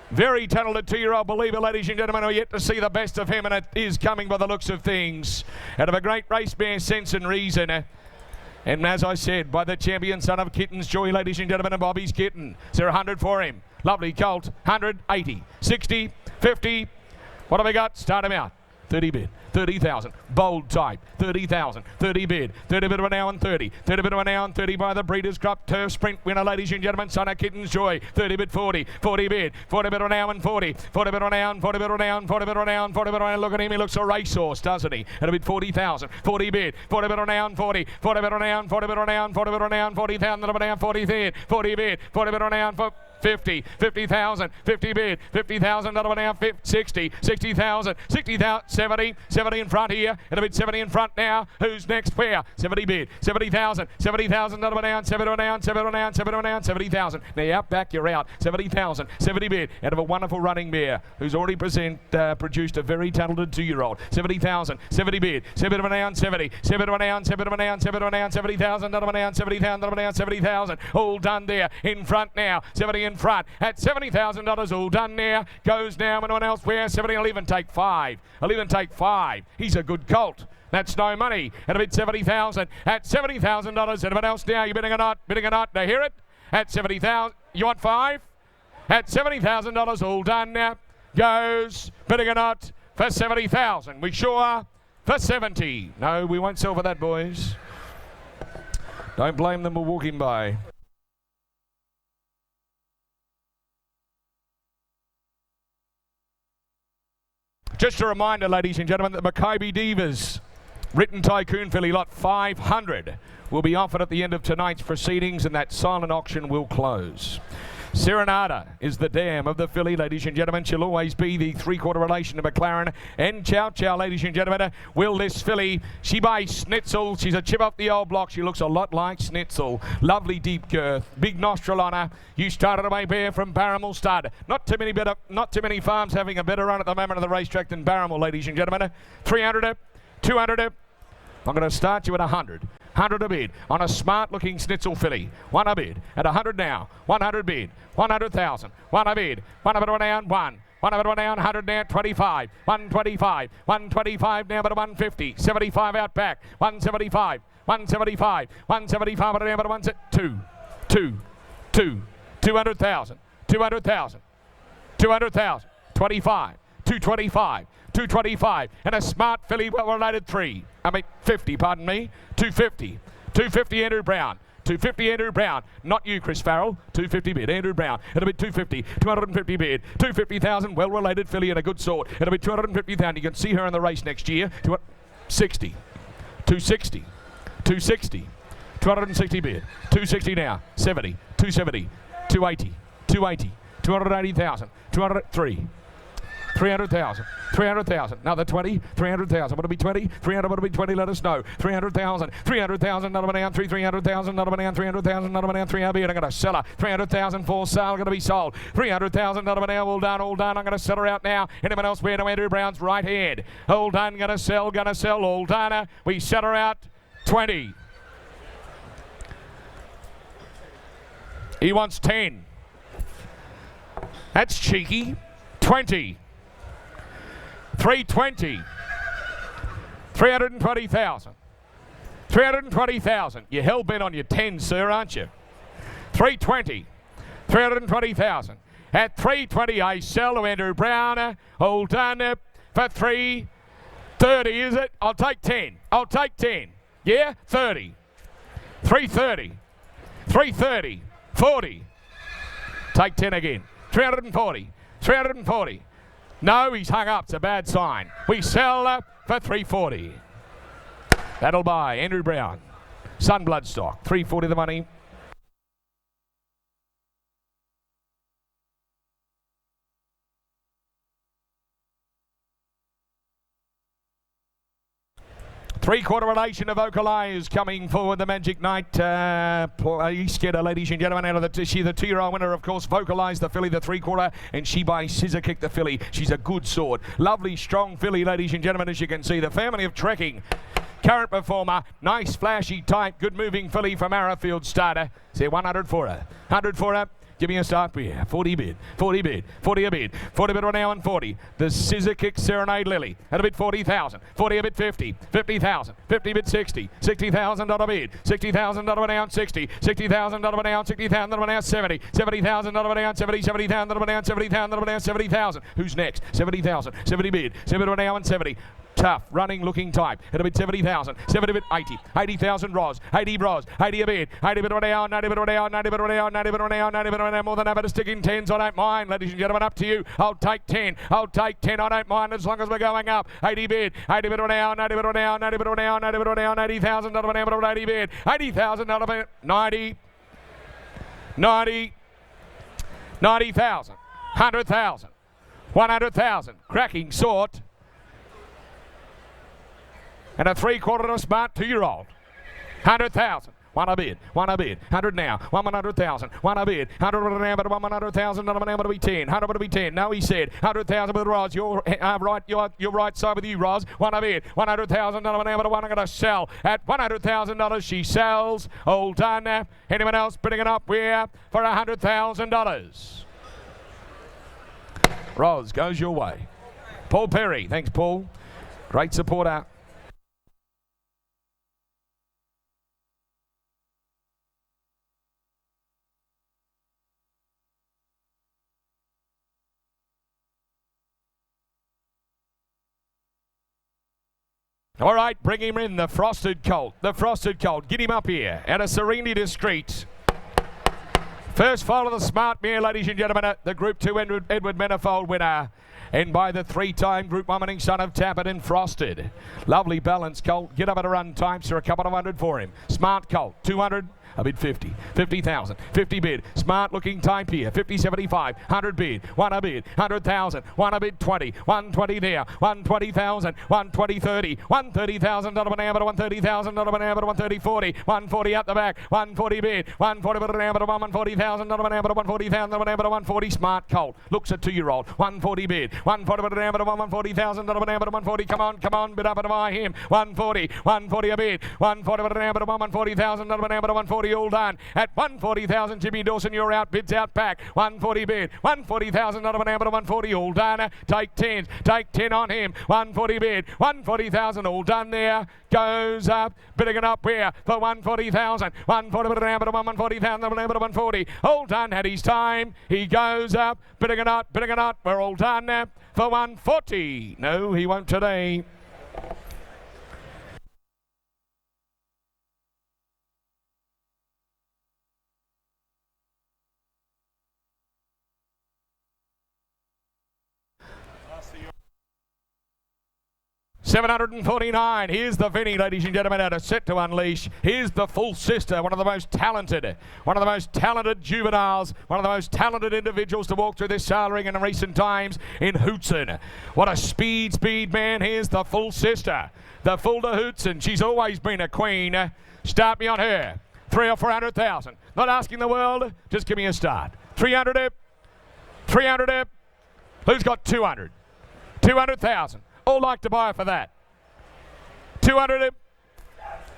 Very talented 2-year-old Believer, ladies and gentlemen. We're yet to see the best of him, and it is coming by the looks of things. Out of a great race mare, Sense and Reason. And as I said, by the champion son of Kitten's Joy, ladies and gentlemen, and Bobby's Kitten. Is there 100 for him? Lovely colt. 100, 80, 60, 50. What have we got? Start him out. 30 bid. 30,000. Bold type. 30,000. 30 bid. 30 bid of an hour and 30. 30 bid of an hour and 30 by the Breeders' Cup Turf Sprint winner, ladies and gentlemen, son of Kitten's Joy. 30 bid 40. 40 bid. 40 bid of an hour and 40. 40 bid of an hour and 40 bid of an hour and 40 bid of an hour and 40 bid of an hour. Look at him. He looks a racehorse, doesn't he? And a bid 40,000. 40 bid. 40 bid of an hour and 40. 40 bid of an hour and 40 bid of an hour and 40 bid of an hour and 40,000 of an hour and 40 bid. 40 bid. 40 bid of an hour and 50, 50,000, 50 bid, 50,000 out of an hour, 60, 60,000, 60,000, 70, 70 in front here, and a bid 70 in front now. Who's next? Where? 70 bid, 70,000, 70,000 out of an hour, 70 an hour, 70 an hour, 70 an hour, 70,000. Now out back, you're out. 70,000, 70 bid, out of a wonderful running mare who's already produced a very talented 2-year-old. 70,000, 70 bid, 70 an hour, 70, 70 an hour, 70 an hour, 70 an hour, 70,000 out of an hour, 70,000 out of an hour, 70,000. All done there in front now. 70 in front at $70,000 all done now. Goes now, anyone else where? 70, I'll even take 5. I'll even take 5. He's a good colt. That's no money. And a bid 70,000 at $70,000. Anyone else now? You bidding or not? Bidding or not? They hear it? At 70,000. You want 5? At $70,000 all done now. Goes bidding or not for 70,000. We sure for 70. No, we won't sell for that, boys. Don't blame them for walking by. Just a reminder, ladies and gentlemen, that Maccabi Divas Written Tycoon filly lot 500 will be offered at the end of tonight's proceedings, and that silent auction will close. Serenada is the dam of the filly, ladies and gentlemen. She'll always be the 3/4 relation to McLaren. And Chow Chow, ladies and gentlemen, will this filly, she by Schnitzel. She's a chip off the old block. She looks a lot like Schnitzel. Lovely deep girth, big nostril on her. You started away bare from Barramel Stud. Not too many farms having a better run at the moment of the racetrack than Barramel, ladies and gentlemen. 300, 200. I'm going to start you at 100. 100 a bid on a smart-looking Schnitzel filly. 1 a bid at 100 now. 100 bid. 100,000. 1 a bid. 1 a bid down 1. 1 a bid down 100 now. 25. 125. 125 now, but 150. 75 out back. 175. 175. 175 but down, but 172. 200,000. 200,000. 200,000. 25. 225. 225 and a smart filly, well-related 50, pardon me. 250. 250 Andrew Brown. 250 Andrew Brown. Not you, Chris Farrell. 250 bid. Andrew Brown. It'll be 250. 250 bid. 250,000. Well-related filly and a good sort. It'll be 250,000. You can see her in the race next year. 60. 260. 260. 260 bid. 260 now. 70. 270. 280. 280. 280,000. 203. 300,000. 300,000. Another 20. 300,000. Would it be 20? 300. Would it be 20? Let us know. 300,000. 300,000. Not a down. 300,000. Not a down. 300,000. Not a down. 300. I'm going to sell her. 300,000 for sale. Going to be sold. 300,000. Not a down. All done. All done. I'm going to sell her out now. Anyone else? Where to Andrew Brown's right hand. All done. Going to sell. Going to sell. All done. We sell her out. 20. He wants 10. That's cheeky. 20. 320. 320,000. 320,000. You're hell-bent on your 10, sir, aren't you? 320. 320,000. At 320, I sell to Andrew Brown. All done for 330, is it? I'll take 10. I'll take 10. Yeah? 30. 330. 330. 40. Take 10 again. 340. 340. No, he's hung up. It's a bad sign. We sell for 340. That'll buy Andrew Brown. Sun Bloodstock. 340 the money. Three-quarter relation of Vocalize coming forward. The Magic Night place getter, ladies and gentlemen. Out of the she's the 2-year-old winner, of course. Vocalize the filly, the three-quarter, and she by scissor kick the filly. She's a good sword. Lovely, strong filly, ladies and gentlemen, as you can see. The family of trekking. Current performer, nice, flashy, tight, good moving filly from Arrowfield starter. Say 100 for her. 100 for her. Give me a start here. 40 bid. 40 bid. 40 a bid. 40 bid right now on 40. The scissor kick Serenade Lily. At a bid 40,000. 40 a bid 50. 50,000. 50 bid 60. $60,000 bid. $60,000 down 60. $60,000 down 60,000 down 70. $70,000 down 70. $70,000 down 70,000 down 70,000. Who's next? 70,000. 70 bid. 70 down on 70. Tough, running, looking type. It'll be 70,000. 70 bid 80. 80,000 Ros. 80 Ros. 80 a bid. 80 bid down. 90 bid down. 90 bid down. 90 bid down. 90 bid down. More than happy to stick in 10s. I don't mind, ladies and gentlemen. Up to you. I'll take 10. I'll take 10. I don't mind as long as we're going up. 80 bid. 80 bid down. 90 bid down. 90 bid down. 90 bid down. 80,000 down. 80 bid. 80,000 down. 90. 90. 90,000. 100,000. 100,000. Cracking sort. And a three-quarter of smart 2-year-old. 100,000. One a bid. One a bid. 100 now. 100,000. One a bid. 100 now, but 100,000. Not a man, but it'll be 10. 100 would be 10. No, he said 100,000 with Roz. You're right. You're right side with you, Roz. One a bid. 100,000. Not a man, but one I'm going to sell at $100,000. She sells. All done. Anyone else bidding it up? We're for $100,000. Roz goes your way. Paul Perry. Thanks, Paul. Great supporter. All right, bring him in, the Frosted Colt. The Frosted Colt. Get him up here. And a Serenely Discreet. First foal of the Smart Mare, ladies and gentlemen. The Group 2 Edward Manifold winner. And by the 3-time Group 1 winning son of Tappet and Frosted. Lovely balanced colt. Get up at a run types for a couple of hundred for him. Smart Colt, 200. A bid 50. 50,000. 50 bid. Smart looking type here. 50, 75. 100 bid. One a bid. 100,000. One a bid 20. 120 there. 120,000. 120, 30. 130,000. Not an amber. 130,000. Not an amber. 130, 40. 140 out the back. 140 bid. 140 bid. An amber. 140,000. Not an amber. 140,000. Not an amber. 140 Smart Colt. Looks a 2-year-old. 140 bid. 140 bid. An amber. 140,000. Not an amber. 140. Come on. Come on. Bid up and buy him. 140. 140 a bid. 140 bid. An amber. 140,000. Not an amber. 140. All done at 140,000. Jimmy Dawson, you're out. Bids out back. 140 bid. 140,000. Not an amber. 140. All done. Take 10. Take 10 on him. 140 bid. 140,000. All done there. Goes up. Bidding it up where for 140,000. 140 bid. An amber. 140,000. Not an amber. 140. All done. Had his time. He goes up. Bidding it up. Bidding it up. We're all done for 140. No, he won't today. 749. Here's the Vinny, ladies and gentlemen, out of Set to Unleash. Here's the Full Sister, one of the most talented juveniles, one of the most talented individuals to walk through this sale ring in recent times in Hootson. What a speed man. Here's the Full Sister, the Full to Hootson. She's always been a queen. Start me on her. 300 or 400,000. Not asking the world, just give me a start. 300 up. 300 up. Who's got 200? 200,000. All like to buy for that. 200 up.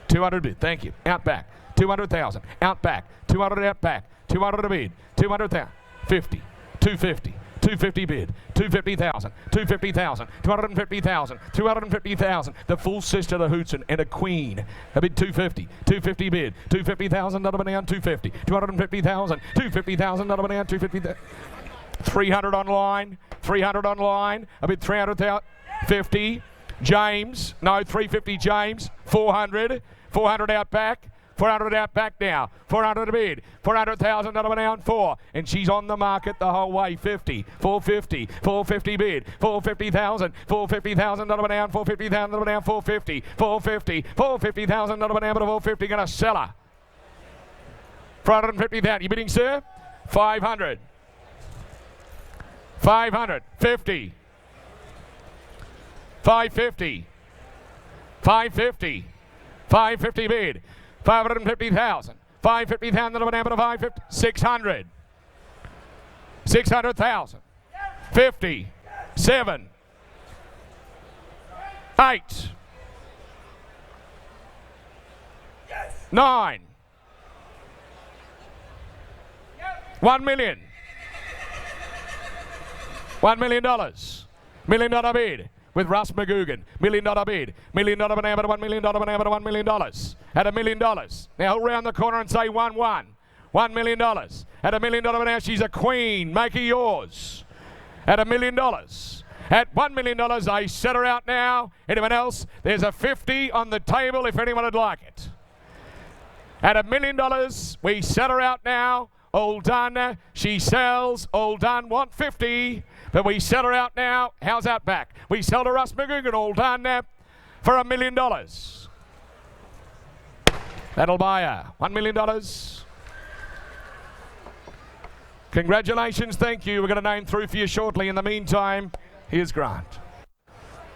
200 bid. Thank you. Out back. 200,000. Out back. 200 out back. 200 a bid. 200,000. 50. 250. 250 bid. 250,000. 250,000. 250,000. 250,000. The Full Sister, the Hootson, and a queen. A bid 250. 250 bid. 250,000. Another one down. 250. 250,000. 250,000. Another one down. 250,000. 300 online. 300 online. A bid 300,000. 50. James. No, 350 James. 400. 400 out back. 400 out back now. 400 a bid. 400,000, another one down 4. And she's on the market the whole way. 50. 450. 450 bid. 450,000. 450,000, another one down. 450,000, another one down. 450. 450. 450,000, another one down. But 450, going to sell her. 450,000. You bidding, sir? 500. 500. 50. 550. 550. 550 bid. 550,000. 550,000, another one down, but 550. 600. 600,000. 50. 7. 8. 9. 1 million. $1 million. $1 million bid with Russ McGugan. $1 million bid. $1 million banana, $1 million banana, $1 million. At $1 million. Now he'll round the corner and say 1-1. $1 million. At $1 million banana, she's a queen. Make her yours. At $1 million. At $1 million, they set her out now. Anyone else? There's a 50 on the table if anyone would like it. At $1 million, we set her out now. All done. She sells. All done. Want 50. But we sell her out now. How's that back? We sell to Russ McGugan. All done for $1 million. That'll buy her. $1 million. Congratulations. Thank you. We're going to name through for you shortly. In the meantime, here's Grant.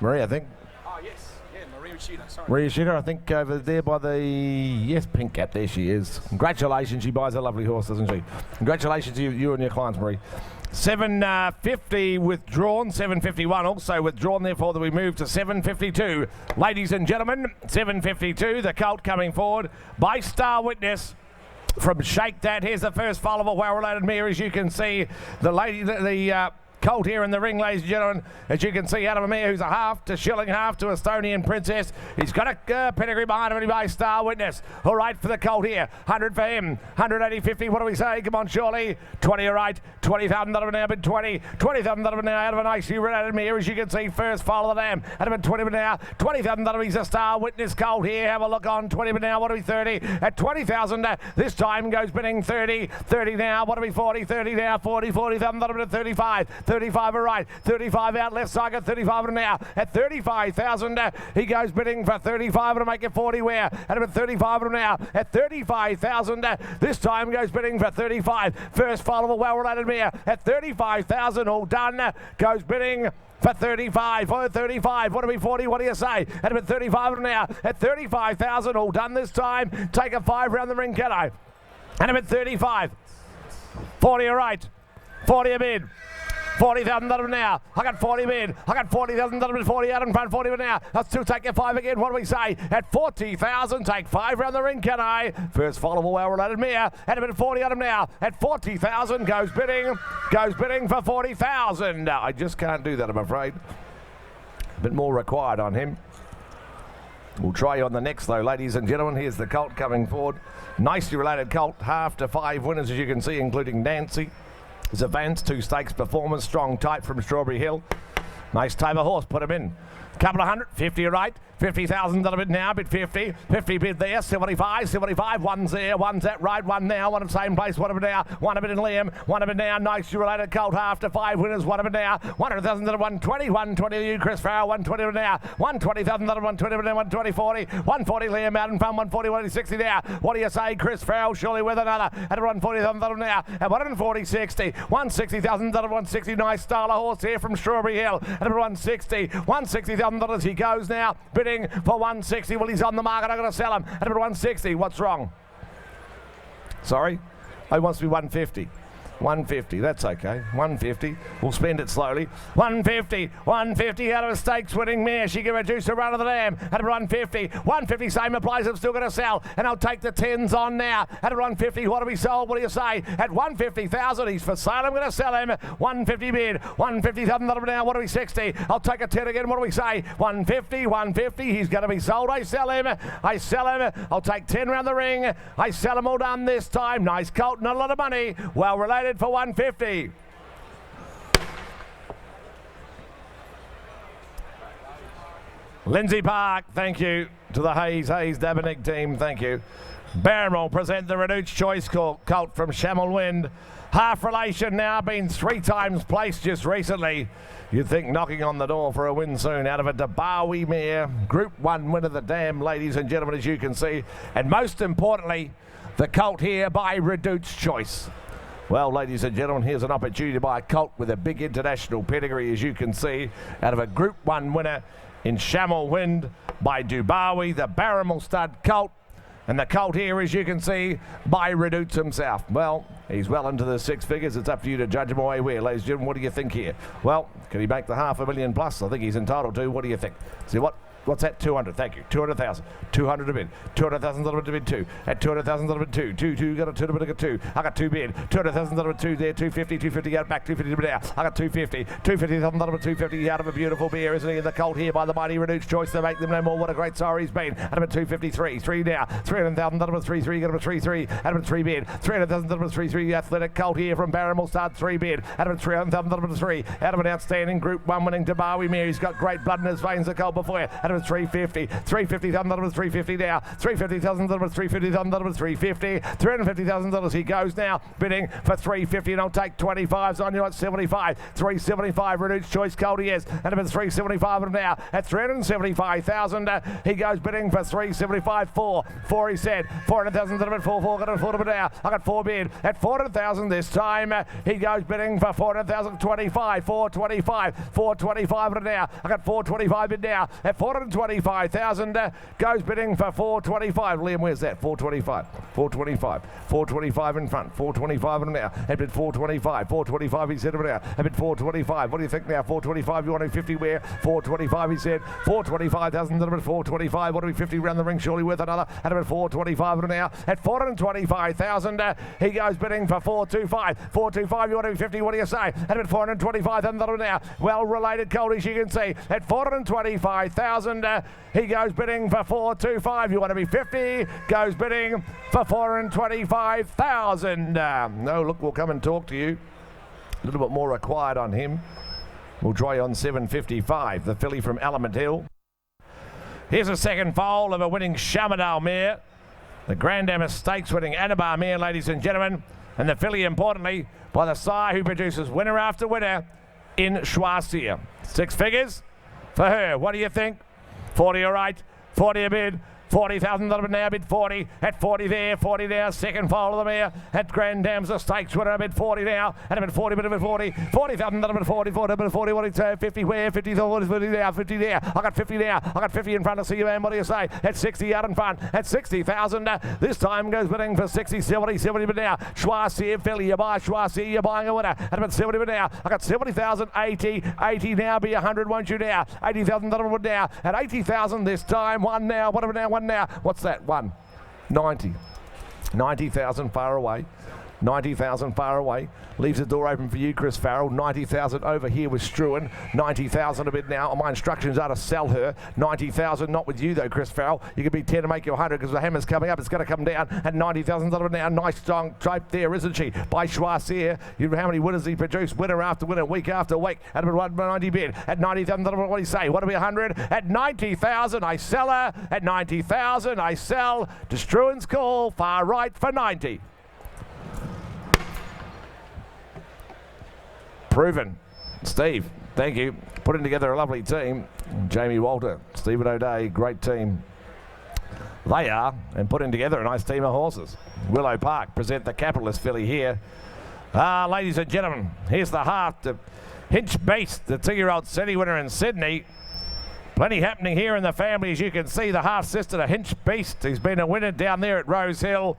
Marie, I think. Oh, yes. Yeah, Maria Shooter. Sorry. Maria Shooter, I think over there by the, yes, pink cap, there she is. Congratulations, she buys a lovely horse, doesn't she? Congratulations to you and your clients, Marie. 750 withdrawn, 751 also withdrawn, therefore that we move to 752. Ladies and gentlemen, 752, the colt coming forward by Star Witness. From Shake That, here's the first foal of a well-related mare, as you can see. The lady, the colt here in the ring, ladies and gentlemen, as you can see, out of a mare who's a half to Shilling, half to Estonian Princess. He's got a pedigree behind him, anyway, Star Witness. All right for the colt here, 100 for him, 180, 50, what do we say? Come on, surely. 20, all right, 20,000, that have now been 20, 20,000, that have now out of a nicely related mare, as you can see, first foal of the dam, out of a 20 now, 20,000, that is a Star Witness colt here, have a look on, 20 now, what do we 30, at 20,000, this time goes bidding 30, 30 now, what do we 40, 30 now, 40, 40,000, that have been 35, 35 right, 35 out left side, 35 now. At 35,000, he goes bidding for 35 to make it 40 where? At about 35 now. At 35,000, this time goes bidding for 35. First foal of a well-related mare. At 35,000, all done, goes bidding for 35, for 35, what do we 40, what do you say? At about 35 now. At 35,000, all done this time. Take a 5 round the ring, can I? And about 35. 40 all right. 40 a bid. 40,000 now. I got 40 bid. I got 40,000 40 out in front. 40 now. Let's still take your 5 again. What do we say? At 40,000, take 5 round the ring, can I? First foal of a well-related mare. At a bit of 40 on him now. At 40,000, goes bidding for 40,000. I just can't do that, I'm afraid. A bit more required on him. We'll try you on the next, though, ladies and gentlemen. Here's the colt coming forward. Nicely related colt. Half to 5 winners, as you can see, including Nancy. Zavance, 2 stakes performance, strong type from Strawberry Hill. Nice type of horse, put him in. Couple of hundred, 50 right, 50,000 a bit now, bid 50, 50 bid there, 75, 75, one's there, one's at right, one now, one in the same place, one a bit now, one a bit in Liam, one a bit now, nice, you related Colt half to 5 winners, one a bit now, 100,000 at 120, 120 to you, Chris Farrell, 120 now, 120,000 at 120, 120, 40, 140 Liam out in front, 140, 160 now, what do you say, Chris Farrell, surely with another, at 140,000 now, at 140, 60, 160,000 at 160, nice style of horse here from Strawberry Hill, at 160, $160,000 he goes now, bidding for 160. Well, he's on the market. I'm going to sell him at 160. What's wrong? Sorry? Oh, he wants to be 150. 150, that's okay. 150, we'll spend it slowly. 150, 150 out of a stakes winning mare. She can reduce a run of the dam at 150. 150, same applies. I'm still going to sell, and I'll take the 10s on now at 150. What do we sold? What do you say? At 150,000, he's for sale. I'm going to sell him. 150 bid. 150,000 now. What do we 60? I'll take a 10 again. What do we say? 150, 150. He's going to be sold. I sell him. I sell him. I'll take 10 round the ring. I sell him all done this time. Nice colt, not a lot of money. Well related for 150. Lindsay Park, thank you to the Hayes Dabernick team, thank you. Barrymore present the Reduced Choice colt from Shamel Wind. Half relation now, been 3 times placed just recently. You'd think knocking on the door for a win soon out of a Dabawi mare. Group 1 winner the dam, ladies and gentlemen, as you can see. And most importantly, the colt here by Reduced Choice. Well, ladies and gentlemen, here's an opportunity to buy a colt with a big international pedigree, as you can see, out of a Group 1 winner in Shamel Wind by Dubawi, the Barrymore stud colt. And the colt here, as you can see, by Reduced himself. Well, he's well into the 6 figures. It's up to you to judge him away where. Ladies and gentlemen, what do you think here? Well, can he make the $500,000 plus? I think he's entitled to. What do you think? See what? What's that? 200. Thank you. 200,000. 200 to bid. 200,000 to bid 2. At 200,000 to bid 2. 2 got a 2 to bid 2. I got 2 bid. 200,000 to bid 2 there. 250. 250 out back. 250 to bid out. I got 250. 250,000 to bid 250 out of a beautiful beer, isn't he? The colt here by the mighty Reduced Choice. They make them no more. What a great sire he's been. At about 253. 3 now. 300,000 to bid 3. Got a 3. At about 3 bid. 300,000 to bid 3. Athletic colt here from Barrymore start 3 bid. At about 300,000 to bid 3. Out of an outstanding Group 1 winning Dabawi mare. He's got great blood in his veins. The colt before you. At about 350. 350,000 350 now. 350,000 350,000 350. $350,000 he goes now, bidding for 350, and I'll take 25s on you at 75. 375 Reduced Choice colt he is, and about 375 now at 375,000. He goes bidding for 375. 4 he said. 400,000 to the bid. 4 got a 4 to bid now. I got 4 bid at 400,000 this time. He goes bidding for 400,000. 25. 425. 425 now. I got 425 bid now at 425,000. Goes bidding for 425. Liam, where's that? 425. 425. 425 in front. 425 now. At bid 425. 425 he said now. At bid 425. What do you think now? 425. You want to 50 where? 425 he said. 425,000 to bid 425. What do we 50 round the ring? Surely worth another. At bid 425 now. At 425,000. He goes bidding for 425. 425. You want to 50? What do you say? At bid 425,000 now. Well related colt, as you can see. At 425,000. He goes bidding for 425. You want to be 50? Goes bidding for 425,000. No, look, we'll come and talk to you. A little bit more required on him. We'll try on 755, the filly from Element Hill. Here's a second foal of a winning Shamadale mare. The Grand Am Stakes winning Anabar mare, ladies and gentlemen. And the filly, importantly, by the sire who produces winner after winner in Schwarzschier. 6 figures for her. What do you think? 40 all right, 40 a bid, 40,000 now bid 40, at 40 there, 40 now, second foal of the mare, at Grand Dams the Stakes winner, a bid 40 now, and a bid 40, bid 40, 40,000 a bid 40, 40, bid 40, what do you say, 50 where, 50 there, 50 there, I got 50 now, I got 50 in front of you, man, what do you say, at 60 out in front, at 60,000, this time goes bidding for 60, 70 bid now, Schwarzschier, filly, you buy Schwarzschier, you're buying a winner, at about 70 bid now, I got 70,000, 80 now, be 100, won't you now, 80,000 now, at 80,000 this time, one now, one now, what's that, 90,000 far away. 90,000 far away. Leaves the door open for you, Chris Farrell. 90,000 over here with Struan. 90,000 a bit now. My instructions are to sell her. 90,000 not with you though, Chris Farrell. You could be 10 to make you 100 because the hammer's coming up. It's going to come down at 90,000 now. Nice strong type there, isn't she? By Schwarzier. You know how many winners he produced? Winner after winner, week after week. At about 190 bid. At 90,000, what do you say? What do we 100? At 90,000, I sell her. At 90,000, I sell. To Struan's call, far right for 90. Proven. Steve, thank you. Putting together a lovely team. Jamie Walter, Stephen O'Day, great team. They are, and putting together a nice team of horses. Willow Park present the capitalist filly here. Ladies and gentlemen, here's the half to Hinch Beast, the 2-year-old city winner in Sydney. Plenty happening here in the family, as you can see. The half-sister to Hinch Beast, who's been a winner down there at Rose Hill.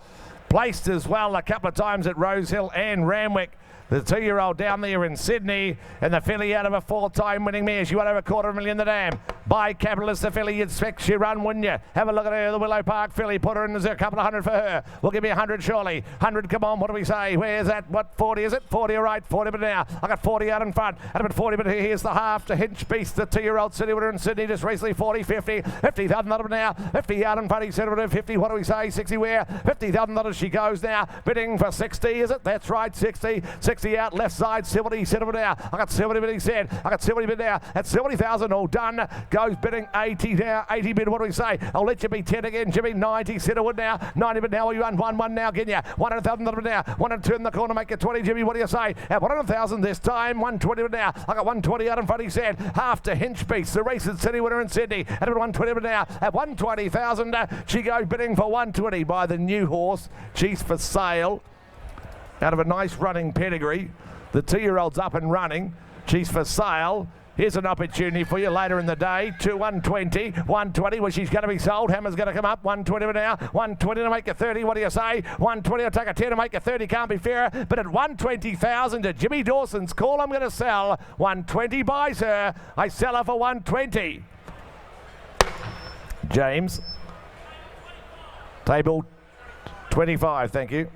Placed as well a couple of times at Rose Hill and Ramwick. The 2-year-old down there in Sydney, and the filly out of a 4-time winning mare. She won over $250,000 the dam. By Capitalist, the filly, you'd expect she run, wouldn't you? Have a look at her, the Willow Park filly. Put her in, there's a couple of 100 for her. We'll give you 100 surely. 100, come on, what do we say? Where's that? What, 40 is it? 40, all right, 40 but now. I got 40 out in front. At about 40 but here's the half to Hinch Beast, the 2-year-old city winner in Sydney, just recently 40, 50. 50,000 now. 50 out in front, he said about 50, what do we say? 60 where? 50,000 she goes now. Bidding for 60, is it? That's right, 60. 60 out, left side. 70 now. I got 70 bid, he said. I got 70 bid now. At 70,000, all done. Goes bidding 80 now. 80 bid, what do we say? I'll let you be 10 again, Jimmy. 90, Ciderwood now. 90 bid now. You run 1 now, can you? 100,000 now. 102 in the corner, make it 20, Jimmy. What do you say? At 100,000 this time. 120 bid now. I got 120 out in front, he said. Half to Hinch Beast, the recent city winner in Sydney. At 120 bid now. At 120,000, she goes bidding for 120 by the new horse. She's for sale. Out of a nice running pedigree. The 2-year-old's up and running. She's for sale. Here's an opportunity for you later in the day. To 120. 120, well, she's going to be sold. Hammer's going to come up. 120 now. 120 to make a 30. What do you say? 120 to take a 10 to make a 30. Can't be fairer. But at 120,000 to Jimmy Dawson's call, I'm going to sell. 120 buys her. I sell her for 120. James. Table 25, thank you.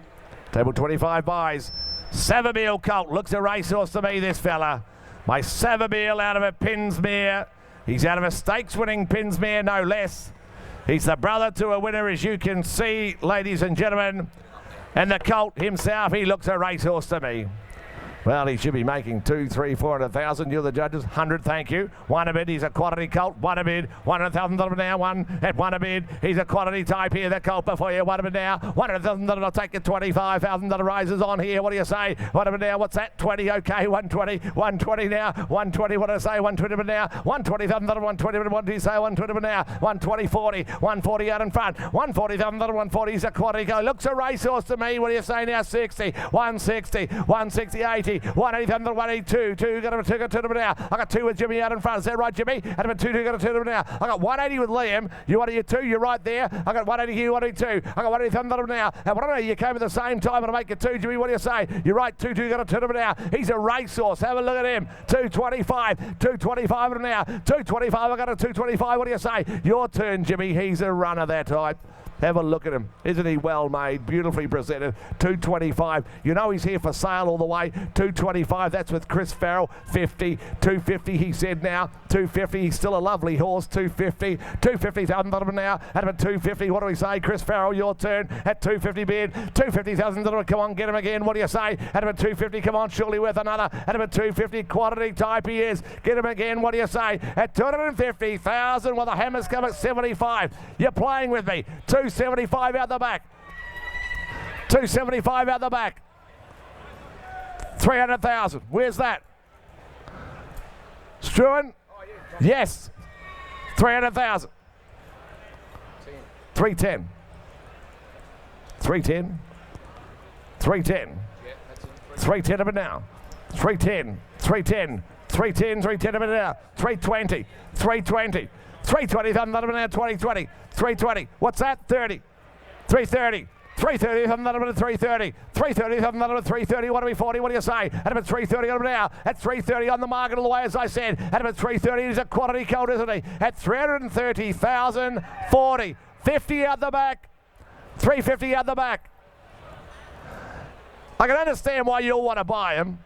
Table 25 buys. Savabeel Colt looks a racehorse to me, this fella. My Savabeel out of a Pinsmere. He's out of a stakes-winning Pinsmere, no less. He's the brother to a winner, as you can see, ladies and gentlemen. And the Colt himself, he looks a racehorse to me. Well, he should be making 200, 300, 400,000. You're the judges. 100, thank you. 1 a bid. He's a quality colt. 1 a bid. 100,000 now. 1 at 1 a bid. He's a quality type here. The colt before you. 1 a bid now. 100,000. I'll take it. 25,000 rises on here. What do you say? 1 a bid now. What's that? 20. Okay. 120. 120 now. 120. What do I say? 120 now. 120,000. 120. What do you say? 120 now. 120. 40. 140 out in front. 140,000. 140. He's a quality colt. Looks a racehorse to me. What do you say now? 60. 160. 160. 80. 180, 182, 2, got a 2 now. I got 2 with Jimmy out in front. Is that right, Jimmy? And about 2, got a 2 now. I got 180 with Liam. You want your 2? You're right there. I got 180 here, 182. I got 180 now. And 180, you came at the same time and I make it 2, Jimmy. What do you say? You're right. 2, got a 2 now. He's a racehorse. Have a look at him. 225, 225 now. 225. I got a 225. What do you say? Your turn, Jimmy. He's a runner, that type. Have a look at him. Isn't he well made? Beautifully presented. 225. You know he's here for sale all the way. 225. That's with Chris Farrell. 50. 250 he said now. 250. He's still a lovely horse. 250. 250,000 now. At about 250. What do we say? Chris Farrell, your turn. At 250 bid. 250,000. Come on, get him again. What do you say? At about 250. Come on, surely worth another. At about 250. Quantity type he is. Get him again. What do you say? At 250,000. Well, the hammers come at 75. You're playing with me. 275 out the back. 275 out the back. 300,000. Where's that? Struan? Yes. 300,000. 310. 310. 310. 310 of it now. 310. 310. 310. 310 of it now. 320. 320. 320,000 now. 2020. 320. What's that? 30. 330. 330,000 330. 330,000 330. What are we 40? What do you say? At about 330 on now. At 330 on the market all the way, as I said. At about 330, he's a quality colt, isn't he? At 330,000 40. 50 out the back. 350 out the back. I can understand why you'll want to buy him.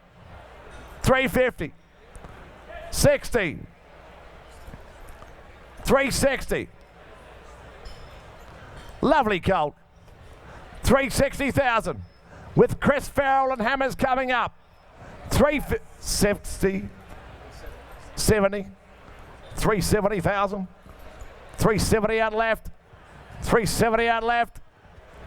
350. 60. 360. Lovely colt. 360,000. With Chris Farrell and Hammers coming up. 360. 70. 370,000. 370 out left. 370 out left.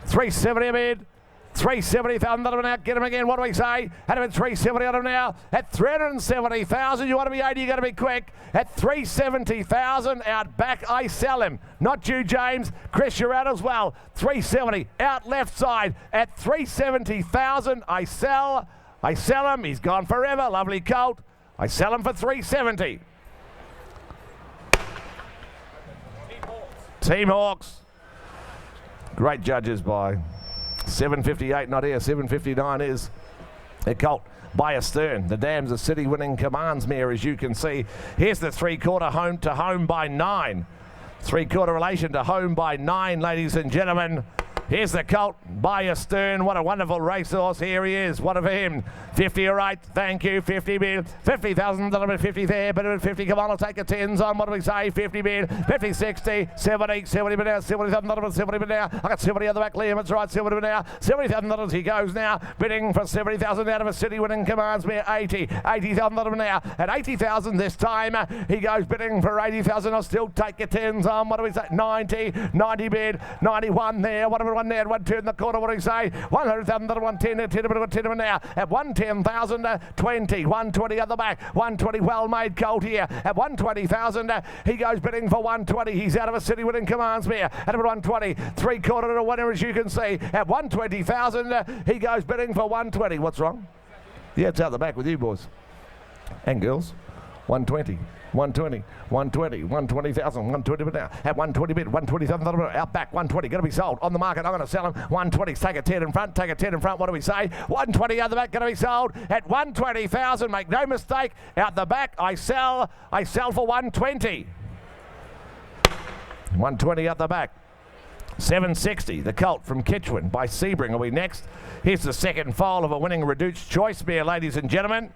370 mid. 370,000 out. Get him again. What do we say? Had him at 370 on him now. At 370,000. You want to be 80, you got to be quick. At 370,000 out back, I sell him. Not you, James. Chris, you're out as well. 370 out left side. At 370,000, I sell him. He's gone forever. Lovely colt. I sell him for 370. Team Hawks. Great judges by 758, not here. 759 is a colt by a Stern. The Dam's a city winning commands mare, as you can see. Here's the 3/4 home to home by 9. 3/4 relation to home by 9, ladies and gentlemen. Here's the colt by a Stern. What a wonderful racehorse. Here he is. What of him? 50 all right. Thank you. 50 bid. 50,000. 50 there. Better than 50. Come on, I'll take a 10s on. What do we say? 50 bid. 50, 60, 70, 70 bid now. 70,000. 70 bid now. I got 70 on the back. Liam, it's right. 70 bid now. 70,000. He goes now. Bidding for 70,000 out of a city winning commands me 80. 80,000 now. At 80,000 this time. He goes bidding for 80,000. I'll still take your 10s on. What do we say? 90. 90 bid. 91 there. What do we one there, 1 in the corner, what do you say? 100,000, 110, 10 now. At 110,000, 20, 120 at the back, 120, well made colt here. At 120,000, he goes bidding for 120. He's out of a city winning commands mare. At 120, 3/4 to a winner, as you can see. At 120,000, he goes bidding for 120. What's wrong? Yeah, it's out the back with you boys and girls. 120. 120, 120, 120,000, 120 bid now. At 120 bid, 120,000 out back, 120, going to be sold on the market. I'm going to sell them. 120, take a 10 in front, take a 10 in front. What do we say? 120 out the back, going to be sold at 120,000. Make no mistake, out the back, I sell for 120. 120 out the back. 760, the colt from Kitchwin by Sebring will be next. Here's the second foal of a winning Reduced Choice mare, ladies and gentlemen.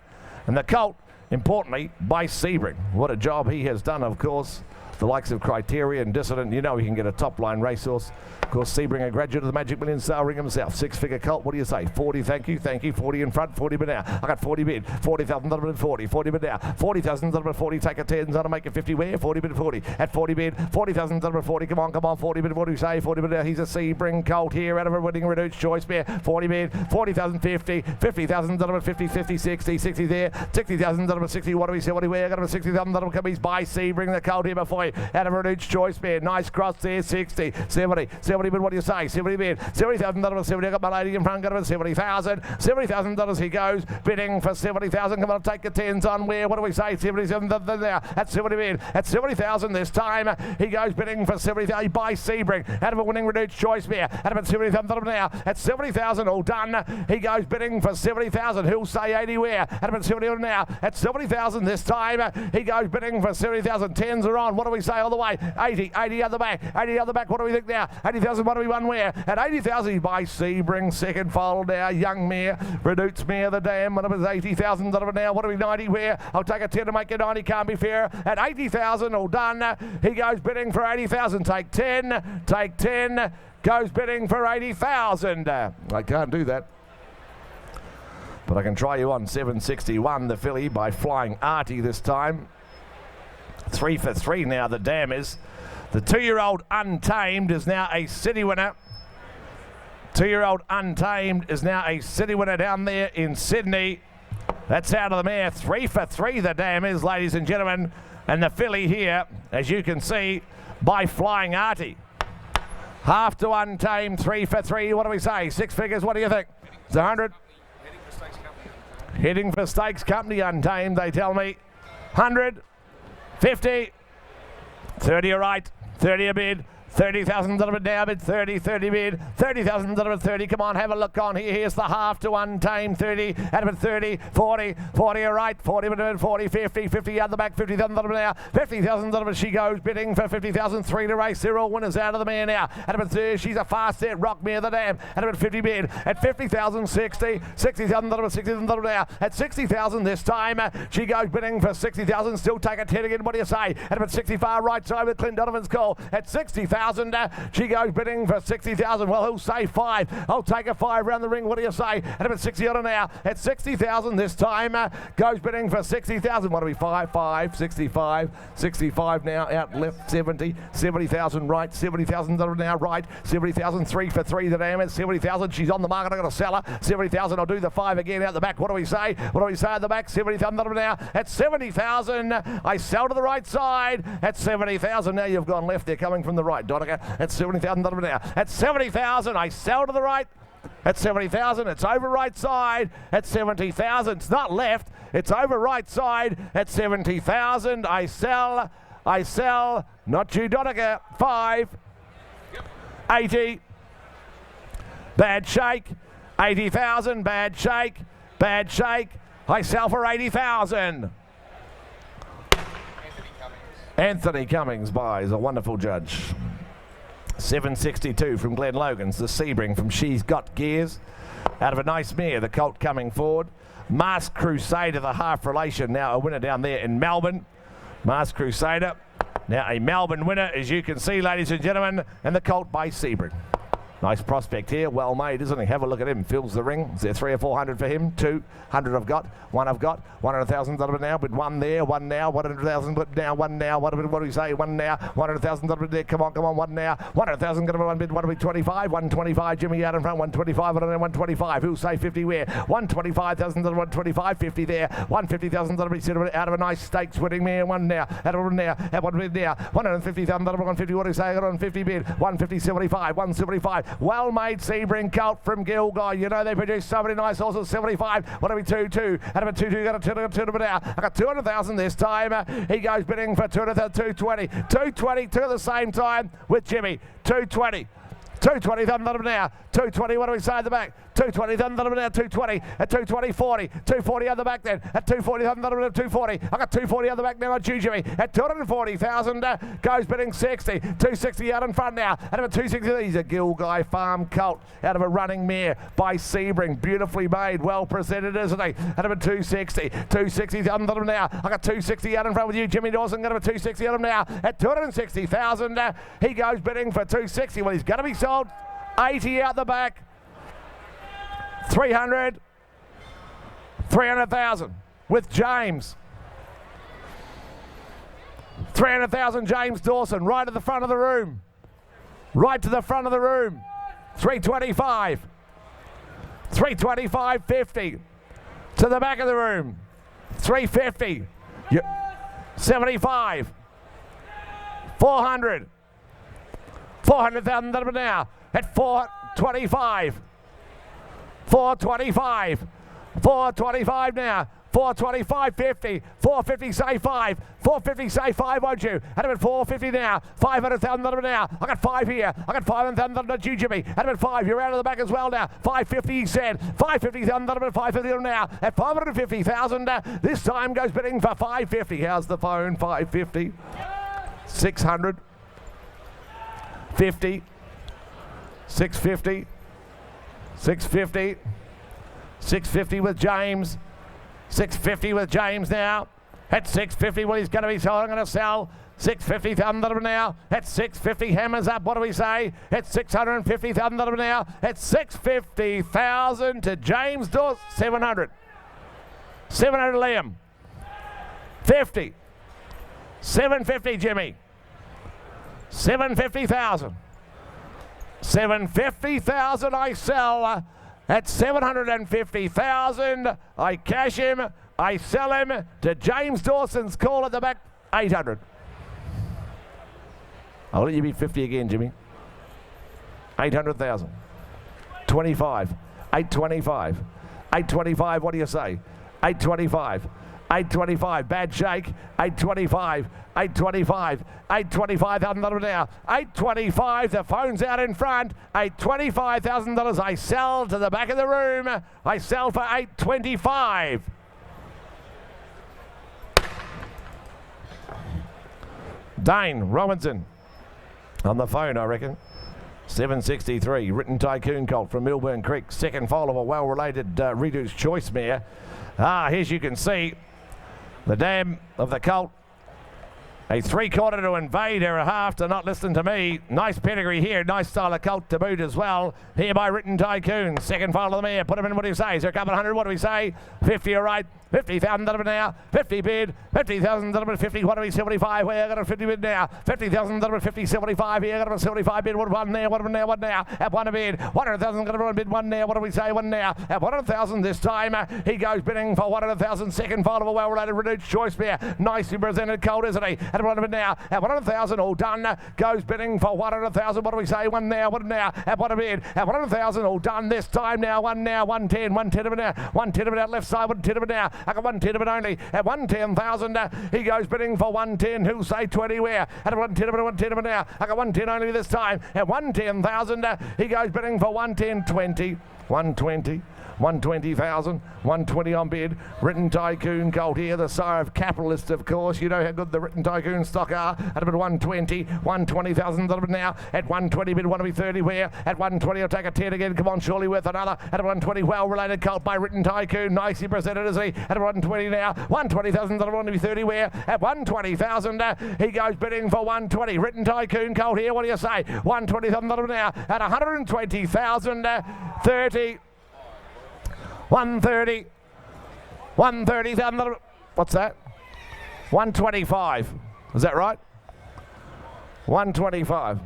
And the colt, importantly, by Sebring. What a job he has done, of course. The likes of Criteria and Dissident, you know he can get a top-line racehorse. Of course, Sebring, a graduate of the Magic Million sale ring himself. 6-figure colt, what do you say? 40, thank you. 40 in front, 40 bid now. I got 40 bid, 40,000, 40, 40 bid now. 40,000, 40, take a 10, on to make it 50 where? 40 bid, 40. At 40 bid, 40,000, 40, come on, 40 bid, what do you say? 40 bid now, he's a Sebring colt here out of a winning Reduced Choice mare. 40 bid, 40,000, 50, 50,000, 50, 50, 60, 60 there. 60,000, 60, what do we say? What do we wear? Got a 60,000, come, he's by Sebring, the colt here before you. Out of a Reduced Choice mare, nice cross there, 60, 70 bid, what do you say? 70 bid, 70,000, 70, I got my lady in front, got him at 70,000, $70,000 he goes, bidding for 70,000, come on, take the 10s on where, what do we say, 77,000 now, at 70 bid, at 70,000 this time, he goes bidding for 70,000, by Sebring, out of a winning Reduced Choice mare, at about 70,000 now, at 70,000, all done, he goes bidding for 70,000, who'll say 80 where, at about 70,000 now, at 70,000 this time, he goes bidding for 70,000, 10s are on, what do we say all the way, 80 at the back, 80 at the back, what do we think now, 80,000, what do we won where, at 80,000, he's by Sebring, second foal now, young mare, Reduced mare, the Dam, what was 80,000 now, what do we 90 where, I'll take a 10 to make it 90, can't be fair, at 80,000, all done, he goes bidding for 80,000, take 10, goes bidding for 80,000, I can't do that. But I can try you on 761, the filly by Flying Artie this time. 3 for 3 now, the Dam is. The 2-year-old Untamed is now a city winner. 2-year-old Untamed is now a city winner down there in Sydney. That's out of the mare. 3 for 3, the Dam is, ladies and gentlemen. And the filly here, as you can see, by Flying Artie. Half to Untamed, 3 for 3. What do we say? 6 figures, what do you think? It's 100. Heading for Stakes Company, Untamed, they tell me. 100, 50, 30 a right, 30 a bid, 30,000 bid now, bid 30, 30 bid, 30,000 bid 30. Come on, have a look on here. Here's the half to Untamed 30, out of it 30, 40, 40 all right, 40 bid, 40, 50, 50 out the back, 50,000 bid now, 50,000 bid. She goes bidding for 50,000, 3 to race. They're all winners out of the mare now. Out of it 30, she's a fast set, Rockmere the Dam, out of it 50 bid, at 50,000, 60, 60,000 bid, 60,000 bid now, at 60,000 this time. She goes bidding for 60,000, still take a 10 again. What do you say? At about 65 right side with Clint Donovan's call at 60,000. She goes bidding for 60,000. Well, he'll say 5. I'll take a 5 round the ring. What do you say? At about 60 on now. At 60,000 this time. Goes bidding for 60,000. What do we? 5, 65, 65 now. Out left 70, 70,000 right, 70,000 now right, 70,000 3 for 3 the Dam at 70,000. She's on the market. I'm going to sell her. 70,000. I'll do the 5 again out the back. What do we say? What do we say at the back? 70,000 now. At 70,000. I sell to the right side. At 70,000. Now you've gone left. They're coming from the right. Donica at 70,000 now. At 70,000, I sell to the right. At 70,000, it's over right side. At 70,000, it's not left. It's over right side. At 70,000, I sell. Not you, Donica. 5. 80. Bad shake. 80,000. Bad shake. Bad shake. I sell for 80,000. Anthony Cummings buys, a wonderful judge. 762 from Glenn Logan's, the Sebring from She's Got Gears. Out of a nice mare, the colt coming forward. Masked Crusader, the half relation, now a winner down there in Melbourne. Masked Crusader, now a Melbourne winner, as you can see, ladies and gentlemen, and the colt by Sebring. Nice prospect here, well made, isn't he? Have a look at him, fills the ring. Is there 300 or 400 for him? 200 I've got, 1 I've got, 100,000 now, with 1 there, 1 now, 100,000 now, 1 now, what do we say? 1 now, 100,000 there, come on, 1 now, 100,000 got 1 bid, what do we 25, 125, Jimmy out in front, 125, 125, who'll say 50 where? 125,000, 125, 50 there, 150,000 out of a nice stakes winning mare, 1 now, out of 1 now, at 1 bid now, 150,000, 150, what do you say? 150 bid, 150, 75, 175. Well made Sebring colt from Gilguy. You know they produce so many nice horses. 75. What are we? 2. Out of a 2. Got a 2 now. I got 200,000 this time. He goes bidding for 220. 220. 2 at the same time with Jimmy. 220. 220, now. 220, what do we say at the back? 220, now. 220, at 220, 40. 240 on the back then. At 240, 240. I got 240 on the back now on Jimmy. At 240,000, goes bidding 60. 260 out in front now. Out of a 260, he's a Gilguy Farm colt. Out of a running mare by Sebring. Beautifully made, well presented, isn't he? Out of a 260. 260 on now. I got 260 out in front with you, Jimmy Dawson. Got a 260 on him now. At 260,000, he goes bidding for 260. Well, he's going to be sold. 80 out the back. 300. 300,000 with James. 300,000 James Dawson right at the front of the room. Right to the front of the room. 325. 325, 50. To the back of the room. 350. 75. 400. 400,000 now at 425. 425. 425 now. 425, 50. 450, say 5. 450, say 5, won't you? At about 450 now. 500,000 now. I got 5 here. I got 500,000 not you, Jimmy. At about 5. You're out of the back as well now. 550, he said. 550,000 about 550 now. At 550,000. This time goes bidding for 550. How's the phone? 550. 600. 50. 650. 650. 650 with James. 650 with James now. At 650, well, he's going to be sold. I'm going to sell. 650,000 now. At 650, hammers up. What do we say? At 650,000 now. At 650,000 to James Dawson. 700. 700 Liam. 50. 750 Jimmy. 750,000. 750,000 I sell. At 750,000, I cash him, I sell him to James Dawson's call at the back, 800. I'll let you be 50 again, Jimmy. 800,000. 25. 825. 825, what do you say? 825. 825, bad shake, 825, 825, 825,000 now, 825, the phone's out in front, $825,000 I sell to the back of the room, I sell for 825. Dane Robinson on the phone, I reckon. 763, Written Tycoon colt from Milburn Creek, second foal of a well-related Reduced Choice mare. As you can see, the dam of the colt, a 3/4 to Invade, her a half to Not Listen to Me. Nice pedigree here, nice style of colt to boot as well. Here by Written Tycoon, second foal of the mare. Put him in, what do you say? Is there a couple of hundred? What do we say? 50, all right. 50,000 now, 50 bid, 50,000 50, what do we, 75, where I got a 50 bid now, 50,000 50, 75, here I got a 75 bid, one there, one there, one now, at one a bid, 100,000 got a bid, one there, what do we say, one now, at 100,000 this time, he goes bidding for 100,000, second foal of a well-related Reduced Choice mare, nicely presented colt, isn't he, at 100 now, at 100,000, all done, goes bidding for 100,000, what do we say, one now, one now, at one a bid, at 100,000, all done this time now, 110, 110 of it now, 110 of it out left side, 110 of it now, I got 110 of it only, at 110,000, he goes bidding for 110, who'll say 20 where, at 110 of it, 110 of it now, I got 110 only this time, at 110,000, he goes bidding for 110, 20, 120, 120,000, 120 on bid. Written Tycoon colt here, the sire of Capitalist, of course. You know how good the Written Tycoon stock are. At about 120, 120,000 now. At 120 bid, 130 where? At 120, I'll take a 10 again. Come on, surely worth another. At 120, well-related colt by Written Tycoon. Nicely presented, is he? At 120 now. 120,000, 130 where? At 120,000, he goes bidding for 120. Written Tycoon colt here, what do you say? 120,000 now. At 120,000, 30. 130, 130,000, what's that? 125, is that right? 125,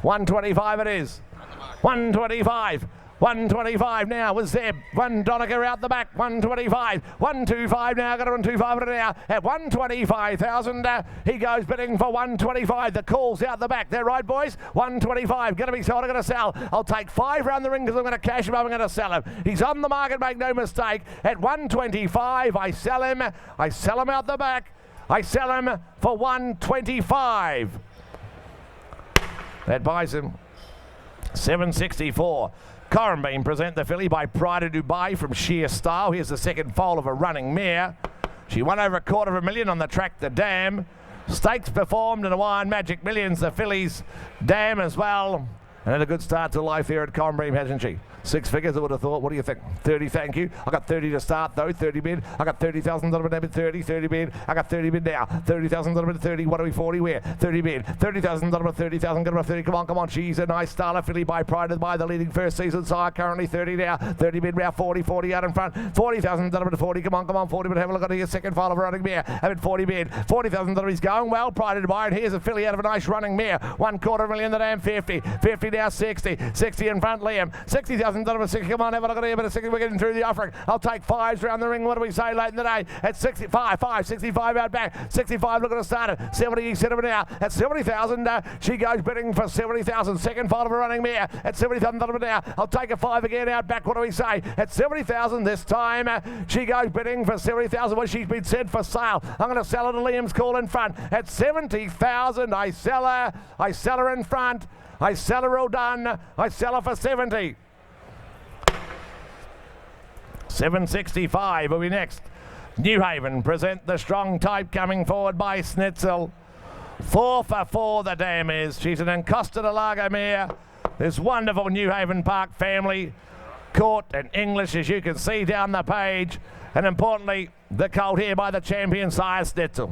125 it is, 125. 125 now with Zeb. One Donecker out the back. 125. 125 now. Got a 125 now. At 125,000, he goes bidding for 125. The call's out the back. They're right, boys. 125. Going to be sold. I'm going to sell. I'll take 5 round the ring because I'm going to cash him up. I'm going to sell him. He's on the market. Make no mistake. At 125, I sell him. I sell him out the back. I sell him for 125. That buys him. 764. Corumbean present the filly by Pride of Dubai from Sheer Style. Here's the second foal of a running mare. She won over $250,000 on the track The Dam. Stakes performed in the Hawaiian Magic Millions, the filly's Dam as well. And had a good start to life here at Corumbean, hasn't she? 6 figures, I would have thought. What do you think? 30, thank you. I got 30 to start, though. 30 bid. I got 30,000 bid. 30 bid. I got 30 bid now. 30,000 bid. 30. What are we? 40 where? 30 bid. 30,000 bid. 30,000 bid. 30. Come on. She's a nice starter. Filly by Pride of Dubai, the leading first season sire. Currently 30 now. 30 bid now. 40 out in front. 40,000 bid. 40. Come on. 40 bid. Have a look at here. Second file of a running mare. Have it 40 bid. 40,000 bid. He's going well. Pride of Dubai. And here's a filly out of a nice running mare. $250,000 the Dam. 50. 50 now. 60. 60 in front. Liam. 60,000 bid. 60. Come on. Have a look at here, but a 60, we're getting through the offering. I'll take 5s round the ring. What do we say late in the day? At 65, 65 out back. 65, look at the starter. 70, set of it now. At 70,000, she goes bidding for 70,000. Second foal of a running mare. At 70,000 now. I'll take a 5 again out back. What do we say? At 70,000 this time, she goes bidding for 70,000. Well, she's been said for sale. I'm going to sell her to Liam's call in front. At 70,000, I sell her. I sell her in front. I sell her all done. I sell her for 70. 765 will be next. New Haven present the strong type coming forward by Snitzel. 4 for 4 the Dam is. She's an Encosta de Lago mare. This wonderful New Haven Park family. Court and English, as you can see down the page. And importantly, the colt here by the champion sire Snitzel.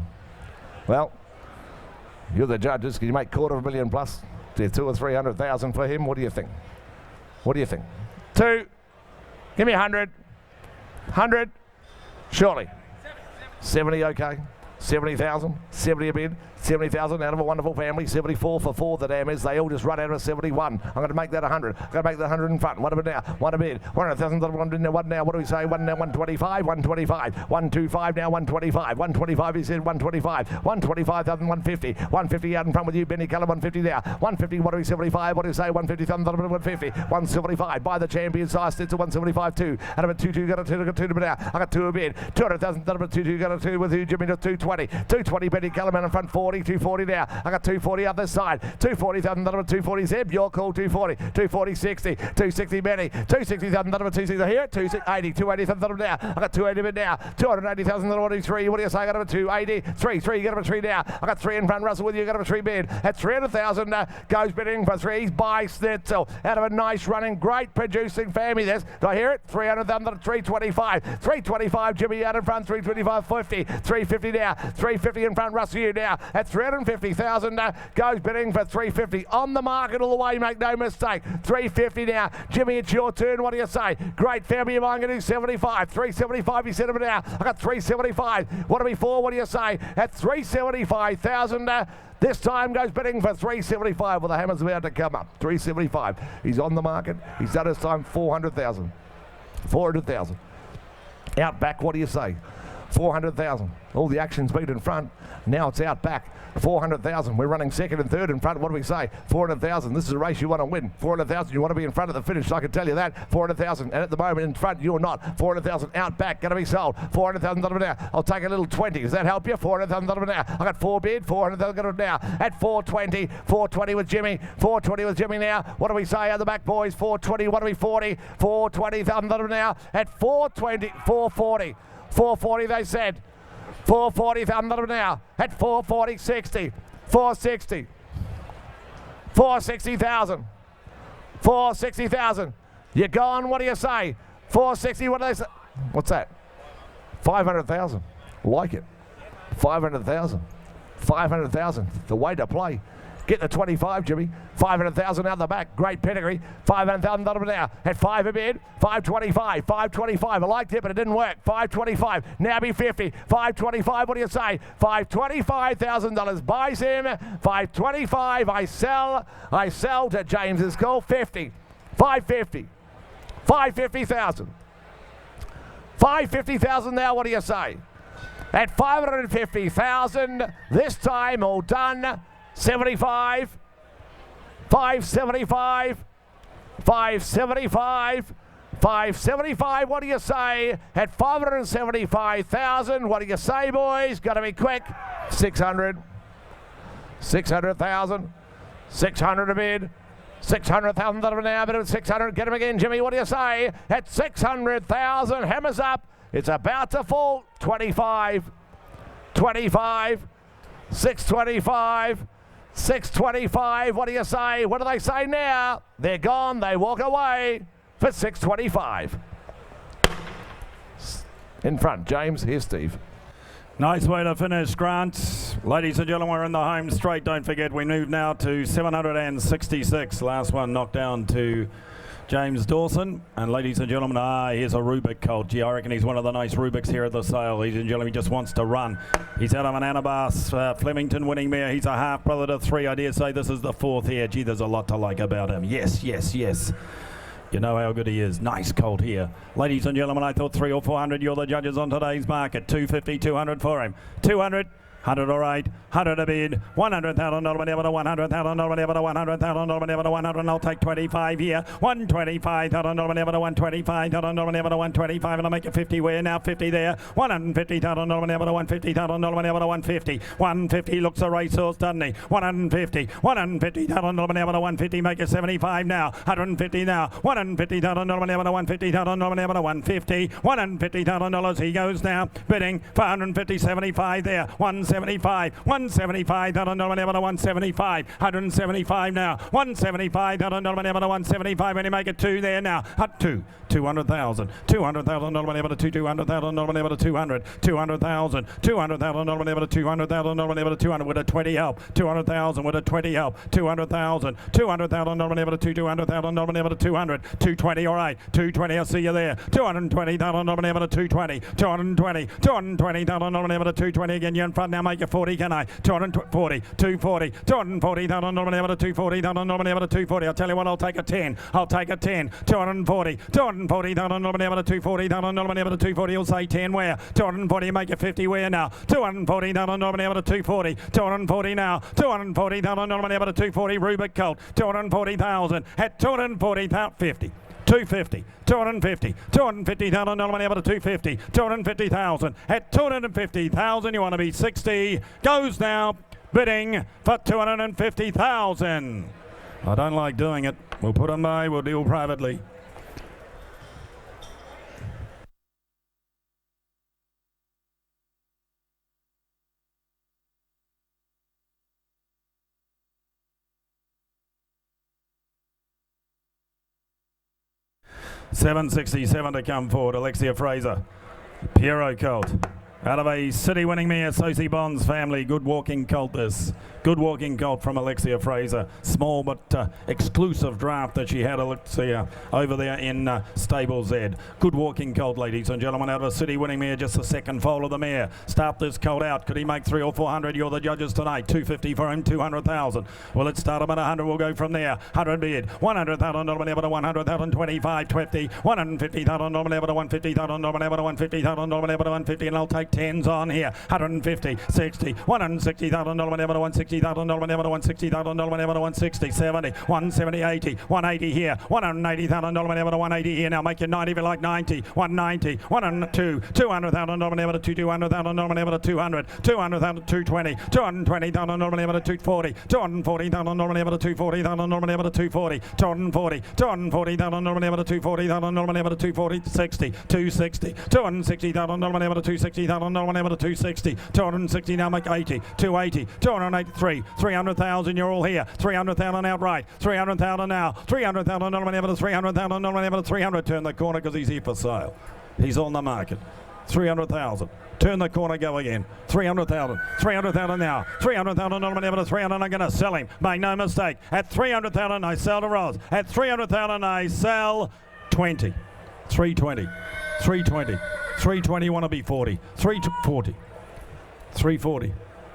Well, you're the judges. Can you make $250,000 plus? 200,000 or 300,000 for him? What do you think? What do you think? 2. Give me 100. 100, surely. 70, okay. 70,000, 70 a bid, 70,000 out of a wonderful family. 74 for 4, the dam is. They all just run out of 71. I'm going to make that 100. I'm going to make that 100 in front. What a bit now. What a bid. 100,000. One now. What do we say? One now. 125. 125. 125 now. 125. 125. He said 125. 125,000. 150. 150 out in front with you, Benny Keller. 150 now. 150. What do we 75? What do we say? 150,000. 150. 175. By the champion size. It's a 175 2. Out of a 2 2. Got a 2. Got 2 to bid now. I got 2 a bid. 200,000. Out of a 2 2. Got a 2 with you, Jimmy. 220. 220. Benny Kellerman in front. 40. 240 now. I got 240 up this side. 240,000. Out of a 240 Zeb. Your call. 240. 240 60. 260 Benny. 260,000. Out of a 260 here. 280. 280,000 now. I got 280 bid now. 280,000. What do you say? I got a 280. 3. Got a 3 now. I got 3 in front. Russell with you. Got a 3 bid. At 300,000 goes bidding for 3 by Snitzel. Out of a nice running, great producing family. This. Do I hear it? 300,000 at 325. 325 Jimmy out in front. 325 50. 350 now. 350 in front. Russell you now. At 350,000 goes bidding for 350 on the market all the way. Make no mistake. 350 now. Jimmy, it's your turn. What do you say? Great family of mine going to do 75. 375. You said it now. I got 375. What are we for? What do you say? At 375,000. This time goes bidding for 375. Well, the hammer's about to come up. 375. He's on the market. He's done his time 400,000. 400,000. Out back, what do you say? 400,000. All the action's been in front. Now it's out back. 400,000. We're running second and third in front. What do we say? 400,000. This is a race you want to win. 400,000. You want to be in front of the finish. I can tell you that. 400,000. And at the moment in front, you're not. 400,000 out back. Going to be sold. 400,000 now. I'll take a little 20. Does that help you? 400,000 now. I got 4 bid. 400,000 now. At 420. 420 with Jimmy. 420 with Jimmy now. What do we say at the back, boys? 420. What do we 40? 420,000 now. At 420. 440. 440 they said. 440,000 now. At 440, 60. 460. 460,000. 460,000. You're gone. What do you say? 460. What do they say? What's that? 500,000. Like it. 500,000. 500,000. The way to play. Get the 25, Jimmy. 500,000 out the back. Great pedigree. 500,000 now. At 5 a bid. 525. 525. I liked it, but it didn't work. 525. Now be 50. 525. What do you say? $525,000. Buys him. 525. I sell to James's call. 50. 550. 550,000. 550,000 now. What do you say? At 550,000. This time all done. 75, 575, 575, 575. What do you say? At 575,000. What do you say, boys? Got to be quick. 600, 600,000, 600 a bid. 600,000 that are now, but it's 600. Get him again, Jimmy. What do you say? At 600,000. Hammers up. It's about to fall. 25, 25, 625. 625, what do you say? What do they say now? They're gone, they walk away for 625. In front, James, here's Steve. Nice way to finish, Grant. Ladies and gentlemen, we're in the home straight. Don't forget, we move now to 766. Last one knocked down to James Dawson. And ladies and gentlemen, here's a Rubik colt. Gee, I reckon he's one of the nice Rubiks here at the sale. Ladies and gentlemen, he just wants to run. He's out of an Anabas Flemington winning mare. He's a half brother to 3. I dare say this is the 4th here. Gee, there's a lot to like about him. Yes, yes, yes. You know how good he is. Nice colt here. Ladies and gentlemen, I thought 300 or 400. You're the judges on today's market. 250, 200 for him. 200. 100 all right, 100 a bid, $100,000, whatever to $100,000, whatever to $100,000, whatever to 100, and I'll take 25 here, $125,000, whatever to $125,000, whatever to 125, and I'll make it 50 where now, 50 there, $150,000, whatever to $150,000, whatever to 150, 150 looks a racehorse, doesn't he? $150,000, whatever to 150, make it 75 now, 150 now, $150,000, whatever to $150,000, whatever to 150, $150,000, he goes now, bidding for 150, 75 there, 175, 175, whatever to 175, 175 now, 175, whatever to 175, when you make it 2 there now, 200,000, whatever to 200,000, whatever to 200, 200,000, 200,000, whatever to 200,000, whatever to 200 with a 20 help, 200,000 with a 20 help, 200,000, 200,000, whatever to 200,000, whatever to 200, 220, all right, 220, I'll see you there, 220,000, whatever to 220, 220, 220,000, whatever to 220 again, you're in front now. now, make it 40, can I? 240, 240, 240,000 nominee to 240,000 nominee to 240. I'll tell you what, I'll take a 10. I'll take a 10. 240, 240,000 nominee to 240,000 nominee to 240. He'll say 10 where? 240, make it 50 where now? 240,000 nominee to 240. 240 now. 240,000 nominee to 240. Rubik Colt. 240,000 at 240,000. 50. 250, 250, 250,000 nominee to 250, 250,000 at 250,000. You want to be 60. Goes now, bidding for 250,000. I don't like doing it. We'll put them by. We'll deal privately. $767 to come forward. Alexia Fraser, Piero Colt. Out of a city winning mare, Sosie Bond's family. Good walking colt this. Good walking colt from Alexia Fraser. Small but exclusive draft that she had, Alexia, over there in Stable Z. Good walking colt, ladies and gentlemen. Out of a city winning mare, just the second foal of the mare. Start this colt out. Could he make 300 or 400? You're the judges tonight. 250 for him, 200,000. Well, let's start him at 100. We'll go from there. 100 bid. 100,000 nominee to 100,000, 25, 50, 150,000 nominee to 150,000 nominee to 150,000 nominee to 150, and I'll take 10s on here. 150, 60, 160,000 nominee to 160,000 nominee to 160,000 nominee to 160, 70, 170, 80, 180 here, 180,000 nominee to 180 here. Now make it 90 if you like. 90, 190, 102, 200,000 nominee to 200,000 nominee to 200, 200,000 220, 220,000 nominee to 240, 240,000 nominee to 240,000 nominee to 240, 240, 240,000 nominee to 240,000 nominee to 240, 60, 260, 260,000 nominee to 260,000 nominee to 260, 260 now make 80, 280, 283, 300,000. You're all here. 300,000 outright. 300,000 now. 300,000 nominee to 300,000 nominee to 300. Turn the corner because he's here for sale. He's on the market. 300,000. Turn the corner, go again. 300,000. 300,000 now. 300,000 nominee to 300. I'm going to sell him. Make no mistake. At 300,000 I sell to Roz. At 300,000 I sell 20. 320. 320. 320 want to be 40. 340. 340.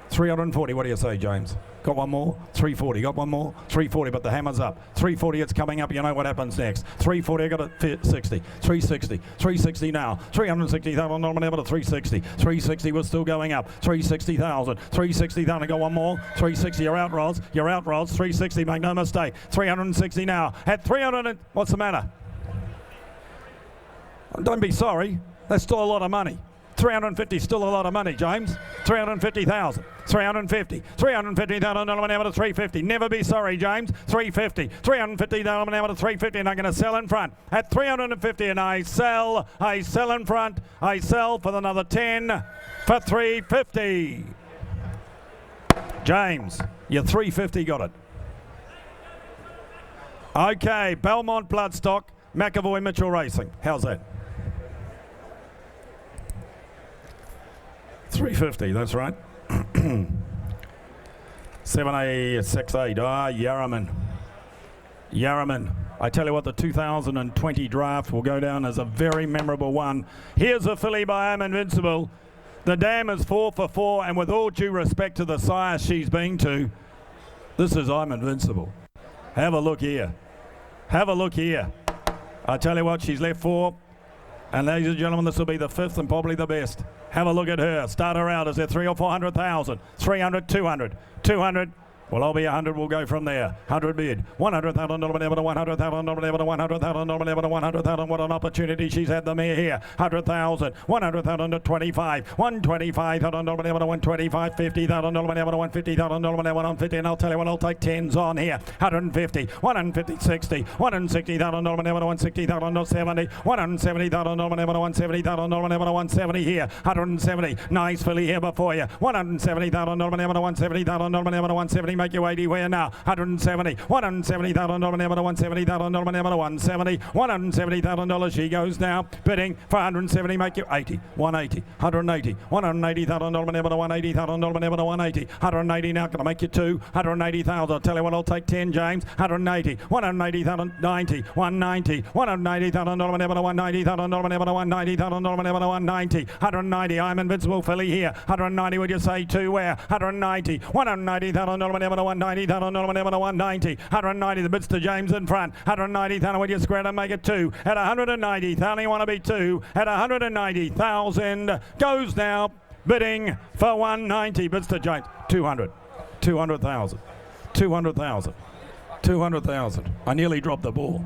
340. What do you say, James? Got one more? 340. Got one more? 340, but the hammer's up. 340, it's coming up. You know what happens next. 340, I got it 60. 360. 360 now. 360,000 nominee to 360. 360 was still going up. 360,000. 360,000. I got one more. 360. You're out, Roz. You're out, Roz. 360. Make no mistake. 360 now. At 300. What's the matter? Don't be sorry. That's still a lot of money. 350 still a lot of money, James. 350,000. 350. 350,000 nominee to 350. Never be sorry, James. 350. 350,000 nominee to 350, and I'm going to sell in front at 350, and I sell in front. I sell for another 10 for 350. James, your 350 got it. Okay, Belmont Bloodstock, McAvoy Mitchell Racing. How's that? 350, that's right. 7A68, Yarraman. Yarraman. I tell you what, the 2020 draft will go down as a very memorable one. Here's a filly by I'm Invincible. The dam is 4 for 4, and with all due respect to the sire she's been to, this is I'm Invincible. Have a look here. Have a look here. I tell you what, she's left 4. And ladies and gentlemen, this will be the 5th and probably the best. Have a look at her. Start her out. Is there 300,000 or 400,000? 300, 200, 200. Well, I'll be 100. We'll go from there. 100 bid. 100,000 nominee to 100,000 nominee to 100,000 nominee to 100,000. What an opportunity she's had the mare here. 100,000. 100,000 to 25. 125,000 nominee to 125. 50,000 nominee to 150,000 nominee to 150. And I'll tell you what, I'll take 10s on here. 150. 150, 60. 160,000 nominee to 160,000 to 70. 170,000 nominee to 170,000 nominee to 170 here. 170. Nice filly here before you. 170,000 nominee to 170,000 nominee to 170. make you 80. Where now? 170. $170,000 never to $170,000 never to 170. $170,000 she goes now. Bidding for 170 make you 80. 180. 180. $180,000 never to $180,000 never to 180. 180 now going to make you 2. 180,000. I'll tell you what, I'll take 10, James. 180. 180,000. 90. 190. $180,000 never to $190,000 never to $190,000 never to 190. 190. I'm invincible filly here. 190. Would you say 2? Where? 190. $190,000 never to $190,000 never to 190. 190. The bits to James in front. 190,000. Would you square it and make it 2? At 190,000. You want to be 2 at 190,000. Goes now. Bidding for 190. Bits to James. 200. 200,000. 200,000. 200,000. I nearly dropped the ball.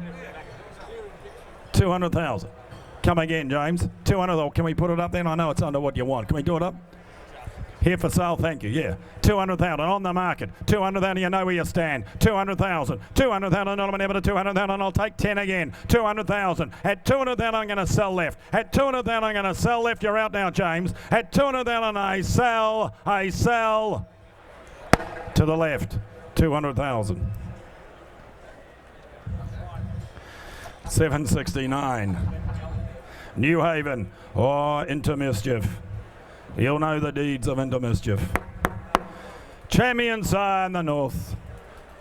200,000. Come again, James. 200. Oh, can we put it up then? I know it's under what you want. Can we do it up? Here for sale, thank you. Yeah, 200,000 on the market. 200,000, you know where you stand. 200,000. 200,000. Never to 200,000. I'll take 10 again. 200,000. At 200,000, I'm going to sell left. At 200,000, I'm going to sell left. You're out now, James. At 200,000, I sell. To the left. 200,000. 769. New Haven. Oh, Into Mischief. You'll know the deeds of Into Mischief. Champion sire in the north.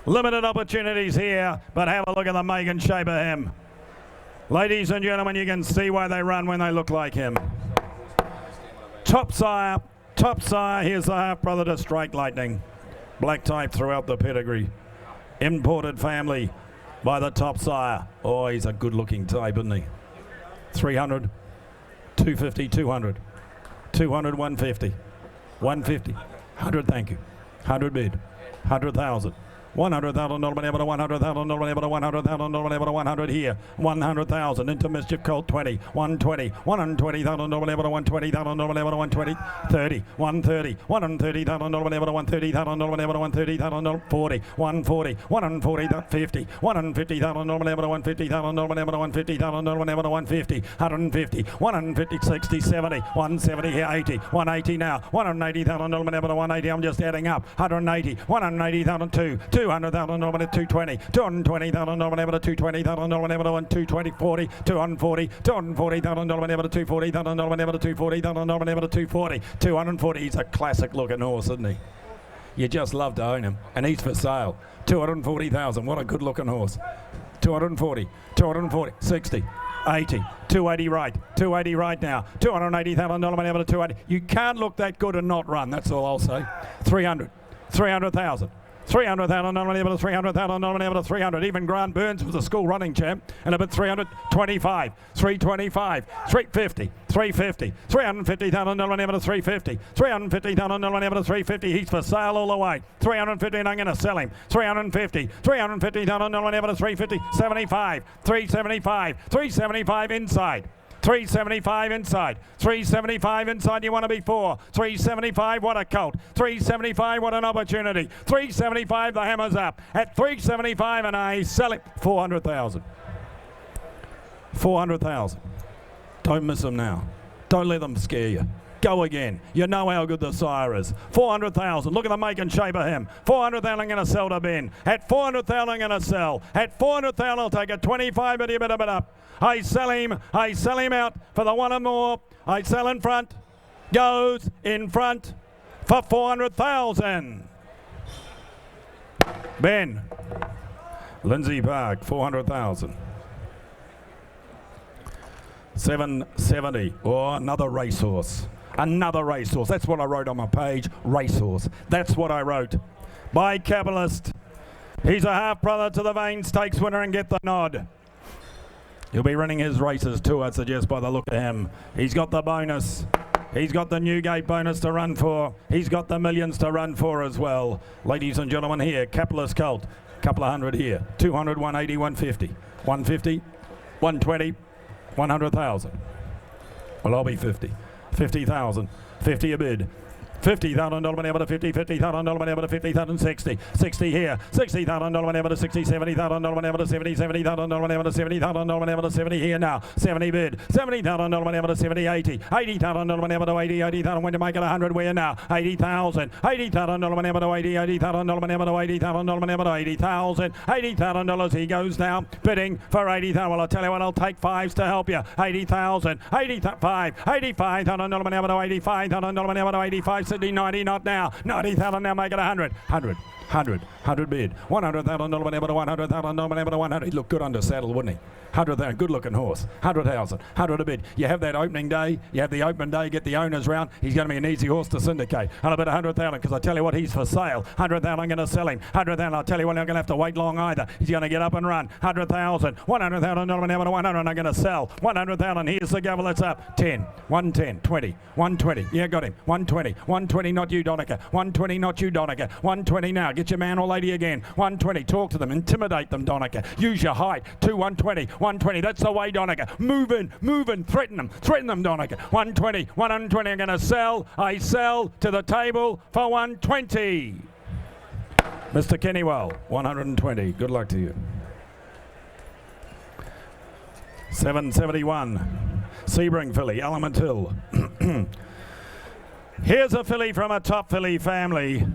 Limited opportunities here, but have a look at the make and shape of him. Ladies and gentlemen, you can see why they run when they look like him. Top sire. Here's the half brother to Strike Lightning. Black type throughout the pedigree. Imported family by the top sire. Oh, he's a good looking type, isn't he? 300, 250, 200. 200, 150, 150, 100, thank you, 100 bid, 100,000, $100,000 never to $100,000 never to $100,000 never to 100 here, 100,000 Into Mischief Colt 20, 120, $120,000 never to $120,000 never to 120, 30, 130, $130,000 never to $130,000 never to $130,000 40, 140, 140, 50, $150,000 never to $150,000 never to $150,000 never to 150, 150, 150, 60, 70, 170 here, 80, 180 now, $180,000 never to 180. I'm just adding up, 180, 180,000 $200,000 never to 220, $220,000 never to $220,000 never to 220, 40, $240, $240,000 never to $240,000 never to $240,000 never to 240, 240. He's a classic looking horse, isn't he? You just love to own him, and he's for sale. 240,000. What a good looking horse. 240, 60, 80, 280 right, 280 right now, $280,000 never to 280. You can't look that good and not run. That's all I'll say. 300, 300,000. $300,000 never to $300,000 never to 300. Even Grant Burns was a school running champ. And about 325, 325, 350, 350, $350,000 never to 350, $350,000 never to 350. He's for sale all the way. 350 and I'm going to sell him. 350, $350,000 never to 350, 75, 375, 375 inside. 375 inside, 375 inside, you want to be 4, 375, what a colt, 375, what an opportunity, 375, the hammer's up, at 375 and I sell it, 400,000, 400,000, don't miss them now, don't let them scare you. Go again. You know how good the sire is. 400,000. Look at the make and shape of him. 400,000 I'm going to sell to Ben. At 400,000 I'm going to sell. At 400,000 I'll take a 25, but you better bid up. I sell him out for the one or more. I sell in front. Goes in front for 400,000. Ben. Lindsay Park, 400,000. 770. Oh, another racehorse. Another racehorse. That's what I wrote on my page. Racehorse. That's what I wrote. By Capitalist. He's a half brother to the Vane Stakes winner and get the nod. He'll be running his races too, I suggest, by the look of him. He's got the bonus. He's got the Newgate bonus to run for. He's got the millions to run for as well. Ladies and gentlemen, here, Capitalist Colt. Couple of hundred here. 200, 180, 150. 150, 120, 100,000. Well, I'll be 50. 50,000. 50 a bid. $50,000 whenever to 50, $50,000 whenever to 50,000, 60, 60 here, $60,000 whenever to 60, $70,000 whenever to 70, $70,000 whenever to 70,000 whenever to 70 here now, 70 bid, $70,000 whenever to 70, 80, $80,000 whenever to 80, $80,000 when to make it 100 where now, $80,000, $80,000 whenever to 80, $80,000 whenever to 80,000 whenever to 80,000, $80,000 he goes now, bidding for 80,000. Well, I'll tell you what, I'll take fives to help you. 80,000, 85, $85,000 whenever to 85,000 whenever to 85, Sydney 90, not now, 90,000 now, make it 100, 100 bid, $100,000 whenever to 100,000 whenever to 100. He'd look good under saddle, wouldn't he? 100,000, good looking horse, 100,000, 100 a bid. You have that opening day, you have the open day, get the owners round. He's going to be an easy horse to syndicate. And I bet 100,000 because I tell you what, he's for sale. 100,000, I'm going to sell him. 100,000, I'll tell you what, I'm going to have to wait long either. He's going to get up and run. 100,000, $100,000 whenever to 100. I'm going to sell 100,000. Here's the gavel. It's up. 10, 110, 20, 120. Yeah, got him. 120, 120. Not you, Donica. 120, not you, Donica. 120 now. Get your man or lady again. 120. Talk to them. Intimidate them, Donica. Use your height. 120, 120. That's the way, Donica. Move in, threaten them, Donica. 120, 120. I'm going to sell. I sell to the table for 120. Mr. Kennywell, 120. Good luck to you. 771. Sebring filly, Element Hill. Here's a filly from a top filly family.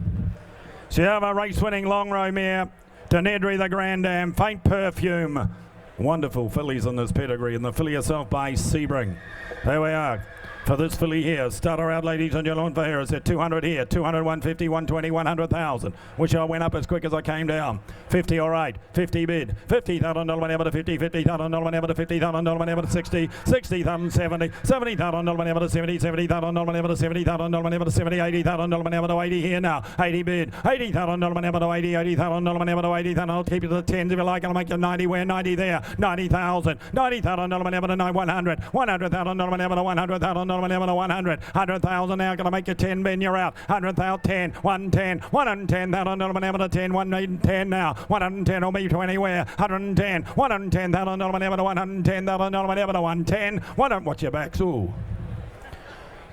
She have a race-winning long row mare, Denedri the Grand Dam, Faint Perfume. Wonderful fillies in this pedigree, and the filly herself by Sebring. There we are. For this filly here, start her out, ladies and gentlemen, for here. It's at 200 here, 200, 150, 120, 100,000. Wish I went up as quick as I came down. 50, all right, 50 bid. $50,000 whenever to 50, $50,000 whenever to $50,000 whenever to 60, 60,000, 70, $70,000 whenever to 70, $70,000 whenever to $70,000 whenever to 70, $80,000 whenever to 80 here now. 80 bid, $80,000 whenever to 80, $80,000 whenever to 80,000. I'll keep you to the 10s if you like. I'll make you 90 where, 90 there. 90,000, $90,000 whenever to 100, $100,000 whenever to 100,000 whenever to 100, 100,000 now, gonna make you 10, Ben, you're out. 100,000, 10, 110, $110,000 whenever to 10, 110 now, 110 will be 20 where, 110, $110,000 whenever to 110,000 whenever to 110, watch your backs, ooh.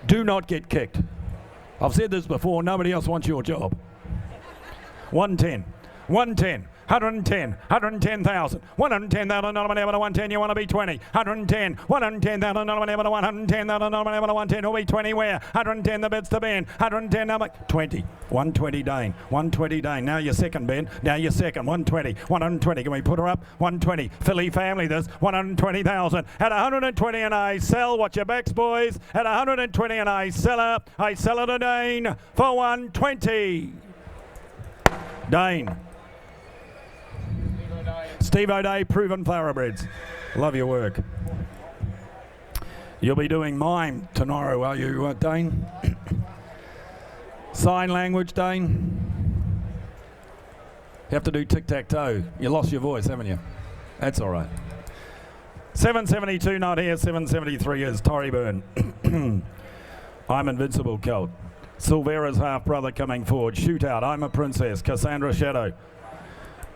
Do not get kicked. I've said this before, nobody else wants your job. 110, 110. 110, 110,000, $110,000 whenever to 110, you want to be 20, 110, $110,000 whenever to 110,000 whenever to 110, will be 20 where, 110 the bids to Ben, 110 number 20, 120 Dane, 120 Dane, now your second Ben, now your second, 120, 120, can we put her up, 120, filly family this, 120,000, at 120 and I sell, watch your backs boys, at 120 and I sell her to Dane for 120, Dane. Steve O'Day, Proven Thoroughbreds. Love your work. You'll be doing mime tomorrow, are you, Dane? Sign language, Dane? You have to do tic-tac-toe. You lost your voice, haven't you? That's all right. 772 not here, 773 is Torryburn. I'm Invincible Colt. Silvera's half-brother coming forward. Shootout, I'm a Princess. Cassandra Shadow.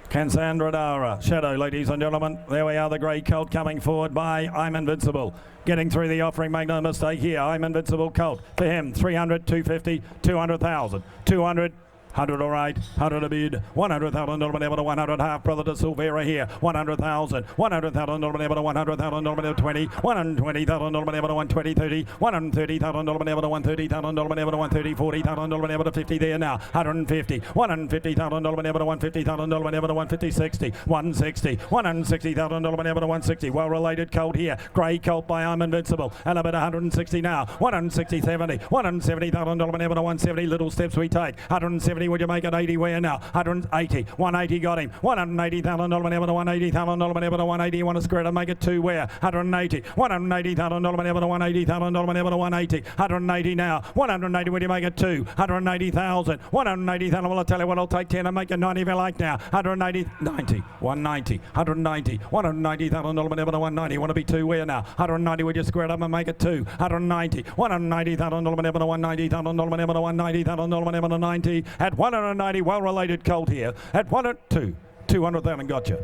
Cassandra Dara, Shadow, ladies and gentlemen. There we are, the grey colt coming forward by I'm Invincible. Getting through the offering, make no mistake here. I'm Invincible Colt. For him, 300, 250, 200,000. 200, 100 all right, 100 a bid, $100,000 whenever to 100, half brother to Silvera here, 100,000, $100,000 whenever to 100,000 whenever to 20, $120,000 whenever to 120, 30, $130,000 whenever to 130,000 whenever to 130, $40,000 whenever to 50 there now, 150, $150,000 whenever to 150,000 whenever to 150, 60, 160, $160,000 whenever to 160, well-related colt here, grey colt by I'm Invincible, and about 160 now, 160, 70, $170,000 whenever to 170, little steps we take, 170, would you make it 80 where now? 180, 180 got him. $180,000 whenever to 180,000 whenever to 180. You want to square it and make it 2 where? 180, $180,000 whenever to 180,000 whenever to 180. 180 now. 180, would you make it 2? 180,000. 180,000. Well, I'll tell you what, I'll take 10 and make it 90 if you like now. 180, 90, 190, 190, $190,000 whenever to 190. You want to be 2 where now? 190, would you square it up and make it 2? 190, $190,000 whenever to 190,000 whenever to 190,000 whenever to 90. At 190, well-related colt here. At 102, 200,000 got you.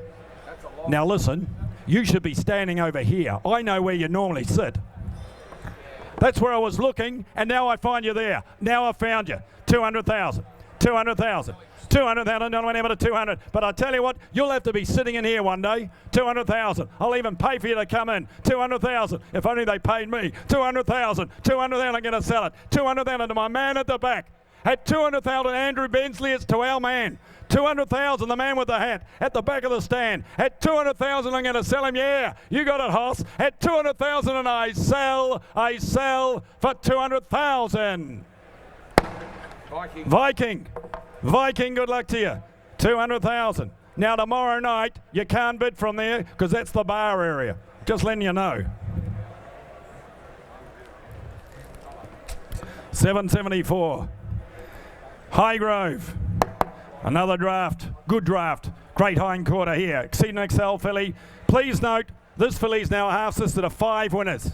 Now listen, you should be standing over here. I know where you normally sit. That's where I was looking, and now I find you there. Now I found you. 200,000. 200,000. 200,000, no one ever to 200. But I tell you what, you'll have to be sitting in here one day. 200,000. I'll even pay for you to come in. 200,000. If only they paid me. 200,000. 200,000. I'm going to sell it. 200,000 to my man at the back. At 200,000, Andrew Bensley, it's to our man. 200,000, the man with the hat at the back of the stand. At 200,000, I'm going to sell him. Yeah, you got it, Hoss. At 200,000, and I sell for 200,000. Viking, good luck to you. 200,000. Now tomorrow night, you can't bid from there because that's the bar area. Just letting you know. 774. Highgrove. Another draft. Good draft. Great hind quarter here. Exceeding Excel filly. Please note, this filly's now a half sister to 5 winners.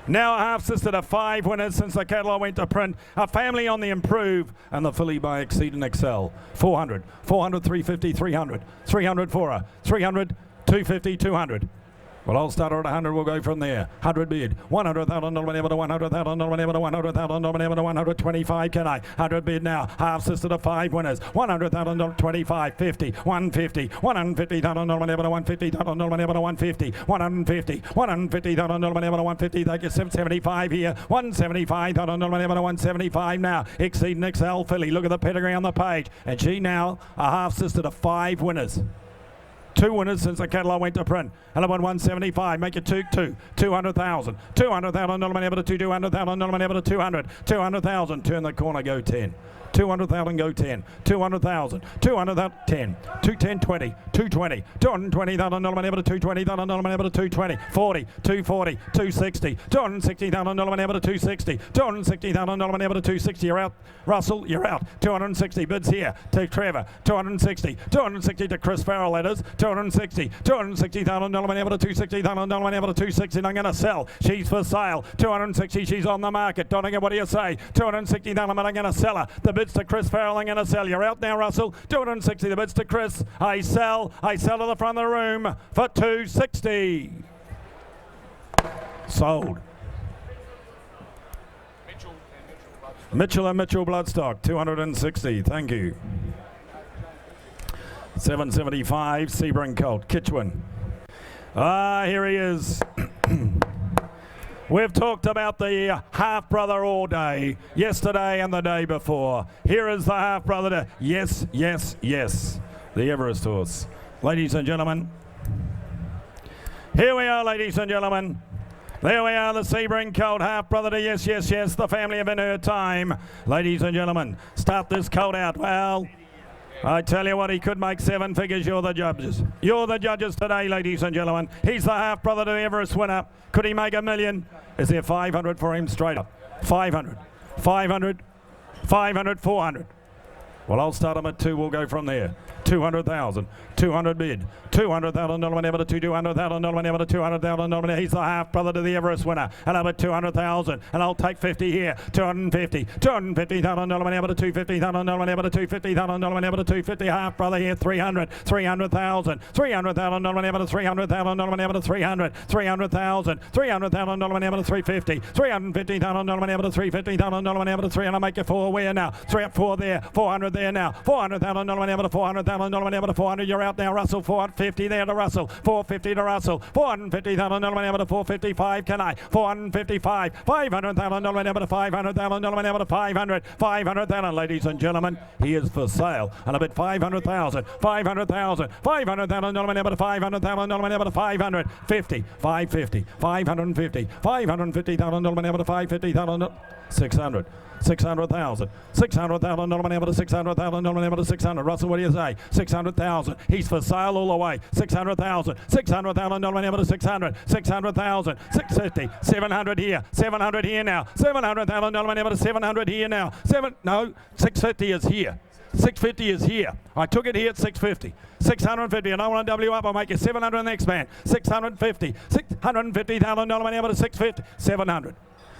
Now a half sister to 5 winners since the catalogue went to print. A family on the improve, and the filly by Exceed and Excel. 400, 400, 350, 300, 300 for her, 300, 250, 200. Well, I'll start her at 100. We'll go from there. 100 bid. 100,000. No one ever to 100,000. No one ever to 100,000. No one ever to 125. Can I? 100 bid now. Half sister to 5 winners. 100,000. 25. 50. 150. 150,000. No one ever to 150,000. No one ever to 150. 150. 150,000. No one ever to 150. They get 775 here. 175,000. No one ever to 175 now. Exceeding Excel filly. Look at the pedigree on the page. And she now a half sister to 5 winners. 2 winners since the catalogue went to print. And I won 175. Make it 200,000. 200,000. No one ever to 200,000. No one ever to 200. 200,000. Turn the corner. Go 10. 200,000. Go 10. 200,000. 200,000. 10. 210. 20. 220. 220,000. No one ever to 220,000. No one ever to 220. 40. 240. 260. 260,000. No one ever to 260. 260,000. No one ever to 260. You're out. Russell, you're out. 260 bids here to Trevor. 260. 260 to Chris Farrell. That is 260. 260,000. No one ever to 260,000. No one ever to 260. I'm going to sell. She's for sale. 260. She's on the market. Donegan, what do you say? 260,000. But I'm going to sell her. The bids to Chris Farrell. I'm going to sell. You're out now, Russell. 260. The bids to Chris. I sell to the front of the room for 260. Sold. Mitchell and Mitchell Bloodstock, 260. Thank you. 775, Sebring Colt, Kitchwin. Here he is. We've talked about the half-brother all day, yesterday and the day before. Here is the half-brother to yes, the Everest horse. Ladies and gentlemen, here we are, ladies and gentlemen. There we are, the Sebring Colt, half-brother to yes, the family have in her time. Ladies and gentlemen, start this colt out. Well, I tell you what, he could make 7 figures. You're the judges. You're the judges today, ladies and gentlemen. He's the half-brother to Everest winner. Could he make $1 million? Is there 500 for him straight up? 500, 500, 500, 400. Well, I'll start him at 2. We'll go from there. 200,000. 200 bid. 200,000. No one ever to 200,000. No one ever to 200,000. No one. He's the half brother to the Everest winner. And I'm at 200,000. And I'll take 50 here. 250. 250,000. No one ever to 250,000. No one ever to 250,000. No one ever to 250. Half brother here. 300. 300,000. 300,000. No one ever to 300,000. No one ever to 300. 300,000. 300,000. No one ever to 350. 350,000. No one ever to 350,000. No one ever to 300. Make it 4. Where now? 3 up 4 there. 400 there now. 400,000. No one ever to 400,000. No one ever to 400. You're out now, Russell. 450 there to Russell. 450 to Russell. 450,000. No one ever to 455. Can I? 455. 500,000. No one ever to 500,000. No one ever to 500. 500,000. Ladies and gentlemen, he is for sale. And I bet 500,000. 500,000. 500,000. No one ever to 500,000. No one ever to 500. 50. 550. 550. 550,000. No one ever to 550,000. 600. 600,000. 600,000. No one ever to 600,000. No one ever to 600. Russell, what do you say? 600,000. He's for sale all the way. 600,000. 600,000. No one ever to 600. 600,000. 650. 700 here. 700 here now. 700,000. No one ever to 700 here now. 650 is here. 650 is here. I took it here at 650. 650. And I want to W up. I'll make it 700 next man. 650. 650,000. No one ever to 650. 700.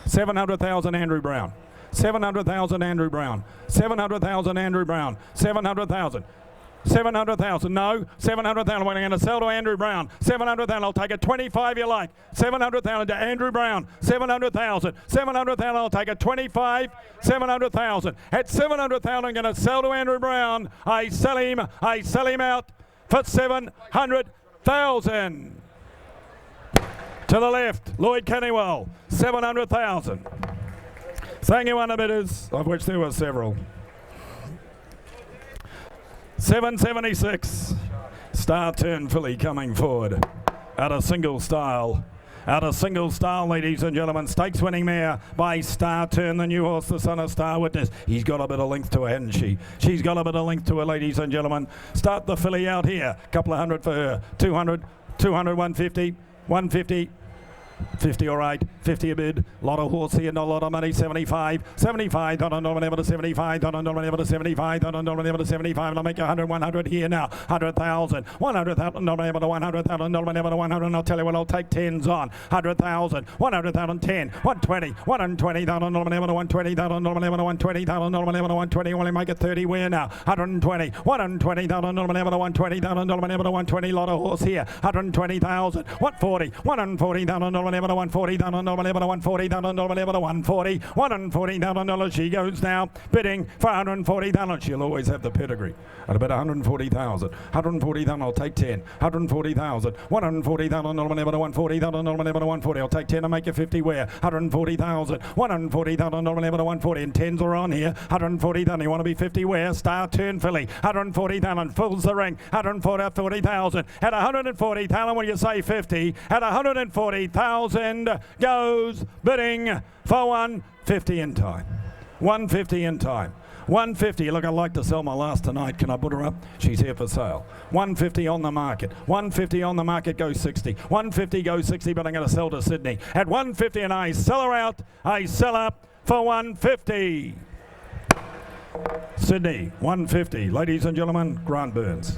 700,000 Andrew Brown. 700,000 Andrew Brown. 700,000 Andrew Brown. 700,000. 700,000, no. 700,000, we're going to sell to Andrew Brown. 700,000, I'll take it. 25 you like. 700,000 to Andrew Brown. 700,000. 700,000, I'll take it. 25. 700,000. At 700,000, I'm going to sell to Andrew Brown. I sell him out for 700,000. To the left, Lloyd Kennywell, 700,000. Thank you, underbidders, of which there were several. 776. Star Turn filly coming forward. Out of single style. Out of single style, ladies and gentlemen. Stakes winning mare by Star Turn, the new horse, the son of Star Witness. He's got a bit of length to her, hasn't she? She's got a bit of length to her, ladies and gentlemen. Start the filly out here. Couple of hundred for her. 200, 150, 150. 50 all right, 50 a bid, lot of horse here, not a lot of money, 75, 75, don't know whenever to 75, don't know whenever to 75, don't know whenever to 75, and I'll make 100, 100 here now, 100,000, 100,000, don't whenever to 100,000, don't whenever to 100, and I'll tell you what, I'll take 10s on, 100,000, 100,000, 10, 120, 120, don't know whenever to 120, don't know whenever to 120, don't know whenever to 120, only make it 30 where now, 120, 120, don't know whenever to 120, don't know whenever to 120, lot of horse here, 120,000, 140, 140, don't know whenever to 140, down on whenever to 140, down on whenever to 140, 140 down on dollar. She goes now bidding for 140,000. She'll always have the pedigree. At about 140,000, 140,000. I'll take 10. 140,000, 140,000 on whenever to 140, down on whenever to 140. I'll take 10 and make it 50 where 140,000, 140,000 on whenever to 140, and 10s are on here. 140,000. You want to be 50 where? Star Turn filly. 140,000 fills the ring. 140,000 at 140,000. When you say 50 at 140,000. Goes bidding for 150 in time. 150 in time. 150. Look, I'd like to sell my last tonight. Can I put her up? She's here for sale. 150 on the market. 150 on the market goes 60. 150 goes 60, but I'm going to sell to Sydney at 150, and I sell her out. I sell up for 150. Sydney, 150. Ladies and gentlemen, Grant Burns.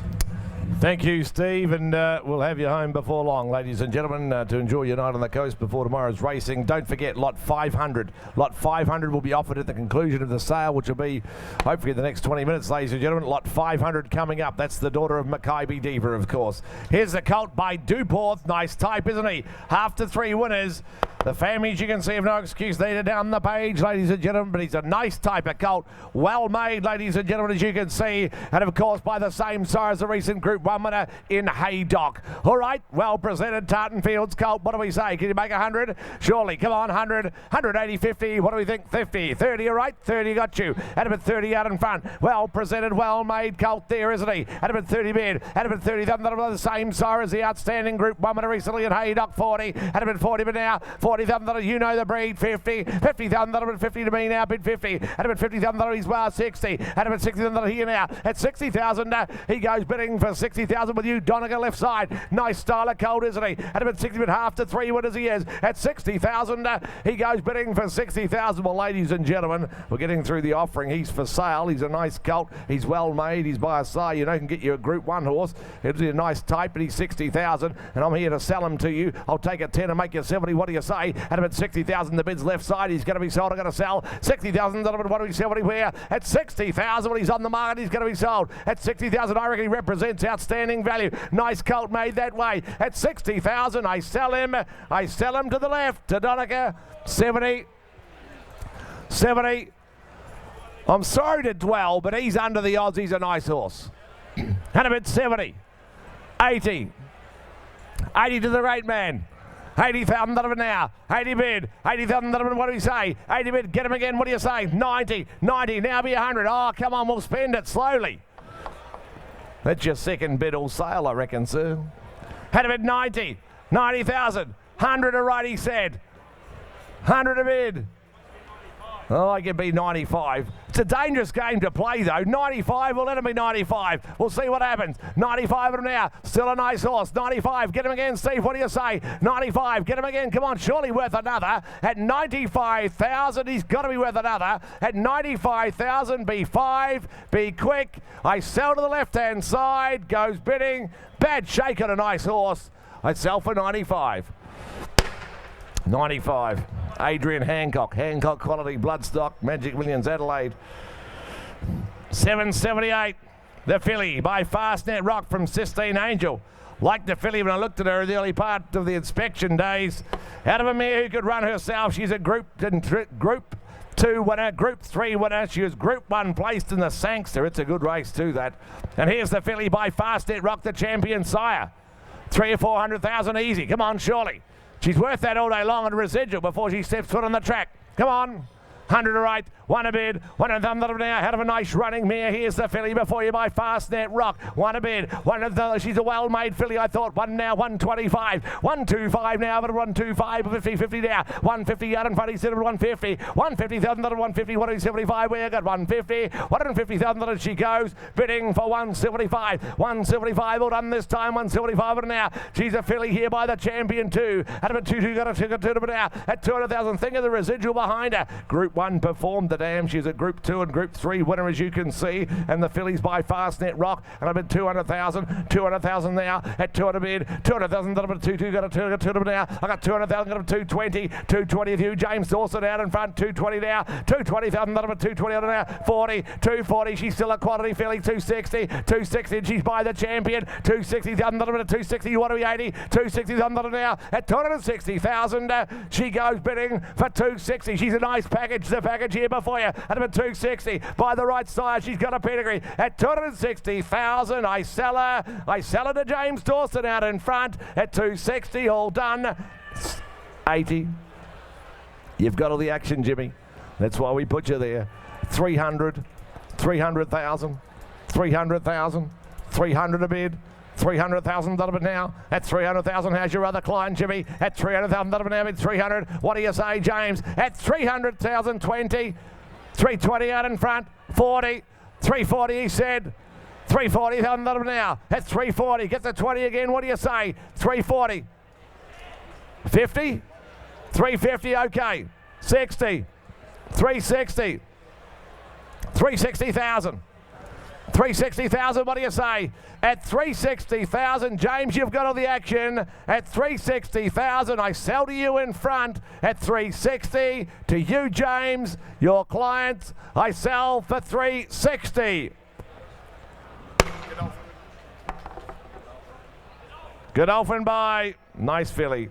Thank you, Steve, and we'll have you home before long, ladies and gentlemen, to enjoy your night on the coast before tomorrow's racing. Don't forget, lot 500. Lot 500 will be offered at the conclusion of the sale, which will be hopefully in the next 20 minutes, ladies and gentlemen. Lot 500 coming up. That's the daughter of Mackay Diva, of course. Here's the colt by Duporth. Nice type, isn't he? Half to 3 winners. The families, you can see, have no excuse needed down the page, ladies and gentlemen, but he's a nice type of colt. Well made, ladies and gentlemen, as you can see. And, of course, by the same sire as the recent Group 1 winner in Haydock. All right, well presented, Tartan Fields colt. What do we say? Can you make 100? Surely. Come on, 100, 180, 50. What do we think? 50, 30, all right? 30 got you. At about 30 out in front. Well presented, well made colt there, isn't he? At about 30 bid. At about 30, the same sire as the outstanding Group 1 winner recently in Haydock, 40. At about 40, but now 40,000, you know the breed, 50. 50,000, about 50 to me now, bid 50. At about 50,000, he's well 60. At about 60,000 here now. At 60,000, he goes bidding for 60,000 with you, Donegal left side. Nice style of colt, isn't he? At about 60, but half to 3 winners he is. At 60,000, he goes bidding for 60,000. Well, ladies and gentlemen, we're getting through the offering. He's for sale. He's a nice colt. He's well made. He's by a sire. You know, can get you a Group 1 horse. It'll be a nice type, but he's 60,000, and I'm here to sell him to you. I'll take a 10 and make you 70. What do you say? At about 60,000, the bid's left side. He's going to be sold. I'm going to sell 60,000. What do we sell anywhere? At 60,000, when he's on the market, he's going to be sold. At 60,000, I reckon he represents outstanding value. Nice colt made that way. At 60,000, I sell him. I sell him to the left, to Donegal. 70. 70. I'm sorry to dwell, but he's under the odds. He's a nice horse. And a bit 70. 80. 80 to the right man. 80,000 now. 80 bid. 80,000, what do we say? 80 bid, get him again, what do you say? 90. 90, now be 100. Oh, come on, we'll spend it slowly. That's your second bid all sale, I reckon, sir. Had a bid 90. 90,000. 100 a right, he said. 100 a bid. Oh, I can be 95. It's a dangerous game to play, though. 95, we'll let him be 95. We'll see what happens. 95 now. Still a nice horse. 95, get him again, Steve. What do you say? 95, get him again. Come on, surely worth another. At 95,000, he's got to be worth another. At 95,000, be 5. Be quick. I sell to the left-hand side. Goes bidding. Bad shake on a nice horse. I sell for 95. 95. Adrian Hancock quality bloodstock, Magic Millions Adelaide. 778. the filly by Fastnet Rock from Sistine Angel. Like the filly when I looked at her in the early part of the inspection days. Out of a mare who could run herself. She's a Group 2 winner, Group 3 winner. She was Group 1 placed in the Sangster. It's a good race too, that. And here's the filly by Fastnet Rock, the champion sire. 300,000 or 400,000 easy. Come on, surely. She's worth that all day long on residual before she steps foot on the track. Come on. 100 to right, 1 a bid, 1 of them that now. Out of a nice running mare. Here's the filly before you by Fastnet Rock. 1 a bid, 1 of the. She's a well-made filly, I thought. 1 now, 125, 125 now, but 125, 50, 50 now, 150 out in front. He's at 150, 150,000 that 150, 175. Where you got 150, 150,000 that she goes, bidding for 175, 175 all done this time. 175 and now. She's a filly here by the champion 2. Out of a 2 got a ticket to but now at 200,000. Think of the residual behind her. Group 1 performed the dam. She's a Group 2 and Group 3 winner, as you can see. And the fillies by Fastnet Rock. And I've been 200,000. 200,000 now at 200 bid. 200,000. Got a 2 got a 2 now. I got 200,000. Got a 220. 220 of you. James Dawson out in front. 220 now. 220,000. Got a 220 now. 40. 240. She's still a quality filly. 260. 260. She's by the champion. 260,000. Got a 260. You want to be 80. 260,000 now at 260,000. She goes bidding for 260. She's a nice package. The package here before you at about 260 by the right side. She's got a pedigree at 260,000. I sell her to James Dawson out in front at 260. All done. 80. You've got all the action, Jimmy. That's why we put you there. 300, 300,000, 300,000, 300 a bid. 300,000 done now at 300,000. How's your other client, Jimmy? At 300,000 done now at 300. What do you say, James? At 300,000, 20, 320 out in front, 40, 340. He said 340,000 done now at 340. Get the 20 again. What do you say? 340, 50, 350. Okay, 60, 360, 360,000. 360,000, what do you say? At 360,000, James, you've got all the action. At 360,000, I sell to you in front. At 360, to you, James, your clients, I sell for 360. Godolphin by, nice filly.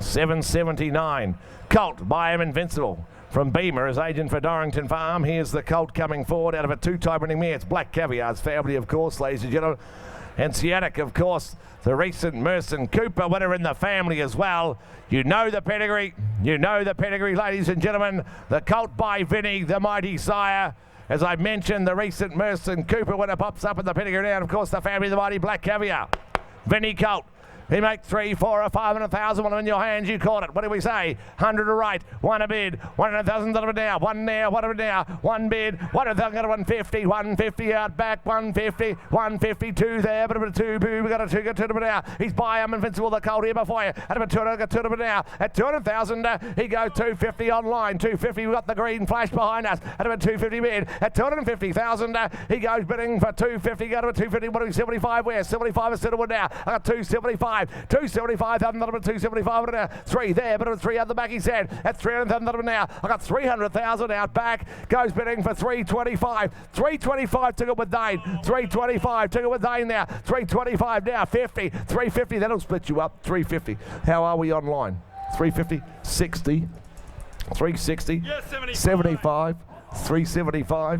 779. Colt by him Invincible. From Beamer as agent for Dorrington Farm. Here's the colt coming forward out of a 2-time winning mare. It's Black Caviar's family, of course, ladies and gentlemen. And Sciatic, of course, the recent Merson Cooper winner in the family as well. You know the pedigree. You know the pedigree, ladies and gentlemen. The colt by Vinny, the mighty sire. As I mentioned, the recent Merson Cooper winner pops up in the pedigree now. And, of course, the family, the mighty Black Caviar. Vinny colt. He make 3, 4, or 500,000. One in your hands, you caught it. What do we say? 100 to right, 1 a bid, 100,000 now, 1 now, 1 now, 1 bid, 100,000 got a 150, 150 out back, 150, 152 there, but a 2 boo, we got a 2 got 2 now. He's by him, Invincible, the colt here before you. At about 200, got 2 now. At 200,000, he goes 250 online, 250. We got the green flash behind us. At about 250 bid, at 250,000, he goes bidding for 250. Got about 250. What are we? 75 where? 75 is Cinnamon now. I got 275. 275,000, number 275, 3 there, but it was 3 at the back, he said. At 300,000 now, I got 300,000 out back, goes bidding for 325. 325 took it with Dane. 325 took it with Dane now. 325 now, 50. 350, that'll split you up. 350. How are we online? 350, 60, 360, 75. 375,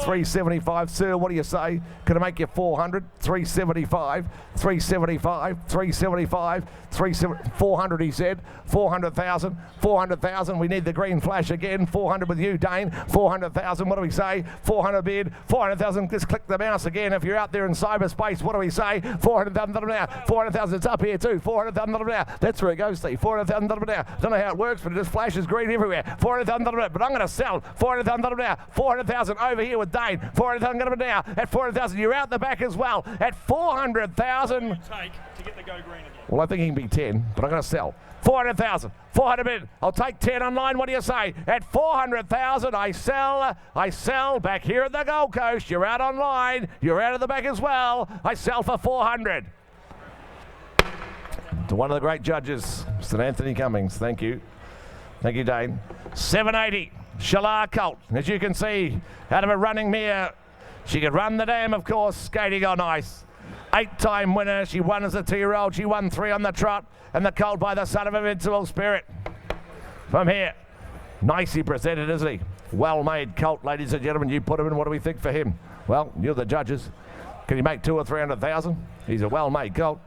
375. Sir, what do you say? Can I make you 400? 375, 375, 375, 400, he said. 400,000, 400,000. We need the green flash again. 400 with you, Dane. 400,000. What do we say? 400 bid. 400,000. Just click the mouse again if you're out there in cyberspace. What do we say? 400,000 now. 400,000. It's up here too. 400,000 now. That's where it goes, Steve. 400,000 now. Don't know how it works, but it just flashes green everywhere. 400,000 now. But I'm going to sell 400,000 now. 400,000 over here with Dane. 400,000 now. At 400,000, you're out the back as well. At 400,000. Take to get the go green again. Well, I think he can be 10, but I'm going to sell. 400,000. 400 bid. I'll take 10 online. What do you say? At 400,000, I sell back here at the Gold Coast. You're out online. You're out of the back as well. I sell for 400. To one of the great judges, St. Anthony Cummings. Thank you. Thank you, Dane. 780. Shalar Colt. As you can see, out of a running mare, She could run the dam, of course, skating on ice. 8-time winner. She won as a 2-year-old. She won 3 on the trot. And the colt by the son of Invincible Spirit. From here, nicely presented, isn't he? Well-made colt, ladies and gentlemen. You put him in. What do we think for him? Well, you're the judges. Can he make 200,000 or 300,000? He's a well-made colt.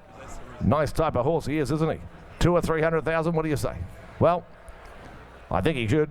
Nice type of horse he is, isn't he? 200,000 or 300,000. What do you say? Well, I think he should.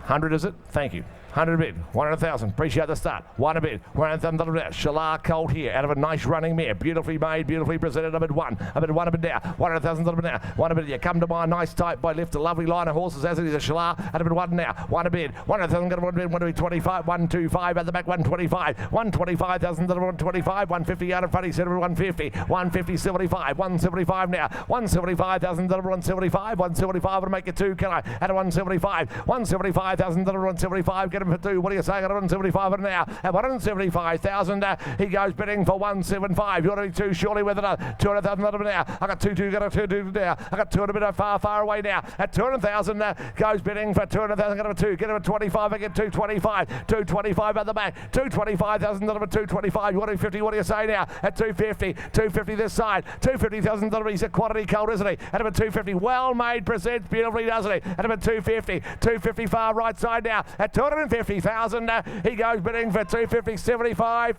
100 is it? Thank you. 100 a bid, 100,000. Appreciate the start. 1 a bid, 100,000. Shalar colt here, out of a nice running mare, beautifully made, beautifully presented. A bid 1, a bid 1 a bid now, 100,000 a bid now. 1 a bid. You come to my nice type by lift, a lovely line of horses as it is. A Shalar, and a bid 1 now, 1 a bid, 100,000. Got a bid 125, 125 at the back, 125, 125,000 to 125, 150 out in front. He said 150, 150, 75, 175 now, 175,000 to 175, 175 to make it 2. Can I? At 175, 175,000 to 175. Get him for 2. What are you saying? At 175 and now at 175,000. He goes bidding for 175. You want to be 2 surely with another 200,000 now. I got 2 got a 2 now. I got 200 bid far away now. At 200,000 goes bidding for 200,000. Get him a 2. Get him a 25. I get 225. 225 at the back. 225,000 to 225. You want to be 50? What do you say now? At 250. 250 this side. 250,000 to he's a quality colt, isn't he? At about 250. Well made, presents beautifully, doesn't he? At about 250. 250 far right side now. At 250,000, he goes bidding for 250, 75,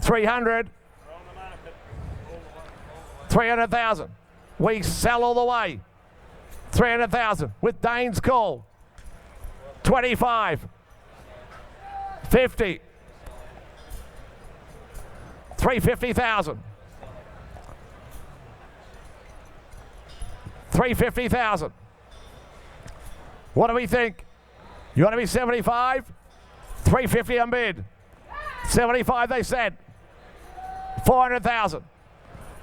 300, 300,000. We sell all the way. 300,000 with Dane's call. 25, 50, 350,000. 350,000. What do we think? You want to be 75? 350 on bid. 75 they said. 400,000.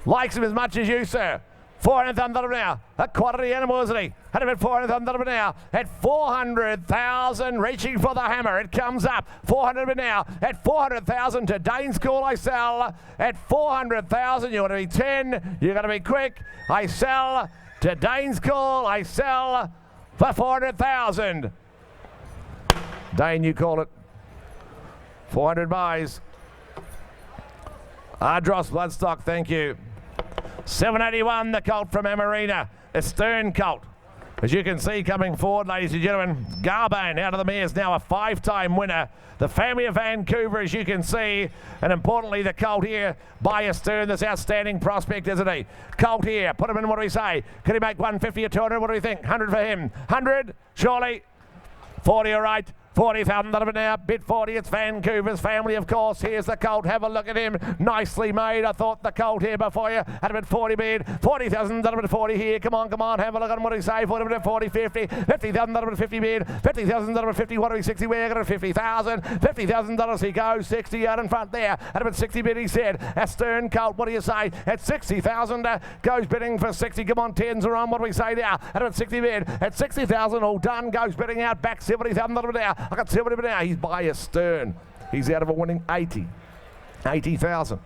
Likes him as much as you, sir. 400,000 now. A quality animal, isn't he? At about 400,000 now. At 400,000, reaching for the hammer. It comes up. 400 now. At 400,000 to Dane's call, I sell. At 400,000, you want to be 10. You got to be quick. I sell to Dane's call. I sell for 400,000. Dane, you call it. 400 buys. Ardros Bloodstock, thank you. 781, the colt from Amarina. A Stern colt. As you can see coming forward, ladies and gentlemen, Garbane out of the mares, now a 5-time winner. The family of Vancouver, as you can see, and importantly the colt here by a Stern, this outstanding prospect, isn't he? Colt here, put him in, what do we say? Can he make 150 or 200? What do we think? 100 for him. 100, surely. 40, all right. 40,000 out of it now. Bid 40. It's Vancouver's family, of course. Here's the colt. Have a look at him. Nicely made. I thought the colt here before you. At about 40 bid. 40,000 out of it 40 here. Come on, come on. Have a look at him. What do you say? 40 bid, 40, 50. 50,000 out of it 50 bid. 50,000 out of it 50. What are we? 60? We're going to 50,000. $50,000 he goes. 60 out in front there. At about 60 bid, he said. A Stern colt. What do you say? At 60,000 goes bidding for 60. Come on, 10s are on. What do we say now? At about 60 bid. At 60,000, all done. Goes bidding out back 70,000 out of it now. I got 70 bid now. He's by a Stern. He's out of a winning 80. 80,000.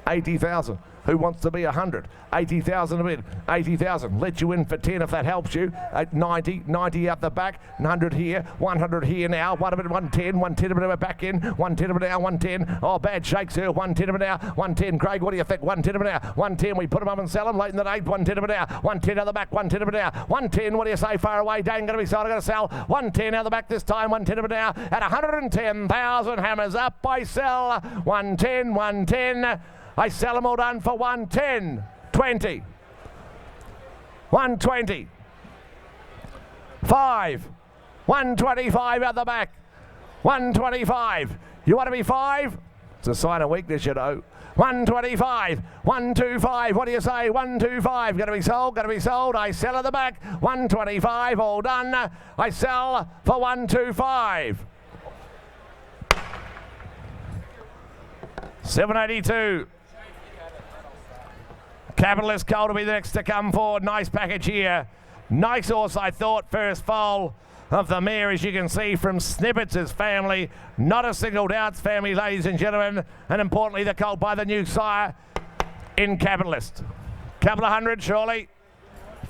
80,000. Who wants to be 100? 80,000 a bid. 80,000. Let you in for 10 if that helps you. 90. 90 out the back. 100 here. 100 here now. 1 a bit. 110. 110 a bit back in. 110 a bit now. 110. Oh, bad shakes here. 110 a bit now. 110. Craig, what do you think? 110 a bit now. 110. We put him up and sell him late in the day. 110 a bit now. 110 out the back. 110 a bit now. 110. What do you say? Far away. Dane going to be sold. I'm going to sell. 110 out the back this time. 110 a bit now. At 110,000. Hammers up. I sell. 110. 110. I sell them all done for 110, 20, 120, 5, 125 at the back, 125. You want to be 5? It's a sign of weakness, you know. 125, 125. What do you say? 125. Going to be sold, going to be sold. I sell at the back. 125, all done. I sell for 125. 782. Capitalist Colt will be the next to come forward. Nice package here. Nice horse, I thought. First foal of the mare, as you can see, from Snippets' family. Not a single doubts family, ladies and gentlemen. And importantly, the colt by the new sire in Capitalist. Couple of hundred, surely.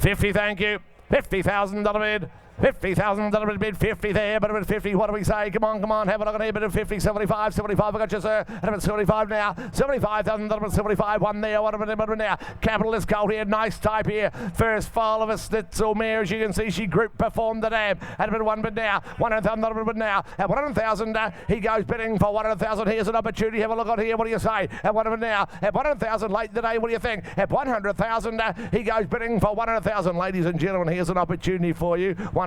50, thank you. $50,000 bid. 50,000, a bit bid, 50 there, but a bit 50, what do we say? Come on, have a look at here, bit of 50, 75, 75, I got you, sir, and a bit 75 now, 75,000, a bit 75, one there, what a bit now, Capitalist Gold here, nice type here, first file of a Schnitzel mare, as you can see, she group performed the dam, and a bit one bid now, 100,000, a bit now, at 100,000, he goes bidding for 100,000, here's an opportunity, have a look on here, what do you say? At 100 now, at 100,000 late today, what do you think? At 100,000, he goes bidding for 100,000, ladies and gentlemen, here's an opportunity for you, 100,000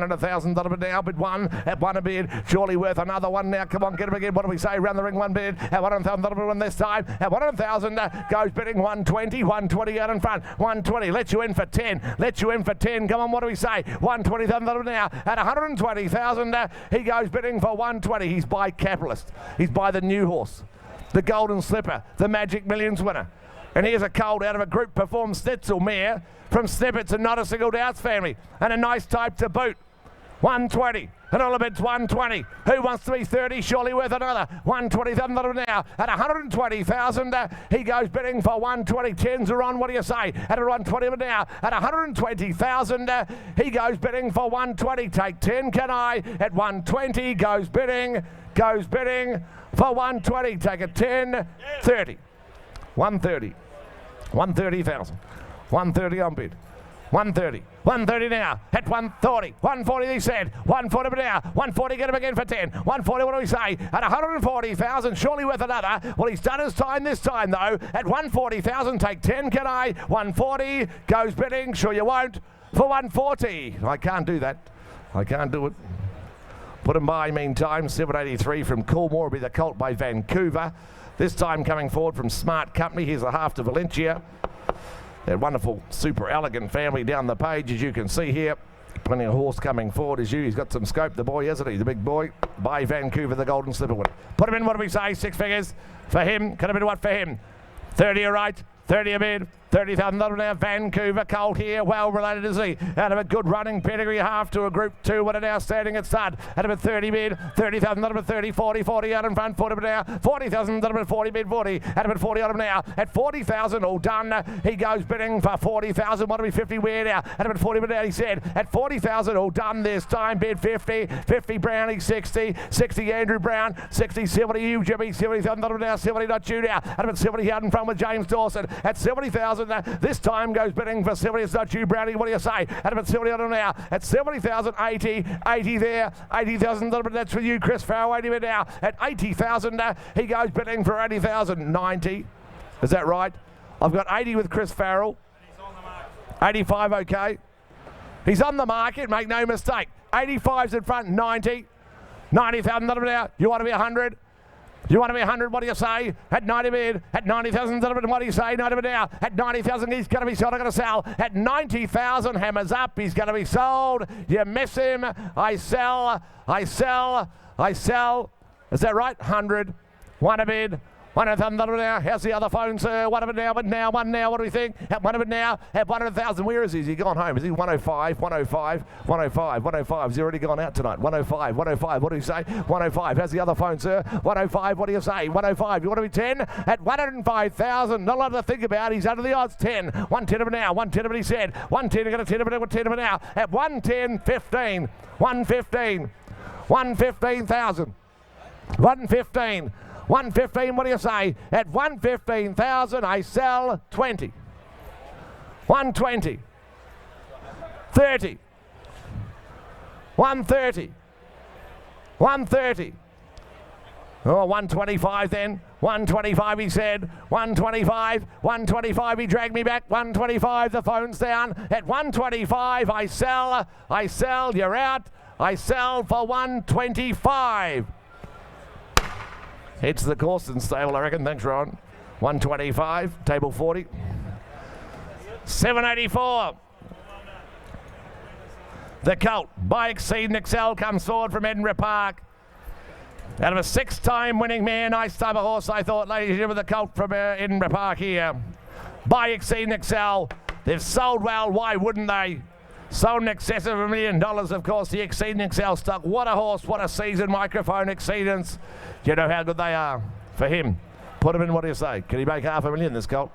now, bid one, at one a bid, surely worth another one now, come on, get him again, what do we say, round the ring, one bid, at 100,000 one this time, at 100,000 goes bidding 120 out in front, 120, let you in for 10, come on, what do we say, 120,000 now, at 120,000, he goes bidding for 120, he's by Capitalist, he's by the new horse, the Golden Slipper, the Magic Millions winner, and here's a colt out of a group performed Schnitzel mare from Snippets and Not a Single Doubts family, and a nice type to boot. 120, and all of it's 120. Who wants to be 30? Surely worth another. 120,000 now. At 120,000, he goes bidding for 120. Tens are on. What do you say? At 120 now. At 120,000, he goes bidding for 120. Take 10, can I? At 120, goes bidding for 120. Take a 10, 30. 130. 130,000. 130 on bid. 130. 130 now. At 140. 140 he said. 140 now. 140 get him again for 10. 140, what do we say? At 140,000, surely worth another. Well, he's done his time this time though. At 140,000, take 10, can I? 140 goes bidding. Sure you won't. For 140. I can't do that. I can't do it. Put him by meantime. 783 from Coolmore will be the colt by Vancouver. This time coming forward from Smart Company. Here's a half to Valencia. That wonderful, super elegant family down the page, as you can see here. Plenty of horse coming forward as you. He's got some scope, the boy, hasn't he? The big boy. By Vancouver, the Golden Slipper winner. Put him in, what do we say? 6 figures for him. Could have been what for him? 30 a right, 30 a bid. 30,000 now, Vancouver colt here, well related is he. Out of a good running pedigree half to a group 2, what are now standing at stud. Out of a 30 bid, 30,000 out of a 30, 40 out in front, 40 now, 40,000 out of a 40 bid, 40, out of a 40 out of now, at 40,000 all done, he goes bidding for 40,000, what are we 50 weird out, out of a 40 bid out, he said, at 40,000 all done this time, bid 50, 50 Brownie, 60 Andrew Brown, 60 70 you Jimmy, 70,000 out of now, 70 not you now, out of a 70 out in front with James Dawson, at 70,000, this time goes bidding for 70. It's not you, Brownie. What do you say? At about 70 on now. At 70,000, 80 there. 80,000. That's for you, Chris Farrell. 80 now. At 80,000, he goes bidding for 80,000. 90. Is that right? I've got 80 with Chris Farrell. 85, okay. He's on the market. Make no mistake. 85's in front. 90. 90,000 now. You want to be 100? You want to be 100, what do you say? At 90 bid, at 90,000, what do you say? 90 bid now. At 90,000, he's going to be sold. I'm going to sell. At 90,000, hammers up. He's going to be sold. You miss him. I sell. Is that right? 100. One a bid. 100,000 now. How's the other phone, sir? One of it now, but now, one now. What do we think? At one of it now. At 100,000. Where is he? Is he gone home? Is he 105? 105. 105. 105. He's already gone out tonight. 105. 105. What do you say? 105. How's the other phone, sir? 105. What do you say? 105. You want to be 10? At 105,000. Not a lot to think about. He's under the odds. 10. 110 of it now. 110 of it, he said. 110. You're going to 10 of it. 10 of it now. At 110, 15. 115. 115,000. 115. 115, what do you say? At 115,000, I sell 20. 120. 30. 130. 130. Oh, 125 then. 125 he said. 125. 125 he dragged me back. 125, the phone's down. At 125 I sell. You're out. I sell for 125. It's the Corson stable, I reckon. Thanks, Ron. 125, table 40. 784. The colt by Exceed and Excel comes forward from Edinburgh Park. Out of a 6-time winning mare, nice type of horse, I thought, ladies and gentlemen, the colt from Edinburgh Park here. By Exceed and Excel. They've sold well, why wouldn't they? Sold in excess of $1 million, of course, the Exceed and Excel stock. What a horse, what a season, microphone Exceedance. You know how good they are for him. Put him in, what do you say? Can he make $500,000, this colt?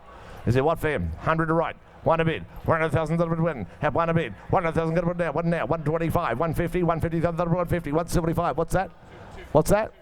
Is it what for him? 100 to right. one a bid, 100,000 to win, have one a bid, 100,000 to win now, 125, 150, 150,000 to 150, 175, what's that? What's that?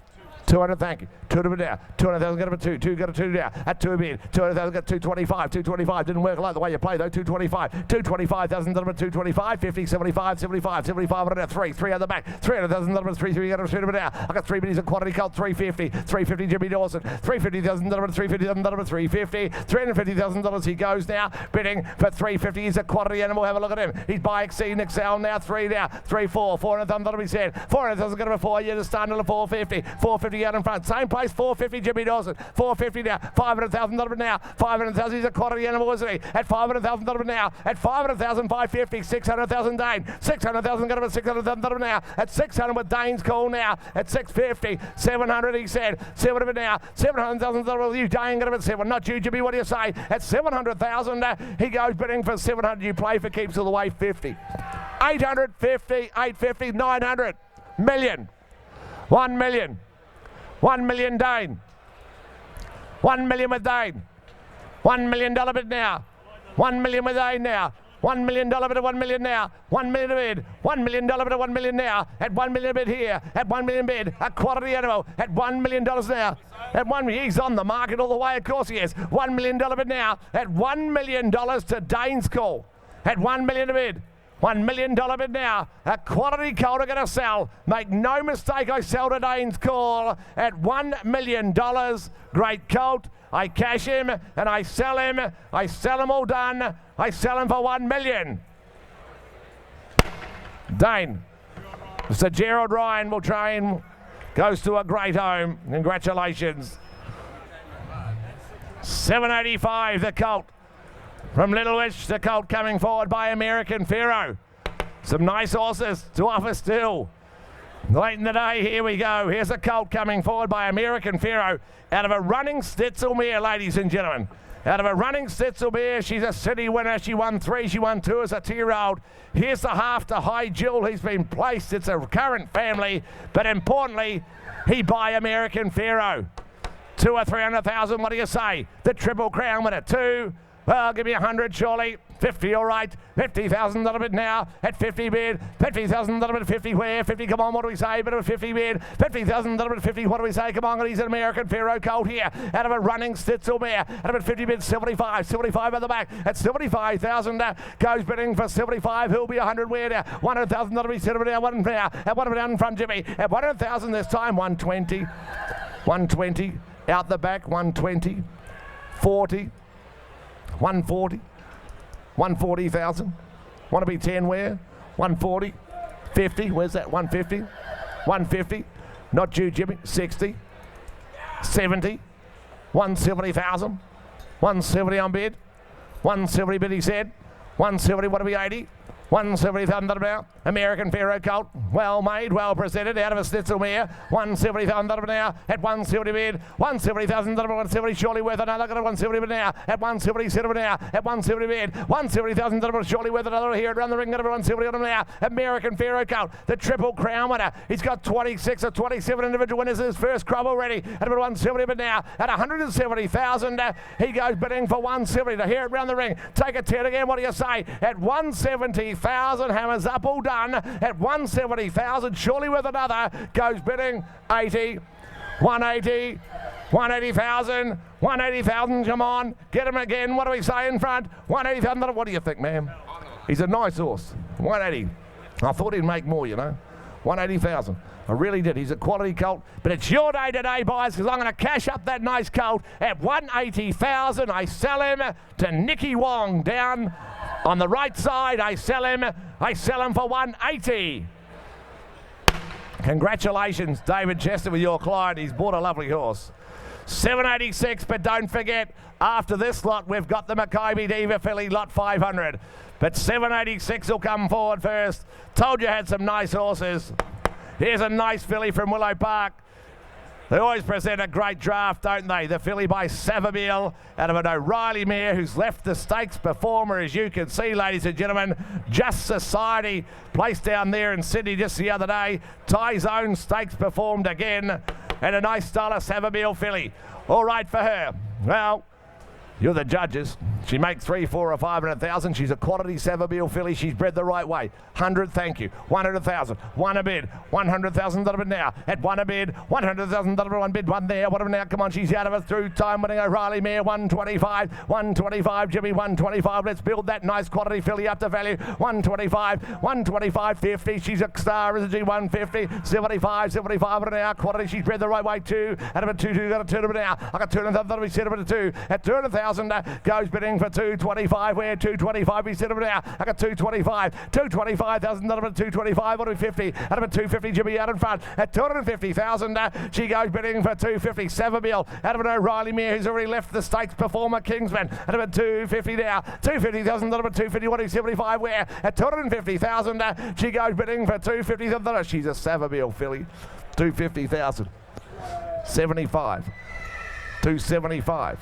200, thank you. 2 to bid now. 200,000 got a 2. 2 got a 2 now. At 2 a bid. 200,000 got 225. 225 didn't work like the way you play though. 225. 225,000 got a 225. 50, 75, 75, 75 on it. 3. 3 on the back. 300,000 got a 3. 3 got a 3 to bid now. I got 3 bids of quantity colt. 350. 350 Jimmy Dawson. 350,000 got a 350,000 got a 350. $350,000 he goes now. Bidding for 350. He's a quantity animal. Have a look at him. He's by Exceed Excel now. 3 now. 3, 4. 400,000 got to be said. 400,000 got a 4. You're just starting to 450. 450 out in front. Same place. 450 Jimmy Dawson. 450 now. 500,000 now. 500,000. He's a quantity animal, isn't he? At 500,000 now. At 500,000, 550. 600,000 Dane. 600,000 got him at 600,000 now. At 600 with Dane's call now. At 650. 700 he said. 700 now. 700,000 with you. Dane got him at 7. Not you, Jimmy. What do you say? At 700,000 he goes bidding for 700. You play for keeps all the way 50. 850. 850. 900. Million. 1 million. 1 million Dane. 1 million with Dane. $1 million bid now. 1 million with Dane now. $1 million bid of 1 million now. 1 million bid. $1 million bid of 1 million now. At 1 million bid here. At 1 million bid. A quality animal. At $1 million now. At 1 million. He's on the market all the way. Of course he is. $1 million bid now. At $1 million to Dane's call. At 1 million a bid. $1 million bid now. A quality colt are going to sell. Make no mistake, I sell to Dane's call at $1 million. Great colt. I cash him and I sell him. I sell him all done. I sell him for 1 million. Dane. Sir Gerald Ryan will train. Goes to a great home. Congratulations. 785 the colt. From Littlewich, the colt coming forward by American Pharaoh. Some nice horses to offer still. Late in the day, here we go. Here's a colt coming forward by American Pharaoh out of a running Stitzel mare, ladies and gentlemen. Out of a running Stitzel mare, she's a city winner. She won 3, she won 2 as a 2-year-old. Here's the half to High Jewel. He's been placed. It's a current family, but importantly, he by American Pharaoh. 2 or 300,000, what do you say? The Triple Crown winner, 2. Well, give me 100, surely. 50, all right. 50,000 a bit now. At 50 bid. 50,000 a bit. 50 where? 50, come on, what do we say? Bit of a 50 bid. 50,000 a bit. 50, what do we say? Come on, he's an American Pharaoh colt here. Out of a running Stitzel mare. Out of a 50 bid, 75. 75 at the back. At 75,000 goes bidding for 75. He'll be 100 where now? 100,000 that'll be set over now. 1 now. At 1 down from Jimmy. At 100,000 this time. 120. 120. Out the back. 120. 40. 140, 140,000. Want to be 10 where? 140, 50. Where's that? 150, 150. Not you, Jimmy. 60, 70, 170,000. 170 on bid. 170 bid, he said. 170. Want to be 80. 170,000 about. American Pharaoh colt, well made, well presented, out of a Stitzel mare. 170,000 now at 170 bid. 170,000 170, surely worth another. Got a 170 bid now at 170 silver now at 170 bid. 170,000 surely worth another here around the ring. Got a 170 on him now. American Pharaoh colt, the Triple Crown winner. He's got 26 or 27 individual winners in his first crop already. At about 170 bid now at 170,000. He goes bidding for 170 to hear it around the ring. Take a 10 again. What do you say? At 170,000, hammers up all done at 170,000, surely with another, goes bidding 80, 180, 180,000, 180,000, come on, get him again, what do we say in front? 180,000, what do you think, ma'am? He's a nice horse, 180. I thought he'd make more, you know, 180,000. I really did. He's a quality colt. But it's your day today, boys, because I'm going to cash up that nice colt at 180,000. I sell him to Nicky Wong down on the right side. I sell him for 180. Congratulations, David Chester, with your client. He's bought a lovely horse. 786, but don't forget, after this lot, we've got the Makybe Diva filly, lot 500. But 786 will come forward first. Told you had some nice horses. Here's a nice filly from Willow Park. They always present a great draft, don't they? The filly by Savabeel out of an O'Reilly mare who's left the stakes performer, as you can see, ladies and gentlemen. Just Society, placed down there in Sydney just the other day. Ty's own stakes performed again. And a nice style of Savabeel filly. All right for her. Well, you're the judges. She makes 3, 4 or 5 and 1,000. She's a quality Savabeel filly. She's bred the right way. 100, thank you. 100,000. One a bid. 100,000 bid now. At one a bid. 100,000 one bid. One there. Whatever now. Come on. She's out of it through time. Winning O'Reilly mare. 125. 125. Jimmy 125. Let's build that nice quality filly up to value. 125. 125. 50. She's a star, isn't she? 150. 75. 75 an hour. Quality. She's bred the right way too. Out of it 2. Got a turn of an hour. I got 200,000. That'll be set up at 2. At 200,000 goes bidding for 225. Where 225 we set up now. I got 225. 225,000 out of it 225. What do 50? Out of it 250. Jimmy out in front at 250,000. She goes bidding for 250. Savabeel out of an O'Reilly mare who's already left the stakes performer Kingsman. Out of it 250 now. 250,000 out of it 250. What do 75? Where at 250,000 she goes bidding for 250,000. She's a Savabeel filly. 250,000. 75. 275.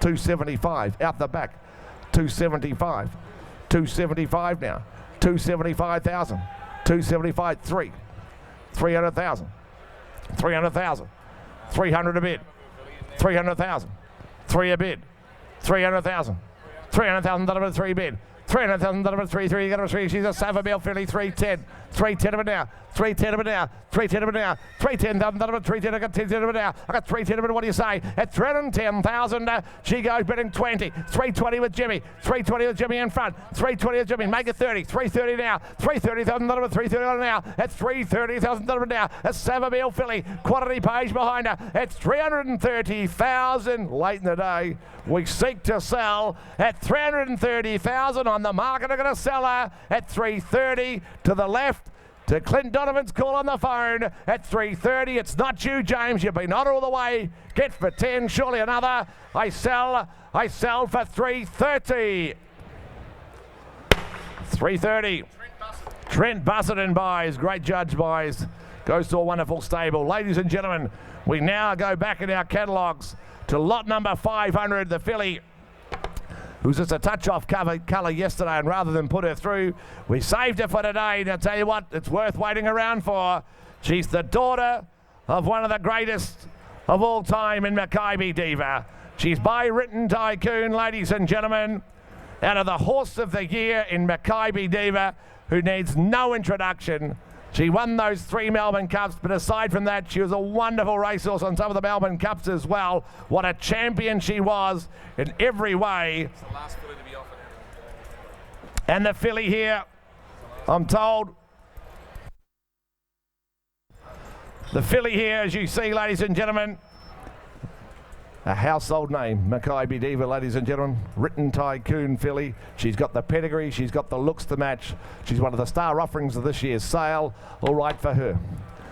275 out the back. 275. 275 now. 275,000. 275. 3. 300,000. 300,000. 300 a bid. 300,000. 3 a bid. 300,000. 300,000 out of a 3 bid. 300,000 out of a 3. You got a 3. She's a Savabeel filly. 310. 310 of it now. 310 of it now. 310 of it now. 310,000 out of it. 310. I got 10 of it now. I got 310 of it. What do you say? At 310,000, she goes bidding 20. 320 with Jimmy. 320 with Jimmy in front. 320 with Jimmy. Make it 30. 330 now. 330,000 out of it. 330 now. At 330,000 out of it now. A Savabeel filly. Quality page behind her. At 330,000 late in the day. We seek to sell at 330,000 on the market. Are going to sell her at 330 to the left. To Clint Donovan's call on the phone at 3:30. It's not you, James. You've been on all the way. Get for 10. Surely another. I sell for 3:30. 3:30. Trent Busserton buys. Great judge buys. Goes to a wonderful stable. Ladies and gentlemen, we now go back in our catalogues to lot number 500, the filly, who's just a touch off colour yesterday, and rather than put her through, we saved her for today. And I'll tell you what, it's worth waiting around for. She's the daughter of one of the greatest of all time in Mackay Diva. She's by Written Tycoon, ladies and gentlemen, out of the horse of the year in Mackay Diva, who needs no introduction. She won those 3 Melbourne Cups, but aside from that, she was a wonderful racehorse on some of the Melbourne Cups as well. What a champion she was in every way. It's the last filly to be offered. And the filly here, I'm told, the filly here, as you see, ladies and gentlemen, a household name, Mackay Diva, ladies and gentlemen. Written Tycoon filly. She's got the pedigree, she's got the looks to match. She's one of the star offerings of this year's sale. All right for her.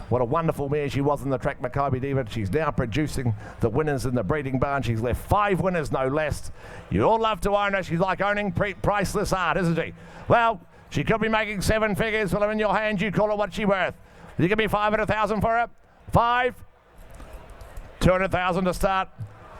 What a wonderful mare she was in the track, Mackay Diva. She's now producing the winners in the breeding barn. She's left 5 winners, no less. You all love to own her. She's like owning priceless art, isn't she? Well, she could be making 7 figures. Well, I'm in your hands. You call her what she's worth. You give me 500,000 for her? 5? 200,000 to start.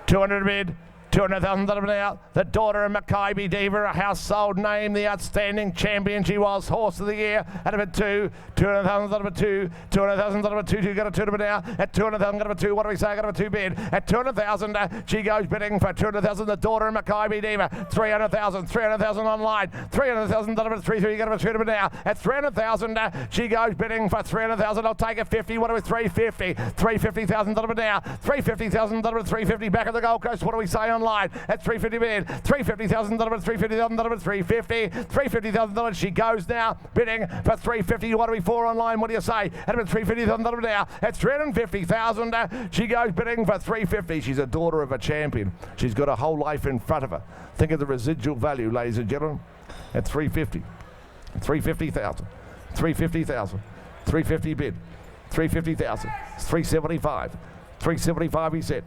200 bid. 200,000 now. The daughter of Mackay Diva, a household name, the outstanding champion she was, horse of the year. Out of it 2, 200,000 out of it 2, 200,000 out of it 2, got a 2 to now. At 200,000 out of it 2, what do we say? Got a 2 bid. At 200,000, she goes bidding for 200,000. The daughter of Mackay Diva, 300,000, 300,000 online, 300,000 out of it 3, got a 2 to now. At 300,000, she goes bidding for 300,000. I'll take it 50. What do we 350? 350,000 out of it now. 350,000 out of it 350. Back at the Gold Coast. What do we say on? At 350 bid, 350,000 dollars, 350,000 dollars, 350, 350,000 dollars. She goes now bidding for 350. What do we for online? What do you say? At about 350,000 dollars now. At 350,000, she goes bidding for 350. She's a daughter of a champion. She's got a whole life in front of her. Think of the residual value, ladies and gentlemen. At 350, 350,000, 350,000, 350 bid, 350,000, 375, 375. He said.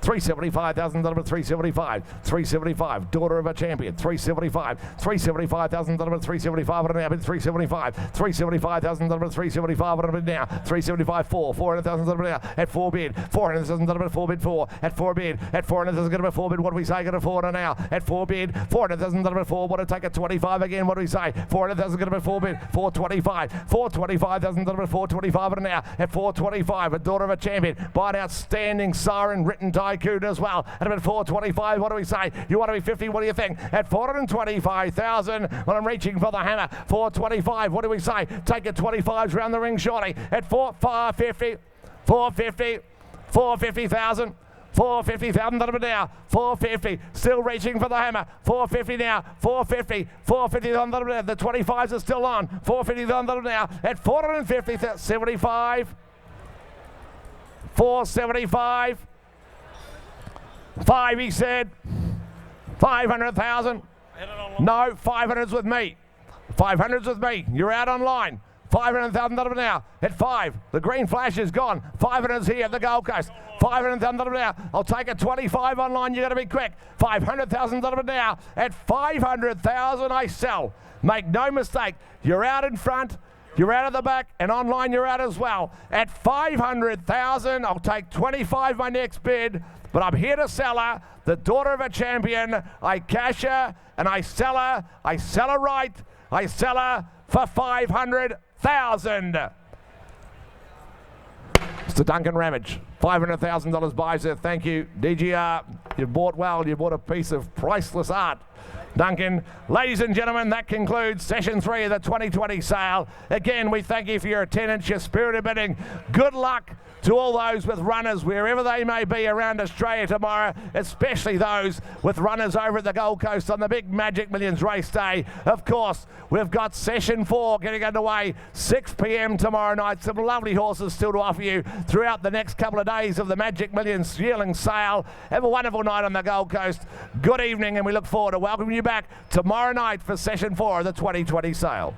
375,000 dollars, 375, 375, daughter of a champion, 375, 375,000 dollars, 375, and now bid 375, 375,000 dollars, 375, and now 375, 400,000 dollars now at 4 bid, 400,000 dollars, 4 bid 4 at 4 bid, at 400,000 dollars, 4 bid. What do we say? Got a 4 now at 4 bid, 400,000 dollars, 4. What to take at 25 again? What do we say? 400,000 dollars, 4 bid, 425, 425,000 dollars, 425, and now at 425, a daughter of a champion by an outstanding siren Written Tycoon. Tycoon as well. At about 425, what do we say? You want to be 50, what do you think? At 425,000, well, I'm reaching for the hammer. 425, what do we say? Take it 25s round the ring shortly. At 450, 450, 450,000. 450,000 now, 450, still reaching for the hammer, 450 now, 450, 450,000 now, the 25s are still on, 450,000 now, at 450, 75, 475, 5 he said, 500,000, no, 500's with me, 500's with me, you're out online. 500,000 now at 5. The green flash is gone. 500's here at the Gold Coast. 500,000 now. I'll take a 25 online. You got to be quick. 500,000 now at 500,000. I sell. Make no mistake. You're out in front. You're out of the back, and online you're out as well. At 500,000, I'll take 25 my next bid, but I'm here to sell her. The daughter of a champion. I cash her and I sell her. I sell her right. I sell her for 500,000. Mr. Duncan Ramage, $500,000 buys it. Thank you. DGR, you bought well. You bought a piece of priceless art. Duncan, ladies and gentlemen, that concludes session 3 of the 2020 sale. Again, we thank you for your attendance, your spirited bidding. Good luck to all those with runners wherever they may be around Australia tomorrow, especially those with runners over at the Gold Coast on the big Magic Millions race day. Of course, we've got session 4 getting underway 6 p.m. tomorrow night. Some lovely horses still to offer you throughout the next couple of days of the Magic Millions Yearling sale. Have a wonderful night on the Gold Coast. Good evening, and we look forward to welcoming you back tomorrow night for session 4 of the 2020 sale.